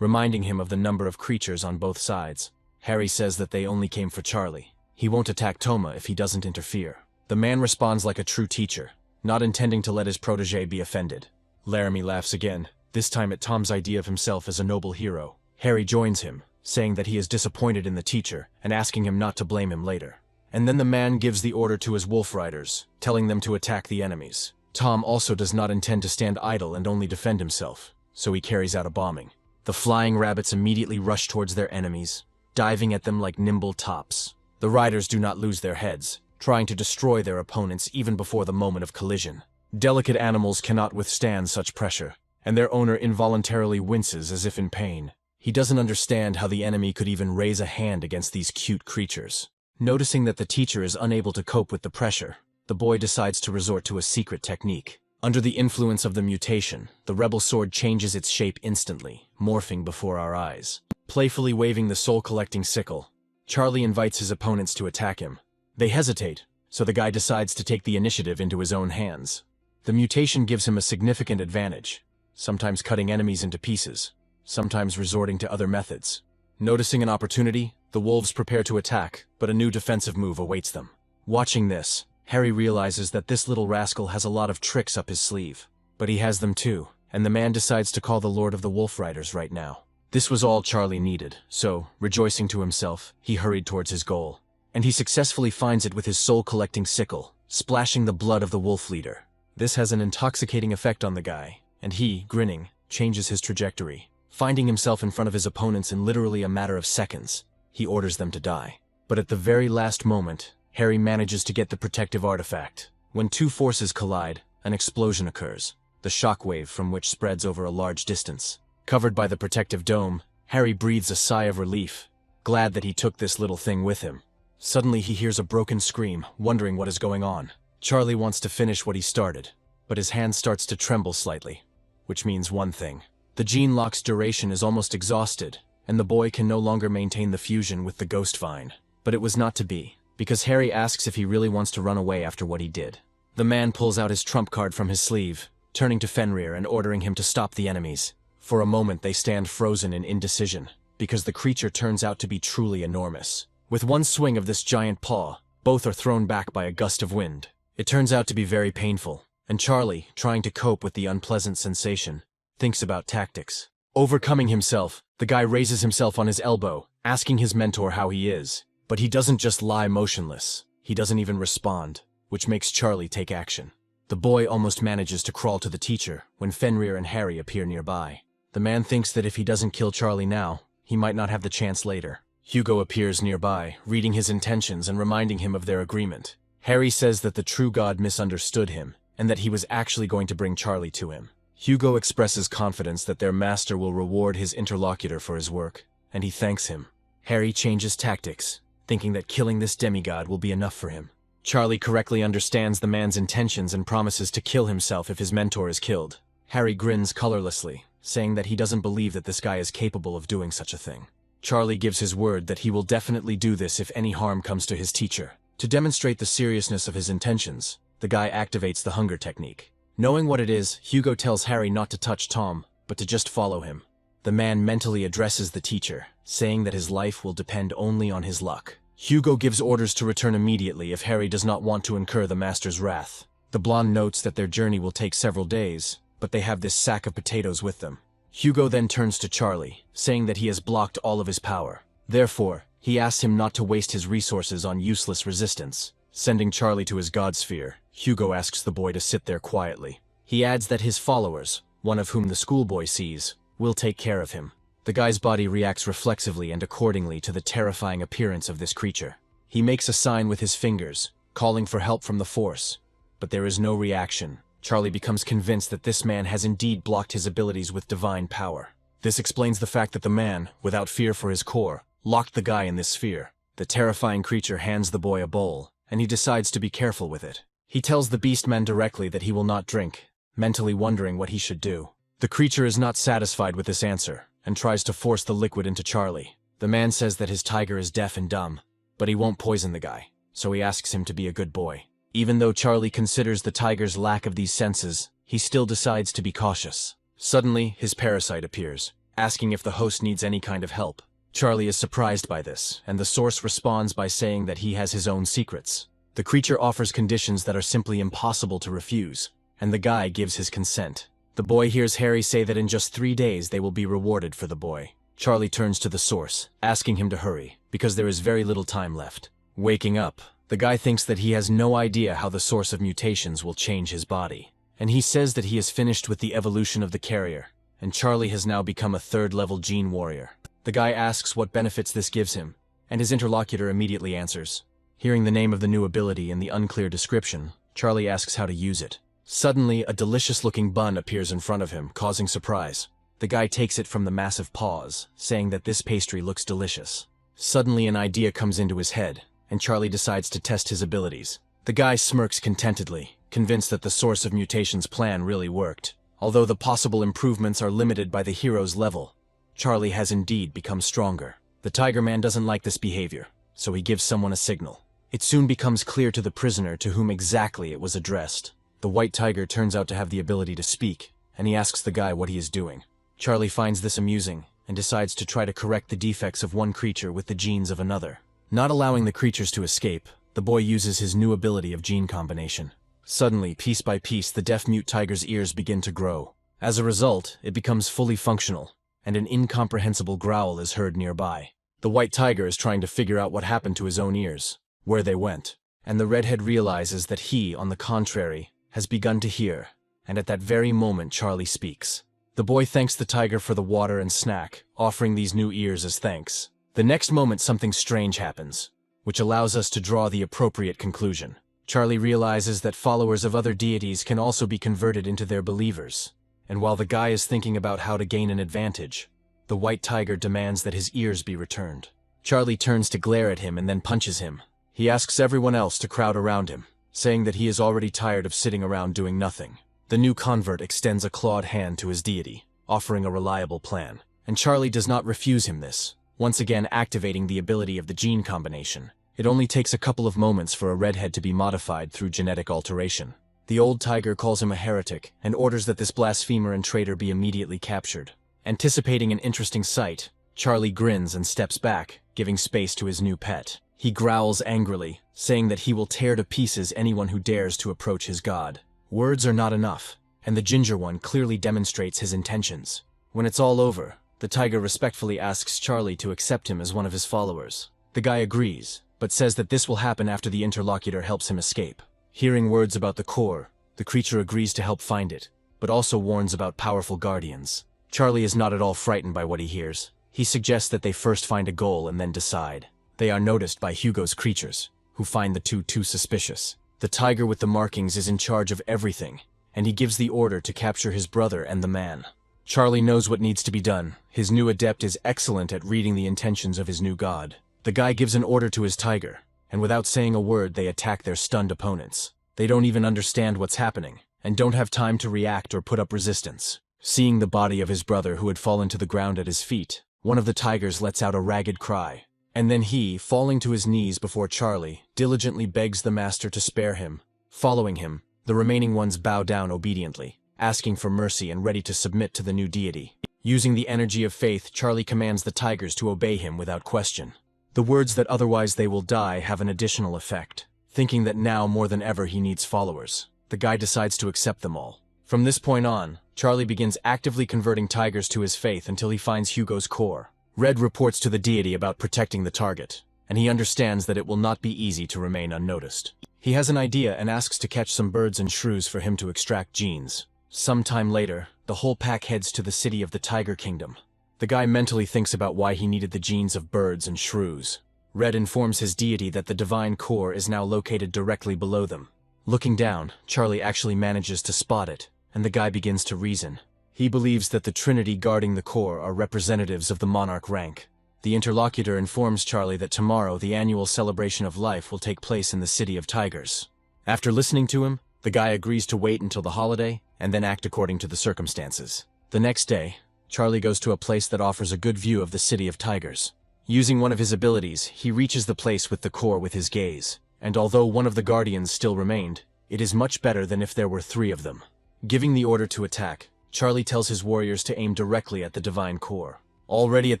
reminding him of the number of creatures on both sides. Harry says that they only came for Charlie. He won't attack Toma if he doesn't interfere. The man responds like a true teacher, not intending to let his protege be offended. Laramie laughs again, this time at Tom's idea of himself as a noble hero. Harry joins him, saying that he is disappointed in the teacher and asking him not to blame him later. And then the man gives the order to his wolf riders, telling them to attack the enemies. Tom also does not intend to stand idle and only defend himself, so he carries out a bombing. The flying rabbits immediately rush towards their enemies, diving at them like nimble tops. The riders do not lose their heads, trying to destroy their opponents even before the moment of collision. Delicate animals cannot withstand such pressure, and their owner involuntarily winces as if in pain. He doesn't understand how the enemy could even raise a hand against these cute creatures. Noticing that the teacher is unable to cope with the pressure, the boy decides to resort to a secret technique. Under the influence of the mutation, the rebel sword changes its shape instantly, morphing before our eyes. Playfully waving the soul-collecting sickle, Charlie invites his opponents to attack him. They hesitate, so the guy decides to take the initiative into his own hands. The mutation gives him a significant advantage, sometimes cutting enemies into pieces, sometimes resorting to other methods. Noticing an opportunity, the wolves prepare to attack, but a new defensive move awaits them. Watching this, Harry realizes that this little rascal has a lot of tricks up his sleeve. But he has them too, and the man decides to call the Lord of the Wolf Riders right now. This was all Charlie needed, so, rejoicing to himself, he hurried towards his goal. And he successfully finds it with his soul-collecting sickle, splashing the blood of the wolf leader. This has an intoxicating effect on the guy, and he, grinning, changes his trajectory. Finding himself in front of his opponents in literally a matter of seconds, he orders them to die. But at the very last moment, Harry manages to get the protective artifact. When two forces collide, an explosion occurs, the shockwave from which spreads over a large distance. Covered by the protective dome, Harry breathes a sigh of relief, glad that he took this little thing with him. Suddenly he hears a broken scream, wondering what is going on. Charlie wants to finish what he started, but his hand starts to tremble slightly, which means one thing. The gene lock's duration is almost exhausted, and the boy can no longer maintain the fusion with the ghost vine. But it was not to be, because Harry asks if he really wants to run away after what he did. The man pulls out his trump card from his sleeve, turning to Fenrir and ordering him to stop the enemies. For a moment they stand frozen in indecision, because the creature turns out to be truly enormous. With one swing of this giant paw, both are thrown back by a gust of wind. It turns out to be very painful, and Charlie, trying to cope with the unpleasant sensation, thinks about tactics. Overcoming himself, the guy raises himself on his elbow, asking his mentor how he is. But he doesn't just lie motionless, he doesn't even respond, which makes Charlie take action. The boy almost manages to crawl to the teacher when Fenrir and Harry appear nearby. The man thinks that if he doesn't kill Charlie now, he might not have the chance later. Hugo appears nearby, reading his intentions and reminding him of their agreement. Harry says that the true god misunderstood him, and that he was actually going to bring Charlie to him. Hugo expresses confidence that their master will reward his interlocutor for his work, and he thanks him. Harry changes tactics, thinking that killing this demigod will be enough for him. Charlie correctly understands the man's intentions and promises to kill himself if his mentor is killed. Harry grins colorlessly, saying that he doesn't believe that this guy is capable of doing such a thing. Charlie gives his word that he will definitely do this if any harm comes to his teacher. To demonstrate the seriousness of his intentions, the guy activates the hunger technique. Knowing what it is, Hugo tells Harry not to touch Tom, but to just follow him. The man mentally addresses the teacher, saying that his life will depend only on his luck. Hugo gives orders to return immediately if Harry does not want to incur the master's wrath. The blonde notes that their journey will take several days, but they have this sack of potatoes with them. Hugo then turns to Charlie, saying that he has blocked all of his power. Therefore, he asks him not to waste his resources on useless resistance. Sending Charlie to his god sphere, Hugo asks the boy to sit there quietly. He adds that his followers, one of whom the schoolboy sees, will take care of him. The guy's body reacts reflexively and accordingly to the terrifying appearance of this creature. He makes a sign with his fingers, calling for help from the force, but there is no reaction. Charlie becomes convinced that this man has indeed blocked his abilities with divine power. This explains the fact that the man, without fear for his core, locked the guy in this sphere. The terrifying creature hands the boy a bowl, and he decides to be careful with it. He tells the beastman directly that he will not drink, mentally wondering what he should do. The creature is not satisfied with this answer, and tries to force the liquid into Charlie. The man says that his tiger is deaf and dumb, but he won't poison the guy, so he asks him to be a good boy. Even though Charlie considers the tiger's lack of these senses, he still decides to be cautious. Suddenly, his parasite appears, asking if the host needs any kind of help. Charlie is surprised by this, and the source responds by saying that he has his own secrets. The creature offers conditions that are simply impossible to refuse, and the guy gives his consent. The boy hears Harry say that in just 3 days they will be rewarded for the boy. Charlie turns to the source, asking him to hurry, because there is very little time left. Waking up, the guy thinks that he has no idea how the source of mutations will change his body, and he says that he is finished with the evolution of the carrier, and Charlie has now become a 3rd-level gene warrior. The guy asks what benefits this gives him, and his interlocutor immediately answers. Hearing the name of the new ability and the unclear description, Charlie asks how to use it. Suddenly, a delicious-looking bun appears in front of him, causing surprise. The guy takes it from the massive paws, saying that this pastry looks delicious. Suddenly, an idea comes into his head, and Charlie decides to test his abilities. The guy smirks contentedly, convinced that the source of mutations plan really worked. Although the possible improvements are limited by the hero's level, Charlie has indeed become stronger. The Tiger Man doesn't like this behavior, so he gives someone a signal. It soon becomes clear to the prisoner to whom exactly it was addressed. The white tiger turns out to have the ability to speak, and he asks the guy what he is doing. Charlie finds this amusing, and decides to try to correct the defects of one creature with the genes of another. Not allowing the creatures to escape, the boy uses his new ability of gene combination. Suddenly, piece by piece, the deaf-mute tiger's ears begin to grow. As a result, it becomes fully functional, and an incomprehensible growl is heard nearby. The white tiger is trying to figure out what happened to his own ears, where they went, and the redhead realizes that he, on the contrary, has begun to hear, and at that very moment Charlie speaks. The boy thanks the tiger for the water and snack, offering these new ears as thanks. The next moment something strange happens, which allows us to draw the appropriate conclusion. Charlie realizes that followers of other deities can also be converted into their believers, and while the guy is thinking about how to gain an advantage, the white tiger demands that his ears be returned. Charlie turns to glare at him and then punches him. He asks everyone else to crowd around him, saying that he is already tired of sitting around doing nothing. The new convert extends a clawed hand to his deity, offering a reliable plan, and Charlie does not refuse him this, once again activating the ability of the gene combination. It only takes a couple of moments for a redhead to be modified through genetic alteration. The old tiger calls him a heretic and orders that this blasphemer and traitor be immediately captured. Anticipating an interesting sight, Charlie grins and steps back, giving space to his new pet. He growls angrily, saying that he will tear to pieces anyone who dares to approach his god. Words are not enough, and the ginger one clearly demonstrates his intentions. When it's all over, the tiger respectfully asks Charlie to accept him as one of his followers. The guy agrees, but says that this will happen after the interlocutor helps him escape. Hearing words about the core, the creature agrees to help find it, but also warns about powerful guardians. Charlie is not at all frightened by what he hears. He suggests that they first find a goal and then decide. They are noticed by Hugo's creatures, who find the two too suspicious. The tiger with the markings is in charge of everything, and he gives the order to capture his brother and the man. Charlie knows what needs to be done. His new adept is excellent at reading the intentions of his new god. The guy gives an order to his tiger, and without saying a word they attack their stunned opponents. They don't even understand what's happening, and don't have time to react or put up resistance. Seeing the body of his brother who had fallen to the ground at his feet, one of the tigers lets out a ragged cry. And then he, falling to his knees before Charlie, diligently begs the master to spare him. Following him, the remaining ones bow down obediently, asking for mercy and ready to submit to the new deity. Using the energy of faith, Charlie commands the tigers to obey him without question. The words that otherwise they will die have an additional effect. Thinking that now more than ever he needs followers, the guy decides to accept them all. From this point on, Charlie begins actively converting tigers to his faith until he finds Hugo's core. Red reports to the deity about protecting the target, and he understands that it will not be easy to remain unnoticed. He has an idea and asks to catch some birds and shrews for him to extract genes. Sometime later, the whole pack heads to the city of the Tiger Kingdom. The guy mentally thinks about why he needed the genes of birds and shrews. Red informs his deity that the divine core is now located directly below them. Looking down, Charlie actually manages to spot it, and the guy begins to reason. He believes that the trinity guarding the core are representatives of the monarch rank. The interlocutor informs Charlie that tomorrow the annual celebration of life will take place in the City of Tigers. After listening to him, the guy agrees to wait until the holiday and then act according to the circumstances. The next day, Charlie goes to a place that offers a good view of the City of Tigers. Using one of his abilities, he reaches the place with the core with his gaze, and although one of the guardians still remained, it is much better than if there were 3 of them. Giving the order to attack, Charlie tells his warriors to aim directly at the divine core. Already at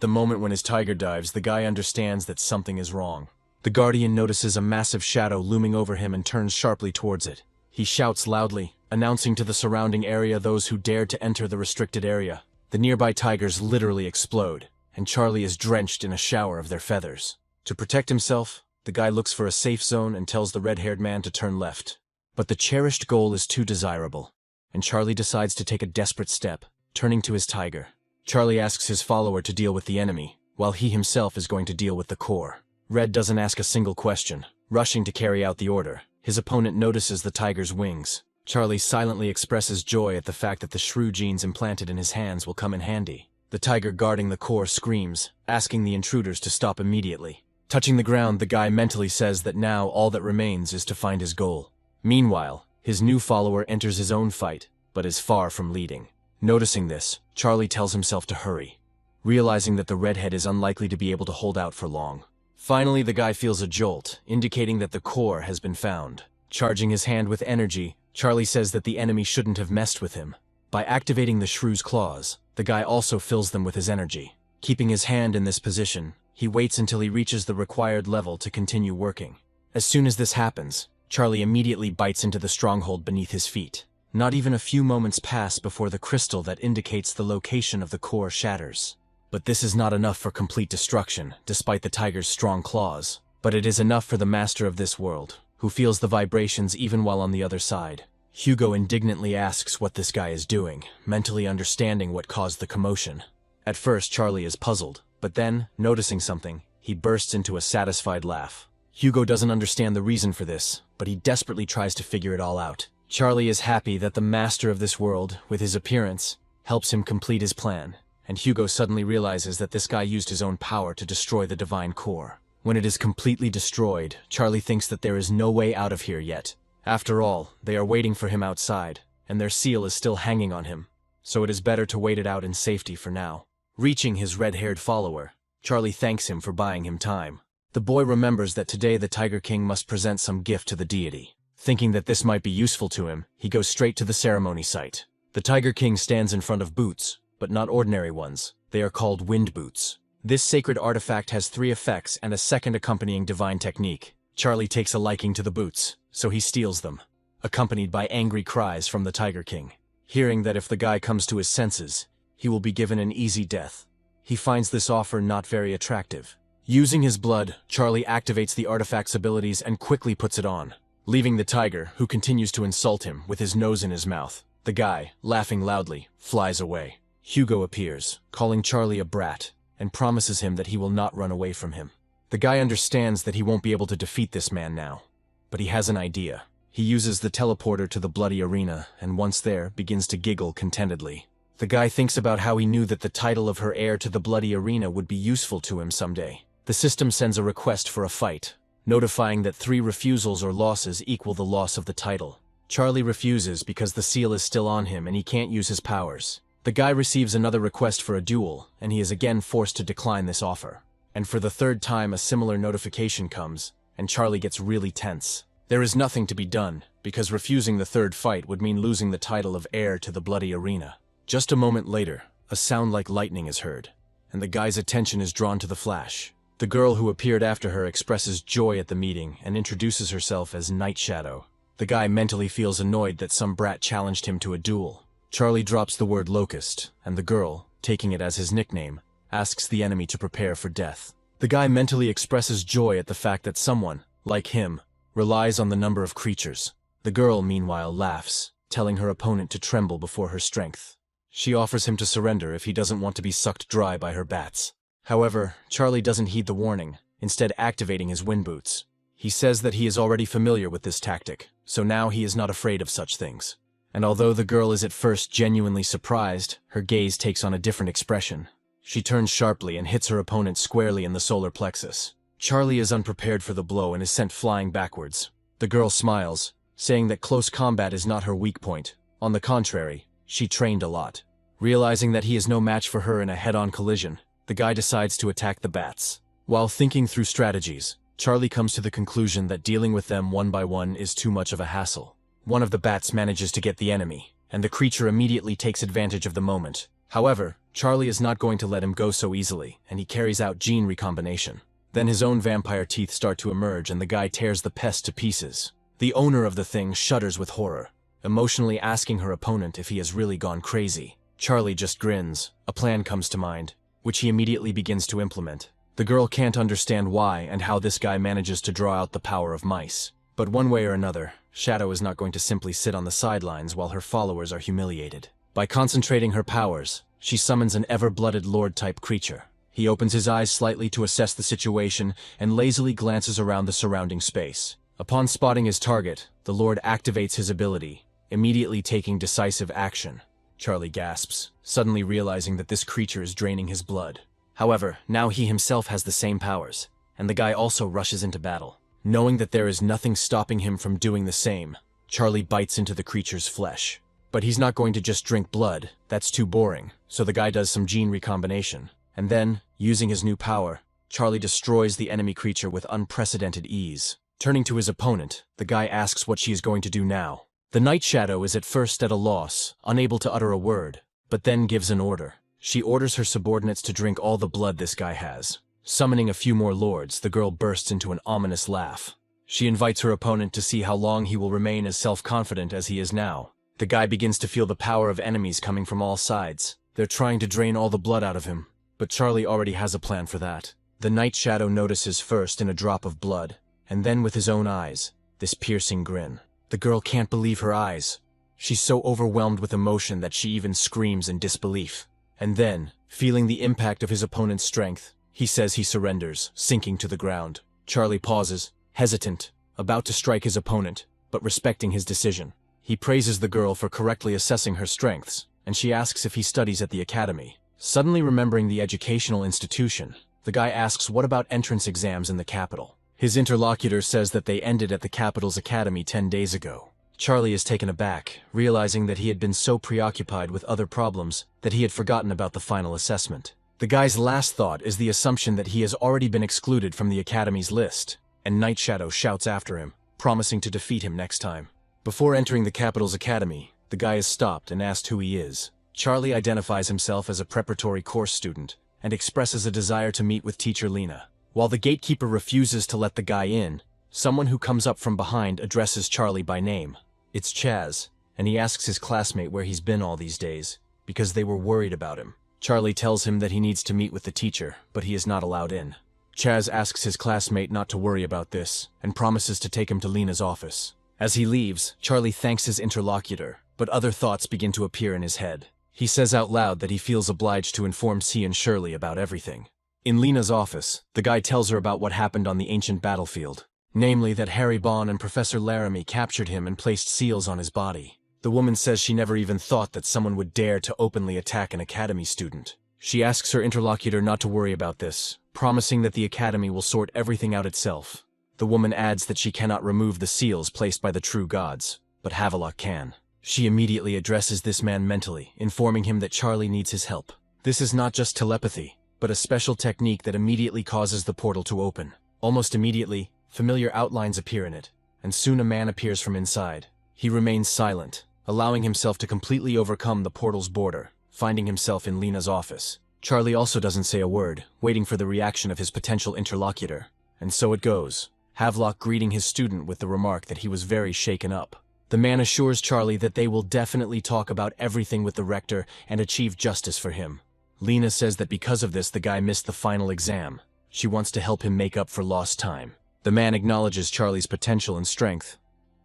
the moment when his tiger dives, the guy understands that something is wrong. The guardian notices a massive shadow looming over him and turns sharply towards it. He shouts loudly, announcing to the surrounding area those who dared to enter the restricted area. The nearby tigers literally explode, and Charlie is drenched in a shower of their feathers. To protect himself, the guy looks for a safe zone and tells the red-haired man to turn left. But the cherished goal is too desirable, and Charlie decides to take a desperate step, turning to his tiger. Charlie asks his follower to deal with the enemy, while he himself is going to deal with the core. Red doesn't ask a single question, rushing to carry out the order. His opponent notices the tiger's wings. Charlie silently expresses joy at the fact that the shrew genes implanted in his hands will come in handy. The tiger guarding the core screams, asking the intruders to stop immediately. Touching the ground, the guy mentally says that now all that remains is to find his goal. Meanwhile, his new follower enters his own fight, but is far from leading. Noticing this, Charlie tells himself to hurry, realizing that the redhead is unlikely to be able to hold out for long. Finally, the guy feels a jolt, indicating that the core has been found. Charging his hand with energy, Charlie says that the enemy shouldn't have messed with him. By activating the shrew's claws, the guy also fills them with his energy. Keeping his hand in this position, he waits until he reaches the required level to continue working. As soon as this happens, Charlie immediately bites into the stronghold beneath his feet. Not even a few moments pass before the crystal that indicates the location of the core shatters. But this is not enough for complete destruction, despite the tiger's strong claws. But it is enough for the master of this world, who feels the vibrations even while on the other side. Hugo indignantly asks what this guy is doing, mentally understanding what caused the commotion. At first, Charlie is puzzled, but then, noticing something, he bursts into a satisfied laugh. Hugo doesn't understand the reason for this, but he desperately tries to figure it all out. Charlie is happy that the master of this world, with his appearance, helps him complete his plan, and Hugo suddenly realizes that this guy used his own power to destroy the divine core. When it is completely destroyed, Charlie thinks that there is no way out of here yet. After all, they are waiting for him outside, and their seal is still hanging on him, so it is better to wait it out in safety for now. Reaching his red-haired follower, Charlie thanks him for buying him time. The boy remembers that today the Tiger King must present some gift to the deity. Thinking that this might be useful to him, he goes straight to the ceremony site. The Tiger King stands in front of boots, but not ordinary ones. They are called wind boots. This sacred artifact has 3 effects and a second accompanying divine technique. Charlie takes a liking to the boots, so he steals them, accompanied by angry cries from the Tiger King. Hearing that if the guy comes to his senses, he will be given an easy death, he finds this offer not very attractive. Using his blood, Charlie activates the artifact's abilities and quickly puts it on, leaving the tiger, who continues to insult him with his nose in his mouth. The guy, laughing loudly, flies away. Hugo appears, calling Charlie a brat, and promises him that he will not run away from him. The guy understands that he won't be able to defeat this man now, but he has an idea. He uses the teleporter to the bloody arena, and once there, begins to giggle contentedly. The guy thinks about how he knew that the title of her heir to the bloody arena would be useful to him someday. The system sends a request for a fight, notifying that 3 refusals or losses equal the loss of the title. Charlie refuses because the seal is still on him and he can't use his powers. The guy receives another request for a duel, and he is again forced to decline this offer. And for the 3rd time a similar notification comes, and Charlie gets really tense. There is nothing to be done, because refusing the 3rd fight would mean losing the title of heir to the bloody arena. Just a moment later, a sound like lightning is heard, and the guy's attention is drawn to the flash. The girl who appeared after her expresses joy at the meeting and introduces herself as Night Shadow. The guy mentally feels annoyed that some brat challenged him to a duel. Charlie drops the word locust, and the girl, taking it as his nickname, asks the enemy to prepare for death. The guy mentally expresses joy at the fact that someone, like him, relies on the number of creatures. The girl, meanwhile, laughs, telling her opponent to tremble before her strength. She offers him to surrender if he doesn't want to be sucked dry by her bats. However, Charlie doesn't heed the warning, instead activating his wind boots. He says that he is already familiar with this tactic, so now he is not afraid of such things. And although the girl is at first genuinely surprised, her gaze takes on a different expression. She turns sharply and hits her opponent squarely in the solar plexus. Charlie is unprepared for the blow and is sent flying backwards. The girl smiles, saying that close combat is not her weak point. On the contrary, she trained a lot. Realizing that he is no match for her in a head-on collision, the guy decides to attack the bats. While thinking through strategies, Charlie comes to the conclusion that dealing with them one by one is too much of a hassle. One of the bats manages to get the enemy, and the creature immediately takes advantage of the moment. However, Charlie is not going to let him go so easily, and he carries out gene recombination. Then his own vampire teeth start to emerge and the guy tears the pest to pieces. The owner of the thing shudders with horror, emotionally asking her opponent if he has really gone crazy. Charlie just grins. A plan comes to mind, which he immediately begins to implement. The girl can't understand why and how this guy manages to draw out the power of mice. But one way or another, Shadow is not going to simply sit on the sidelines while her followers are humiliated. By concentrating her powers, she summons an ever-blooded lord-type creature. He opens his eyes slightly to assess the situation and lazily glances around the surrounding space. Upon spotting his target, the lord activates his ability, immediately taking decisive action. Charlie gasps, suddenly realizing that this creature is draining his blood. However, now he himself has the same powers, and the guy also rushes into battle. Knowing that there is nothing stopping him from doing the same, Charlie bites into the creature's flesh. But he's not going to just drink blood, that's too boring, so the guy does some gene recombination. And then, using his new power, Charlie destroys the enemy creature with unprecedented ease. Turning to his opponent, the guy asks what she is going to do now. The Night Shadow is at first at a loss, unable to utter a word, but then gives an order. She orders her subordinates to drink all the blood this guy has. Summoning a few more lords, the girl bursts into an ominous laugh. She invites her opponent to see how long he will remain as self-confident as he is now. The guy begins to feel the power of enemies coming from all sides. They're trying to drain all the blood out of him, but Charlie already has a plan for that. The Night Shadow notices first in a drop of blood, and then with his own eyes, this piercing grin. The girl can't believe her eyes. She's so overwhelmed with emotion that she even screams in disbelief. And then, feeling the impact of his opponent's strength, he says he surrenders, sinking to the ground. Charlie pauses, hesitant, about to strike his opponent, but respecting his decision. He praises the girl for correctly assessing her strengths, and she asks if he studies at the academy. Suddenly remembering the educational institution, the guy asks what about entrance exams in the capital. His interlocutor says that they ended at the capital's academy 10 days ago. Charlie is taken aback, realizing that he had been so preoccupied with other problems that he had forgotten about the final assessment. The guy's last thought is the assumption that he has already been excluded from the academy's list, and Night Shadow shouts after him, promising to defeat him next time. Before entering the capital's academy, the guy is stopped and asked who he is. Charlie identifies himself as a preparatory course student and expresses a desire to meet with teacher Lena. While the gatekeeper refuses to let the guy in, someone who comes up from behind addresses Charlie by name. It's Chaz, and he asks his classmate where he's been all these days, because they were worried about him. Charlie tells him that he needs to meet with the teacher, but he is not allowed in. Chaz asks his classmate not to worry about this, and promises to take him to Lena's office. As he leaves, Charlie thanks his interlocutor, but other thoughts begin to appear in his head. He says out loud that he feels obliged to inform C and Shirley about everything. In Lena's office, the guy tells her about what happened on the ancient battlefield. Namely that Harry Bond and Professor Laramie captured him and placed seals on his body. The woman says she never even thought that someone would dare to openly attack an academy student. She asks her interlocutor not to worry about this, promising that the academy will sort everything out itself. The woman adds that she cannot remove the seals placed by the true gods, but Havelock can. She immediately addresses this man mentally, informing him that Charlie needs his help. This is not just telepathy, but a special technique that immediately causes the portal to open. Almost immediately, familiar outlines appear in it, and soon a man appears from inside. He remains silent, allowing himself to completely overcome the portal's border, finding himself in Lena's office. Charlie also doesn't say a word, waiting for the reaction of his potential interlocutor. And so it goes, Havelock greeting his student with the remark that he was very shaken up. The man assures Charlie that they will definitely talk about everything with the rector and achieve justice for him. Lena says that because of this the guy missed the final exam. She wants to help him make up for lost time. The man acknowledges Charlie's potential and strength,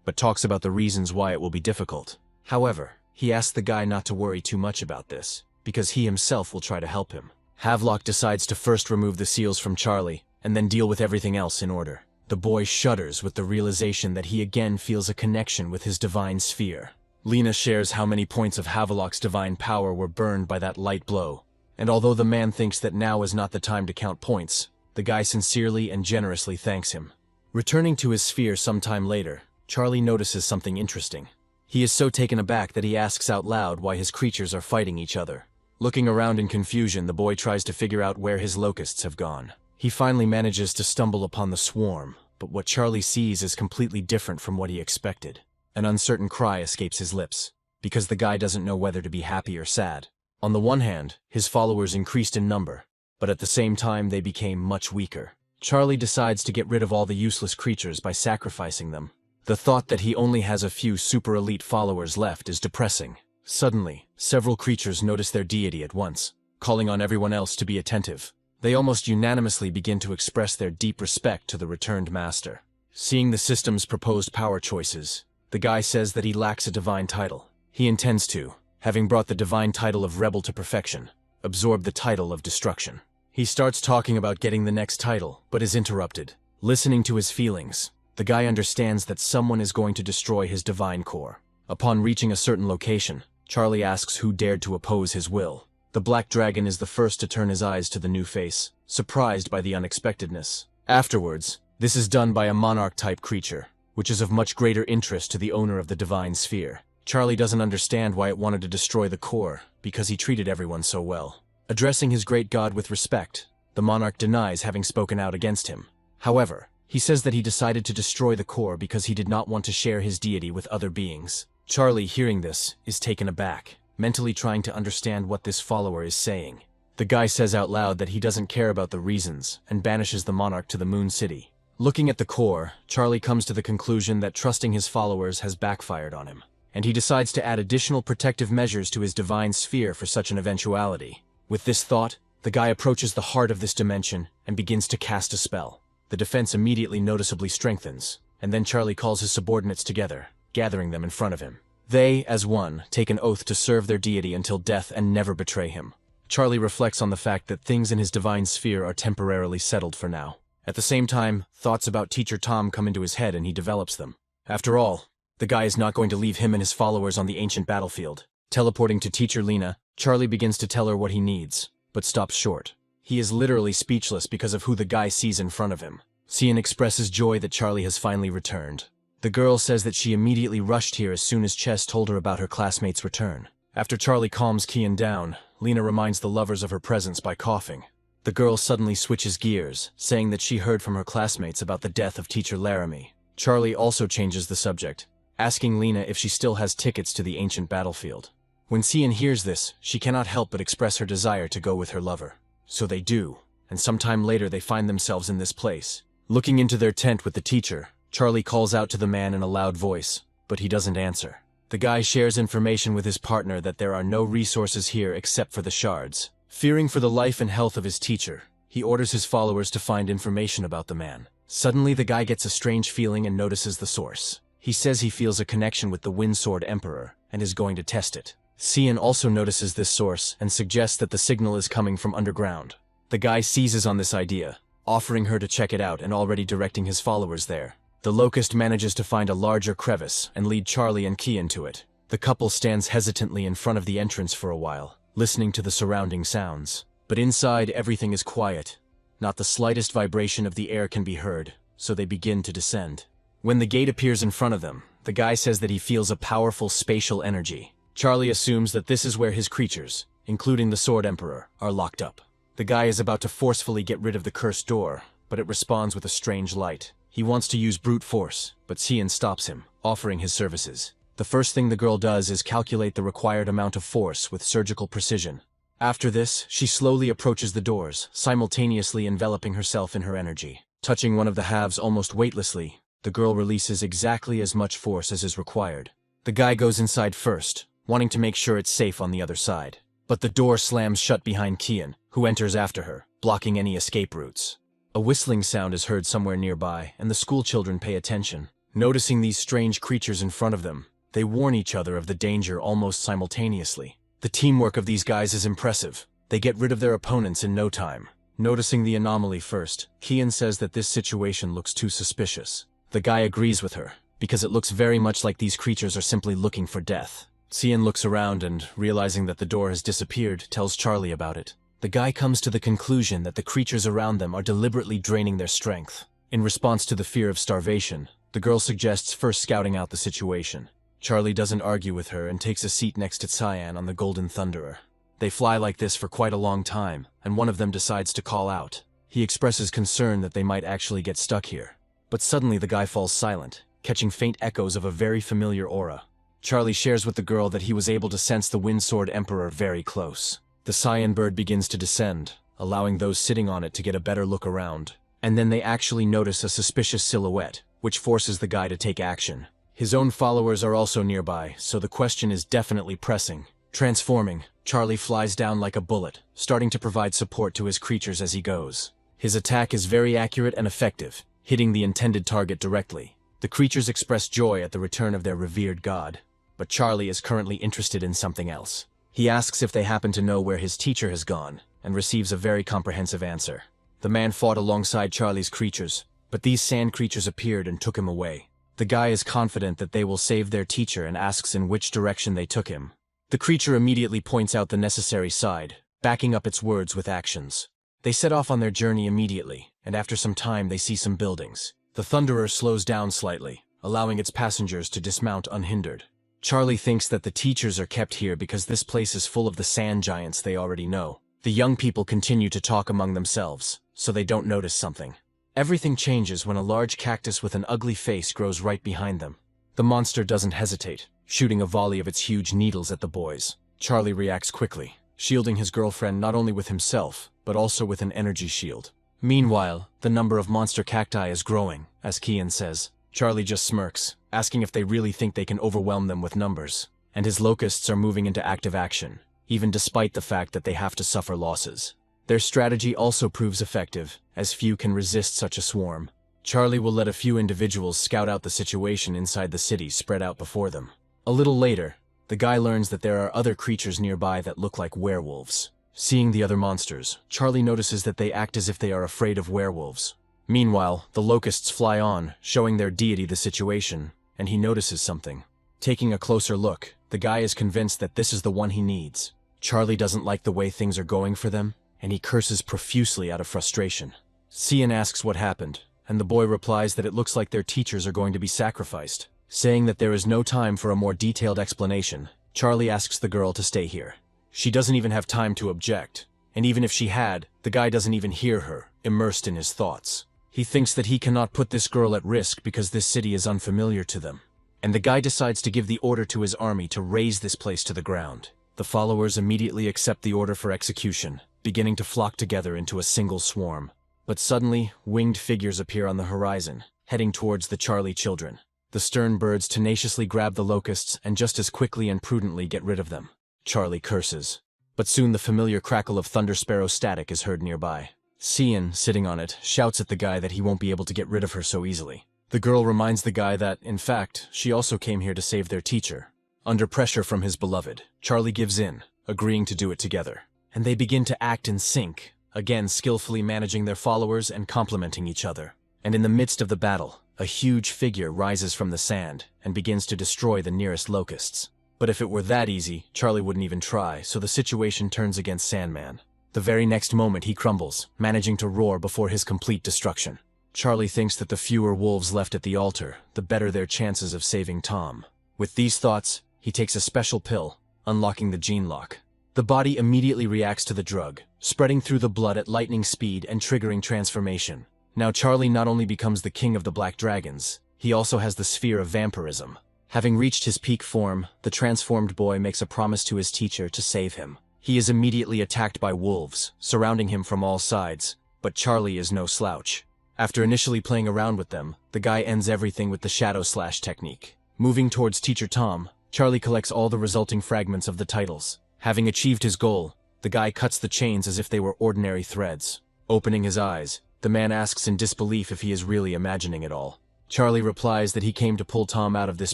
but talks about the reasons why it will be difficult. However, he asks the guy not to worry too much about this, because he himself will try to help him. Havelock decides to first remove the seals from Charlie, and then deal with everything else in order. The boy shudders with the realization that he again feels a connection with his divine sphere. Lena shares how many points of Havelock's divine power were burned by that light blow, and although the man thinks that now is not the time to count points, the guy sincerely and generously thanks him. Returning to his sphere sometime later, Charlie notices something interesting. He is so taken aback that he asks out loud why his creatures are fighting each other. Looking around in confusion, the boy tries to figure out where his locusts have gone. He finally manages to stumble upon the swarm, but what Charlie sees is completely different from what he expected. An uncertain cry escapes his lips, because the guy doesn't know whether to be happy or sad. On the one hand, his followers increased in number, but at the same time they became much weaker. Charlie decides to get rid of all the useless creatures by sacrificing them. The thought that he only has a few super elite followers left is depressing. Suddenly, several creatures notice their deity at once, calling on everyone else to be attentive. They almost unanimously begin to express their deep respect to the returned master. Seeing the system's proposed power choices, the guy says that he lacks a divine title. He intends to, having brought the divine title of rebel to perfection, absorb the title of destruction. He starts talking about getting the next title, but is interrupted. Listening to his feelings, the guy understands that someone is going to destroy his divine core. Upon reaching a certain location, Charlie asks who dared to oppose his will. The black dragon is the first to turn his eyes to the new face, surprised by the unexpectedness. Afterwards, this is done by a monarch-type creature, which is of much greater interest to the owner of the divine sphere. Charlie doesn't understand why it wanted to destroy the core, because he treated everyone so well. Addressing his great god with respect, the monarch denies having spoken out against him. However, he says that he decided to destroy the core because he did not want to share his deity with other beings. Charlie, hearing this, is taken aback, mentally trying to understand what this follower is saying. The guy says out loud that he doesn't care about the reasons, and banishes the monarch to the Moon City. Looking at the core, Charlie comes to the conclusion that trusting his followers has backfired on him, and he decides to add additional protective measures to his divine sphere for such an eventuality. With this thought, the guy approaches the heart of this dimension and begins to cast a spell. The defense immediately noticeably strengthens, and then Charlie calls his subordinates together, gathering them in front of him. They, as one, take an oath to serve their deity until death and never betray him. Charlie reflects on the fact that things in his divine sphere are temporarily settled for now. At the same time, thoughts about Teacher Tom come into his head and he develops them. After all, the guy is not going to leave him and his followers on the ancient battlefield. Teleporting to Teacher Lena, Charlie begins to tell her what he needs, but stops short. He is literally speechless because of who the guy sees in front of him. Cian expresses joy that Charlie has finally returned. The girl says that she immediately rushed here as soon as Chess told her about her classmate's return. After Charlie calms Cian down, Lena reminds the lovers of her presence by coughing. The girl suddenly switches gears, saying that she heard from her classmates about the death of Teacher Laramie. Charlie also changes the subject, asking Lena if she still has tickets to the ancient battlefield. When Cian hears this, she cannot help but express her desire to go with her lover. So they do, and sometime later they find themselves in this place. Looking into their tent with the teacher, Charlie calls out to the man in a loud voice, but he doesn't answer. The guy shares information with his partner that there are no resources here except for the shards. Fearing for the life and health of his teacher, he orders his followers to find information about the man. Suddenly the guy gets a strange feeling and notices the source. He says he feels a connection with the Windsword Emperor and is going to test it. Cian also notices this source and suggests that the signal is coming from underground. The guy seizes on this idea, offering her to check it out and already directing his followers there. The Locust manages to find a larger crevice and lead Charlie and Cian to it. The couple stands hesitantly in front of the entrance for a while, listening to the surrounding sounds. But inside everything is quiet. Not the slightest vibration of the air can be heard, so they begin to descend. When the gate appears in front of them, the guy says that he feels a powerful spatial energy. Charlie assumes that this is where his creatures, including the Sword Emperor, are locked up. The guy is about to forcefully get rid of the cursed door, but it responds with a strange light. He wants to use brute force, but Cian stops him, offering his services. The first thing the girl does is calculate the required amount of force with surgical precision. After this, she slowly approaches the doors, simultaneously enveloping herself in her energy. Touching one of the halves almost weightlessly, the girl releases exactly as much force as is required. The guy goes inside first, wanting to make sure it's safe on the other side. But the door slams shut behind Cian, who enters after her, blocking any escape routes. A whistling sound is heard somewhere nearby, and the schoolchildren pay attention. Noticing these strange creatures in front of them, they warn each other of the danger almost simultaneously. The teamwork of these guys is impressive. They get rid of their opponents in no time. Noticing the anomaly first, Cian says that this situation looks too suspicious. The guy agrees with her, because it looks very much like these creatures are simply looking for death. Cian looks around and, realizing that the door has disappeared, tells Charlie about it. The guy comes to the conclusion that the creatures around them are deliberately draining their strength. In response to the fear of starvation, the girl suggests first scouting out the situation. Charlie doesn't argue with her and takes a seat next to Cian on the Golden Thunderer. They fly like this for quite a long time, and one of them decides to call out. He expresses concern that they might actually get stuck here. But suddenly the guy falls silent, catching faint echoes of a very familiar aura. Charlie shares with the girl that he was able to sense the Windsword Emperor very close. The Cyan bird begins to descend, allowing those sitting on it to get a better look around. And then they actually notice a suspicious silhouette, which forces the guy to take action. His own followers are also nearby, so the question is definitely pressing. Transforming, Charlie flies down like a bullet, starting to provide support to his creatures as he goes. His attack is very accurate and effective, hitting the intended target directly. The creatures express joy at the return of their revered god. But Charlie is currently interested in something else. He asks if they happen to know where his teacher has gone, and receives a very comprehensive answer. The man fought alongside Charlie's creatures, but these sand creatures appeared and took him away. The guy is confident that they will save their teacher and asks in which direction they took him. The creature immediately points out the necessary side, backing up its words with actions. They set off on their journey immediately, and after some time they see some buildings. The Thunderer slows down slightly, allowing its passengers to dismount unhindered. Charlie thinks that the teachers are kept here because this place is full of the sand giants they already know. The young people continue to talk among themselves, so they don't notice something. Everything changes when a large cactus with an ugly face grows right behind them. The monster doesn't hesitate, shooting a volley of its huge needles at the boys. Charlie reacts quickly, shielding his girlfriend not only with himself, but also with an energy shield. Meanwhile, the number of monster cacti is growing, as Cian says. Charlie just smirks, asking if they really think they can overwhelm them with numbers. And his locusts are moving into active action, even despite the fact that they have to suffer losses. Their strategy also proves effective, as few can resist such a swarm. Charlie will let a few individuals scout out the situation inside the city spread out before them. A little later, the guy learns that there are other creatures nearby that look like werewolves. Seeing the other monsters, Charlie notices that they act as if they are afraid of werewolves. Meanwhile, the locusts fly on, showing their deity the situation, and he notices something. Taking a closer look, the guy is convinced that this is the one he needs. Charlie doesn't like the way things are going for them, and he curses profusely out of frustration. Cian asks what happened, and the boy replies that it looks like their teachers are going to be sacrificed. Saying that there is no time for a more detailed explanation, Charlie asks the girl to stay here. She doesn't even have time to object, and even if she had, the guy doesn't even hear her, immersed in his thoughts. He thinks that he cannot put this girl at risk because this city is unfamiliar to them. And the guy decides to give the order to his army to raze this place to the ground. The followers immediately accept the order for execution, beginning to flock together into a single swarm. But suddenly, winged figures appear on the horizon, heading towards the Charlie children. The stern birds tenaciously grab the locusts and just as quickly and prudently get rid of them. Charlie curses. But soon the familiar crackle of thunder sparrow static is heard nearby. Cian, sitting on it, shouts at the guy that he won't be able to get rid of her so easily. The girl reminds the guy that, in fact, she also came here to save their teacher. Under pressure from his beloved, Charlie gives in, agreeing to do it together. And they begin to act in sync, again skillfully managing their followers and complementing each other. And in the midst of the battle, a huge figure rises from the sand and begins to destroy the nearest locusts. But if it were that easy, Charlie wouldn't even try, so the situation turns against Sandman. The very next moment he crumbles, managing to roar before his complete destruction. Charlie thinks that the fewer wolves left at the altar, the better their chances of saving Tom. With these thoughts, he takes a special pill, unlocking the gene lock. The body immediately reacts to the drug, spreading through the blood at lightning speed and triggering transformation. Now Charlie not only becomes the king of the Black Dragons, he also has the sphere of vampirism. Having reached his peak form, the transformed boy makes a promise to his teacher to save him. He is immediately attacked by wolves, surrounding him from all sides, but Charlie is no slouch. After initially playing around with them, the guy ends everything with the shadow slash technique. Moving towards Teacher Tom, Charlie collects all the resulting fragments of the titles. Having achieved his goal, the guy cuts the chains as if they were ordinary threads. Opening his eyes, the man asks in disbelief if he is really imagining it all. Charlie replies that he came to pull Tom out of this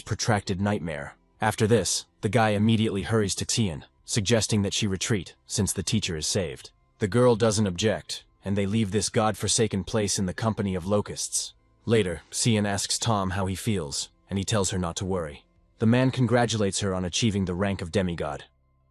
protracted nightmare. After this, the guy immediately hurries to Cian, suggesting that she retreat, since the teacher is saved. The girl doesn't object, and they leave this god-forsaken place in the company of locusts. Later, Cian asks Tom how he feels, and he tells her not to worry. The man congratulates her on achieving the rank of demigod,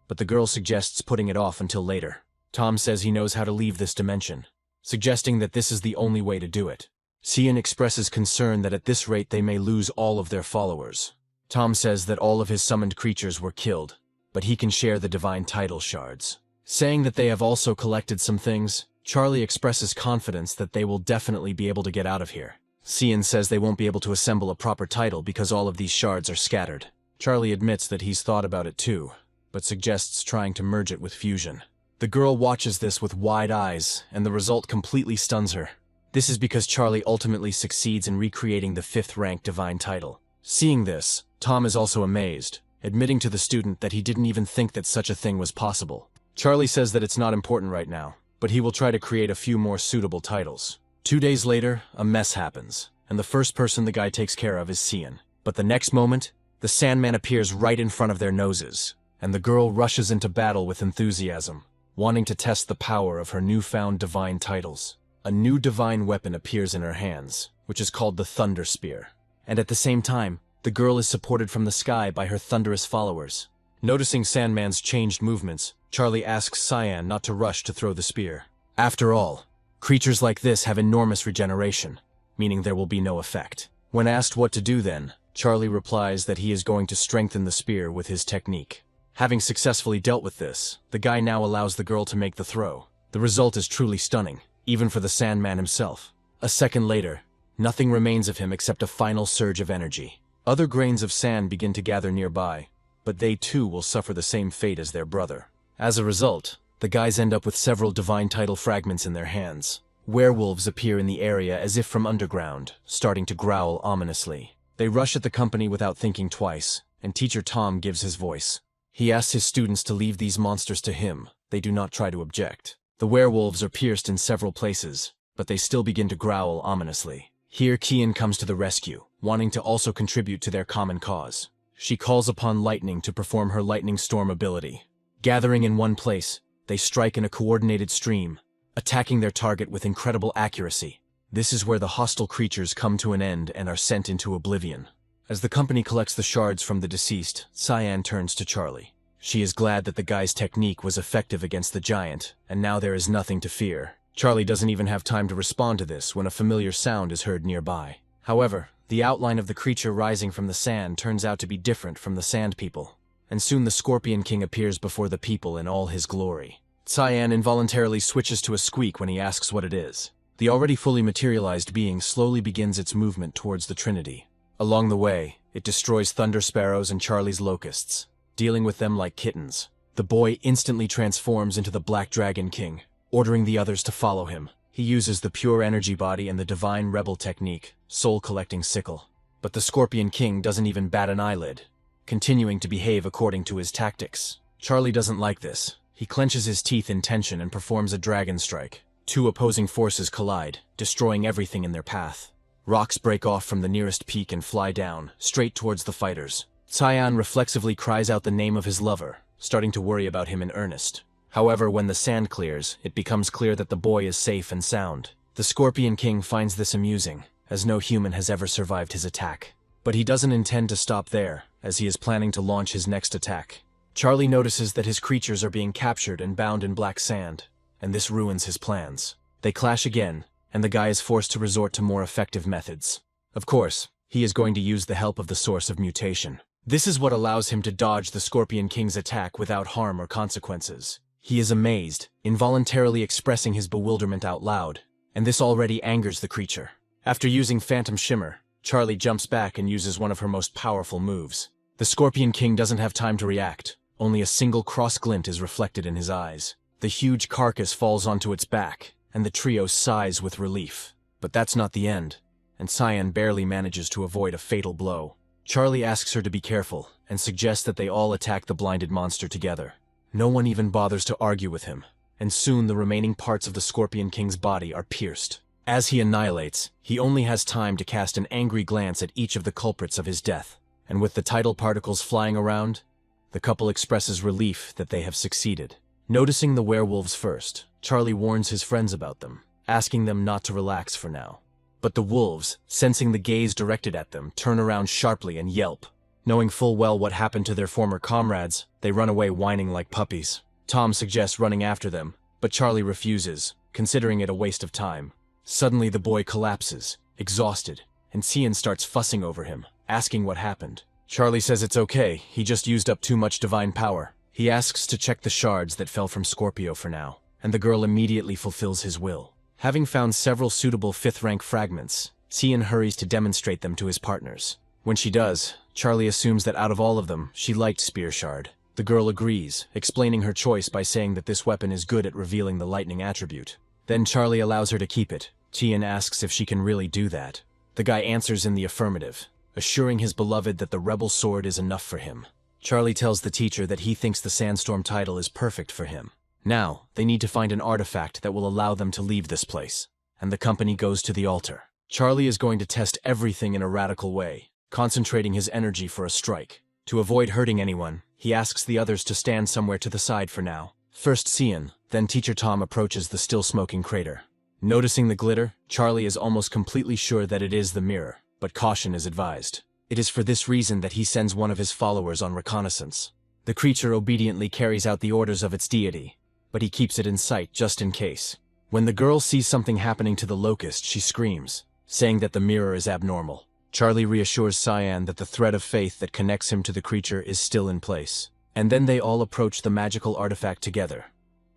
but the girl suggests putting it off until later. Tom says he knows how to leave this dimension, suggesting that this is the only way to do it. Cian expresses concern that at this rate they may lose all of their followers. Tom says that all of his summoned creatures were killed, but he can share the divine title shards. Saying that they have also collected some things, Charlie expresses confidence that they will definitely be able to get out of here. Cian says they won't be able to assemble a proper title because all of these shards are scattered. Charlie admits that he's thought about it too, but suggests trying to merge it with fusion. The girl watches this with wide eyes, and the result completely stuns her. This is because Charlie ultimately succeeds in recreating the 5th rank divine title. Seeing this, Tom is also amazed, admitting to the student that he didn't even think that such a thing was possible. Charlie says that it's not important right now, but he will try to create a few more suitable titles. 2 days later, a mess happens, and the first person the guy takes care of is Cian. But the next moment, the Sandman appears right in front of their noses, and the girl rushes into battle with enthusiasm, wanting to test the power of her newfound divine titles. A new divine weapon appears in her hands, which is called the Thunder Spear. And at the same time, the girl is supported from the sky by her thunderous followers. Noticing Sandman's changed movements, Charlie asks Cyan not to rush to throw the spear. After all, creatures like this have enormous regeneration, meaning there will be no effect. When asked what to do then, Charlie replies that he is going to strengthen the spear with his technique. Having successfully dealt with this, the guy now allows the girl to make the throw. The result is truly stunning, even for the Sandman himself. A second later, nothing remains of him except a final surge of energy. Other grains of sand begin to gather nearby, but they too will suffer the same fate as their brother. As a result, the guys end up with several divine title fragments in their hands. Werewolves appear in the area as if from underground, starting to growl ominously. They rush at the company without thinking twice, and Teacher Tom gives his voice. He asks his students to leave these monsters to him. They do not try to object. The werewolves are pierced in several places, but they still begin to growl ominously. Here Cian comes to the rescue, wanting to also contribute to their common cause. She calls upon Lightning to perform her Lightning Storm ability. Gathering in one place, they strike in a coordinated stream, attacking their target with incredible accuracy. This is where the hostile creatures come to an end and are sent into oblivion. As the company collects the shards from the deceased, Cyan turns to Charlie. She is glad that the guy's technique was effective against the giant, and now there is nothing to fear. Charlie doesn't even have time to respond to this when a familiar sound is heard nearby. However, the outline of the creature rising from the sand turns out to be different from the Sand People, and soon the Scorpion King appears before the people in all his glory. Cyan involuntarily switches to a squeak when he asks what it is. The already fully materialized being slowly begins its movement towards the Trinity. Along the way, it destroys thunder sparrows and Charlie's locusts, dealing with them like kittens. The boy instantly transforms into the Black Dragon King, ordering the others to follow him. He uses the pure energy body and the divine rebel technique, soul-collecting sickle. But the Scorpion King doesn't even bat an eyelid, continuing to behave according to his tactics. Charlie doesn't like this. He clenches his teeth in tension and performs a dragon strike. Two opposing forces collide, destroying everything in their path. Rocks break off from the nearest peak and fly down, straight towards the fighters. Cyan reflexively cries out the name of his lover, starting to worry about him in earnest. However, when the sand clears, it becomes clear that the boy is safe and sound. The Scorpion King finds this amusing, as no human has ever survived his attack. But he doesn't intend to stop there, as he is planning to launch his next attack. Charlie notices that his creatures are being captured and bound in black sand, and this ruins his plans. They clash again, and the guy is forced to resort to more effective methods. Of course, he is going to use the help of the source of mutation. This is what allows him to dodge the Scorpion King's attack without harm or consequences. He is amazed, involuntarily expressing his bewilderment out loud, and this already angers the creature. After using Phantom Shimmer, Charlie jumps back and uses one of her most powerful moves. The Scorpion King doesn't have time to react. Only a single cross glint is reflected in his eyes. The huge carcass falls onto its back, and the trio sighs with relief. But that's not the end, and Cyan barely manages to avoid a fatal blow. Charlie asks her to be careful, and suggests that they all attack the blinded monster together. No one even bothers to argue with him, and soon the remaining parts of the Scorpion King's body are pierced. As he annihilates, he only has time to cast an angry glance at each of the culprits of his death, and with the tidal particles flying around, the couple expresses relief that they have succeeded. Noticing the werewolves first, Charlie warns his friends about them, asking them not to relax for now. But the wolves, sensing the gaze directed at them, turn around sharply and yelp. Knowing full well what happened to their former comrades, they run away whining like puppies. Tom suggests running after them, but Charlie refuses, considering it a waste of time. Suddenly the boy collapses, exhausted, and Cyan starts fussing over him, asking what happened. Charlie says it's okay, he just used up too much divine power. He asks to check the shards that fell from Scorpio for now, and the girl immediately fulfills his will. Having found several suitable 5th-rank fragments, Cyan hurries to demonstrate them to his partners. When she does, Charlie assumes that out of all of them, she liked Spear Shard. The girl agrees, explaining her choice by saying that this weapon is good at revealing the lightning attribute. Then Charlie allows her to keep it. Cyan asks if she can really do that. The guy answers in the affirmative, assuring his beloved that the rebel sword is enough for him. Charlie tells the teacher that he thinks the Sandstorm title is perfect for him. Now, they need to find an artifact that will allow them to leave this place, and the company goes to the altar. Charlie is going to test everything in a radical way, concentrating his energy for a strike. To avoid hurting anyone, he asks the others to stand somewhere to the side for now. First Cyan, then Teacher Tom approaches the still-smoking crater. Noticing the glitter, Charlie is almost completely sure that it is the mirror, but caution is advised. It is for this reason that he sends one of his followers on reconnaissance. The creature obediently carries out the orders of its deity, but he keeps it in sight just in case. When the girl sees something happening to the locust, she screams, saying that the mirror is abnormal. Charlie reassures Cyan that the thread of faith that connects him to the creature is still in place. And then they all approach the magical artifact together,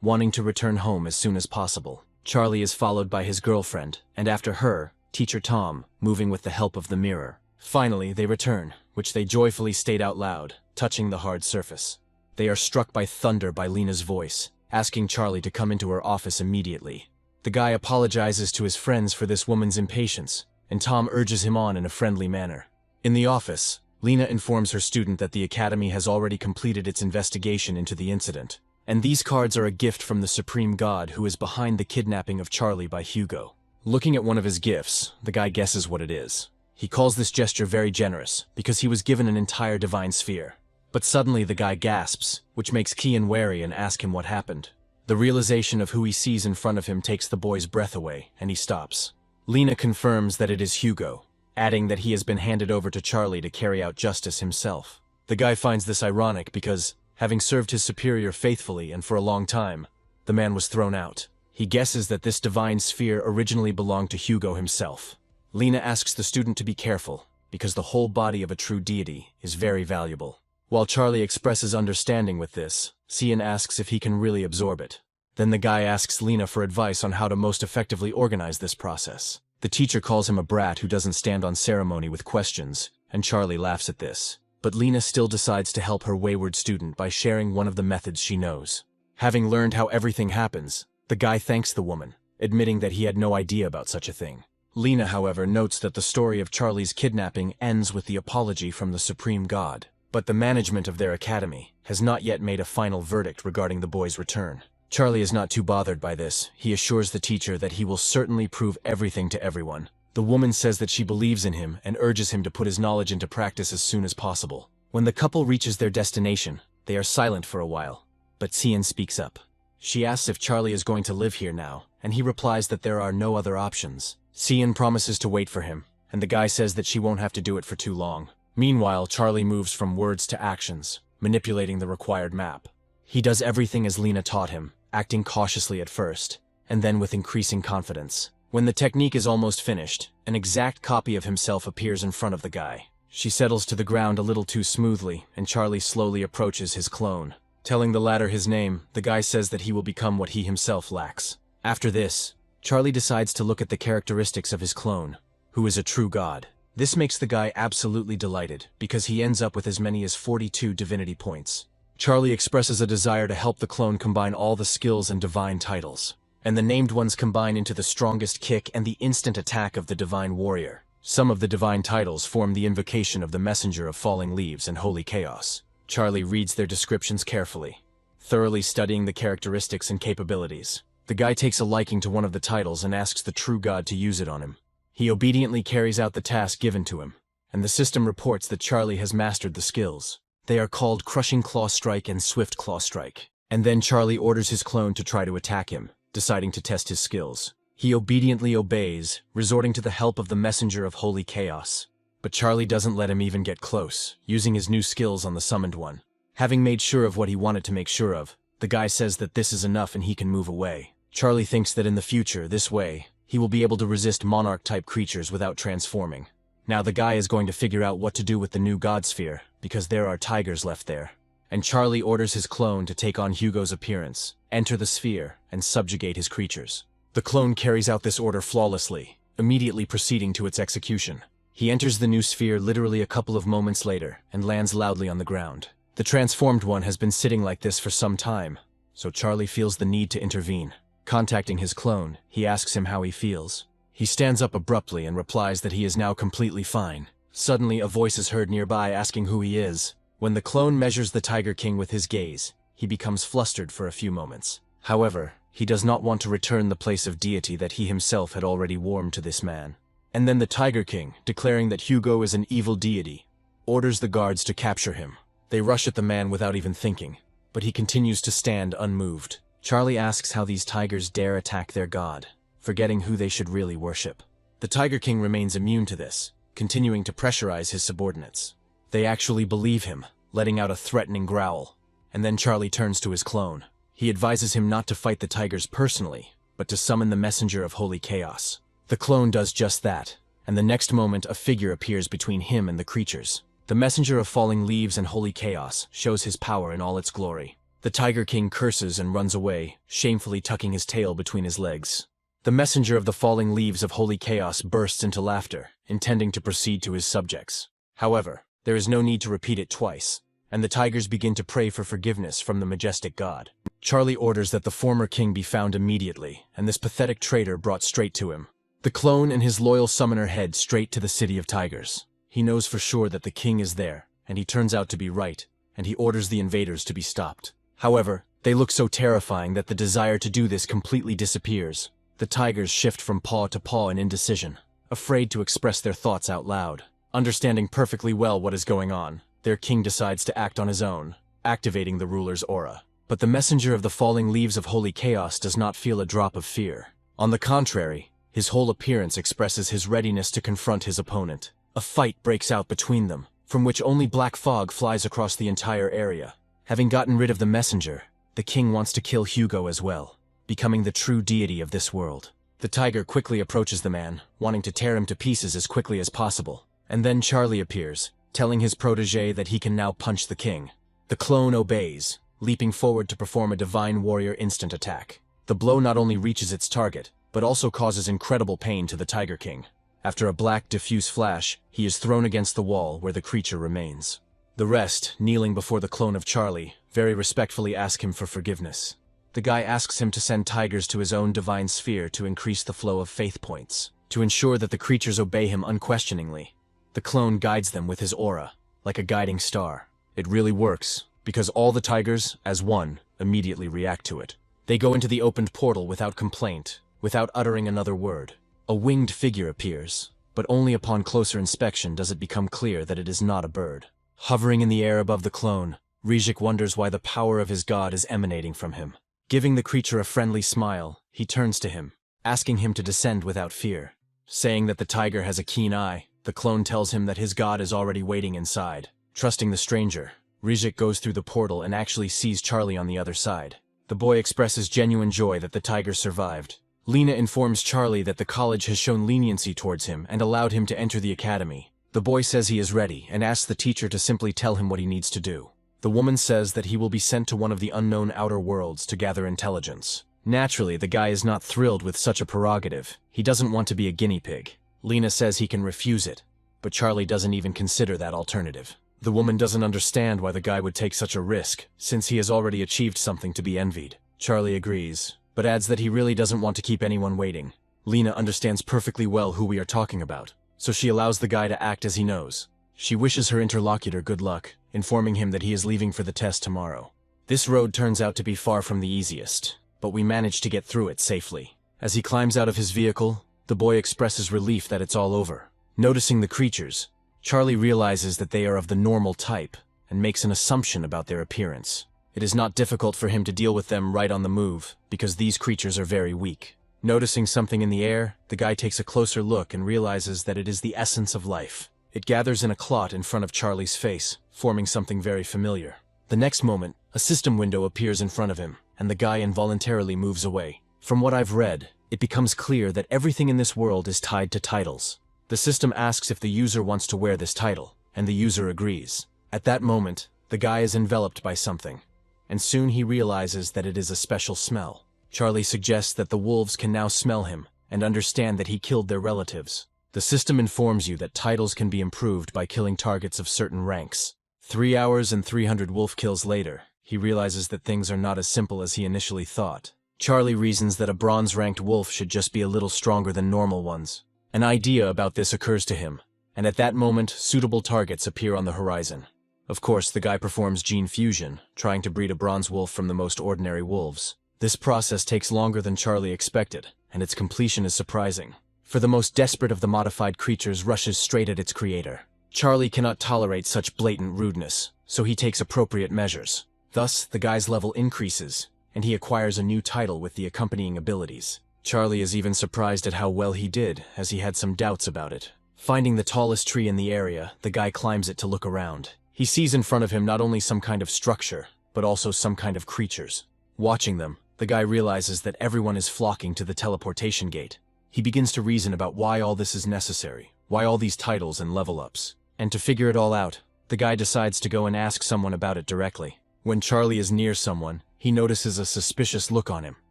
wanting to return home as soon as possible. Charlie is followed by his girlfriend, and after her, Teacher Tom, moving with the help of the mirror. Finally, they return, which they joyfully state out loud, touching the hard surface. They are struck by thunder by Lena's voice, asking Charlie to come into her office immediately. The guy apologizes to his friends for this woman's impatience, and Tom urges him on in a friendly manner. In the office, Lena informs her student that the Academy has already completed its investigation into the incident, and these cards are a gift from the Supreme God who is behind the kidnapping of Charlie by Hugo. Looking at one of his gifts, the guy guesses what it is. He calls this gesture very generous, because he was given an entire divine sphere. But suddenly the guy gasps, which makes Cyan wary and ask him what happened. The realization of who he sees in front of him takes the boy's breath away, and he stops. Lena confirms that it is Hugo, adding that he has been handed over to Charlie to carry out justice himself. The guy finds this ironic because, having served his superior faithfully and for a long time, the man was thrown out. He guesses that this divine sphere originally belonged to Hugo himself. Lena asks the student to be careful, because the whole body of a true deity is very valuable. While Charlie expresses understanding with this, Cyan asks if he can really absorb it. Then the guy asks Lena for advice on how to most effectively organize this process. The teacher calls him a brat who doesn't stand on ceremony with questions, and Charlie laughs at this. But Lena still decides to help her wayward student by sharing one of the methods she knows. Having learned how everything happens, the guy thanks the woman, admitting that he had no idea about such a thing. Lena, however, notes that the story of Charlie's kidnapping ends with the apology from the Supreme God, but the management of their academy has not yet made a final verdict regarding the boy's return. Charlie is not too bothered by this. He assures the teacher that he will certainly prove everything to everyone. The woman says that she believes in him and urges him to put his knowledge into practice as soon as possible. When the couple reaches their destination, they are silent for a while, but Cian speaks up. She asks if Charlie is going to live here now, and he replies that there are no other options. Cian promises to wait for him, and the guy says that she won't have to do it for too long. Meanwhile, Charlie moves from words to actions, manipulating the required map. He does everything as Lena taught him, acting cautiously at first, and then with increasing confidence. When the technique is almost finished, an exact copy of himself appears in front of the guy. She settles to the ground a little too smoothly, and Charlie slowly approaches his clone. Telling the latter his name, the guy says that he will become what he himself lacks. After this, Charlie decides to look at the characteristics of his clone, who is a true god. This makes the guy absolutely delighted, because he ends up with as many as 42 divinity points. Charlie expresses a desire to help the clone combine all the skills and divine titles, and the named ones combine into the strongest kick and the instant attack of the divine warrior. Some of the divine titles form the invocation of the messenger of falling leaves and holy chaos. Charlie reads their descriptions carefully, thoroughly studying the characteristics and capabilities. The guy takes a liking to one of the titles and asks the true god to use it on him. He obediently carries out the task given to him, and the system reports that Charlie has mastered the skills. They are called Crushing Claw Strike and Swift Claw Strike. And then Charlie orders his clone to try to attack him, deciding to test his skills. He obediently obeys, resorting to the help of the messenger of holy chaos. But Charlie doesn't let him even get close, using his new skills on the summoned one. Having made sure of what he wanted to make sure of, the guy says that this is enough and he can move away. Charlie thinks that in the future, this way, he will be able to resist monarch-type creatures without transforming. Now the guy is going to figure out what to do with the new god sphere, because there are tigers left there. And Charlie orders his clone to take on Hugo's appearance, enter the sphere, and subjugate his creatures. The clone carries out this order flawlessly, immediately proceeding to its execution. He enters the new sphere literally a couple of moments later, and lands loudly on the ground. The transformed one has been sitting like this for some time, so Charlie feels the need to intervene. Contacting his clone, he asks him how he feels. He stands up abruptly and replies that he is now completely fine. Suddenly, a voice is heard nearby asking who he is. When the clone measures the Tiger King with his gaze, he becomes flustered for a few moments. However, he does not want to return the place of deity that he himself had already warmed to this man. And then the Tiger King, declaring that Hugo is an evil deity, orders the guards to capture him. They rush at the man without even thinking, but he continues to stand unmoved. Charlie asks how these tigers dare attack their god, forgetting who they should really worship. The Tiger King remains immune to this, continuing to pressurize his subordinates. They actually believe him, letting out a threatening growl. And then Charlie turns to his clone. He advises him not to fight the tigers personally, but to summon the messenger of holy chaos. The clone does just that, and the next moment a figure appears between him and the creatures. The messenger of falling leaves and holy chaos shows his power in all its glory. The Tiger King curses and runs away, shamefully tucking his tail between his legs. The messenger of the falling leaves of holy chaos bursts into laughter, intending to proceed to his subjects. However, there is no need to repeat it twice, and the tigers begin to pray for forgiveness from the majestic god. Charlie orders that the former king be found immediately, and this pathetic traitor brought straight to him. The clone and his loyal summoner head straight to the city of tigers. He knows for sure that the king is there, and he turns out to be right, and he orders the invaders to be stopped. However, they look so terrifying that the desire to do this completely disappears. The tigers shift from paw to paw in indecision, afraid to express their thoughts out loud. Understanding perfectly well what is going on, their king decides to act on his own, activating the ruler's aura. But the messenger of the falling leaves of holy chaos does not feel a drop of fear. On the contrary, his whole appearance expresses his readiness to confront his opponent. A fight breaks out between them, from which only black fog flies across the entire area. Having gotten rid of the messenger, the king wants to kill Hugo as well, becoming the true deity of this world. The tiger quickly approaches the man, wanting to tear him to pieces as quickly as possible. And then Charlie appears, telling his protege that he can now punch the king. The clone obeys, leaping forward to perform a divine warrior instant attack. The blow not only reaches its target, but also causes incredible pain to the Tiger King. After a black, diffuse flash, he is thrown against the wall where the creature remains. The rest, kneeling before the clone of Charlie, very respectfully ask him for forgiveness. The guy asks him to send tigers to his own divine sphere to increase the flow of faith points, to ensure that the creatures obey him unquestioningly. The clone guides them with his aura, like a guiding star. It really works, because all the tigers, as one, immediately react to it. They go into the opened portal without complaint, without uttering another word. A winged figure appears, but only upon closer inspection does it become clear that it is not a bird. Hovering in the air above the clone, Rijik wonders why the power of his god is emanating from him. Giving the creature a friendly smile, he turns to him, asking him to descend without fear. Saying that the tiger has a keen eye, the clone tells him that his god is already waiting inside. Trusting the stranger, Rijik goes through the portal and actually sees Charlie on the other side. The boy expresses genuine joy that the tiger survived. Lena informs Charlie that the college has shown leniency towards him and allowed him to enter the academy. The boy says he is ready and asks the teacher to simply tell him what he needs to do. The woman says that he will be sent to one of the unknown outer worlds to gather intelligence. Naturally, the guy is not thrilled with such a prerogative. He doesn't want to be a guinea pig. Lena says he can refuse it, but Charlie doesn't even consider that alternative. The woman doesn't understand why the guy would take such a risk, since he has already achieved something to be envied. Charlie agrees, but adds that he really doesn't want to keep anyone waiting. Lena understands perfectly well who we are talking about, so she allows the guy to act as he knows. She wishes her interlocutor good luck, informing him that he is leaving for the test tomorrow. This road turns out to be far from the easiest, but we manage to get through it safely. As he climbs out of his vehicle, the boy expresses relief that it's all over. Noticing the creatures, Charlie realizes that they are of the normal type and makes an assumption about their appearance. It is not difficult for him to deal with them right on the move, because these creatures are very weak. Noticing something in the air, the guy takes a closer look and realizes that it is the essence of life. It gathers in a clot in front of Charlie's face, forming something very familiar. The next moment, a system window appears in front of him, and the guy involuntarily moves away. From what I've read, it becomes clear that everything in this world is tied to titles. The system asks if the user wants to wear this title, and the user agrees. At that moment, the guy is enveloped by something, and soon he realizes that it is a special smell. Charlie suggests that the wolves can now smell him, and understand that he killed their relatives. The system informs you that titles can be improved by killing targets of certain ranks. 3 hours and 300 wolf kills later, he realizes that things are not as simple as he initially thought. Charlie reasons that a bronze-ranked wolf should just be a little stronger than normal ones. An idea about this occurs to him, and at that moment, suitable targets appear on the horizon. Of course, the guy performs gene fusion, trying to breed a bronze wolf from the most ordinary wolves. This process takes longer than Charlie expected, and its completion is surprising. For the most desperate of the modified creatures rushes straight at its creator. Charlie cannot tolerate such blatant rudeness, so he takes appropriate measures. Thus, the guy's level increases, and he acquires a new title with the accompanying abilities. Charlie is even surprised at how well he did, as he had some doubts about it. Finding the tallest tree in the area, the guy climbs it to look around. He sees in front of him not only some kind of structure, but also some kind of creatures. Watching them, the guy realizes that everyone is flocking to the teleportation gate. He begins to reason about why all this is necessary, why all these titles and level-ups. And to figure it all out, the guy decides to go and ask someone about it directly. When Charlie is near someone, he notices a suspicious look on him.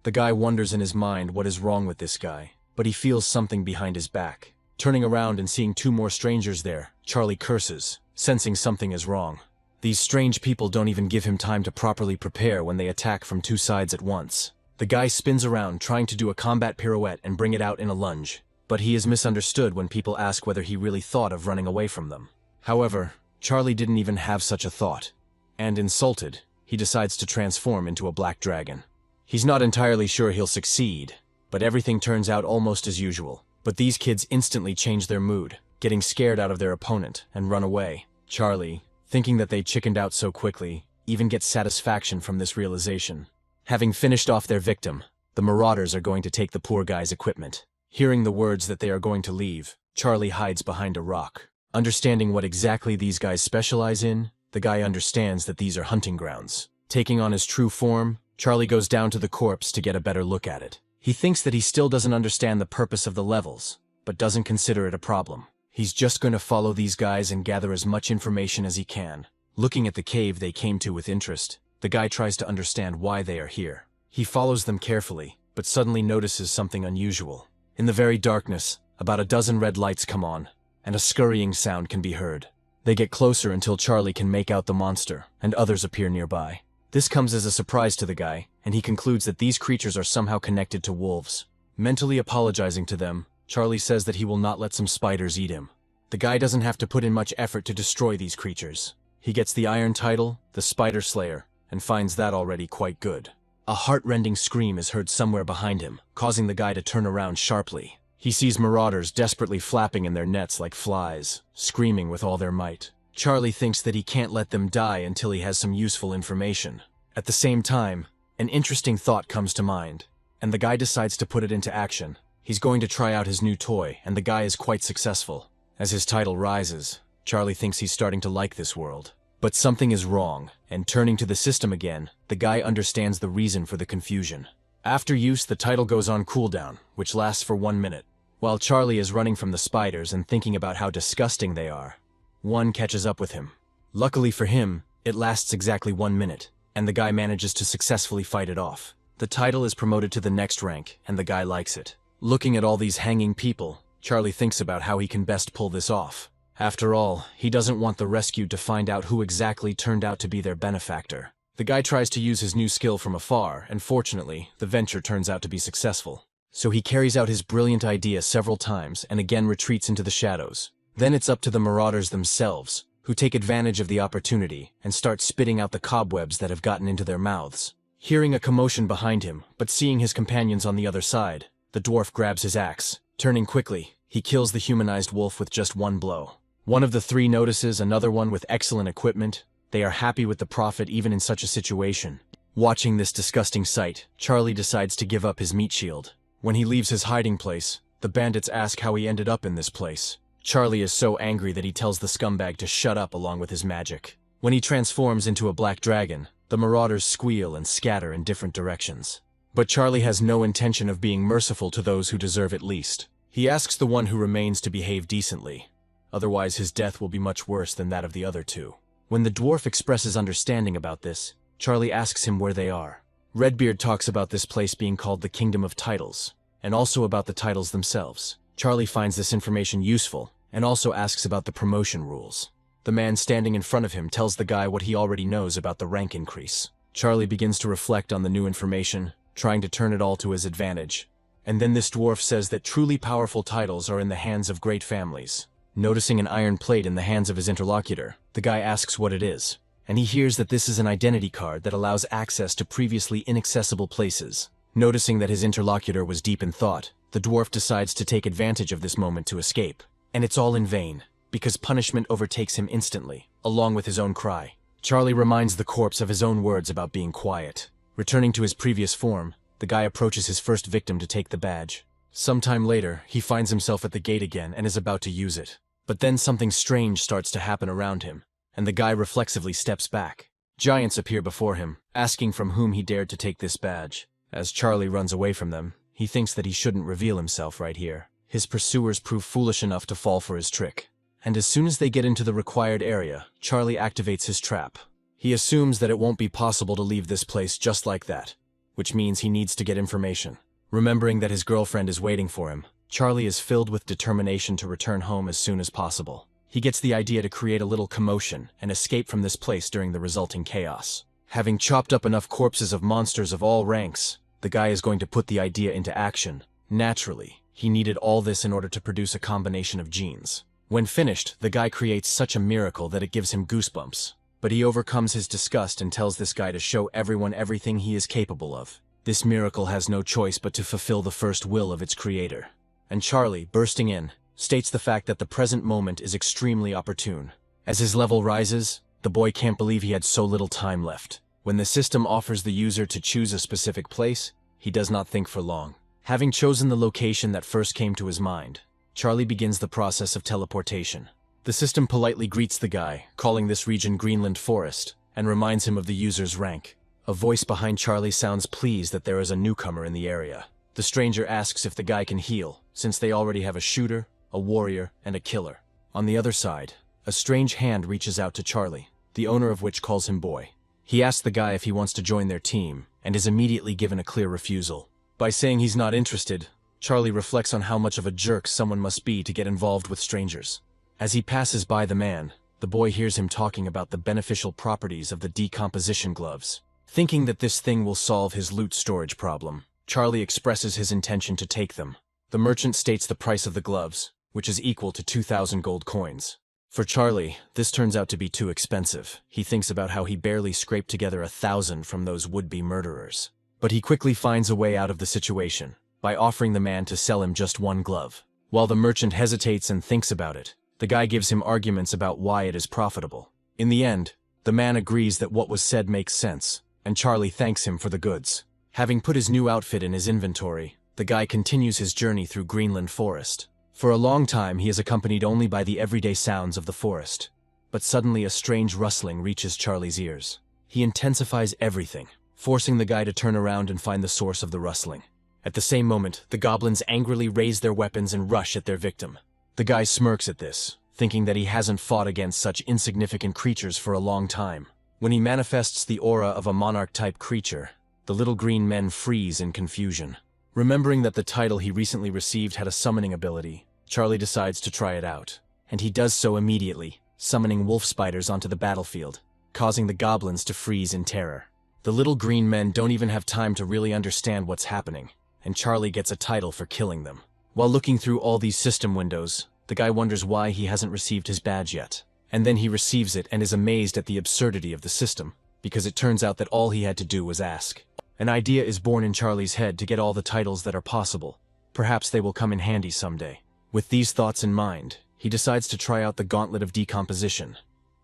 The guy wonders in his mind what is wrong with this guy, but he feels something behind his back. Turning around and seeing 2 more strangers there, Charlie curses, sensing something is wrong. These strange people don't even give him time to properly prepare when they attack from 2 sides at once. The guy spins around trying to do a combat pirouette and bring it out in a lunge, but he is misunderstood when people ask whether he really thought of running away from them. However, Charlie didn't even have such a thought, and insulted, he decides to transform into a black dragon. He's not entirely sure he'll succeed, but everything turns out almost as usual. But these kids instantly change their mood, getting scared out of their opponent, and run away. Charlie, thinking that they chickened out so quickly, even gets satisfaction from this realization. Having finished off their victim, the marauders are going to take the poor guy's equipment. Hearing the words that they are going to leave, Charlie hides behind a rock. Understanding what exactly these guys specialize in, the guy understands that these are hunting grounds. Taking on his true form, Charlie goes down to the corpse to get a better look at it. He thinks that he still doesn't understand the purpose of the levels, but doesn't consider it a problem. He's just going to follow these guys and gather as much information as he can. Looking at the cave they came to with interest, The guy tries to understand why they are here. He follows them carefully, but suddenly notices something unusual. In the very darkness, about a dozen red lights come on, and a scurrying sound can be heard. They get closer until Charlie can make out the monster, and others appear nearby. This comes as a surprise to the guy, and he concludes that these creatures are somehow connected to wolves. Mentally apologizing to them, Charlie says that he will not let some spiders eat him. The guy doesn't have to put in much effort to destroy these creatures. He gets the iron title, the Spider Slayer, and finds that already quite good. A heart-rending scream is heard somewhere behind him, causing the guy to turn around sharply. He sees marauders desperately flapping in their nets like flies, screaming with all their might. Charlie thinks that he can't let them die until he has some useful information. At the same time, an interesting thought comes to mind, and the guy decides to put it into action. He's going to try out his new toy, and the guy is quite successful. As his title rises, Charlie thinks he's starting to like this world. But something is wrong, and turning to the system again, the guy understands the reason for the confusion. After use, the title goes on cooldown, which lasts for 1 minute. While Charlie is running from the spiders and thinking about how disgusting they are, one catches up with him. Luckily for him, it lasts exactly 1 minute, and the guy manages to successfully fight it off. The title is promoted to the next rank, and the guy likes it. Looking at all these hanging people, Charlie thinks about how he can best pull this off. After all, he doesn't want the rescued to find out who exactly turned out to be their benefactor. The guy tries to use his new skill from afar, and fortunately, the venture turns out to be successful. So he carries out his brilliant idea several times and again retreats into the shadows. Then it's up to the marauders themselves, who take advantage of the opportunity and start spitting out the cobwebs that have gotten into their mouths. Hearing a commotion behind him, but seeing his companions on the other side, the dwarf grabs his axe. Turning quickly, he kills the humanized wolf with just one blow. One of the three notices another one with excellent equipment. They are happy with the profit even in such a situation. Watching this disgusting sight, Charlie decides to give up his meat shield. When he leaves his hiding place, the bandits ask how he ended up in this place. Charlie is so angry that he tells the scumbag to shut up along with his magic. When he transforms into a black dragon, the marauders squeal and scatter in different directions. But Charlie has no intention of being merciful to those who deserve it least. He asks the one who remains to behave decently. Otherwise his death will be much worse than that of the other two. When the dwarf expresses understanding about this, Charlie asks him where they are. Redbeard talks about this place being called the Kingdom of Titles, and also about the titles themselves. Charlie finds this information useful, and also asks about the promotion rules. The man standing in front of him tells the guy what he already knows about the rank increase. Charlie begins to reflect on the new information, trying to turn it all to his advantage. And then this dwarf says that truly powerful titles are in the hands of great families. Noticing an iron plate in the hands of his interlocutor, the guy asks what it is, and he hears that this is an identity card that allows access to previously inaccessible places. Noticing that his interlocutor was deep in thought, the dwarf decides to take advantage of this moment to escape. And it's all in vain, because punishment overtakes him instantly, along with his own cry. Charlie reminds the corpse of his own words about being quiet. Returning to his previous form, the guy approaches his first victim to take the badge. Sometime later, he finds himself at the gate again and is about to use it. But then something strange starts to happen around him, and the guy reflexively steps back. Giants appear before him, asking from whom he dared to take this badge. As Charlie runs away from them, he thinks that he shouldn't reveal himself right here. His pursuers prove foolish enough to fall for his trick. And as soon as they get into the required area, Charlie activates his trap. He assumes that it won't be possible to leave this place just like that, which means he needs to get information. Remembering that his girlfriend is waiting for him, Charlie is filled with determination to return home as soon as possible. He gets the idea to create a little commotion and escape from this place during the resulting chaos. Having chopped up enough corpses of monsters of all ranks, the guy is going to put the idea into action. Naturally, he needed all this in order to produce a combination of genes. When finished, the guy creates such a miracle that it gives him goosebumps. But he overcomes his disgust and tells this guy to show everyone everything he is capable of. This miracle has no choice but to fulfill the first will of its creator. And Charlie, bursting in, states the fact that the present moment is extremely opportune. As his level rises, the boy can't believe he had so little time left. When the system offers the user to choose a specific place, he does not think for long. Having chosen the location that first came to his mind, Charlie begins the process of teleportation. The system politely greets the guy, calling this region Greenland Forest, and reminds him of the user's rank. A voice behind Charlie sounds pleased that there is a newcomer in the area. The stranger asks if the guy can heal, since they already have a shooter, a warrior, and a killer. On the other side, a strange hand reaches out to Charlie, the owner of which calls him boy. He asks the guy if he wants to join their team, and is immediately given a clear refusal. By saying he's not interested, Charlie reflects on how much of a jerk someone must be to get involved with strangers. As he passes by the man, the boy hears him talking about the beneficial properties of the decomposition gloves. Thinking that this thing will solve his loot storage problem, Charlie expresses his intention to take them. The merchant states the price of the gloves, which is equal to 2,000 gold coins. For Charlie, this turns out to be too expensive. He thinks about how he barely scraped together 1,000 from those would-be murderers. But he quickly finds a way out of the situation by offering the man to sell him just one glove. While the merchant hesitates and thinks about it, the guy gives him arguments about why it is profitable. In the end, the man agrees that what was said makes sense, and Charlie thanks him for the goods. Having put his new outfit in his inventory, the guy continues his journey through Greenland forest. For a long time, he is accompanied only by the everyday sounds of the forest. But suddenly a strange rustling reaches Charlie's ears. He intensifies everything, forcing the guy to turn around and find the source of the rustling. At the same moment, the goblins angrily raise their weapons and rush at their victim. The guy smirks at this, thinking that he hasn't fought against such insignificant creatures for a long time. When he manifests the aura of a monarch-type creature, the little green men freeze in confusion. Remembering that the title he recently received had a summoning ability, Charlie decides to try it out, and he does so immediately, summoning wolf spiders onto the battlefield, causing the goblins to freeze in terror. The little green men don't even have time to really understand what's happening, and Charlie gets a title for killing them. While looking through all these system windows, the guy wonders why he hasn't received his badge yet. And then he receives it and is amazed at the absurdity of the system, because it turns out that all he had to do was ask. An idea is born in Charlie's head to get all the titles that are possible. Perhaps they will come in handy someday. With these thoughts in mind, he decides to try out the gauntlet of decomposition,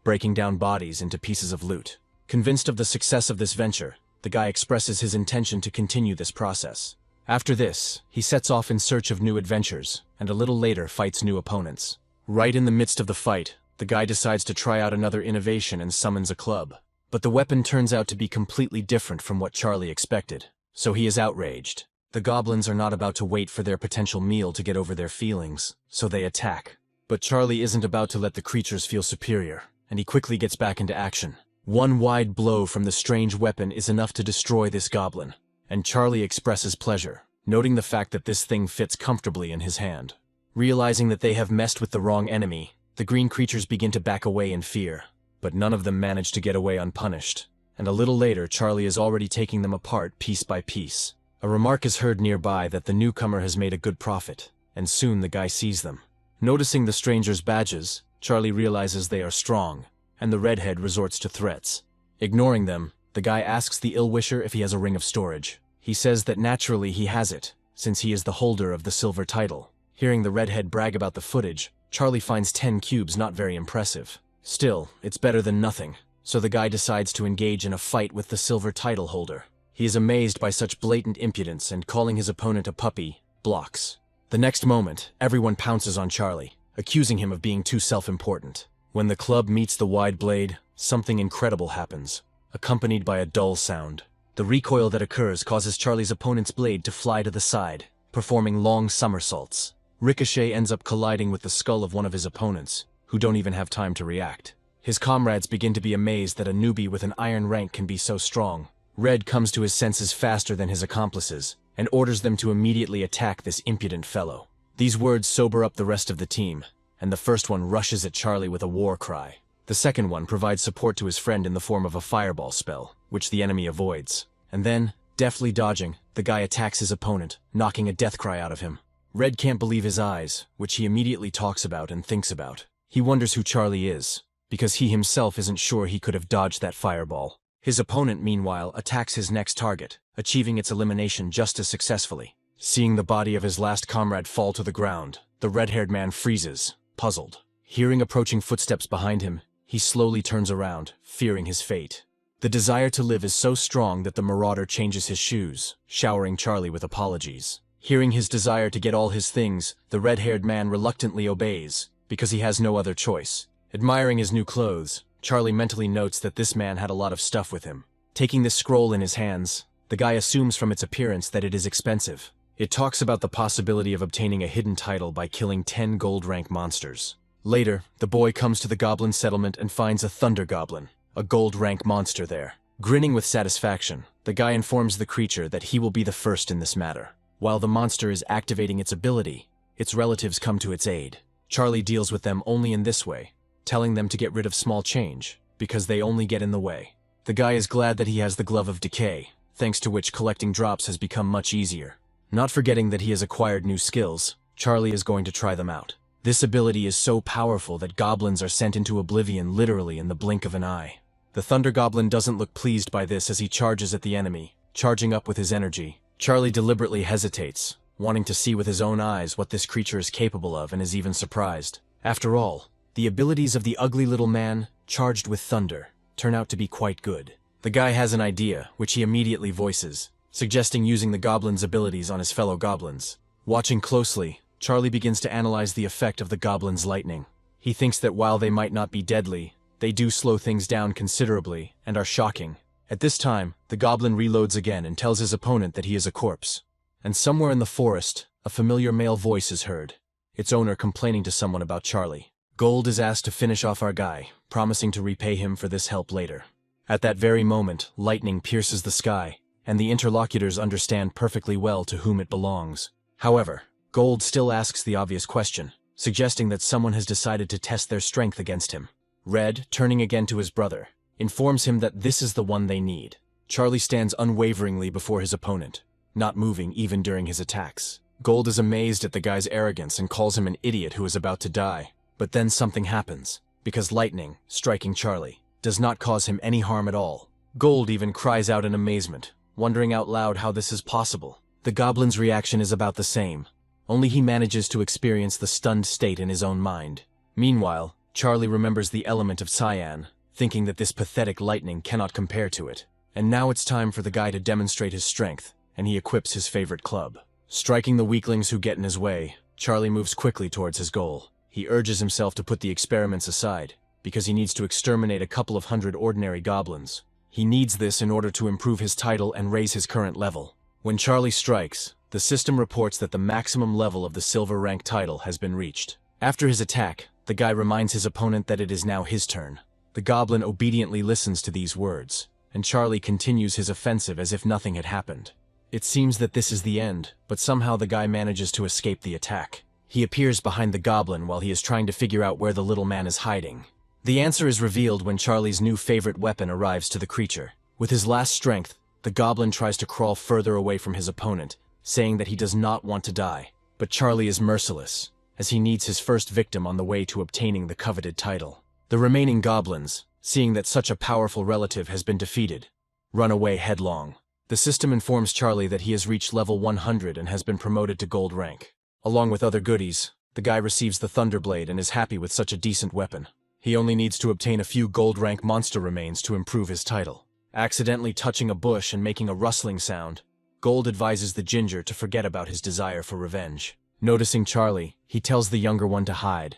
breaking down bodies into pieces of loot. Convinced of the success of this venture, the guy expresses his intention to continue this process. After this, he sets off in search of new adventures, and a little later fights new opponents. Right in the midst of the fight, the guy decides to try out another innovation and summons a club. But the weapon turns out to be completely different from what Charlie expected, so he is outraged. The goblins are not about to wait for their potential meal to get over their feelings, so they attack. But Charlie isn't about to let the creatures feel superior, and he quickly gets back into action. One wide blow from the strange weapon is enough to destroy this goblin, and Charlie expresses pleasure, noting the fact that this thing fits comfortably in his hand. Realizing that they have messed with the wrong enemy, the green creatures begin to back away in fear, but none of them manage to get away unpunished, and a little later Charlie is already taking them apart piece by piece. A remark is heard nearby that the newcomer has made a good profit, and soon the guy sees them. Noticing the stranger's badges, Charlie realizes they are strong, and the redhead resorts to threats. Ignoring them, the guy asks the ill-wisher if he has a ring of storage. He says that naturally he has it, since he is the holder of the silver title. Hearing the redhead brag about the footage, Charlie finds 10 cubes not very impressive. Still, it's better than nothing, so the guy decides to engage in a fight with the silver title holder. He is amazed by such blatant impudence and, calling his opponent a puppy, blocks. The next moment, everyone pounces on Charlie, accusing him of being too self-important. When the club meets the wide blade, something incredible happens, accompanied by a dull sound. The recoil that occurs causes Charlie's opponent's blade to fly to the side, performing long somersaults. Ricochet ends up colliding with the skull of one of his opponents, who don't even have time to react. His comrades begin to be amazed that a newbie with an iron rank can be so strong. Red comes to his senses faster than his accomplices, and orders them to immediately attack this impudent fellow. These words sober up the rest of the team, and the first one rushes at Charlie with a war cry. The second one provides support to his friend in the form of a fireball spell, which the enemy avoids. And then, deftly dodging, the guy attacks his opponent, knocking a death cry out of him. Red can't believe his eyes, which he immediately talks about and thinks about. He wonders who Charlie is, because he himself isn't sure he could have dodged that fireball. His opponent, meanwhile, attacks his next target, achieving its elimination just as successfully. Seeing the body of his last comrade fall to the ground, the red-haired man freezes, puzzled. Hearing approaching footsteps behind him, he slowly turns around, fearing his fate. The desire to live is so strong that the marauder changes his shoes, showering Charlie with apologies. Hearing his desire to get all his things, the red-haired man reluctantly obeys, because he has no other choice. Admiring his new clothes, Charlie mentally notes that this man had a lot of stuff with him. Taking this scroll in his hands, the guy assumes from its appearance that it is expensive. It talks about the possibility of obtaining a hidden title by killing 10 gold rank monsters. Later, the boy comes to the goblin settlement and finds a thunder goblin, a gold rank monster there. Grinning with satisfaction, the guy informs the creature that he will be the first in this matter. While the monster is activating its ability, its relatives come to its aid. Charlie deals with them only in this way, telling them to get rid of small change, because they only get in the way. The guy is glad that he has the Glove of Decay, thanks to which collecting drops has become much easier. Not forgetting that he has acquired new skills, Charlie is going to try them out. This ability is so powerful that goblins are sent into oblivion literally in the blink of an eye. The Thunder Goblin doesn't look pleased by this as he charges at the enemy, charging up with his energy. Charlie deliberately hesitates, wanting to see with his own eyes what this creature is capable of, and is even surprised. After all, the abilities of the ugly little man, charged with thunder, turn out to be quite good. The guy has an idea, which he immediately voices, suggesting using the goblin's abilities on his fellow goblins. Watching closely, Charlie begins to analyze the effect of the goblin's lightning. He thinks that while they might not be deadly, they do slow things down considerably and are shocking. At this time, the goblin reloads again and tells his opponent that he is a corpse. And somewhere in the forest, a familiar male voice is heard, its owner complaining to someone about Charlie. Gold is asked to finish off our guy, promising to repay him for this help later. At that very moment, lightning pierces the sky, and the interlocutors understand perfectly well to whom it belongs. However, Gold still asks the obvious question, suggesting that someone has decided to test their strength against him. Red, turning again to his brother, informs him that this is the one they need. Charlie stands unwaveringly before his opponent, not moving even during his attacks. Gold is amazed at the guy's arrogance and calls him an idiot who is about to die. But then something happens, because lightning, striking Charlie, does not cause him any harm at all. Gold even cries out in amazement, wondering out loud how this is possible. The goblin's reaction is about the same, only he manages to experience the stunned state in his own mind. Meanwhile, Charlie remembers the element of cyan, thinking that this pathetic lightning cannot compare to it. And now it's time for the guy to demonstrate his strength, and he equips his favorite club. Striking the weaklings who get in his way, Charlie moves quickly towards his goal. He urges himself to put the experiments aside, because he needs to exterminate a couple of hundred ordinary goblins. He needs this in order to improve his title and raise his current level. When Charlie strikes, the system reports that the maximum level of the silver rank title has been reached. After his attack, the guy reminds his opponent that it is now his turn. The goblin obediently listens to these words, and Charlie continues his offensive as if nothing had happened. It seems that this is the end, but somehow the guy manages to escape the attack. He appears behind the goblin while he is trying to figure out where the little man is hiding. The answer is revealed when Charlie's new favorite weapon arrives to the creature. With his last strength, the goblin tries to crawl further away from his opponent, saying that he does not want to die. But Charlie is merciless, as he needs his first victim on the way to obtaining the coveted title. The remaining goblins, seeing that such a powerful relative has been defeated, run away headlong. The system informs Charlie that he has reached level 100 and has been promoted to gold rank. Along with other goodies, the guy receives the Thunderblade and is happy with such a decent weapon. He only needs to obtain a few gold rank monster remains to improve his title. Accidentally touching a bush and making a rustling sound, Gold advises the ginger to forget about his desire for revenge. Noticing Charlie, he tells the younger one to hide,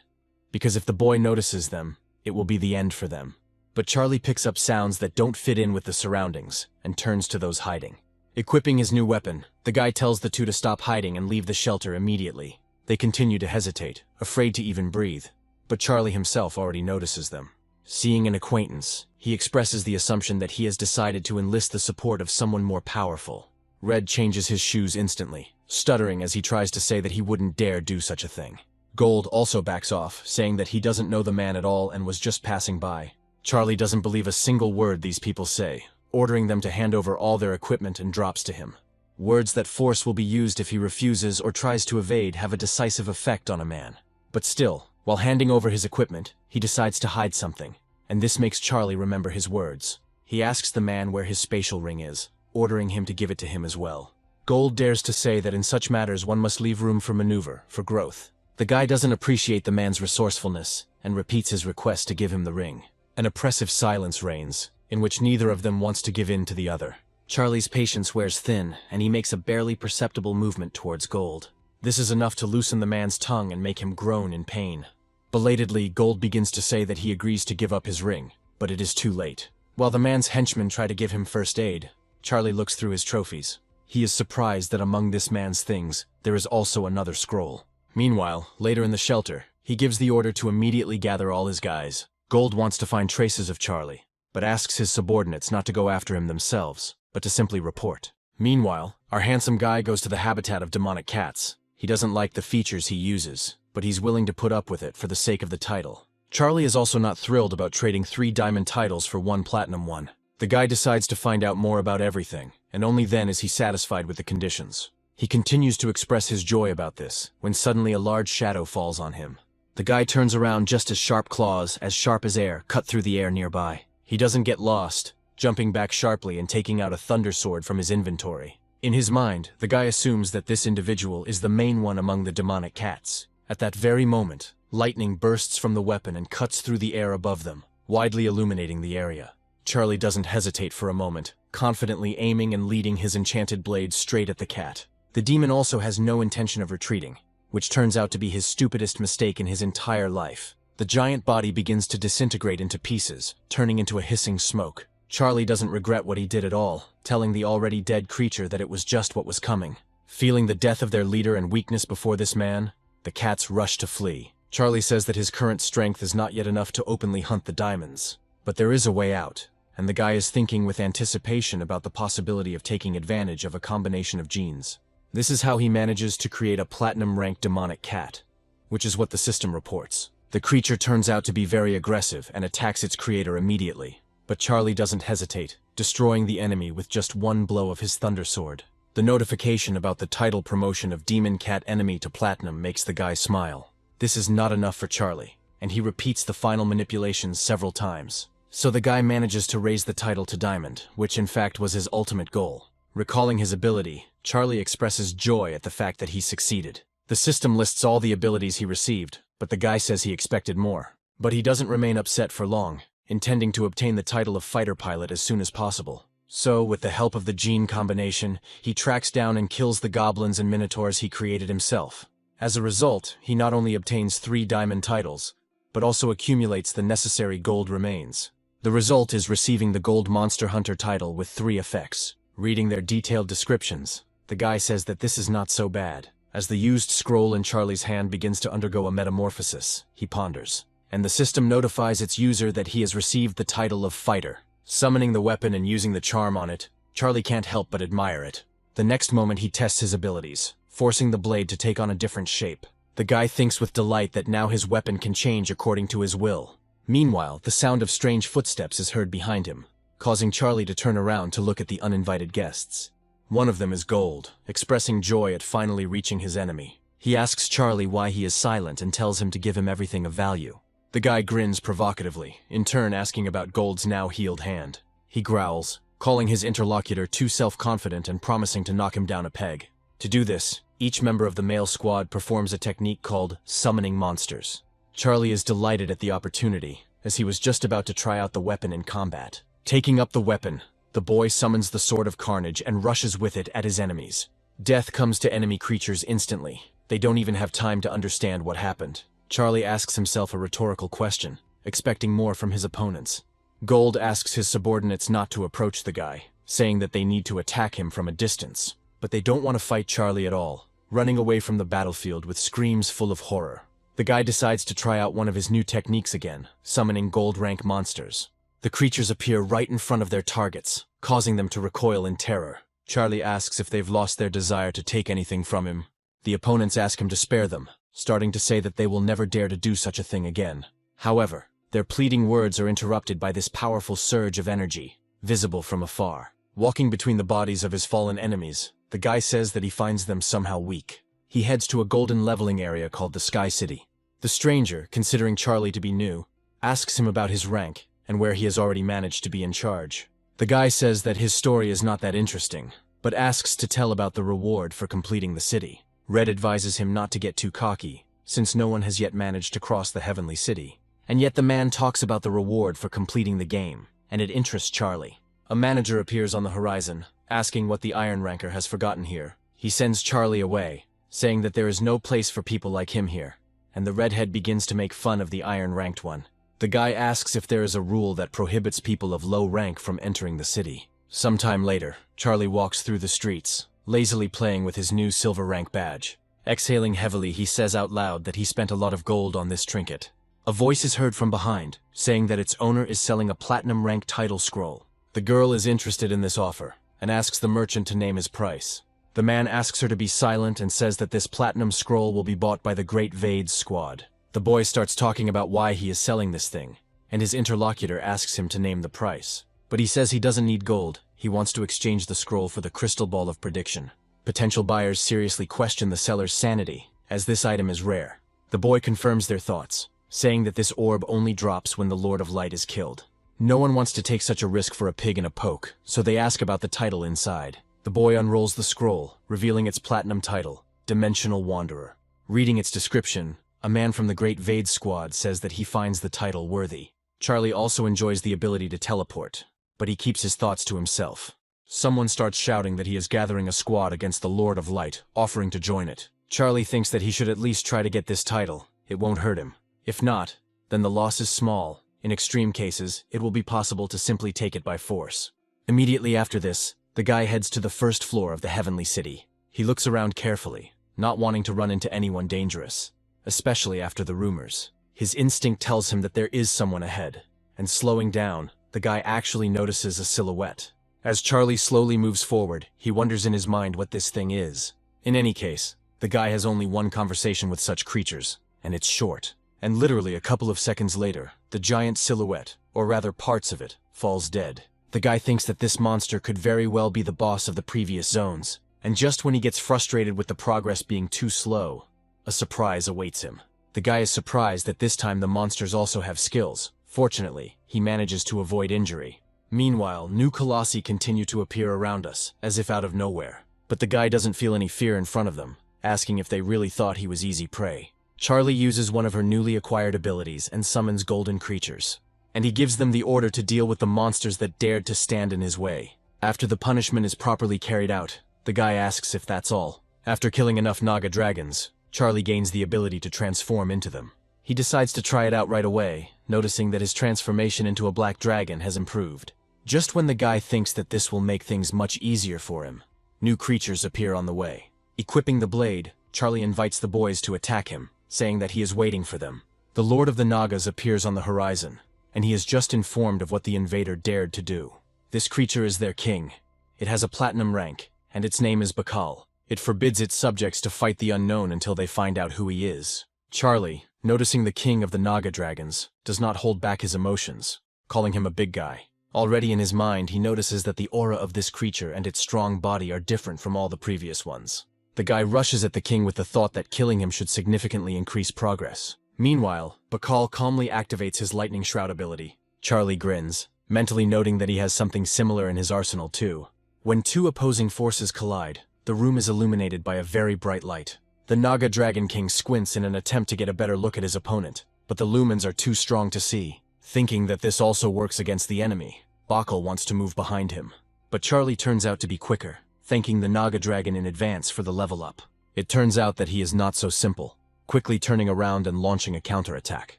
because if the boy notices them, it will be the end for them. But Charlie picks up sounds that don't fit in with the surroundings, and turns to those hiding. Equipping his new weapon, the guy tells the two to stop hiding and leave the shelter immediately. They continue to hesitate, afraid to even breathe, but Charlie himself already notices them. Seeing an acquaintance, he expresses the assumption that he has decided to enlist the support of someone more powerful. Red changes his shoes instantly, stuttering as he tries to say that he wouldn't dare do such a thing. Gold also backs off, saying that he doesn't know the man at all and was just passing by. Charlie doesn't believe a single word these people say, ordering them to hand over all their equipment and drops to him. Words that force will be used if he refuses or tries to evade have a decisive effect on a man. But still, while handing over his equipment, he decides to hide something, and this makes Charlie remember his words. He asks the man where his spatial ring is, ordering him to give it to him as well. Gold dares to say that in such matters one must leave room for maneuver, for growth. The guy doesn't appreciate the man's resourcefulness, and repeats his request to give him the ring. An oppressive silence reigns, in which neither of them wants to give in to the other. Charlie's patience wears thin, and he makes a barely perceptible movement towards Gold. This is enough to loosen the man's tongue and make him groan in pain. Belatedly, Gold begins to say that he agrees to give up his ring, but it is too late. While the man's henchmen try to give him first aid, Charlie looks through his trophies. He is surprised that among this man's things, there is also another scroll. Meanwhile, later in the shelter, he gives the order to immediately gather all his guys. Gold wants to find traces of Charlie, but asks his subordinates not to go after him themselves, but to simply report. Meanwhile, our handsome guy goes to the habitat of demonic cats. He doesn't like the features he uses, but he's willing to put up with it for the sake of the title. Charlie is also not thrilled about trading 3 diamond titles for 1 platinum one. The guy decides to find out more about everything, and only then is he satisfied with the conditions. He continues to express his joy about this, when suddenly a large shadow falls on him. The guy turns around just as sharp claws, as sharp as air, cut through the air nearby. He doesn't get lost, jumping back sharply and taking out a thunder sword from his inventory. In his mind, the guy assumes that this individual is the main one among the demonic cats. At that very moment, lightning bursts from the weapon and cuts through the air above them, widely illuminating the area. Charlie doesn't hesitate for a moment, confidently aiming and leading his enchanted blade straight at the cat. The demon also has no intention of retreating, which turns out to be his stupidest mistake in his entire life. The giant body begins to disintegrate into pieces, turning into a hissing smoke. Charlie doesn't regret what he did at all, telling the already dead creature that it was just what was coming. Feeling the death of their leader and weakness before this man, the cats rush to flee. Charlie says that his current strength is not yet enough to openly hunt the diamonds, but there is a way out, and the guy is thinking with anticipation about the possibility of taking advantage of a combination of genes. This is how he manages to create a platinum-ranked demonic cat, which is what the system reports. The creature turns out to be very aggressive and attacks its creator immediately, but Charlie doesn't hesitate, destroying the enemy with just one blow of his thunder sword. The notification about the title promotion of Demon Cat Enemy to Platinum makes the guy smile. This is not enough for Charlie, and he repeats the final manipulations several times. So the guy manages to raise the title to Diamond, which in fact was his ultimate goal. Recalling his ability, Charlie expresses joy at the fact that he succeeded. The system lists all the abilities he received, but the guy says he expected more. But he doesn't remain upset for long, intending to obtain the title of fighter pilot as soon as possible. So, with the help of the gene combination, he tracks down and kills the goblins and minotaurs he created himself. As a result, he not only obtains 3 diamond titles, but also accumulates the necessary gold remains. The result is receiving the Gold Monster Hunter title with 3 effects. Reading their detailed descriptions, the guy says that this is not so bad. As the used scroll in Charlie's hand begins to undergo a metamorphosis, he ponders, and the system notifies its user that he has received the title of Fighter. Summoning the weapon and using the charm on it, Charlie can't help but admire it. The next moment he tests his abilities, forcing the blade to take on a different shape. The guy thinks with delight that now his weapon can change according to his will. Meanwhile, the sound of strange footsteps is heard behind him, causing Charlie to turn around to look at the uninvited guests. One of them is Gold, expressing joy at finally reaching his enemy. He asks Charlie why he is silent and tells him to give him everything of value. The guy grins provocatively, in turn asking about Gold's now healed hand. He growls, calling his interlocutor too self-confident and promising to knock him down a peg. To do this, each member of the male squad performs a technique called summoning monsters. Charlie is delighted at the opportunity, as he was just about to try out the weapon in combat. Taking up the weapon, the boy summons the Sword of Carnage and rushes with it at his enemies. Death comes to enemy creatures instantly. They don't even have time to understand what happened. Charlie asks himself a rhetorical question, expecting more from his opponents. Gold asks his subordinates not to approach the guy, saying that they need to attack him from a distance. But they don't want to fight Charlie at all, running away from the battlefield with screams full of horror. The guy decides to try out one of his new techniques again, summoning gold rank monsters. The creatures appear right in front of their targets, causing them to recoil in terror. Charlie asks if they've lost their desire to take anything from him. The opponents ask him to spare them, starting to say that they will never dare to do such a thing again. However, their pleading words are interrupted by this powerful surge of energy, visible from afar. Walking between the bodies of his fallen enemies, the guy says that he finds them somehow weak. He heads to a golden leveling area called the Sky City. The stranger, considering Charlie to be new, asks him about his rank and where he has already managed to be in charge. The guy says that his story is not that interesting, but asks to tell about the reward for completing the city. Red advises him not to get too cocky, since no one has yet managed to cross the Heavenly City. And yet the man talks about the reward for completing the game, and it interests Charlie. A manager appears on the horizon, asking what the Iron Ranker has forgotten here. He sends Charlie away, saying that there is no place for people like him here, and the redhead begins to make fun of the Iron-ranked one. The guy asks if there is a rule that prohibits people of low rank from entering the city. Sometime later, Charlie walks through the streets, lazily playing with his new silver rank badge. Exhaling heavily, he says out loud that he spent a lot of gold on this trinket. A voice is heard from behind, saying that its owner is selling a platinum rank title scroll. The girl is interested in this offer, and asks the merchant to name his price. The man asks her to be silent and says that this platinum scroll will be bought by the Great Vades squad. The boy starts talking about why he is selling this thing, and his interlocutor asks him to name the price. But he says he doesn't need gold, he wants to exchange the scroll for the crystal ball of prediction. Potential buyers seriously question the seller's sanity, as this item is rare. The boy confirms their thoughts, saying that this orb only drops when the Lord of Light is killed. No one wants to take such a risk for a pig in a poke, so they ask about the title inside. The boy unrolls the scroll, revealing its platinum title, Dimensional Wanderer. Reading its description, a man from the Great Vades squad says that he finds the title worthy. Charlie also enjoys the ability to teleport, but he keeps his thoughts to himself. Someone starts shouting that he is gathering a squad against the Lord of Light, offering to join it. Charlie thinks that he should at least try to get this title. It won't hurt him. If not, then the loss is small. In extreme cases, it will be possible to simply take it by force. Immediately after this, the guy heads to the first floor of the Heavenly City. He looks around carefully, not wanting to run into anyone dangerous, especially after the rumors. His instinct tells him that there is someone ahead, and slowing down, the guy actually notices a silhouette. As Charlie slowly moves forward, he wonders in his mind what this thing is. In any case, the guy has only one conversation with such creatures, and it's short. And literally a couple of seconds later, the giant silhouette, or rather parts of it, falls dead. The guy thinks that this monster could very well be the boss of the previous zones, and just when he gets frustrated with the progress being too slow, a surprise awaits him. The guy is surprised that this time the monsters also have skills. Fortunately, he manages to avoid injury. Meanwhile, new colossi continue to appear around us, as if out of nowhere. But the guy doesn't feel any fear in front of them, asking if they really thought he was easy prey. Charlie uses one of her newly acquired abilities and summons golden creatures, and he gives them the order to deal with the monsters that dared to stand in his way. After the punishment is properly carried out, the guy asks if that's all. After killing enough Naga dragons, Charlie gains the ability to transform into them. He decides to try it out right away, noticing that his transformation into a black dragon has improved. Just when the guy thinks that this will make things much easier for him, new creatures appear on the way. Equipping the blade, Charlie invites the boys to attack him, saying that he is waiting for them. The Lord of the Nagas appears on the horizon, and he is just informed of what the invader dared to do. This creature is their king. It has a platinum rank, and its name is Bakal. It forbids its subjects to fight the unknown until they find out who he is. Charlie, noticing the king of the Naga dragons, does not hold back his emotions, calling him a big guy. Already in his mind, he notices that the aura of this creature and its strong body are different from all the previous ones. The guy rushes at the king with the thought that killing him should significantly increase progress. Meanwhile, Bakal calmly activates his lightning shroud ability. Charlie grins, mentally noting that he has something similar in his arsenal too. When two opposing forces collide, the room is illuminated by a very bright light. The Naga Dragon King squints in an attempt to get a better look at his opponent, but the lumens are too strong to see. Thinking that this also works against the enemy, Bakal wants to move behind him. But Charlie turns out to be quicker, thanking the Naga Dragon in advance for the level up. It turns out that he is not so simple, quickly turning around and launching a counterattack.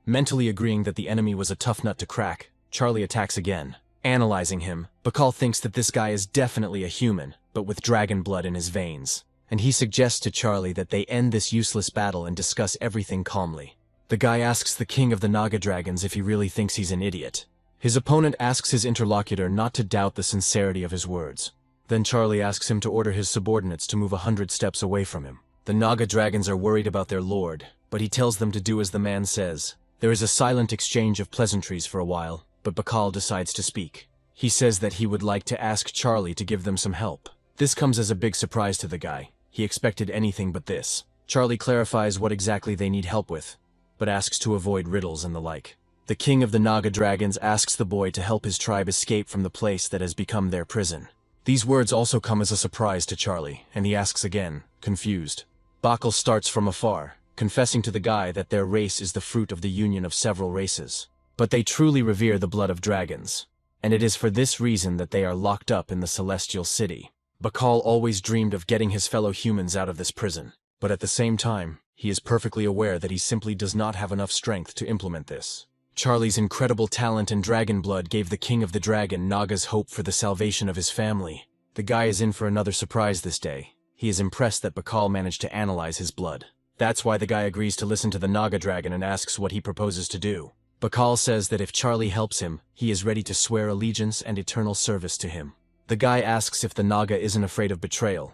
Mentally agreeing that the enemy was a tough nut to crack, Charlie attacks again. Analyzing him, Bakal thinks that this guy is definitely a human, but with dragon blood in his veins, and he suggests to Charlie that they end this useless battle and discuss everything calmly. The guy asks the king of the Naga dragons if he really thinks he's an idiot. His opponent asks his interlocutor not to doubt the sincerity of his words. Then Charlie asks him to order his subordinates to move 100 steps away from him. The Naga dragons are worried about their lord, but he tells them to do as the man says. There is a silent exchange of pleasantries for a while, but Bakal decides to speak. He says that he would like to ask Charlie to give them some help. This comes as a big surprise to the guy. He expected anything but this. Charlie clarifies what exactly they need help with, but asks to avoid riddles and the like. The king of the Naga dragons asks the boy to help his tribe escape from the place that has become their prison. These words also come as a surprise to Charlie, and he asks again, confused. Bakal starts from afar, confessing to the guy that their race is the fruit of the union of several races. But they truly revere the blood of dragons, and it is for this reason that they are locked up in the Celestial City. Bakal always dreamed of getting his fellow humans out of this prison, but at the same time, he is perfectly aware that he simply does not have enough strength to implement this. Charlie's incredible talent and dragon blood gave the king of the dragon Naga's hope for the salvation of his family. The guy is in for another surprise this day. He is impressed that Bakal managed to analyze his blood. That's why the guy agrees to listen to the Naga dragon and asks what he proposes to do. Bakal says that if Charlie helps him, he is ready to swear allegiance and eternal service to him. The guy asks if the Naga isn't afraid of betrayal,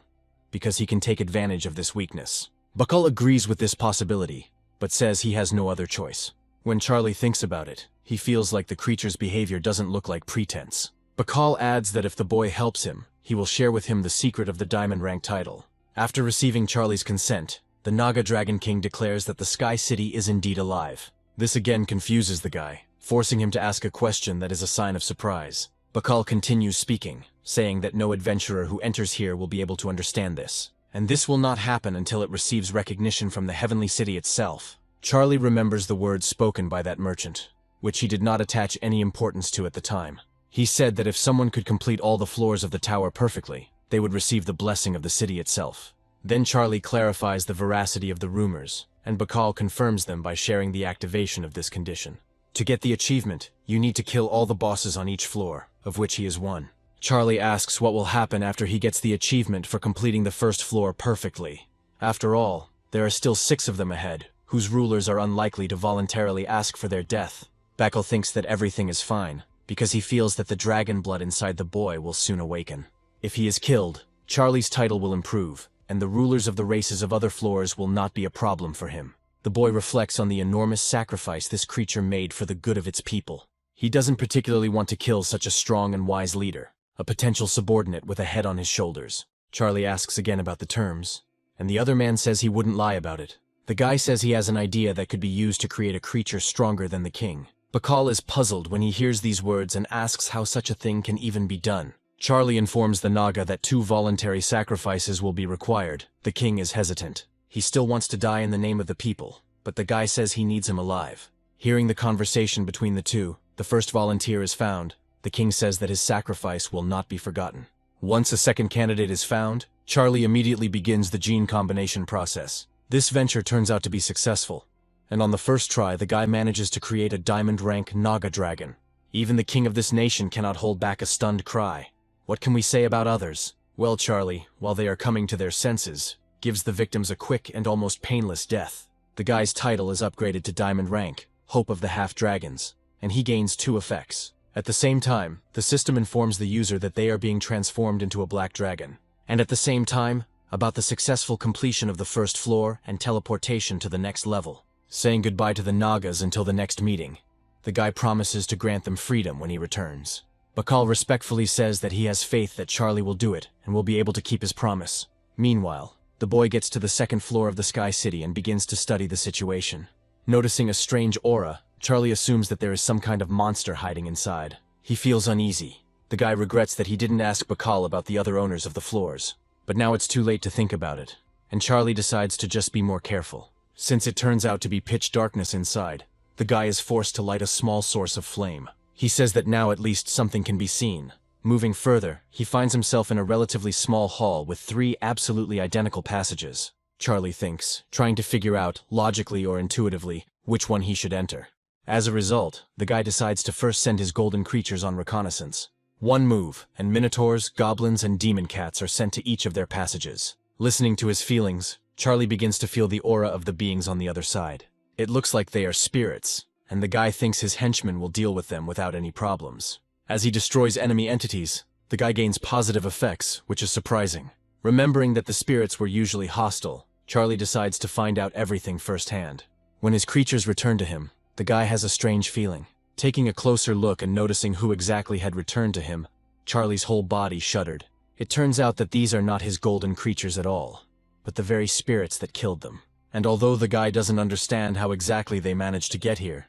because he can take advantage of this weakness. Bakal agrees with this possibility, but says he has no other choice. When Charlie thinks about it, he feels like the creature's behavior doesn't look like pretense. Bakal adds that if the boy helps him, he will share with him the secret of the diamond rank title. After receiving Charlie's consent, the Naga Dragon King declares that the Sky City is indeed alive. This again confuses the guy, forcing him to ask a question that is a sign of surprise. Bakal continues speaking, saying that no adventurer who enters here will be able to understand this, and this will not happen until it receives recognition from the heavenly city itself. Charlie remembers the words spoken by that merchant, which he did not attach any importance to at the time. He said that if someone could complete all the floors of the tower perfectly, they would receive the blessing of the city itself. Then Charlie clarifies the veracity of the rumors, and Bakal confirms them by sharing the activation of this condition. To get the achievement, you need to kill all the bosses on each floor, of which he is one. Charlie asks what will happen after he gets the achievement for completing the first floor perfectly. After all, there are still 6 of them ahead, whose rulers are unlikely to voluntarily ask for their death. Bakal thinks that everything is fine, because he feels that the dragon blood inside the boy will soon awaken. If he is killed, Charlie's title will improve, and the rulers of the races of other floors will not be a problem for him. The boy reflects on the enormous sacrifice this creature made for the good of its people. He doesn't particularly want to kill such a strong and wise leader, a potential subordinate with a head on his shoulders. Charlie asks again about the terms, and the other man says he wouldn't lie about it. The guy says he has an idea that could be used to create a creature stronger than the king. Bakal is puzzled when he hears these words and asks how such a thing can even be done. Charlie informs the Naga that 2 voluntary sacrifices will be required. The king is hesitant. He still wants to die in the name of the people, but the guy says he needs him alive. Hearing the conversation between the two, the first volunteer is found. The king says that his sacrifice will not be forgotten. Once a second candidate is found, Charlie immediately begins the gene combination process. This venture turns out to be successful, and on the first try the guy manages to create a diamond rank Naga dragon. Even the king of this nation cannot hold back a stunned cry. What can we say about others? Well, Charlie, while they are coming to their senses, gives the victims a quick and almost painless death. The guy's title is upgraded to diamond rank, Hope of the Half-Dragons, and he gains 2 effects. At the same time, the system informs the user that they are being transformed into a black dragon, and at the same time, about the successful completion of the first floor and teleportation to the next level. Saying goodbye to the Nagas until the next meeting, the guy promises to grant them freedom when he returns. Bakal respectfully says that he has faith that Charlie will do it and will be able to keep his promise. Meanwhile, the boy gets to the 2nd floor of the Sky City and begins to study the situation. Noticing a strange aura, Charlie assumes that there is some kind of monster hiding inside. He feels uneasy. The guy regrets that he didn't ask Bakal about the other owners of the floors. But now it's too late to think about it, and Charlie decides to just be more careful. Since it turns out to be pitch darkness inside, the guy is forced to light a small source of flame. He says that now at least something can be seen. Moving further, he finds himself in a relatively small hall with 3 absolutely identical passages. Charlie thinks, trying to figure out, logically or intuitively, which one he should enter. As a result, the guy decides to first send his golden creatures on reconnaissance. One move, and minotaurs, goblins, and demon cats are sent to each of their passages. Listening to his feelings, Charlie begins to feel the aura of the beings on the other side. It looks like they are spirits, and the guy thinks his henchmen will deal with them without any problems. As he destroys enemy entities, the guy gains positive effects, which is surprising. Remembering that the spirits were usually hostile, Charlie decides to find out everything firsthand. When his creatures return to him, the guy has a strange feeling. Taking a closer look and noticing who exactly had returned to him, Charlie's whole body shuddered. It turns out that these are not his golden creatures at all, but the very spirits that killed them. And although the guy doesn't understand how exactly they managed to get here,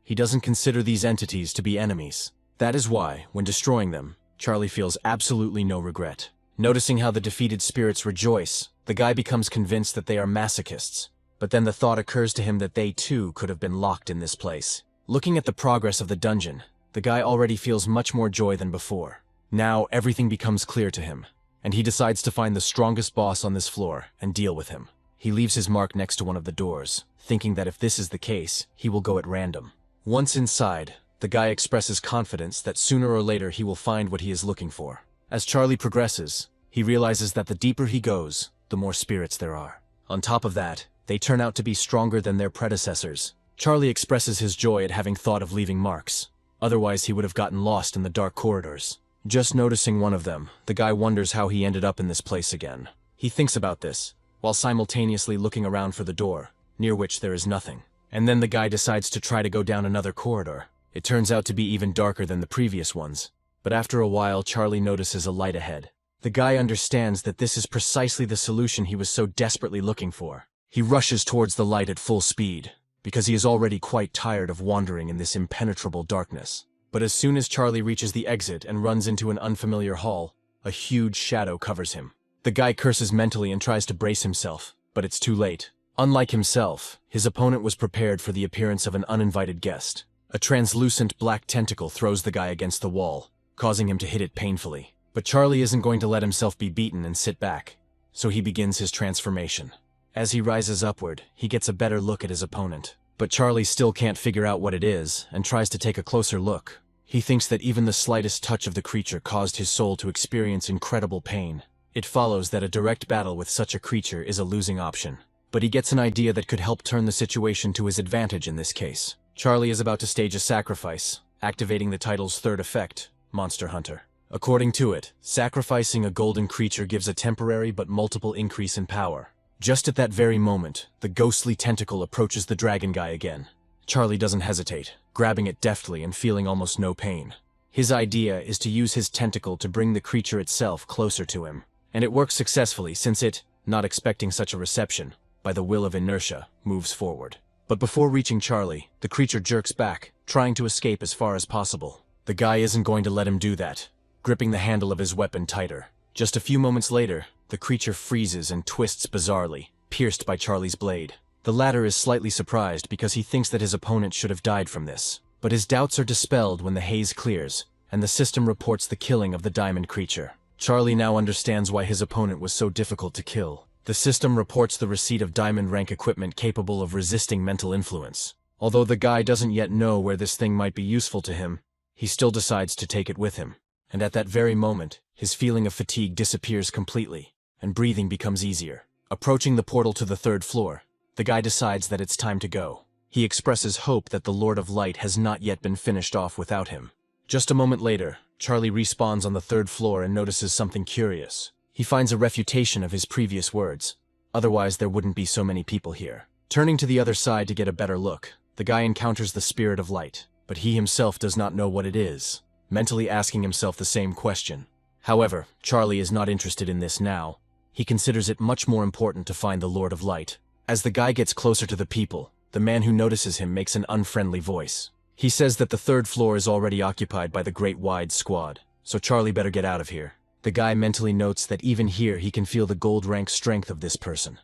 he doesn't consider these entities to be enemies. That is why, when destroying them, Charlie feels absolutely no regret. Noticing how the defeated spirits rejoice, the guy becomes convinced that they are masochists. But then the thought occurs to him that they too could have been locked in this place. Looking at the progress of the dungeon, the guy already feels much more joy than before. Now everything becomes clear to him, and he decides to find the strongest boss on this floor and deal with him. He leaves his mark next to one of the doors, thinking that if this is the case, he will go at random. Once inside, the guy expresses confidence that sooner or later he will find what he is looking for. As Charlie progresses, he realizes that the deeper he goes, the more spirits there are. On top of that, They turn out to be stronger than their predecessors. Charlie expresses his joy at having thought of leaving marks. Otherwise, he would have gotten lost in the dark corridors. Just noticing one of them, the guy wonders how he ended up in this place again. He thinks about this, while simultaneously looking around for the door, near which there is nothing. And then the guy decides to try to go down another corridor. It turns out to be even darker than the previous ones. But after a while, Charlie notices a light ahead. The guy understands that this is precisely the solution he was so desperately looking for. He rushes towards the light at full speed, because he is already quite tired of wandering in this impenetrable darkness. But as soon as Charlie reaches the exit and runs into an unfamiliar hall, a huge shadow covers him. The guy curses mentally and tries to brace himself, but it's too late. Unlike himself, his opponent was prepared for the appearance of an uninvited guest. A translucent black tentacle throws the guy against the wall, causing him to hit it painfully. But Charlie isn't going to let himself be beaten and sit back, so he begins his transformation. As he rises upward, he gets a better look at his opponent. But Charlie still can't figure out what it is, and tries to take a closer look. He thinks that even the slightest touch of the creature caused his soul to experience incredible pain. It follows that a direct battle with such a creature is a losing option. But he gets an idea that could help turn the situation to his advantage in this case. Charlie is about to stage a sacrifice, activating the title's third effect, Monster Hunter. According to it, sacrificing a golden creature gives a temporary but multiple increase in power. Just at that very moment, the ghostly tentacle approaches the dragon guy again. Charlie doesn't hesitate, grabbing it deftly and feeling almost no pain. His idea is to use his tentacle to bring the creature itself closer to him. And it works successfully since it, not expecting such a reception, by the will of inertia, moves forward. But before reaching Charlie, the creature jerks back, trying to escape as far as possible. The guy isn't going to let him do that, gripping the handle of his weapon tighter. Just a few moments later, the creature freezes and twists bizarrely, pierced by Charlie's blade. The latter is slightly surprised because he thinks that his opponent should have died from this. But his doubts are dispelled when the haze clears, and the system reports the killing of the diamond creature. Charlie now understands why his opponent was so difficult to kill. The system reports the receipt of diamond rank equipment capable of resisting mental influence. Although the guy doesn't yet know where this thing might be useful to him, he still decides to take it with him. And at that very moment, his feeling of fatigue disappears completely, and breathing becomes easier. Approaching the portal to the third floor, the guy decides that it's time to go. He expresses hope that the Lord of Light has not yet been finished off without him. Just a moment later, Charlie respawns on the third floor and notices something curious. He finds a refutation of his previous words. Otherwise, there wouldn't be so many people here. Turning to the other side to get a better look, the guy encounters the Spirit of Light, but he himself does not know what it is, mentally asking himself the same question. However, Charlie is not interested in this now. He considers it much more important to find the Lord of Light. As the guy gets closer to the people, the man who notices him makes an unfriendly voice. He says that the third floor is already occupied by the Great Wide Squad, so Charlie better get out of here. The guy mentally notes that even here he can feel the gold rank strength of this person.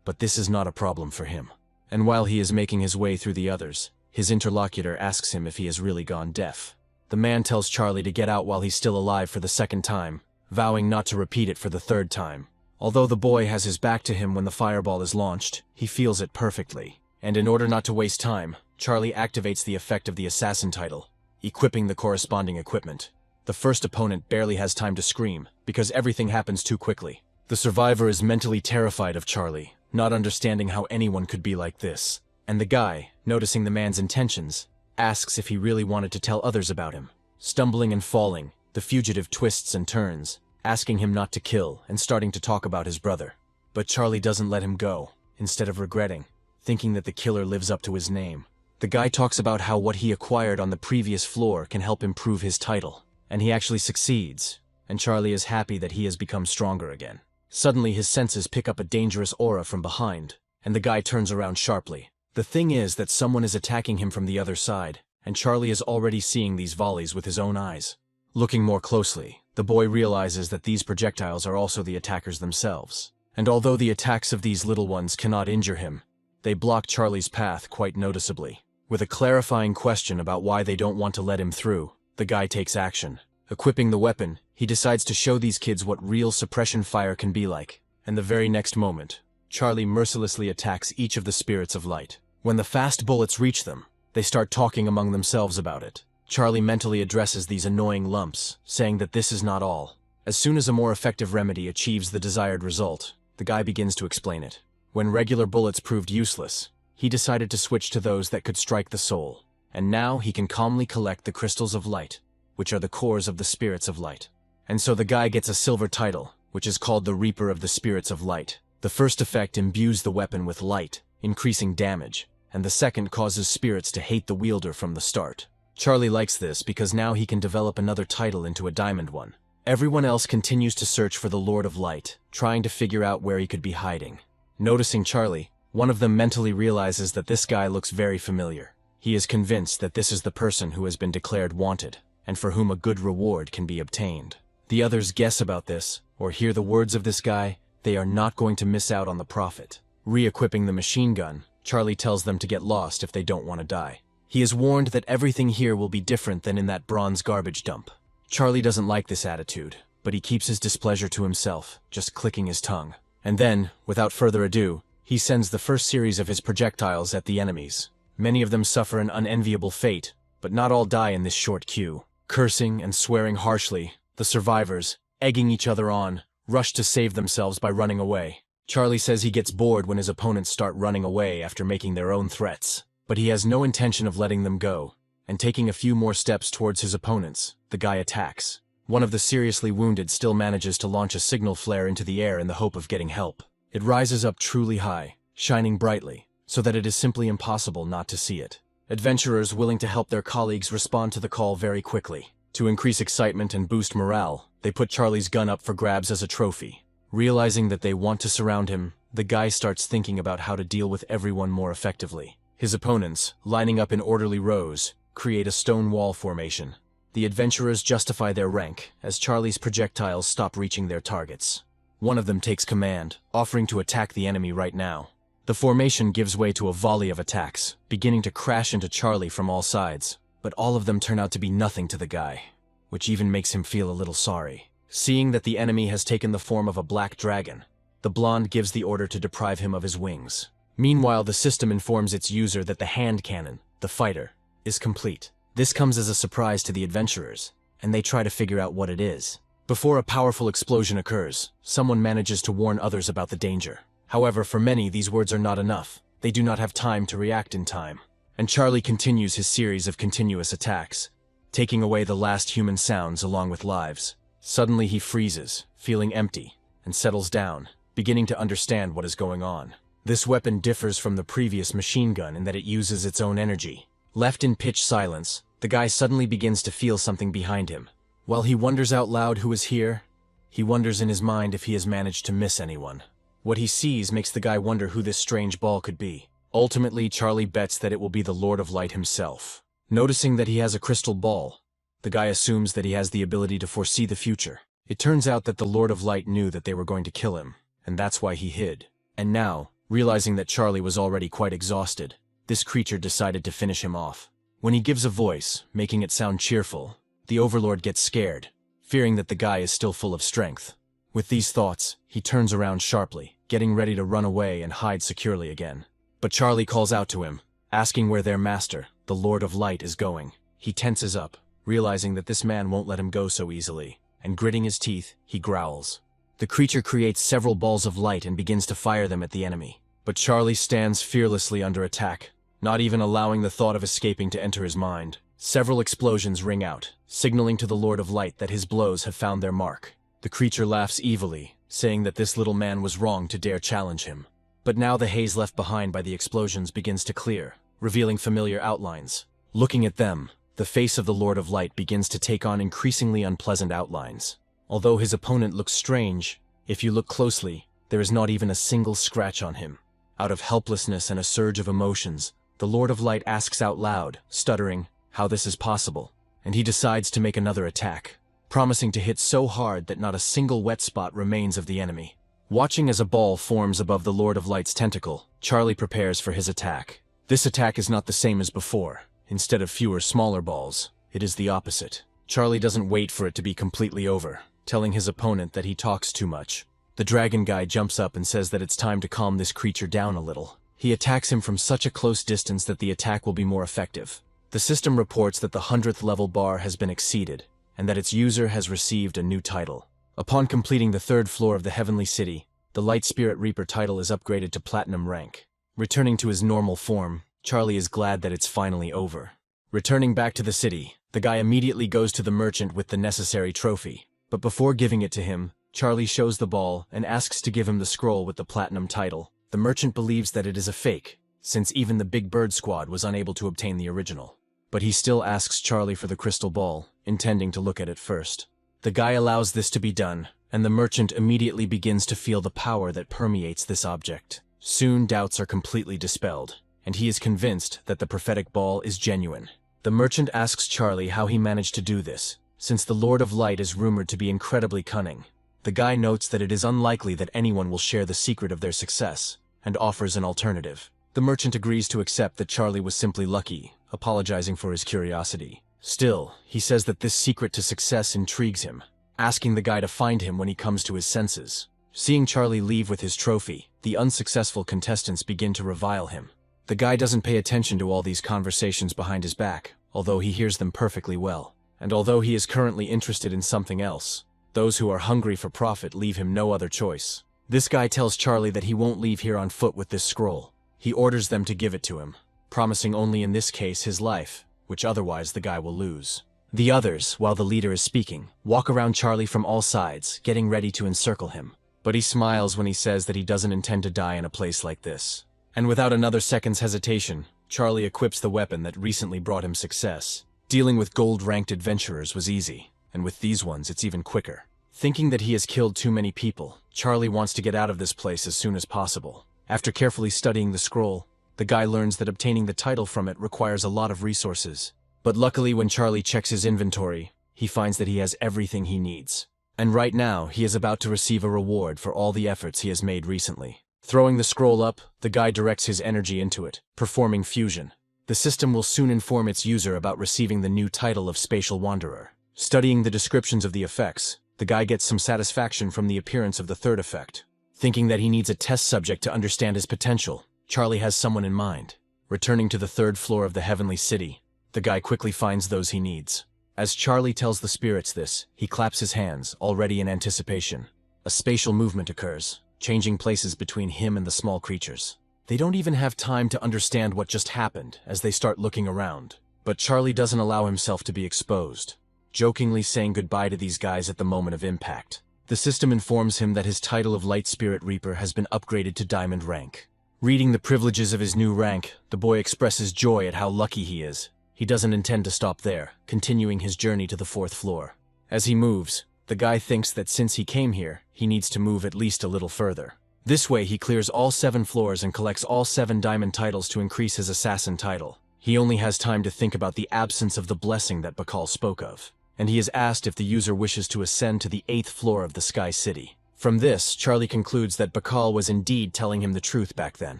But this is not a problem for him. And while he is making his way through the others, his interlocutor asks him if he has really gone deaf. The man tells Charlie to get out while he's still alive for the second time, vowing not to repeat it for the third time. Although the boy has his back to him when the fireball is launched, he feels it perfectly. And in order not to waste time, Charlie activates the effect of the assassin title, equipping the corresponding equipment. The first opponent barely has time to scream, because everything happens too quickly. The survivor is mentally terrified of Charlie, not understanding how anyone could be like this. And the guy, noticing the man's intentions, asks if he really wanted to tell others about him. Stumbling and falling, the fugitive twists and turns, asking him not to kill and starting to talk about his brother. But Charlie doesn't let him go, instead of regretting, thinking that the killer lives up to his name. The guy talks about how what he acquired on the previous floor can help improve his title. And he actually succeeds, and Charlie is happy that he has become stronger again. Suddenly his senses pick up a dangerous aura from behind, and the guy turns around sharply. The thing is that someone is attacking him from the other side, and Charlie is already seeing these volleys with his own eyes. Looking more closely, the boy realizes that these projectiles are also the attackers themselves. And although the attacks of these little ones cannot injure him, they block Charlie's path quite noticeably. With a clarifying question about why they don't want to let him through, the guy takes action. Equipping the weapon, he decides to show these kids what real suppression fire can be like. And the very next moment, Charlie mercilessly attacks each of the spirits of light. When the fast bullets reach them, they start talking among themselves about it. Charlie mentally addresses these annoying lumps, saying that this is not all. As soon as a more effective remedy achieves the desired result, the guy begins to explain it. When regular bullets proved useless, he decided to switch to those that could strike the soul. And now he can calmly collect the crystals of light, which are the cores of the spirits of light. And so the guy gets a silver title, which is called the Reaper of the Spirits of Light. The first effect imbues the weapon with light, increasing damage, and the second causes spirits to hate the wielder from the start. Charlie likes this because now he can develop another title into a diamond one. Everyone else continues to search for the Lord of Light, trying to figure out where he could be hiding. Noticing Charlie, one of them mentally realizes that this guy looks very familiar. He is convinced that this is the person who has been declared wanted, and for whom a good reward can be obtained. The others guess about this, or hear the words of this guy. They are not going to miss out on the profit. Re-equipping the machine gun, Charlie tells them to get lost if they don't want to die. He is warned that everything here will be different than in that bronze garbage dump. Charlie doesn't like this attitude, but he keeps his displeasure to himself, just clicking his tongue. And then, without further ado, he sends the first series of his projectiles at the enemies. Many of them suffer an unenviable fate, but not all die in this short queue. Cursing and swearing harshly, the survivors, egging each other on, rush to save themselves by running away. Charlie says he gets bored when his opponents start running away after making their own threats, but he has no intention of letting them go, and taking a few more steps towards his opponents, the guy attacks. One of the seriously wounded still manages to launch a signal flare into the air in the hope of getting help. It rises up truly high, shining brightly, so that it is simply impossible not to see it. Adventurers willing to help their colleagues respond to the call very quickly. To increase excitement and boost morale, they put Charlie's gun up for grabs as a trophy. Realizing that they want to surround him, the guy starts thinking about how to deal with everyone more effectively. His opponents, lining up in orderly rows, create a stone wall formation. The adventurers justify their rank as Charlie's projectiles stop reaching their targets. One of them takes command, offering to attack the enemy right now. The formation gives way to a volley of attacks, beginning to crash into Charlie from all sides. But all of them turn out to be nothing to the guy, which even makes him feel a little sorry. Seeing that the enemy has taken the form of a black dragon, the blonde gives the order to deprive him of his wings. Meanwhile, the system informs its user that the hand cannon, the fighter, is complete. This comes as a surprise to the adventurers, and they try to figure out what it is. Before a powerful explosion occurs, someone manages to warn others about the danger. However, for many, these words are not enough. They do not have time to react in time. And Charlie continues his series of continuous attacks, taking away the last human sounds along with lives. Suddenly he freezes, feeling empty, and settles down, beginning to understand what is going on. This weapon differs from the previous machine gun in that it uses its own energy. Left in pitch silence, the guy suddenly begins to feel something behind him. While he wonders out loud who is here, he wonders in his mind if he has managed to miss anyone. What he sees makes the guy wonder who this strange ball could be. Ultimately, Charlie bets that it will be the Lord of Light himself. Noticing that he has a crystal ball, the guy assumes that he has the ability to foresee the future. It turns out that the Lord of Light knew that they were going to kill him, and that's why he hid. And now, realizing that Charlie was already quite exhausted, this creature decided to finish him off. When he gives a voice, making it sound cheerful, the Overlord gets scared, fearing that the guy is still full of strength. With these thoughts, he turns around sharply, getting ready to run away and hide securely again. But Charlie calls out to him, asking where their master, the Lord of Light, is going. He tenses up, realizing that this man won't let him go so easily, and gritting his teeth, he growls. The creature creates several balls of light and begins to fire them at the enemy. But Charlie stands fearlessly under attack, not even allowing the thought of escaping to enter his mind. Several explosions ring out, signaling to the Lord of Light that his blows have found their mark. The creature laughs evilly, saying that this little man was wrong to dare challenge him. But now the haze left behind by the explosions begins to clear, revealing familiar outlines. Looking at them, the face of the Lord of Light begins to take on increasingly unpleasant outlines. Although his opponent looks strange, if you look closely, there is not even a single scratch on him. Out of helplessness and a surge of emotions, the Lord of Light asks out loud, stuttering, how this is possible, and he decides to make another attack, promising to hit so hard that not a single wet spot remains of the enemy. Watching as a ball forms above the Lord of Light's tentacle, Charlie prepares for his attack. This attack is not the same as before. Instead of fewer smaller balls, it is the opposite. Charlie doesn't wait for it to be completely over, telling his opponent that he talks too much. The dragon guy jumps up and says that it's time to calm this creature down a little. He attacks him from such a close distance that the attack will be more effective. The system reports that the 100th level bar has been exceeded, and that its user has received a new title. Upon completing the 3rd floor of the Heavenly City, The Light Spirit Reaper title is upgraded to Platinum rank. Returning to his normal form, Charlie is glad that it's finally over. Returning back to the city, the guy immediately goes to the merchant with the necessary trophy. But before giving it to him, Charlie shows the ball and asks to give him the scroll with the Platinum title. The merchant believes that it is a fake, since even the Big Bird Squad was unable to obtain the original. But he still asks Charlie for the crystal ball, intending to look at it first. The guy allows this to be done, and the merchant immediately begins to feel the power that permeates this object. Soon doubts are completely dispelled, and he is convinced that the prophetic ball is genuine. The merchant asks Charlie how he managed to do this, since the Lord of Light is rumored to be incredibly cunning. The guy notes that it is unlikely that anyone will share the secret of their success, and offers an alternative. The merchant agrees to accept that Charlie was simply lucky, apologizing for his curiosity. Still, he says that this secret to success intrigues him, asking the guy to find him when he comes to his senses. Seeing Charlie leave with his trophy, the unsuccessful contestants begin to revile him. The guy doesn't pay attention to all these conversations behind his back, although he hears them perfectly well. And although he is currently interested in something else, those who are hungry for profit leave him no other choice. This guy tells Charlie that he won't leave here on foot with this scroll. He orders them to give it to him, promising only in this case his life, which otherwise the guy will lose. The others, while the leader is speaking, walk around Charlie from all sides, getting ready to encircle him. But he smiles when he says that he doesn't intend to die in a place like this. And without another second's hesitation, Charlie equips the weapon that recently brought him success. Dealing with gold-ranked adventurers was easy, and with these ones it's even quicker. Thinking that he has killed too many people, Charlie wants to get out of this place as soon as possible. After carefully studying the scroll, the guy learns that obtaining the title from it requires a lot of resources. But luckily when Charlie checks his inventory, he finds that he has everything he needs. And right now, he is about to receive a reward for all the efforts he has made recently. Throwing the scroll up, the guy directs his energy into it, performing fusion. The system will soon inform its user about receiving the new title of Spatial Wanderer. Studying the descriptions of the effects, the guy gets some satisfaction from the appearance of the third effect. Thinking that he needs a test subject to understand his potential, Charlie has someone in mind. Returning to the third floor of the Heavenly City, the guy quickly finds those he needs. As Charlie tells the spirits this, he claps his hands, already in anticipation. A spatial movement occurs, changing places between him and the small creatures. They don't even have time to understand what just happened as they start looking around. But Charlie doesn't allow himself to be exposed, jokingly saying goodbye to these guys at the moment of impact. The system informs him that his title of Light Spirit Reaper has been upgraded to Diamond rank. Reading the privileges of his new rank, the boy expresses joy at how lucky he is. He doesn't intend to stop there, continuing his journey to the fourth floor. As he moves, the guy thinks that since he came here, he needs to move at least a little further. This way he clears all 7 floors and collects all 7 diamond titles to increase his assassin title. He only has time to think about the absence of the blessing that Bakal spoke of, and he is asked if the user wishes to ascend to the 8th floor of the Sky City. From this, Charlie concludes that Bakal was indeed telling him the truth back then.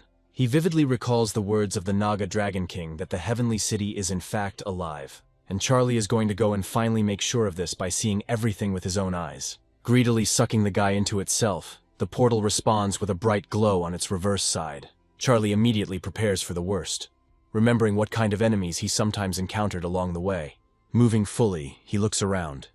He vividly recalls the words of the Naga Dragon King that the Heavenly City is in fact alive, and Charlie is going to go and finally make sure of this by seeing everything with his own eyes. Greedily sucking the guy into itself, the portal responds with a bright glow on its reverse side. Charlie immediately prepares for the worst, remembering what kind of enemies he sometimes encountered along the way. Moving fully, he looks around,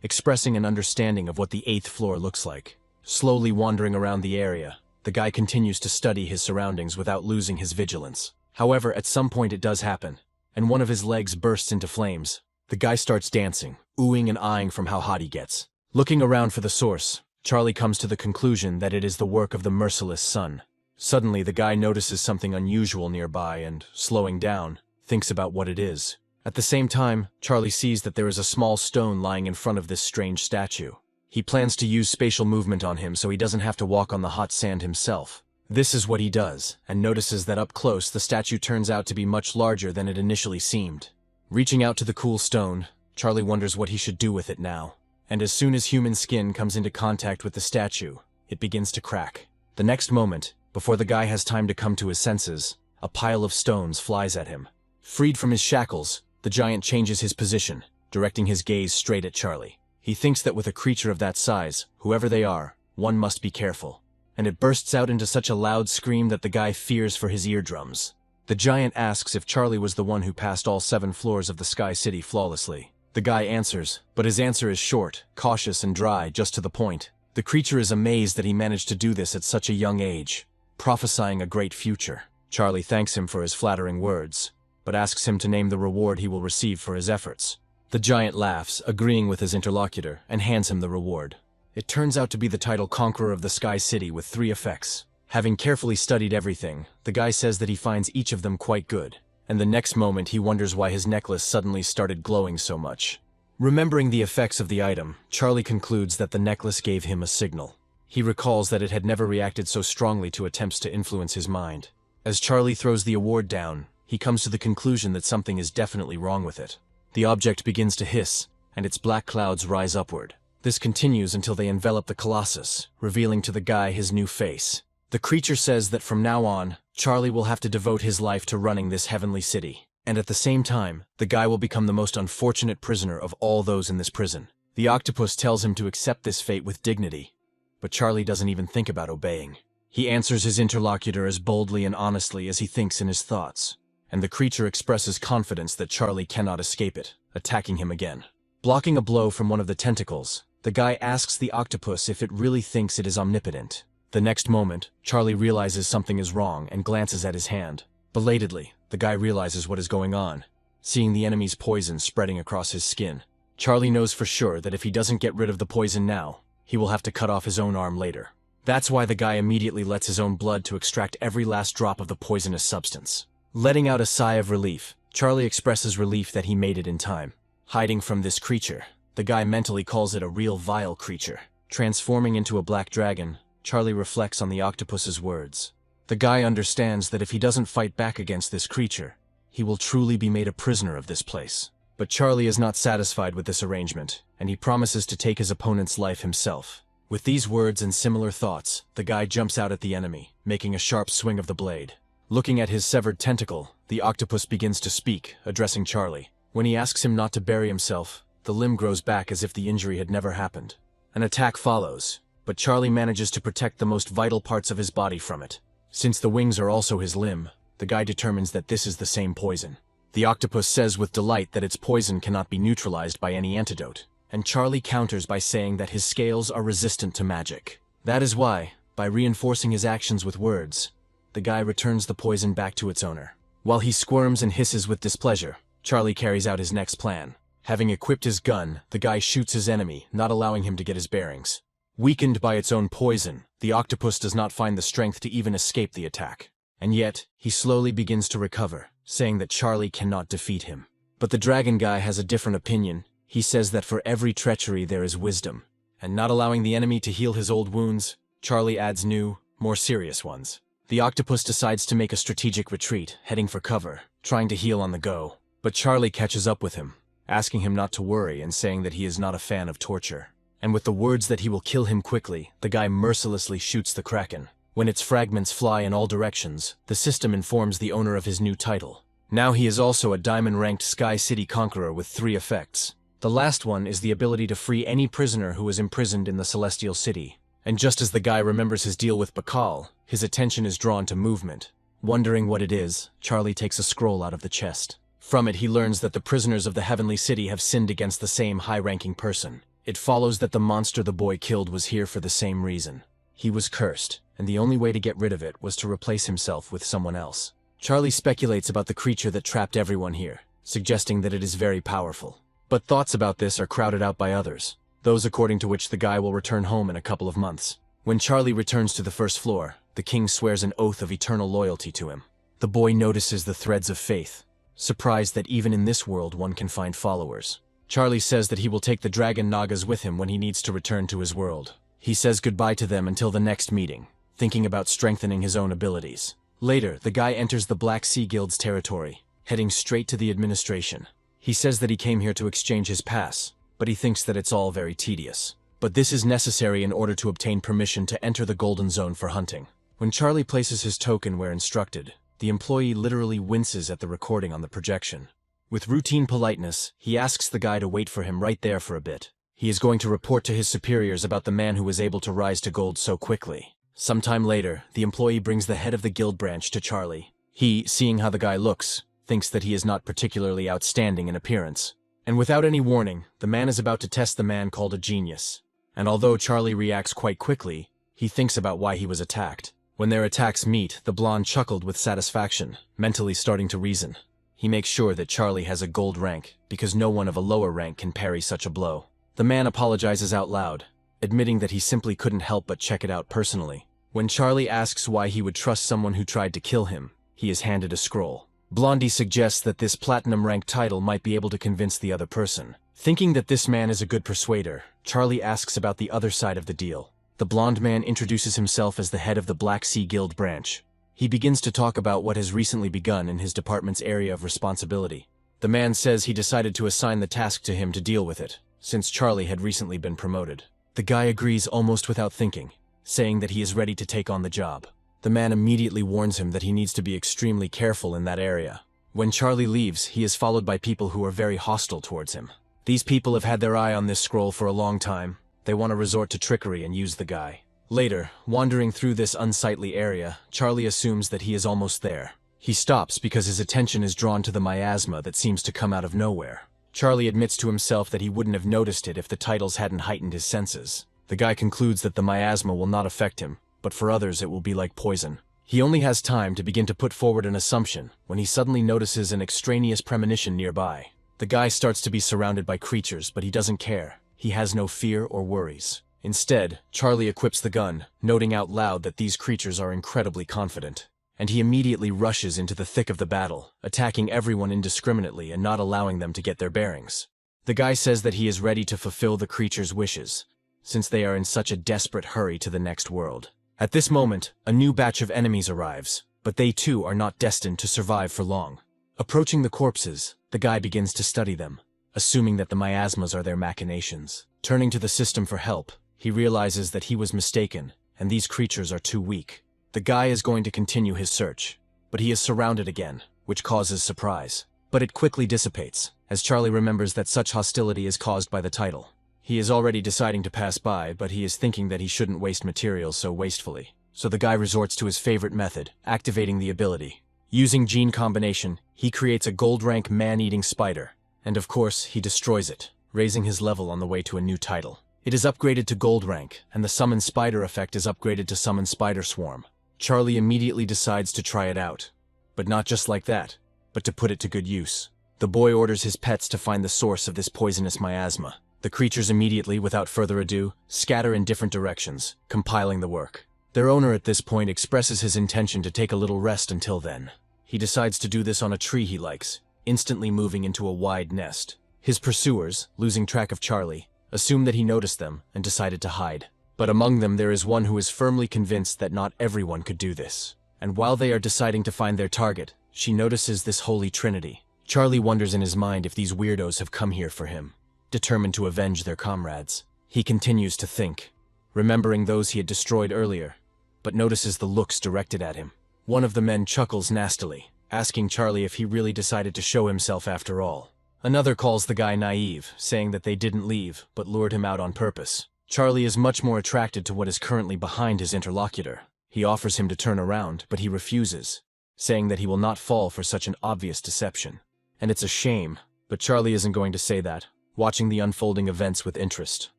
expressing an understanding of what the 8th floor looks like. Slowly wandering around the area, the guy continues to study his surroundings without losing his vigilance. However, at some point it does happen, and one of his legs bursts into flames. The guy starts dancing, oohing and eyeing from how hot he gets. Looking around for the source, Charlie comes to the conclusion that it is the work of the merciless sun. Suddenly, the guy notices something unusual nearby and, slowing down, thinks about what it is. At the same time, Charlie sees that there is a small stone lying in front of this strange statue. He plans to use spatial movement on him so he doesn't have to walk on the hot sand himself. This is what he does, and notices that up close the statue turns out to be much larger than it initially seemed. Reaching out to the cool stone, Charlie wonders what he should do with it now. And as soon as human skin comes into contact with the statue, it begins to crack. The next moment, before the guy has time to come to his senses, a pile of stones flies at him. Freed from his shackles, the giant changes his position, directing his gaze straight at Charlie. He thinks that with a creature of that size, whoever they are, one must be careful. And it bursts out into such a loud scream that the guy fears for his eardrums. The giant asks if Charlie was the one who passed all 7 floors of the Sky City flawlessly. The guy answers, but his answer is short, cautious and dry, just to the point. The creature is amazed that he managed to do this at such a young age, prophesying a great future. Charlie thanks him for his flattering words, but asks him to name the reward he will receive for his efforts. The giant laughs, agreeing with his interlocutor, and hands him the reward. It turns out to be the title Conqueror of the Sky City with 3 effects. Having carefully studied everything, the guy says that he finds each of them quite good, and the next moment he wonders why his necklace suddenly started glowing so much. Remembering the effects of the item, Charlie concludes that the necklace gave him a signal. He recalls that it had never reacted so strongly to attempts to influence his mind. As Charlie throws the award down, he comes to the conclusion that something is definitely wrong with it. The object begins to hiss, and its black clouds rise upward. This continues until they envelop the Colossus, revealing to the guy his new face. The creature says that from now on, Charlie will have to devote his life to running this heavenly city. And at the same time, the guy will become the most unfortunate prisoner of all those in this prison. The octopus tells him to accept this fate with dignity, but Charlie doesn't even think about obeying. He answers his interlocutor as boldly and honestly as he thinks in his thoughts, and the creature expresses confidence that Charlie cannot escape it, attacking him again. Blocking a blow from one of the tentacles, the guy asks the octopus if it really thinks it is omnipotent. The next moment, Charlie realizes something is wrong and glances at his hand. Belatedly, the guy realizes what is going on, seeing the enemy's poison spreading across his skin. Charlie knows for sure that if he doesn't get rid of the poison now, he will have to cut off his own arm later. That's why the guy immediately lets his own blood to extract every last drop of the poisonous substance. Letting out a sigh of relief, Charlie expresses relief that he made it in time. Hiding from this creature, the guy mentally calls it a real vile creature. Transforming into a black dragon, Charlie reflects on the octopus's words. The guy understands that if he doesn't fight back against this creature, he will truly be made a prisoner of this place. But Charlie is not satisfied with this arrangement, and he promises to take his opponent's life himself. With these words and similar thoughts, the guy jumps out at the enemy, making a sharp swing of the blade. Looking at his severed tentacle, the octopus begins to speak, addressing Charlie. When he asks him not to bury himself, the limb grows back as if the injury had never happened. An attack follows, but Charlie manages to protect the most vital parts of his body from it. Since the wings are also his limb, the guy determines that this is the same poison. The octopus says with delight that its poison cannot be neutralized by any antidote, and Charlie counters by saying that his scales are resistant to magic. That is why, by reinforcing his actions with words, the guy returns the poison back to its owner. While he squirms and hisses with displeasure, Charlie carries out his next plan. Having equipped his gun, the guy shoots his enemy, not allowing him to get his bearings. Weakened by its own poison, the octopus does not find the strength to even escape the attack. And yet, he slowly begins to recover, saying that Charlie cannot defeat him. But the dragon guy has a different opinion. He says that for every treachery there is wisdom. And not allowing the enemy to heal his old wounds, Charlie adds new, more serious ones. The octopus decides to make a strategic retreat, heading for cover, trying to heal on the go. But Charlie catches up with him, asking him not to worry and saying that he is not a fan of torture. And with the words that he will kill him quickly, the guy mercilessly shoots the kraken. When its fragments fly in all directions, the system informs the owner of his new title. Now he is also a diamond-ranked Sky City Conqueror with 3 effects. The last one is the ability to free any prisoner who is imprisoned in the Celestial City. And just as the guy remembers his deal with Bakal, his attention is drawn to movement. Wondering what it is, Charlie takes a scroll out of the chest. From it he learns that the prisoners of the Heavenly City have sinned against the same high-ranking person. It follows that the monster the boy killed was here for the same reason. He was cursed, and the only way to get rid of it was to replace himself with someone else. Charlie speculates about the creature that trapped everyone here, suggesting that it is very powerful. But thoughts about this are crowded out by others, those according to which the guy will return home in a couple of months. When Charlie returns to the first floor, the king swears an oath of eternal loyalty to him. The boy notices the threads of faith, surprised that even in this world one can find followers. Charlie says that he will take the dragon Nagas with him when he needs to return to his world. He says goodbye to them until the next meeting, thinking about strengthening his own abilities. Later, the guy enters the Black Sea Guild's territory, heading straight to the administration. He says that he came here to exchange his pass, but he thinks that it's all very tedious. But this is necessary in order to obtain permission to enter the Golden Zone for hunting. When Charlie places his token where instructed, the employee literally winces at the recording on the projection. With routine politeness, he asks the guy to wait for him right there for a bit. He is going to report to his superiors about the man who was able to rise to gold so quickly. Sometime later, the employee brings the head of the guild branch to Charlie. He, seeing how the guy looks, thinks that he is not particularly outstanding in appearance. And without any warning, the man is about to test the man called a genius. And although Charlie reacts quite quickly, he thinks about why he was attacked. When their attacks meet, the blonde chuckled with satisfaction, mentally starting to reason. He makes sure that Charlie has a gold rank, because no one of a lower rank can parry such a blow. The man apologizes out loud, admitting that he simply couldn't help but check it out personally. When Charlie asks why he would trust someone who tried to kill him, he is handed a scroll. Blondie suggests that this platinum rank title might be able to convince the other person. Thinking that this man is a good persuader, Charlie asks about the other side of the deal. The blonde man introduces himself as the head of the Black Sea Guild branch. He begins to talk about what has recently begun in his department's area of responsibility. The man says he decided to assign the task to him to deal with it, since Charlie had recently been promoted. The guy agrees almost without thinking, saying that he is ready to take on the job. The man immediately warns him that he needs to be extremely careful in that area. When Charlie leaves, he is followed by people who are very hostile towards him. These people have had their eye on this scroll for a long time. They want to resort to trickery and use the guy. Later, wandering through this unsightly area, Charlie assumes that he is almost there. He stops because his attention is drawn to the miasma that seems to come out of nowhere. Charlie admits to himself that he wouldn't have noticed it if the titles hadn't heightened his senses. The guy concludes that the miasma will not affect him, but for others it will be like poison. He only has time to begin to put forward an assumption when he suddenly notices an extraneous premonition nearby. The guy starts to be surrounded by creatures, but he doesn't care. He has no fear or worries. Instead, Charlie equips the gun, noting out loud that these creatures are incredibly confident. And he immediately rushes into the thick of the battle, attacking everyone indiscriminately and not allowing them to get their bearings. The guy says that he is ready to fulfill the creatures' wishes, since they are in such a desperate hurry to the next world. At this moment, a new batch of enemies arrives, but they too are not destined to survive for long. Approaching the corpses, the guy begins to study them, assuming that the miasmas are their machinations. Turning to the system for help, he realizes that he was mistaken, and these creatures are too weak. The guy is going to continue his search, but he is surrounded again, which causes surprise. But it quickly dissipates, as Charlie remembers that such hostility is caused by the title. He is already deciding to pass by, but he is thinking that he shouldn't waste materials so wastefully. So the guy resorts to his favorite method, activating the ability. Using gene combination, he creates a gold rank man-eating spider. And of course, he destroys it, raising his level on the way to a new title. It is upgraded to gold rank, and the summon spider effect is upgraded to summon spider swarm. Charlie immediately decides to try it out. But not just like that, but to put it to good use. The boy orders his pets to find the source of this poisonous miasma. The creatures immediately, without further ado, scatter in different directions, compiling the work. Their owner at this point expresses his intention to take a little rest until then. He decides to do this on a tree he likes, instantly moving into a wide nest. His pursuers, losing track of Charlie, assume that he noticed them and decided to hide. But among them there is one who is firmly convinced that not everyone could do this. And while they are deciding to find their target, she notices this holy trinity. Charlie wonders in his mind if these weirdos have come here for him, determined to avenge their comrades. He continues to think, remembering those he had destroyed earlier, but notices the looks directed at him. One of the men chuckles nastily, asking Charlie if he really decided to show himself after all. Another calls the guy naive, saying that they didn't leave, but lured him out on purpose. Charlie is much more attracted to what is currently behind his interlocutor. He offers him to turn around, but he refuses, saying that he will not fall for such an obvious deception. And it's a shame, but Charlie isn't going to say that, watching the unfolding events with interest.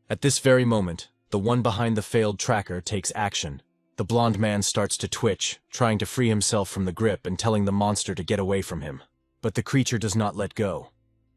At this very moment, the one behind the failed tracker takes action. The blonde man starts to twitch, trying to free himself from the grip and telling the monster to get away from him. But the creature does not let go.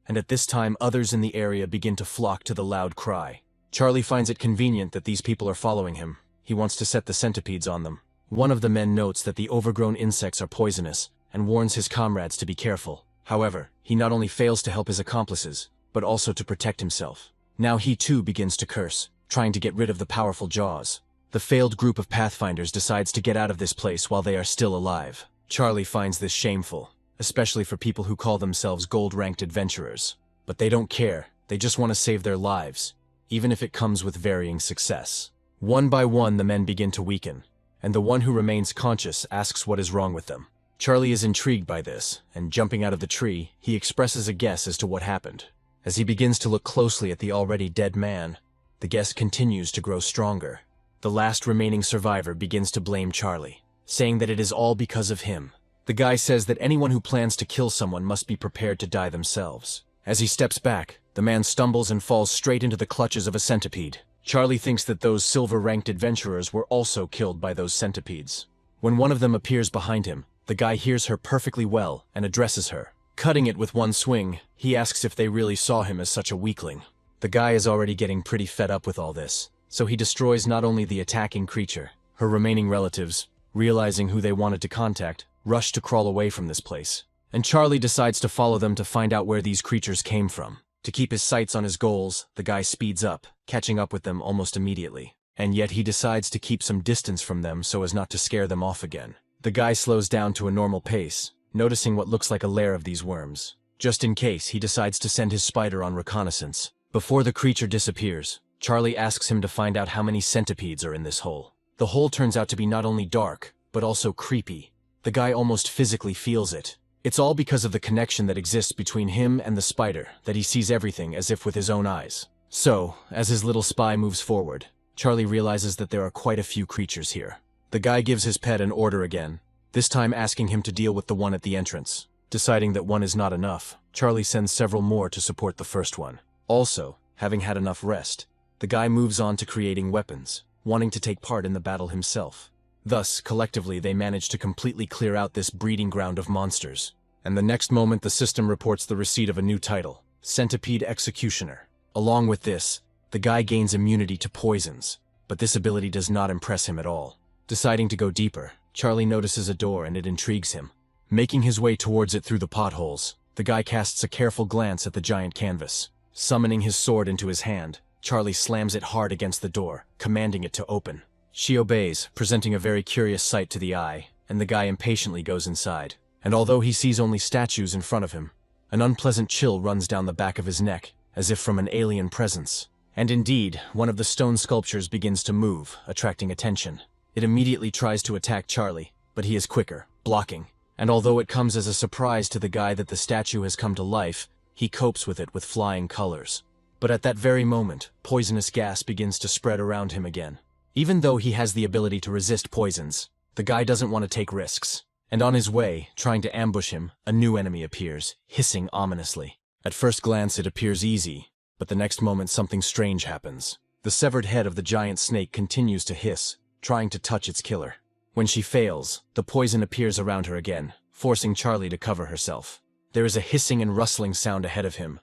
And at this time, others in the area begin to flock to the loud cry. Charlie finds it convenient that these people are following him. He wants to set the centipedes on them. One of the men notes that the overgrown insects are poisonous and warns his comrades to be careful. However, he not only fails to help his accomplices, but also to protect himself. Now he too begins to curse, trying to get rid of the powerful jaws. The failed group of pathfinders decides to get out of this place while they are still alive. Charlie finds this shameful, especially for people who call themselves gold-ranked adventurers. But they don't care, they just want to save their lives, even if it comes with varying success. One by one the men begin to weaken, and the one who remains conscious asks what is wrong with them. Charlie is intrigued by this, and jumping out of the tree, he expresses a guess as to what happened. As he begins to look closely at the already dead man, the guess continues to grow stronger. The last remaining survivor begins to blame Charlie, saying that it is all because of him. The guy says that anyone who plans to kill someone must be prepared to die themselves. As he steps back, the man stumbles and falls straight into the clutches of a centipede. Charlie thinks that those silver-ranked adventurers were also killed by those centipedes. When one of them appears behind him, the guy hears her perfectly well and addresses her. Cutting it with one swing, he asks if they really saw him as such a weakling. The guy is already getting pretty fed up with all this, so he destroys not only the attacking creature, her remaining relatives, realizing who they wanted to contact, rush to crawl away from this place. And Charlie decides to follow them to find out where these creatures came from. To keep his sights on his goals, the guy speeds up, catching up with them almost immediately. And yet he decides to keep some distance from them so as not to scare them off again. The guy slows down to a normal pace, noticing what looks like a lair of these worms. Just in case, he decides to send his spider on reconnaissance. Before the creature disappears, Charlie asks him to find out how many centipedes are in this hole. The hole turns out to be not only dark, but also creepy. The guy almost physically feels it. It's all because of the connection that exists between him and the spider, that he sees everything as if with his own eyes. So, as his little spy moves forward, Charlie realizes that there are quite a few creatures here. The guy gives his pet an order again, this time asking him to deal with the one at the entrance. Deciding that one is not enough, Charlie sends several more to support the first one. Also, having had enough rest, the guy moves on to creating weapons, wanting to take part in the battle himself. Thus, collectively, they manage to completely clear out this breeding ground of monsters. And the next moment, the system reports the receipt of a new title, Centipede Executioner. Along with this, the guy gains immunity to poisons, but this ability does not impress him at all. Deciding to go deeper, Charlie notices a door and it intrigues him. Making his way towards it through the potholes, the guy casts a careful glance at the giant canvas. Summoning his sword into his hand, Charlie slams it hard against the door, commanding it to open. She obeys, presenting a very curious sight to the eye, and the guy impatiently goes inside. And although he sees only statues in front of him, an unpleasant chill runs down the back of his neck, as if from an alien presence. And indeed, one of the stone sculptures begins to move, attracting attention. It immediately tries to attack Charlie, but he is quicker, blocking. And although it comes as a surprise to the guy that the statue has come to life, he copes with it with flying colors. But at that very moment, poisonous gas begins to spread around him again. Even though he has the ability to resist poisons, the guy doesn't want to take risks. And on his way, trying to ambush him, a new enemy appears, hissing ominously. At first glance it appears easy, but the next moment something strange happens. The severed head of the giant snake continues to hiss, trying to touch its killer. When she fails, the poison appears around her again, forcing Charlie to cover herself. There is a hissing and rustling sound ahead of him,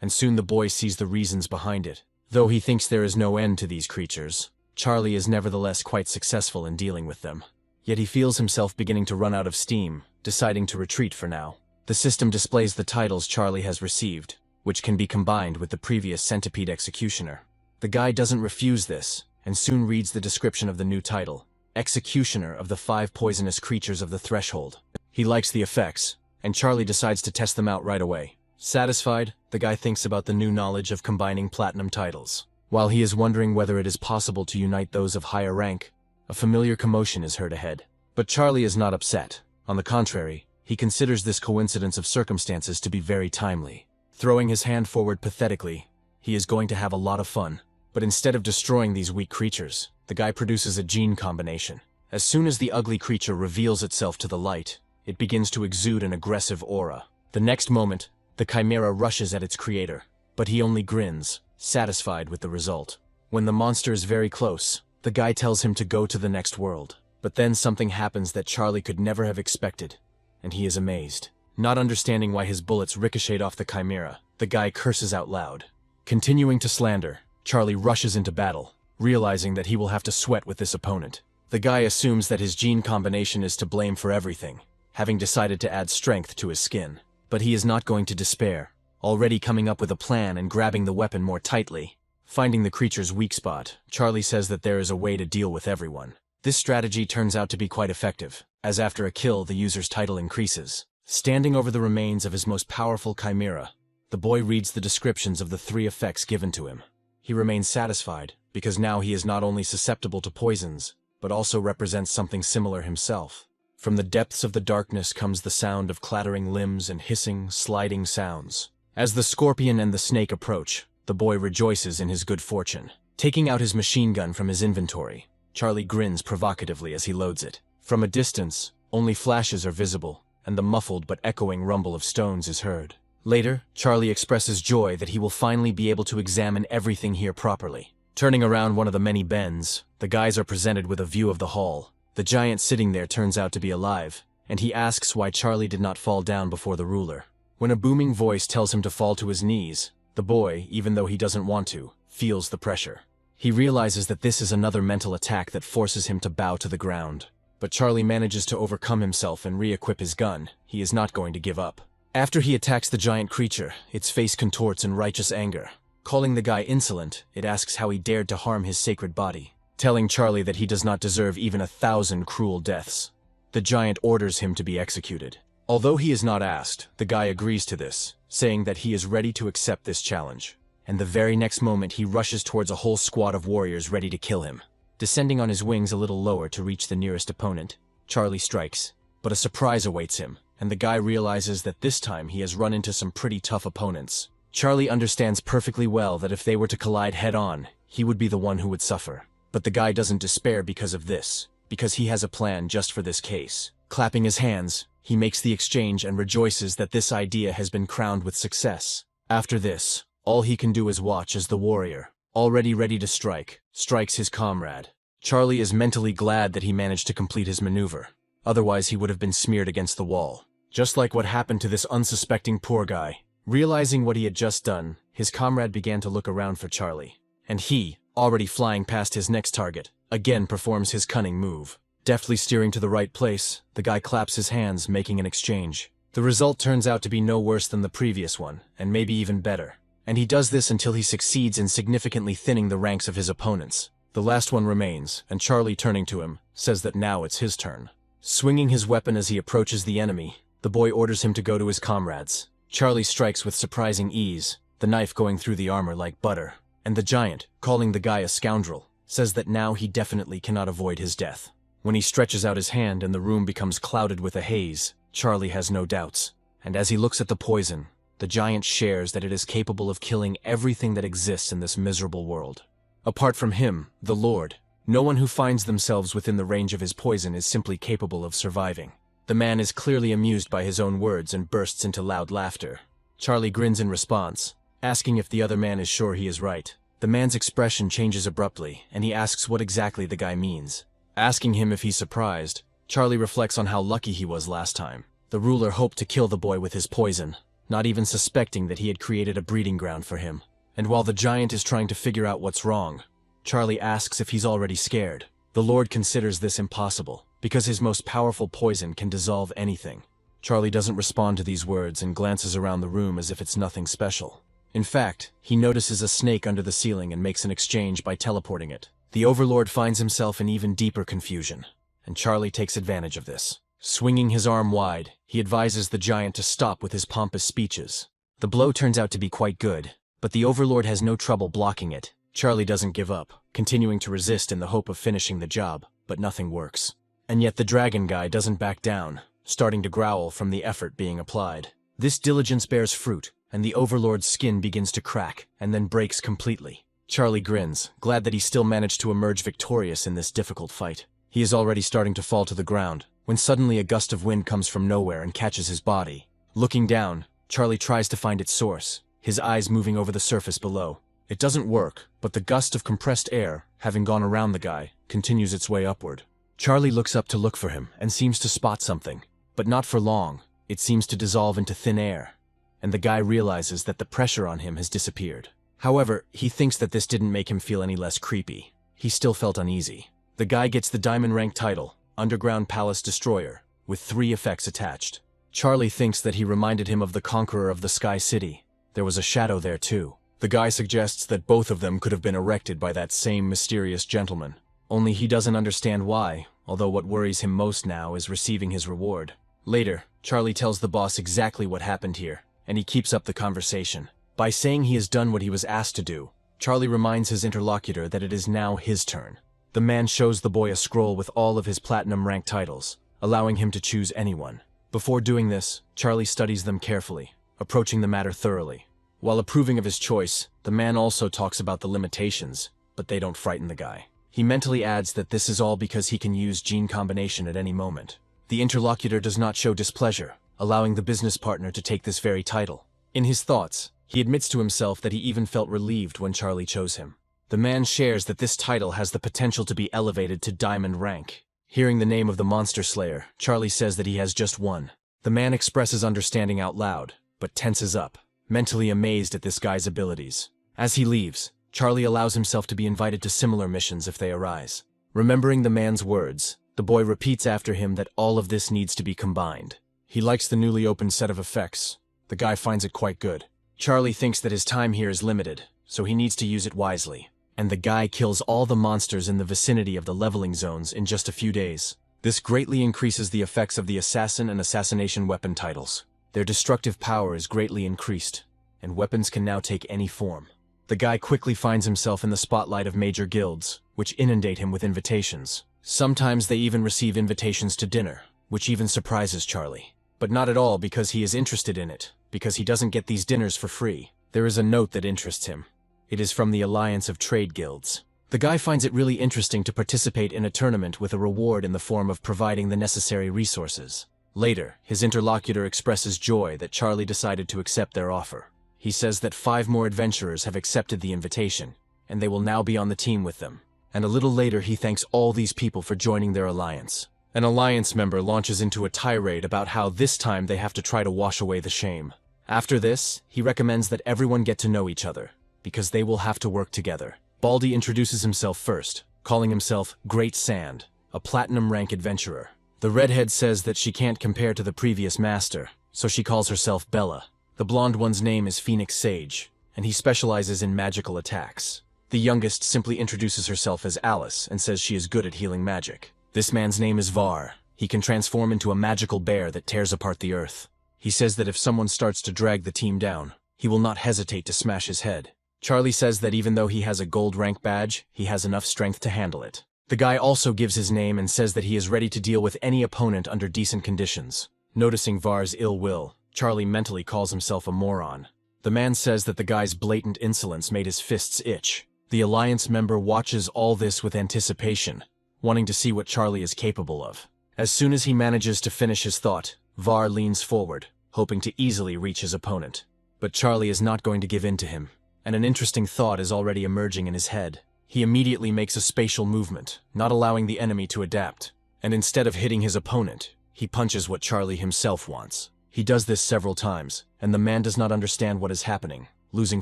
and soon the boy sees the reasons behind it. Though he thinks there is no end to these creatures, Charlie is nevertheless quite successful in dealing with them. Yet he feels himself beginning to run out of steam, deciding to retreat for now. The system displays the titles Charlie has received, which can be combined with the previous Centipede Executioner. The guy doesn't refuse this, and soon reads the description of the new title, Executioner of the 5 Poisonous Creatures of the Threshold. He likes the effects, and Charlie decides to test them out right away. Satisfied, the guy thinks about the new knowledge of combining platinum titles. While he is wondering whether it is possible to unite those of higher rank, a familiar commotion is heard ahead. But Charlie is not upset. On the contrary, he considers this coincidence of circumstances to be very timely. Throwing his hand forward pathetically, he is going to have a lot of fun. But instead of destroying these weak creatures, the guy produces a gene combination. As soon as the ugly creature reveals itself to the light, it begins to exude an aggressive aura. The next moment, the chimera rushes at its creator, but he only grins, satisfied with the result. When the monster is very close, the guy tells him to go to the next world. But then something happens that Charlie could never have expected, and he is amazed. Not understanding why his bullets ricocheted off the chimera, the guy curses out loud. Continuing to slander, Charlie rushes into battle, realizing that he will have to sweat with this opponent. The guy assumes that his gene combination is to blame for everything, having decided to add strength to his skin. But he is not going to despair, already coming up with a plan and grabbing the weapon more tightly. Finding the creature's weak spot, Charlie says that there is a way to deal with everyone. This strategy turns out to be quite effective, as after a kill the user's title increases. Standing over the remains of his most powerful chimera, the boy reads the descriptions of the 3 effects given to him. He remains satisfied, because now he is not only susceptible to poisons, but also represents something similar himself. From the depths of the darkness comes the sound of clattering limbs and hissing, sliding sounds. As the scorpion and the snake approach, the boy rejoices in his good fortune. Taking out his machine gun from his inventory, Charlie grins provocatively as he loads it. From a distance, only flashes are visible, and the muffled but echoing rumble of stones is heard. Later, Charlie expresses joy that he will finally be able to examine everything here properly. Turning around one of the many bends, the guys are presented with a view of the hall. The giant sitting there turns out to be alive, and he asks why Charlie did not fall down before the ruler. When a booming voice tells him to fall to his knees, the boy, even though he doesn't want to, feels the pressure. He realizes that this is another mental attack that forces him to bow to the ground. But Charlie manages to overcome himself and re-equip his gun. He is not going to give up. After he attacks the giant creature, its face contorts in righteous anger. Calling the guy insolent, it asks how he dared to harm his sacred body, telling Charlie that he does not deserve even 1,000 cruel deaths. The giant orders him to be executed. Although he is not asked, the guy agrees to this, saying that he is ready to accept this challenge. And the very next moment he rushes towards a whole squad of warriors ready to kill him. Descending on his wings a little lower to reach the nearest opponent, Charlie strikes. But a surprise awaits him, and the guy realizes that this time he has run into some pretty tough opponents. Charlie understands perfectly well that if they were to collide head-on, he would be the one who would suffer. But the guy doesn't despair because of this, because he has a plan just for this case. Clapping his hands, he makes the exchange and rejoices that this idea has been crowned with success. After this, all he can do is watch as the warrior, already ready to strike, strikes his comrade. Charlie is mentally glad that he managed to complete his maneuver. Otherwise he would have been smeared against the wall. Just like what happened to this unsuspecting poor guy. Realizing what he had just done, his comrade began to look around for Charlie. And he, already flying past his next target, again performs his cunning move. Deftly steering to the right place, the guy claps his hands, making an exchange. The result turns out to be no worse than the previous one, and maybe even better. And he does this until he succeeds in significantly thinning the ranks of his opponents. The last one remains, and Charlie, turning to him, says that now it's his turn. Swinging his weapon as he approaches the enemy, the boy orders him to go to his comrades. Charlie strikes with surprising ease, the knife going through the armor like butter. And the giant, calling the guy a scoundrel, says that now he definitely cannot avoid his death. When he stretches out his hand and the room becomes clouded with a haze, Charlie has no doubts. And as he looks at the poison, the giant shares that it is capable of killing everything that exists in this miserable world. Apart from him, the Lord, no one who finds themselves within the range of his poison is simply capable of surviving. The man is clearly amused by his own words and bursts into loud laughter. Charlie grins in response, asking if the other man is sure he is right. The man's expression changes abruptly, and he asks what exactly the guy means. Asking him if he's surprised, Charlie reflects on how lucky he was last time. The ruler hoped to kill the boy with his poison, not even suspecting that he had created a breeding ground for him. And while the giant is trying to figure out what's wrong, Charlie asks if he's already scared. The Lord considers this impossible, because his most powerful poison can dissolve anything. Charlie doesn't respond to these words and glances around the room as if it's nothing special. In fact, he notices a snake under the ceiling and makes an exchange by teleporting it. The Overlord finds himself in even deeper confusion, and Charlie takes advantage of this. Swinging his arm wide, he advises the giant to stop with his pompous speeches. The blow turns out to be quite good, but the Overlord has no trouble blocking it. Charlie doesn't give up, continuing to resist in the hope of finishing the job, but nothing works. And yet the dragon guy doesn't back down, starting to growl from the effort being applied. This diligence bears fruit, and the Overlord's skin begins to crack, and then breaks completely. Charlie grins, glad that he still managed to emerge victorious in this difficult fight. He is already starting to fall to the ground, when suddenly a gust of wind comes from nowhere and catches his body. Looking down, Charlie tries to find its source, his eyes moving over the surface below. It doesn't work, but the gust of compressed air, having gone around the guy, continues its way upward. Charlie looks up to look for him and seems to spot something, but not for long. It seems to dissolve into thin air, and the guy realizes that the pressure on him has disappeared. However, he thinks that this didn't make him feel any less creepy. He still felt uneasy. The guy gets the diamond rank title, Underground Palace Destroyer, with 3 effects attached. Charlie thinks that he reminded him of the conqueror of the Sky City. There was a shadow there too. The guy suggests that both of them could have been erected by that same mysterious gentleman. Only he doesn't understand why, although what worries him most now is receiving his reward. Later, Charlie tells the boss exactly what happened here, and he keeps up the conversation. By saying he has done what he was asked to do, Charlie reminds his interlocutor that it is now his turn. The man shows the boy a scroll with all of his platinum rank titles, allowing him to choose anyone. Before doing this, Charlie studies them carefully, approaching the matter thoroughly. While approving of his choice, the man also talks about the limitations, but they don't frighten the guy. He mentally adds that this is all because he can use gene combination at any moment. The interlocutor does not show displeasure, allowing the business partner to take this very title. In his thoughts, he admits to himself that he even felt relieved when Charlie chose him. The man shares that this title has the potential to be elevated to diamond rank. Hearing the name of the monster slayer, Charlie says that he has just one. The man expresses understanding out loud, but tenses up, mentally amazed at this guy's abilities. As he leaves, Charlie allows himself to be invited to similar missions if they arise. Remembering the man's words, the boy repeats after him that all of this needs to be combined. He likes the newly opened set of effects. The guy finds it quite good. Charlie thinks that his time here is limited, so he needs to use it wisely. And the guy kills all the monsters in the vicinity of the leveling zones in just a few days. This greatly increases the effects of the assassin and assassination weapon titles. Their destructive power is greatly increased, and weapons can now take any form. The guy quickly finds himself in the spotlight of major guilds, which inundate him with invitations. Sometimes they even receive invitations to dinner, which even surprises Charlie. But not at all because he is interested in it, because he doesn't get these dinners for free. There is a note that interests him. It is from the Alliance of Trade Guilds. The guy finds it really interesting to participate in a tournament with a reward in the form of providing the necessary resources. Later, his interlocutor expresses joy that Charlie decided to accept their offer. He says that 5 more adventurers have accepted the invitation, and they will now be on the team with them. And a little later he thanks all these people for joining their alliance. An alliance member launches into a tirade about how this time they have to try to wash away the shame. After this, he recommends that everyone get to know each other, because they will have to work together. Baldy introduces himself first, calling himself Great Sand, a platinum rank adventurer. The redhead says that she can't compare to the previous master, so she calls herself Bella. The blonde one's name is Phoenix Sage, and he specializes in magical attacks. The youngest simply introduces herself as Alice and says she is good at healing magic. This man's name is Var. He can transform into a magical bear that tears apart the earth. He says that if someone starts to drag the team down, he will not hesitate to smash his head. Charlie says that even though he has a gold rank badge, he has enough strength to handle it. The guy also gives his name and says that he is ready to deal with any opponent under decent conditions. Noticing Var's ill will, Charlie mentally calls himself a moron. The man says that the guy's blatant insolence made his fists itch. The Alliance member watches all this with anticipation, wanting to see what Charlie is capable of. As soon as he manages to finish his thought, Var leans forward, hoping to easily reach his opponent. But Charlie is not going to give in to him, and an interesting thought is already emerging in his head. He immediately makes a spatial movement, not allowing the enemy to adapt, and instead of hitting his opponent, he punches what Charlie himself wants. He does this several times, and the man does not understand what is happening, losing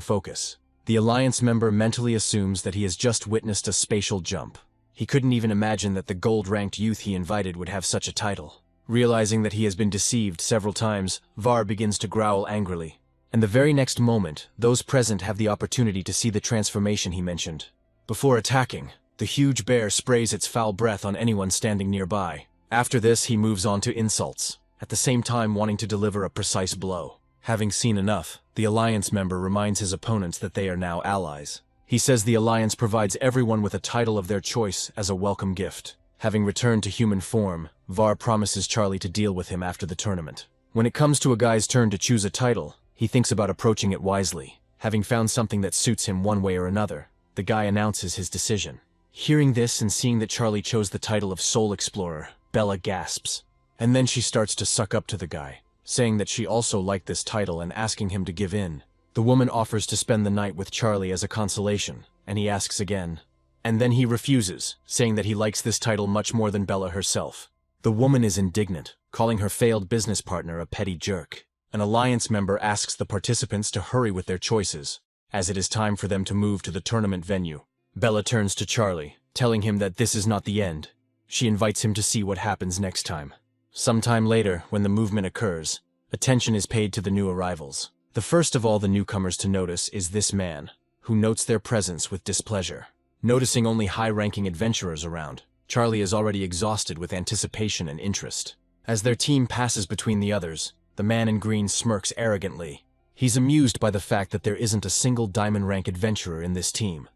focus. The Alliance member mentally assumes that he has just witnessed a spatial jump. He couldn't even imagine that the gold-ranked youth he invited would have such a title. Realizing that he has been deceived several times, Var begins to growl angrily. And the very next moment, those present have the opportunity to see the transformation he mentioned. Before attacking, the huge bear sprays its foul breath on anyone standing nearby. After this, he moves on to insults, at the same time wanting to deliver a precise blow. Having seen enough, the Alliance member reminds his opponents that they are now allies. He says the Alliance provides everyone with a title of their choice as a welcome gift. Having returned to human form, Var promises Charlie to deal with him after the tournament. When it comes to a guy's turn to choose a title, he thinks about approaching it wisely. Having found something that suits him one way or another, the guy announces his decision. Hearing this and seeing that Charlie chose the title of Soul Explorer, Bella gasps. And then she starts to suck up to the guy, saying that she also liked this title and asking him to give in. The woman offers to spend the night with Charlie as a consolation, and he asks again. And then he refuses, saying that he likes this title much more than Bella herself. The woman is indignant, calling her failed business partner a petty jerk. An Alliance member asks the participants to hurry with their choices, as it is time for them to move to the tournament venue. Bella turns to Charlie, telling him that this is not the end. She invites him to see what happens next time. Sometime later, when the movement occurs, attention is paid to the new arrivals. The first of all the newcomers to notice is this man, who notes their presence with displeasure. Noticing only high-ranking adventurers around, Charlie is already exhausted with anticipation and interest. As their team passes between the others, the man in green smirks arrogantly. He's amused by the fact that there isn't a single diamond rank adventurer in this team.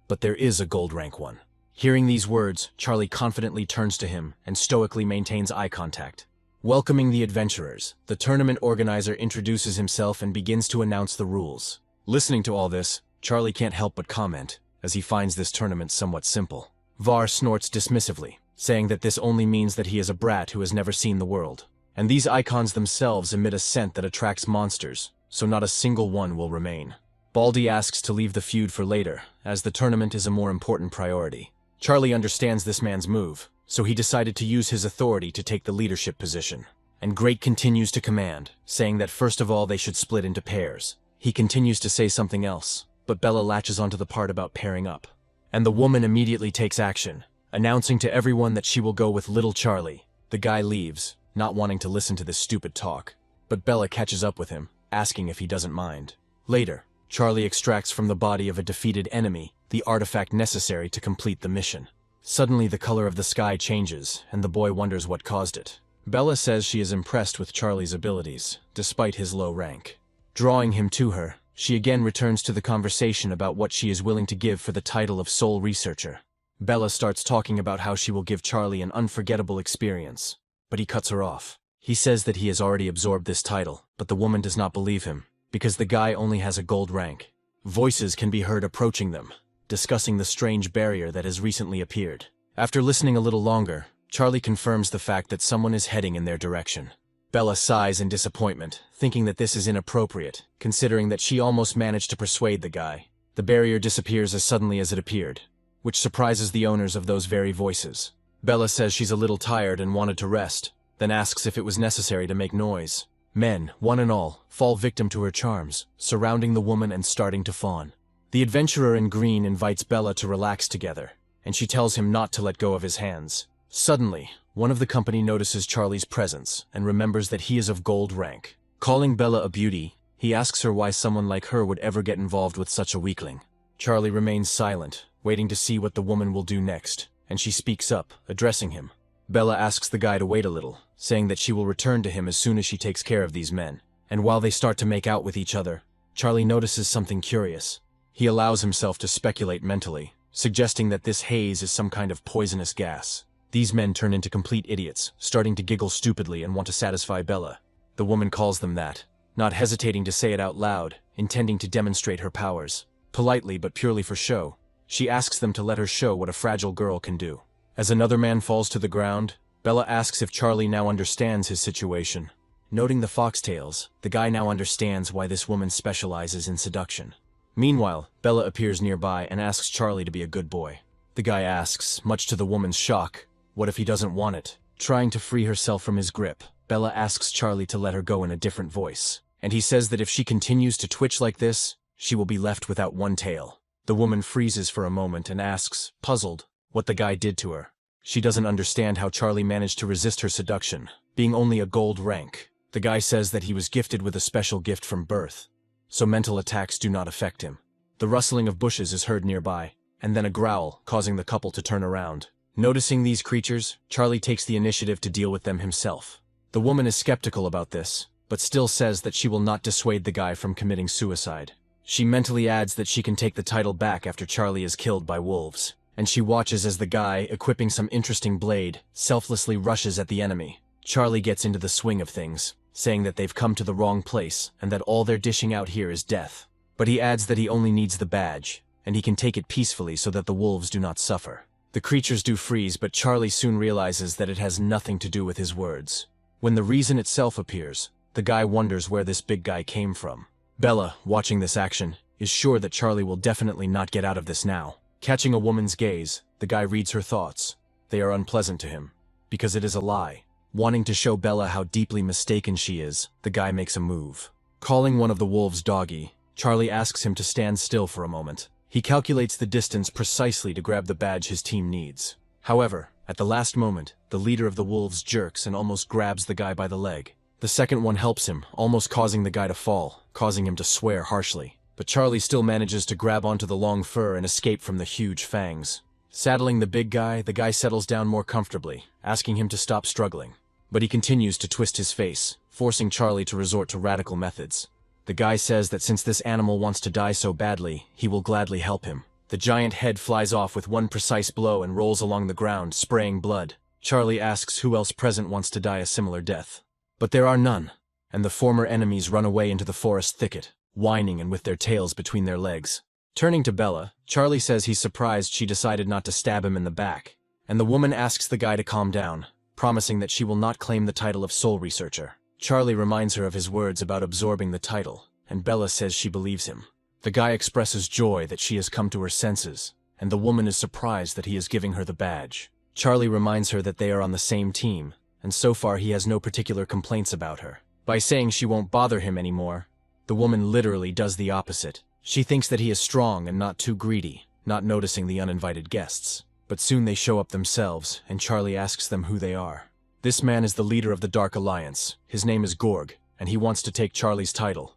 But there is a gold rank one. Hearing these words, Charlie confidently turns to him and stoically maintains eye contact. Welcoming the adventurers, the tournament organizer introduces himself and begins to announce the rules. Listening to all this, Charlie can't help but comment, as he finds this tournament somewhat simple. Var snorts dismissively, saying that this only means that he is a brat who has never seen the world. And these icons themselves emit a scent that attracts monsters, so not a single one will remain. Baldy asks to leave the feud for later, as the tournament is a more important priority. Charlie understands this man's move, so he decided to use his authority to take the leadership position. And Great continues to command, saying that first of all they should split into pairs. He continues to say something else, but Bella latches onto the part about pairing up. And the woman immediately takes action, announcing to everyone that she will go with little Charlie. The guy leaves, not wanting to listen to this stupid talk, but Bella catches up with him, asking if he doesn't mind. Later, Charlie extracts from the body of a defeated enemy the artifact necessary to complete the mission. Suddenly the color of the sky changes, and the boy wonders what caused it. Bella says she is impressed with Charlie's abilities, despite his low rank. Drawing him to her, she again returns to the conversation about what she is willing to give for the title of Soul Researcher. Bella starts talking about how she will give Charlie an unforgettable experience, but he cuts her off. He says that he has already absorbed this title, but the woman does not believe him, because the guy only has a gold rank. Voices can be heard approaching them, discussing the strange barrier that has recently appeared. After listening a little longer, Charlie confirms the fact that someone is heading in their direction. Bella sighs in disappointment, thinking that this is inappropriate, considering that she almost managed to persuade the guy. The barrier disappears as suddenly as it appeared, which surprises the owners of those very voices. Bella says she's a little tired and wanted to rest, then asks if it was necessary to make noise. Men, one and all, fall victim to her charms, surrounding the woman and starting to fawn. The adventurer in green invites Bella to relax together, and she tells him not to let go of his hands. Suddenly, one of the company notices Charlie's presence and remembers that he is of gold rank. Calling Bella a beauty, he asks her why someone like her would ever get involved with such a weakling. Charlie remains silent, waiting to see what the woman will do next, and she speaks up, addressing him. Bella asks the guy to wait a little, saying that she will return to him as soon as she takes care of these men. And while they start to make out with each other, Charlie notices something curious. He allows himself to speculate mentally, suggesting that this haze is some kind of poisonous gas. These men turn into complete idiots, starting to giggle stupidly and want to satisfy Bella. The woman calls them that, not hesitating to say it out loud, intending to demonstrate her powers. Politely but purely for show, she asks them to let her show what a fragile girl can do. As another man falls to the ground, Bella asks if Charlie now understands his situation. Noting the foxtails, the guy now understands why this woman specializes in seduction. Meanwhile, Bella appears nearby and asks Charlie to be a good boy. The guy asks, much to the woman's shock, what if he doesn't want it? Trying to free herself from his grip, Bella asks Charlie to let her go in a different voice, and he says that if she continues to twitch like this, she will be left without one tail. The woman freezes for a moment and asks, puzzled, what the guy did to her. She doesn't understand how Charlie managed to resist her seduction, being only a gold rank. The guy says that he was gifted with a special gift from birth, so mental attacks do not affect him. The rustling of bushes is heard nearby, and then a growl, causing the couple to turn around. Noticing these creatures, Charlie takes the initiative to deal with them himself. The woman is skeptical about this, but still says that she will not dissuade the guy from committing suicide. She mentally adds that she can take the title back after Charlie is killed by wolves, and she watches as the guy, equipping some interesting blade, selflessly rushes at the enemy. Charlie gets into the swing of things, saying that they've come to the wrong place and that all they're dishing out here is death. But he adds that he only needs the badge, and he can take it peacefully so that the wolves do not suffer. The creatures do freeze, but Charlie soon realizes that it has nothing to do with his words. When the reason itself appears, the guy wonders where this big guy came from. Bella, watching this action, is sure that Charlie will definitely not get out of this now. Catching a woman's gaze, the guy reads her thoughts. They are unpleasant to him, because it is a lie. Wanting to show Bella how deeply mistaken she is, the guy makes a move. Calling one of the wolves doggy, Charlie asks him to stand still for a moment. He calculates the distance precisely to grab the badge his team needs. However, at the last moment, the leader of the wolves jerks and almost grabs the guy by the leg. The second one helps him, almost causing the guy to fall, causing him to swear harshly. But Charlie still manages to grab onto the long fur and escape from the huge fangs. Saddling the big guy, the guy settles down more comfortably, asking him to stop struggling. But he continues to twist his face, forcing Charlie to resort to radical methods. The guy says that since this animal wants to die so badly, he will gladly help him. The giant head flies off with one precise blow and rolls along the ground, spraying blood. Charlie asks who else present wants to die a similar death. But there are none, and the former enemies run away into the forest thicket, whining and with their tails between their legs. Turning to Bella, Charlie says he's surprised she decided not to stab him in the back, and the woman asks the guy to calm down, promising that she will not claim the title of Soul Researcher. Charlie reminds her of his words about absorbing the title, and Bella says she believes him. The guy expresses joy that she has come to her senses, and the woman is surprised that he is giving her the badge. Charlie reminds her that they are on the same team, and so far he has no particular complaints about her. By saying she won't bother him anymore, the woman literally does the opposite. She thinks that he is strong and not too greedy, not noticing the uninvited guests. But soon they show up themselves, and Charlie asks them who they are. This man is the leader of the Dark Alliance. His name is Gorg, and he wants to take Charlie's title.